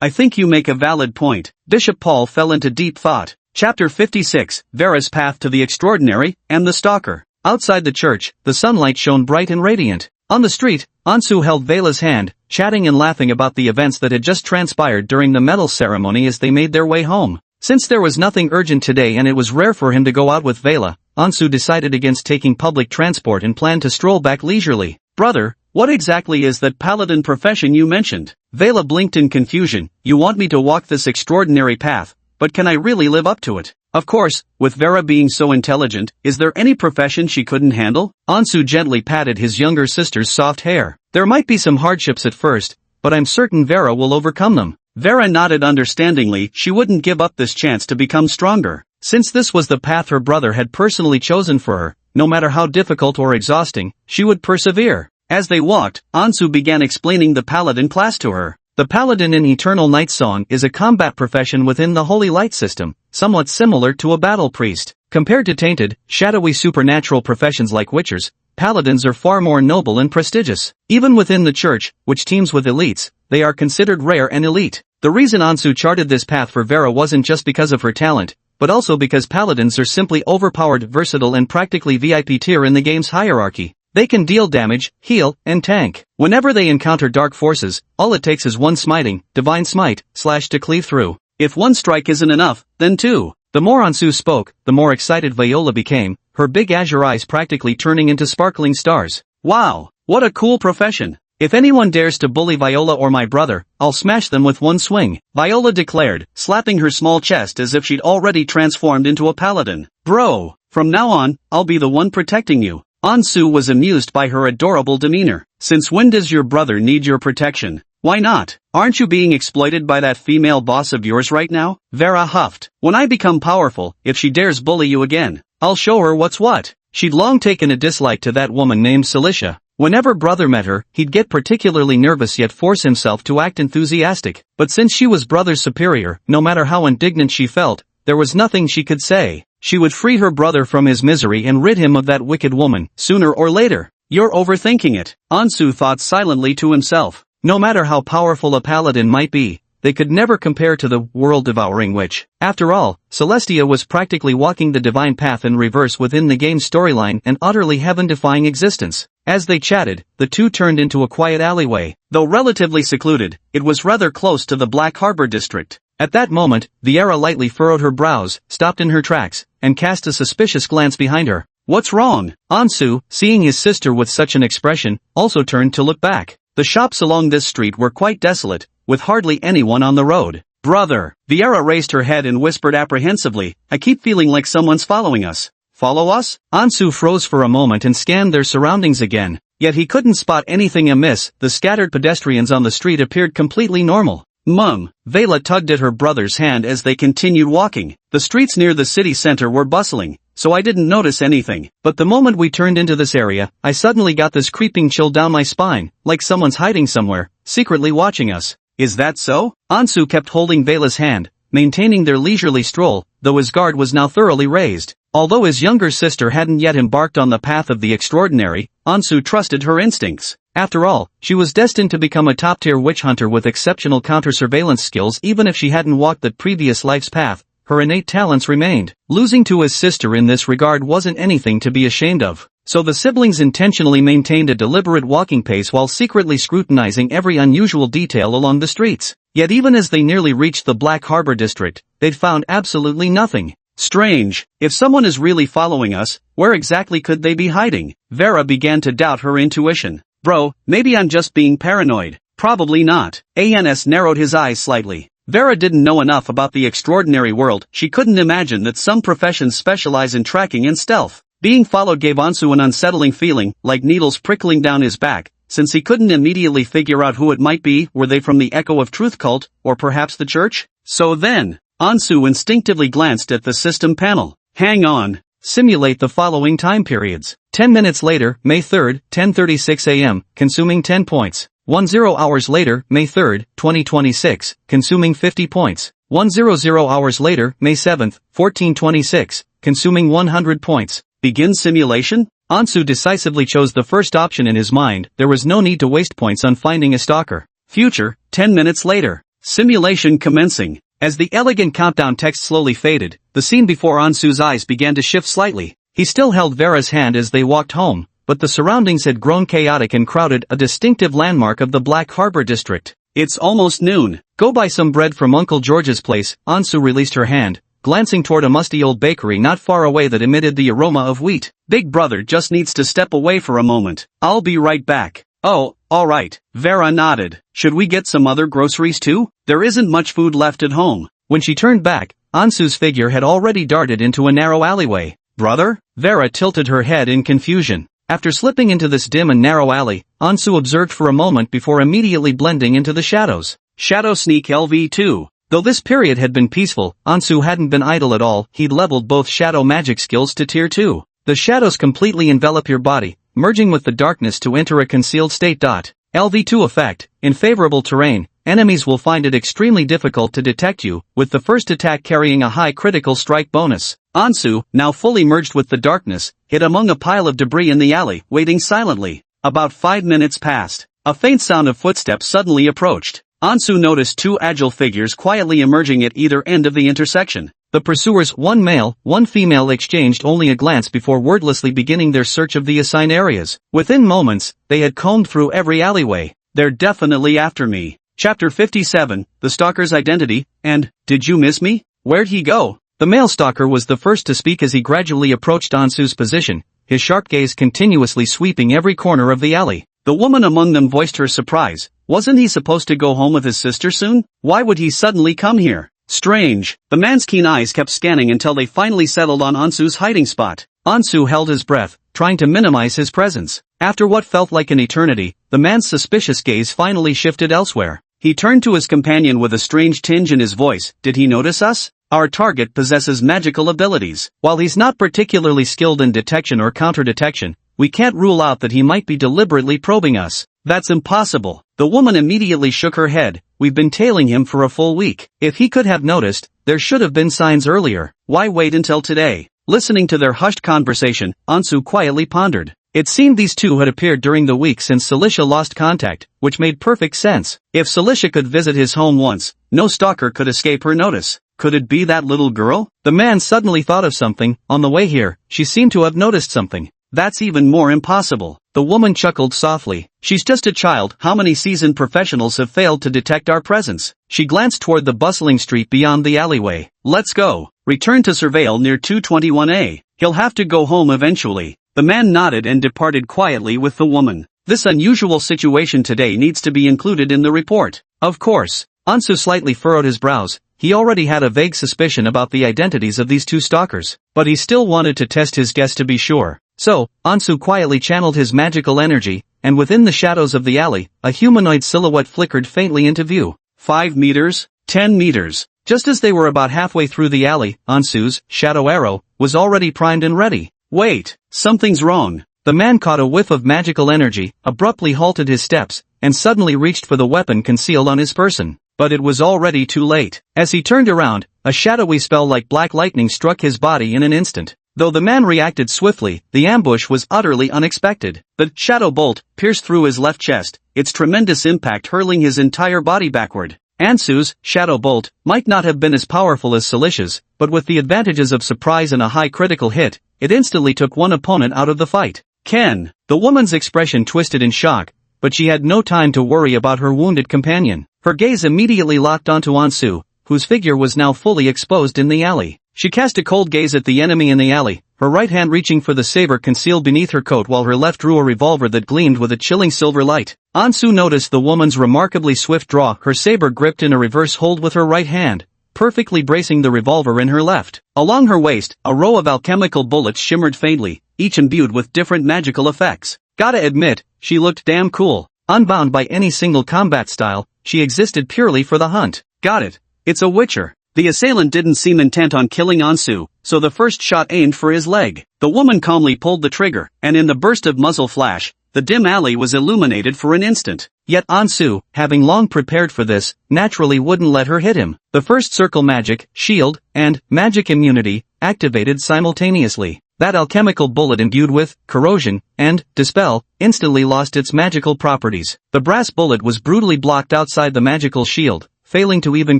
I think you make a valid point. Bishop Paul fell into deep thought. Chapter 56, Vera's Path to the Extraordinary, and the Stalker. Outside the church, the sunlight shone bright and radiant. On the street, Ansu held Vela's hand, chatting and laughing about the events that had just transpired during the medal ceremony as they made their way home. Since there was nothing urgent today and it was rare for him to go out with Vela, Ansu decided against taking public transport and planned to stroll back leisurely. Brother, what exactly is that paladin profession you mentioned? Vela blinked in confusion. You want me to walk this extraordinary path, but can I really live up to it? Of course, with Vera being so intelligent, is there any profession she couldn't handle? Ansu gently patted his younger sister's soft hair. There might be some hardships at first, but I'm certain Vera will overcome them. Vera nodded understandingly. She wouldn't give up this chance to become stronger. Since this was the path her brother had personally chosen for her, no matter how difficult or exhausting, she would persevere. As they walked, Ansu began explaining the paladin class to her. The paladin in Eternal Night Song is a combat profession within the Holy Light system, somewhat similar to a battle priest. Compared to tainted, shadowy supernatural professions like witchers, paladins are far more noble and prestigious. Even within the church, which teams with elites, they are considered rare and elite. The reason Ansu charted this path for Vera wasn't just because of her talent, but also because paladins are simply overpowered, versatile and practically VIP tier in the game's hierarchy. They can deal damage, heal, and tank. Whenever they encounter dark forces, all it takes is one smiting, divine smite, slash to cleave through. If one strike isn't enough, then two. The more Ansu spoke, the more excited Viola became, her big azure eyes practically turning into sparkling stars. Wow, what a cool profession. If anyone dares to bully Viola or my brother, I'll smash them with one swing, Viola declared, slapping her small chest as if she'd already transformed into a paladin. Bro, from now on, I'll be the one protecting you. Ansu was amused by her adorable demeanor. Since when does your brother need your protection? Why not? Aren't you being exploited by that female boss of yours right now? Vera huffed. When I become powerful, if she dares bully you again, I'll show her what's what. She'd long taken a dislike to that woman named Celicia. Whenever brother met her, he'd get particularly nervous yet force himself to act enthusiastic. But since she was brother's superior, no matter how indignant she felt, there was nothing she could say. She would free her brother from his misery and rid him of that wicked woman, sooner or later. You're overthinking it, Ansu thought silently to himself. No matter how powerful a paladin might be, they could never compare to the world-devouring witch. After all, Celestia was practically walking the divine path in reverse within the game's storyline and utterly heaven-defying existence. As they chatted, the two turned into a quiet alleyway. Though relatively secluded, it was rather close to the Black Harbor district. At that moment, Viera lightly furrowed her brows, stopped in her tracks, and cast a suspicious glance behind her. What's wrong? Ansu, seeing his sister with such an expression, also turned to look back. The shops along this street were quite desolate, with hardly anyone on the road. Brother, Viera raised her head and whispered apprehensively, I keep feeling like someone's following us. Follow us? Ansu froze for a moment and scanned their surroundings again. Yet he couldn't spot anything amiss. The scattered pedestrians on the street appeared completely normal. Mum, Vela tugged at her brother's hand as they continued walking. The streets near the city center were bustling, so I didn't notice anything. But the moment we turned into this area, I suddenly got this creeping chill down my spine, like someone's hiding somewhere, secretly watching us. Is that so? Ansu kept holding Vela's hand, maintaining their leisurely stroll, though his guard was now thoroughly raised. Although his younger sister hadn't yet embarked on the path of the extraordinary, Ansu trusted her instincts. After all, she was destined to become a top-tier witch hunter with exceptional counter-surveillance skills. Even if she hadn't walked that previous life's path, her innate talents remained. Losing to his sister in this regard wasn't anything to be ashamed of. So the siblings intentionally maintained a deliberate walking pace while secretly scrutinizing every unusual detail along the streets. Yet even as they nearly reached the Black Harbor district, they'd found absolutely nothing. Strange. If someone is really following us, where exactly could they be hiding? Vera began to doubt her intuition. Bro, maybe I'm just being paranoid. Probably not. Ans narrowed his eyes slightly. Vera didn't know enough about the extraordinary world. She couldn't imagine that some professions specialize in tracking and stealth. Being followed gave Ansu an unsettling feeling, like needles prickling down his back, since he couldn't immediately figure out who it might be. Were they from the Echo of Truth cult, or perhaps the church? So then, Ansu instinctively glanced at the system panel. Hang on. Simulate the following time periods. 10 minutes later, May 3rd, 10:36 a.m., consuming 10 points. 10 hours later, May 3rd, 2026, consuming 50 points. 100 hours later, May 7th, 1426, consuming 100 points. Begin simulation? Ansu decisively chose the first option in his mind. There was no need to waste points on finding a stalker. Future, 10 minutes later. Simulation commencing. As the elegant countdown text slowly faded, the scene before Ansu's eyes began to shift slightly. He still held Vera's hand as they walked home, but the surroundings had grown chaotic and crowded, a distinctive landmark of the Black Harbor district. It's almost noon. Go buy some bread from Uncle George's place. Ansu released her hand, glancing toward a musty old bakery not far away that emitted the aroma of wheat. Big brother just needs to step away for a moment. I'll be right back. Oh, alright. Vera nodded. Should we get some other groceries too? There isn't much food left at home. When she turned back, Ansu's figure had already darted into a narrow alleyway. Brother? Vera tilted her head in confusion. After slipping into this dim and narrow alley, Ansu observed for a moment before immediately blending into the shadows. Shadow Sneak LV2. Though this period had been peaceful, Ansu hadn't been idle at all. He'd leveled both shadow magic skills to tier 2. The shadows completely envelop your body, merging with the darkness to enter a concealed state. LV2 effect. In favorable terrain, enemies will find it extremely difficult to detect you, with the first attack carrying a high critical strike bonus. Ansu, now fully merged with the darkness, hid among a pile of debris in the alley, waiting silently. About 5 minutes passed. A faint sound of footsteps suddenly approached. Ansu noticed two agile figures quietly emerging at either end of the intersection. The pursuers, one male, one female, exchanged only a glance before wordlessly beginning their search of the assigned areas. Within moments, they had combed through every alleyway. They're definitely after me. Chapter 57, The Stalker's Identity, and, Did you miss me? Where'd he go? The male stalker was the first to speak as he gradually approached Ansu's position, his sharp gaze continuously sweeping every corner of the alley. The woman among them voiced her surprise. Wasn't he supposed to go home with his sister soon? Why would he suddenly come here? Strange. The man's keen eyes kept scanning until they finally settled on Ansu's hiding spot. Ansu held his breath, trying to minimize his presence. After what felt like an eternity, the man's suspicious gaze finally shifted elsewhere. He turned to his companion with a strange tinge in his voice. Did he notice us? Our target possesses magical abilities. While he's not particularly skilled in detection or counter-detection, we can't rule out that he might be deliberately probing us. That's impossible. The woman immediately shook her head. We've been tailing him for a full week. If he could have noticed, there should have been signs earlier. Why wait until today? Listening to their hushed conversation, Ansu quietly pondered. It seemed these two had appeared during the week since Celicia lost contact, which made perfect sense. If Celicia could visit his home once, no stalker could escape her notice. Could it be that little girl? The man suddenly thought of something. On the way here, she seemed to have noticed something. That's even more impossible. The woman chuckled softly. She's just a child. How many seasoned professionals have failed to detect our presence? She glanced toward the bustling street beyond the alleyway. Let's go. Return to surveil near 221A. He'll have to go home eventually. The man nodded and departed quietly with the woman. This unusual situation today needs to be included in the report. Of course. Ansu slightly furrowed his brows. He already had a vague suspicion about the identities of these two stalkers, but he still wanted to test his guess to be sure. So, Ansu quietly channeled his magical energy, and within the shadows of the alley, a humanoid silhouette flickered faintly into view. 5 meters, 10 meters. Just as they were about halfway through the alley, Ansu's shadow arrow was already primed and ready. Wait, something's wrong. The man caught a whiff of magical energy, abruptly halted his steps, and suddenly reached for the weapon concealed on his person. But it was already too late. As he turned around, a shadowy spell like black lightning struck his body in an instant. Though the man reacted swiftly, the ambush was utterly unexpected. The shadow bolt pierced through his left chest, its tremendous impact hurling his entire body backward. Ansu's shadow bolt might not have been as powerful as Celicia's, but with the advantages of surprise and a high critical hit, it instantly took one opponent out of the fight. Ken! The woman's expression twisted in shock, but she had no time to worry about her wounded companion. Her gaze immediately locked onto Ansu, whose figure was now fully exposed in the alley. She cast a cold gaze at the enemy in the alley, her right hand reaching for the saber concealed beneath her coat while her left drew a revolver that gleamed with a chilling silver light. Ansu noticed the woman's remarkably swift draw, her saber gripped in a reverse hold with her right hand, perfectly bracing the revolver in her left. Along her waist, a row of alchemical bullets shimmered faintly, each imbued with different magical effects. Gotta admit, she looked damn cool. Unbound by any single combat style, she existed purely for the hunt. Got it. It's a witcher. The assailant didn't seem intent on killing Ansu, so the first shot aimed for his leg. The woman calmly pulled the trigger, and in the burst of muzzle flash, the dim alley was illuminated for an instant. Yet Ansu, having long prepared for this, naturally wouldn't let her hit him. The first circle magic, shield, and magic immunity activated simultaneously. That alchemical bullet imbued with corrosion and dispel instantly lost its magical properties. The brass bullet was brutally blocked outside the magical shield, failing to even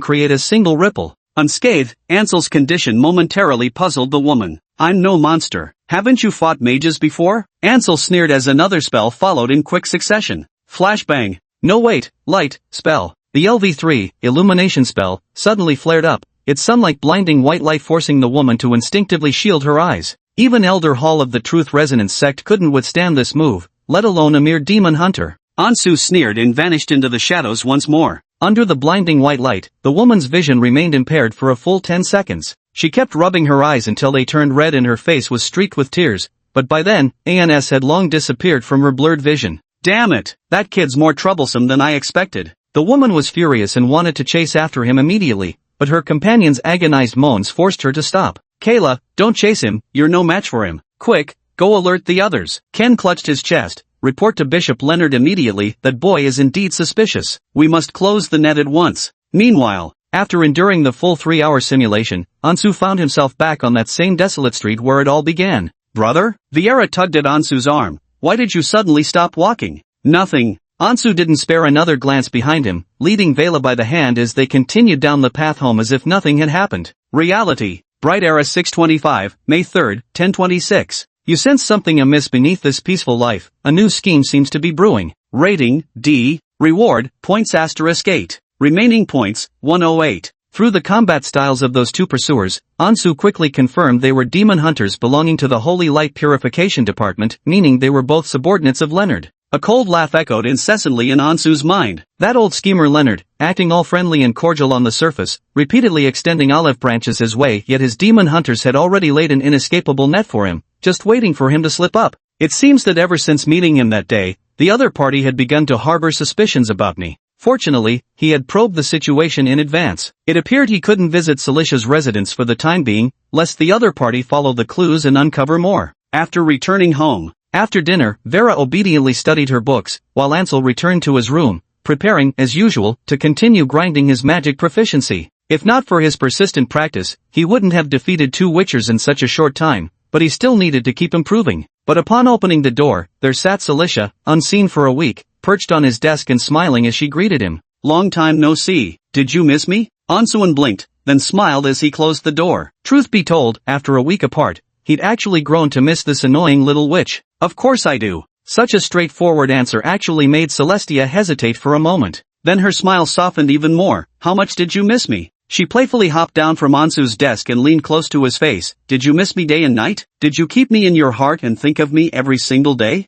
create a single ripple. Unscathed, Ansel's condition momentarily puzzled the woman. I'm no monster. Haven't you fought mages before? Ansel sneered as another spell followed in quick succession. Flashbang. No wait, light, spell. The LV3, illumination spell, suddenly flared up, its sun-like blinding white light forcing the woman to instinctively shield her eyes. Even Elder Hall of the Truth Resonance sect couldn't withstand this move, let alone a mere demon hunter. Ansu sneered and vanished into the shadows once more. Under the blinding white light, the woman's vision remained impaired for a full 10 seconds. She kept rubbing her eyes until they turned red and her face was streaked with tears, but by then, ANS had long disappeared from her blurred vision. Damn it! That kid's more troublesome than I expected. The woman was furious and wanted to chase after him immediately, but her companion's agonized moans forced her to stop. Kayla, don't chase him, you're no match for him. Quick, go alert the others. Ken clutched his chest. Report to Bishop Leonard immediately, that boy is indeed suspicious. We must close the net at once. Meanwhile, after enduring the full 3-hour simulation, Ansu found himself back on that same desolate street where it all began. Brother? Vieira tugged at Ansu's arm. Why did you suddenly stop walking? Nothing. Ansu didn't spare another glance behind him, leading Vela by the hand as they continued down the path home as if nothing had happened. Reality. Bright Era 625, May 3, 1026. You sense something amiss beneath this peaceful life. A new scheme seems to be brewing. Rating, D. Reward, points *8. Remaining points, 108. Through the combat styles of those two pursuers, Ansu quickly confirmed they were demon hunters belonging to the Holy Light Purification Department, meaning they were both subordinates of Leonard. A cold laugh echoed incessantly in Ansu's mind. That old schemer Leonard, acting all friendly and cordial on the surface, repeatedly extending olive branches his way, yet his demon hunters had already laid an inescapable net for him, just waiting for him to slip up. It seems that ever since meeting him that day, the other party had begun to harbor suspicions about me. Fortunately, he had probed the situation in advance. It appeared he couldn't visit Celicia's residence for the time being, lest the other party follow the clues and uncover more. After returning home, after dinner, Vera obediently studied her books, while Ansel returned to his room, preparing, as usual, to continue grinding his magic proficiency. If not for his persistent practice, he wouldn't have defeated 2 witchers in such a short time, but he still needed to keep improving. But upon opening the door, there sat Celicia, unseen for a week, perched on his desk and smiling as she greeted him. Long time no see. Did you miss me? Ansuin blinked, then smiled as he closed the door. Truth be told, after a week apart, he'd actually grown to miss this annoying little witch. Of course I do. Such a straightforward answer actually made Celestia hesitate for a moment. Then her smile softened even more. How much did you miss me? She playfully hopped down from Ansu's desk and leaned close to his face. Did you miss me day and night? Did you keep me in your heart and think of me every single day?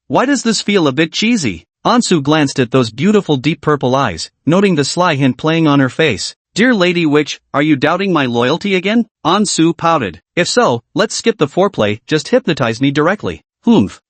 Why does this feel a bit cheesy? Ansu glanced at those beautiful deep purple eyes, noting the sly hint playing on her face. Dear Lady Witch, are you doubting my loyalty again? Ansu pouted. If so, let's skip the foreplay, just hypnotize me directly.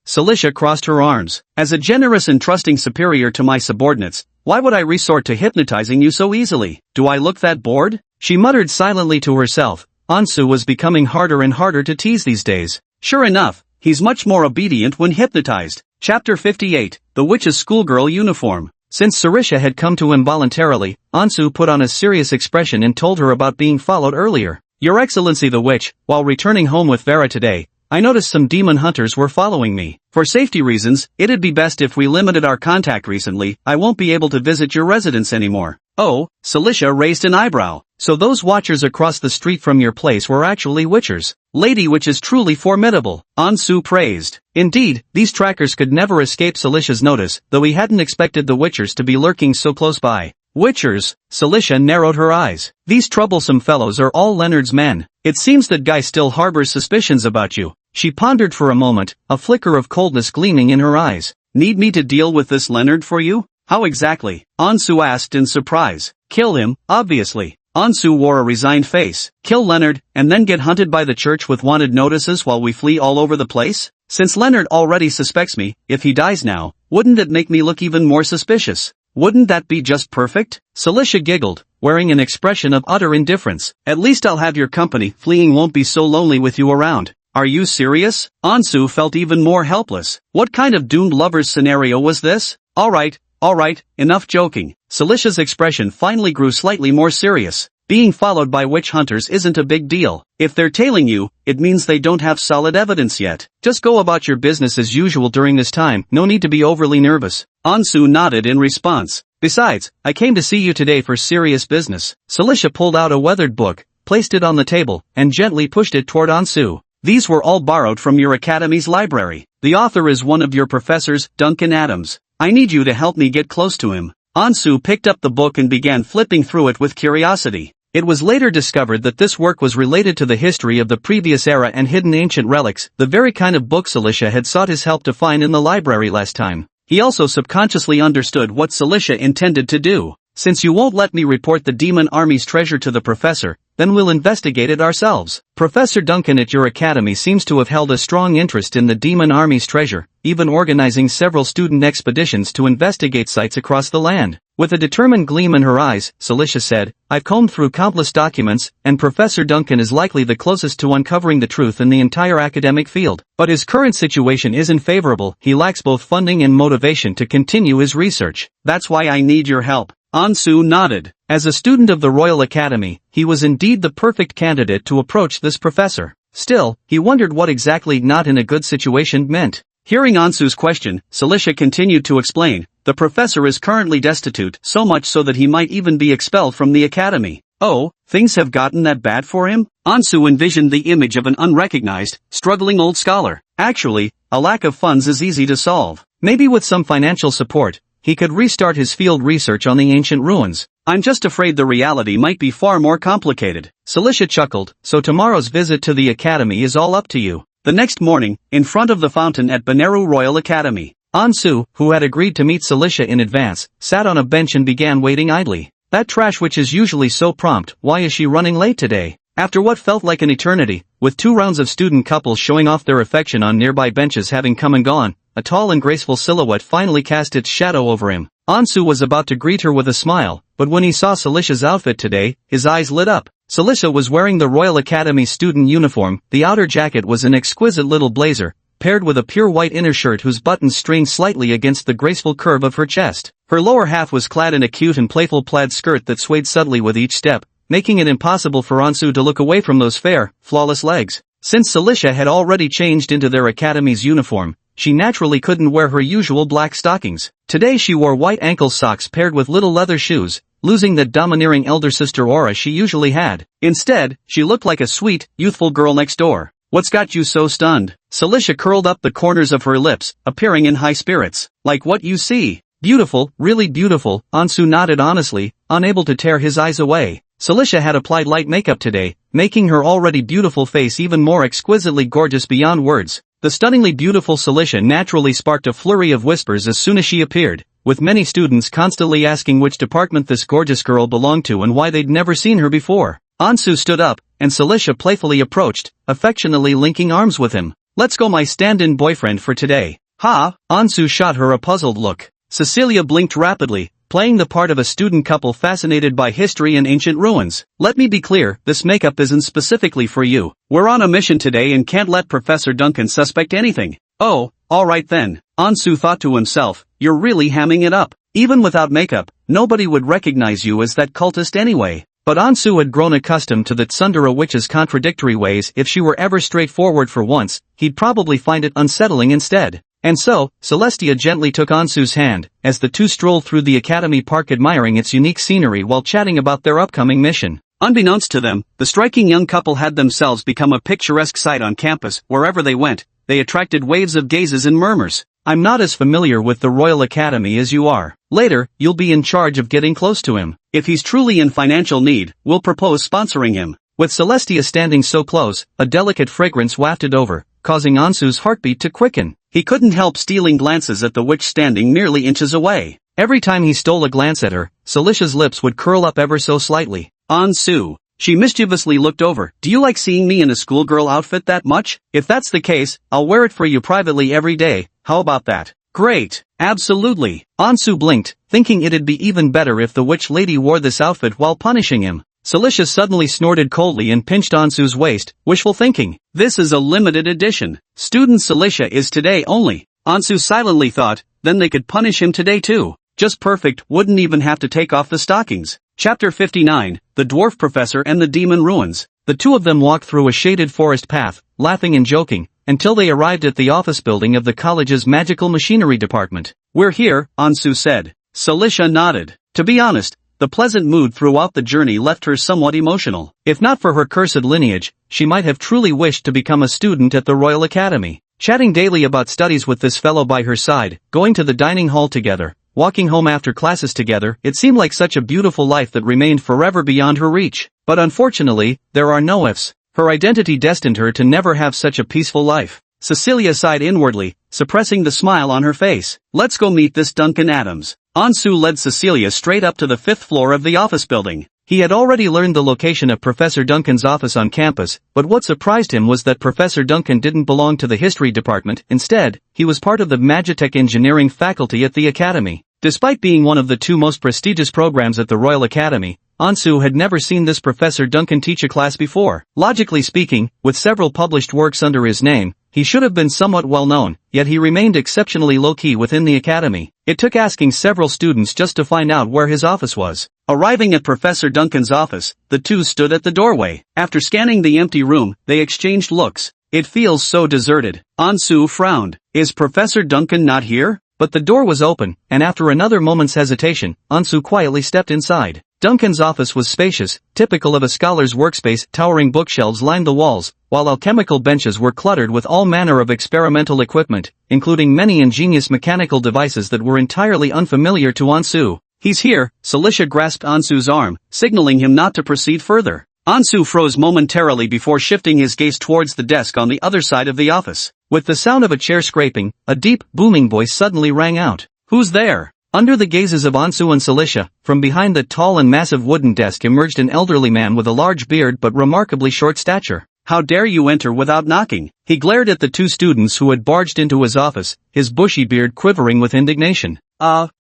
Celicia crossed her arms. As a generous and trusting superior to my subordinates, why would I resort to hypnotizing you so easily? Do I look that bored? She muttered silently to herself. Ansu was becoming harder and harder to tease these days. Sure enough, he's much more obedient when hypnotized. Chapter 58, The Witch's Schoolgirl Uniform. Since Sarisha had come to him voluntarily, Ansu put on a serious expression and told her about being followed earlier. Your Excellency the Witch, while returning home with Vera today, I noticed some demon hunters were following me. For safety reasons, it'd be best if we limited our contact recently. I won't be able to visit your residence anymore. Oh, Celicia raised an eyebrow. So those watchers across the street from your place were actually witchers. Lady Witch is truly formidable, Ansu praised. Indeed, these trackers could never escape Celicia's notice, though he hadn't expected the witchers to be lurking so close by. Witchers? Celicia narrowed her eyes. These troublesome fellows are all Leonard's men. It seems that guy still harbors suspicions about you. She pondered for a moment, a flicker of coldness gleaming in her eyes. Need me to deal with this Leonard for you? How exactly? Ansu asked in surprise. Kill him, obviously. Ansu wore a resigned face. Kill Leonard, and then get hunted by the church with wanted notices while we flee all over the place? Since Leonard already suspects me, if he dies now, wouldn't it make me look even more suspicious? Wouldn't that be just perfect? Celicia giggled, wearing an expression of utter indifference. At least I'll have your company. Fleeing won't be so lonely with you around. Are you serious? Ansu felt even more helpless. What kind of doomed lovers scenario was this? Alright, enough joking. Celicia's expression finally grew slightly more serious. Being followed by witch hunters isn't a big deal. If they're tailing you, it means they don't have solid evidence yet. Just go about your business as usual during this time, no need to be overly nervous. Ansu nodded in response. Besides, I came to see you today for serious business. Celicia pulled out a weathered book, placed it on the table, and gently pushed it toward Ansu. These were all borrowed from your academy's library. The author is one of your professors, Duncan Adams. I need you to help me get close to him. Ansu picked up the book and began flipping through it with curiosity. It was later discovered that this work was related to the history of the previous era and hidden ancient relics, the very kind of book Celicia had sought his help to find in the library last time. He also subconsciously understood what Celicia intended to do. Since you won't let me report the demon army's treasure to the professor, then we'll investigate it ourselves. Professor Duncan at your academy seems to have held a strong interest in the demon army's treasure, even organizing several student expeditions to investigate sites across the land. With a determined gleam in her eyes, Celicia said, I've combed through countless documents, and Professor Duncan is likely the closest to uncovering the truth in the entire academic field. But his current situation isn't favorable. He lacks both funding and motivation to continue his research. That's why I need your help. Ansu nodded. As a student of the Royal Academy, he was indeed the perfect candidate to approach this professor. Still, he wondered what exactly not in a good situation meant. Hearing Ansu's question, Cilicia continued to explain, the professor is currently destitute, so much so that he might even be expelled from the academy. Oh, things have gotten that bad for him? Ansu envisioned the image of an unrecognized, struggling old scholar. Actually, a lack of funds is easy to solve. Maybe with some financial support, he could restart his field research on the ancient ruins. I'm just afraid the reality might be far more complicated. Cilicia chuckled, so tomorrow's visit to the academy is all up to you. The next morning, in front of the fountain at Benaru Royal Academy, Ansu, who had agreed to meet Cilicia in advance, sat on a bench and began waiting idly. That trash which is usually so prompt, why is she running late today? After what felt like an eternity, with 2 rounds of student couples showing off their affection on nearby benches having come and gone, a tall and graceful silhouette finally cast its shadow over him. Ansu was about to greet her with a smile, but when he saw Cilicia's outfit today, his eyes lit up. Cilicia was wearing the Royal Academy student uniform. The outer jacket was an exquisite little blazer, paired with a pure white inner shirt whose buttons strained slightly against the graceful curve of her chest. Her lower half was clad in a cute and playful plaid skirt that swayed subtly with each step, making it impossible for Ansu to look away from those fair, flawless legs. Since Cilicia had already changed into their academy's uniform, she naturally couldn't wear her usual black stockings. Today she wore white ankle socks paired with little leather shoes, losing that domineering elder sister aura she usually had. Instead, she looked like a sweet, youthful girl next door. What's got you so stunned? Cilicia curled up the corners of her lips, appearing in high spirits. Like what you see. Beautiful, really beautiful, Ansu nodded honestly, unable to tear his eyes away. Cilicia had applied light makeup today, making her already beautiful face even more exquisitely gorgeous beyond words. The stunningly beautiful Cilicia naturally sparked a flurry of whispers as soon as she appeared, with many students constantly asking which department this gorgeous girl belonged to and why they'd never seen her before. Ansu stood up, and Cilicia playfully approached, affectionately linking arms with him. Let's go, my stand-in boyfriend for today. Ha! Ansu shot her a puzzled look. Cecilia blinked rapidly, playing the part of a student couple fascinated by history and ancient ruins. Let me be clear, this makeup isn't specifically for you. We're on a mission today and can't let Professor Duncan suspect anything. Oh, alright then. Ansu thought to himself, you're really hamming it up. Even without makeup, nobody would recognize you as that cultist anyway. But Ansu had grown accustomed to the Tsundere witch's contradictory ways. If she were ever straightforward for once, he'd probably find it unsettling instead. And so, Celestia gently took Ansu's hand, as the two strolled through the academy park admiring its unique scenery while chatting about their upcoming mission. Unbeknownst to them, the striking young couple had themselves become a picturesque sight on campus. Wherever they went, they attracted waves of gazes and murmurs. I'm not as familiar with the Royal Academy as you are. Later, you'll be in charge of getting close to him. If he's truly in financial need, we'll propose sponsoring him. With Celestia standing so close, a delicate fragrance wafted over, causing Ansu's heartbeat to quicken. He couldn't help stealing glances at the witch standing merely inches away. Every time he stole a glance at her, Celicia's lips would curl up ever so slightly. Ansu. She mischievously looked over. Do you like seeing me in a schoolgirl outfit that much? If that's the case, I'll wear it for you privately every day. How about that? Great. Absolutely. Ansu blinked, thinking it'd be even better if the witch lady wore this outfit while punishing him. Cilicia suddenly snorted coldly and pinched Ansu's waist. Wishful thinking. This is a limited edition. Student Cilicia is today only. Ansu silently thought, then they could punish him today too. Just perfect, wouldn't even have to take off the stockings. Chapter 59, The Dwarf Professor and the Demon Ruins. The two of them walked through a shaded forest path, laughing and joking, until they arrived at the office building of the college's magical machinery department. We're here, Ansu said. Cilicia nodded. To be honest, the pleasant mood throughout the journey left her somewhat emotional. If not for her cursed lineage, she might have truly wished to become a student at the Royal Academy. Chatting daily about studies with this fellow by her side, going to the dining hall together, walking home after classes together, it seemed like such a beautiful life that remained forever beyond her reach. But unfortunately, there are no ifs. Her identity destined her to never have such a peaceful life. Cecilia sighed inwardly, suppressing the smile on her face. Let's go meet this Duncan Adams. Ansu led Cecilia straight up to the 5th floor of the office building. He had already learned the location of Professor Duncan's office on campus, but what surprised him was that Professor Duncan didn't belong to the history department. Instead, he was part of the Magitech engineering faculty at the academy. Despite being one of the two most prestigious programs at the Royal Academy, Ansu had never seen this Professor Duncan teach a class before. Logically speaking, with several published works under his name, he should have been somewhat well known, yet he remained exceptionally low-key within the academy. It took asking several students just to find out where his office was. Arriving at Professor Duncan's office, the two stood at the doorway. After scanning the empty room, they exchanged looks. It feels so deserted. Ansu frowned. Is Professor Duncan not here? But the door was open, and after another moment's hesitation, Ansu quietly stepped inside. Duncan's office was spacious, typical of a scholar's workspace. Towering bookshelves lined the walls, while alchemical benches were cluttered with all manner of experimental equipment, including many ingenious mechanical devices that were entirely unfamiliar to Ansu. He's here. Cilicia grasped Ansu's arm, signaling him not to proceed further. Ansu froze momentarily before shifting his gaze towards the desk on the other side of the office. With the sound of a chair scraping, a deep, booming voice suddenly rang out. Who's there? Under the gazes of Ansu and Cilicia, from behind the tall and massive wooden desk emerged an elderly man with a large beard but remarkably short stature. How dare you enter without knocking? He glared at the two students who had barged into his office, his bushy beard quivering with indignation.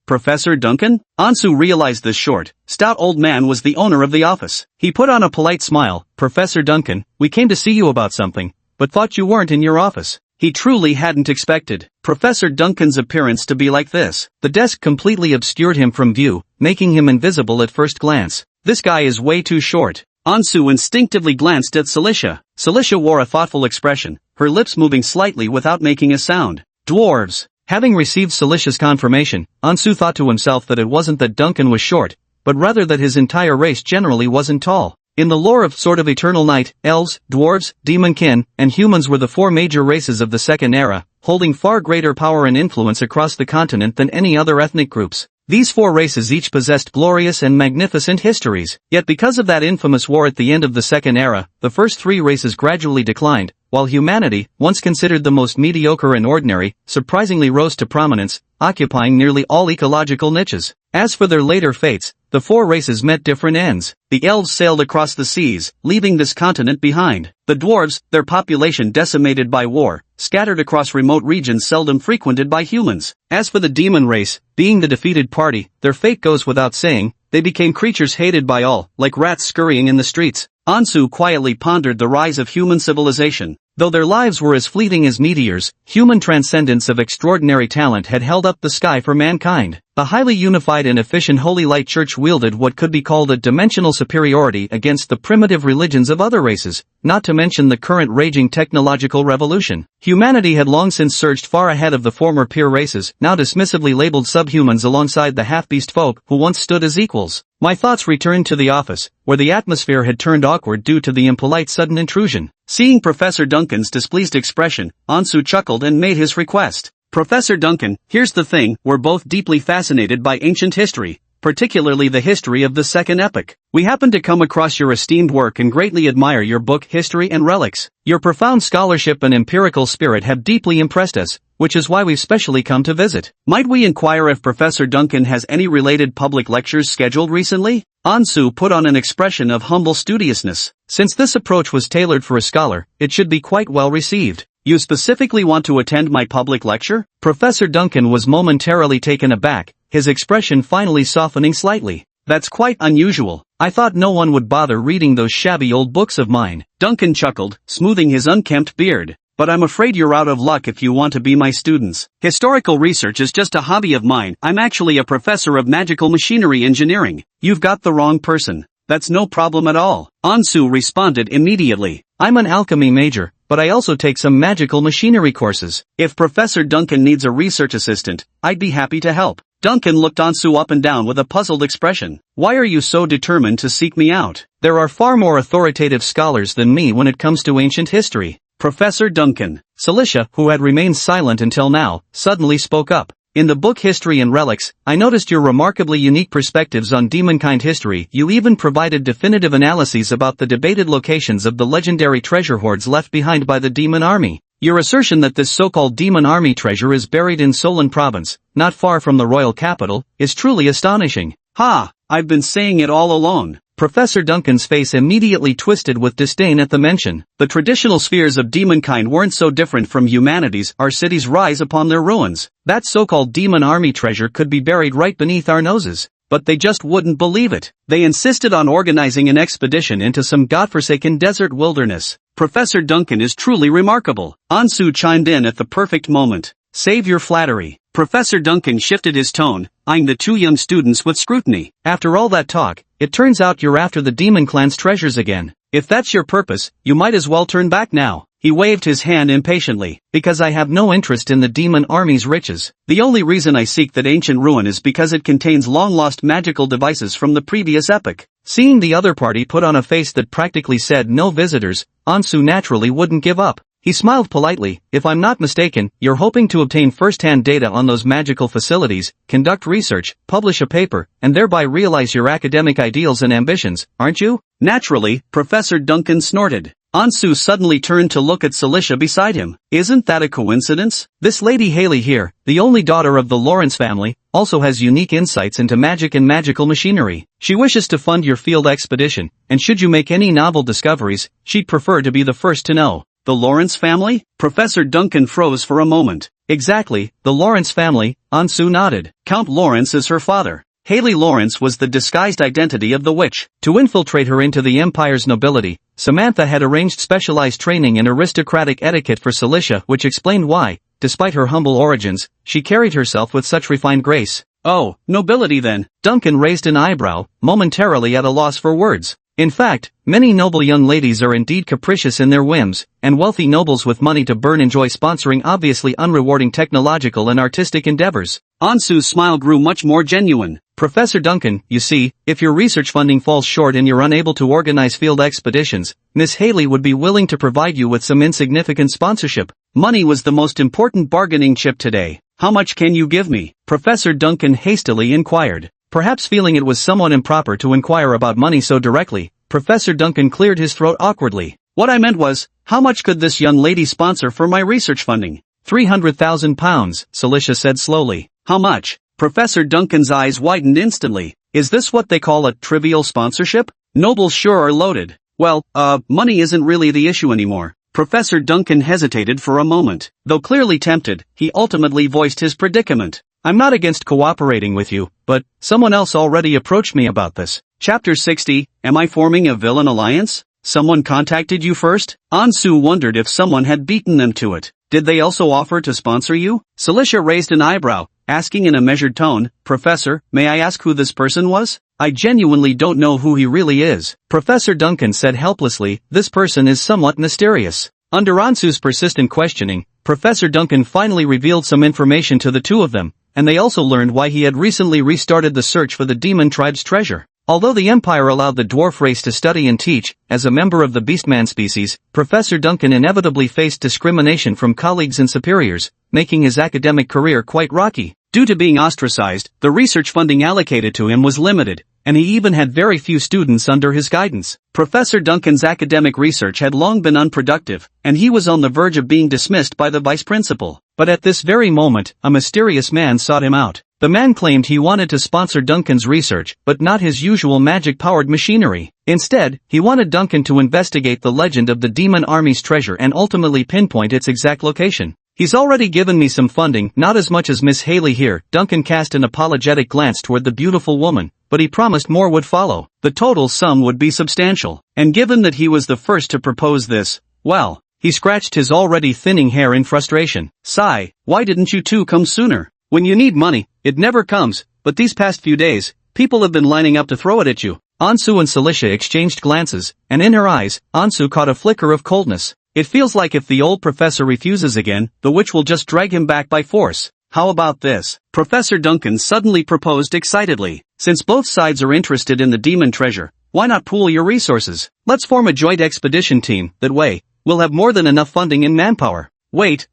Professor Duncan? Ansu realized this short, stout old man was the owner of the office. He put on a polite smile. Professor Duncan, we came to see you about something, but thought you weren't in your office. He truly hadn't expected Professor Duncan's appearance to be like this. The desk completely obscured him from view, making him invisible at first glance. This guy is way too short. Ansu instinctively glanced at Cilicia. Cilicia wore a thoughtful expression, her lips moving slightly without making a sound. Dwarves. Having received Cilicia's confirmation, Ansu thought to himself that it wasn't that Duncan was short, but rather that his entire race generally wasn't tall. In the lore of Sword of Eternal Night, elves, dwarves, demonkin, and humans were the four major races of the Second Era, holding far greater power and influence across the continent than any other ethnic groups. These four races each possessed glorious and magnificent histories. Yet because of that infamous war at the end of the Second Era, the first three races gradually declined, while humanity, once considered the most mediocre and ordinary, surprisingly rose to prominence, occupying nearly all ecological niches. As for their later fates, the four races met different ends. The elves sailed across the seas, leaving this continent behind. The dwarves, their population decimated by war, scattered across remote regions seldom frequented by humans. As for the demon race, being the defeated party, their fate goes without saying, they became creatures hated by all, like rats scurrying in the streets. Ansu quietly pondered the rise of human civilization. Though their lives were as fleeting as meteors, human transcendence of extraordinary talent had held up the sky for mankind. The highly unified and efficient Holy Light Church wielded what could be called a dimensional superiority against the primitive religions of other races, not to mention the current raging technological revolution. Humanity had long since surged far ahead of the former peer races, now dismissively labeled subhumans alongside the half-beast folk who once stood as equals. My thoughts returned to the office, where the atmosphere had turned awkward due to the impolite sudden intrusion. Seeing Professor Duncan's displeased expression, Ansu chuckled and made his request. Professor Duncan, here's the thing, we're both deeply fascinated by ancient history, particularly the history of the Second Epoch. We happen to come across your esteemed work and greatly admire your book History and Relics. Your profound scholarship and empirical spirit have deeply impressed us, which is why we've specially come to visit. Might we inquire if Professor Duncan has any related public lectures scheduled recently? Ansu put on an expression of humble studiousness. Since this approach was tailored for a scholar, it should be quite well received. You specifically want to attend my public lecture? Professor Duncan was momentarily taken aback, his expression finally softening slightly. That's quite unusual. I thought no one would bother reading those shabby old books of mine. Duncan chuckled, smoothing his unkempt beard. But I'm afraid you're out of luck if you want to be my students. Historical research is just a hobby of mine. I'm actually a professor of magical machinery engineering. You've got the wrong person. That's no problem at all. Ansu responded immediately. I'm an alchemy major, but I also take some magical machinery courses. If Professor Duncan needs a research assistant, I'd be happy to help. Duncan looked Ansu up and down with a puzzled expression. Why are you so determined to seek me out? There are far more authoritative scholars than me when it comes to ancient history. Professor Duncan. Cilicia, who had remained silent until now, suddenly spoke up. In the book History and Relics, I noticed your remarkably unique perspectives on demonkind history. You even provided definitive analyses about the debated locations of the legendary treasure hoards left behind by the demon army. Your assertion that this so-called demon army treasure is buried in Solon province, not far from the royal capital, is truly astonishing. Ha! I've been saying it all along. Professor Duncan's face immediately twisted with disdain at the mention. The traditional spheres of demonkind weren't so different from humanity's. Our cities rise upon their ruins. That so-called demon army treasure could be buried right beneath our noses. But they just wouldn't believe it. They insisted on organizing an expedition into some godforsaken desert wilderness. Professor Duncan is truly remarkable. Ansu chimed in at the perfect moment. Save your flattery. Professor Duncan shifted his tone, eyeing the two young students with scrutiny. After all that talk, it turns out you're after the demon clan's treasures again. If that's your purpose, you might as well turn back now. He waved his hand impatiently. Because I have no interest in the demon army's riches. The only reason I seek that ancient ruin is because it contains long-lost magical devices from the previous epoch. Seeing the other party put on a face that practically said no visitors, Ansu naturally wouldn't give up. He smiled politely. If I'm not mistaken, you're hoping to obtain first-hand data on those magical facilities, conduct research, publish a paper, and thereby realize your academic ideals and ambitions, aren't you? Naturally, Professor Duncan snorted. Ansu suddenly turned to look at Celicia beside him. Isn't that a coincidence? This Lady Haley here, the only daughter of the Lawrence family, also has unique insights into magic and magical machinery. She wishes to fund your field expedition, and should you make any novel discoveries, she'd prefer to be the first to know. The Lawrence family? Professor Duncan froze for a moment. Exactly, the Lawrence family, Ansu nodded. Count Lawrence is her father. Haley Lawrence was the disguised identity of the witch. To infiltrate her into the Empire's nobility, Samantha had arranged specialized training in aristocratic etiquette for Celicia, which explained why, despite her humble origins, she carried herself with such refined grace. Oh, nobility then. Duncan raised an eyebrow, momentarily at a loss for words. In fact, many noble young ladies are indeed capricious in their whims, and wealthy nobles with money to burn enjoy sponsoring obviously unrewarding technological and artistic endeavors. Ansu's smile grew much more genuine. Professor Duncan, you see, if your research funding falls short and you're unable to organize field expeditions, Miss Haley would be willing to provide you with some insignificant sponsorship. Money was the most important bargaining chip today. How much can you give me? Professor Duncan hastily inquired. Perhaps feeling it was somewhat improper to inquire about money so directly, Professor Duncan cleared his throat awkwardly. What I meant was, how much could this young lady sponsor for my research funding? 300,000 pounds, Celicia said slowly. How much? Professor Duncan's eyes widened instantly. Is this what they call a trivial sponsorship? Nobles sure are loaded. Well, money isn't really the issue anymore. Professor Duncan hesitated for a moment. Though clearly tempted, he ultimately voiced his predicament. I'm not against cooperating with you, but someone else already approached me about this. Chapter 60, Am I forming a villain alliance? Someone contacted you first? Ansu wondered if someone had beaten them to it. Did they also offer to sponsor you? Celicia raised an eyebrow, asking in a measured tone, Professor, may I ask who this person was? I genuinely don't know who he really is. Professor Duncan said helplessly, this person is somewhat mysterious. Under Ansu's persistent questioning, Professor Duncan finally revealed some information to the two of them, and they also learned why he had recently restarted the search for the demon tribe's treasure. Although the Empire allowed the dwarf race to study and teach, as a member of the beastman species, Professor Duncan inevitably faced discrimination from colleagues and superiors, making his academic career quite rocky. Due to being ostracized, the research funding allocated to him was limited, and he even had very few students under his guidance. Professor Duncan's academic research had long been unproductive, and he was on the verge of being dismissed by the vice principal. But at this very moment, a mysterious man sought him out. The man claimed he wanted to sponsor Duncan's research, but not his usual magic-powered machinery. Instead, he wanted Duncan to investigate the legend of the demon army's treasure and ultimately pinpoint its exact location. He's already given me some funding, not as much as Miss Haley here. Duncan cast an apologetic glance toward the beautiful woman, but he promised more would follow. The total sum would be substantial. And given that he was the first to propose this, well, he scratched his already thinning hair in frustration. Sigh, why didn't you two come sooner? When you need money, it never comes, but these past few days, people have been lining up to throw it at you. Ansu and Celicia exchanged glances, and in her eyes, Ansu caught a flicker of coldness. It feels like if the old professor refuses again, the witch will just drag him back by force. How about this? Professor Duncan suddenly proposed excitedly. Since both sides are interested in the demon treasure, why not pool your resources? Let's form a joint expedition team. That way, we'll have more than enough funding and manpower. Wait.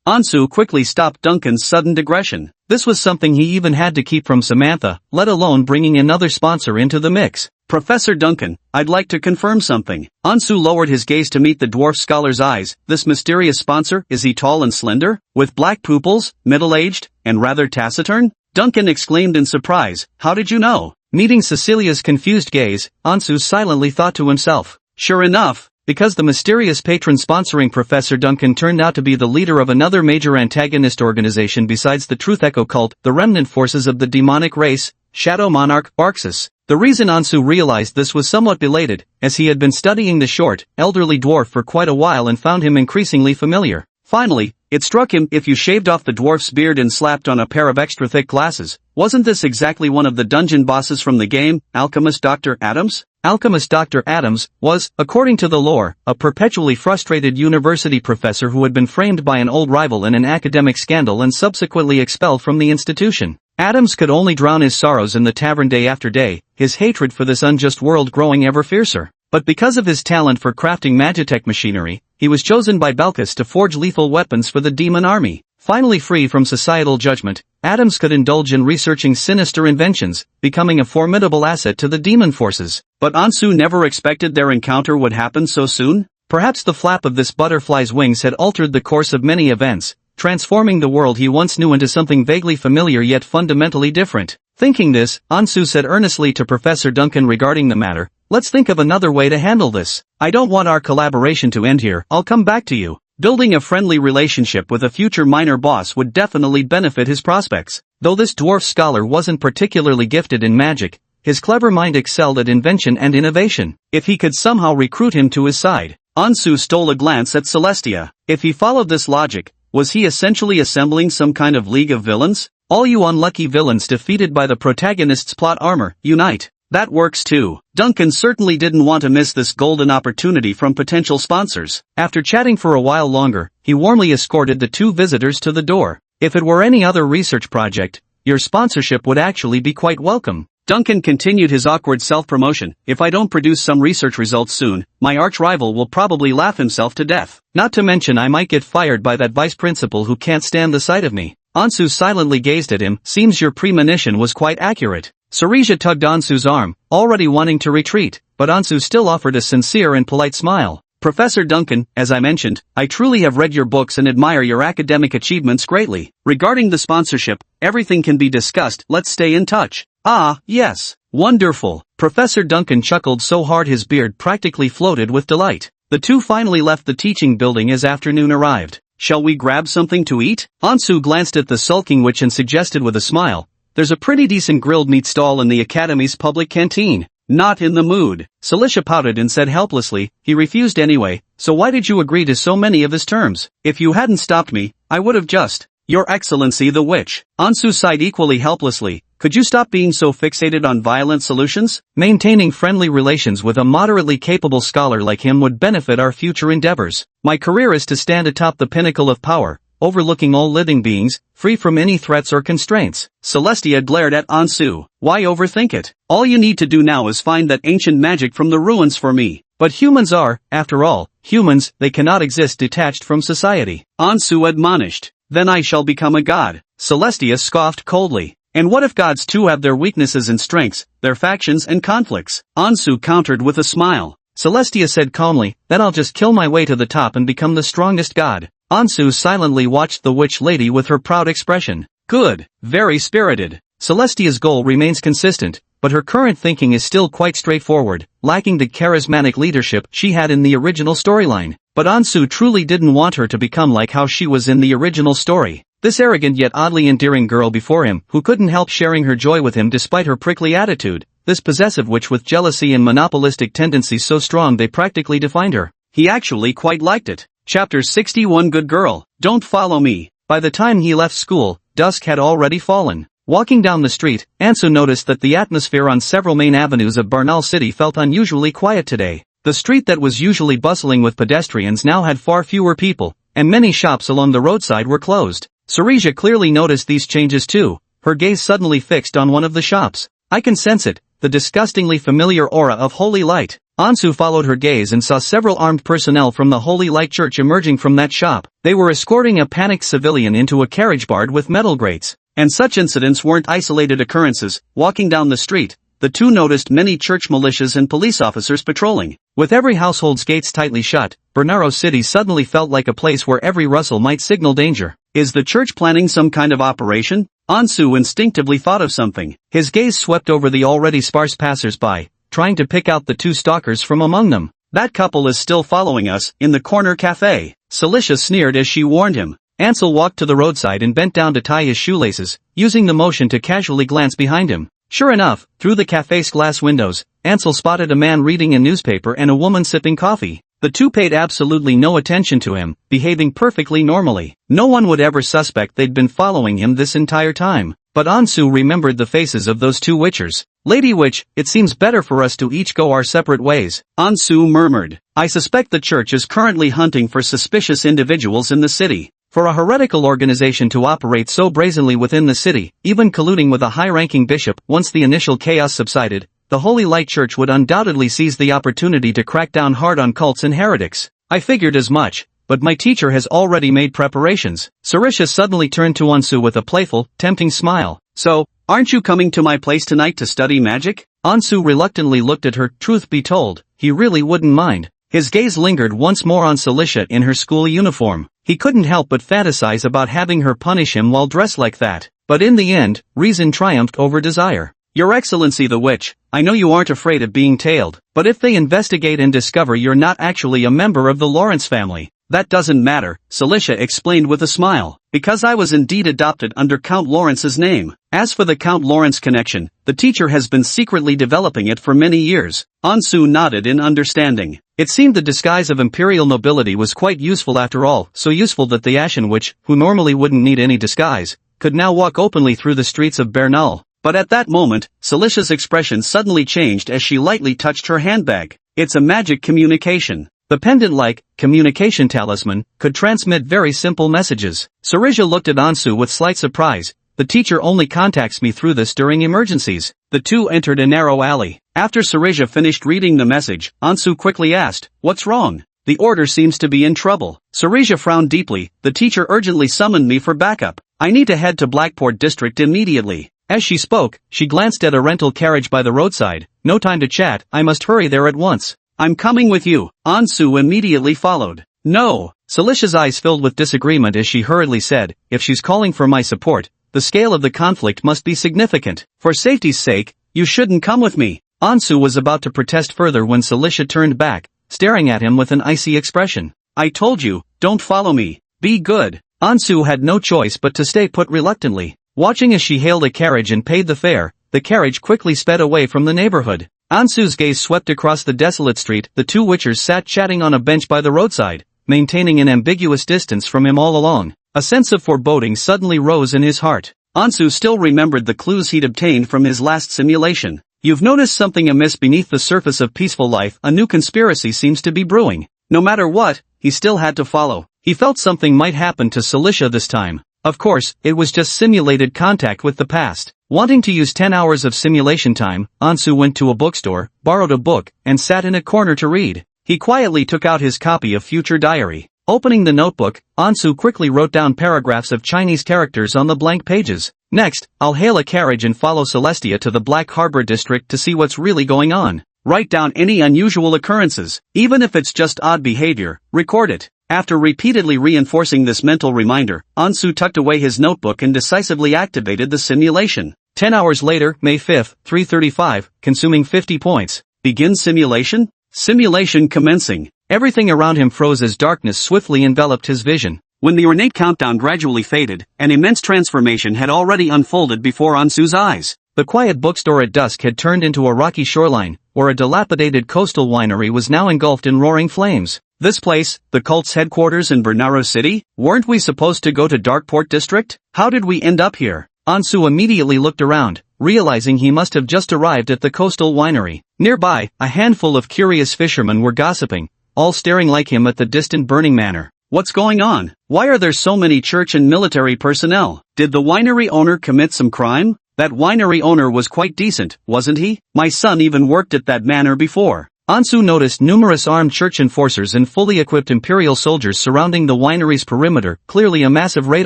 Ansu quickly stopped Duncan's sudden digression. This was something he even had to keep from Samantha, let alone bringing another sponsor into the mix. Professor Duncan, I'd like to confirm something. Ansu lowered his gaze to meet the dwarf scholar's eyes. This mysterious sponsor, is he tall and slender, with black pupils, middle-aged, and rather taciturn? Duncan exclaimed in surprise, how did you know? Meeting Cecilia's confused gaze, Ansu silently thought to himself. Sure enough, because the mysterious patron sponsoring Professor Duncan turned out to be the leader of another major antagonist organization besides the Truth Echo cult, the remnant forces of the demonic race, Shadow Monarch, Arxis. The reason Ansu realized this was somewhat belated, as he had been studying the short, elderly dwarf for quite a while and found him increasingly familiar. Finally, It struck him, if you shaved off the dwarf's beard and slapped on a pair of extra thick glasses, wasn't this exactly one of the dungeon bosses from the game, Alchemist Dr. Adams? Alchemist Dr. Adams was, according to the lore, a perpetually frustrated university professor who had been framed by an old rival in an academic scandal and subsequently expelled from the institution. Adams could only drown his sorrows in the tavern day after day, his hatred for this unjust world growing ever fiercer. But because of his talent for crafting magitech machinery, he was chosen by Belkis to forge lethal weapons for the demon army. Finally free from societal judgment, Adams could indulge in researching sinister inventions, becoming a formidable asset to the demon forces. But Ansu never expected their encounter would happen so soon? Perhaps the flap of this butterfly's wings had altered the course of many events, transforming the world he once knew into something vaguely familiar yet fundamentally different. Thinking this, Ansu said earnestly to Professor Duncan regarding the matter, "Let's think of another way to handle this. I don't want our collaboration to end here, I'll come back to you." Building a friendly relationship with a future minor boss would definitely benefit his prospects. Though this dwarf scholar wasn't particularly gifted in magic, his clever mind excelled at invention and innovation. If he could somehow recruit him to his side. Ansu stole a glance at Celestia. If he followed this logic, was he essentially assembling some kind of league of villains? All you unlucky villains defeated by the protagonist's plot armor, unite. That works too. Duncan certainly didn't want to miss this golden opportunity from potential sponsors. After chatting for a while longer, he warmly escorted the two visitors to the door. "If it were any other research project, your sponsorship would actually be quite welcome." Duncan continued his awkward self-promotion. "If I don't produce some research results soon, my arch-rival will probably laugh himself to death. Not to mention I might get fired by that vice principal who can't stand the sight of me." Ansu silently gazed at him. "Seems your premonition was quite accurate." Sarija tugged Ansu's arm, already wanting to retreat, but Ansu still offered a sincere and polite smile. "Professor Duncan, as I mentioned, I truly have read your books and admire your academic achievements greatly. Regarding the sponsorship, everything can be discussed. Let's stay in touch." "Ah, yes. Wonderful." Professor Duncan chuckled so hard his beard practically floated with delight. The two finally left the teaching building as afternoon arrived. "Shall we grab something to eat?" Ansu glanced at the sulking witch and suggested with a smile, "There's a pretty decent grilled meat stall in the Academy's public canteen." "Not in the mood." Celicia pouted and said helplessly, "He refused anyway, so why did you agree to so many of his terms? If you hadn't stopped me, I would have just—" "Your Excellency the witch." Ansu sighed equally helplessly. "Could you stop being so fixated on violent solutions? Maintaining friendly relations with a moderately capable scholar like him would benefit our future endeavors. My career is to stand atop the pinnacle of power, overlooking all living beings, free from any threats or constraints." Celestia glared at Ansu. "Why overthink it? All you need to do now is find that ancient magic from the ruins for me." "But humans are, after all, humans, they cannot exist detached from society," Ansu admonished. "Then I shall become a god." Celestia scoffed coldly. "And what if gods too have their weaknesses and strengths, their factions and conflicts?" Ansu countered with a smile. Celestia said calmly, "Then I'll just kill my way to the top and become the strongest god." Ansu silently watched the witch lady with her proud expression. "Good, very spirited." Celestia's goal remains consistent, but her current thinking is still quite straightforward, lacking the charismatic leadership she had in the original storyline. But Ansu truly didn't want her to become like how she was in the original story. This arrogant yet oddly endearing girl before him, who couldn't help sharing her joy with him despite her prickly attitude. This possessive witch with jealousy and monopolistic tendencies so strong they practically defined her. He actually quite liked it. Chapter 61 Good Girl, Don't Follow Me. By the time he left school, dusk had already fallen. Walking down the street, Ansu noticed that the atmosphere on several main avenues of Barnaul City felt unusually quiet today. The street that was usually bustling with pedestrians now had far fewer people, and many shops along the roadside were closed. Sarija clearly noticed these changes too, her gaze suddenly fixed on one of the shops. "I can sense it, the disgustingly familiar aura of holy light." Ansu followed her gaze and saw several armed personnel from the Holy Light Church emerging from that shop. They were escorting a panicked civilian into a carriage barred with metal grates. And such incidents weren't isolated occurrences. Walking down the street, the two noticed many church militias and police officers patrolling. With every household's gates tightly shut, Barnaul City suddenly felt like a place where every rustle might signal danger. Is the church planning some kind of operation? Ansu instinctively thought of something. His gaze swept over the already sparse passers-by, trying to pick out the two stalkers from among them. "That couple is still following us, in the corner cafe." Celicia sneered as she warned him. Ansel walked to the roadside and bent down to tie his shoelaces, using the motion to casually glance behind him. Sure enough, through the cafe's glass windows, Ansel spotted a man reading a newspaper and a woman sipping coffee. The two paid absolutely no attention to him, behaving perfectly normally. No one would ever suspect they'd been following him this entire time. But Ansu remembered the faces of those two witchers. Lady Witch, it seems better for us to each go our separate ways, Ansu murmured. I suspect the church is currently hunting for suspicious individuals in the city. For a heretical organization to operate so brazenly within the city, even colluding with a high-ranking bishop, once the initial chaos subsided, the Holy Light Church would undoubtedly seize the opportunity to crack down hard on cults and heretics. I figured as much, but my teacher has already made preparations. Sarisha suddenly turned to Ansu with a playful, tempting smile. So, aren't you coming to my place tonight to study magic? Ansu reluctantly looked at her. Truth be told, he really wouldn't mind. His gaze lingered once more on Celicia in her school uniform. He couldn't help but fantasize about having her punish him while dressed like that. But in the end, reason triumphed over desire. Your Excellency the Witch, I know you aren't afraid of being tailed, but if they investigate and discover you're not actually a member of the Lawrence family, that doesn't matter, Celicia explained with a smile, because I was indeed adopted under Count Lawrence's name. As for the Count Lawrence connection, the teacher has been secretly developing it for many years. Ansu nodded in understanding. It seemed the disguise of imperial nobility was quite useful after all, so useful that the Ashen Witch, who normally wouldn't need any disguise, could now walk openly through the streets of Bernal. But at that moment, Celicia's expression suddenly changed as she lightly touched her handbag. It's a magic communication. The pendant-like, communication talisman, could transmit very simple messages. Sarisha looked at Ansu with slight surprise. The teacher only contacts me through this during emergencies. The two entered a narrow alley. After Sarisha finished reading the message, Ansu quickly asked, what's wrong? The order seems to be in trouble. Sarisha frowned deeply. The teacher urgently summoned me for backup. I need to head to Blackport District immediately. As she spoke, she glanced at a rental carriage by the roadside. No time to chat, I must hurry there at once. I'm coming with you. Ansu immediately followed. No. Celicia's eyes filled with disagreement as she hurriedly said, if she's calling for my support, the scale of the conflict must be significant. For safety's sake, you shouldn't come with me. Ansu was about to protest further when Celicia turned back, staring at him with an icy expression. I told you, don't follow me. Be good. Ansu had no choice but to stay put reluctantly. Watching as she hailed a carriage and paid the fare, the carriage quickly sped away from the neighborhood. Ansu's gaze swept across the desolate street. The two witchers sat chatting on a bench by the roadside, maintaining an ambiguous distance from him all along. A sense of foreboding suddenly rose in his heart. Ansu still remembered the clues he'd obtained from his last simulation. You've noticed something amiss beneath the surface of peaceful life. A new conspiracy seems to be brewing. No matter what, he still had to follow. He felt something might happen to Celicia this time. Of course, it was just simulated contact with the past. Wanting to use 10 hours of simulation time, Ansu went to a bookstore, borrowed a book, and sat in a corner to read. He quietly took out his copy of Future Diary. Opening the notebook, Ansu quickly wrote down paragraphs of Chinese characters on the blank pages. Next, I'll hail a carriage and follow Celestia to the Black Harbor District to see what's really going on. Write down any unusual occurrences, even if it's just odd behavior, record it. After repeatedly reinforcing this mental reminder, Ansu tucked away his notebook and decisively activated the simulation. 10 hours later, May 5, 3:35, consuming 50 points. Begin simulation? Simulation commencing. Everything around him froze as darkness swiftly enveloped his vision. When the ornate countdown gradually faded, an immense transformation had already unfolded before Ansu's eyes. The quiet bookstore at dusk had turned into a rocky shoreline, where a dilapidated coastal winery was now engulfed in roaring flames. This place, the cult's headquarters in Bernaro City? Weren't we supposed to go to Darkport District? How did we end up here? Ansu immediately looked around, realizing he must have just arrived at the coastal winery. Nearby, a handful of curious fishermen were gossiping, all staring like him at the distant burning manor. What's going on? Why are there so many church and military personnel? Did the winery owner commit some crime? That winery owner was quite decent, wasn't he? My son even worked at that manor before. Ansu noticed numerous armed church enforcers and fully equipped imperial soldiers surrounding the winery's perimeter. Clearly a massive raid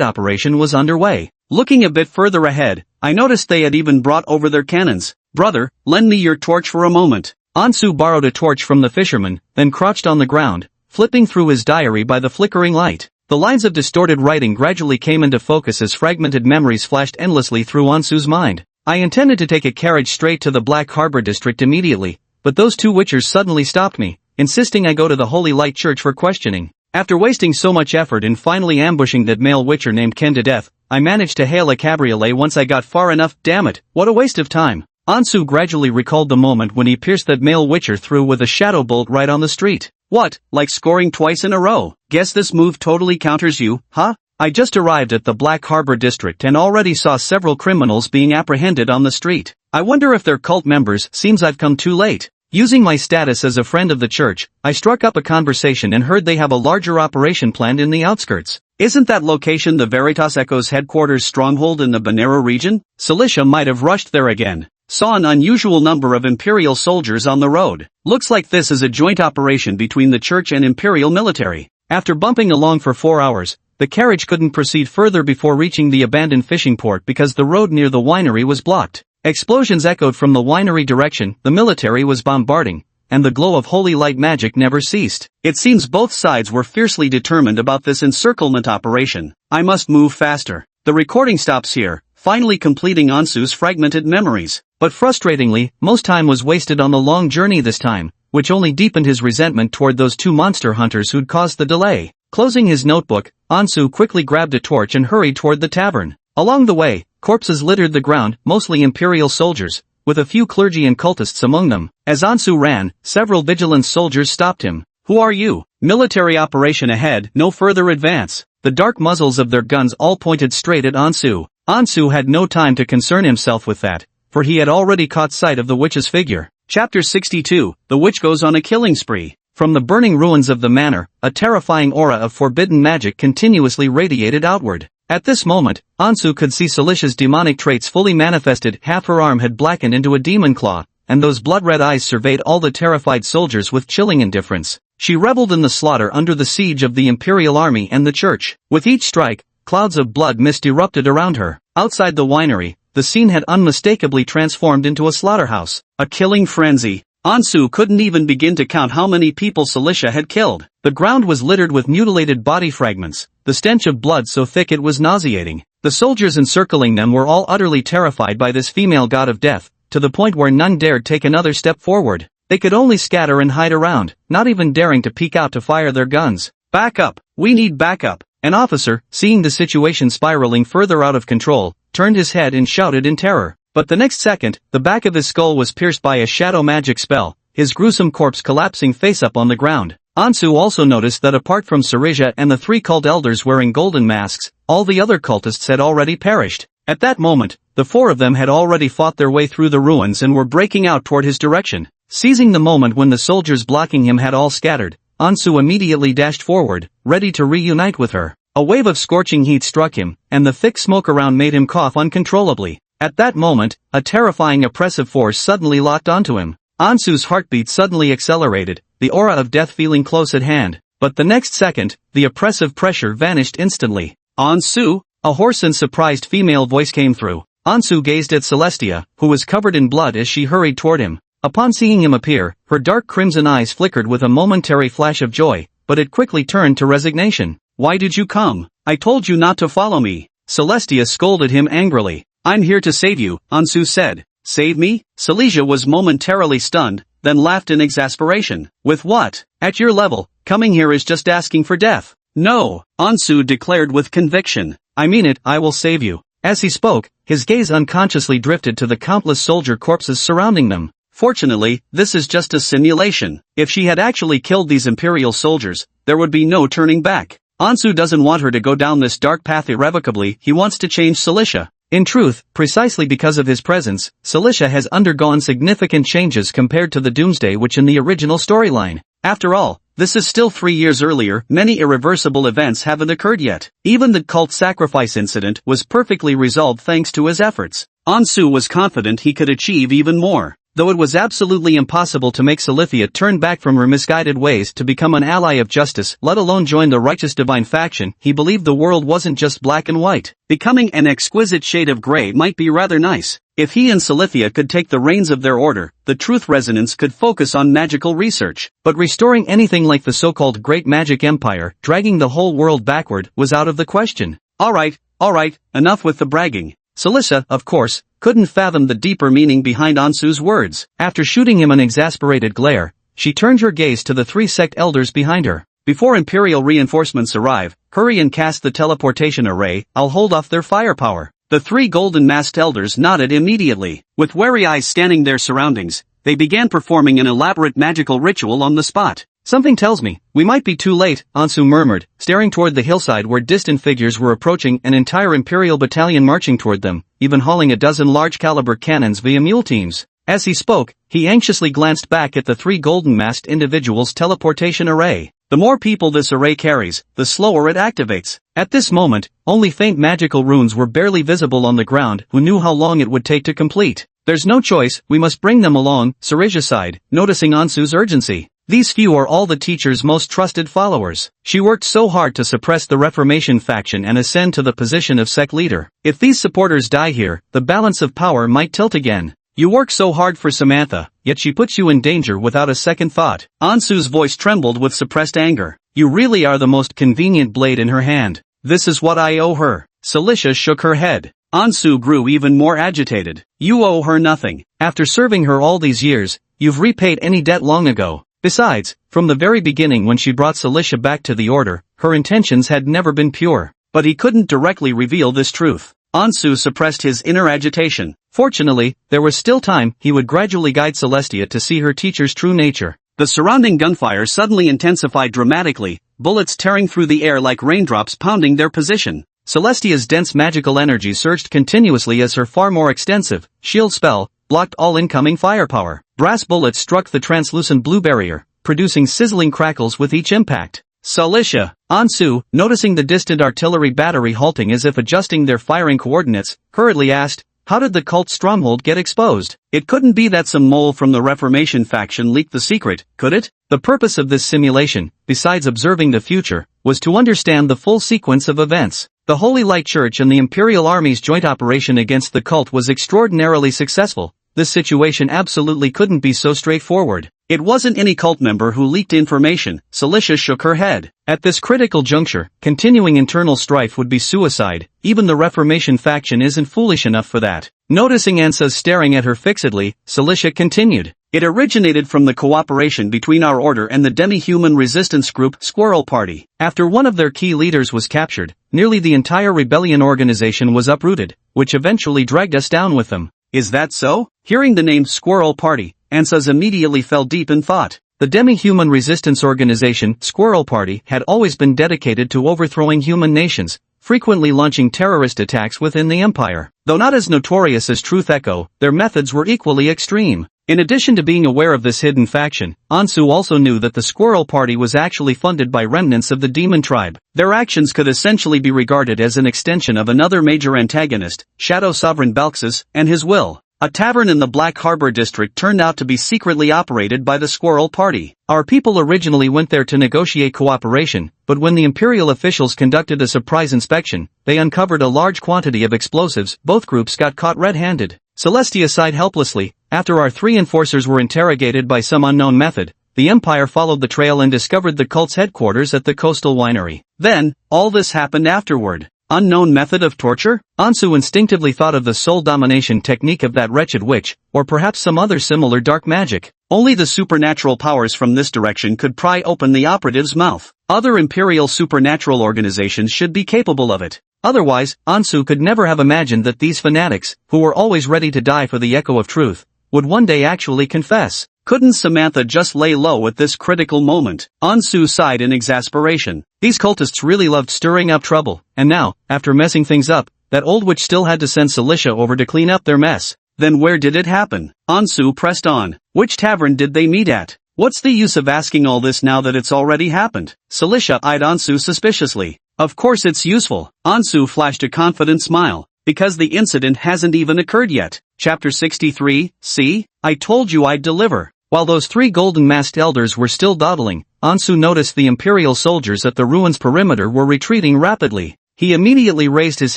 operation was underway. Looking a bit further ahead, I noticed they had even brought over their cannons. Brother, lend me your torch for a moment. Ansu borrowed a torch from the fisherman, then crouched on the ground, flipping through his diary by the flickering light. The lines of distorted writing gradually came into focus as fragmented memories flashed endlessly through Ansu's mind. I intended to take a carriage straight to the Black Harbor District immediately, but those two witchers suddenly stopped me, insisting I go to the Holy Light Church for questioning. After wasting so much effort in finally ambushing that male witcher named Ken to death, I managed to hail a cabriolet once I got far enough. Damn it, what a waste of time. Ansu gradually recalled the moment when he pierced that male witcher through with a shadow bolt right on the street. What, like scoring twice in a row? Guess this move totally counters you, huh? I just arrived at the Black Harbor district and already saw several criminals being apprehended on the street. I wonder if they're cult members. Seems I've come too late. Using my status as a friend of the church, I struck up a conversation and heard they have a larger operation planned in the outskirts. Isn't that location the Veritas Echo's headquarters stronghold in the Banera region? Cilicia might have rushed there again. Saw an unusual number of Imperial soldiers on the road. Looks like this is a joint operation between the church and Imperial military. After bumping along for 4 hours, the carriage couldn't proceed further before reaching the abandoned fishing port because the road near the winery was blocked. Explosions echoed from the winery direction the military was bombarding, and the glow of holy light magic never ceased. It seems both sides were fiercely determined about this encirclement operation. I must move faster. The recording stops here, finally completing Ansu's fragmented memories. But frustratingly, most time was wasted on the long journey this time, which only deepened his resentment toward those two monster hunters who'd caused the delay. Closing his notebook, Ansu quickly grabbed a torch and hurried toward the tavern. Along the way, corpses littered the ground, mostly Imperial soldiers, with a few clergy and cultists among them. As Ansu ran, several vigilance soldiers stopped him. Who are you? Military operation ahead, no further advance. The dark muzzles of their guns all pointed straight at Ansu. Ansu had no time to concern himself with that, for he had already caught sight of the witch's figure. Chapter 62, The Witch Goes on a Killing Spree. From the burning ruins of the manor, a terrifying aura of forbidden magic continuously radiated outward. At this moment, Ansu could see Cilicia's demonic traits fully manifested. Half her arm had blackened into a demon claw, and those blood-red eyes surveyed all the terrified soldiers with chilling indifference. She reveled in the slaughter under the siege of the Imperial army and the church. With each strike, clouds of blood mist erupted around her. Outside the winery, the scene had unmistakably transformed into a slaughterhouse. A killing frenzy. Ansu couldn't even begin to count how many people Cilicia had killed. The ground was littered with mutilated body fragments, the stench of blood so thick it was nauseating. The soldiers encircling them were all utterly terrified by this female god of death, to the point where none dared take another step forward. They could only scatter and hide around, not even daring to peek out to fire their guns. Back up! We need backup! An officer, seeing the situation spiraling further out of control, turned his head and shouted in terror. But the next second, the back of his skull was pierced by a shadow magic spell, his gruesome corpse collapsing face up on the ground. Ansu also noticed that apart from Sarija and the 3 cult elders wearing golden masks, all the other cultists had already perished. At that moment, the 4 of them had already fought their way through the ruins and were breaking out toward his direction. Seizing the moment when the soldiers blocking him had all scattered, Ansu immediately dashed forward, ready to reunite with her. A wave of scorching heat struck him, and the thick smoke around made him cough uncontrollably. At that moment, a terrifying oppressive force suddenly locked onto him. Ansu's heartbeat suddenly accelerated, the aura of death feeling close at hand. But the next second, the oppressive pressure vanished instantly. Ansu? A hoarse and surprised female voice came through. Ansu gazed at Celestia, who was covered in blood as she hurried toward him. Upon seeing him appear, her dark crimson eyes flickered with a momentary flash of joy, but it quickly turned to resignation. Why did you come? I told you not to follow me. Celestia scolded him angrily. I'm here to save you, Ansu said. Save me? Cilicia was momentarily stunned, then laughed in exasperation. With what? At your level, coming here is just asking for death. No, Ansu declared with conviction. I mean it, I will save you. As he spoke, his gaze unconsciously drifted to the countless soldier corpses surrounding them. Fortunately, this is just a simulation. If she had actually killed these Imperial soldiers, there would be no turning back. Ansu doesn't want her to go down this dark path irrevocably. He wants to change Cilicia. In truth, precisely because of his presence, Cilicia has undergone significant changes compared to the Doomsday Witch in the original storyline. After all, this is still 3 years earlier. Many irreversible events haven't occurred yet. Even the cult sacrifice incident was perfectly resolved thanks to his efforts. Ansu was confident he could achieve even more. Though it was absolutely impossible to make Cilithia turn back from her misguided ways to become an ally of justice, let alone join the righteous divine faction, he believed the world wasn't just black and white. Becoming an exquisite shade of gray might be rather nice. If he and Cilithia could take the reins of their order, the Truth Resonance could focus on magical research. But restoring anything like the so-called Great Magic Empire, dragging the whole world backward, was out of the question. Alright, enough with the bragging. Cilicia, of course, couldn't fathom the deeper meaning behind Ansu's words. After shooting him an exasperated glare, she turned her gaze to the 3 sect elders behind her. Before Imperial reinforcements arrive, hurry and cast the teleportation array. I'll hold off their firepower. The 3 golden-masked elders nodded immediately. With wary eyes scanning their surroundings, they began performing an elaborate magical ritual on the spot. Something tells me, we might be too late, Ansu murmured, staring toward the hillside where distant figures were approaching, an entire Imperial battalion marching toward them, even hauling a dozen large-caliber cannons via mule teams. As he spoke, he anxiously glanced back at the 3 golden-masked individuals' teleportation array. The more people this array carries, the slower it activates. At this moment, only faint magical runes were barely visible on the ground. Who knew how long it would take to complete? There's no choice, we must bring them along, Sarisha sighed, noticing Ansu's urgency. These few are all the teacher's most trusted followers. She worked so hard to suppress the Reformation faction and ascend to the position of sect leader. If these supporters die here, the balance of power might tilt again. You work so hard for Samantha, yet she puts you in danger without a second thought. Ansu's voice trembled with suppressed anger. You really are the most convenient blade in her hand. This is what I owe her. Celicia shook her head. Ansu grew even more agitated. You owe her nothing. After serving her all these years, you've repaid any debt long ago. Besides, from the very beginning when she brought Celicia back to the order, her intentions had never been pure. But he couldn't directly reveal this truth. Ansu suppressed his inner agitation. Fortunately, there was still time. He would gradually guide Celestia to see her teacher's true nature. The surrounding gunfire suddenly intensified dramatically, bullets tearing through the air like raindrops pounding their position. Celestia's dense magical energy surged continuously as her far more extensive shield spell blocked all incoming firepower. Brass bullets struck the translucent blue barrier, producing sizzling crackles with each impact. Celicia, Ansu, noticing the distant artillery battery halting as if adjusting their firing coordinates, hurriedly asked, how did the cult stronghold get exposed? It couldn't be that some mole from the Reformation faction leaked the secret, could it? The purpose of this simulation, besides observing the future, was to understand the full sequence of events. The Holy Light Church and the Imperial Army's joint operation against the cult was extraordinarily successful. This situation absolutely couldn't be so straightforward. It wasn't any cult member who leaked information. Celicia shook her head. At this critical juncture, continuing internal strife would be suicide. Even the Reformation faction isn't foolish enough for that. Noticing Ansa staring at her fixedly, Celicia continued. It originated from the cooperation between our order and the demi-human resistance group Squirrel Party. After one of their key leaders was captured, nearly the entire rebellion organization was uprooted, which eventually dragged us down with them. Is that so? Hearing the name Squirrel Party, Ansas immediately fell deep in thought. The demi-human resistance organization, Squirrel Party, had always been dedicated to overthrowing human nations, frequently launching terrorist attacks within the empire. Though not as notorious as Truth Echo, their methods were equally extreme. In addition to being aware of this hidden faction, Ansu also knew that the Squirrel Party was actually funded by remnants of the Demon Tribe. Their actions could essentially be regarded as an extension of another major antagonist, Shadow Sovereign Balxus, and his will. A tavern in the Black Harbor district turned out to be secretly operated by the Squirrel Party. Our people originally went there to negotiate cooperation, but when the Imperial officials conducted a surprise inspection, they uncovered a large quantity of explosives. Both groups got caught red-handed. Celestia sighed helplessly. After our 3 enforcers were interrogated by some unknown method, the Empire followed the trail and discovered the cult's headquarters at the coastal winery. Then, all this happened afterward. Unknown method of torture? Ansu instinctively thought of the soul domination technique of that wretched witch, or perhaps some other similar dark magic. Only the supernatural powers from this direction could pry open the operative's mouth. Other Imperial supernatural organizations should be capable of it. Otherwise, Ansu could never have imagined that these fanatics, who were always ready to die for the echo of truth, would one day actually confess. Couldn't Samantha just lay low at this critical moment? Ansu sighed in exasperation. These cultists really loved stirring up trouble, and now, after messing things up, that old witch still had to send Celicia over to clean up their mess. Then where did it happen? Ansu pressed on. Which tavern did they meet at? What's the use of asking all this now that it's already happened? Celicia eyed Ansu suspiciously. Of course it's useful. Ansu flashed a confident smile. Because the incident hasn't even occurred yet. Chapter 63, see? I told you I'd deliver. While those 3 golden-masked elders were still dawdling, Ansu noticed the Imperial soldiers at the ruins' perimeter were retreating rapidly. He immediately raised his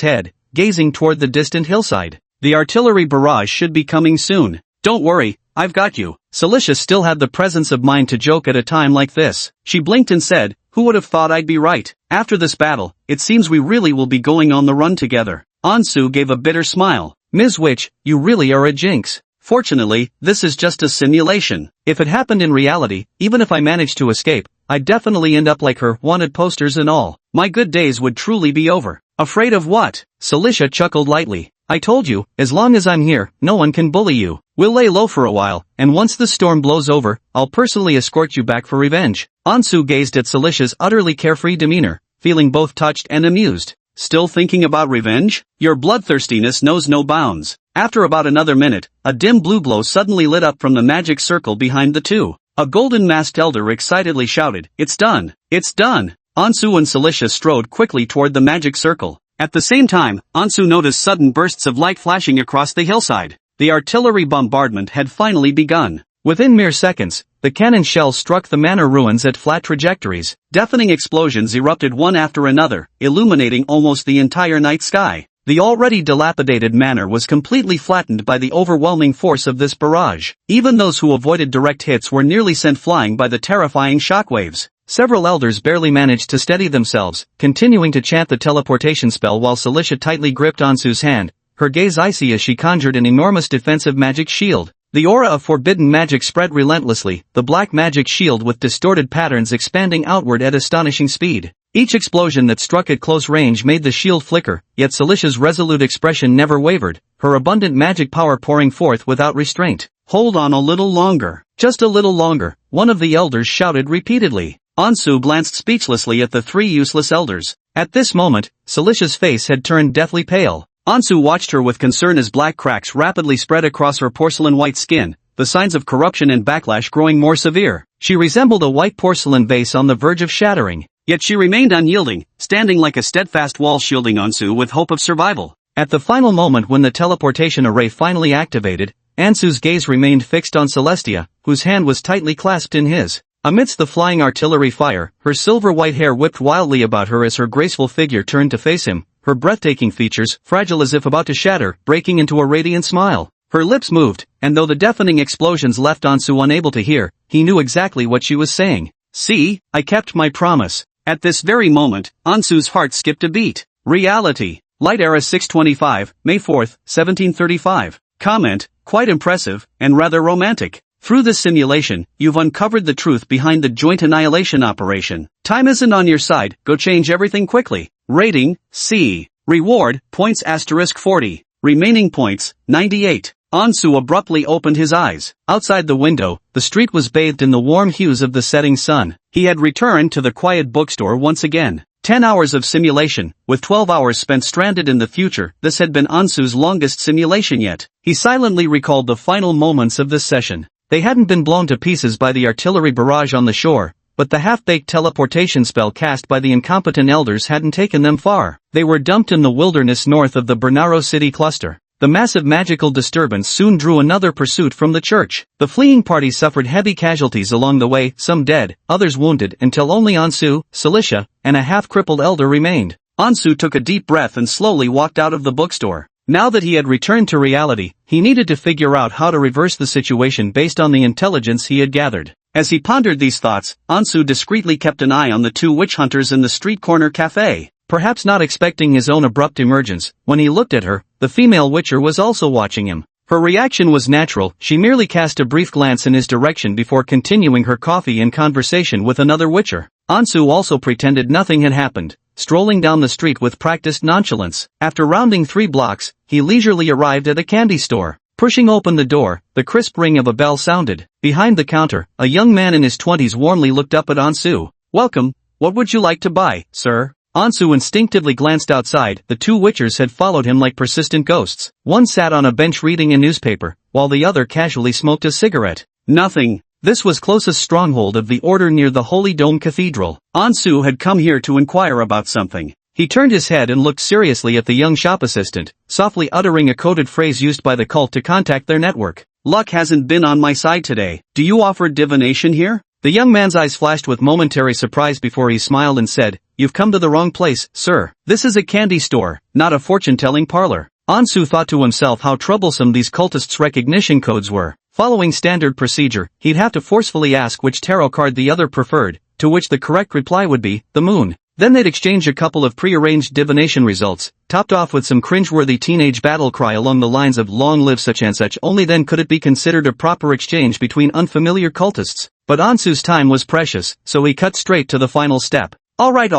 head, gazing toward the distant hillside. The artillery barrage should be coming soon. Don't worry, I've got you. Celicia still had the presence of mind to joke at a time like this. She blinked and said, who would have thought I'd be right? After this battle, it seems we really will be going on the run together. Ansu gave a bitter smile. Ms. Witch, you really are a jinx. Fortunately, this is just a simulation. If it happened in reality, even if I managed to escape, I'd definitely end up like her, wanted posters and all. My good days would truly be over. Afraid of what? Celicia chuckled lightly. I told you, as long as I'm here, no one can bully you. We'll lay low for a while, and once the storm blows over, I'll personally escort you back for revenge. Ansu gazed at Celicia's utterly carefree demeanor, feeling both touched and amused. Still thinking about revenge? Your bloodthirstiness knows no bounds. After about another minute, a dim blue glow suddenly lit up from the magic circle behind the two. A golden-masked elder excitedly shouted, "It's done! It's done!" Ansu and Celicia strode quickly toward the magic circle. At the same time, Ansu noticed sudden bursts of light flashing across the hillside. The artillery bombardment had finally begun. Within mere seconds, the cannon shells struck the manor ruins at flat trajectories. Deafening explosions erupted one after another, illuminating almost the entire night sky. The already dilapidated manor was completely flattened by the overwhelming force of this barrage. Even those who avoided direct hits were nearly sent flying by the terrifying shockwaves. Several elders barely managed to steady themselves, continuing to chant the teleportation spell while Celicia tightly gripped Ansu's hand, her gaze icy as she conjured an enormous defensive magic shield. The aura of forbidden magic spread relentlessly, the black magic shield with distorted patterns expanding outward at astonishing speed. Each explosion that struck at close range made the shield flicker, yet Celicia's resolute expression never wavered, her abundant magic power pouring forth without restraint. "Hold on a little longer. Just a little longer," one of the elders shouted repeatedly. Ansu glanced speechlessly at the three useless elders. At this moment, Celicia's face had turned deathly pale. Ansu watched her with concern as black cracks rapidly spread across her porcelain-white skin, the signs of corruption and backlash growing more severe. She resembled a white porcelain vase on the verge of shattering. Yet she remained unyielding, standing like a steadfast wall shielding Ansu with hope of survival. At the final moment when the teleportation array finally activated, Ansu's gaze remained fixed on Celestia, whose hand was tightly clasped in his. Amidst the flying artillery fire, her silver-white hair whipped wildly about her as her graceful figure turned to face him, her breathtaking features, fragile as if about to shatter, breaking into a radiant smile. Her lips moved, and though the deafening explosions left Ansu unable to hear, he knew exactly what she was saying. "See, I kept my promise." At this very moment, Ansu's heart skipped a beat. Reality. Light Era 625, May 4, 1735. Comment, quite impressive, and rather romantic. Through this simulation, you've uncovered the truth behind the joint annihilation operation. Time isn't on your side, go change everything quickly. Rating, C. Reward, points *40. Remaining points, 98. Ansu abruptly opened his eyes. Outside the window, the street was bathed in the warm hues of the setting sun. He had returned to the quiet bookstore once again. 10 hours of simulation, with 12 hours spent stranded in the future, this had been Ansu's longest simulation yet. He silently recalled the final moments of this session. They hadn't been blown to pieces by the artillery barrage on the shore, but the half-baked teleportation spell cast by the incompetent elders hadn't taken them far. They were dumped in the wilderness north of the Bernaro city cluster. The massive magical disturbance soon drew another pursuit from the church. The fleeing party suffered heavy casualties along the way, some dead, others wounded, until only Ansu, Celicia, and a half-crippled elder remained. Ansu took a deep breath and slowly walked out of the bookstore. Now that he had returned to reality, he needed to figure out how to reverse the situation based on the intelligence he had gathered. As he pondered these thoughts, Ansu discreetly kept an eye on the two witch hunters in the street corner cafe. Perhaps not expecting his own abrupt emergence, when he looked at her, the female witcher was also watching him. Her reaction was natural, she merely cast a brief glance in his direction before continuing her coffee and conversation with another witcher. Ansu also pretended nothing had happened, strolling down the street with practiced nonchalance. After rounding 3 blocks, he leisurely arrived at a candy store. Pushing open the door, the crisp ring of a bell sounded. Behind the counter, a young man in his 20s warmly looked up at Ansu. "Welcome, what would you like to buy, sir?" Ansu instinctively glanced outside. The two witchers had followed him like persistent ghosts. One sat on a bench reading a newspaper, while the other casually smoked a cigarette. "Nothing." This was closest stronghold of the order near the Holy Dome Cathedral. Ansu had come here to inquire about something. He turned his head and looked seriously at the young shop assistant, softly uttering a coded phrase used by the cult to contact their network. "Luck hasn't been on my side today. Do you offer divination here?" The young man's eyes flashed with momentary surprise before he smiled and said, "You've come to the wrong place, sir. This is a candy store, not a fortune-telling parlor." Ansu thought to himself how troublesome these cultists' recognition codes were. Following standard procedure, he'd have to forcefully ask which tarot card the other preferred, to which the correct reply would be, the moon. Then they'd exchange a couple of pre-arranged divination results, topped off with some cringeworthy teenage battle cry along the lines of "long live such and such." Only then could it be considered a proper exchange between unfamiliar cultists. But Ansu's time was precious, so he cut straight to the final step. All right,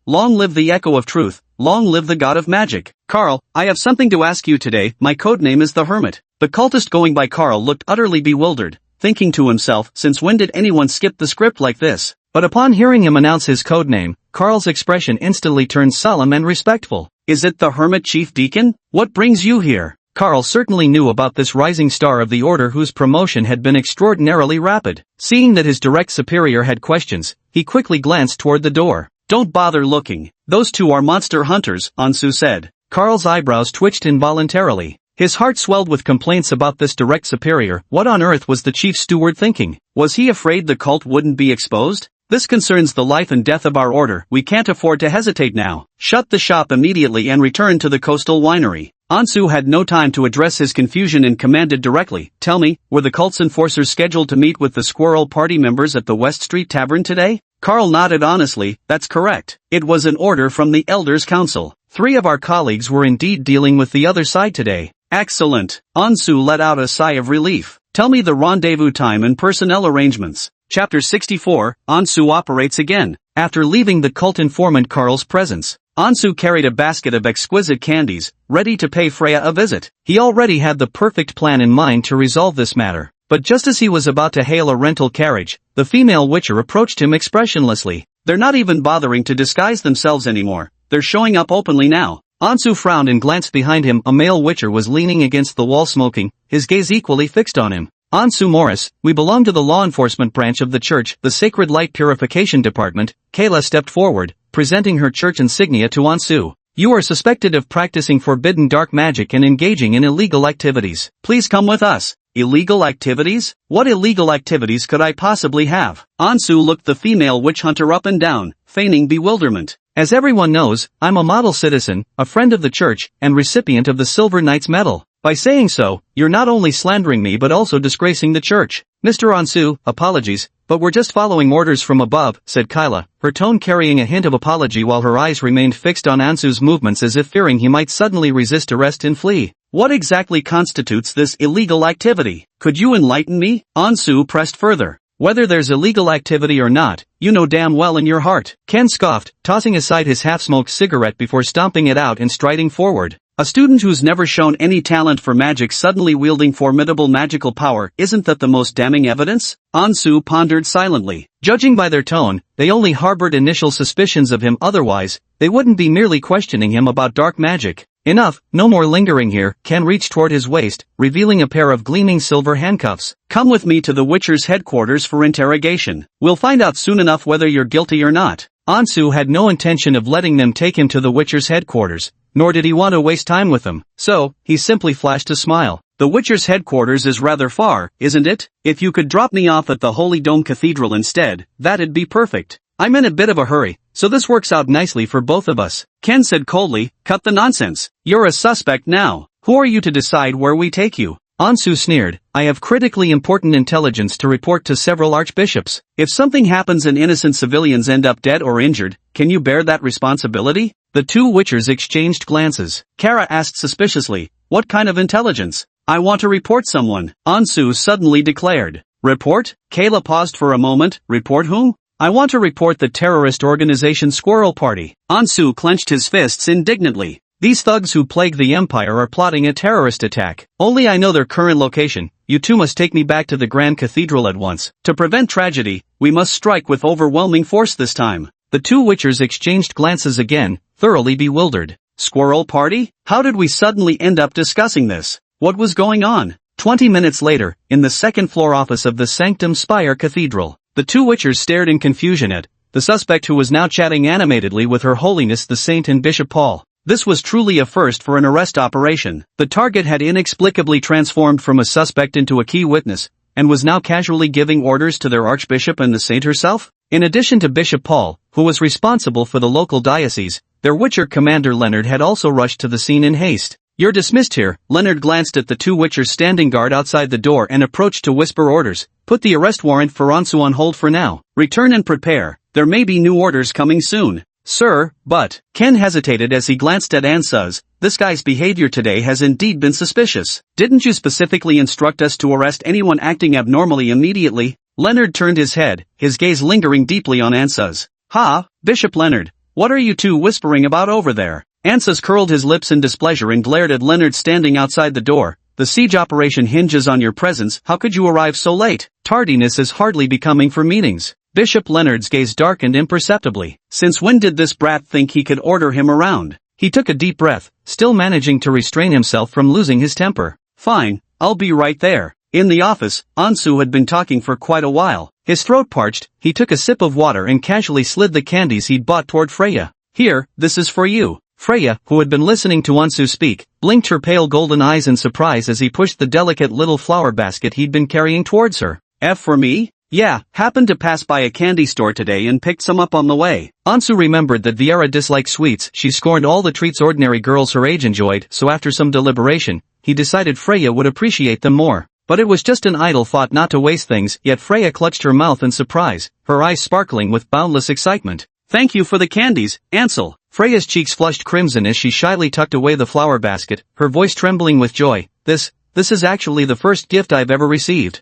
long live the echo of truth, long live the god of magic. Carl, I have something to ask you today. My codename is the Hermit." The cultist going by Carl looked utterly bewildered, thinking to himself, since when did anyone skip the script like this? But upon hearing him announce his codename, Carl's expression instantly turned solemn and respectful. Is it the Hermit Chief Deacon? What brings you here? Carl certainly knew about this rising star of the order whose promotion had been extraordinarily rapid. Seeing that his direct superior had questions, he quickly glanced toward the door. Don't bother looking. Those two are monster hunters, Ansu said. Carl's eyebrows twitched involuntarily. His heart swelled with complaints about this direct superior. What on earth was the chief steward thinking? Was he afraid the cult wouldn't be exposed? This concerns the life and death of our order. We can't afford to hesitate now. Shut the shop immediately and return to the coastal winery. Ansu had no time to address his confusion and commanded directly, tell me, were the cult's enforcers scheduled to meet with the Squirrel Party members at the West Street Tavern today? Carl nodded honestly, that's correct. It was an order from the Elders' Council. 3 of our colleagues were indeed dealing with the other side today. Excellent. Ansu let out a sigh of relief. Tell me the rendezvous time and personnel arrangements. Chapter 64, Ansu operates again. After leaving the cult informant Carl's presence, Ansu carried a basket of exquisite candies, ready to pay Freya a visit. He already had the perfect plan in mind to resolve this matter. But just as he was about to hail a rental carriage, the female witcher approached him expressionlessly. They're not even bothering to disguise themselves anymore. They're showing up openly now. Ansu frowned and glanced behind him. A male witcher was leaning against the wall smoking, his gaze equally fixed on him. Ansu Morris, we belong to the law enforcement branch of the church, the Sacred Light Purification Department. Kayla stepped forward, presenting her church insignia to Ansu. You are suspected of practicing forbidden dark magic and engaging in illegal activities. Please come with us. Illegal activities? What illegal activities could I possibly have? Ansu looked the female witch hunter up and down, feigning bewilderment. As everyone knows, I'm a model citizen, a friend of the church, and recipient of the Silver Knight's Medal. By saying so, you're not only slandering me but also disgracing the church. Mr. Ansu, apologies, but we're just following orders from above, said Kyla, her tone carrying a hint of apology while her eyes remained fixed on Ansu's movements as if fearing he might suddenly resist arrest and flee. What exactly constitutes this illegal activity? Could you enlighten me? Ansu pressed further. Whether there's illegal activity or not, you know damn well in your heart. Ken scoffed, tossing aside his half-smoked cigarette before stomping it out and striding forward. A student who's never shown any talent for magic suddenly wielding formidable magical power, isn't that the most damning evidence? Ansu pondered silently. Judging by their tone, they only harbored initial suspicions of him, otherwise, they wouldn't be merely questioning him about dark magic. Enough, no more lingering here. Ken reached toward his waist, revealing a pair of gleaming silver handcuffs. Come with me to the Witcher's headquarters for interrogation. We'll find out soon enough whether you're guilty or not. Ansu had no intention of letting them take him to the Witcher's headquarters, nor did he want to waste time with them, so, he simply flashed a smile. The Witcher's headquarters is rather far, isn't it? If you could drop me off at the Holy Dome Cathedral instead, that'd be perfect. I'm in a bit of a hurry, so this works out nicely for both of us. Ken said coldly, cut the nonsense. You're a suspect now. Who are you to decide where we take you? Ansu sneered, I have critically important intelligence to report to several archbishops. If something happens and innocent civilians end up dead or injured, can you bear that responsibility? The two witchers exchanged glances. Kara asked suspiciously, what kind of intelligence? I want to report someone, Ansu suddenly declared. Report? Kayla paused for a moment, report whom? I want to report the terrorist organization Squirrel Party. Ansu clenched his fists indignantly. These thugs who plague the Empire are plotting a terrorist attack. Only I know their current location. You two must take me back to the Grand Cathedral at once. To prevent tragedy, we must strike with overwhelming force this time. The two witchers exchanged glances again, thoroughly bewildered. Squirrel Party? How did we suddenly end up discussing this? What was going on? 20 minutes later, in the second-floor office of the Sanctum Spire Cathedral, the two witchers stared in confusion at the suspect who was now chatting animatedly with Her Holiness the Saint and Bishop Paul. This was truly a first for an arrest operation. The target had inexplicably transformed from a suspect into a key witness, and was now casually giving orders to their archbishop and the saint herself. In addition to Bishop Paul, who was responsible for the local diocese, their witcher commander Leonard had also rushed to the scene in haste. You're dismissed here. Leonard glanced at the two witchers standing guard outside the door and approached to whisper orders. Put the arrest warrant for Ansu on hold for now. Return and prepare. There may be new orders coming soon. Sir, but... Ken hesitated as he glanced at Ansuz. This guy's behavior today has indeed been suspicious. Didn't you specifically instruct us to arrest anyone acting abnormally immediately? Leonard turned his head, his gaze lingering deeply on Ansuz. Ha, Bishop Leonard, what are you two whispering about over there? Ansuz curled his lips in displeasure and glared at Leonard standing outside the door. The siege operation hinges on your presence. How could you arrive so late? Tardiness is hardly becoming for meetings. Bishop Leonard's gaze darkened imperceptibly. Since when did this brat think he could order him around? He took a deep breath, still managing to restrain himself from losing his temper. Fine, I'll be right there. In the office, Ansu had been talking for quite a while. His throat parched, he took a sip of water and casually slid the candies he'd bought toward Freya. Here, this is for you. Freya, who had been listening to Ansu speak, blinked her pale golden eyes in surprise as he pushed the delicate little flower basket he'd been carrying towards her. F for me? Yeah, happened to pass by a candy store today and picked some up on the way. Ansu remembered that Viera disliked sweets. She scorned all the treats ordinary girls her age enjoyed, so after some deliberation, he decided Freya would appreciate them more. But it was just an idle thought not to waste things, yet Freya clutched her mouth in surprise, her eyes sparkling with boundless excitement. Thank you for the candies, Ansel. Freya's cheeks flushed crimson as she shyly tucked away the flower basket, her voice trembling with joy. This is actually the first gift I've ever received.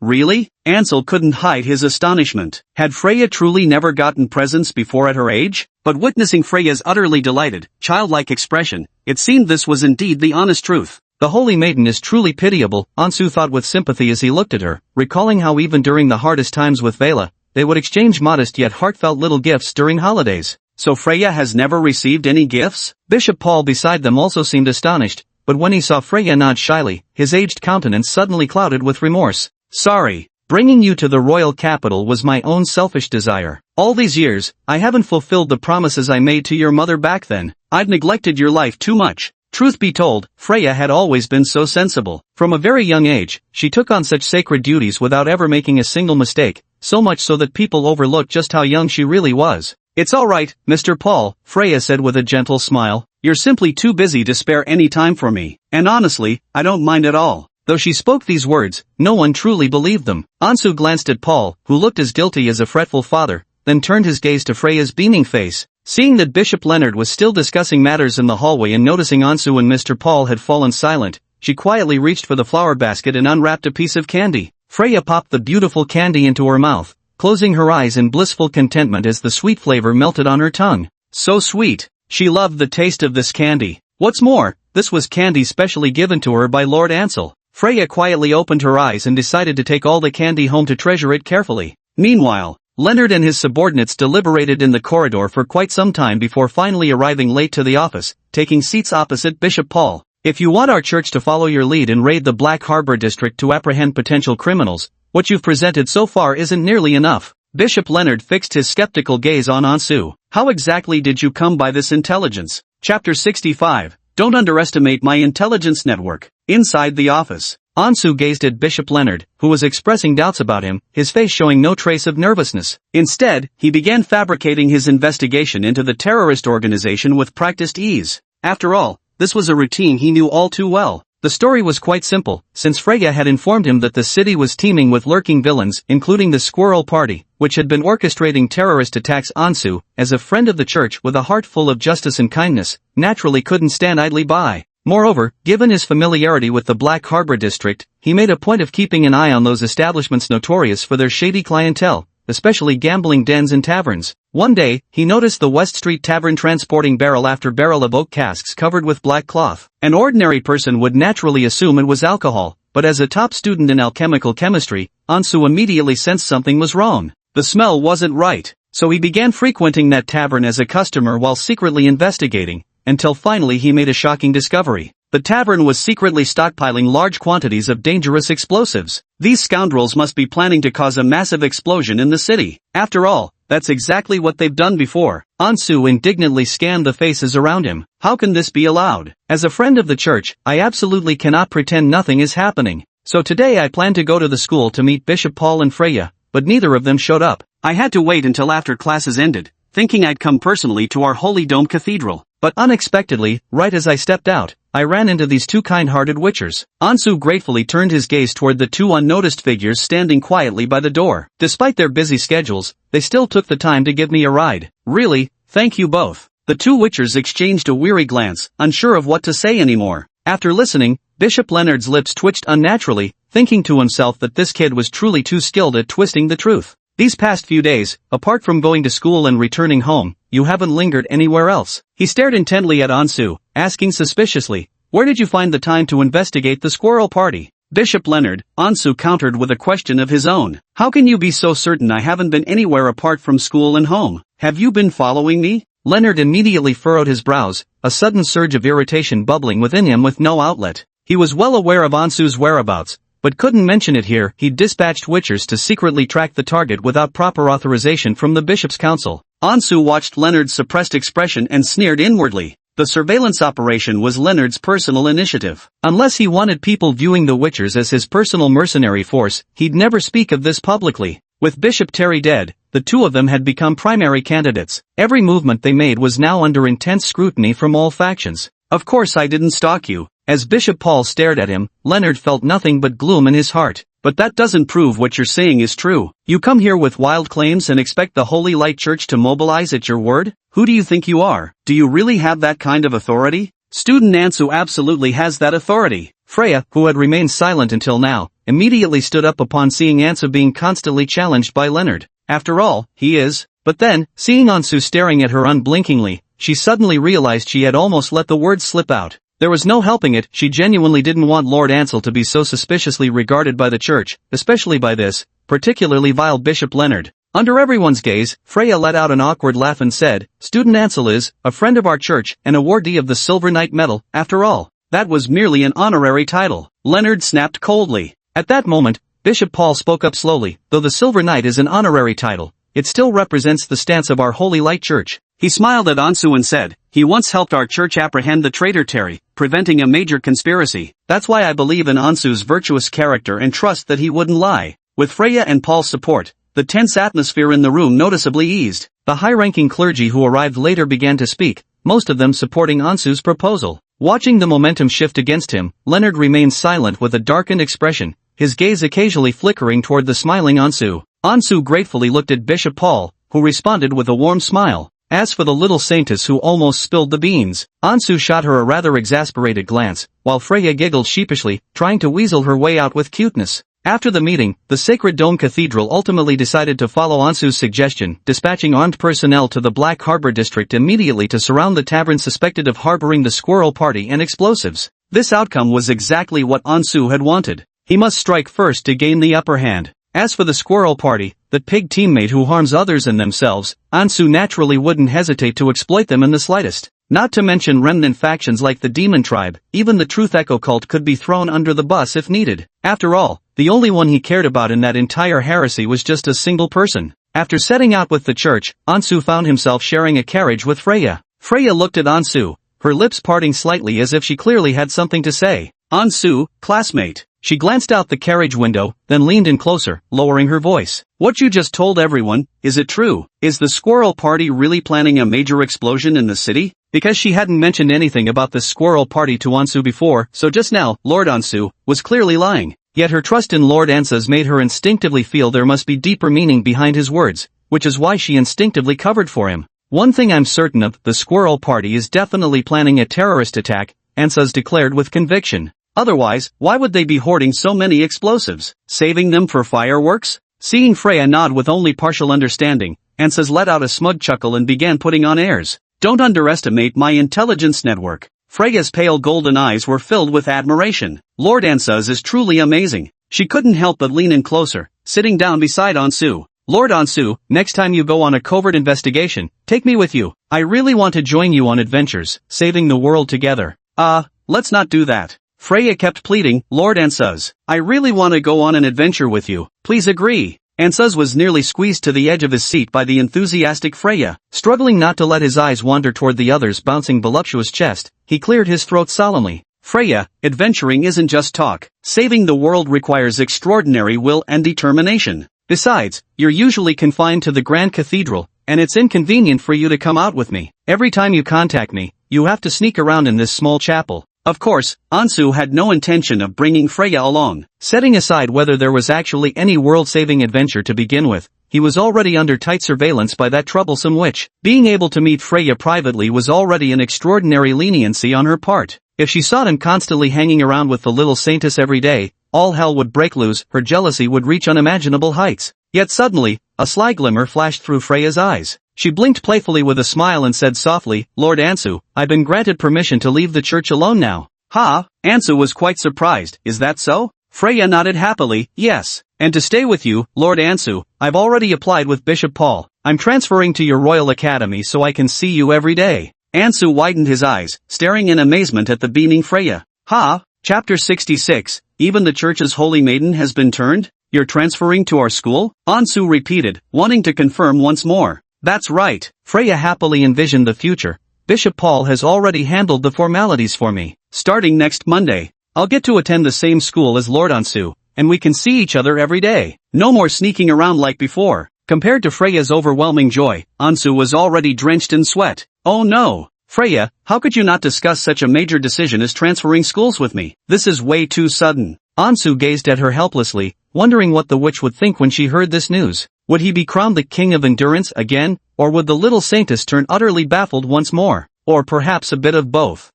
Really? Ansel couldn't hide his astonishment. Had Freya truly never gotten presents before at her age? But witnessing Freya's utterly delighted, childlike expression, it seemed this was indeed the honest truth. The holy maiden is truly pitiable, Ansu thought with sympathy as he looked at her, recalling how even during the hardest times with Vela, they would exchange modest yet heartfelt little gifts during holidays. So Freya has never received any gifts? Bishop Paul beside them also seemed astonished, but when he saw Freya nod shyly, his aged countenance suddenly clouded with remorse. Sorry, bringing you to the royal capital was my own selfish desire. All these years, I haven't fulfilled the promises I made to your mother back then. I've neglected your life too much. Truth be told, Freya had always been so sensible. From a very young age, she took on such sacred duties without ever making a single mistake, so much so that people overlooked just how young she really was. It's all right, Mr. Paul, Freya said with a gentle smile. You're simply too busy to spare any time for me. And honestly, I don't mind at all. Though she spoke these words, no one truly believed them. Ansu glanced at Paul, who looked as guilty as a fretful father, then turned his gaze to Freya's beaming face. Seeing that Bishop Leonard was still discussing matters in the hallway and noticing Ansu and Mr. Paul had fallen silent, she quietly reached for the flower basket and unwrapped a piece of candy. Freya popped the beautiful candy into her mouth, closing her eyes in blissful contentment as the sweet flavor melted on her tongue. So sweet. She loved the taste of this candy. What's more, this was candy specially given to her by Lord Ansel. Freya quietly opened her eyes and decided to take all the candy home to treasure it carefully. Meanwhile, Leonard and his subordinates deliberated in the corridor for quite some time before finally arriving late to the office, taking seats opposite Bishop Paul. If you want our church to follow your lead and raid the Black Harbor district to apprehend potential criminals, what you've presented so far isn't nearly enough. Bishop Leonard fixed his skeptical gaze on Ansu. How exactly did you come by this intelligence? Chapter 65. Don't underestimate my intelligence network. Inside the office, Ansu gazed at Bishop Leonard, who was expressing doubts about him, his face showing no trace of nervousness. Instead, he began fabricating his investigation into the terrorist organization with practiced ease. After all, this was a routine he knew all too well. The story was quite simple, since Freya had informed him that the city was teeming with lurking villains, including the Squirrel Party, which had been orchestrating terrorist attacks. Ansu, as a friend of the church with a heart full of justice and kindness, naturally couldn't stand idly by. Moreover, given his familiarity with the Black Harbor district, he made a point of keeping an eye on those establishments notorious for their shady clientele, especially gambling dens and taverns. One day, he noticed the West Street Tavern transporting barrel after barrel of oak casks covered with black cloth. An ordinary person would naturally assume it was alcohol, but as a top student in alchemical chemistry, Ansu immediately sensed something was wrong. The smell wasn't right, so he began frequenting that tavern as a customer while secretly investigating, until finally he made a shocking discovery. The tavern was secretly stockpiling large quantities of dangerous explosives. These scoundrels must be planning to cause a massive explosion in the city. After all, that's exactly what they've done before. Ansu indignantly scanned the faces around him. How can this be allowed? As a friend of the church, I absolutely cannot pretend nothing is happening. So today I planned to go to the school to meet Bishop Paul and Freya, but neither of them showed up. I had to wait until after classes ended, thinking I'd come personally to our Holy Dome Cathedral. But unexpectedly, right as I stepped out, I ran into these two kind-hearted witchers. Ansu gratefully turned his gaze toward the two unnoticed figures standing quietly by the door. Despite their busy schedules, they still took the time to give me a ride. Really, thank you both. The two witchers exchanged a weary glance, unsure of what to say anymore. After listening, Bishop Leonard's lips twitched unnaturally, thinking to himself that this kid was truly too skilled at twisting the truth. These past few days, apart from going to school and returning home, you haven't lingered anywhere else. He stared intently at Ansu, asking suspiciously, where did you find the time to investigate the Squirrel Party? Bishop Leonard, Ansu countered with a question of his own. How can you be so certain I haven't been anywhere apart from school and home? Have you been following me? Leonard immediately furrowed his brows, a sudden surge of irritation bubbling within him with no outlet. He was well aware of Ansu's whereabouts, but couldn't mention it here. He dispatched witchers to secretly track the target without proper authorization from the bishop's council. Ansu watched Leonard's suppressed expression and sneered inwardly. The surveillance operation was Leonard's personal initiative. Unless he wanted people viewing the witchers as his personal mercenary force, he'd never speak of this publicly. With Bishop Terry dead, the two of them had become primary candidates. Every movement they made was now under intense scrutiny from all factions. Of course I didn't stalk you. As Bishop Paul stared at him, Leonard felt nothing but gloom in his heart. But that doesn't prove what you're saying is true. You come here with wild claims and expect the Holy Light Church to mobilize at your word? Who do you think you are? Do you really have that kind of authority? Student Ansu absolutely has that authority. Freya, who had remained silent until now, immediately stood up upon seeing Ansu being constantly challenged by Leonard. After all, he is. But then, seeing Ansu staring at her unblinkingly, she suddenly realized she had almost let the words slip out. There was no helping it, she genuinely didn't want Lord Ansel to be so suspiciously regarded by the church, especially by this, particularly vile Bishop Leonard. Under everyone's gaze, Freya let out an awkward laugh and said, Student Ansel is a friend of our church, an awardee of the Silver Knight Medal. After all, that was merely an honorary title. Leonard snapped coldly. At that moment, Bishop Paul spoke up slowly. Though the Silver Knight is an honorary title, it still represents the stance of our Holy Light Church. He smiled at Ansu and said, he once helped our church apprehend the traitor Terry, preventing a major conspiracy. That's why I believe in Ansu's virtuous character and trust that he wouldn't lie. With Freya and Paul's support, the tense atmosphere in the room noticeably eased. The high-ranking clergy who arrived later began to speak, most of them supporting Ansu's proposal. Watching the momentum shift against him, Leonard remained silent with a darkened expression, his gaze occasionally flickering toward the smiling Ansu. Ansu gratefully looked at Bishop Paul, who responded with a warm smile. As for the little saintess who almost spilled the beans, Ansu shot her a rather exasperated glance, while Freya giggled sheepishly, trying to weasel her way out with cuteness. After the meeting, the Sacred Dome Cathedral ultimately decided to follow Ansu's suggestion, dispatching armed personnel to the Black Harbor District immediately to surround the tavern suspected of harboring the Squirrel Party and explosives. This outcome was exactly what Ansu had wanted. He must strike first to gain the upper hand. As for the Squirrel Party, that pig teammate who harms others and themselves, Ansu naturally wouldn't hesitate to exploit them in the slightest. Not to mention remnant factions like the Demon Tribe, even the Truth Echo cult could be thrown under the bus if needed. After all, the only one he cared about in that entire heresy was just a single person. After setting out with the church, Ansu found himself sharing a carriage with Freya. Freya looked at Ansu, her lips parting slightly as if she clearly had something to say. Ansu, classmate. She glanced out the carriage window, then leaned in closer, lowering her voice. What you just told everyone, is it true? Is the Squirrel Party really planning a major explosion in the city? Because she hadn't mentioned anything about the Squirrel Party to Ansu before, so just now, Lord Ansu was clearly lying. Yet her trust in Lord Ansa's made her instinctively feel there must be deeper meaning behind his words, which is why she instinctively covered for him. One thing I'm certain of, the Squirrel Party is definitely planning a terrorist attack, Ansa's declared with conviction. Otherwise, why would they be hoarding so many explosives? Saving them for fireworks? Seeing Freya nod with only partial understanding, Ansas let out a smug chuckle and began putting on airs. Don't underestimate my intelligence network. Freya's pale golden eyes were filled with admiration. Lord Ansas is truly amazing. She couldn't help but lean in closer, sitting down beside Ansu. Lord Ansu, next time you go on a covert investigation, take me with you. I really want to join you on adventures, saving the world together. Let's not do that. Freya kept pleading, Lord Ansuz, I really want to go on an adventure with you, please agree. Ansuz was nearly squeezed to the edge of his seat by the enthusiastic Freya. Struggling not to let his eyes wander toward the other's bouncing voluptuous chest, he cleared his throat solemnly. Freya, adventuring isn't just talk. Saving the world requires extraordinary will and determination. Besides, you're usually confined to the Grand Cathedral, and it's inconvenient for you to come out with me. Every time you contact me, you have to sneak around in this small chapel. Of course, Ansu had no intention of bringing Freya along. Setting aside whether there was actually any world-saving adventure to begin with, he was already under tight surveillance by that troublesome witch. Being able to meet Freya privately was already an extraordinary leniency on her part. If she saw him constantly hanging around with the little saintess every day, all hell would break loose, her jealousy would reach unimaginable heights. Yet suddenly, a sly glimmer flashed through Freya's eyes. She blinked playfully with a smile and said softly, Lord Ansu, I've been granted permission to leave the church alone now. Ha! Ansu was quite surprised, is that so? Freya nodded happily, yes. And to stay with you, Lord Ansu, I've already applied with Bishop Paul. I'm transferring to your Royal Academy so I can see you every day. Ansu widened his eyes, staring in amazement at the beaming Freya. Ha! Chapter 66, even the church's holy maiden has been turned? You're transferring to our school? Ansu repeated, wanting to confirm once more. That's right. Freya happily envisioned the future. Bishop Paul has already handled the formalities for me. Starting next Monday, I'll get to attend the same school as Lord Ansu, and we can see each other every day. No more sneaking around like before. Compared to Freya's overwhelming joy, Ansu was already drenched in sweat. Oh no! Freya, how could you not discuss such a major decision as transferring schools with me? This is way too sudden. Ansu gazed at her helplessly, wondering what the witch would think when she heard this news. Would he be crowned the king of endurance again, or would the little saintess turn utterly baffled once more? Or perhaps a bit of both.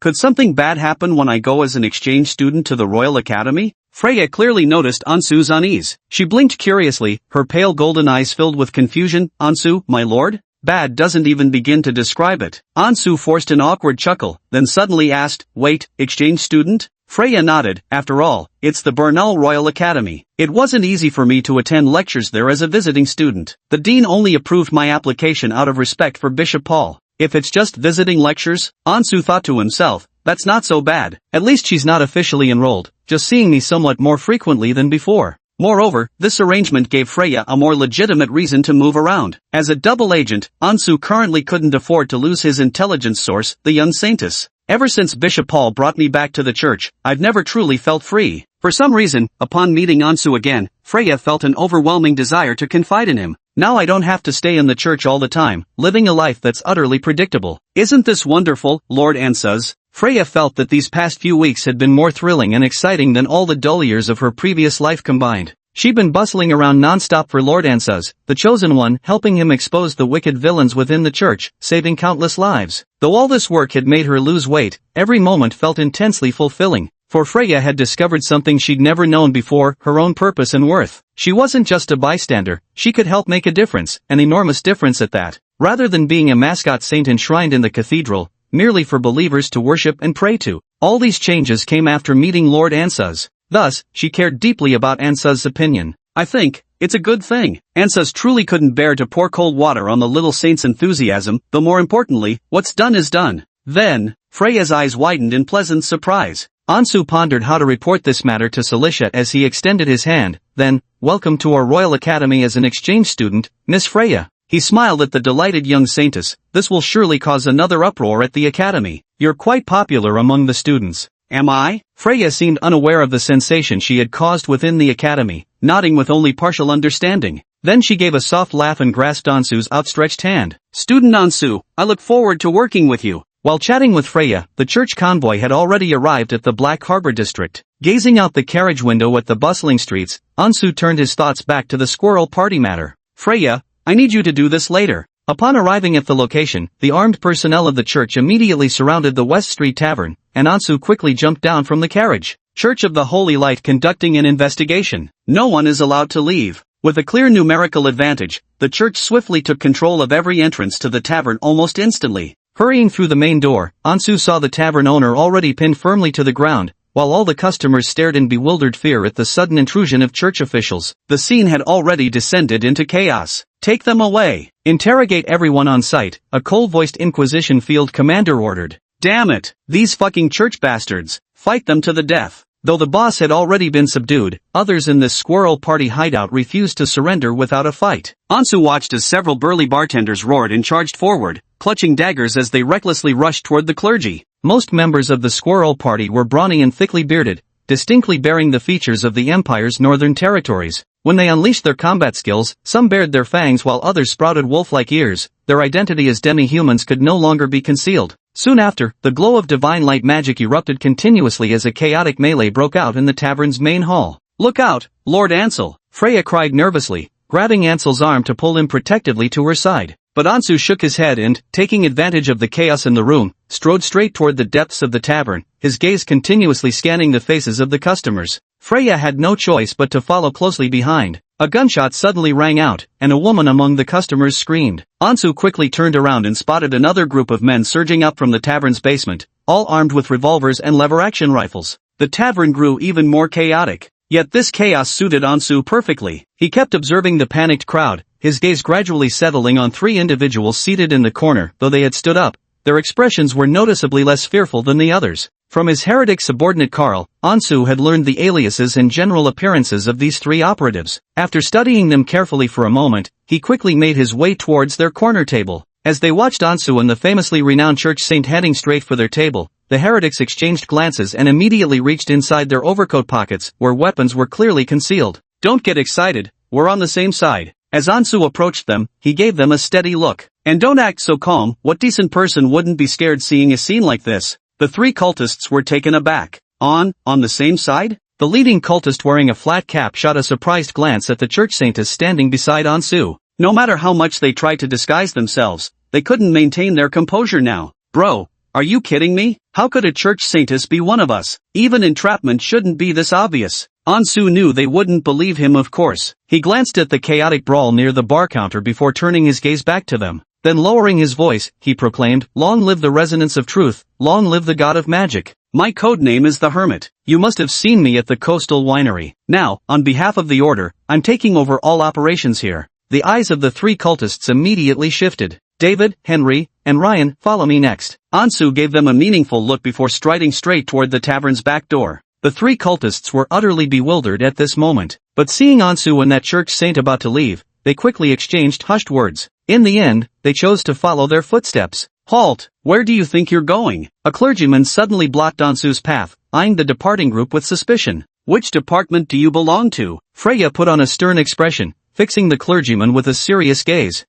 Could something bad happen when I go as an exchange student to the Royal Academy? Freya clearly noticed Ansu's unease. She blinked curiously, her pale golden eyes filled with confusion. Ansu, my lord? Bad doesn't even begin to describe it. Ansu forced an awkward chuckle, then suddenly asked, wait, exchange student? Freya nodded. After all, it's the Bernal Royal Academy. It wasn't easy for me to attend lectures there as a visiting student. The dean only approved my application out of respect for Bishop Paul. If it's just visiting lectures, Ansu thought to himself, that's not so bad. At least she's not officially enrolled, just seeing me somewhat more frequently than before. Moreover, this arrangement gave Freya a more legitimate reason to move around. As a double agent, Ansu currently couldn't afford to lose his intelligence source, the young saintess. Ever since Bishop Paul brought me back to the church, I've never truly felt free. For some reason, upon meeting Ansu again, Freya felt an overwhelming desire to confide in him. Now I don't have to stay in the church all the time, living a life that's utterly predictable. Isn't this wonderful, Lord Ansus? Freya felt that these past few weeks had been more thrilling and exciting than all the dull years of her previous life combined. She'd been bustling around non-stop for Lord Ansus, the chosen one, helping him expose the wicked villains within the church, saving countless lives. Though all this work had made her lose weight, every moment felt intensely fulfilling. For Freya had discovered something she'd never known before, her own purpose and worth. She wasn't just a bystander, she could help make a difference, an enormous difference at that. Rather than being a mascot saint enshrined in the cathedral, merely for believers to worship and pray to. All these changes came after meeting Lord Ansus. Thus, she cared deeply about Ansus's opinion. I think it's a good thing. Ansus truly couldn't bear to pour cold water on the little saint's enthusiasm, though more importantly, what's done is done. Then, Freya's eyes widened in pleasant surprise. Ansu pondered how to report this matter to Cilicia as he extended his hand, then, welcome to our Royal Academy as an exchange student, Miss Freya. He smiled at the delighted young saintess. This will surely cause another uproar at the academy. You're quite popular among the students. Am I? Freya seemed unaware of the sensation she had caused within the academy, nodding with only partial understanding. Then she gave a soft laugh and grasped Ansu's outstretched hand. Student Ansu, I look forward to working with you. While chatting with Freya, the church convoy had already arrived at the Black Harbor district. Gazing out the carriage window at the bustling streets, Ansu turned his thoughts back to the squirrel party matter. Freya, I need you to do this later. Upon arriving at the location, the armed personnel of the church immediately surrounded the West Street Tavern, and Ansu quickly jumped down from the carriage. Church of the Holy Light conducting an investigation. No one is allowed to leave. With a clear numerical advantage, the church swiftly took control of every entrance to the tavern almost instantly. Hurrying through the main door, Ansu saw the tavern owner already pinned firmly to the ground, while all the customers stared in bewildered fear at the sudden intrusion of church officials. The scene had already descended into chaos. Take them away. Interrogate everyone on site, a cold-voiced Inquisition field commander ordered. Damn it, these fucking church bastards. Fight them to the death. Though the boss had already been subdued, others in this squirrel party hideout refused to surrender without a fight. Ansu watched as several burly bartenders roared and charged forward, clutching daggers as they recklessly rushed toward the clergy. Most members of the squirrel party were brawny and thickly bearded, distinctly bearing the features of the Empire's northern territories. When they unleashed their combat skills, some bared their fangs while others sprouted wolf-like ears. Their identity as demi-humans could no longer be concealed. Soon after, the glow of divine light magic erupted continuously as a chaotic melee broke out in the tavern's main hall. Look out, Lord Ansel! Freya cried nervously, grabbing Ansel's arm to pull him protectively to her side. But Ansu shook his head and, taking advantage of the chaos in the room, strode straight toward the depths of the tavern, his gaze continuously scanning the faces of the customers. Freya had no choice but to follow closely behind. A gunshot suddenly rang out, and a woman among the customers screamed. Ansu quickly turned around and spotted another group of men surging up from the tavern's basement, all armed with revolvers and lever-action rifles. the tavern grew even more chaotic. Yet this chaos suited Ansu perfectly. He kept observing the panicked crowd, his gaze gradually settling on three individuals seated in the corner. Though they had stood up, their expressions were noticeably less fearful than the others. From his heretic subordinate Karl, Ansu had learned the aliases and general appearances of these three operatives. After studying them carefully for a moment, he quickly made his way towards their corner table. As they watched Ansu and the famously renowned church saint heading straight for their table, the heretics exchanged glances and immediately reached inside their overcoat pockets, where weapons were clearly concealed. "Don't get excited, we're on the same side." As Ansu approached them, he gave them a steady look. "And don't act so calm, what decent person wouldn't be scared seeing a scene like this?" The three cultists were taken aback. On the same side? The leading cultist wearing a flat cap shot a surprised glance at the church saintess standing beside Ansu. No matter how much they tried to disguise themselves, they couldn't maintain their composure now. "Bro, are you kidding me? How could a church saintess be one of us? Even entrapment shouldn't be this obvious." Ansu knew they wouldn't believe him, of course. He glanced at the chaotic brawl near the bar counter before turning his gaze back to them. Then lowering his voice, he proclaimed, "Long live the resonance of truth, long live the god of magic. My code name is the Hermit. You must have seen me at the Coastal Winery. Now, on behalf of the Order, I'm taking over all operations here." The eyes of the three cultists immediately shifted. "David, Henry, and Ryan, follow me next." Ansu gave them a meaningful look before striding straight toward the tavern's back door. The three cultists were utterly bewildered at this moment, but seeing Ansu and that church saint about to leave, they quickly exchanged hushed words. In the end, they chose to follow their footsteps. "Halt! Where do you think you're going?" A clergyman suddenly blocked Ansu's path, eyeing the departing group with suspicion. "Which department do you belong to?" Freya put on a stern expression, fixing the clergyman with a serious gaze.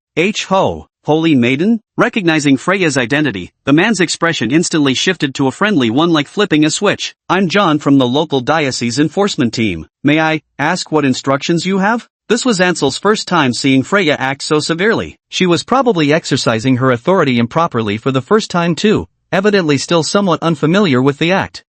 "Ho! Holy Maiden?" Recognizing Freya's identity, the man's expression instantly shifted to a friendly one, like flipping a switch. "I'm John from the local diocese enforcement team. May I ask what instructions you have?" This was Ansel's first time seeing Freya act so severely. She was probably exercising her authority improperly for the first time too, evidently still somewhat unfamiliar with the act.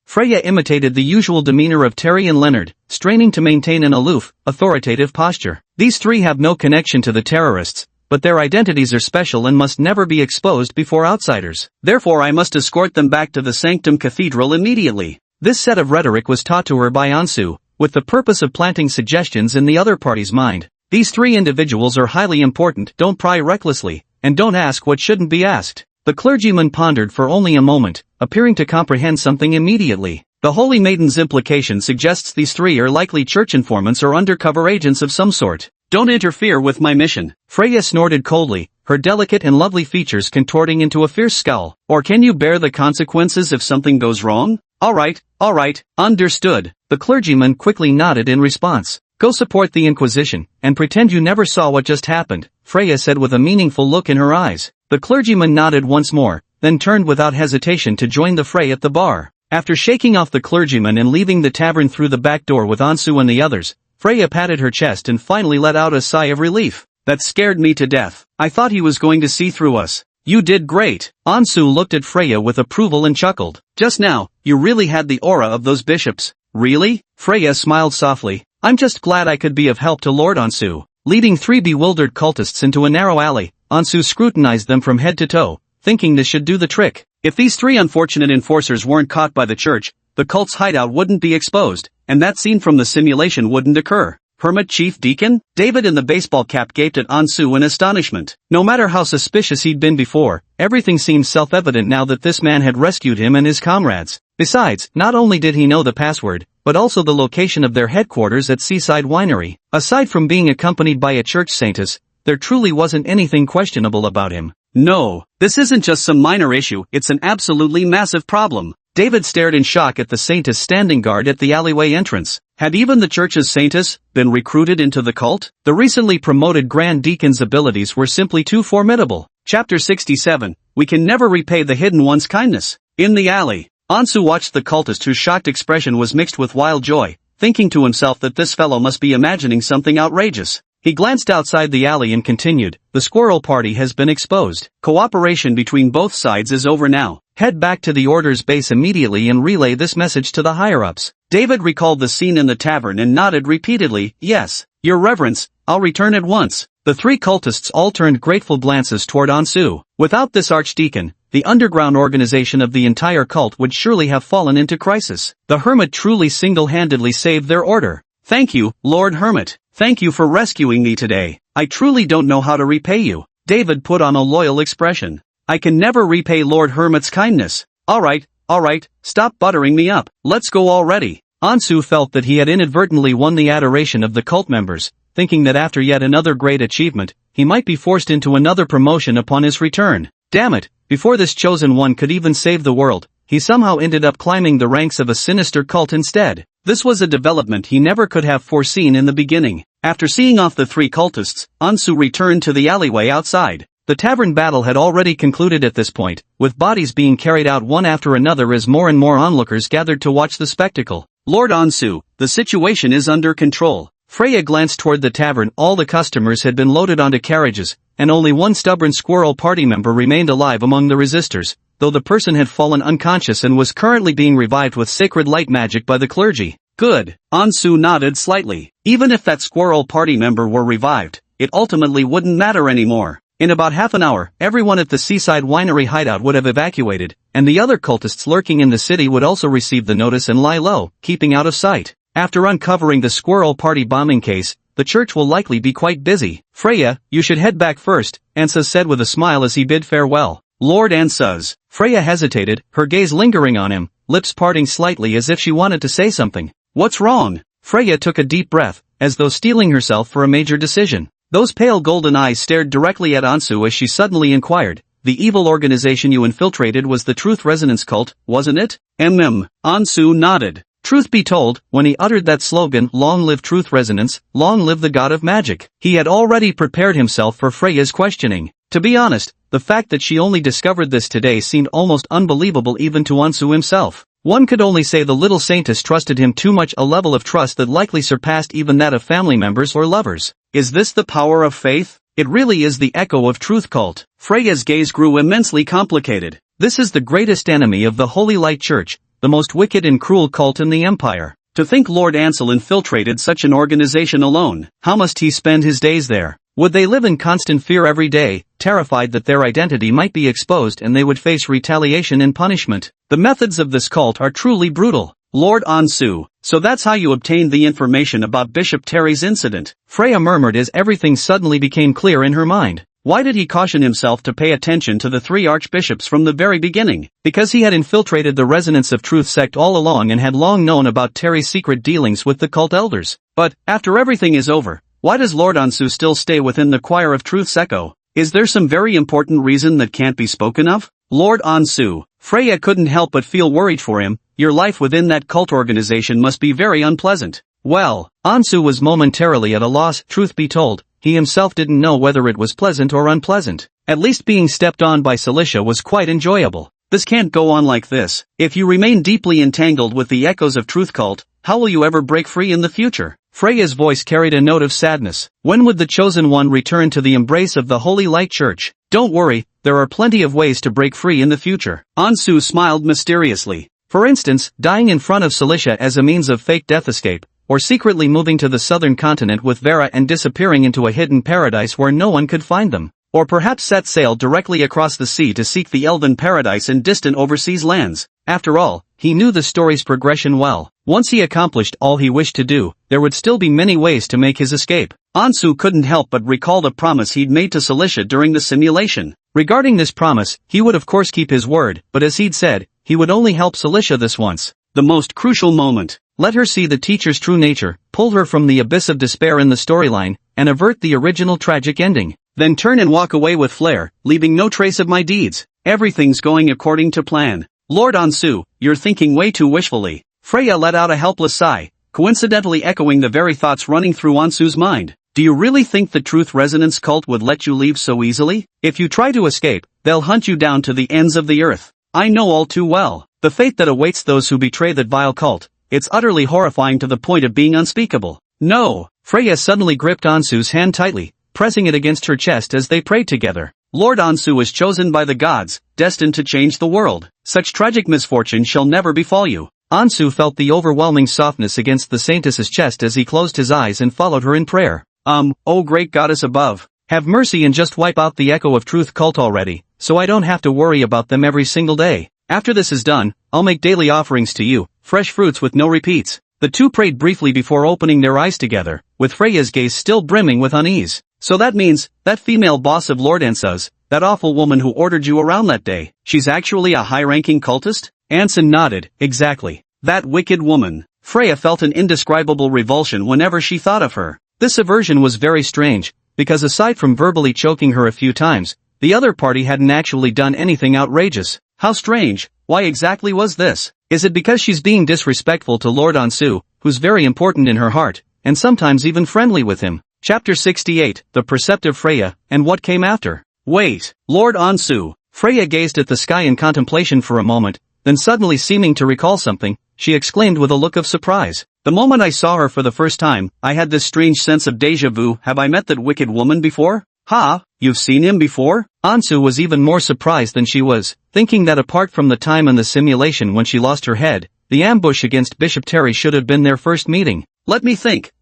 Freya imitated the usual demeanor of Terry and Leonard, straining to maintain an aloof, authoritative posture. These three have no connection to the terrorists, but their identities are special and must never be exposed before outsiders. Therefore I must escort them back to the Sanctum Cathedral immediately. This set of rhetoric was taught to her by Ansu, with the purpose of planting suggestions in the other party's mind. These three individuals are highly important, don't pry recklessly, and don't ask what shouldn't be asked. The clergyman pondered for only a moment, appearing to comprehend something immediately. The Holy Maiden's implication suggests these three are likely church informants or undercover agents of some sort. "Don't interfere with my mission." Freya snorted coldly, her delicate and lovely features contorting into a fierce scowl. "Or can you bear the consequences if something goes wrong?" All right, understood." The clergyman quickly nodded in response. "Go support the Inquisition, and pretend you never saw what just happened," Freya said with a meaningful look in her eyes. The clergyman nodded once more, then turned without hesitation to join the fray at the bar. After shaking off the clergyman and leaving the tavern through the back door with Ansu and the others, Freya patted her chest and finally let out a sigh of relief. "That scared me to death. I thought he was going to see through us." "You did great." Ansu looked at Freya with approval and chuckled. "Just now, you really had the aura of those bishops." "Really?" Freya smiled softly. "I'm just glad I could be of help to Lord Ansu." Leading three bewildered cultists into a narrow alley, Ansu scrutinized them from head to toe, thinking this should do the trick. If these three unfortunate enforcers weren't caught by the church, the cult's hideout wouldn't be exposed, and that scene from the simulation wouldn't occur. Hermit Chief Deacon? David in the baseball cap gaped at Ansu in astonishment. No matter how suspicious he'd been before, everything seemed self-evident now that this man had rescued him and his comrades. Besides, not only did he know the password, but also the location of their headquarters at Seaside Winery. Aside from being accompanied by a church saintess, there truly wasn't anything questionable about him. "No, this isn't just some minor issue, it's an absolutely massive problem." David stared in shock at the saintess standing guard at the alleyway entrance. Had even the church's saintess been recruited into the cult? The recently promoted Grand Deacon's abilities were simply too formidable. Chapter 67, We Can Never Repay the Hidden One's Kindness. In the alley, Ansu watched the cultist whose shocked expression was mixed with wild joy, thinking to himself that this fellow must be imagining something outrageous. He glanced outside the alley and continued, "The Squirrel Party has been exposed. Cooperation between both sides is over now. Head back to the Order's base immediately and relay this message to the higher-ups." David recalled the scene in the tavern and nodded repeatedly. "Yes, Your Reverence, I'll return at once." The three cultists all turned grateful glances toward Ansu. Without this archdeacon, the underground organization of the entire cult would surely have fallen into crisis. The hermit truly single-handedly saved their order. Thank you, Lord Hermit. Thank you for rescuing me today. I truly don't know how to repay you. David put on a loyal expression. I can never repay Lord Hermit's kindness. Alright, stop buttering me up. Let's go already. Ansu felt that he had inadvertently won the adoration of the cult members, thinking that after yet another great achievement, he might be forced into another promotion upon his return. Damn it, before this chosen one could even save the world, he somehow ended up climbing the ranks of a sinister cult instead. This was a development he never could have foreseen in the beginning. After seeing off the three cultists, Ansu returned to the alleyway outside. The tavern battle had already concluded at this point, with bodies being carried out one after another as more and more onlookers gathered to watch the spectacle. Lord Ansu, the situation is under control. Freya glanced toward the tavern. All the customers had been loaded onto carriages, and only one stubborn squirrel party member remained alive among the resistors, though the person had fallen unconscious and was currently being revived with sacred light magic by the clergy. Good. Ansu nodded slightly. Even if that squirrel party member were revived, it ultimately wouldn't matter anymore. In about half an hour, everyone at the seaside winery hideout would have evacuated, and the other cultists lurking in the city would also receive the notice and lie low, keeping out of sight. After uncovering the squirrel party bombing case, the church will likely be quite busy. Freya, you should head back first, Ansa said with a smile as he bid farewell. Lord Ansuz. Freya hesitated, her gaze lingering on him, lips parting slightly as if she wanted to say something. What's wrong? Freya took a deep breath, as though steeling herself for a major decision. Those pale golden eyes stared directly at Ansu as she suddenly inquired, the evil organization you infiltrated was the Truth Resonance cult, wasn't it? Ansu nodded. Truth be told, when he uttered that slogan, long live Truth Resonance, long live the god of magic, he had already prepared himself for Freya's questioning. To be honest, the fact that she only discovered this today seemed almost unbelievable even to Ansu himself. One could only say the little saintess trusted him too much, a level of trust that likely surpassed even that of family members or lovers. Is this the power of faith? It really is the echo of truth cult. Freya's gaze grew immensely complicated. This is the greatest enemy of the Holy Light Church, the most wicked and cruel cult in the empire. To think Lord Ansel infiltrated such an organization alone. How must he spend his days there? Would they live in constant fear every day, terrified that their identity might be exposed and they would face retaliation and punishment? The methods of this cult are truly brutal. Lord Ansu, so that's how you obtained the information about Bishop Terry's incident, Freya murmured as everything suddenly became clear in her mind. Why did he caution himself to pay attention to the three archbishops from the very beginning? Because he had infiltrated the Resonance of Truth sect all along and had long known about Terry's secret dealings with the cult elders. But, after everything is over, why does Lord Ansu still stay within the choir of Truth's echo? Is there some very important reason that can't be spoken of? Lord Ansu, Freya couldn't help but feel worried for him. Your life within that cult organization must be very unpleasant. Well, Ansu was momentarily at a loss. Truth be told, he himself didn't know whether it was pleasant or unpleasant. At least being stepped on by Cilicia was quite enjoyable. This can't go on like this. If you remain deeply entangled with the echoes of Truth cult, how will you ever break free in the future? Freya's voice carried a note of sadness. When would the chosen one return to the embrace of the Holy Light Church? Don't worry, there are plenty of ways to break free in the future. Ansu smiled mysteriously. For instance, dying in front of Cilicia as a means of fake death escape, or secretly moving to the southern continent with Vera and disappearing into a hidden paradise where no one could find them. Or perhaps set sail directly across the sea to seek the elven paradise in distant overseas lands. After all, he knew the story's progression well. Once he accomplished all he wished to do, there would still be many ways to make his escape. Ansu couldn't help but recall the promise he'd made to Cilicia during the simulation. Regarding this promise, he would of course keep his word, but as he'd said, he would only help Cilicia this once. The most crucial moment. Let her see the teacher's true nature, pull her from the abyss of despair in the storyline, and avert the original tragic ending. Then turn and walk away with flair, leaving no trace of my deeds. Everything's going according to plan. Lord Ansu, you're thinking way too wishfully. Freya let out a helpless sigh, coincidentally echoing the very thoughts running through Ansu's mind. Do you really think the Truth Resonance cult would let you leave so easily? If you try to escape, they'll hunt you down to the ends of the earth. I know all too well the fate that awaits those who betray that vile cult. It's utterly horrifying to the point of being unspeakable. No! Freya suddenly gripped Ansu's hand tightly, pressing it against her chest as they prayed together. Lord Ansu is chosen by the gods, destined to change the world. Such tragic misfortune shall never befall you. Ansu felt the overwhelming softness against the saintess's chest as he closed his eyes and followed her in prayer. Oh great goddess above, have mercy and just wipe out the echo of Truth cult already. so I don't have to worry about them every single day. After this is done, I'll make daily offerings to you, fresh fruits with no repeats. The two prayed briefly before opening their eyes together, with Freya's gaze still brimming with unease. So that means, that female boss of Lord Ansa's, that awful woman who ordered you around that day, she's actually a high-ranking cultist? Anson nodded, exactly. That wicked woman. Freya felt an indescribable revulsion whenever she thought of her. This aversion was very strange, because aside from verbally choking her a few times, the other party hadn't actually done anything outrageous. How strange, why exactly was this? Is it because she's being disrespectful to Lord Ansu, who's very important in her heart, and sometimes even friendly with him? Chapter 68, The Perceptive Freya, and What Came After. Wait, Lord Ansu. Freya gazed at the sky in contemplation for a moment, then suddenly seeming to recall something, she exclaimed with a look of surprise. The moment I saw her for the first time, I had this strange sense of déjà vu. Have I met that wicked woman before? Ha, you've seen him before? Ansu was even more surprised than she was, thinking that apart from the time in the simulation when she lost her head, the ambush against Bishop Terry should have been their first meeting. Let me think.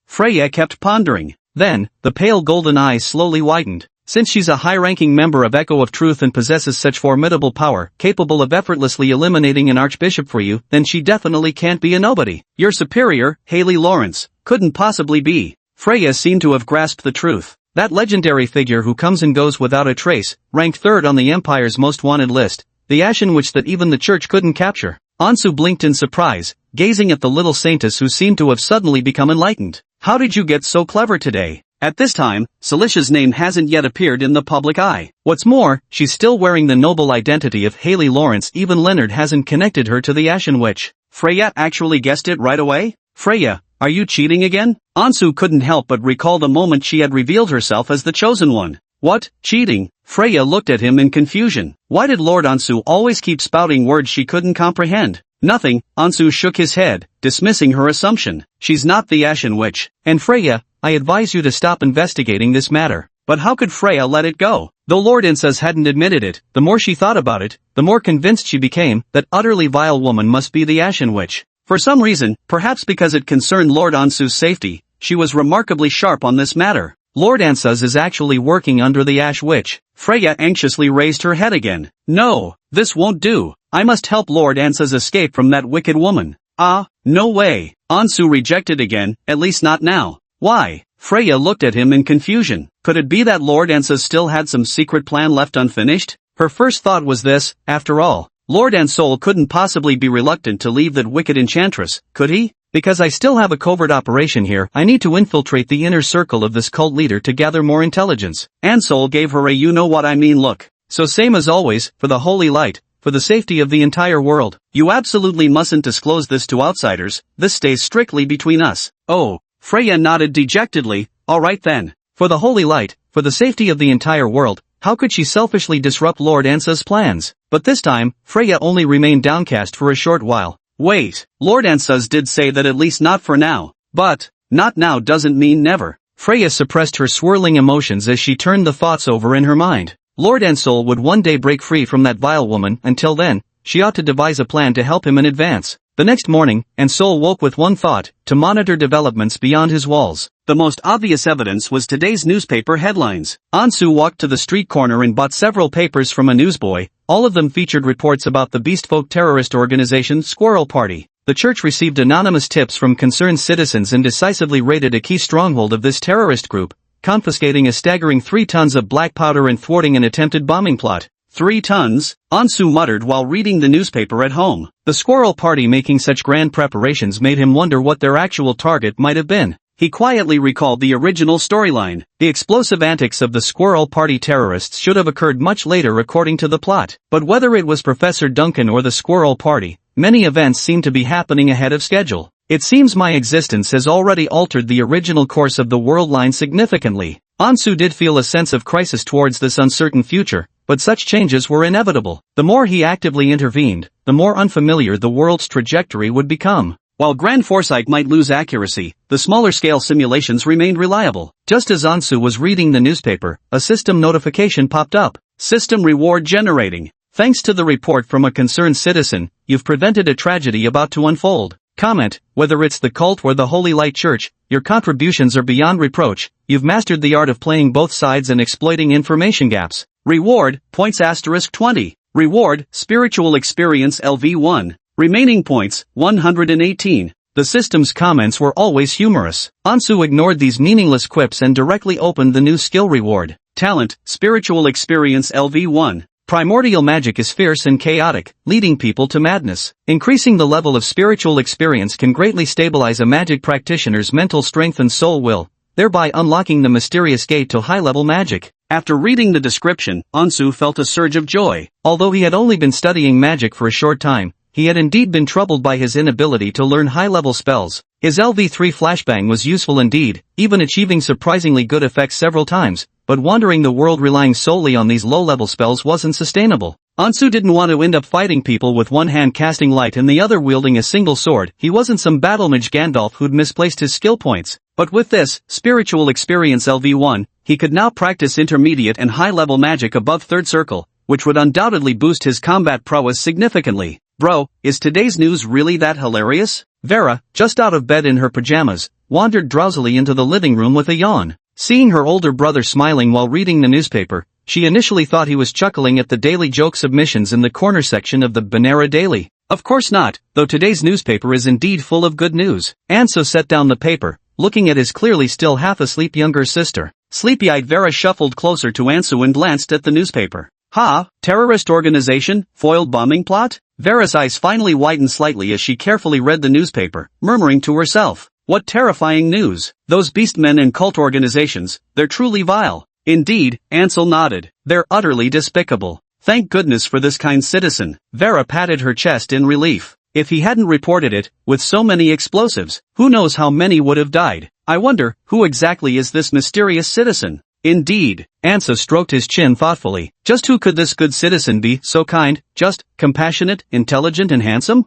Freya kept pondering. Then, the pale golden eyes slowly widened. Since she's a high-ranking member of Echo of Truth and possesses such formidable power, capable of effortlessly eliminating an archbishop for you, then she definitely can't be a nobody. Your superior, Haley Lawrence, couldn't possibly be. Freya seemed to have grasped the truth. That legendary figure who comes and goes without a trace, ranked third on the Empire's most wanted list, the Ashen Witch that even the church couldn't capture. Ansu blinked in surprise, gazing at the little saintess who seemed to have suddenly become enlightened. How did you get so clever today? At this time, Celicia's name hasn't yet appeared in the public eye. What's more, she's still wearing the noble identity of Haley Lawrence. Even Leonard hasn't connected her to the Ashen Witch. Freya actually guessed it right away? Freya, are you cheating again? Ansu couldn't help but recall the moment she had revealed herself as the chosen one. What, cheating? Freya looked at him in confusion. Why did Lord Ansu always keep spouting words she couldn't comprehend? Nothing, Ansu shook his head, dismissing her assumption. She's not the Ashen Witch. And Freya, I advise you to stop investigating this matter. But how could Freya let it go? Though Lord Insas hadn't admitted it, the more she thought about it, the more convinced she became that utterly vile woman must be the Ashen Witch. For some reason, perhaps because it concerned Lord Ansu's safety, she was remarkably sharp on this matter. Lord Ansas is actually working under the Ash Witch. Freya anxiously raised her head again. No, this won't do. I must help Lord Ansas escape from that wicked woman. Ah, no way. Ansu rejected again, at least not now. Why? Freya looked at him in confusion. Could it be that Lord Ansas still had some secret plan left unfinished? Her first thought was this, after all. Lord Ansol couldn't possibly be reluctant to leave that wicked enchantress, could he? Because I still have a covert operation here, I need to infiltrate the inner circle of this cult leader to gather more intelligence. Ansol gave her a you-know-what-I-mean look. So same as always, for the holy light, for the safety of the entire world. You absolutely mustn't disclose this to outsiders, this stays strictly between us. Oh, Freya nodded dejectedly, alright then. For the holy light, for the safety of the entire world, how could she selfishly disrupt Lord Ansa's plans? But this time, Freya only remained downcast for a short while. Wait, Lord Ansas did say that at least not for now. But, not now doesn't mean never. Freya suppressed her swirling emotions as she turned the thoughts over in her mind. Lord Ansol would one day break free from that vile woman. Until then, she ought to devise a plan to help him in advance. The next morning, Ansol woke with one thought, to monitor developments beyond his walls. The most obvious evidence was today's newspaper headlines. Ansu walked to the street corner and bought several papers from a newsboy. All of them featured reports about the beastfolk terrorist organization Squirrel Party. The church received anonymous tips from concerned citizens and decisively raided a key stronghold of this terrorist group, confiscating a staggering 3 tons of black powder and thwarting an attempted bombing plot. 3 tons? Ansu muttered while reading the newspaper at home. The Squirrel Party making such grand preparations made him wonder what their actual target might have been. He quietly recalled the original storyline. The explosive antics of the Squirrel Party terrorists should have occurred much later according to the plot. But whether it was Professor Duncan or the Squirrel Party, many events seem to be happening ahead of schedule. It seems my existence has already altered the original course of the world line significantly. Ansu did feel a sense of crisis towards this uncertain future, but such changes were inevitable. The more he actively intervened, the more unfamiliar the world's trajectory would become. While grand foresight might lose accuracy, the smaller-scale simulations remained reliable. Just as Ansu was reading the newspaper, a system notification popped up. System reward generating. Thanks to the report from a concerned citizen, you've prevented a tragedy about to unfold. Comment, whether it's the cult or the Holy Light Church, your contributions are beyond reproach. You've mastered the art of playing both sides and exploiting information gaps. Reward, points asterisk 20. Reward, spiritual experience LV1. Remaining points, 118. The system's comments were always humorous. Ansu ignored these meaningless quips and directly opened the new skill reward. Talent, spiritual experience LV1. Primordial magic is fierce and chaotic, leading people to madness. Increasing the level of spiritual experience can greatly stabilize a magic practitioner's mental strength and soul will, thereby unlocking the mysterious gate to high-level magic. After reading the description, Ansu felt a surge of joy. Although he had only been studying magic for a short time, he had indeed been troubled by his inability to learn high-level spells. His LV3 flashbang was useful indeed, even achieving surprisingly good effects several times, but wandering the world relying solely on these low-level spells wasn't sustainable. Ansu didn't want to end up fighting people with one hand casting light and the other wielding a single sword. He wasn't some battle mage Gandalf who'd misplaced his skill points. But with this, spiritual experience LV1, he could now practice intermediate and high-level magic above third circle, which would undoubtedly boost his combat prowess significantly. Bro, is today's news really that hilarious? Vera, just out of bed in her pajamas, wandered drowsily into the living room with a yawn. Seeing her older brother smiling while reading the newspaper, she initially thought he was chuckling at the daily joke submissions in the corner section of the Banera Daily. Of course not, though today's newspaper is indeed full of good news. Anso set down the paper, looking at his clearly still half-asleep younger sister. Sleepy-eyed Vera shuffled closer to Ansu and glanced at the newspaper. Ha, terrorist organization, foiled bombing plot? Vera's eyes finally widened slightly as she carefully read the newspaper, murmuring to herself, what terrifying news. Those beastmen and cult organizations, they're truly vile. Indeed, Ansel nodded. They're utterly despicable. Thank goodness for this kind citizen. Vera patted her chest in relief. If he hadn't reported it, with so many explosives, who knows how many would have died. I wonder, who exactly is this mysterious citizen? Indeed. Ansa stroked his chin thoughtfully. Just who could this good citizen be, so kind, just, compassionate, intelligent and handsome?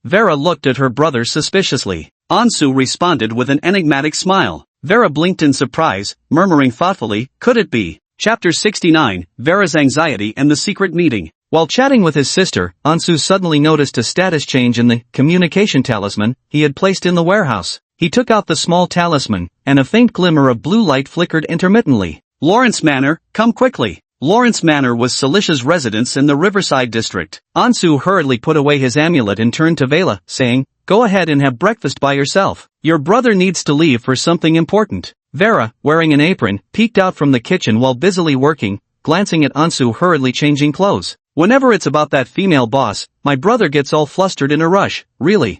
Vera looked at her brother suspiciously. Ansu responded with an enigmatic smile. Vera blinked in surprise, murmuring thoughtfully, could it be? Chapter 69, Vera's Anxiety and the Secret Meeting. While chatting with his sister, Ansu suddenly noticed a status change in the communication talisman he had placed in the warehouse. He took out the small talisman, and a faint glimmer of blue light flickered intermittently. Lawrence Manor, come quickly. Lawrence Manor was Celicia's residence in the Riverside district. Ansu hurriedly put away his amulet and turned to Vela, saying, go ahead and have breakfast by yourself. Your brother needs to leave for something important. Vera, wearing an apron, peeked out from the kitchen while busily working, glancing at Ansu hurriedly changing clothes. Whenever it's about that female boss, my brother gets all flustered in a rush, really.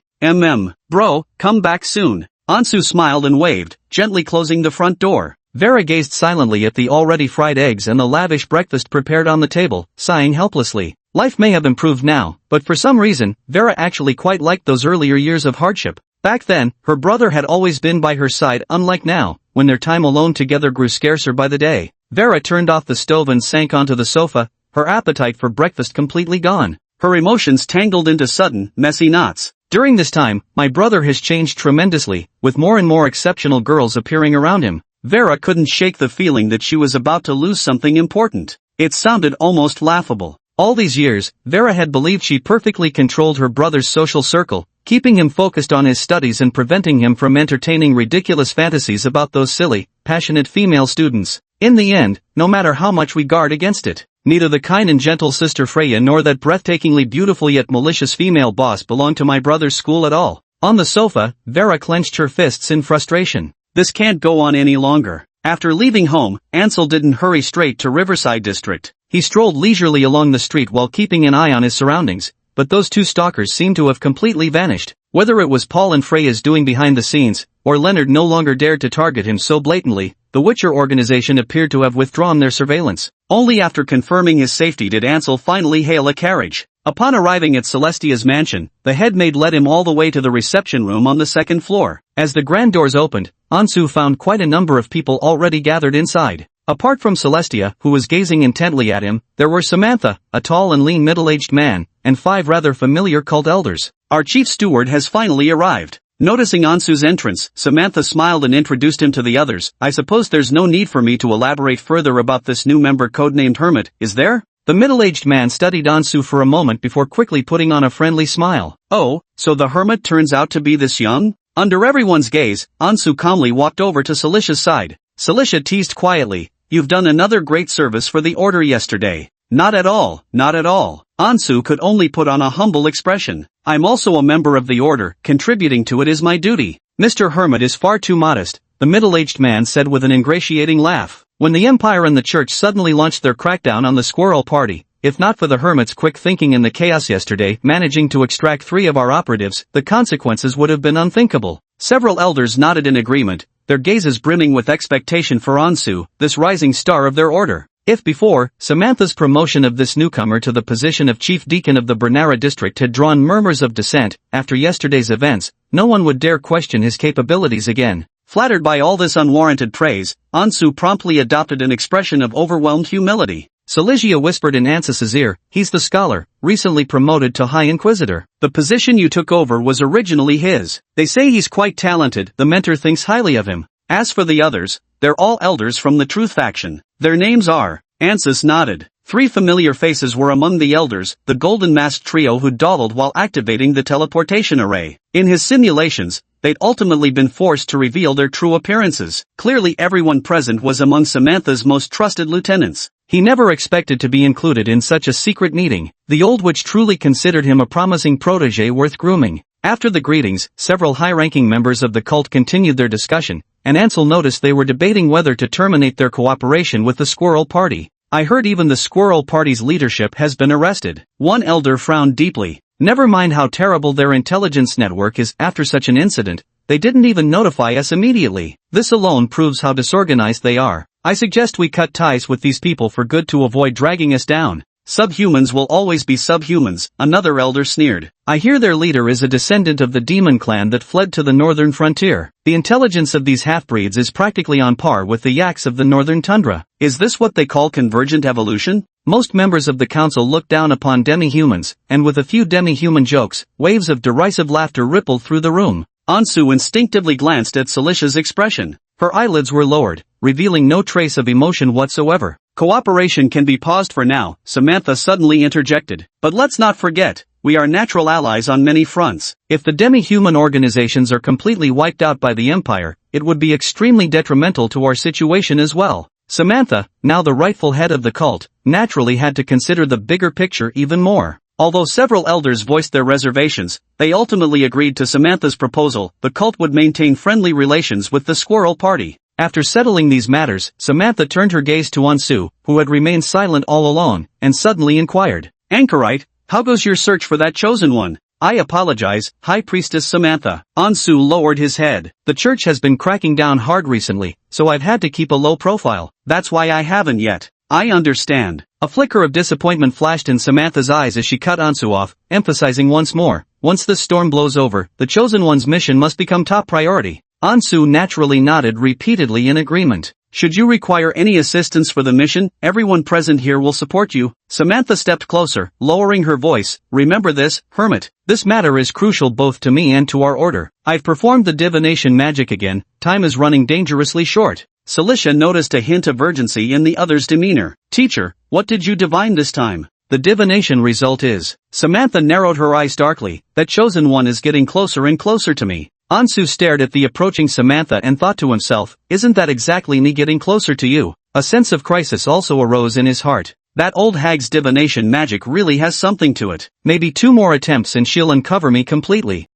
Bro, come back soon. Ansu smiled and waved, gently closing the front door. Vera gazed silently at the already fried eggs and the lavish breakfast prepared on the table, sighing helplessly. Life may have improved now, but for some reason, Vera actually quite liked those earlier years of hardship. Back then, her brother had always been by her side, unlike now, when their time alone together grew scarcer by the day. Vera turned off the stove and sank onto the sofa, her appetite for breakfast completely gone. Her emotions tangled into sudden, messy knots. During this time, my brother has changed tremendously, with more and more exceptional girls appearing around him. Vera couldn't shake the feeling that she was about to lose something important. It sounded almost laughable. All these years, Vera had believed she perfectly controlled her brother's social circle, keeping him focused on his studies and preventing him from entertaining ridiculous fantasies about those silly, passionate female students. In the end, no matter how much we guard against it, neither the kind and gentle sister Freya nor that breathtakingly beautiful yet malicious female boss belonged to my brother's school at all. On the sofa, Vera clenched her fists in frustration. This can't go on any longer. After leaving home, Ansel didn't hurry straight to Riverside District. He strolled leisurely along the street while keeping an eye on his surroundings, but those two stalkers seemed to have completely vanished. Whether it was Paul and Freya's doing behind the scenes, or Leonard no longer dared to target him so blatantly, the Witcher organization appeared to have withdrawn their surveillance. Only after confirming his safety did Ansel finally hail a carriage. Upon arriving at Celestia's mansion, the head maid led him all the way to the reception room on the second floor. As the grand doors opened, Ansu found quite a number of people already gathered inside. Apart from Celestia, who was gazing intently at him, there were Samantha, a tall and lean middle-aged man, and 5 rather familiar cult elders. Our chief steward has finally arrived. Noticing Ansu's entrance, Samantha smiled and introduced him to the others. I suppose there's no need for me to elaborate further about this new member codenamed Hermit, is there? The middle-aged man studied Ansu for a moment before quickly putting on a friendly smile. Oh, so the Hermit turns out to be this young? Under everyone's gaze, Ansu calmly walked over to Celicia's side. Celicia teased quietly, you've done another great service for the order yesterday. Not at all, not at all. Ansu could only put on a humble expression. I'm also a member of the order, contributing to it is my duty. Mr. Hermit is far too modest, the middle-aged man said with an ingratiating laugh. When the Empire and the Church suddenly launched their crackdown on the Squirrel Party, if not for the Hermit's quick thinking and the chaos yesterday managing to extract 3 of our operatives, the consequences would have been unthinkable. Several elders nodded in agreement, their gazes brimming with expectation for Ansu, this rising star of their order. If before, Samantha's promotion of this newcomer to the position of chief deacon of the Bernara district had drawn murmurs of dissent, after yesterday's events, no one would dare question his capabilities again. Flattered by all this unwarranted praise, Ansu promptly adopted an expression of overwhelmed humility. Silesia whispered in Ansis's ear, he's the scholar, recently promoted to High Inquisitor. The position you took over was originally his. They say he's quite talented, the mentor thinks highly of him. As for the others, they're all elders from the Truth faction. Their names are. Ansis nodded. 3 familiar faces were among the elders, the golden-masked trio who dawdled while activating the teleportation array. In his simulations, they'd ultimately been forced to reveal their true appearances. Clearly everyone present was among Samantha's most trusted lieutenants. He never expected to be included in such a secret meeting. The Old Witch truly considered him a promising protege worth grooming. After the greetings, several high-ranking members of the cult continued their discussion, and Ansel noticed they were debating whether to terminate their cooperation with the Squirrel Party. I heard even the Squirrel Party's leadership has been arrested. One elder frowned deeply. Never mind how terrible their intelligence network is after such an incident, they didn't even notify us immediately. This alone proves how disorganized they are. I suggest we cut ties with these people for good to avoid dragging us down. Subhumans will always be subhumans, another elder sneered. I hear their leader is a descendant of the demon clan that fled to the northern frontier. The intelligence of these half-breeds is practically on par with the yaks of the northern tundra. Is this what they call convergent evolution? Most members of the council looked down upon demi-humans, and with a few demi-human jokes, waves of derisive laughter rippled through the room. Ansu instinctively glanced at Silicia's expression. Her eyelids were lowered, revealing no trace of emotion whatsoever. Cooperation can be paused for now, Samantha suddenly interjected. But let's not forget, we are natural allies on many fronts. If the demi-human organizations are completely wiped out by the Empire, it would be extremely detrimental to our situation as well. Samantha, now the rightful head of the cult, naturally had to consider the bigger picture even more. Although several elders voiced their reservations, they ultimately agreed to Samantha's proposal. The cult would maintain friendly relations with the Squirrel Party. After settling these matters, Samantha turned her gaze to Ansu, who had remained silent all along, and suddenly inquired, Anchorite, how goes your search for that chosen one? I apologize, High Priestess Samantha. Ansu lowered his head. The church has been cracking down hard recently, so I've had to keep a low profile. That's why I haven't yet. I understand. A flicker of disappointment flashed in Samantha's eyes as she cut Ansu off, emphasizing once more, once this storm blows over, the chosen one's mission must become top priority. Ansu naturally nodded repeatedly in agreement. Should you require any assistance for the mission, everyone present here will support you. Samantha stepped closer, lowering her voice. Remember this, Hermit. This matter is crucial both to me and to our order. I've performed the divination magic again. Time is running dangerously short. Cilicia noticed a hint of urgency in the other's demeanor. Teacher, what did you divine this time? The divination result is. Samantha narrowed her eyes darkly. That chosen one is getting closer and closer to me. Ansu stared at the approaching Samantha and thought to himself, isn't that exactly me getting closer to you? A sense of crisis also arose in his heart. That old hag's divination magic really has something to it. Maybe 2 more attempts and she'll uncover me completely.